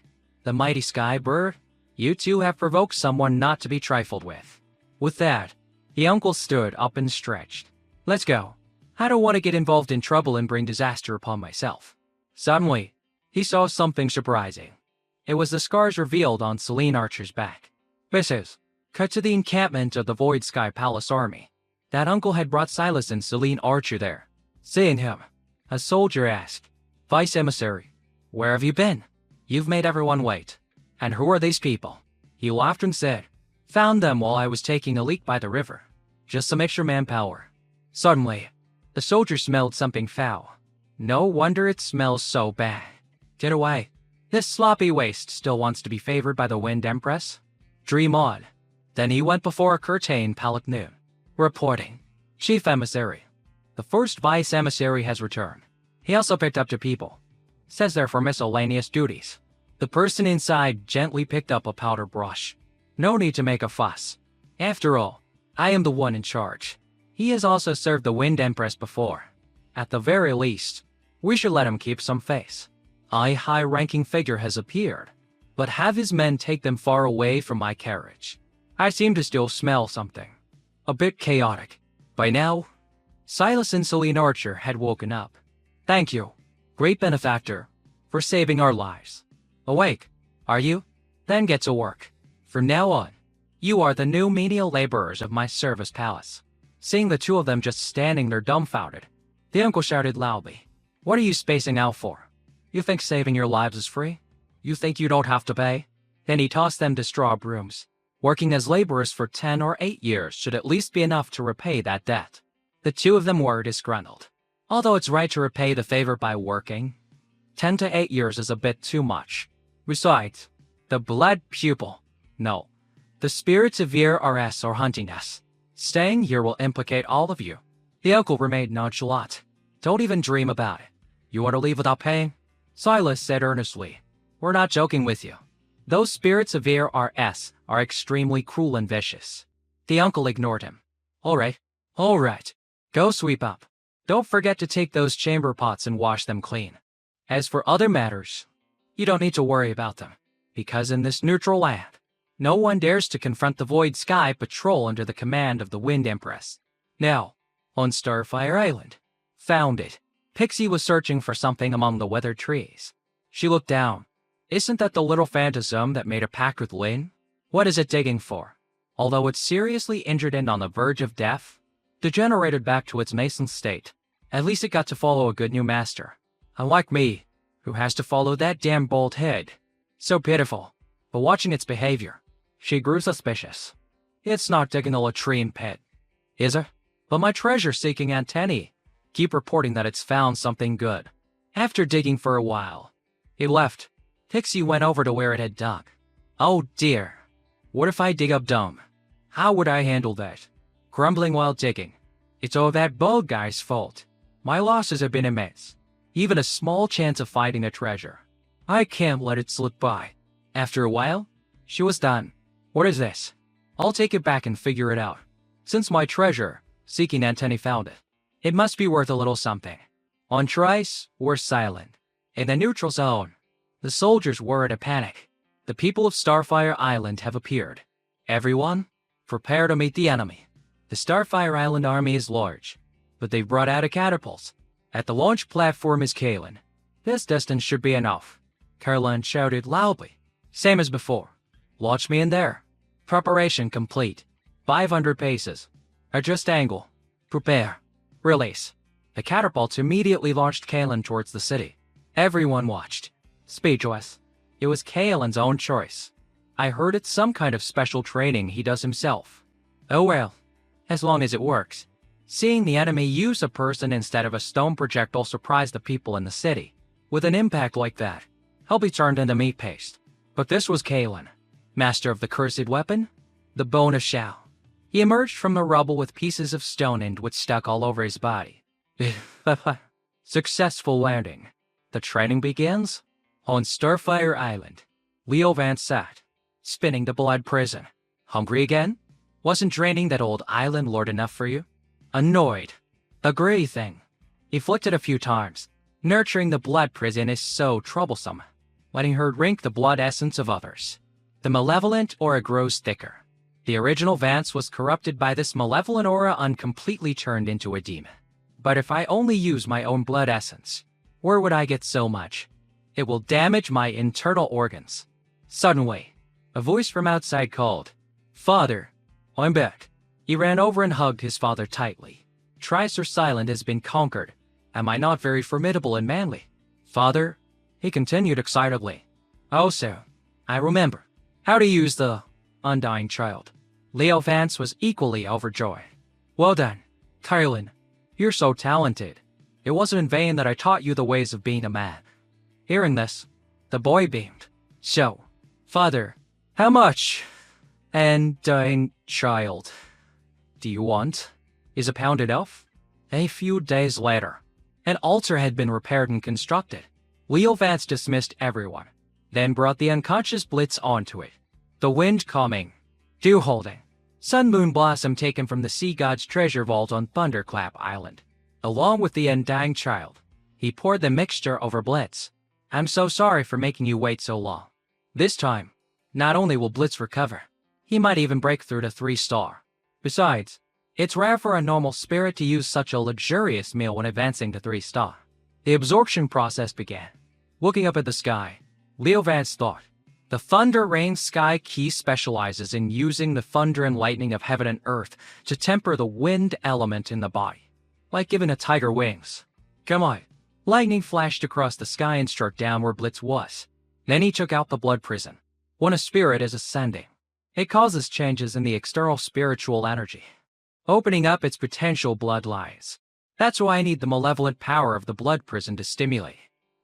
Speaker 1: The mighty sky bird, you two have provoked someone not to be trifled with. With that, the uncle stood up and stretched. Let's go. I don't want to get involved in trouble and bring disaster upon myself. Suddenly, he saw something surprising. It was the scars revealed on Celine Archer's back. This is, cut to the encampment of the Void Sky Palace Army. That uncle had brought Silas and Celine Archer there. Seeing him, a soldier asked, Vice Emissary, where have you been? You've made everyone wait. And who are these people? He laughed and said, Found them while I was taking a leak by the river. Just some extra manpower. Suddenly, the soldier smelled something foul. No wonder it smells so bad. Get away. This sloppy waste still wants to be favored by the Wind Empress? Dream on. Then he went before a curtain Palak noon. Reporting. Chief Emissary. The first Vice Emissary has returned. He also picked up 2 people. Says they're for miscellaneous duties. The person inside gently picked up a powder brush. No need to make a fuss. After all, I am the one in charge. He has also served the Wind Empress before. At the very least, we should let him keep some face. A high-ranking figure has appeared, but have his men take them far away from my carriage. I seem to still smell something. A bit chaotic. By now, Silas and Celine Archer had woken up. Thank you, great benefactor, for saving our lives. Awake, are you? Then get to work. From now on, you are the new menial laborers of my service palace. Seeing the two of them just standing there dumbfounded, the uncle shouted loudly, What are you spacing out for? You think saving your lives is free? You think you don't have to pay? Then he tossed them to straw brooms. Working as laborers for 10 or 8 years should at least be enough to repay that debt. The two of them were disgruntled. Although it's right to repay the favor by working, 10 to 8 years is a bit too much. Besides, the blood pupil. No, the spirits of VRS are hunting us. Staying here will implicate all of you. The uncle remained nonchalant. Don't even dream about it. You want to leave without paying? Silas said earnestly. We're not joking with you. Those spirits of VRS are extremely cruel and vicious. The uncle ignored him. All right. Go sweep up. Don't forget to take those chamber pots and wash them clean. As for other matters, you don't need to worry about them, because in this neutral land, no one dares to confront the Void Sky Patrol under the command of the Wind Empress. Now, on Starfire Island, found it. Pixie was searching for something among the weathered trees. She looked down. Isn't that the little phantasm that made a pact with Lin? What is it digging for? Although it's seriously injured and on the verge of death, degenerated back to its nascent state, at least it got to follow a good new master. Unlike me, who has to follow that damn bald head. So pitiful. But watching its behavior, she grew suspicious. It's not digging a latrine pit. Is it? But my treasure-seeking antennae keep reporting that it's found something good. After digging for a while, it left. Pixie went over to where it had dug. Oh dear. What if I dig up Dome? How would I handle that? Grumbling while digging. It's all that bald guy's fault. My losses have been immense. Even a small chance of finding a treasure. I can't let it slip by. After a while, she was done. What is this? I'll take it back and figure it out. Since my treasure-seeking antennae found it, it must be worth a little something. On Trice, we're silent. In the neutral zone, the soldiers were in a panic. The people of Starfire Island have appeared. Everyone, prepare to meet the enemy. The Starfire Island army is large, but they've brought out a catapult. At the launch platform is Kalen. This distance should be enough. Caroline shouted loudly. Same as before. Launch me in there. Preparation complete. 500 paces. Adjust angle. Prepare. Release. The catapult immediately launched Kalen towards the city. Everyone watched. Speechless. It was Kalen's own choice. I heard it's some kind of special training he does himself. Oh well. As long as it works. Seeing the enemy use a person instead of a stone projectile surprised the people in the city. With an impact like that, I'll be turned into meat paste. But this was Kalen, master of the cursed weapon, the Bone of Shao. He emerged from the rubble with pieces of stone and wood stuck all over his body. Successful landing. The training begins on Starfire Island. Leo Vance sat, spinning the blood prison. Hungry again? Wasn't draining that old island lord enough for you? Annoyed. The gritty thing. He flicked it a few times. Nurturing the blood prison is so troublesome. Letting her drink the blood essence of others. The malevolent aura grows thicker. The original Vance was corrupted by this malevolent aura and completely turned into a demon. But if I only use my own blood essence, where would I get so much? It will damage my internal organs. Suddenly, a voice from outside called, Father, I'm back. He ran over and hugged his father tightly. Tricer Silent has been conquered. Am I not very formidable and manly? Father, he continued excitedly. Oh, so, I remember how to use the undying child. Leo Vance was equally overjoyed. Well done, Kylan. You're so talented. It wasn't in vain that I taught you the ways of being a man. Hearing this, the boy beamed. So, Father, how much? Undying child. Do you want? Is a pound enough? A few days later, an altar had been repaired and constructed. Leo Vance dismissed everyone, then brought the unconscious Blitz onto it. The wind calming, dew holding, sun moon blossom taken from the sea god's treasure vault on Thunderclap Island. Along with the undying child, he poured the mixture over Blitz. I'm so sorry for making you wait so long. This time, not only will Blitz recover, he might even break through to 3-star. Besides, it's rare for a normal spirit to use such a luxurious meal when advancing to 3-star. The absorption process began. Looking up at the sky, Leo Vance thought, the Thunder Rain Sky Key specializes in using the thunder and lightning of heaven and earth to temper the wind element in the body, like giving a tiger wings. Come on. Lightning flashed across the sky and struck down where Blitz was. Then he took out the blood prison. When a spirit is ascending, it causes changes in the external spiritual energy, opening up its potential bloodlines. That's why I need the malevolent power of the blood prison to stimulate,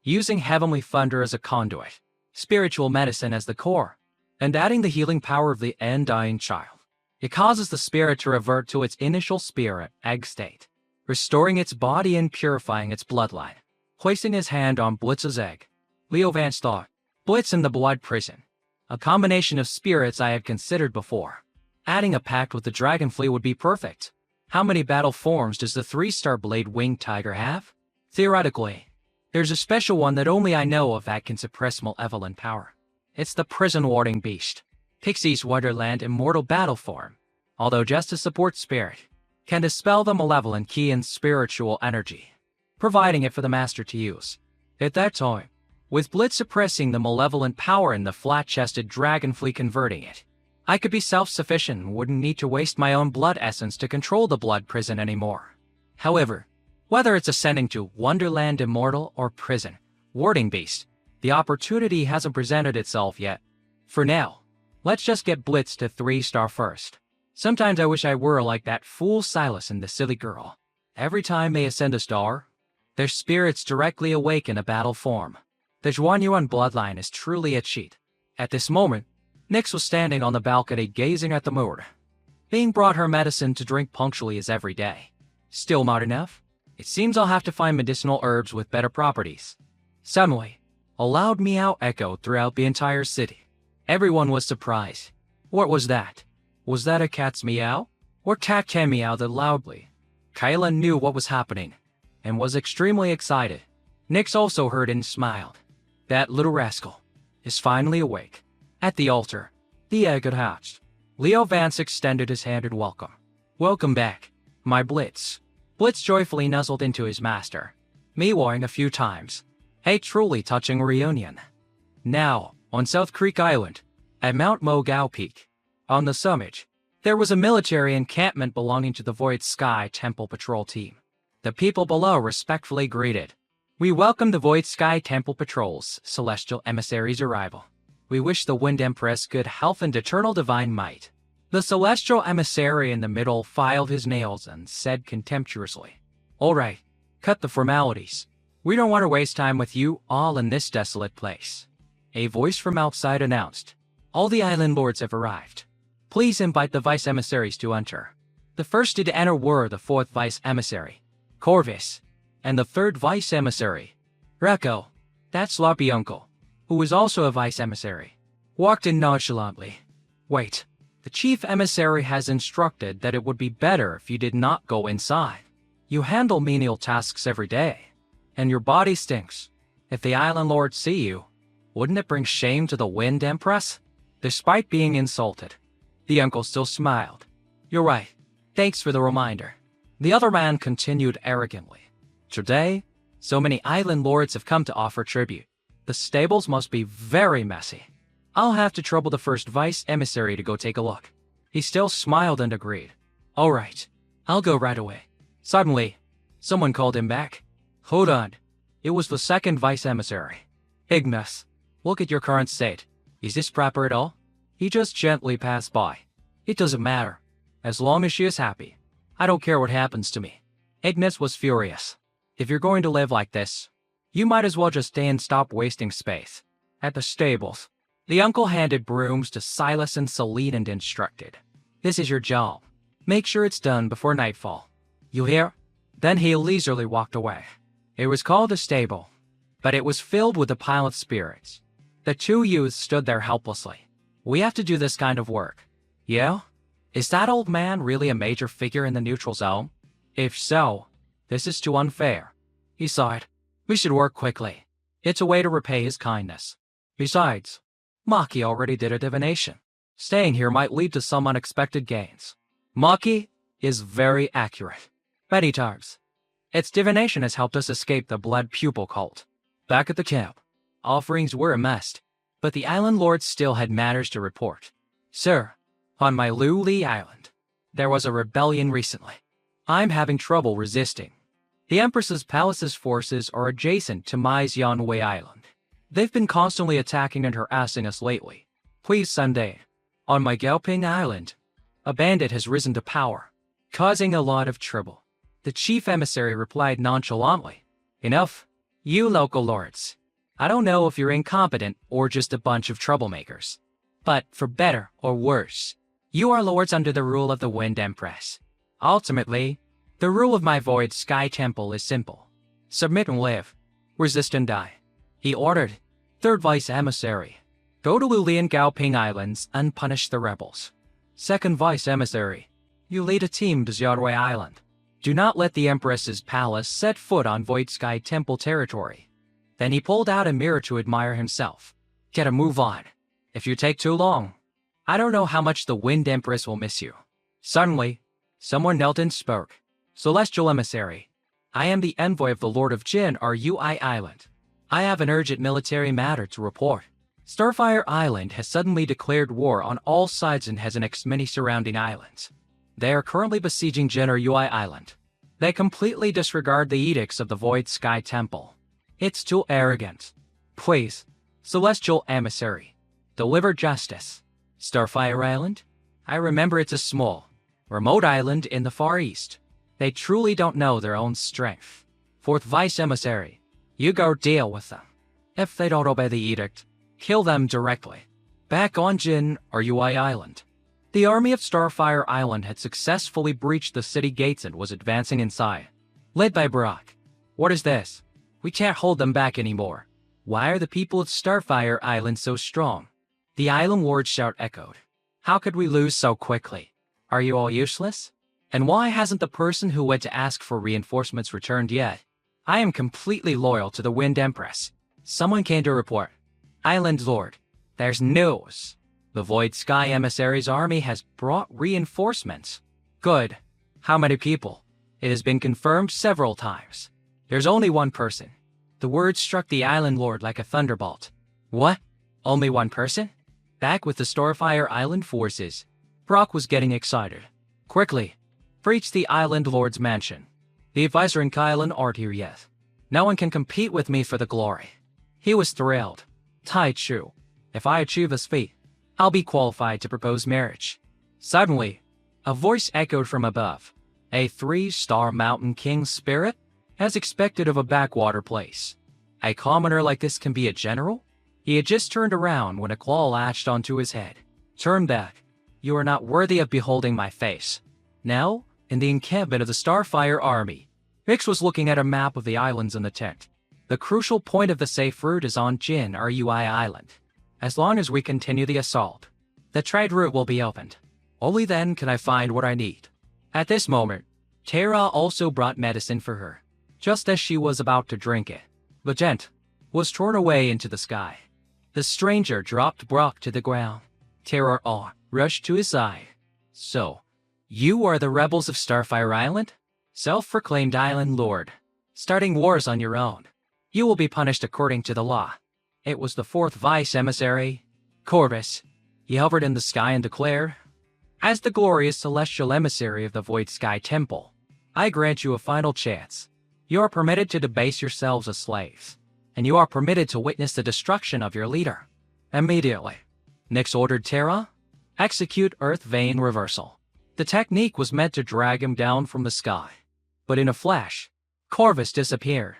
Speaker 1: using heavenly thunder as a conduit, spiritual medicine as the core, and adding the healing power of the undying child. It causes the spirit to revert to its initial spirit egg state, restoring its body and purifying its bloodline. Placing his hand on Blitz's egg, Leo Vance thought, Blitz in the blood prison, a combination of spirits I had considered before. Adding a pact with the Dragonfly would be perfect. How many battle forms does the 3-star Blade Winged Tiger have? Theoretically, there's a special one that only I know of that can suppress malevolent power. It's the Prison Warding Beast, Pixie's Wonderland immortal battle form, although just a support spirit, can dispel the malevolent key and spiritual energy, providing it for the master to use. At that time, with Blitz suppressing the malevolent power and the flat-chested Dragonfly converting it, I could be self-sufficient and wouldn't need to waste my own blood essence to control the blood prison anymore. However, whether it's ascending to Wonderland Immortal or Prison Warding Beast, the opportunity hasn't presented itself yet. For now, let's just get Blitz to 3-star first. Sometimes I wish I were like that fool Silas and the silly girl. Every time they ascend a star, their spirits directly awaken a battle form. The Zhuanyuan bloodline is truly a cheat. At this moment, Nix was standing on the balcony gazing at the moon. Being brought her medicine to drink punctually as every day. Still not enough? It seems I'll have to find medicinal herbs with better properties. Suddenly, a loud meow echoed throughout the entire city. Everyone was surprised. What was that? Was that a cat's meow? Or cat can meow that loudly? Kyla knew what was happening, and was extremely excited. Nix also heard and smiled. That little rascal is finally awake. At the altar, the egg had hatched. Leo Vance extended his hand in welcome. Welcome back, my Blitz. Blitz joyfully nuzzled into his master, meowing a few times. A truly touching reunion. Now, on South Creek Island, at Mount Mogao Peak, on the summit, there was a military encampment belonging to the Void Sky Temple Patrol team. The people below respectfully greeted. We welcome the Void Sky Temple Patrol's celestial emissary's arrival. We wish the Wind Empress good health and eternal divine might. The celestial emissary in the middle filed his nails and said contemptuously, All right, cut the formalities. We don't want to waste time with you all in this desolate place. A voice from outside announced, All the island lords have arrived. Please invite the vice emissaries to enter. The first to enter were the fourth vice emissary, Corvus, and the third vice emissary, Reko, that sloppy uncle, who was also a vice emissary, walked in nonchalantly. Wait, the chief emissary has instructed that it would be better if you did not go inside. You handle menial tasks every day, and your body stinks. If the island lords see you, wouldn't it bring shame to the Wind Empress? Despite being insulted, the uncle still smiled. You're right. Thanks for the reminder. The other man continued arrogantly. Today, so many island lords have come to offer tribute. The stables must be very messy. I'll have to trouble the first vice emissary to go take a look. He still smiled and agreed. All right, I'll go right away. Suddenly, someone called him back. Hold on. It was the second vice emissary. Ignis, look at your current state. Is this proper at all? He just gently passed by. It doesn't matter. As long as she is happy. I don't care what happens to me. Ignis was furious. If you're going to live like this, you might as well just stay and stop wasting space. At the stables, the uncle handed brooms to Silas and Celine and instructed. This is your job. Make sure it's done before nightfall. You hear? Then he leisurely walked away. It was called a stable, but it was filled with the pile of spirits. The two youths stood there helplessly. We have to do this kind of work. Yeah? Is that old man really a major figure in the neutral zone? If so, this is too unfair. He sighed. We should work quickly. It's a way to repay his kindness. Besides, Maki already did a divination. Staying here might lead to some unexpected gains. Maki is very accurate. Many times. Its divination has helped us escape the blood pupil cult. Back at the camp, offerings were amassed, but the island lords still had matters to report. Sir, on my Lu Li Island, there was a rebellion recently. I'm having trouble resisting. The Empress's palace's forces are adjacent to Mai Xianwei Island. They've been constantly attacking and harassing us lately. Please send aid. On my Gaoping Island, a bandit has risen to power, causing a lot of trouble. The chief emissary replied nonchalantly. Enough, you local lords. I don't know if you're incompetent or just a bunch of troublemakers. But for better or worse, you are lords under the rule of the Wind Empress. Ultimately, the rule of my Void Sky Temple is simple. Submit and live. Resist and die. He ordered. Third Vice Emissary. Go to Luli and Gaoping Islands and punish the rebels. Second Vice Emissary. You lead a team to Xiaorui Island. Do not let the Empress's palace set foot on Void Sky Temple territory. Then he pulled out a mirror to admire himself. Get a move on. If you take too long, I don't know how much the Wind Empress will miss you. Suddenly, someone knelt and spoke. Celestial Emissary. I am the envoy of the Lord of Jin Rui Island. I have an urgent military matter to report. Starfire Island has suddenly declared war on all sides and has annexed many surrounding islands. They are currently besieging Jin Rui Island. They completely disregard the edicts of the Void Sky Temple. It's too arrogant. Please, Celestial Emissary, deliver justice. Starfire Island? I remember it's a small, remote island in the Far East. They truly don't know their own strength. Fourth Vice Emissary, you go deal with them. If they don't obey the edict, kill them directly. Back on Jin or Ui Island. The army of Starfire Island had successfully breached the city gates and was advancing inside. Led by Brock. What is this? We can't hold them back anymore. Why are the people of Starfire Island so strong? The island lord's shout echoed. How could we lose so quickly? Are you all useless? And why hasn't the person who went to ask for reinforcements returned yet? I am completely loyal to the Wind Empress. Someone came to report. Island Lord, there's news. The Void Sky Emissary's army has brought reinforcements. Good. How many people? It has been confirmed several times. There's only one person. The word struck the Island Lord like a thunderbolt. What? Only one person? Back with the Starfire Island forces. Brock was getting excited. Quickly, breach the Island Lord's mansion. The advisor and Kylan aren't here yet. No one can compete with me for the glory. He was thrilled. Tai Chu, if I achieve this feat, I'll be qualified to propose marriage. Suddenly, a voice echoed from above. A 3-star Mountain King spirit? As expected of a backwater place. A commoner like this can be a general? He had just turned around when a claw latched onto his head. Turn back. You are not worthy of beholding my face. Now, in the encampment of the Starfire army, Vix was looking at a map of the islands in the tent. The crucial point of the safe route is on Jin or Ui Island. As long as we continue the assault, the trade route will be opened. Only then can I find what I need. At this moment, Terra also brought medicine for her. Just as she was about to drink it, the gent was torn away into the sky. The stranger dropped Brock to the ground. Terra rushed to his side. So, you are the rebels of Starfire Island? Self-proclaimed Island Lord. Starting wars on your own. You will be punished according to the law. It was the fourth Vice Emissary, Corvus. He hovered in the sky and declared, as the glorious celestial emissary of the Void Sky Temple, I grant you a final chance. You are permitted to debase yourselves as slaves, and you are permitted to witness the destruction of your leader. Immediately, Nyx ordered Terra, execute Earth Vein Reversal. The technique was meant to drag him down from the sky, but in a flash, Corvus disappeared.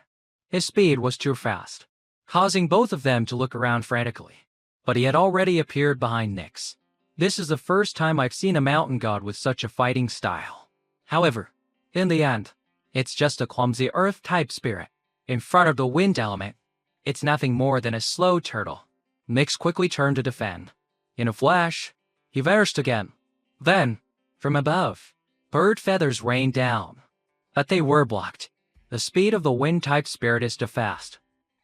Speaker 1: His speed was too fast, causing both of them to look around frantically. But he had already appeared behind Nyx. This is the first time I've seen a mountain god with such a fighting style. However, in the end, it's just a clumsy earth-type spirit. In front of the wind element, it's nothing more than a slow turtle. Nyx quickly turned to defend. In a flash, he vanished again. Then, from above, bird feathers rained down. But they were blocked. The speed of the wind-type spirit is too fast.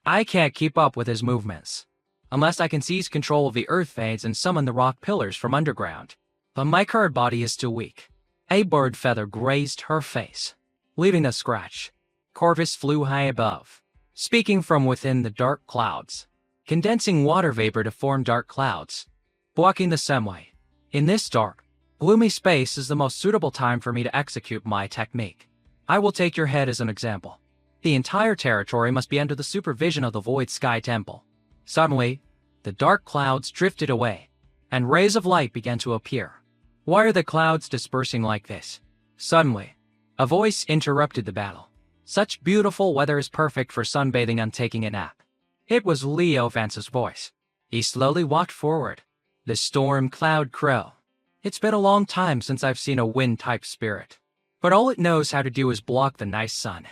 Speaker 1: I can't keep up with his movements, unless I can seize control of the earth veins and summon the rock pillars from underground. But my current body is too weak. A bird feather grazed her face, leaving a scratch. Corvus flew high above, speaking from within the dark clouds, condensing water vapor to form dark clouds, blocking the semway. In this dark, gloomy space is the most suitable time for me to execute my technique. I will take your head as an example. The entire territory must be under the supervision of the Void Sky Temple. Suddenly, the dark clouds drifted away, and rays of light began to appear. Why are the clouds dispersing like this? Suddenly, a voice interrupted the battle. Such beautiful weather is perfect for sunbathing and taking a nap. It was Leo Vance's voice. He slowly walked forward. The storm cloud crow. It's been a long time since I've seen a wind-type spirit, but all it knows how to do is block the nice sun,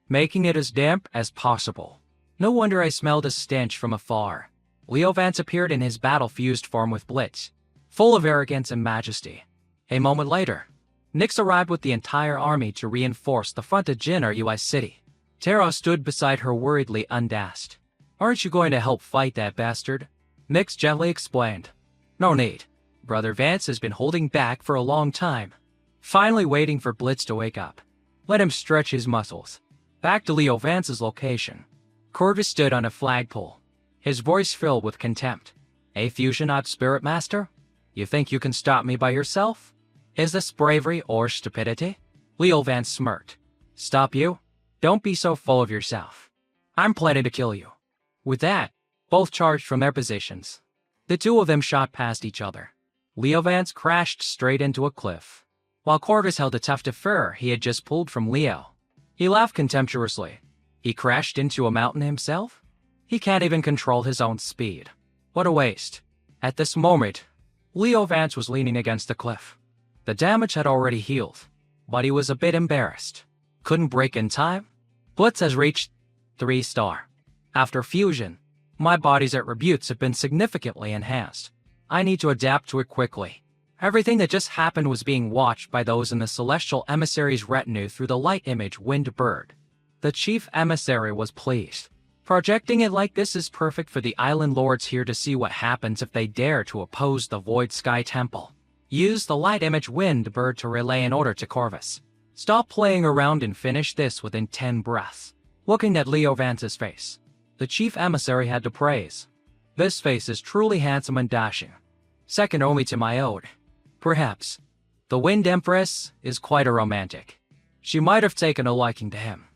Speaker 1: making it as damp as possible. No wonder I smelled a stench from afar. Leo Vance appeared in his battle-fused form with Blitz, full of arrogance and majesty. A moment later, Nyx arrived with the entire army to reinforce the front of Jin or Ui City. Terra stood beside her worriedly undashed. Aren't you going to help fight that bastard? Nyx gently explained. No need. Brother Vance has been holding back for a long time, finally waiting for Blitz to wake up. Let him stretch his muscles. Back to Leo Vance's location. Corvus stood on a flagpole, his voice filled with contempt. A fusion-odd spirit master? You think you can stop me by yourself? Is this bravery or stupidity? Leo Vance smirked. Stop you? Don't be so full of yourself. I'm planning to kill you. With that, both charged from their positions. The two of them shot past each other. Leo Vance crashed straight into a cliff. While Corvus held a tuft of fur he had just pulled from Leo. He laughed contemptuously. He crashed into a mountain himself? He can't even control his own speed. What a waste. At this moment, Leo Vance was leaning against the cliff. The damage had already healed, but he was a bit embarrassed. Couldn't break in time? Blitz has reached 3-star. After fusion, my body's attributes have been significantly enhanced. I need to adapt to it quickly. Everything that just happened was being watched by those in the Celestial Emissary's retinue through the light image Wind Bird. The Chief Emissary was pleased. Projecting it like this is perfect for the Island Lords here to see what happens if they dare to oppose the Void Sky Temple. Use the light image Wind Bird to relay an order to Corvus. Stop playing around and finish this within 10 breaths. Looking at Leo Vance's face, the Chief Emissary had to praise. This face is truly handsome and dashing. Second only to my own. Perhaps. The Wind Empress is quite a romantic. She might have taken a liking to him.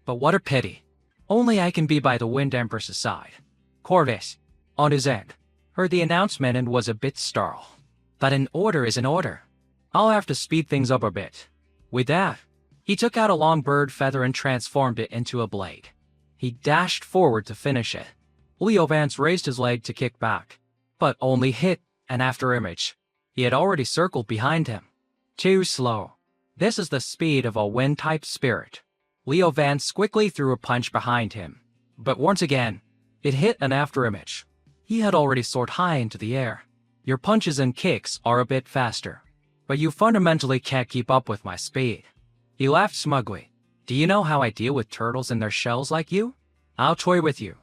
Speaker 1: But what a pity. Only I can be by the Wind Empress's side. Corvus, on his end, heard the announcement and was a bit startled. But an order is an order. I'll have to speed things up a bit. With that, he took out a long bird feather and transformed it into a blade. He dashed forward to finish it. Leo Vance raised his leg to kick back, but only hit an afterimage. He had already circled behind him. Too slow. This is the speed of a wind-type spirit. Leo Vance quickly threw a punch behind him, but once again, it hit an afterimage. He had already soared high into the air. Your punches and kicks are a bit faster, but you fundamentally can't keep up with my speed. He laughed smugly. Do you know how I deal with turtles in their shells like you? I'll toy with you.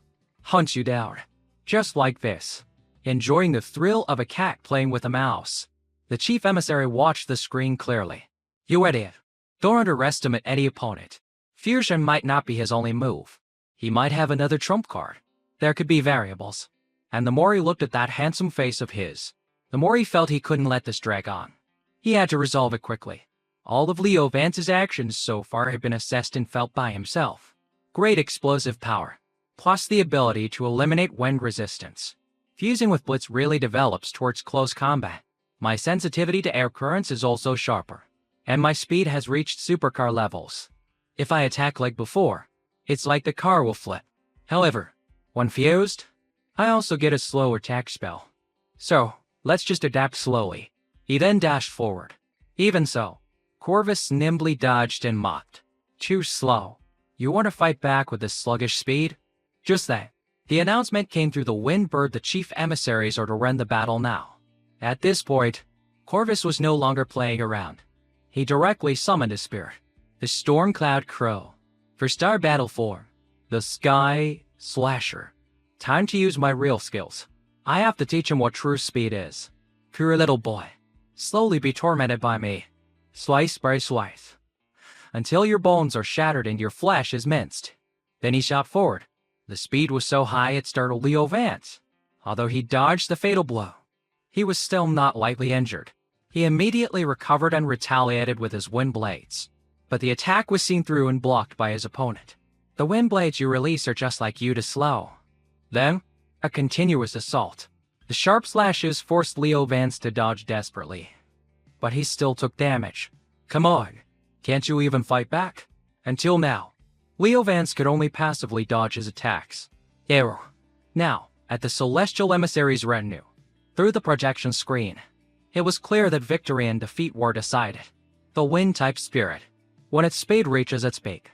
Speaker 1: Hunt you down. Just like this. Enjoying the thrill of a cat playing with a mouse. The Chief Emissary watched the screen clearly. You idiot. Don't underestimate any opponent. Fusion might not be his only move. He might have another trump card. There could be variables. And the more he looked at that handsome face of his, the more he felt he couldn't let this drag on. He had to resolve it quickly. All of Leo Vance's actions so far had been assessed and felt by himself. Great explosive power, plus the ability to eliminate wind resistance. Fusing with Blitz really develops towards close combat. My sensitivity to air currents is also sharper, and my speed has reached supercar levels. If I attack like before, it's like the car will flip. However, when fused, I also get a slow attack spell. So, let's just adapt slowly. He then dashed forward. Even so, Corvus nimbly dodged and mocked. Too slow. You want to fight back with this sluggish speed? Just then, the announcement came through the Wind Bird. The Chief Emissaries are to run the battle now. At this point, Corvus was no longer playing around. He directly summoned his spirit, the Storm Cloud Crow. For star battle form, the Sky Slasher. Time to use my real skills. I have to teach him what true speed is. Poor little boy. Slowly be tormented by me. Slice by slice. Until your bones are shattered and your flesh is minced. Then he shot forward. The speed was so high it startled Leo Vance. Although he dodged the fatal blow, he was still not lightly injured. He immediately recovered and retaliated with his wind blades. But the attack was seen through and blocked by his opponent. The wind blades you release are just like you to slow. Then, a continuous assault. The sharp slashes forced Leo Vance to dodge desperately. But he still took damage. Come on, can't you even fight back? Until now, Leo Vance could only passively dodge his attacks. Error. Now, at the Celestial Emissary's retinue, through the projection screen, it was clear that victory and defeat were decided. The wind-type spirit, when its speed reaches its peak,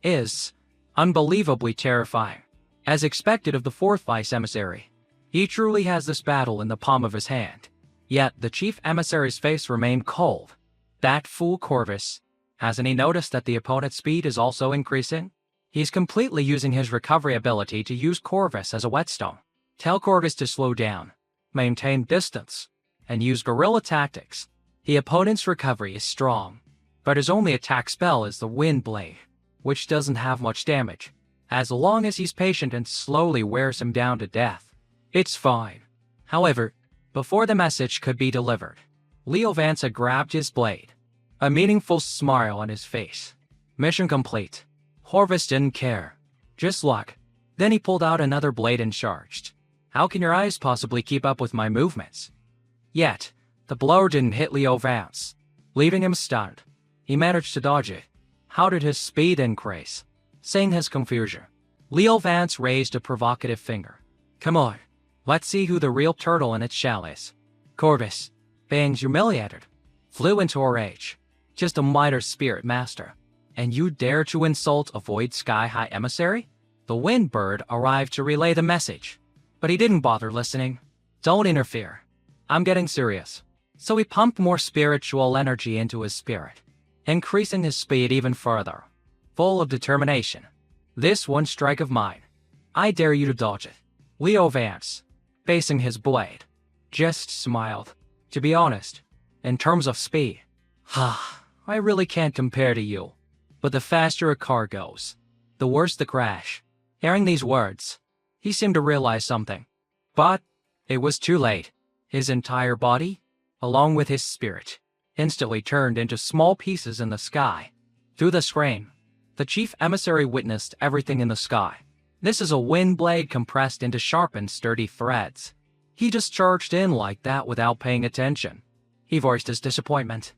Speaker 1: is unbelievably terrifying. As expected of the fourth Vice Emissary, he truly has this battle in the palm of his hand. Yet the Chief Emissary's face remained cold. That fool Corvus. Hasn't he noticed that the opponent's speed is also increasing? He's completely using his recovery ability to use Corvus as a whetstone. Tell Corvus to slow down, maintain distance, and use guerrilla tactics. The opponent's recovery is strong, but his only attack spell is the Wind Blade, which doesn't have much damage. As long as he's patient and slowly wears him down to death, it's fine. However, before the message could be delivered, Leo Vance had grabbed his blade, a meaningful smile on his face. Mission complete. Corvus didn't care. Just luck. Then he pulled out another blade and charged. How can your eyes possibly keep up with my movements? Yet, The blow didn't hit Leo Vance, leaving him stunned. He managed to dodge it. How did his speed increase? Seeing his confusion, Leo Vance raised a provocative finger. Come on, let's see who the real turtle in its shell is. Corvus, being humiliated, flew into a rage. Just a minor spirit master. And you dare to insult a Void Sky High emissary? The Wind Bird arrived to relay the message, but he didn't bother listening. Don't interfere. I'm getting serious. So he pumped more spiritual energy into his spirit, increasing his speed even further. Full of determination. This one strike of mine. I dare you to dodge it. Leo Vance, facing his blade, just smiled. To be honest, in terms of speed, I really can't compare to you. But the faster a car goes, the worse the crash. Hearing these words, he seemed to realize something. But it was too late. His entire body, along with his spirit, instantly turned into small pieces in the sky. Through the screen, the chief emissary witnessed everything in the sky. This is a wind blade compressed into sharp and sturdy threads. He just charged in like that without paying attention. He voiced his disappointment.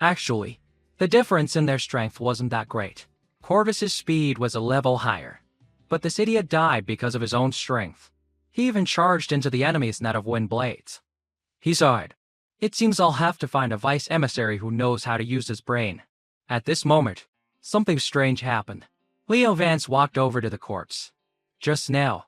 Speaker 1: Actually, the difference in their strength wasn't that great. Corvus's speed was a level higher, but this idiot died because of his own strength. He even charged into the enemy's net of wind blades. He sighed. It seems I'll have to find a vice emissary who knows how to use his brain. At this moment, something strange happened. Leo Vance walked over to the corpse. Just now,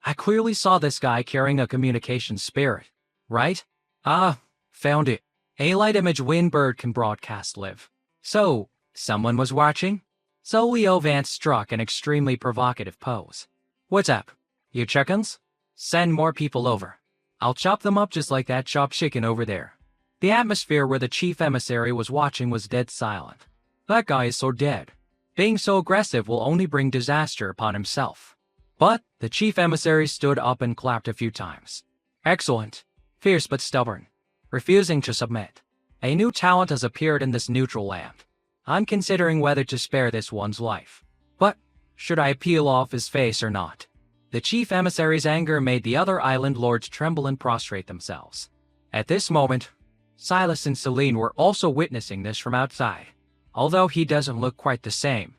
Speaker 1: I clearly saw this guy carrying a communication spirit, right? Found it. A light image wind bird can broadcast live. So, someone was watching? So Leo Vance struck an extremely provocative pose. What's up, you chickens? Send more people over. I'll chop them up just like that chopped chicken over there. The atmosphere where the chief emissary was watching was dead silent. That guy is so dead. Being so aggressive will only bring disaster upon himself. But the chief emissary stood up and clapped a few times. Excellent. Fierce but stubborn. Refusing to submit. A new talent has appeared in this neutral land. I'm considering whether to spare this one's life. But should I peel off his face or not? The chief emissary's anger made the other island lords tremble and prostrate themselves. At this moment, Silas and Celine were also witnessing this from outside. Although he doesn't look quite the same,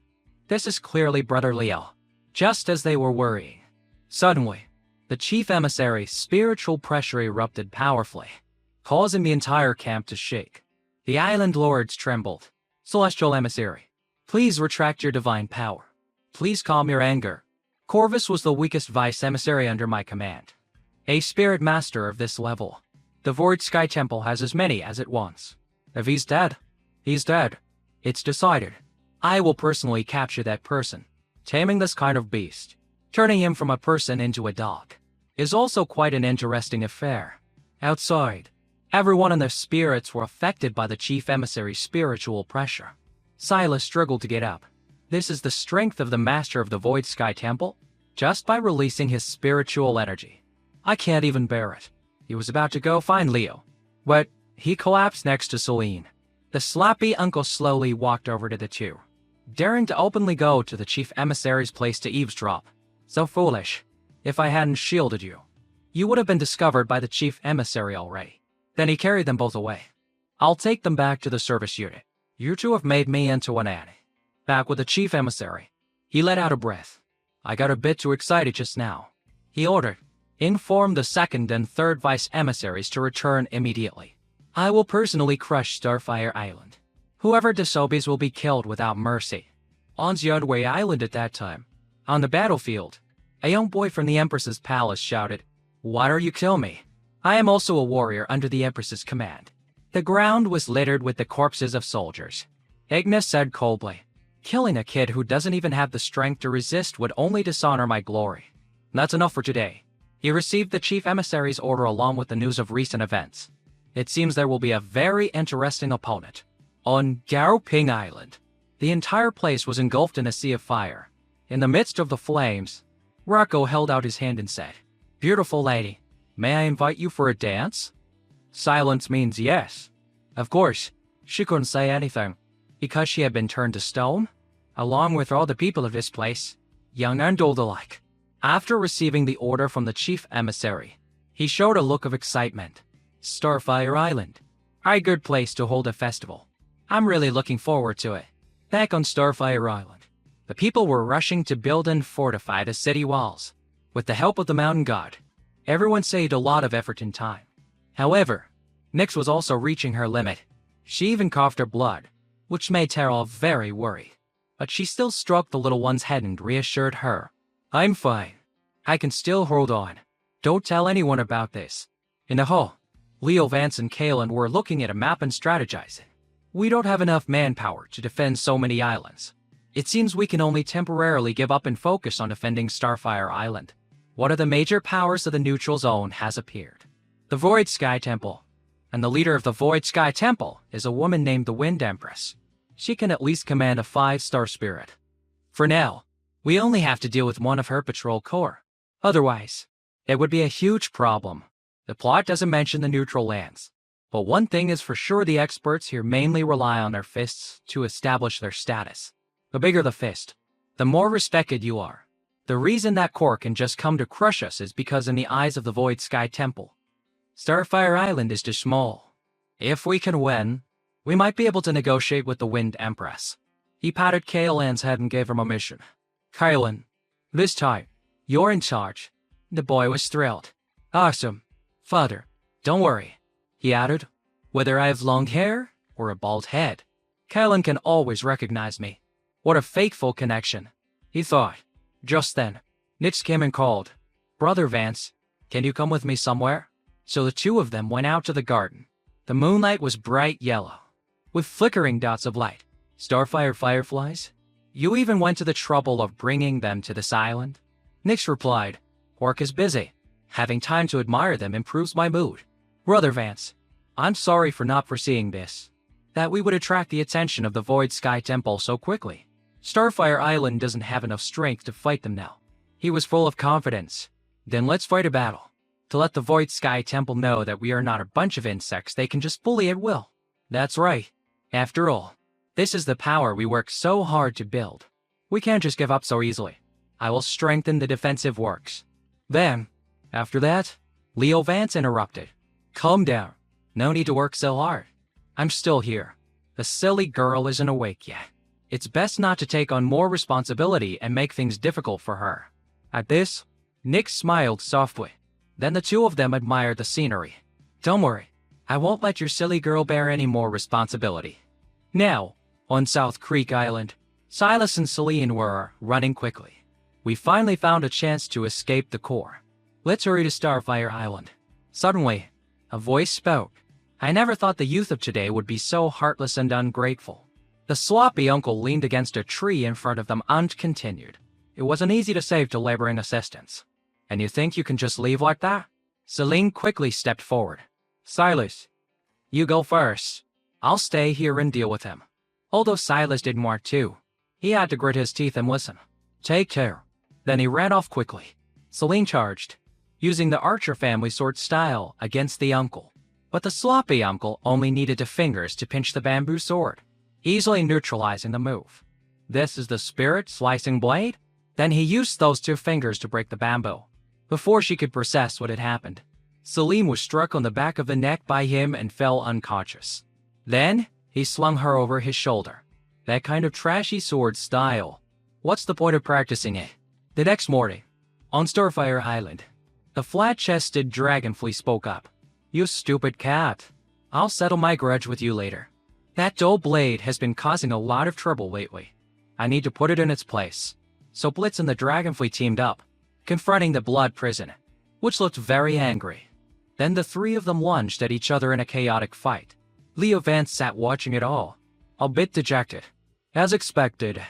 Speaker 1: this is clearly Brother Leo. Just as they were worrying, suddenly, the chief emissary's spiritual pressure erupted powerfully, causing the entire camp to shake. The island lords trembled. Celestial emissary, please retract your divine power. Please calm your anger. Corvus was the weakest vice emissary under my command. A spirit master of this level. The Void Sky Temple has as many as it wants. If he's dead, he's dead. It's decided. I will personally capture that person. Taming this kind of beast, turning him from a person into a dog, is also quite an interesting affair. Outside, everyone and their spirits were affected by the chief emissary's spiritual pressure. Silas struggled to get up. This is the strength of the master of the Void Sky Temple, just by releasing his spiritual energy. I can't even bear it. He was about to go find Leo, but he collapsed next to Celine. The sloppy uncle slowly walked over to the two, daring to openly go to the chief emissary's place to eavesdrop. So foolish. If I hadn't shielded you, you would have been discovered by the chief emissary already. Then he carried them both away. I'll take them back to the service unit. You two have made me into an Annie. Back with the chief emissary. He let out a breath. I got a bit too excited just now. He ordered, inform the second and third vice emissaries to return immediately. I will personally crush Starfire Island. Whoever disobeys will be killed without mercy. On Yodway Island at that time, on the battlefield, a young boy from the Empress's palace shouted, "Why don't you kill me? I am also a warrior under the Empress's command." The ground was littered with the corpses of soldiers. Ignis said coldly, "Killing a kid who doesn't even have the strength to resist would only dishonor my glory. That's enough for today." He received the chief emissary's order along with the news of recent events. It seems there will be a very interesting opponent. On Gaoping Island, the entire place was engulfed in a sea of fire. In the midst of the flames, Rocco held out his hand and said, "Beautiful lady, may I invite you for a dance?" Silence means yes. Of course, she couldn't say anything, because she had been turned to stone, along with all the people of this place, young and old alike. After receiving the order from the chief emissary, he showed a look of excitement. Starfire Island. A good place to hold a festival. I'm really looking forward to it. Back on Starfire Island, the people were rushing to build and fortify the city walls. With the help of the mountain god, everyone saved a lot of effort and time. However, Nyx was also reaching her limit. She even coughed her blood, which made Terrell very worried. But she still stroked the little one's head and reassured her. I'm fine. I can still hold on. Don't tell anyone about this. In the hall, Leo, Vance, and Kalen were looking at a map and strategizing. We don't have enough manpower to defend so many islands. It seems we can only temporarily give up and focus on defending Starfire Island. One of the major powers of the neutral zone has appeared. The Void Sky Temple. And the leader of the Void Sky Temple is a woman named the Wind Empress. She can at least command a 5-star spirit. For now, we only have to deal with one of her patrol corps. Otherwise, it would be a huge problem. The plot doesn't mention the neutral lands. But one thing is for sure, the experts here mainly rely on their fists to establish their status. The bigger the fist, the more respected you are. The reason that corps can just come to crush us is because in the eyes of the Void Sky Temple, Starfire Island is too small. If we can win, we might be able to negotiate with the Wind Empress. He patted Kaelan's head and gave him a mission. Kaelan, this time, you're in charge. The boy was thrilled. Awesome. Father, don't worry, he added. Whether I have long hair or a bald head, Kaelan can always recognize me. What a fateful connection, he thought. Just then, Nyx came and called, Brother Vance, can you come with me somewhere? So the two of them went out to the garden. The moonlight was bright yellow, with flickering dots of light. Starfire fireflies? You even went to the trouble of bringing them to this island? Nyx replied, Work is busy. Having time to admire them improves my mood. Brother Vance, I'm sorry for not foreseeing this. That we would attract the attention of the Void Sky Temple so quickly. Starfire Island doesn't have enough strength to fight them now. He was full of confidence. Then let's fight a battle. To let the Void Sky Temple know that we are not a bunch of insects they can just bully at will. That's right. After all, this is the power we work so hard to build. We can't just give up so easily. I will strengthen the defensive works. Then, after that, Leo Vance interrupted. Calm down. No need to work so hard. I'm still here. The silly girl isn't awake yet. It's best not to take on more responsibility and make things difficult for her. At this, Nyx smiled softly. Then the two of them admired the scenery. Don't worry, I won't let your silly girl bear any more responsibility. Now, on South Creek Island, Silas and Celine were running quickly. We finally found a chance to escape the core. Let's hurry to Starfire Island. Suddenly, a voice spoke. I never thought the youth of today would be so heartless and ungrateful. The sloppy uncle leaned against a tree in front of them and continued. It wasn't easy to save to laboring assistants. And you think you can just leave like that? Celine quickly stepped forward. Silas, you go first. I'll stay here and deal with him. Although Silas didn't want to, he had to grit his teeth and listen. Take care. Then he ran off quickly. Celine charged, using the Archer family sword style against the uncle. But the sloppy uncle only needed 2 fingers to pinch the bamboo sword, easily neutralizing the move. This is the spirit slicing blade? Then he used those 2 fingers to break the bamboo. Before she could process what had happened, Celine was struck on the back of the neck by him and fell unconscious. Then, he slung her over his shoulder. That kind of trashy sword style. What's the point of practicing it? The next morning, on Starfire Island, the flat-chested dragonfly spoke up. You stupid cat. I'll settle my grudge with you later. That dull blade has been causing a lot of trouble lately. I need to put it in its place. So Blitz and the dragonfly teamed up, confronting the blood prison, which looked very angry. Then the 3 of them lunged at each other in a chaotic fight. Leo Vance sat watching it all, a bit dejected. As expected,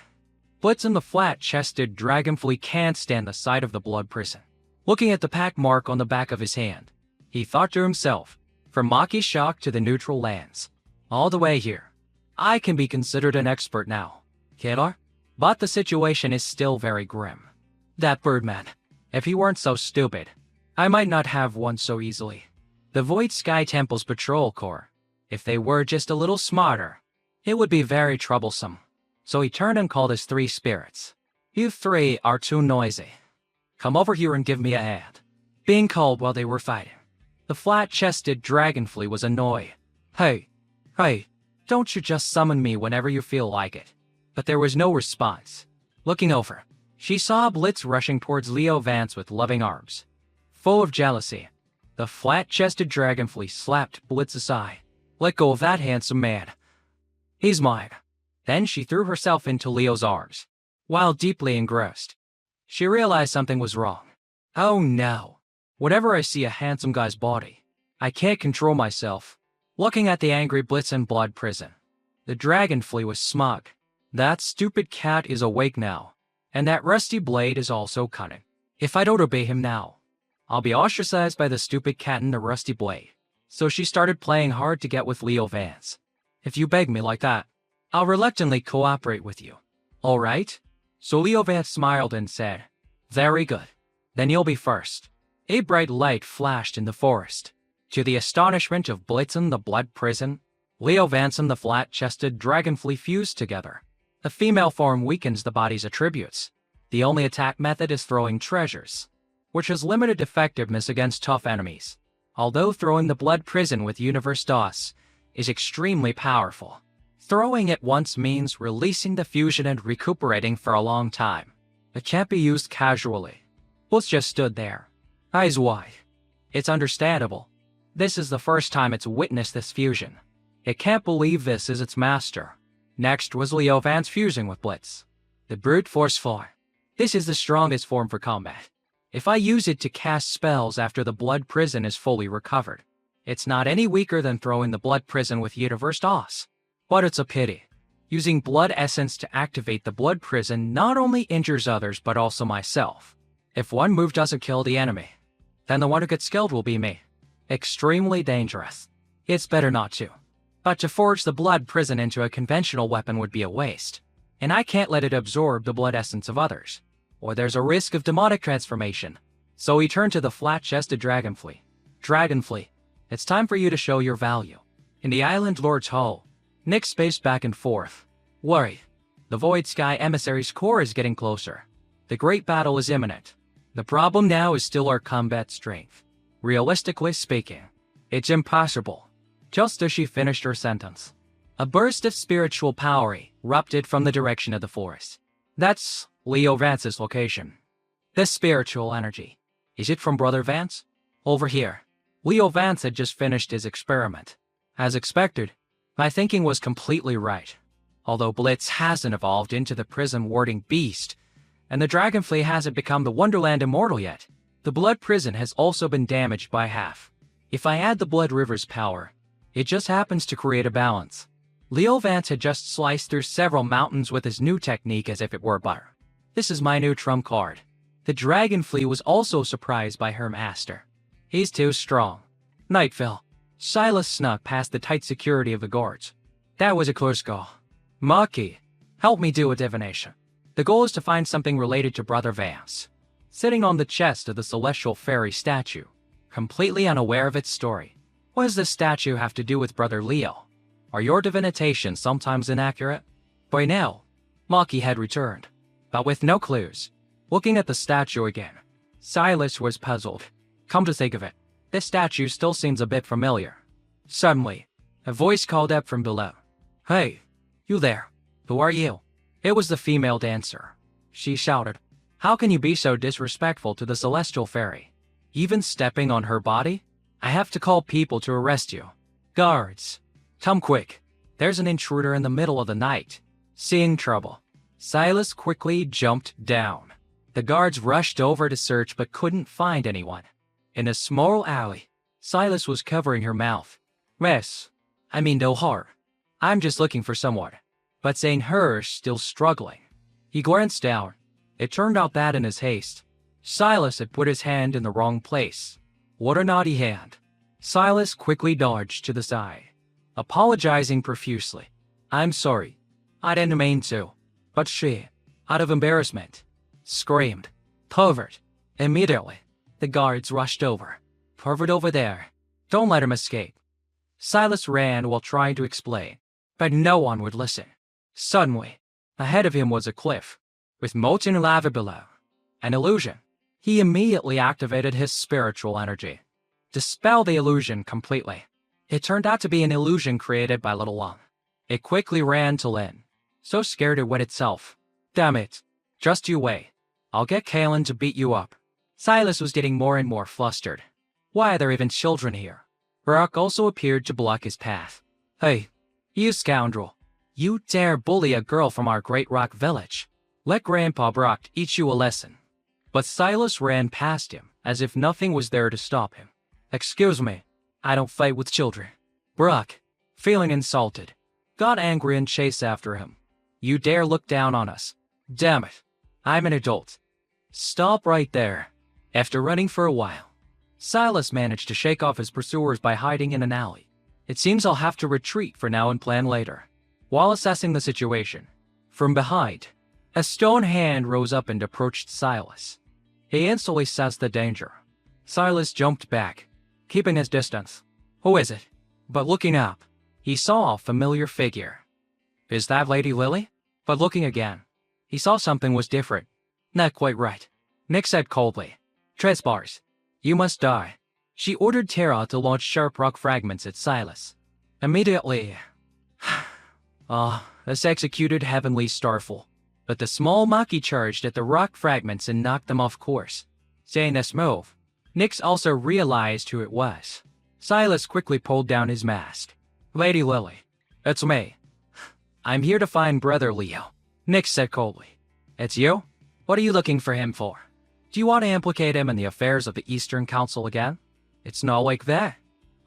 Speaker 1: Blitz and the flat-chested dragonfly can't stand the sight of the blood prison. Looking at the pack mark on the back of his hand, he thought to himself, from Maki Shock to the neutral lands, all the way here, I can be considered an expert now. Killer? But the situation is still very grim. That Birdman, if he weren't so stupid, I might not have won so easily. The Void Sky Temple's patrol corps, if they were just a little smarter, it would be very troublesome. So he turned and called his 3 spirits. You 3 are too noisy. Come over here and give me a hand. Being called while they were fighting, The flat-chested dragonfly was annoyed. Hey, don't you just summon me whenever you feel like it? But there was no response. Looking over, she saw Blitz rushing towards Leo Vance with loving arms. Full of jealousy, the flat-chested dragonfly slapped Blitz aside. Let go of that handsome man. He's mine. Then she threw herself into Leo's arms. While deeply engrossed, she realized something was wrong. Oh no. Whenever I see a handsome guy's body, I can't control myself. Looking at the angry Blitz in Blood Prison, the dragonfly was smug. That stupid cat is awake now, and that rusty blade is also cunning. If I don't obey him now, I'll be ostracized by the stupid cat and the rusty blade. So she started playing hard to get with Leo Vance. If you beg me like that, I'll reluctantly cooperate with you. All right? So Leo Vance smiled and said, very good. Then you'll be first. A bright light flashed in the forest. To the astonishment of Blitz in the Blood Prison, Leo Vance and the flat-chested dragonfly fused together. The female form weakens the body's attributes. The only attack method is throwing treasures, which has limited effectiveness against tough enemies. Although throwing the Blood Prison with Universe DOS is extremely powerful, throwing it once means releasing the fusion and recuperating for a long time. It can't be used casually. Blitz just stood there, eyes wide. It's understandable. This is the first time it's witnessed this fusion. It can't believe this is its master. Next was Leo Vance fusing with Blitz. The brute force form. This is the strongest form for combat. If I use it to cast spells after the Blood Prison is fully recovered, it's not any weaker than throwing the Blood Prison with Universe DOS. But it's a pity. Using Blood Essence to activate the Blood Prison not only injures others but also myself. If one move doesn't kill the enemy, then the one who gets killed will be me. Extremely dangerous. It's better not to. But to forge the Blood Prison into a conventional weapon would be a waste. And I can't let it absorb the blood essence of others, or there's a risk of demonic transformation. So he turned to the flat-chested dragonfly. Dragonfly, it's time for you to show your value. In the Island Lord's Hall, Nick spaced back and forth. Worry. The Void Sky Emissary's core is getting closer. The great battle is imminent. The problem now is still our combat strength. Realistically speaking, it's impossible. Just as she finished her sentence, a burst of spiritual power erupted from the direction of the forest. That's Leo Vance's location. This spiritual energy, is it from Brother Vance? Over here. Leo Vance had just finished his experiment. As expected, my thinking was completely right. Although Blitz hasn't evolved into the prison-warding beast, and the dragonfly hasn't become the Wonderland Immortal yet, the Blood Prison has also been damaged by half. If I add the Blood River's power, it just happens to create a balance. Leo Vance had just sliced through several mountains with his new technique as if it were butter. This is my new trump card. The dragonfly was also surprised by her master. He's too strong. Night fell. Silas snuck past the tight security of the guards. That was a close call. Maki, help me do a divination. The goal is to find something related to Brother Vance. Sitting on the chest of the celestial fairy statue, completely unaware of its story. What does this statue have to do with Brother Leo? Are your divinitations sometimes inaccurate? By now, Maki had returned, but with no clues. Looking at the statue again, Silas was puzzled. Come to think of it, this statue still seems a bit familiar. Suddenly, a voice called up from below. Hey, you there. Who are you? It was the female dancer. She shouted, how can you be so disrespectful to the celestial fairy? Even stepping on her body? I have to call people to arrest you. Guards, come quick. There's an intruder in the middle of the night. Seeing trouble, Silas quickly jumped down. The guards rushed over to search but couldn't find anyone. In a small alley, Silas was covering her mouth. No harm. I'm just looking for someone. But saying her, still struggling. He glanced down. It turned out that in his haste, Silas had put his hand in the wrong place. What a naughty hand. Silas quickly dodged to the side, apologizing profusely. I'm sorry. I didn't mean to. But she, out of embarrassment, screamed, Pervert. Immediately, the guards rushed over. Pervert over there. Don't let him escape. Silas ran while trying to explain, but no one would listen. Suddenly, ahead of him was a cliff, with molten lava below. An illusion. He immediately activated his spiritual energy. dispel the illusion completely. It turned out to be an illusion created by Little One. It quickly ran to Lin, so scared it wet itself. Damn it. Just you wait. I'll get Kalen to beat you up. Silas was getting more and more flustered. Why are there even children here? Brock also appeared to block his path. Hey, you scoundrel. You dare bully a girl from our Great Rock Village. Let Grandpa Brock teach you a lesson. But Silas ran past him, as if nothing was there to stop him. Excuse me, I don't fight with children. Brock, feeling insulted, got angry and chased after him. You dare look down on us. Damn it, I'm an adult. Stop right there. After running for a while, Silas managed to shake off his pursuers by hiding in an alley. It seems I'll have to retreat for now and plan later. While assessing the situation, from behind, a stone hand rose up and approached Silas. He instantly sensed the danger. Silas jumped back, keeping his distance. Who is it? But looking up, he saw a familiar figure. Is that Lady Lily? But looking again, he saw something was different. Not quite right. Nick said coldly. Tresbars, you must die. She ordered Terra to launch sharp rock fragments at Silas. Immediately, this executed Heavenly Starful. But the small Maki charged at the rock fragments and knocked them off course. Saying this move, Nix also realized who it was. Silas quickly pulled down his mask. Lady Lily, it's me. I'm here to find Brother Leo. Nix said coldly. It's you? What are you looking for him for? Do you want to implicate him in the affairs of the Eastern Council again? It's not like that.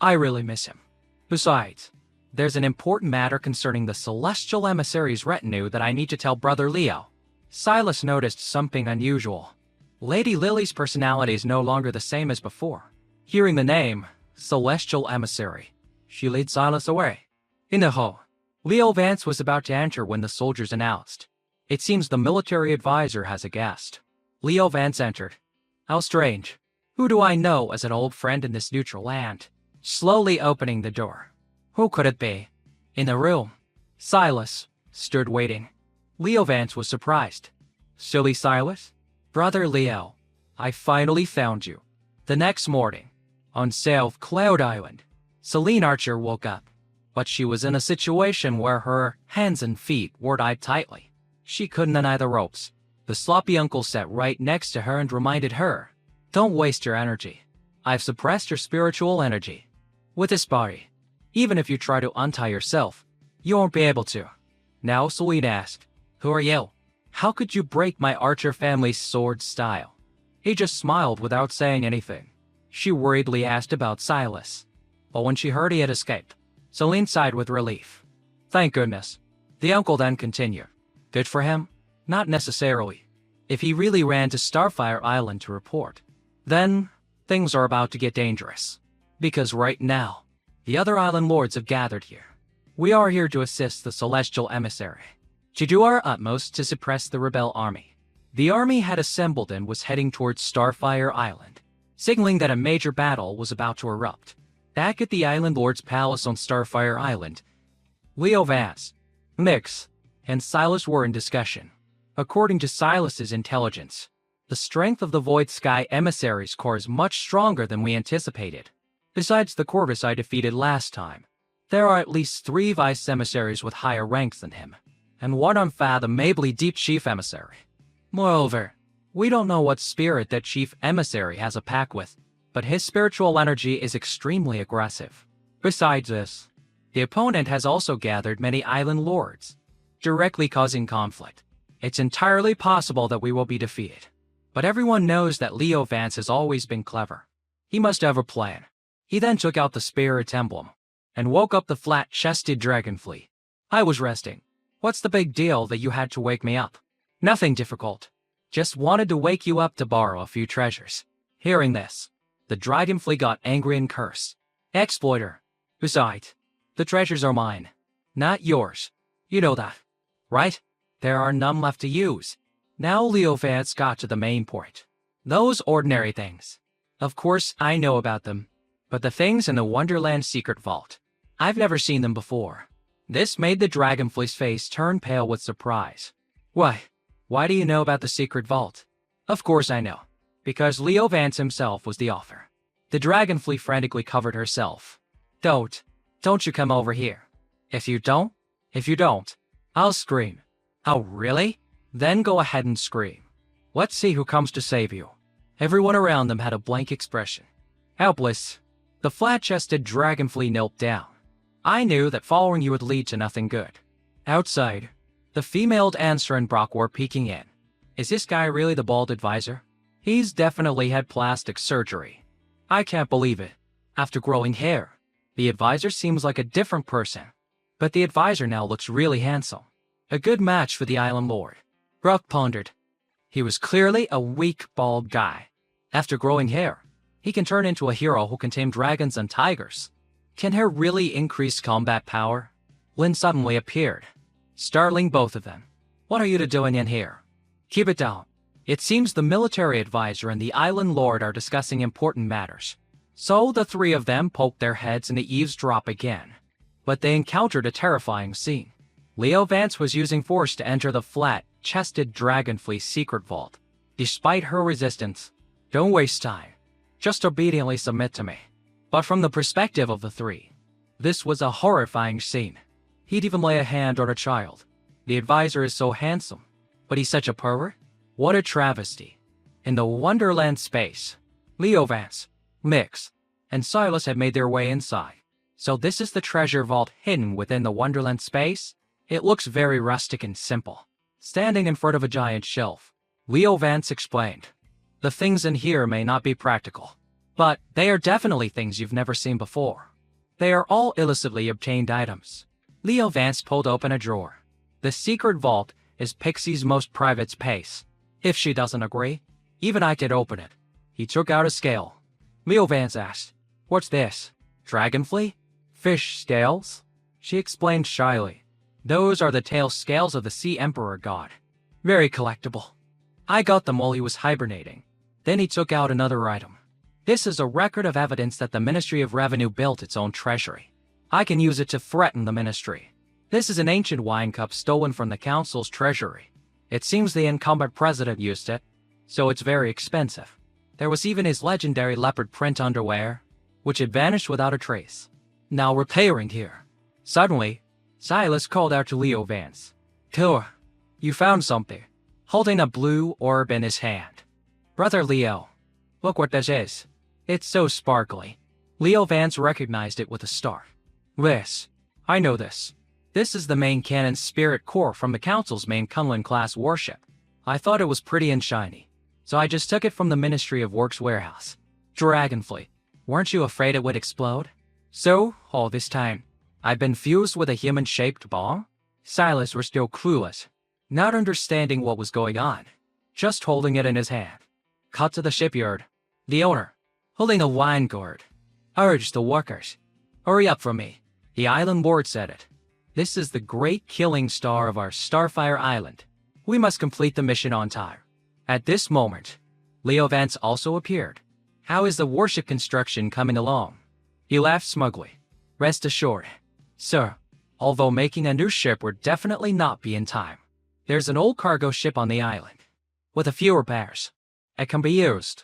Speaker 1: I really miss him. Besides, there's an important matter concerning the Celestial Emissary's retinue that I need to tell Brother Leo. Silas noticed something unusual. Lady Lily's personality is no longer the same as before. Hearing the name, Celestial Emissary, she led Silas away. In the hall, Leo Vance was about to enter when the soldiers announced. It seems the military advisor has a guest. Leo Vance entered. How strange. Who do I know as an old friend in this neutral land? Slowly opening the door. Who could it be? In the room, Silas stood waiting. Leo Vance was surprised. Silly Silas? Brother Leo, I finally found you. The next morning, on South Cloud Island, Celine Archer woke up, but she was in a situation where her hands and feet were tied tightly. She couldn't untie the ropes. The sloppy uncle sat right next to her and reminded her, don't waste your energy. I've suppressed your spiritual energy. With this body, even if you try to untie yourself, you won't be able to. Now Celine asked, who are you? How could you break my Archer family's sword style? He just smiled without saying anything. She worriedly asked about Silas. But when she heard he had escaped, Celine sighed with relief. Thank goodness. The uncle then continued. Good for him? Not necessarily. If he really ran to Starfire Island to report, then things are about to get dangerous. Because right now, the other island lords have gathered here. We are here to assist the Celestial Emissary, to do our utmost to suppress the rebel army. The army had assembled and was heading towards Starfire Island, signaling that a major battle was about to erupt. Back at the Island Lord's palace on Starfire Island, Leo Vance, Mix, and Silas were in discussion. According to Silas's intelligence, the strength of the Void Sky Emissary's core is much stronger than we anticipated. Besides the Corvus I defeated last time, there are at least 3 Vice Emissaries with higher ranks than him, and one unfathomably deep Chief Emissary. Moreover, we don't know what spirit that Chief Emissary has a pact with, but his spiritual energy is extremely aggressive. Besides this, the opponent has also gathered many island lords, directly causing conflict. It's entirely possible that we will be defeated. But everyone knows that Leo Vance has always been clever. He must have a plan. He then took out the spirit emblem and woke up the flat-chested dragonfly. I was resting. What's the big deal that you had to wake me up? Nothing difficult. Just wanted to wake you up to borrow a few treasures. Hearing this, the dragonfly got angry and cursed. Exploiter. Besides, the treasures are mine, not yours. You know that, right? There are none left to use. Now Leo Vance got to the main point. Those ordinary things. Of course, I know about them. But the things in the Wonderland secret vault, I've never seen them before. This made the dragonfly's face turn pale with surprise. Why do you know about the secret vault? Of course I know. Because Leo Vance himself was the author. The dragonfly frantically covered herself. Don't you come over here. If you don't, I'll scream. Oh, really? Then go ahead and scream. Let's see who comes to save you. Everyone around them had a blank expression. Helpless. The flat-chested dragonfly knelt down. I knew that following you would lead to nothing good. Outside, the female dancer and Brock were peeking in. Is this guy really the bald advisor? He's definitely had plastic surgery. I can't believe it. After growing hair, the advisor seems like a different person. But the advisor now looks really handsome. A good match for the island lord. Brock pondered. He was clearly a weak, bald guy. After growing hair, he can turn into a hero who can tame dragons and tigers. Can hair really increase combat power? Lin suddenly appeared, startling both of them. What are you doing in here? Keep it down. It seems the military advisor and the island lord are discussing important matters. So the three of them poked their heads in the eavesdrop again. But they encountered a terrifying scene. Leo Vance was using force to enter the flat-chested dragonfly's secret vault. Despite her resistance, don't waste time. Just obediently submit to me. But from the perspective of the three, this was a horrifying scene. He'd even lay a hand on a child. The advisor is so handsome, but he's such a pervert? What a travesty. In the Wonderland space, Leo Vance, Mix, and Silas had made their way inside. So this is the treasure vault hidden within the Wonderland space? It looks very rustic and simple. Standing in front of a giant shelf, Leo Vance explained. The things in here may not be practical, but they are definitely things you've never seen before. They are all illicitly obtained items. Leo Vance pulled open a drawer. The secret vault is Pixie's most private space. If she doesn't agree, even I could open it. He took out a scale. Leo Vance asked, "What's this? Dragonfly? Fish scales?" She explained shyly. Those are the tail scales of the Sea Emperor god. Very collectible. I got them while he was hibernating. Then he took out another item. This is a record of evidence that the Ministry of Revenue built its own treasury. I can use it to threaten the ministry. This is an ancient wine cup stolen from the council's treasury. It seems the incumbent president used it, so it's very expensive. There was even his legendary leopard print underwear, which had vanished without a trace. Now repairing here. Suddenly, Silas called out to Leo Vance. "Tua, you found something," holding a blue orb in his hand. "Brother Leo, look what this is. It's so sparkly." Leo Vance recognized it with a start. I know this. This is the main cannon's spirit core from the council's main Kunlun-class warship. I thought it was pretty and shiny, so I just took it from the Ministry of Works warehouse. Dragonfly, weren't you afraid it would explode? So, all this time, I've been fused with a human-shaped bomb? Silas was still clueless, not understanding what was going on, just holding it in his hand. Cut to the shipyard. The owner, holding a wine gourd, urged the workers. "Hurry up for me." The island lord said it. "This is the great killing star of our Starfire Island. We must complete the mission on time." At this moment, Leo Vance also appeared. "How is the warship construction coming along?" He laughed smugly. "Rest assured, sir, although making a new ship would definitely not be in time. There's an old cargo ship on the island, with a few repairs. It can be used.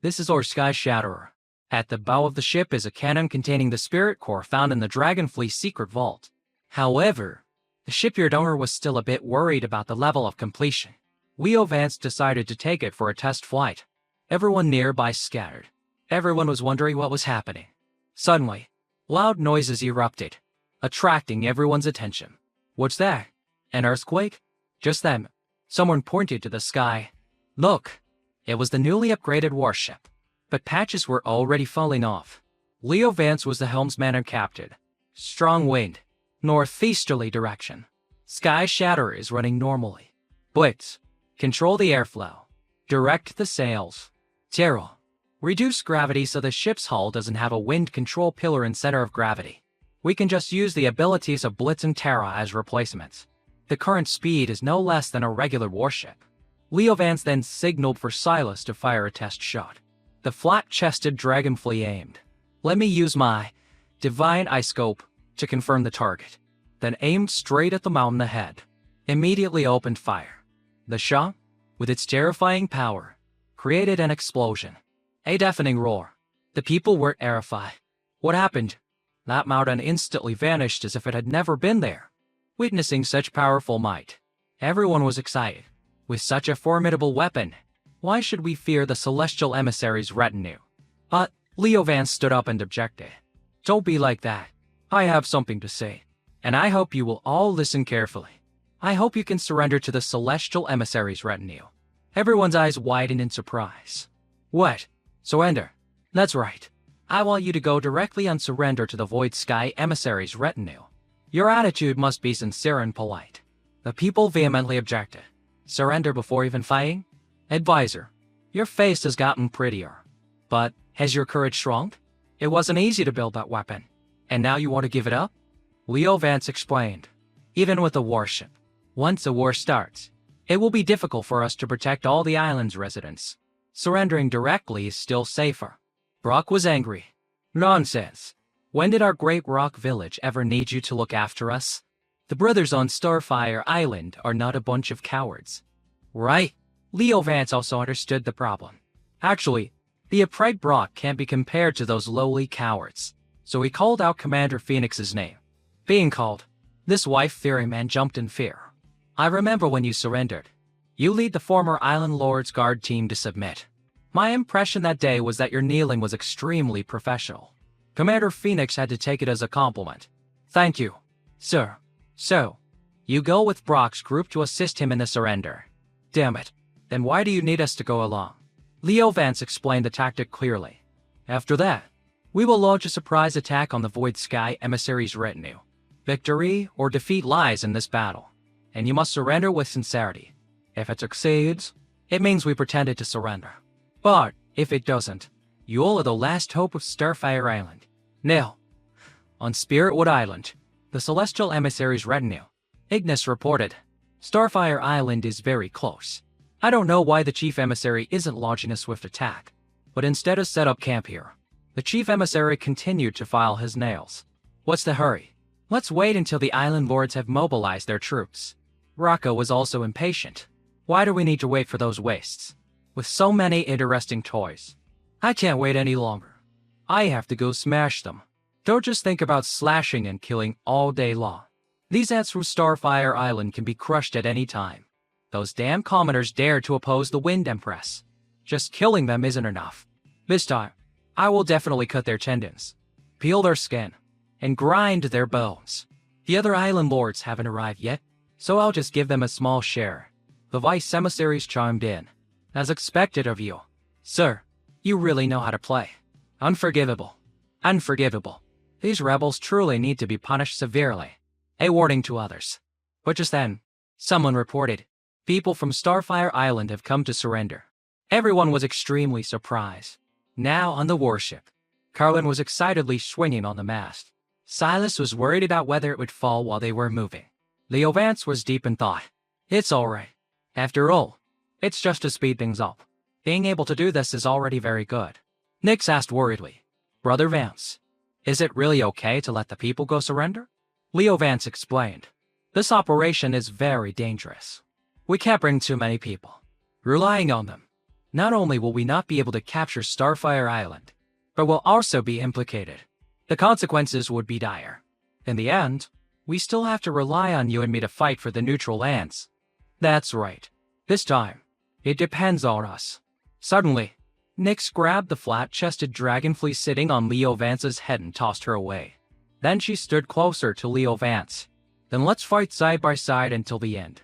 Speaker 1: This is our Sky Shatterer. At the bow of the ship is a cannon containing the spirit core found in the Dragonfly's secret vault." However, the shipyard owner was still a bit worried about the level of completion. Leo Vance decided to take it for a test flight. Everyone nearby scattered. Everyone was wondering what was happening. Suddenly, loud noises erupted, attracting everyone's attention. "What's that? An earthquake?" Just then, someone pointed to the sky. Look, it was the newly upgraded warship. But patches were already falling off. Leo Vance was the helmsman and captain. Strong wind, northeasterly direction. Sky Shatterer is running normally. Blitz, control the airflow. Direct the sails. Terrell, reduce gravity so the ship's hull doesn't have a wind control pillar and center of gravity. We can just use the abilities of Blitz and Terra as replacements. The current speed is no less than a regular warship. Leo Vance then signaled for Silas to fire a test shot. The flat-chested dragonfly aimed. "Let me use my divine eye scope to confirm the target," then aimed straight at the mountain ahead. Immediately opened fire. The shot, with its terrifying power, created an explosion. A deafening roar. The people were terrified. What happened? That mountain instantly vanished as if it had never been there. Witnessing such powerful might, everyone was excited. With such a formidable weapon, why should we fear the celestial emissary's retinue? But Leo Vance stood up and objected. Don't be like that. I have something to say, and I hope you will all listen carefully. I hope you can surrender to the celestial emissary's retinue. Everyone's eyes widened in surprise. What? Surrender? That's right. I want you to go directly and surrender to the Void Sky emissary's retinue. Your attitude must be sincere and polite. The people vehemently objected. Surrender before even fighting? Advisor, your face has gotten prettier. But has your courage shrunk? It wasn't easy to build that weapon. And now you want to give it up? Leo Vance explained. Even with a warship, once a war starts, it will be difficult for us to protect all the island's residents. Surrendering directly is still safer. Brock was angry. Nonsense. When did our great rock village ever need you to look after us? The brothers on Starfire Island are not a bunch of cowards. Right? Leo Vance also understood the problem. Actually, the upright Brock can't be compared to those lowly cowards. So he called out Commander Phoenix's name. Being called, this wife-fearing man jumped in fear. I remember when you surrendered. You lead the former Island Lord's guard team to submit. My impression that day was that your kneeling was extremely professional. Commander Phoenix had to take it as a compliment. Thank you, sir. So, you go with Brock's group to assist him in the surrender. Damn it. Then why do you need us to go along? Leo Vance explained the tactic clearly. After that, we will launch a surprise attack on the Void Sky emissary's retinue. Victory or defeat lies in this battle, and you must surrender with sincerity. If it succeeds, it means we pretended to surrender. But if it doesn't, you all are the last hope of Starfire Island. Now, on Spiritwood Island, the celestial emissary's retinue, Ignis reported, Starfire Island is very close. I don't know why the chief emissary isn't launching a swift attack, but instead has set up camp here. The chief emissary continued to file his nails. What's the hurry? Let's wait until the island lords have mobilized their troops. Rocco was also impatient. Why do we need to wait for those wastes? With so many interesting toys. I can't wait any longer. I have to go smash them. Don't just think about slashing and killing all day long. These ants from Starfire Island can be crushed at any time. Those damn commoners dared to oppose the Wind Empress. Just killing them isn't enough. This time, I will definitely cut their tendons, peel their skin, and grind their bones. The other island lords haven't arrived yet, so I'll just give them a small share. The vice emissaries chimed in. As expected of you. Sir, you really know how to play. Unforgivable. Unforgivable. These rebels truly need to be punished severely. A warning to others. But just then, someone reported, people from Starfire Island have come to surrender. Everyone was extremely surprised. Now on the warship, Carlin was excitedly swinging on the mast. Silas was worried about whether it would fall while they were moving. Leo Vance was deep in thought. It's alright. After all, it's just to speed things up. Being able to do this is already very good. Nix asked worriedly, Brother Vance, is it really okay to let the people go surrender? Leo Vance explained, this operation is very dangerous. We can't bring too many people. Relying on them, not only will we not be able to capture Starfire Island, but will also be implicated. The consequences would be dire. In the end, we still have to rely on you and me to fight for the neutral lands. That's right. This time, it depends on us. Suddenly, Nix grabbed the flat-chested dragonfly sitting on Leo Vance's head and tossed her away. Then she stood closer to Leo Vance. Then let's fight side by side until the end.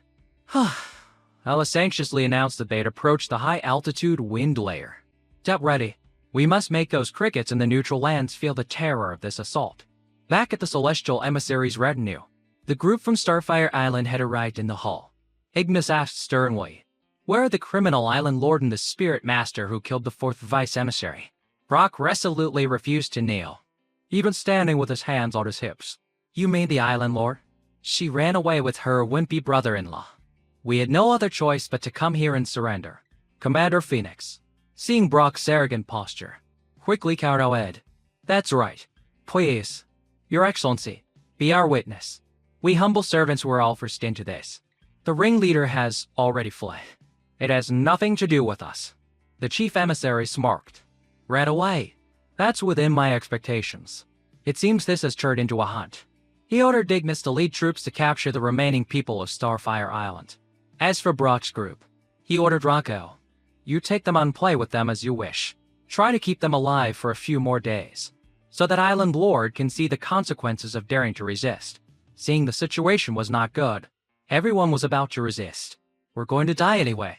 Speaker 1: Alice anxiously announced that they had approached the high-altitude wind layer. Get ready. We must make those crickets in the neutral lands feel the terror of this assault. Back at the celestial emissary's retinue, the group from Starfire Island had arrived in the hall. Ignis asked sternly, where are the criminal island lord and the spirit master who killed the fourth vice emissary? Brock resolutely refused to kneel, even standing with his hands on his hips. You mean the island lord? She ran away with her wimpy brother-in-law. We had no other choice but to come here and surrender. Commander Phoenix, seeing Brock's arrogant posture, quickly countered. That's right. Please, Your Excellency, be our witness. We humble servants were all forced into this. The ringleader has already fled. It has nothing to do with us. The chief emissary smirked. Ran away. That's within my expectations. It seems this has turned into a hunt. He ordered Dignis to lead troops to capture the remaining people of Starfire Island. As for Brock's group, he ordered Rocco. You take them and play with them as you wish. Try to keep them alive for a few more days, so that Island Lord can see the consequences of daring to resist. Seeing the situation was not good, everyone was about to resist. We're going to die anyway.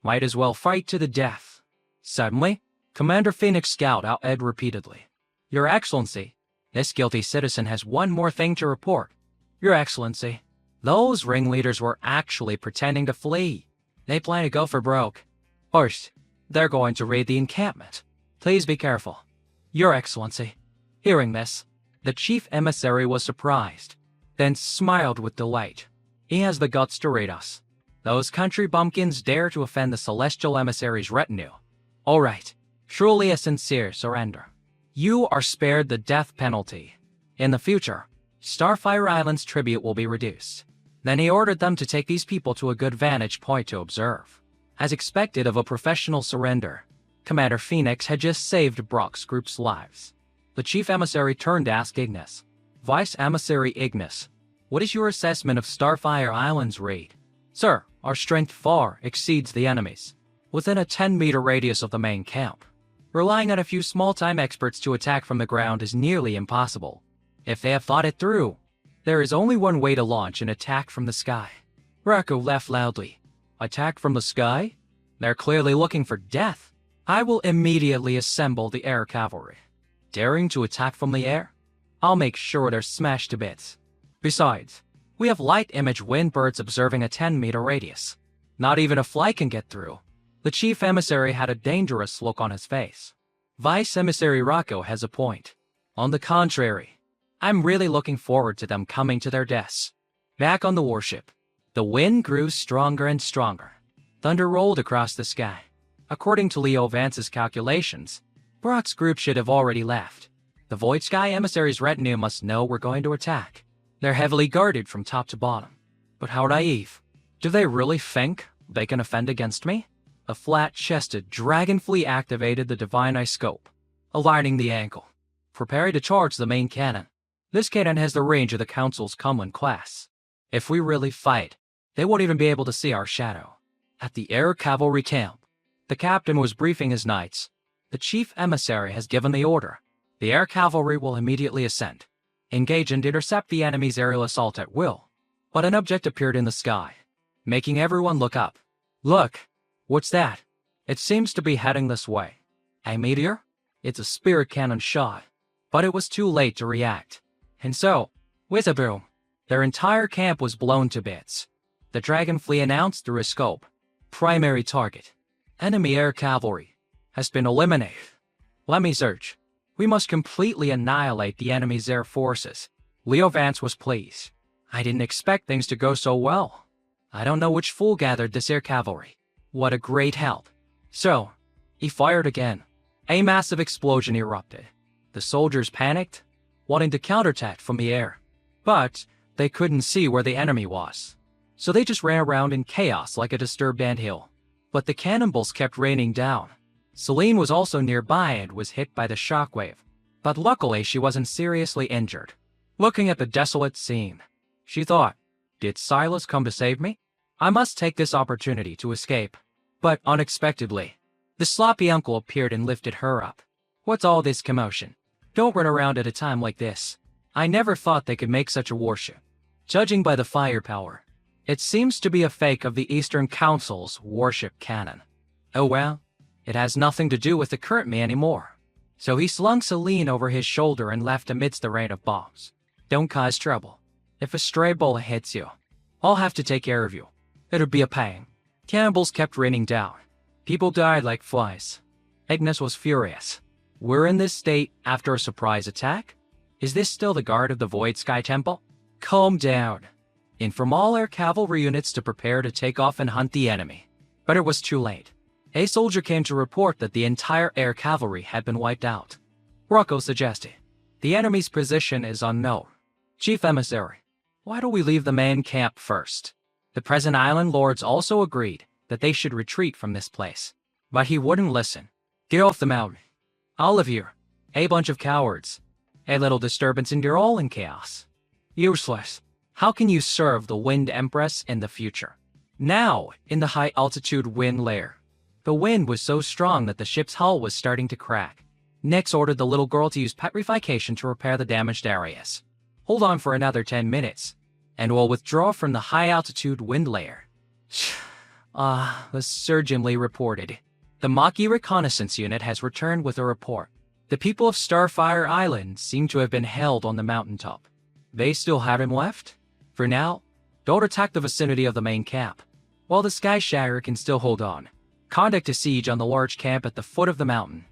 Speaker 1: Might as well fight to the death. Suddenly, Commander Phoenix Scout out-ed repeatedly. Your Excellency, this guilty citizen has one more thing to report. Your Excellency, those ringleaders were actually pretending to flee. They plan to go for broke. First, they're going to raid the encampment. Please be careful. Your Excellency. Hearing this, the chief emissary was surprised, then smiled with delight. He has the guts to raid us. Those country bumpkins dare to offend the celestial emissary's retinue. All right, truly a sincere surrender. You are spared the death penalty. In the future, Starfire Island's tribute will be reduced. Then he ordered them to take these people to a good vantage point to observe. As expected of a professional surrender, Commander Phoenix had just saved Brock's group's lives. The chief emissary turned to ask Ignis. Vice Emissary Ignis, what is your assessment of Starfire Island's raid? Sir, our strength far exceeds the enemy's. Within a 10-meter radius of the main camp, relying on a few small-time experts to attack from the ground is nearly impossible. If they have thought it through, there is only one way to launch an attack from the sky. Rocco laughed loudly. Attack from the sky? They're clearly looking for death. I will immediately assemble the air cavalry. Daring to attack from the air? I'll make sure they're smashed to bits. Besides, we have light image wind birds observing a 10-meter radius. Not even a fly can get through. The chief emissary had a dangerous look on his face. Vice Emissary Rocco has a point. On the contrary, I'm really looking forward to them coming to their deaths. Back on the warship, the wind grew stronger and stronger. Thunder rolled across the sky. According to Leo Vance's calculations, Brock's group should have already left. The Void Sky Emissary's retinue must know we're going to attack. They're heavily guarded from top to bottom. But how naive. Do they really think they can offend against me? A flat-chested dragonfly activated the Divine Eye Scope, aligning the angle, preparing to charge the main cannon. This cannon has the range of the Council's Cumlin class. If we really fight, they won't even be able to see our shadow. At the air cavalry camp, the captain was briefing his knights. The chief emissary has given the order. The air cavalry will immediately ascend, engage and intercept the enemy's aerial assault at will. But an object appeared in the sky, making everyone look up. Look! What's that? It seems to be heading this way. A meteor? It's a spirit cannon shot. But it was too late to react. And so, with a boom, their entire camp was blown to bits. The dragonfly announced through a scope. Primary target. Enemy air cavalry has been eliminated. Let me search. We must completely annihilate the enemy's air forces. Leo Vance was pleased. I didn't expect things to go so well. I don't know which fool gathered this air cavalry. What a great help. So, he fired again. A massive explosion erupted. The soldiers panicked, wanting to counterattack from the air. But they couldn't see where the enemy was. So they just ran around in chaos like a disturbed anthill. But the cannonballs kept raining down. Celine was also nearby and was hit by the shockwave. But luckily she wasn't seriously injured. Looking at the desolate scene, she thought, did Silas come to save me? I must take this opportunity to escape. But unexpectedly, the sloppy uncle appeared and lifted her up. What's all this commotion? Don't run around at a time like this. I never thought they could make such a warship. Judging by the firepower, it seems to be a fake of the Eastern Council's warship cannon. Oh well, it has nothing to do with the current me anymore. So he slung Celine over his shoulder and left amidst the rain of bombs. Don't cause trouble. If a stray bullet hits you, I'll have to take care of you. It'd be a pain. Cannonballs kept raining down. People died like flies. Ignis was furious. We're in this state after a surprise attack? Is this still the guard of the Void Sky Temple? Calm down. Inform all air cavalry units to prepare to take off and hunt the enemy. But it was too late. A soldier came to report that the entire air cavalry had been wiped out. Rocco suggested, the enemy's position is unknown. Chief Emissary, why don't we leave the main camp first? The present island lords also agreed that they should retreat from this place. But he wouldn't listen. Get off the mountain. All of you, A bunch of cowards. A little disturbance and you're all in chaos. Useless. How can you serve the Wind Empress in the future? Now, in the high-altitude wind layer, the wind was so strong that the ship's hull was starting to crack. Nix ordered the little girl to use petrification to repair the damaged areas. Hold on for another 10 minutes, and we'll withdraw from the high-altitude wind layer. The surgeon Lee reported. The Maki reconnaissance unit has returned with a report. The people of Starfire Island seem to have been held on the mountaintop. They still haven't left? For now, don't attack the vicinity of the main camp. While the Skyshatter can still hold on, conduct a siege on the large camp at the foot of the mountain.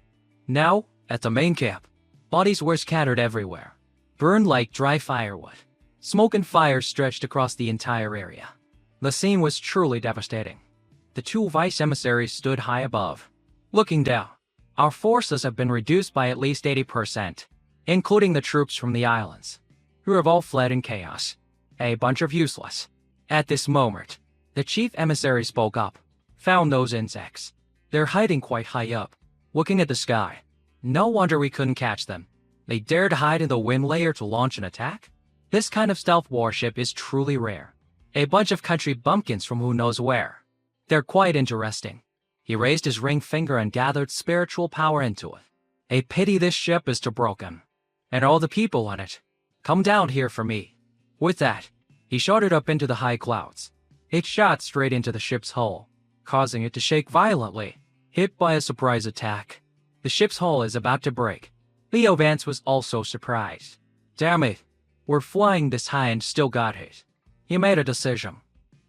Speaker 1: Now, at the main camp, bodies were scattered everywhere, burned like dry firewood. Smoke and fire stretched across the entire area. The scene was truly devastating. The two vice emissaries stood high above, looking down. Our forces have been reduced by at least 80%, including the troops from the islands, who have all fled in chaos. A bunch of useless. At this moment, the chief emissary spoke up. Found those insects. They're hiding quite high up, looking at the sky. No wonder we couldn't catch them. They dared hide in the wind layer to launch an attack? This kind of stealth warship is truly rare. A bunch of country bumpkins from who knows where. They're quite interesting. He raised his ring finger and gathered spiritual power into it. A pity this ship is too broken. And all the people on it. Come down here for me. With that, he shot it up into the high clouds. It shot straight into the ship's hull, causing it to shake violently, hit by a surprise attack. The ship's hull is about to break. Leo Vance was also surprised. Damn it, we're flying this high and still got hit. He made a decision.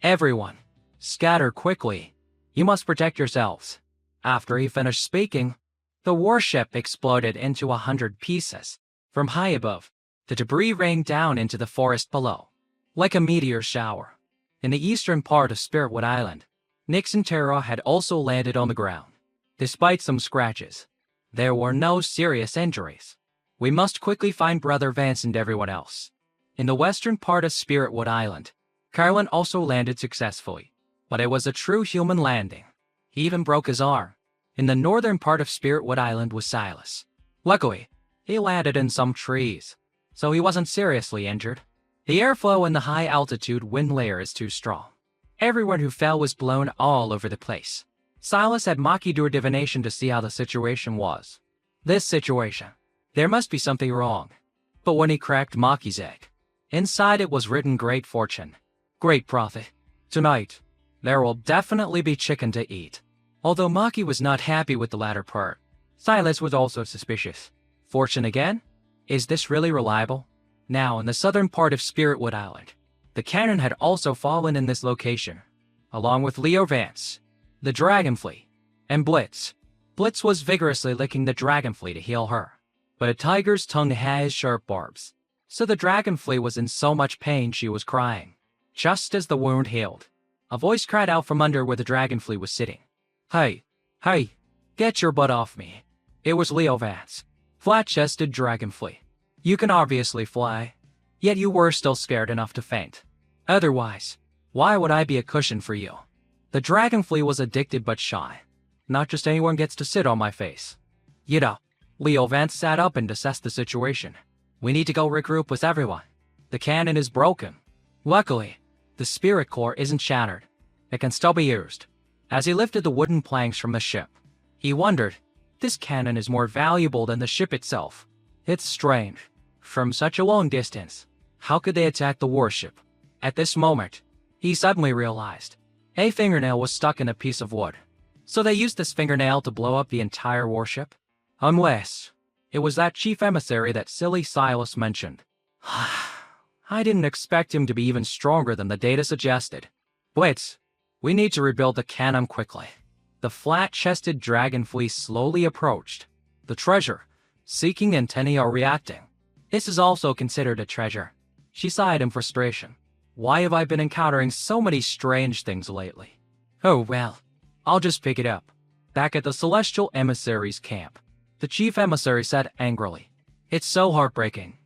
Speaker 1: Everyone, scatter quickly. You must protect yourselves. After he finished speaking, the warship exploded into 100 pieces. From high above, the debris rained down into the forest below, like a meteor shower. In the eastern part of Spiritwood Island, Nix and Terra had also landed on the ground. Despite some scratches, there were no serious injuries. We must quickly find Brother Vance and everyone else. In the western part of Spiritwood Island, Carlin also landed successfully, but it was a true human landing. He even broke his arm. In the northern part of Spiritwood Island was Silas. Luckily, he landed in some trees, so he wasn't seriously injured. The airflow in the high-altitude wind layer is too strong. Everyone who fell was blown all over the place. Silas had Maki do a divination to see how the situation was. This situation. There must be something wrong. But when he cracked Maki's egg, inside it was written great fortune. Great profit. Tonight, there will definitely be chicken to eat. Although Maki was not happy with the latter part, Silas was also suspicious. Fortune again? Is this really reliable? Now, in the southern part of Spiritwood Island, the cannon had also fallen in this location, along with Leo Vance, the Dragonfly, and Blitz. Blitz was vigorously licking the Dragonfly to heal her, but a tiger's tongue has sharp barbs, so the Dragonfly was in so much pain she was crying. Just as the wound healed, a voice cried out from under where the Dragonfly was sitting. Hey, get your butt off me. It was Leo Vance, flat-chested Dragonfly. You can obviously fly, yet you were still scared enough to faint. Otherwise, why would I be a cushion for you? The Dragonfly was addicted but shy. Not just anyone gets to sit on my face. You know, Leo Vance sat up and assessed the situation. We need to go regroup with everyone. The cannon is broken. Luckily, the spirit core isn't shattered. It can still be used. As he lifted the wooden planks from the ship, he wondered, this cannon is more valuable than the ship itself. It's strange. From such a long distance, how could they attack the warship? At this moment, he suddenly realized a fingernail was stuck in a piece of wood. So they used this fingernail to blow up the entire warship? Unless it was that chief emissary that silly Silas mentioned. I didn't expect him to be even stronger than the data suggested. Blitz, we need to rebuild the cannon quickly. The flat-chested Dragonfly slowly approached. The treasure-seeking antennae are reacting. This is also considered a treasure. She sighed in frustration. Why have I been encountering so many strange things lately? Oh well, I'll just pick it up. Back at the Celestial Emissary's camp, the chief emissary said angrily, It's so heartbreaking.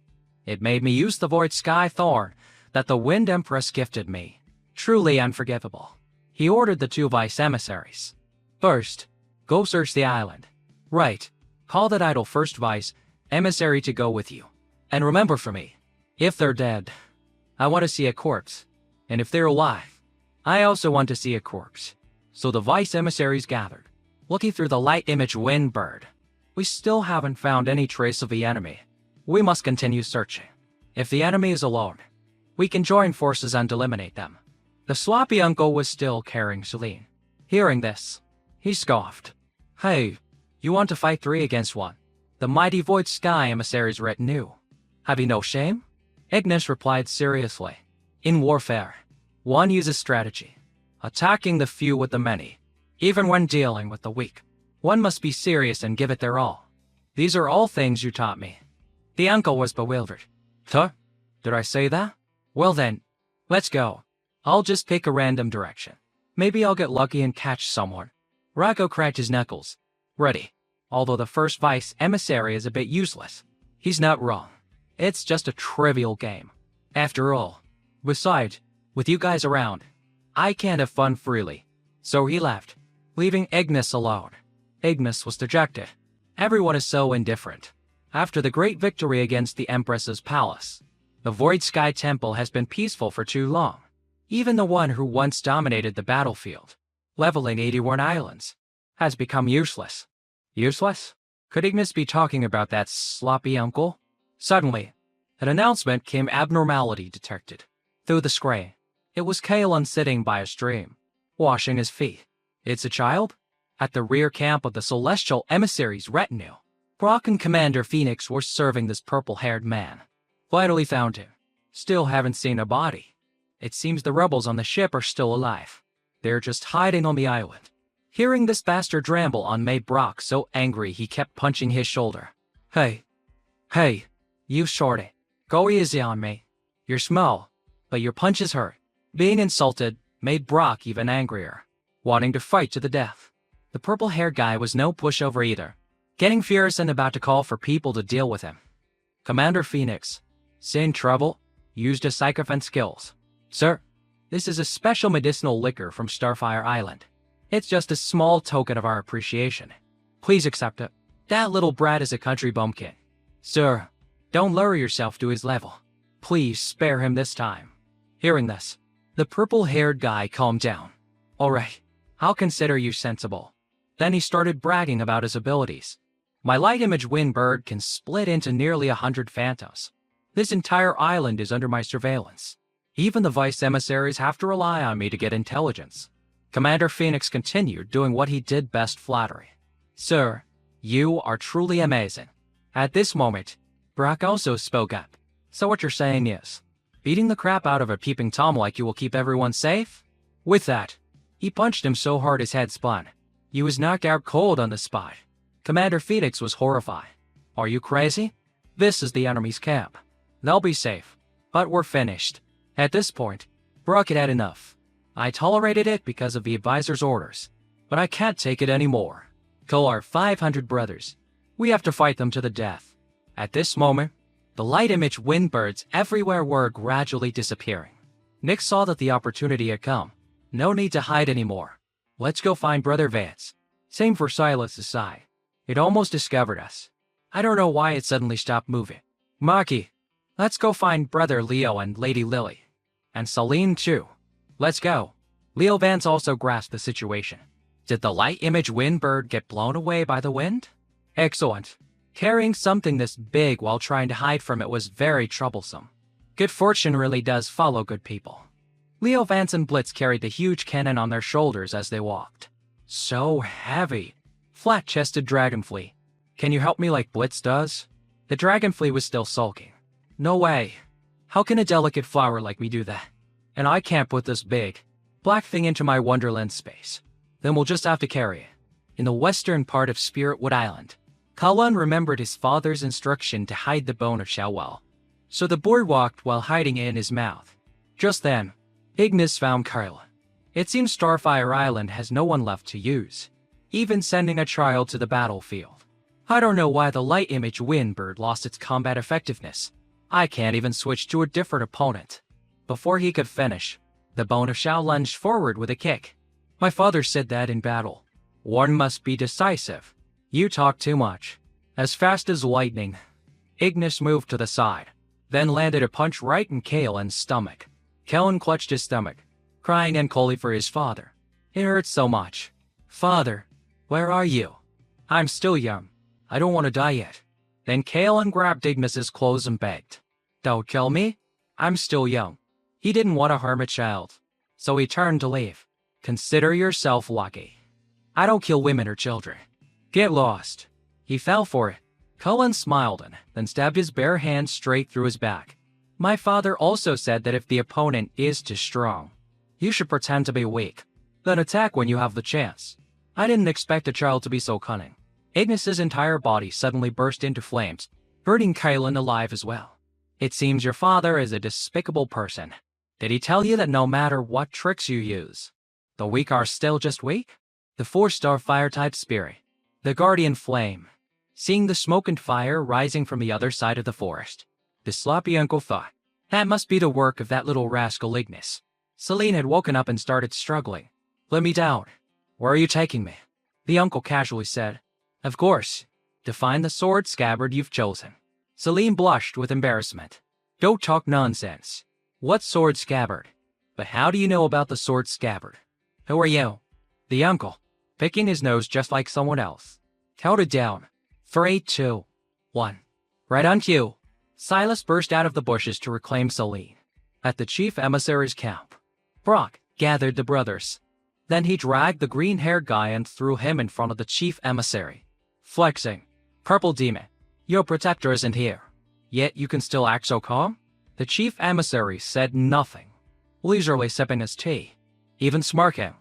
Speaker 1: It made me use the Void Sky Thorn that the Wind Empress gifted me. Truly unforgivable. He ordered the two vice emissaries. First, go search the island. Right, call that idol First Vice emissary to go with you. And remember for me, if they're dead, I want to see a corpse. And if they're alive, I also want to see a corpse. So the vice emissaries gathered, looking through the light image wind bird. We still haven't found any trace of the enemy. We must continue searching. If the enemy is alone, we can join forces and eliminate them. The sloppy uncle was still carrying Celine. Hearing this, he scoffed. Hey, you want to fight 3 against 1? The mighty Void Sky emissaries retinue. Have you no shame? Ignis replied seriously. In warfare, one uses strategy, attacking the few with the many. Even when dealing with the weak, one must be serious and give it their all. These are all things you taught me. The uncle was bewildered. Huh? Did I say that? Well then, let's go. I'll just pick a random direction. Maybe I'll get lucky and catch someone. Rocco cracked his knuckles. Ready. Although the first vice emissary is a bit useless, he's not wrong. It's just a trivial game. After all, besides, with you guys around, I can't have fun freely. So he left, leaving Ignis alone. Ignis was dejected. Everyone is so indifferent. After the great victory against the Empress's palace, the Void Sky Temple has been peaceful for too long. Even the one who once dominated the battlefield, leveling 81 islands, has become useless. Useless? Could Ignis be talking about that sloppy uncle? Suddenly, an announcement came. Abnormality detected. Through the screen, it was Kalon sitting by a stream, washing his feet. It's a child? At the rear camp of the Celestial Emissaries' retinue, Brock and Commander Phoenix were serving this purple-haired man. Finally found him. Still haven't seen a body. It seems the rebels on the ship are still alive. They're just hiding on the island. Hearing this bastard ramble on made Brock so angry he kept punching his shoulder. Hey, you shorty, go easy on me. You're small, but your punches hurt. Being insulted made Brock even angrier, wanting to fight to the death. The purple-haired guy was no pushover either, getting fierce and about to call for people to deal with him. Commander Phoenix, seeing trouble, used his sycophant skills. Sir, this is a special medicinal liquor from Starfire Island. It's just a small token of our appreciation. Please accept it. That little brat is a country bumpkin. Sir, don't lower yourself to his level. Please spare him this time. Hearing this, the purple-haired guy calmed down. Alright, I'll consider you sensible. Then he started bragging about his abilities. My light image wind bird can split into nearly 100 phantoms. This entire island is under my surveillance. Even the vice emissaries have to rely on me to get intelligence. Commander Phoenix continued, doing what he did best: flattery. Sir, you are truly amazing. At this moment, Brock also spoke up. So what you're saying is, beating the crap out of a peeping Tom like you will keep everyone safe? With that, he punched him so hard his head spun. He was knocked out cold on the spot. Commander Phoenix was horrified. Are you crazy? This is the enemy's camp. They'll be safe. But we're finished. At this point, Brock had had enough. I tolerated it because of the advisor's orders, but I can't take it anymore. Kill our 500 brothers. We have to fight them to the death. At this moment, the light image wind birds everywhere were gradually disappearing. Nick saw that the opportunity had come. No need to hide anymore. Let's go find Brother Vance. Same for Silas's side. It almost discovered us. I don't know why it suddenly stopped moving. Maki, let's go find Brother Leo and Lady Lily. And Celine too. Let's go. Leo Vance also grasped the situation. Did the light image wind bird get blown away by the wind? Excellent. Carrying something this big while trying to hide from it was very troublesome. Good fortune really does follow good people. Leo Vance and Blitz carried the huge cannon on their shoulders as they walked. So heavy. Flat-chested Dragonfly. Can you help me like Blitz does? The Dragonfly was still sulking. No way. How can a delicate flower like me do that? And I can't put this big black thing into my Wonderland space. Then we'll just have to carry it. In the western part of Spiritwood Island, Kalon remembered his father's instruction to hide the bone of Shawwell. So the boy walked while hiding it in his mouth. Just then, Ignis found Carla. It seems Starfire Island has no one left to use, even sending a child to the battlefield. I don't know why the light image wind bird lost its combat effectiveness. I can't even switch to a different opponent. Before he could finish, the bone of Shao lunged forward with a kick. My father said that in battle, one must be decisive. You talk too much. As fast as lightning, Ignis moved to the side, then landed a punch right in Kaelin's stomach. Kaelin clutched his stomach, crying uncallingly for his father. It hurt so much. Father, where are you? I'm still young. I don't want to die yet. Then Kaelin grabbed Ignis's clothes and begged. Don't kill me. I'm still young. He didn't want to harm a child, so he turned to leave. Consider yourself lucky. I don't kill women or children. Get lost. He fell for it. Cullen smiled and then stabbed his bare hand straight through his back. My father also said that if the opponent is too strong, you should pretend to be weak, then attack when you have the chance. I didn't expect a child to be so cunning. Ignis's entire body suddenly burst into flames, burning Kaelin alive as well. It seems your father is a despicable person. Did he tell you that no matter what tricks you use, the weak are still just weak? The 4-star fire-type spirit, the guardian flame. Seeing the smoke and fire rising from the other side of the forest, the sloppy uncle thought, that must be the work of that little rascal Ignis. Celine had woken up and started struggling. Let me down. Where are you taking me? The uncle casually said. Of course, to find the sword scabbard you've chosen. Celine blushed with embarrassment. Don't talk nonsense. What sword scabbard? But how do you know about the sword scabbard? Who are you? The uncle, picking his nose just like someone else. Counted down. 3, 2, 1. Right on cue. Silas burst out of the bushes to reclaim Celine. At the chief emissary's camp, Brock gathered the brothers. Then he dragged the green-haired guy and threw him in front of the chief emissary. Flexing. Purple demon, your protector isn't here. Yet you can still act so calm? The chief emissary said nothing, leisurely sipping his tea, even smirking,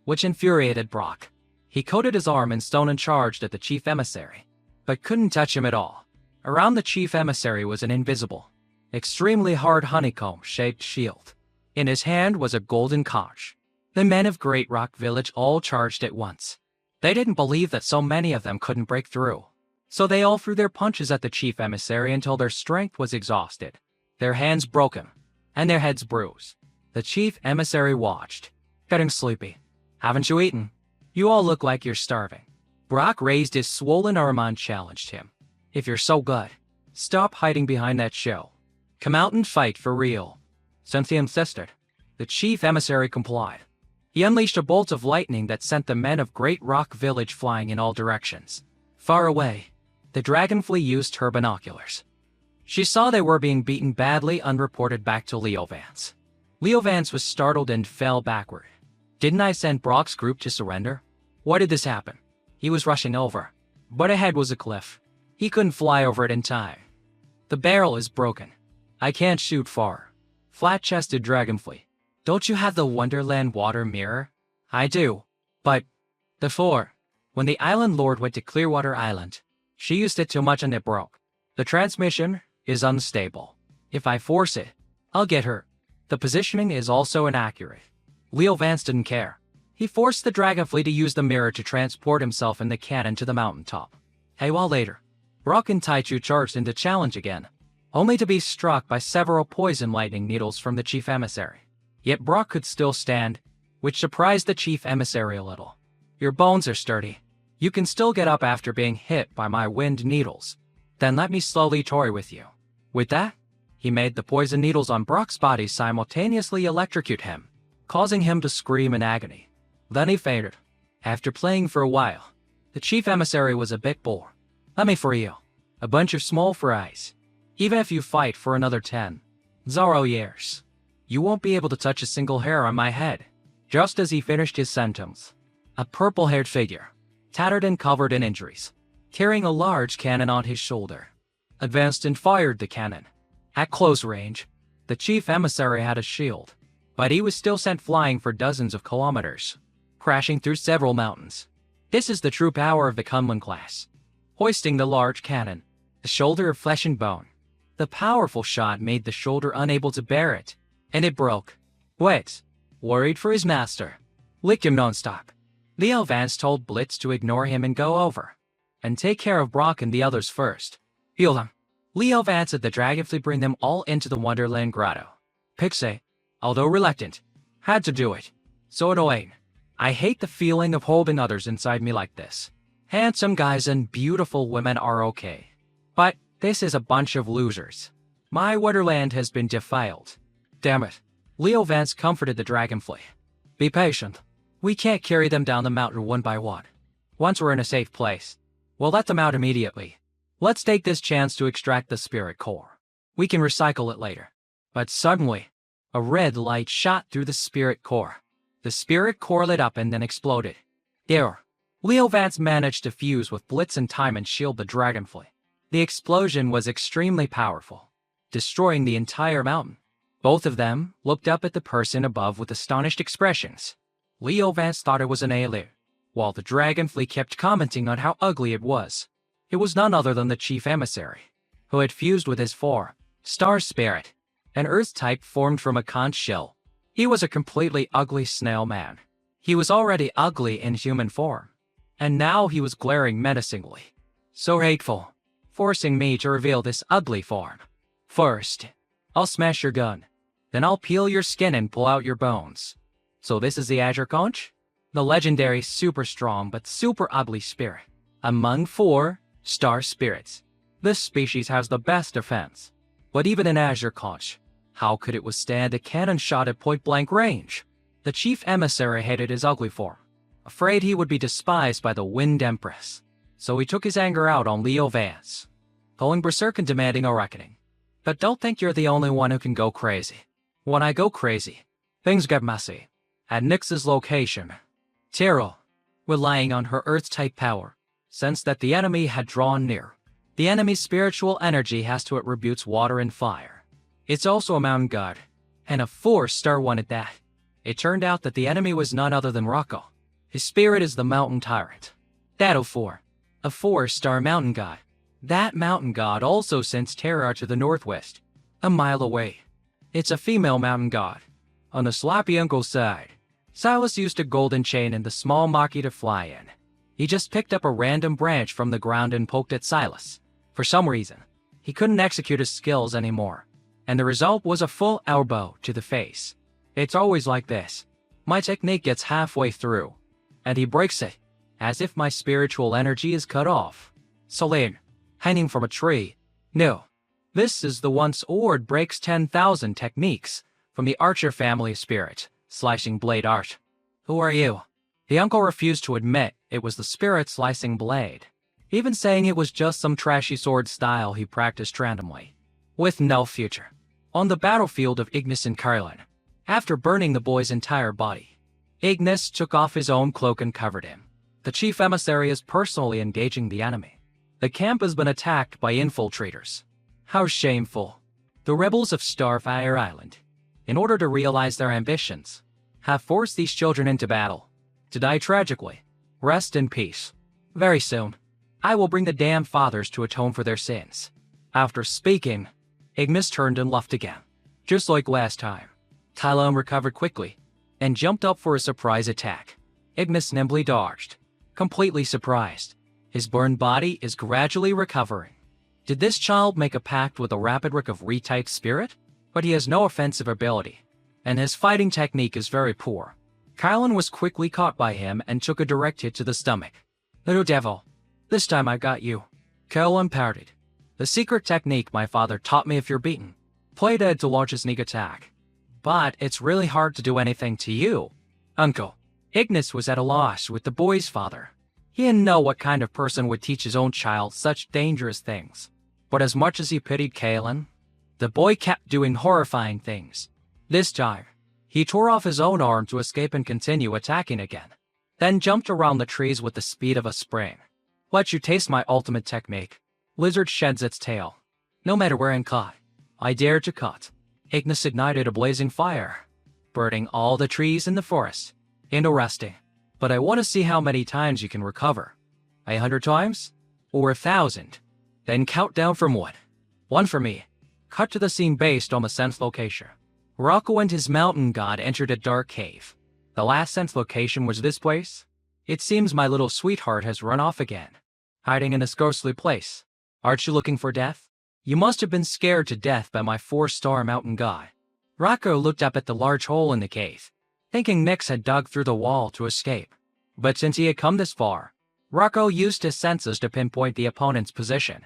Speaker 1: which infuriated Brock. He coated his arm in stone and charged at the chief emissary, but couldn't touch him at all. Around the chief emissary was an invisible, extremely hard honeycomb-shaped shield. In his hand was a golden conch. The men of Great Rock Village all charged at once. They didn't believe that so many of them couldn't break through. So they all threw their punches at the chief emissary until their strength was exhausted, their hands broken, and their heads bruised. The chief emissary watched, getting sleepy. Haven't you eaten? You all look like you're starving. Brock raised his swollen arm and challenged him. If you're so good, stop hiding behind that shell. Come out and fight for real. Since he insisted, the chief emissary complied. He unleashed a bolt of lightning that sent the men of Great Rock Village flying in all directions. Far away, the dragonfly used her binoculars. She saw they were being beaten badly and reported back to Leo Vance. Leo Vance was startled and fell backward. Didn't I send Brock's group to surrender? Why did this happen? He was rushing over, but ahead was a cliff. He couldn't fly over it in time. The barrel is broken. I can't shoot far. Flat-chested dragonfly. Don't you have the Wonderland water mirror? I do. But before, when the island lord went to Clearwater Island, she used it too much and it broke. The transmission is unstable. If I force it, I'll get her. The positioning is also inaccurate. Leo Vance didn't care. He forced the dragonfly to use the mirror to transport himself and the cannon to the mountaintop. A while later, Brock and Taichu charged into challenge again, only to be struck by several poison lightning needles from the chief emissary. Yet Brock could still stand, which surprised the chief emissary a little. Your bones are sturdy. You can still get up after being hit by my wind needles. Then let me slowly toy with you. With that, he made the poison needles on Brock's body simultaneously electrocute him, causing him to scream in agony. Then he fainted. After playing for a while, the chief emissary was a bit bored. Let me free you. A bunch of small fries. Even if you fight for another 10 Zoro years, you won't be able to touch a single hair on my head. Just as he finished his sentence, a purple-haired figure, tattered and covered in injuries, carrying a large cannon on his shoulder, advanced and fired the cannon. At close range, the chief emissary had a shield, but he was still sent flying for dozens of kilometers, crashing through several mountains. This is the true power of the Kunlun class. Hoisting the large cannon, a shoulder of flesh and bone. The powerful shot made the shoulder unable to bear it, and it broke. Wait, worried for his master. Lick him nonstop. Leo Vance told Blitz to ignore him and go over, and take care of Brock and the others first. Heal them. Leo Vance and the dragonfly bring them all into the Wonderland Grotto. Pixie, although reluctant, had to do it. So annoying. I hate the feeling of holding others inside me like this. Handsome guys and beautiful women are okay, but This is a bunch of losers. My wonderland has been defiled. Damn it. Leo Vance comforted the dragonfly. Be patient. We can't carry them down the mountain one by one. Once we're in a safe place, we'll let them out immediately. Let's take this chance to extract the spirit core. We can recycle it later. But suddenly, a red light shot through the spirit core. The spirit core lit up and then exploded. There. Leo Vance managed to fuse with Blitz in time and shield the dragonfly. The explosion was extremely powerful, destroying the entire mountain. Both of them looked up at the person above with astonished expressions. Leo Vance thought it was an alien, while the dragonfly kept commenting on how ugly it was. It was none other than the chief emissary, who had fused with his star spirit, an earth type formed from a conch shell. He was a completely ugly snail man. He was already ugly in human form, and now he was glaring menacingly. So hateful, forcing me to reveal this ugly form. First, I'll smash your gun. Then I'll peel your skin and pull out your bones. So this is the Azure Conch? The legendary super strong but super ugly spirit. Among 4 star spirits, this species has the best defense. But even an Azure Conch, how could it withstand a cannon shot at point-blank range? The chief emissary hated his ugly form, afraid he would be despised by the Wind Empress. So he took his anger out on Leo Vance, going berserk and demanding a reckoning. But don't think you're the only one who can go crazy. When I go crazy, things get messy. At Nyx's location, Terrell, relying on her Earth-type power, sensed that the enemy had drawn near. The enemy's spiritual energy has to attributes water and fire. It's also a mountain god, and a 4-star one at that. It turned out that the enemy was none other than Rocco. His spirit is the mountain tyrant. That 4, a 4-star mountain god. That mountain god also sends terror to the northwest, a mile away. It's a female mountain god. On the sloppy uncle side, Silas used a golden chain and the small Maki to fly in. He just picked up a random branch from the ground and poked at Silas. For some reason, he couldn't execute his skills anymore, and the result was a full elbow to the face. It's always like this. My technique gets halfway through, and he breaks it, as if my spiritual energy is cut off. Celine, hanging from a tree. No. This is the once Ord breaks 10,000 techniques from the Archer family spirit, slicing blade art. Who are you? The uncle refused to admit it was the spirit slicing blade, even saying it was just some trashy sword style he practiced randomly, with no future. On the battlefield of Ignis and Carlin, after burning the boy's entire body, Ignis took off his own cloak and covered him. The chief emissary is personally engaging the enemy. The camp has been attacked by infiltrators. How shameful. The rebels of Starfire Island, in order to realize their ambitions, have forced these children into battle, to die tragically. Rest in peace. Very soon, I will bring the damned fathers to atone for their sins. After speaking, Ignis turned and left again. Just like last time, Tylon recovered quickly and jumped up for a surprise attack. Ignis nimbly dodged, completely surprised. His burned body is gradually recovering. Did this child make a pact with a rapid Rick of Re-type spirit? But he has no offensive ability, and his fighting technique is very poor. Kylan was quickly caught by him and took a direct hit to the stomach. Little devil, this time I got you. Kylan pouted. The secret technique my father taught me if you're beaten. Play dead to launch a sneak attack. But it's really hard to do anything to you. Uncle. Ignis was at a loss with the boy's father. He didn't know what kind of person would teach his own child such dangerous things. But as much as he pitied Kalen, the boy kept doing horrifying things. This time, he tore off his own arm to escape and continue attacking again, then jumped around the trees with the speed of a spring. Let you taste my ultimate technique. Lizard sheds its tail. No matter where I'm caught, I dare to cut. Ignis ignited a blazing fire, burning all the trees in the forest. Interesting, but I want to see how many times you can recover. 100 times? Or 1,000? Then count down from 1. 1 for me. Cut to the scene based on the sense location. Rocco and his mountain god entered a dark cave. The last sense location was this place. It seems my little sweetheart has run off again, hiding in this ghostly place. Aren't you looking for death? You must have been scared to death by my 4-star mountain god. Rocco looked up at the large hole in the cave, thinking Nyx had dug through the wall to escape. But since he had come this far, Rocco used his senses to pinpoint the opponent's position.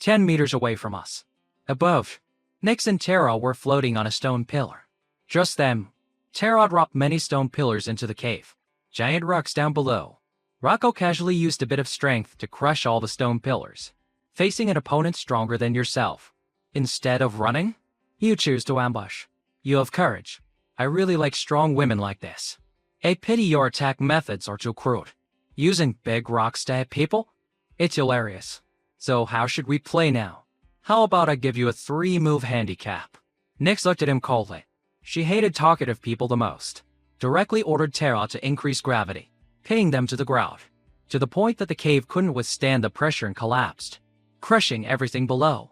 Speaker 1: 10 meters away from us. Above, Nix and Tara were floating on a stone pillar. Just then, Tara dropped many stone pillars into the cave. Giant rocks down below. Rocco casually used a bit of strength to crush all the stone pillars. Facing an opponent stronger than yourself. Instead of running, you choose to ambush. You have courage. I really like strong women like this. A pity your attack methods are too crude. Using big rocks to hit people? It's hilarious. So how should we play now? How about I give you a 3-move handicap? Nix looked at him coldly. She hated talkative people the most. Directly ordered Tara to increase gravity, pinning them to the ground, to the point that the cave couldn't withstand the pressure and collapsed, crushing everything below.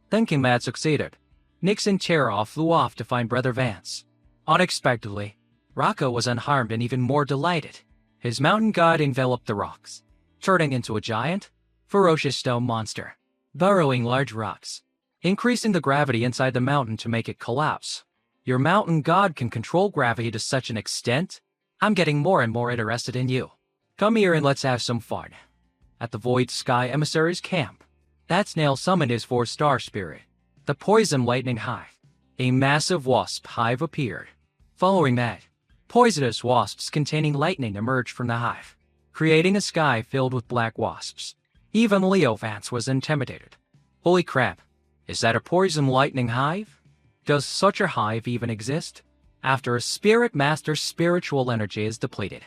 Speaker 1: Thinking Matt succeeded, Nix and Tara flew off to find Brother Vance. Unexpectedly, Rocco was unharmed and even more delighted. His mountain god enveloped the rocks, turning into a giant, ferocious stone monster, burrowing large rocks, increasing the gravity inside the mountain to make it collapse. Your mountain god can control gravity to such an extent? I'm getting more and more interested in you. Come here and let's have some fun. At the Void Sky Emissary's camp, that snail summoned his 4-star spirit, the Poison Lightning Hive. A massive wasp hive appeared. Following that, poisonous wasps containing lightning emerged from the hive, creating a sky filled with black wasps. Even Leo Vance was intimidated. Holy crap, is that a poison lightning hive? Does such a hive even exist? After a spirit master's spiritual energy is depleted,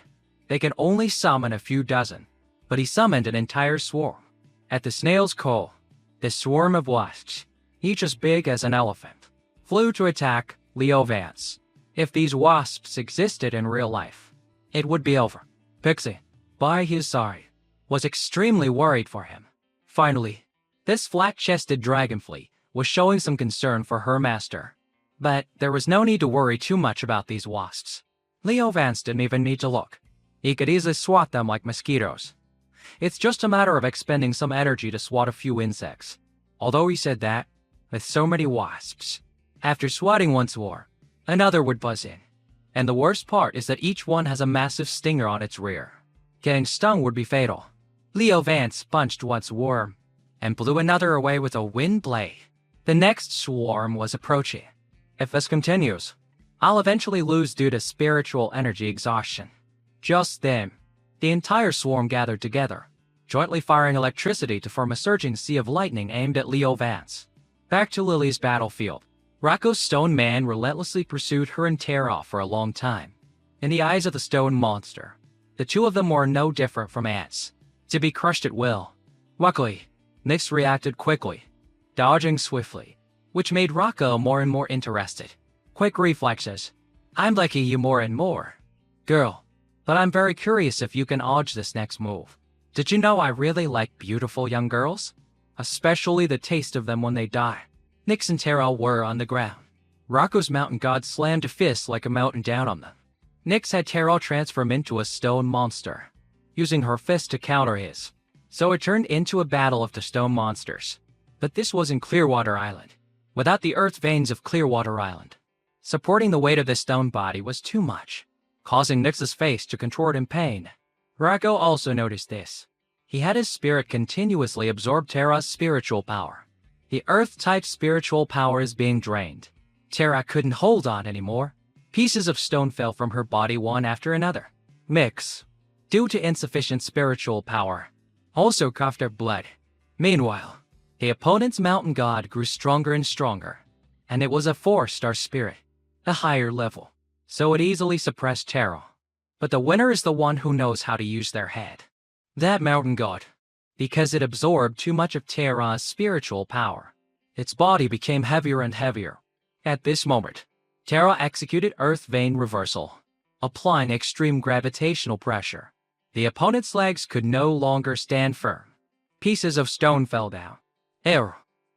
Speaker 1: they can only summon a few dozen, but he summoned an entire swarm. At the snail's call, this swarm of wasps, each as big as an elephant, flew to attack Leo Vance. If these wasps existed in real life, it would be over. Pixie, by his side, was extremely worried for him. Finally, this flat-chested dragonfly was showing some concern for her master. But there was no need to worry too much about these wasps. Leo Vance didn't even need to look. He could easily swat them like mosquitoes. It's just a matter of expending some energy to swat a few insects. Although he said that, with so many wasps, after swatting one swarm, another would buzz in. And the worst part is that each one has a massive stinger on its rear. Getting stung would be fatal. Leo Vance punched one swarm and blew another away with a wind blade. The next swarm was approaching. If this continues, I'll eventually lose due to spiritual energy exhaustion. Just then, the entire swarm gathered together, jointly firing electricity to form a surging sea of lightning aimed at Leo Vance. Back to Lily's battlefield. Rocco's stone man relentlessly pursued her and Tara for a long time. In the eyes of the stone monster, the two of them were no different from ants, to be crushed at will. Luckily, Nix reacted quickly, dodging swiftly, which made Rocco more and more interested. Quick reflexes. I'm liking you more and more, girl, but I'm very curious if you can dodge this next move. Did you know I really like beautiful young girls? Especially the taste of them when they die. Nix and Tara were on the ground. Rocco's mountain god slammed a fist like a mountain down on them. Nix had Tara transform into a stone monster, using her fist to counter his. So it turned into a battle of the stone monsters. But this was in Clearwater Island, without the earth veins of Clearwater Island. Supporting the weight of the stone body was too much, causing Nix's face to contort in pain. Rocco also noticed this. He had his spirit continuously absorb Tara's spiritual power. The earth-type spiritual power is being drained. Tara couldn't hold on anymore. Pieces of stone fell from her body one after another. Mix, due to insufficient spiritual power, also coughed up blood. Meanwhile, the opponent's mountain god grew stronger and stronger, and it was a 4-star spirit, a higher level, so it easily suppressed Tara. But the winner is the one who knows how to use their head. That mountain god, because it absorbed too much of Tara's spiritual power. Its body became heavier and heavier. At this moment, Tara executed Earth Vein Reversal, applying extreme gravitational pressure. The opponent's legs could no longer stand firm. Pieces of stone fell down.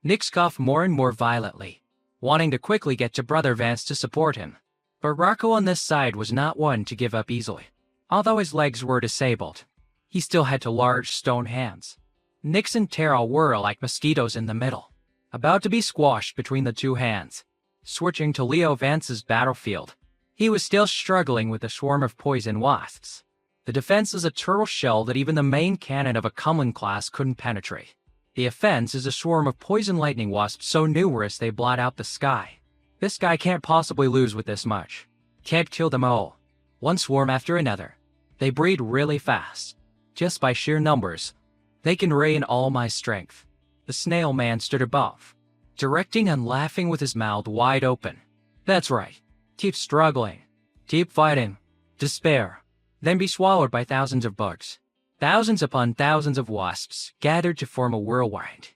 Speaker 1: Nix coughed more and more violently, wanting to quickly get to Brother Vance to support him. But Rocco on this side was not one to give up easily. Although his legs were disabled, he still had two large stone hands. Nix and Tara were like mosquitoes in the middle, about to be squashed between the two hands. Switching to Leo Vance's battlefield, he was still struggling with a swarm of poison wasps. The defense is a turtle shell that even the main cannon of a Cumlin class couldn't penetrate. The offense is a swarm of poison lightning wasps so numerous they blot out the sky. This guy can't possibly lose with this much. Can't kill them all. One swarm after another. They breed really fast. Just by sheer numbers, they can rain all my strength. The snail man stood above, directing and laughing with his mouth wide open. That's right. Keep struggling. Keep fighting. Despair. Then be swallowed by thousands of bugs. Thousands upon thousands of wasps gathered to form a whirlwind,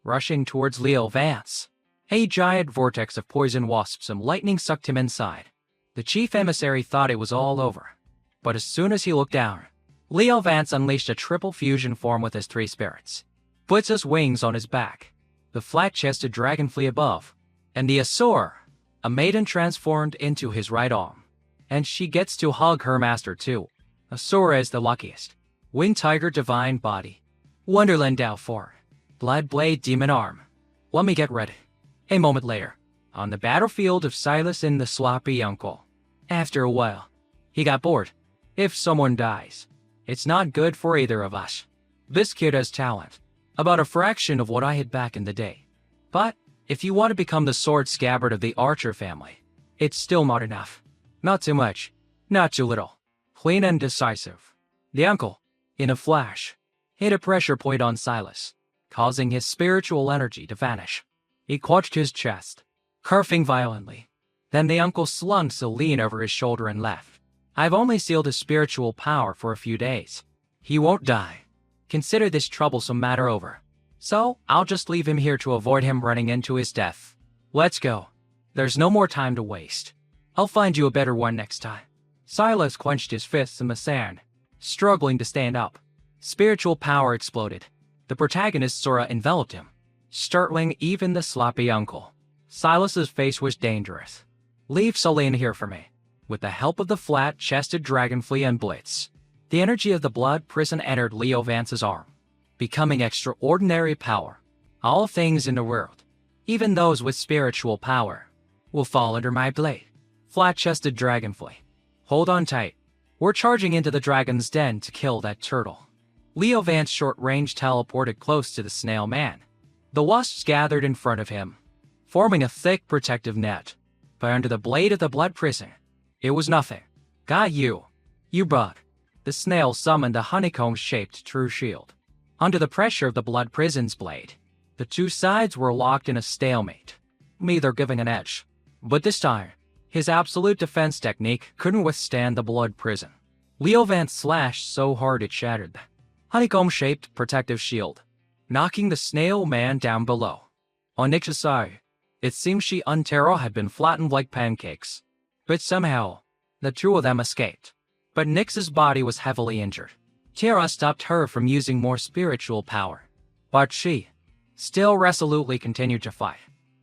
Speaker 1: rushing towards Leo Vance. A giant vortex of poison wasps and lightning sucked him inside. The chief emissary thought it was all over. But as soon as he looked down, Leo Vance unleashed a triple fusion form with his 3 spirits. Puts his wings on his back, the flat-chested dragonfly above, and the Asur, a maiden transformed into his right arm. And she gets to hug her master too. Asura is the luckiest. Wind Tiger Divine Body. Wonderland Dao 4. Blood Blade Demon Arm. Let me get ready. A moment later, on the battlefield of Silas and the sloppy uncle. After a while, he got bored. If someone dies, it's not good for either of us. This kid has talent, about a fraction of what I had back in the day. But if you want to become the sword scabbard of the Archer family, it's still not enough. Not too much, not too little. Clean and decisive. The uncle, in a flash, hit a pressure point on Silas, causing his spiritual energy to vanish. He clutched his chest, coughing violently. Then the uncle slung Celine over his shoulder and left. I've only sealed his spiritual power for a few days. He won't die. Consider this troublesome matter over. So, I'll just leave him here to avoid him running into his death. Let's go. There's no more time to waste. I'll find you a better one next time. Silas clenched his fists in the sand, struggling to stand up. Spiritual power exploded. The protagonist's aura enveloped him, startling even the sloppy uncle. Silas's face was dangerous. Leave Celine here for me. With the help of the flat-chested dragonfly and Blitz, the energy of the blood prison entered Leo Vance's arm, becoming extraordinary power. All things in the world, even those with spiritual power, will fall under my blade. Flat-chested dragonfly. Hold on tight. We're charging into the dragon's den to kill that turtle. Leo Vance short-range teleported close to the snail man. The wasps gathered in front of him, forming a thick protective net. But under the blade of the blood prison, it was nothing. Got you. You bug. The snail summoned a honeycomb-shaped true shield. Under the pressure of the blood prison's blade, the two sides were locked in a stalemate, neither giving an edge. But this time, his absolute defense technique couldn't withstand the blood prison. Leo Vance slashed so hard it shattered the honeycomb-shaped protective shield, knocking the snail man down below. On Nix's side, it seemed she and Tara had been flattened like pancakes. But somehow, the two of them escaped. But Nix's body was heavily injured. Tara stopped her from using more spiritual power. But she still resolutely continued to fight.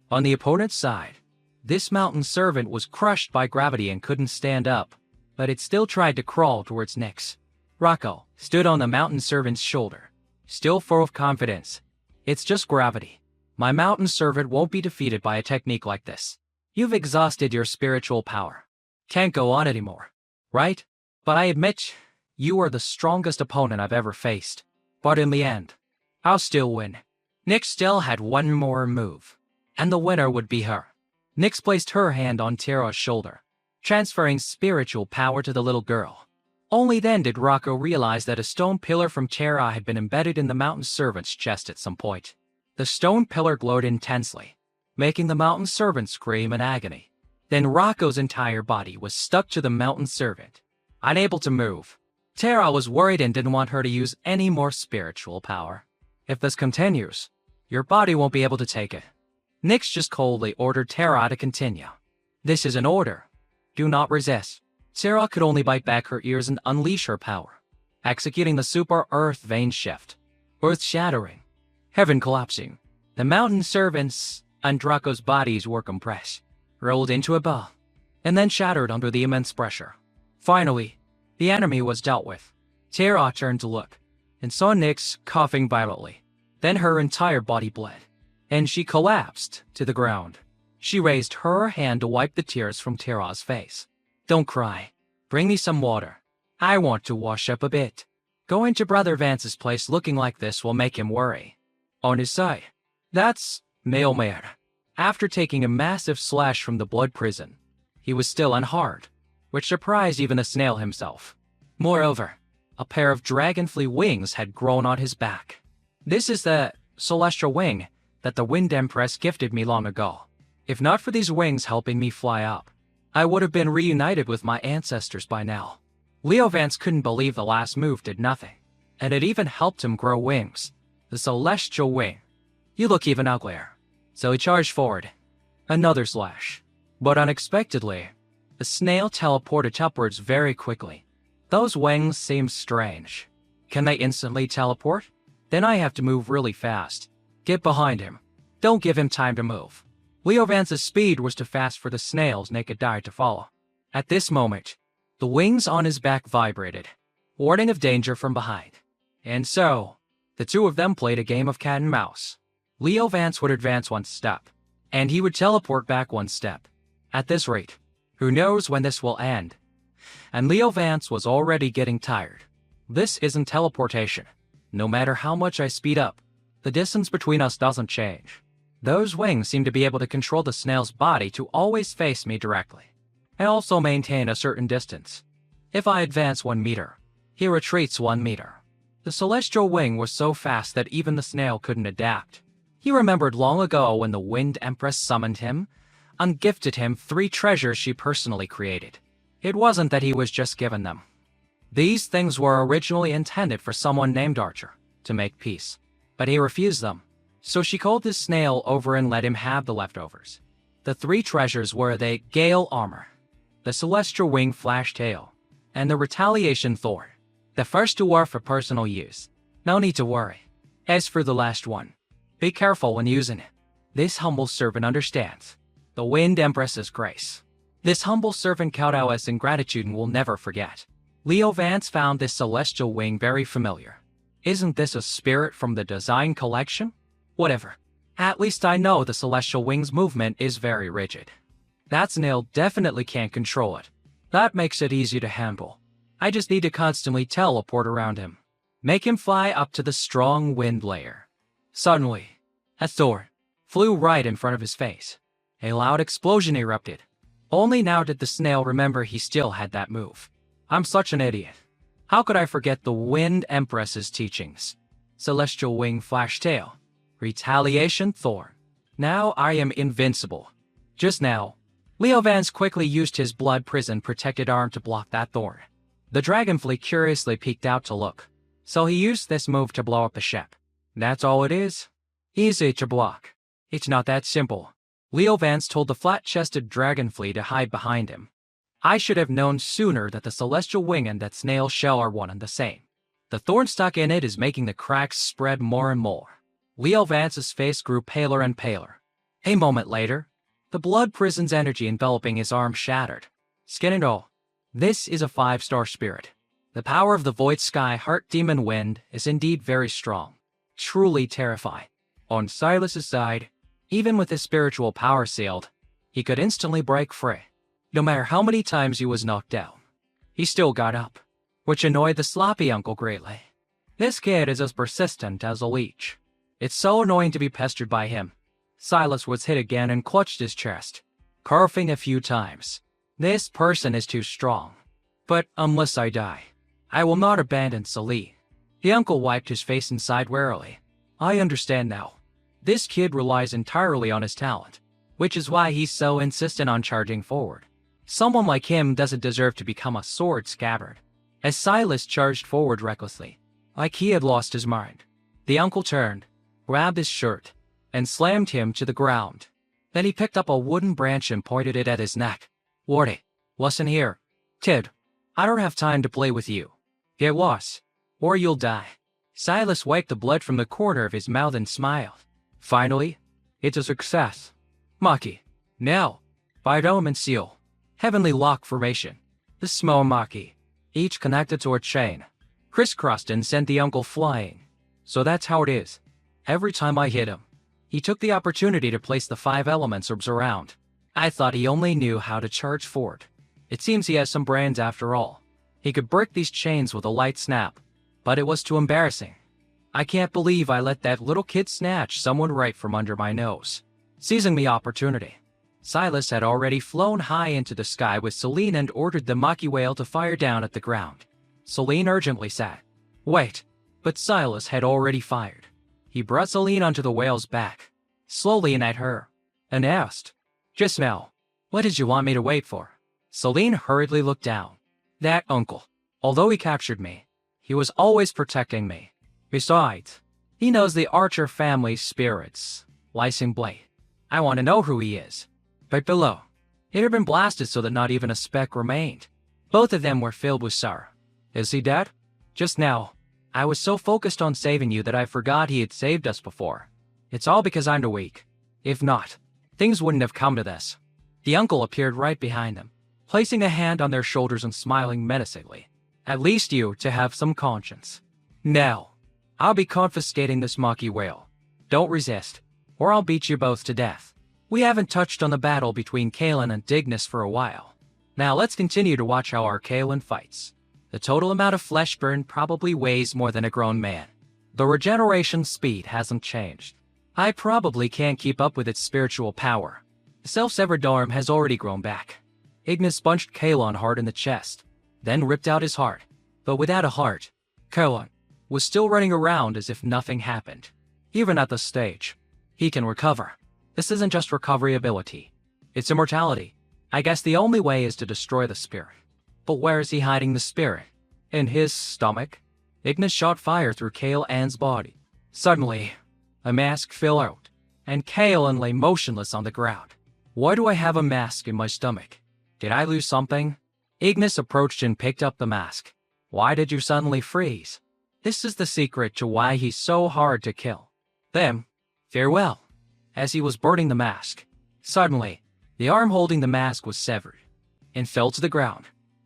Speaker 1: On the opponent's side, this mountain servant was crushed by gravity and couldn't stand up, but it still tried to crawl towards Nix. Rocco stood on the mountain servant's shoulder, still full of confidence. It's just gravity. My mountain servant won't be defeated by a technique like this. You've exhausted your spiritual power. Can't go on anymore, right? But I admit, you are the strongest opponent I've ever faced. But in the end, I'll still win. Nix still had one more move, and the winner would be her. Nix placed her hand on Tara's shoulder, transferring spiritual power to the little girl. Only then did Rocco realize that a stone pillar from Tara had been embedded in the mountain servant's chest at some point. The stone pillar glowed intensely, making the mountain servant scream in agony. Then Rocco's entire body was stuck to the mountain servant, unable to move. Tara was worried and didn't want her to use any more spiritual power. If this continues, your body won't be able to take it. Nix just coldly ordered Tara to continue. This is an order. Do not resist. Tara could only bite back her ears and unleash her power, executing the super Earth vein shift. Earth shattering, heaven collapsing. The mountain servants and Draco's bodies were compressed, rolled into a ball, and then shattered under the immense pressure. Finally, the enemy was dealt with. Tara turned to look, and saw Nix coughing violently. Then her entire body bled, and she collapsed to the ground. She raised her hand to wipe the tears from Tara's face. Don't cry. Bring me some water. I want to wash up a bit. Going to Brother Vance's place looking like this will make him worry. on his side. That's mailman. After taking a massive slash from the blood prison, he was still unharmed, which surprised even the snail himself. Moreover, a pair of dragonfly wings had grown on his back. This is the celestial wing that the Wind Empress gifted me long ago. If not for these wings helping me fly up, I would have been reunited with my ancestors by now. Leo Vance couldn't believe the last move did nothing, and it even helped him grow wings. The celestial wing. You look even uglier. So he charged forward. Another slash. But unexpectedly, the snail teleported upwards very quickly. Those wings seem strange. Can they instantly teleport? Then I have to move really fast. Get behind him. Don't give him time to move. Leo Vance's speed was too fast for the snail's naked eye to follow. At this moment, the wings on his back vibrated, warning of danger from behind. And so, the two of them played a game of cat and mouse. Leo Vance would advance one step, and he would teleport back one step. At this rate, who knows when this will end? And Leo Vance was already getting tired. This isn't teleportation. No matter how much I speed up, the distance between us doesn't change. Those wings seem to be able to control the snail's body to always face me directly. I also maintain a certain distance. If I advance 1 meter, he retreats 1 meter. The celestial wing was so fast that even the snail couldn't adapt. He remembered long ago when the Wind Empress summoned him and gifted him 3 treasures she personally created. It wasn't that he was just given them. These things were originally intended for someone named Archer to make peace, but he refused them. So she called this snail over and let him have the leftovers. The 3 treasures were the Gale Armor, the Celestial Wing Flash Tail, and the Retaliation Thorn. The first 2 are for personal use. No need to worry. As for the last one, be careful when using it. This humble servant understands the Wind Empress's grace. This humble servant kowtow us in gratitude and will never forget. Leo Vance found this celestial wing very familiar. Isn't this a spirit from the design collection? Whatever. At least I know the celestial wing's movement is very rigid. That snail definitely can't control it. That makes it easy to handle. I just need to constantly teleport around him. Make him fly up to the strong wind layer. Suddenly, a thorn flew right in front of his face. A loud explosion erupted. Only now did the snail remember he still had that move. I'm such an idiot. How could I forget the Wind Empress's teachings? Celestial Wing Flash Tail. Retaliation Thorn. Now I am invincible. Just now, Leo Vance quickly used his blood prison protected arm to block that thorn. The dragonfly curiously peeked out to look, so he used this move to blow up the ship. That's all it is. Easy to block. It's not that simple. Leo Vance told the flat-chested dragonfly to hide behind him. I should have known sooner that the celestial wing and that snail shell are one and the same. The thorn stuck in it is making the cracks spread more and more. Leo Vance's face grew paler and paler. A moment later, the blood prison's energy enveloping his arm shattered. Skin and all. This is a 5-star spirit. The power of the Void Sky Heart Demon Wind is indeed very strong. Truly terrifying. On Silas's side, even with his spiritual power sealed, he could instantly break free. No matter how many times he was knocked down, he still got up, which annoyed the sloppy uncle greatly. This kid is as persistent as a leech. It's so annoying to be pestered by him. Silas was hit again and clutched his chest, coughing a few times. This person is too strong. But unless I die, I will not abandon Salih. The uncle wiped his face and sighed wearily. I understand now. This kid relies entirely on his talent, which is why he's so insistent on charging forward. Someone like him doesn't deserve to become a sword scabbard. As Silas charged forward recklessly, like he had lost his mind, the uncle turned, grabbed his shirt, and slammed him to the ground. Then he picked up a wooden branch and pointed it at his neck. Wardy, listen here. Kid, I don't have time to play with you. Get lost, or you'll die. Silas wiped the blood from the corner of his mouth and smiled. Finally, it's a success. Maki. Now, by dome and seal. Heavenly lock formation. The small Maki, each connected to a chain, crisscrossed and sent the uncle flying. So that's how it is. Every time I hit him, he took the opportunity to place the 5 elements orbs around. I thought he only knew how to charge forward. It seems he has some brains after all. He could break these chains with a light snap, but it was too embarrassing. I can't believe I let that little kid snatch someone right from under my nose. Seizing the opportunity, Silas had already flown high into the sky with Celine and ordered the Maki whale to fire down at the ground. Celine urgently said, "Wait," but Silas had already fired. He brought Celine onto the whale's back, slowly and at her, and asked, "Just now, what did you want me to wait for?" Celine hurriedly looked down. That uncle, although he captured me, he was always protecting me. Besides, he knows the Archer family's spirits. Lysing Blade. I want to know who he is. But below, it had been blasted so that not even a speck remained. Both of them were filled with sorrow. Is he dead? Just now, I was so focused on saving you that I forgot he had saved us before. It's all because I'm too weak. If not, things wouldn't have come to this. The uncle appeared right behind them, placing a hand on their shoulders and smiling menacingly. At least you to have some conscience. Now, I'll be confiscating this Maki whale. Don't resist, or I'll beat you both to death. We haven't touched on the battle between Kalen and Dignis for a while. Now let's continue to watch how our Kalen fights. The total amount of flesh burned probably weighs more than a grown man. The regeneration speed hasn't changed. I probably can't keep up with its spiritual power. The self-severed arm has already grown back. Ignis punched Kalon hard in the chest, then ripped out his heart. But without a heart, Kalon was still running around as if nothing happened. Even at this stage, he can recover. This isn't just recovery ability. It's immortality. I guess the only way is to destroy the spirit. But where is he hiding the spirit? In his stomach? Ignis shot fire through Kale-Ann's body. Suddenly, a mask fell out, and Kale-Ann lay motionless on the ground. Why do I have a mask in my stomach? Did I lose something? Ignis approached and picked up the mask. Why did you suddenly freeze? This is the secret to why he's so hard to kill. Then, farewell. As he was burning the mask, suddenly, the arm holding the mask was severed and fell to the ground.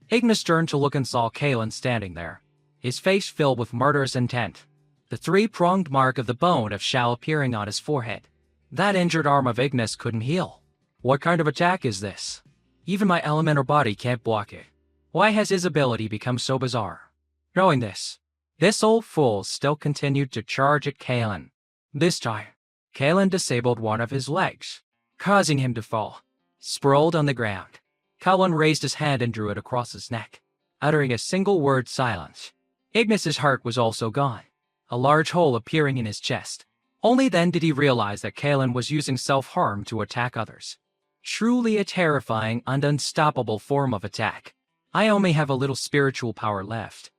Speaker 1: Ignis turned to look and saw Kalen standing there, his face filled with murderous intent. The three-pronged mark of the bone of Shao appearing on his forehead. That injured arm of Ignis couldn't heal. What kind of attack is this? Even my elemental body can't block it. Why has his ability become so bizarre? Knowing this old fool still continued to charge at Kalen. This time, Kalen disabled one of his legs, causing him to fall, sprawled on the ground. Kalen raised his hand and drew it across his neck, uttering a single word, silence. Ignis's heart was also gone, a large hole appearing in his chest. Only then did he realize that Kalen was using self-harm to attack others. Truly a terrifying and unstoppable form of attack. I only have a little spiritual power left.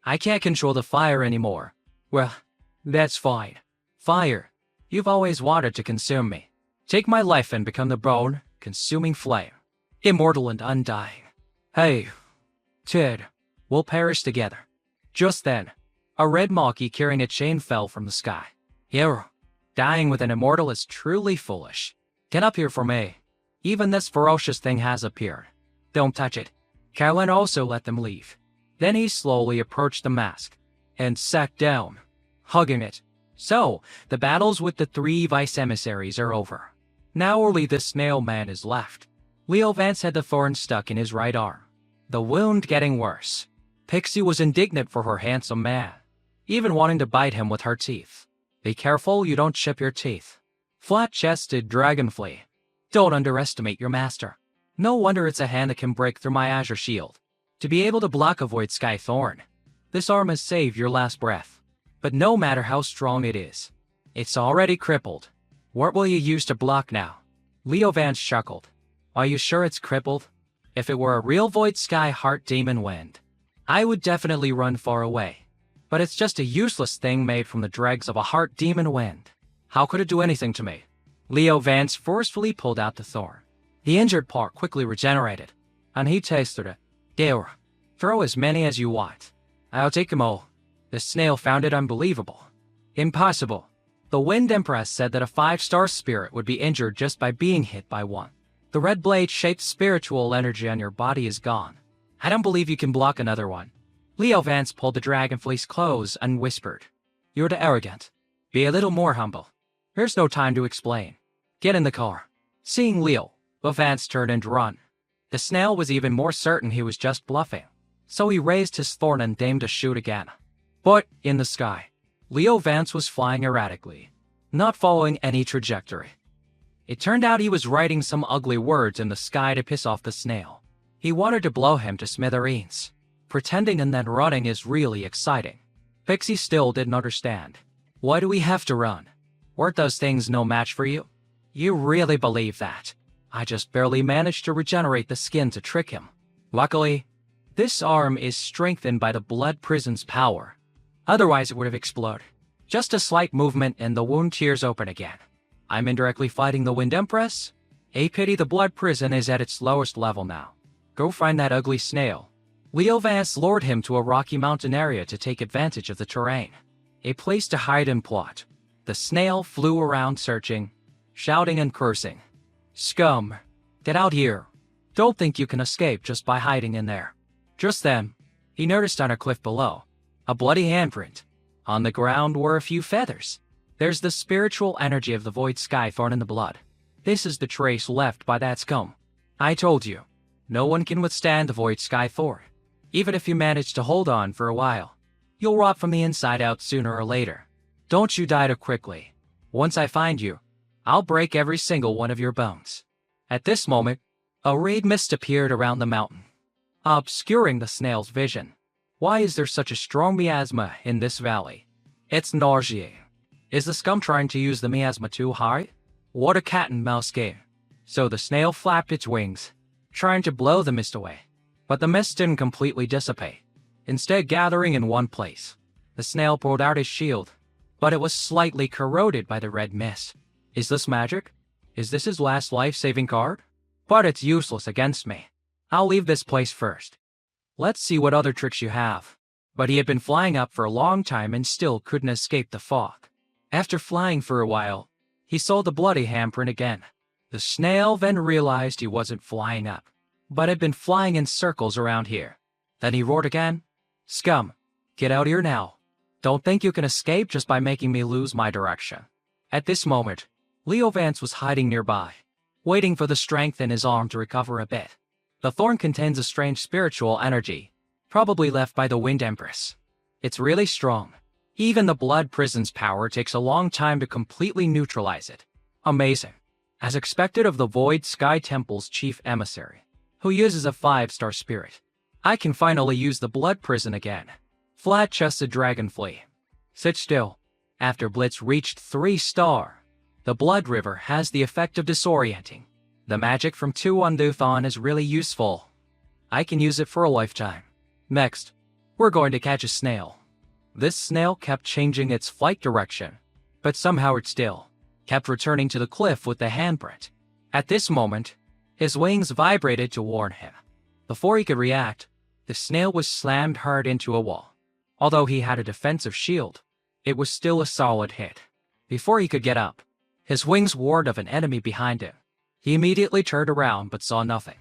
Speaker 1: I can't control the fire anymore. Well, that's fine. Fire, you've always wanted to consume me. Take my life and become the bone-consuming flame. Immortal and undying. Hey, Ted, we'll perish together. Just then, a red Maki carrying a chain fell from the sky. Hero, dying with an immortal is truly foolish. Get up here for me. Even this ferocious thing has appeared. Don't touch it. Kalen also let them leave. Then he slowly approached the mask and sat down, hugging it. So, the battles with the three vice emissaries are over. Now only the snail man is left. Leo Vance had the thorn stuck in his right arm, the wound getting worse. Pixie was indignant for her handsome man, even wanting to bite him with her teeth. Be careful you don't chip your teeth. Flat-chested Dragonfly. Don't underestimate your master. No wonder it's a hand that can break through my Azure Shield. To be able to block a Void Sky Thorn. This arm has saved your last breath. But no matter how strong it is, it's already crippled. What will you use to block now? Leo Vance chuckled. Are you sure it's crippled? If it were a real Void Sky Heart Demon Wind, I would definitely run far away. But it's just a useless thing made from the dregs of a Heart Demon Wind. How could it do anything to me? Leo Vance forcefully pulled out the thorn. The injured part quickly regenerated, and he tasted it. There, throw as many as you want. I'll take them all. The snail found it unbelievable. Impossible. The Wind Empress said that a 5-star spirit would be injured just by being hit by one. The red blade-shaped spiritual energy on your body is gone. I don't believe you can block another one. Leo Vance pulled the Dragonfly's clothes and whispered, You're too arrogant. Be a little more humble. There's no time to explain. Get in the car. Seeing Leo Vance turned and run. The snail was even more certain he was just bluffing, so he raised his thorn and aimed to shoot again. But, in the sky, Leo Vance was flying erratically, not following any trajectory. It turned out he was writing some ugly words in the sky to piss off the snail. He wanted to blow him to smithereens. Pretending and then running is really exciting. Pixie still didn't understand. Why do we have to run? Weren't those things no match for you? You really believe that? I just barely managed to regenerate the skin to trick him. Luckily, this arm is strengthened by the blood prison's power. Otherwise it would have exploded. Just a slight movement and the wound tears open again. I'm indirectly fighting the Wind Empress? A pity the blood prison is at its lowest level now. Go find that ugly snail. Leo Vance lured him to a rocky mountain area to take advantage of the terrain. A place to hide and plot. The snail flew around searching, shouting and cursing. Scum! Get out here! Don't think you can escape just by hiding in there. Just then, he noticed on a cliff below a bloody handprint. On the ground were a few feathers. There's the spiritual energy of the void sky thorn in the blood. This is the trace left by that scum. I told you, no one can withstand the void sky thorn. Even if you manage to hold on for a while, you'll rot from the inside out sooner or later. Don't you die too quickly. Once I find you, I'll break every single one of your bones. At this moment, a red mist appeared around the mountain, obscuring the snail's vision. Why is there such a strong miasma in this valley? It's nauseating. Is the scum trying to use the miasma too hard? What a cat and mouse game. So the snail flapped its wings, trying to blow the mist away. But the mist didn't completely dissipate, instead gathering in one place. The snail pulled out his shield, but it was slightly corroded by the red mist. Is this magic? Is this his last life-saving card? But it's useless against me. I'll leave this place first. Let's see what other tricks you have. But he had been flying up for a long time and still couldn't escape the fog. After flying for a while, he saw the bloody handprint again. The snail then realized he wasn't flying up, but had been flying in circles around here. Then he roared again. Scum, get out here now. Don't think you can escape just by making me lose my direction. At this moment, Leo Vance was hiding nearby, waiting for the strength in his arm to recover a bit. The thorn contains a strange spiritual energy, probably left by the Wind Empress. It's really strong. Even the blood prison's power takes a long time to completely neutralize it. Amazing. As expected of the Void Sky Temple's chief emissary, who uses a 5-star spirit, I can finally use the blood prison again. Flat-chested dragonfly. Sit still. After Blitz reached 3-star, the blood river has the effect of disorienting. The magic from 2-on is really useful. I can use it for a lifetime. Next, we're going to catch a snail. This snail kept changing its flight direction, but somehow it still kept returning to the cliff with the handprint. At this moment, his wings vibrated to warn him. Before he could react, the snail was slammed hard into a wall. Although he had a defensive shield, it was still a solid hit. Before he could get up, his wings warned of an enemy behind him. He immediately turned around but saw nothing.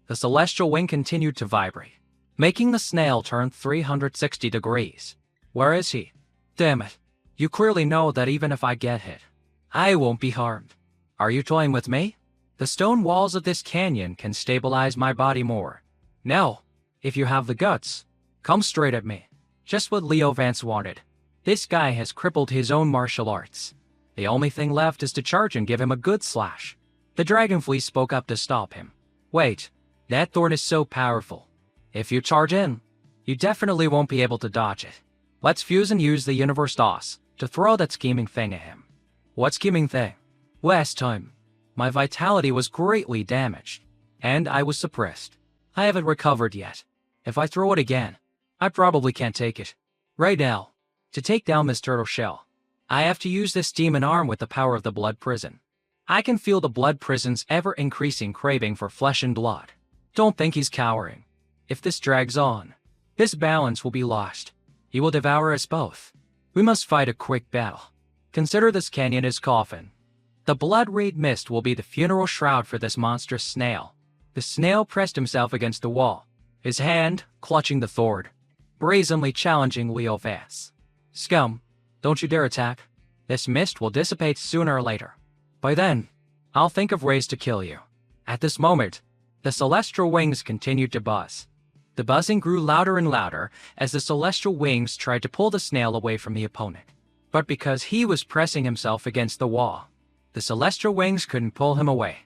Speaker 1: The celestial wing continued to vibrate, making the snail turn 360 degrees. Where is he? Damn it. You clearly know that even if I get hit, I won't be harmed. Are you toying with me? The stone walls of this canyon can stabilize my body more. Now, if you have the guts, come straight at me. Just what Leo Vance wanted. This guy has crippled his own martial arts. The only thing left is to charge and give him a good slash. The dragonfly spoke up to stop him. Wait, that thorn is so powerful. If you charge in, you definitely won't be able to dodge it. Let's fuse and use the universe toss to throw that scheming thing at him. What scheming thing? Last time, my vitality was greatly damaged, and I was suppressed. I haven't recovered yet. If I throw it again, I probably can't take it. Right now, to take down this turtle shell, I have to use this demon arm with the power of the blood prison. I can feel the blood prison's ever-increasing craving for flesh and blood. Don't think he's cowering. If this drags on, this balance will be lost. He will devour us both. We must fight a quick battle. Consider this canyon his coffin. The blood-red mist will be the funeral shroud for this monstrous snail. The snail pressed himself against the wall, his hand clutching the thwart, brazenly challenging Leo Vance. Scum, don't you dare attack. This mist will dissipate sooner or later. By then, I'll think of ways to kill you. At this moment, the celestial wings continued to buzz. The buzzing grew louder and louder as the celestial wings tried to pull the snail away from the opponent. but because he was pressing himself against the wall. The celestial wings couldn't pull him away.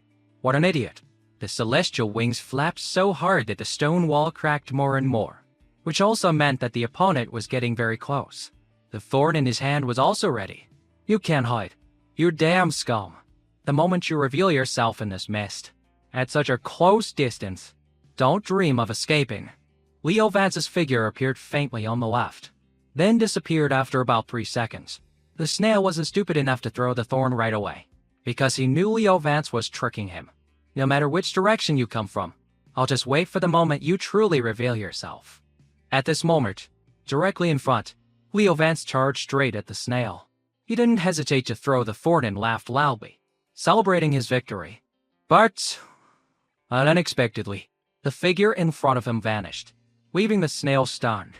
Speaker 1: What an idiot. The celestial wings flapped so hard that the stone wall cracked more and more, which also meant that the opponent was getting very close. The thorn in his hand was also ready. You can't hide. You damn scum. The moment you reveal yourself in this mist, at such a close distance, don't dream of escaping. Leo Vance's figure appeared faintly on the left, then disappeared after about 3 seconds. The snail wasn't stupid enough to throw the thorn right away, because he knew Leo Vance was tricking him. No matter which direction you come from, I'll just wait for the moment you truly reveal yourself. At this moment, directly in front, Leo Vance charged straight at the snail. He didn't hesitate to throw the thorn and laughed loudly, celebrating his victory. But, unexpectedly, the figure in front of him vanished, leaving the snail stunned.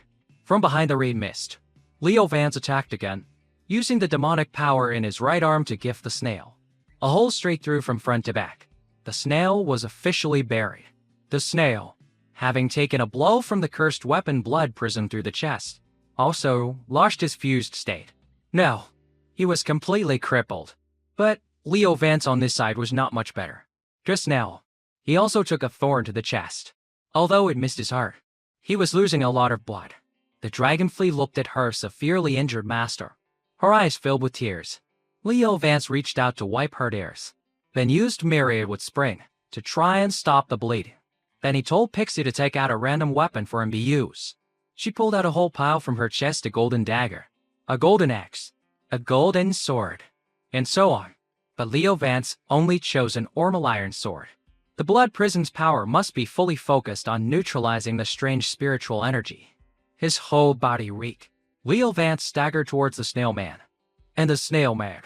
Speaker 1: From behind the rain mist, Leo Vance attacked again, using the demonic power in his right arm to gift the snail a hole straight through from front to back. The snail was officially buried. The snail, having taken a blow from the cursed weapon blood prism through the chest, also lost his fused state. No, he was completely crippled. But Leo Vance on this side was not much better. Just now, he also took a thorn to the chest. Although it missed his heart, he was losing a lot of blood. The dragonfly looked at her severely injured master. Her eyes filled with tears. Leo Vance reached out to wipe her tears, then used Myriad with Spring to try and stop the bleeding. Then he told Pixie to take out a random weapon for him to use. She pulled out a whole pile from her chest: a golden dagger, a golden axe, a golden sword, and so on. But Leo Vance only chose an ormal iron sword. The blood prism's power must be fully focused on neutralizing the strange spiritual energy. His whole body reeked. Leo Vance staggered towards the snail man. And the snail man,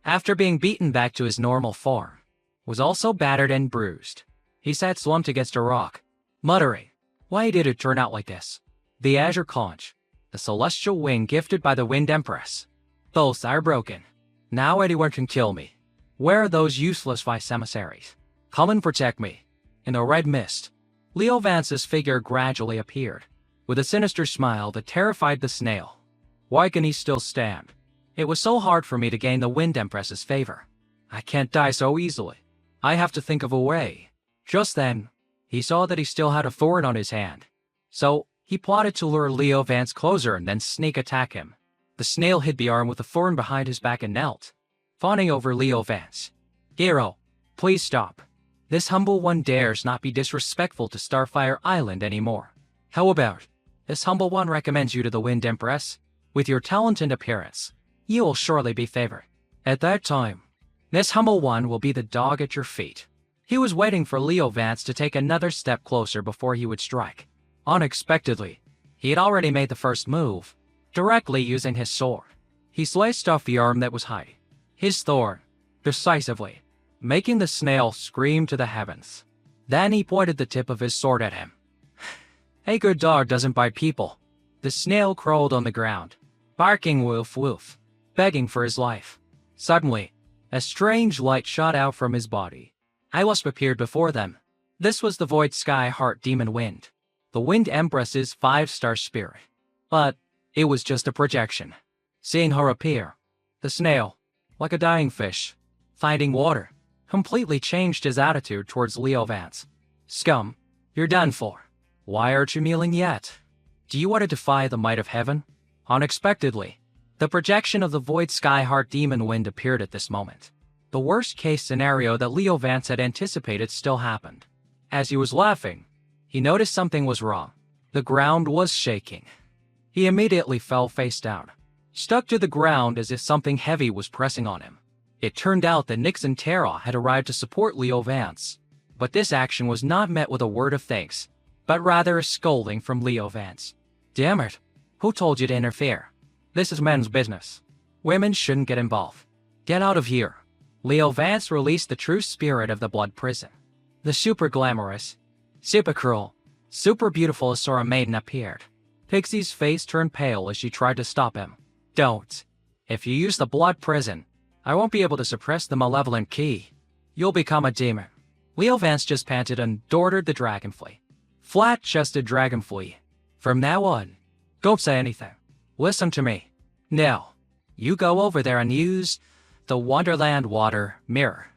Speaker 1: after being beaten back to his normal form, was also battered and bruised. He sat slumped against a rock, muttering, "Why did it turn out like this?" The azure conch, the celestial wing gifted by the Wind Empress. Both are broken. Now anyone can kill me. Where are those useless vice emissaries? Come and protect me. In the red mist, Leo Vance's figure gradually appeared, with a sinister smile that terrified the snail. Why can he still stand? It was so hard for me to gain the Wind Empress's favor. I can't die so easily. I have to think of a way. Just then, he saw that he still had a thorn on his hand. So, he plotted to lure Leo Vance closer and then sneak attack him. The snail hid the arm with a thorn behind his back and knelt, fawning over Leo Vance. "Hero, please stop. This humble one dares not be disrespectful to Starfire Island anymore. How about, this humble one recommends you to the Wind Empress? With your talent and appearance, you will surely be favored. At that time, this humble one will be the dog at your feet." He was waiting for Leo Vance to take another step closer before he would strike. Unexpectedly, he had already made the first move, directly using his sword. He sliced off the arm that was hiding his thorn, decisively, making the snail scream to the heavens. Then he pointed the tip of his sword at him. "A good dog doesn't bite people." The snail crawled on the ground, barking woof woof, begging for his life. Suddenly, a strange light shot out from his body. A wasp appeared before them. This was the Void Sky Heart Demon Wind, the Wind Empress's 5-star spirit. But it was just a projection. Seeing her appear, the snail, like a dying fish, finding water, completely changed his attitude towards Leo Vance. "Scum, you're done for. Why aren't you kneeling yet? Do you want to defy the might of heaven?" Unexpectedly, the projection of the Void Sky Heart Demon Wind appeared at this moment. The worst-case scenario that Leo Vance had anticipated still happened. As he was laughing, he noticed something was wrong. The ground was shaking. He immediately fell face down, stuck to the ground as if something heavy was pressing on him. It turned out that Nyx and Terra had arrived to support Leo Vance, but this action was not met with a word of thanks, but rather a scolding from Leo Vance. "Damn it, who told you to interfere? This is men's business. Women shouldn't get involved. Get out of here." Leo Vance released the true spirit of the blood prison. The super glamorous, super cruel, super beautiful Asura maiden appeared. Pixie's face turned pale as she tried to stop him. "Don't. If you use the blood prison, I won't be able to suppress the malevolent key. You'll become a demon." Leo Vance just panted and ordered the dragonfly. "Flat-chested dragonfly. From now on, don't say anything. Listen to me. Now, You go over there and use the Wonderland water mirror.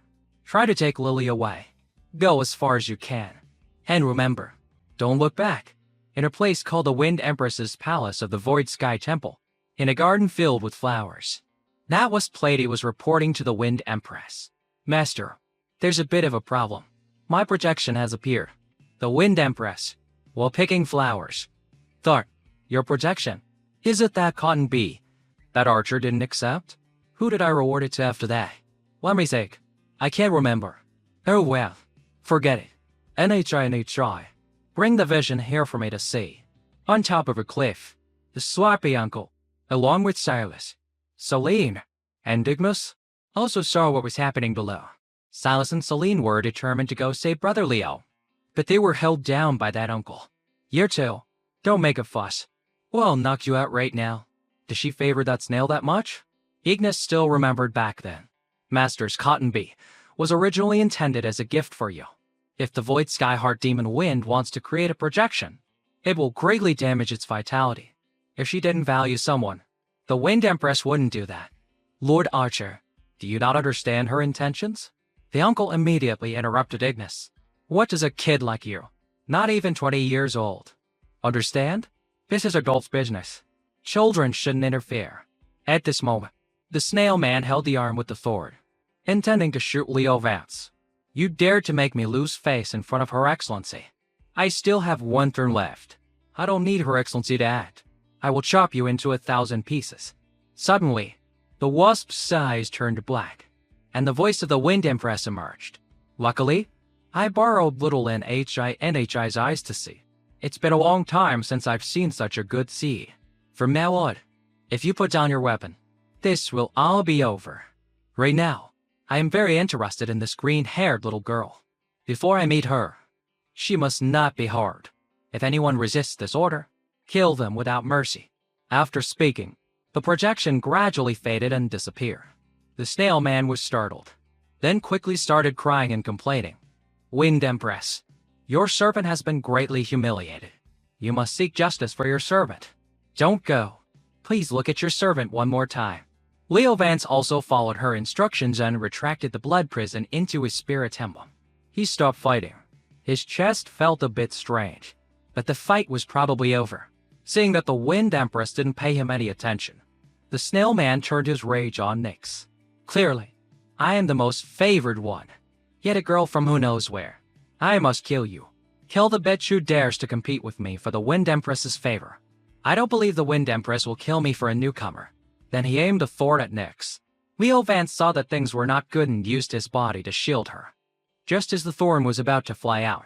Speaker 1: Try to take Lily away. Go as far as you can. And remember, don't look back. In a place called the Wind Empress's Palace of the Void Sky Temple, in a garden filled with flowers. That was Plady was reporting to the Wind Empress. Master, there's a bit of a problem. My projection has appeared. The Wind Empress, while picking flowers. Thought, your projection? Is it that cotton bee that Archer didn't accept? Who did I reward it to after that? Let me think. I can't remember. Oh well, forget it. NHI. Bring the vision here for me to see. On top of a cliff, the sloppy uncle, along with Silas, Celine, and Digmus, also saw what was happening below. Silas and Celine were determined to go save Brother Leo, but they were held down by that uncle. You two, don't make a fuss. Well, I'll knock you out right now. Does she favor that snail that much? Ignis still remembered back then. Master's cotton bee was originally intended as a gift for you. If the Void Sky Heart Demon Wind wants to create a projection, it will greatly damage its vitality. If she didn't value someone, the Wind Empress wouldn't do that. Lord Archer, do you not understand her intentions? The uncle immediately interrupted Ignis. What does a kid like you, not even 20 years old, understand? This is adults' business. Children shouldn't interfere. At this moment, the snail man held the arm with the sword, intending to shoot Leo Vance. You dared to make me lose face in front of Her Excellency. I still have one turn left. I don't need Her Excellency to act. I will chop you into 1,000 pieces. Suddenly, the wasp's eyes turned black, and the voice of the Wind Empress emerged. Luckily, I borrowed little NHI's eyes to see. It's been a long time since I've seen such a good sea. From now on, if you put down your weapon, this will all be over. Right now, I am very interested in this green-haired little girl. Before I meet her, she must not be hard. If anyone resists this order, kill them without mercy. After speaking, the projection gradually faded and disappeared. The snail man was startled, then quickly started crying and complaining. Wind Empress, your servant has been greatly humiliated. You must seek justice for your servant. Don't go. Please look at your servant one more time. Leo Vance also followed her instructions and retracted the blood prison into his spirit emblem. He stopped fighting. His chest felt a bit strange, but the fight was probably over. Seeing that the Wind Empress didn't pay him any attention, the snail man turned his rage on Nyx. Clearly, I am the most favored one. Yet a girl from who knows where. I must kill you. Kill the bitch who dares to compete with me for the Wind Empress's favor. I don't believe the Wind Empress will kill me for a newcomer. Then he aimed a sword at Nyx. Leo Vance saw that things were not good and used his body to shield her. Just as the thorn was about to fly out,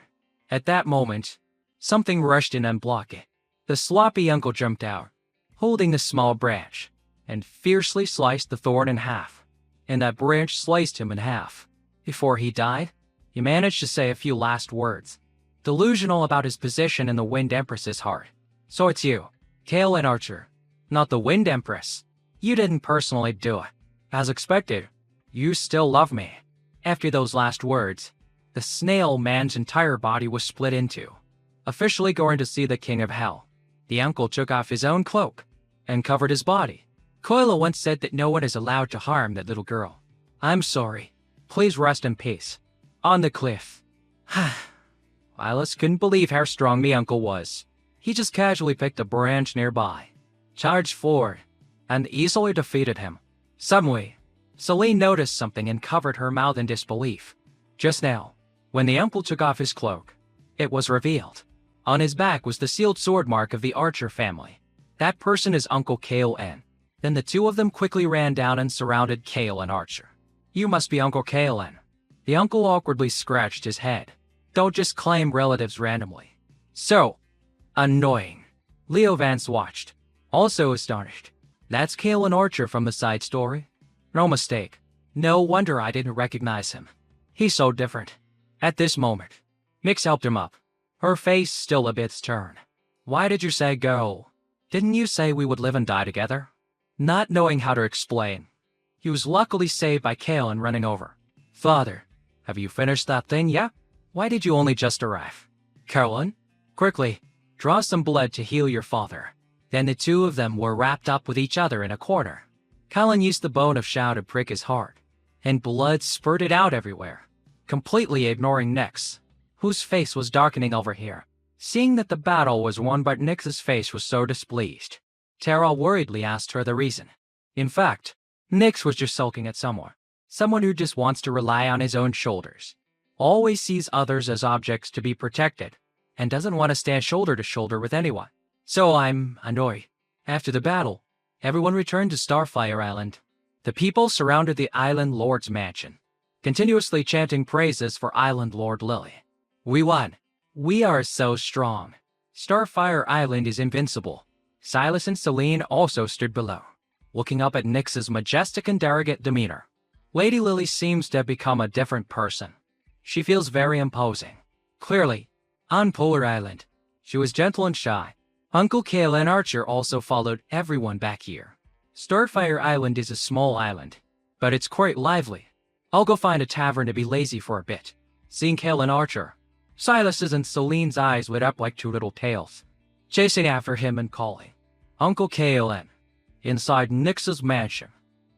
Speaker 1: at that moment, something rushed in and blocked it. The sloppy uncle jumped out, holding the small branch, and fiercely sliced the thorn in half. And that branch sliced him in half. Before he died, he managed to say a few last words, delusional about his position in the Wind Empress's heart. So it's you, Kale and Archer, not the Wind Empress. You didn't personally do it. As expected, you still love me. After those last words, the snail man's entire body was split in two. Officially going to see the King of Hell, the uncle took off his own cloak and covered his body. Koila once said that no one is allowed to harm that little girl. I'm sorry. Please rest in peace. On the cliff. Alice couldn't believe how strong the uncle was. He just casually picked a branch nearby, charged forward, and easily defeated him. Suddenly, Celine noticed something and covered her mouth in disbelief. Just now, when the uncle took off his cloak, it was revealed. On his back was the sealed sword mark of the Archer family. That person is Uncle Kale N. Then the two of them quickly ran down and surrounded Kale and Archer. You must be Uncle Kale N. The uncle awkwardly scratched his head. Don't just claim relatives randomly. So annoying. Leo Vance watched, also astonished. That's Kale and Archer from the side story? No mistake. No wonder I didn't recognize him. He's so different. At this moment, Nyx helped him up, her face still a bit stern. Why did you say go? Didn't you say we would live and die together? Not knowing how to explain, he was luckily saved by Kale and running over. Father, have you finished that thing yet? Why did you only just arrive? Carolyn, quickly, draw some blood to heal your father. Then the two of them were wrapped up with each other in a corner. Callan used the bone of Shao to prick his heart, and blood spurted out everywhere, completely ignoring Nyx, whose face was darkening over here. Seeing that the battle was won but Nyx's face was so displeased, Tara worriedly asked her the reason. In fact, Nyx was just sulking at someone who just wants to rely on his own shoulders, always sees others as objects to be protected, and doesn't want to stand shoulder to shoulder with anyone. So I'm annoyed. After the battle, everyone returned to Starfire Island. The people surrounded the Island Lord's mansion, continuously chanting praises for Island Lord Lily. We won. We are so strong. Starfire Island is invincible. Silas and Celine also stood below, looking up at Nyx's majestic and arrogant demeanor. Lady Lily seems to have become a different person. She feels very imposing. Clearly, on Polar Island, she was gentle and shy. Uncle Kale and Archer also followed everyone back here. Starfire Island is a small island, but it's quite lively. I'll go find a tavern to be lazy for a bit. Seeing Kale and Archer, Silas's and Celine's eyes lit up like two little tails, chasing after him and calling, Uncle Kale in. Inside Nyx's mansion,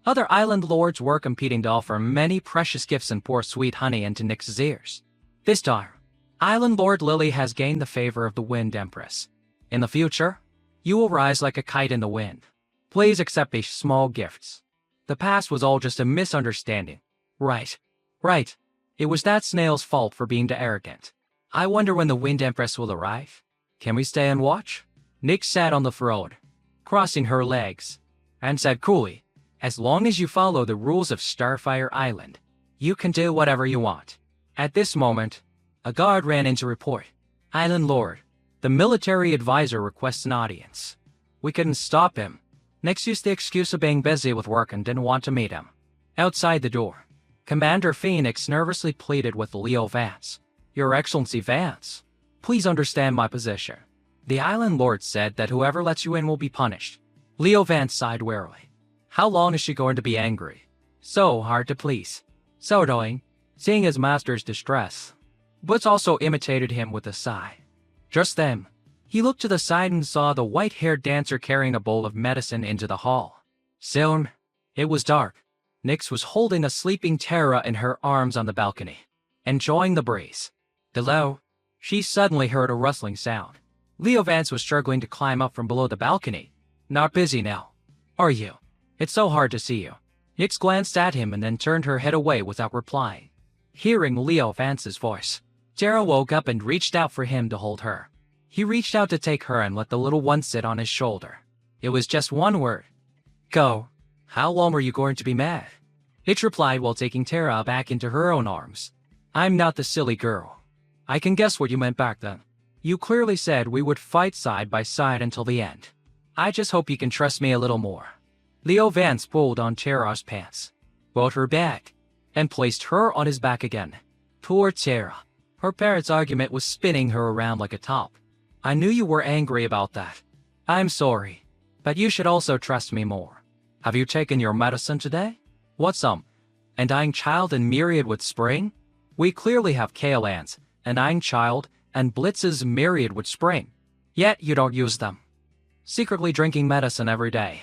Speaker 1: other island lords were competing to offer many precious gifts and pour sweet honey into Nyx's ears. This time, Island Lord Lily has gained the favor of the Wind Empress. In the future, you will rise like a kite in the wind. Please accept these small gifts. The past was all just a misunderstanding. Right. It was that snail's fault for being too arrogant. I wonder when the Wind Empress will arrive. Can we stay and watch? Nyx sat on the throne, crossing her legs, and said coolly, as long as you follow the rules of Starfire Island, you can do whatever you want. At this moment, a guard ran in to report. Island Lord, the military advisor requests an audience. We couldn't stop him. Nyx used the excuse of being busy with work and didn't want to meet him. Outside the door, Commander Phoenix nervously pleaded with Leo Vance. Your Excellency Vance, please understand my position. The Island Lord said that whoever lets you in will be punished. Leo Vance sighed wearily. How long is she going to be angry? So hard to please. So annoying, seeing his master's distress. Butz also imitated him with a sigh. Just then, he looked to the side and saw the white-haired dancer carrying a bowl of medicine into the hall. Soon, it was dark. Nyx was holding a sleeping Tara in her arms on the balcony, enjoying the breeze. Below, she suddenly heard a rustling sound. Leo Vance was struggling to climb up from below the balcony. Not busy now, are you? It's so hard to see you. Nyx glanced at him and then turned her head away without replying. Hearing Leo Vance's voice, Tara woke up and reached out for him to hold her. He reached out to take her and let the little one sit on his shoulder. It was just one word. Go. How long are you going to be mad? Nyx replied while taking Tara back into her own arms. I'm not the silly girl. I can guess what you meant back then. You clearly said we would fight side by side until the end. I just hope you can trust me a little more. Leo Vance pulled on Tara's pants, brought her back, and placed her on his back again. Poor Tara. Her parents' argument was spinning her around like a top. I knew you were angry about that. I'm sorry, but you should also trust me more. Have you taken your medicine today? What's Undying Child and Myriad with Spring? We clearly have Kaelan's, Undying Child, and Blitz's Myriad with Spring. Yet you don't use them. Secretly drinking medicine every day.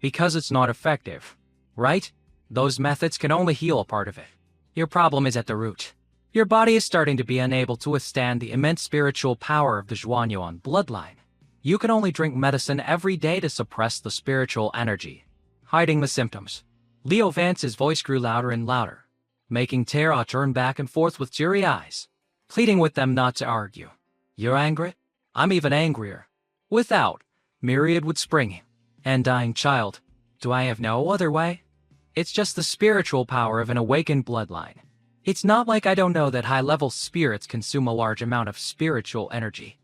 Speaker 1: Because it's not effective, right? Those methods can only heal a part of it. Your problem is at the root. Your body is starting to be unable to withstand the immense spiritual power of the Zhuanyuan bloodline. You can only drink medicine every day to suppress the spiritual energy, hiding the symptoms. Leo Vance's voice grew louder and louder, making Tara turn back and forth with teary eyes, pleading with them not to argue. You're angry? I'm even angrier. Without Myriad would spring. Undying Child. Do I have no other way? It's just the spiritual power of an awakened bloodline. It's not like I don't know that high-level spirits consume a large amount of spiritual energy.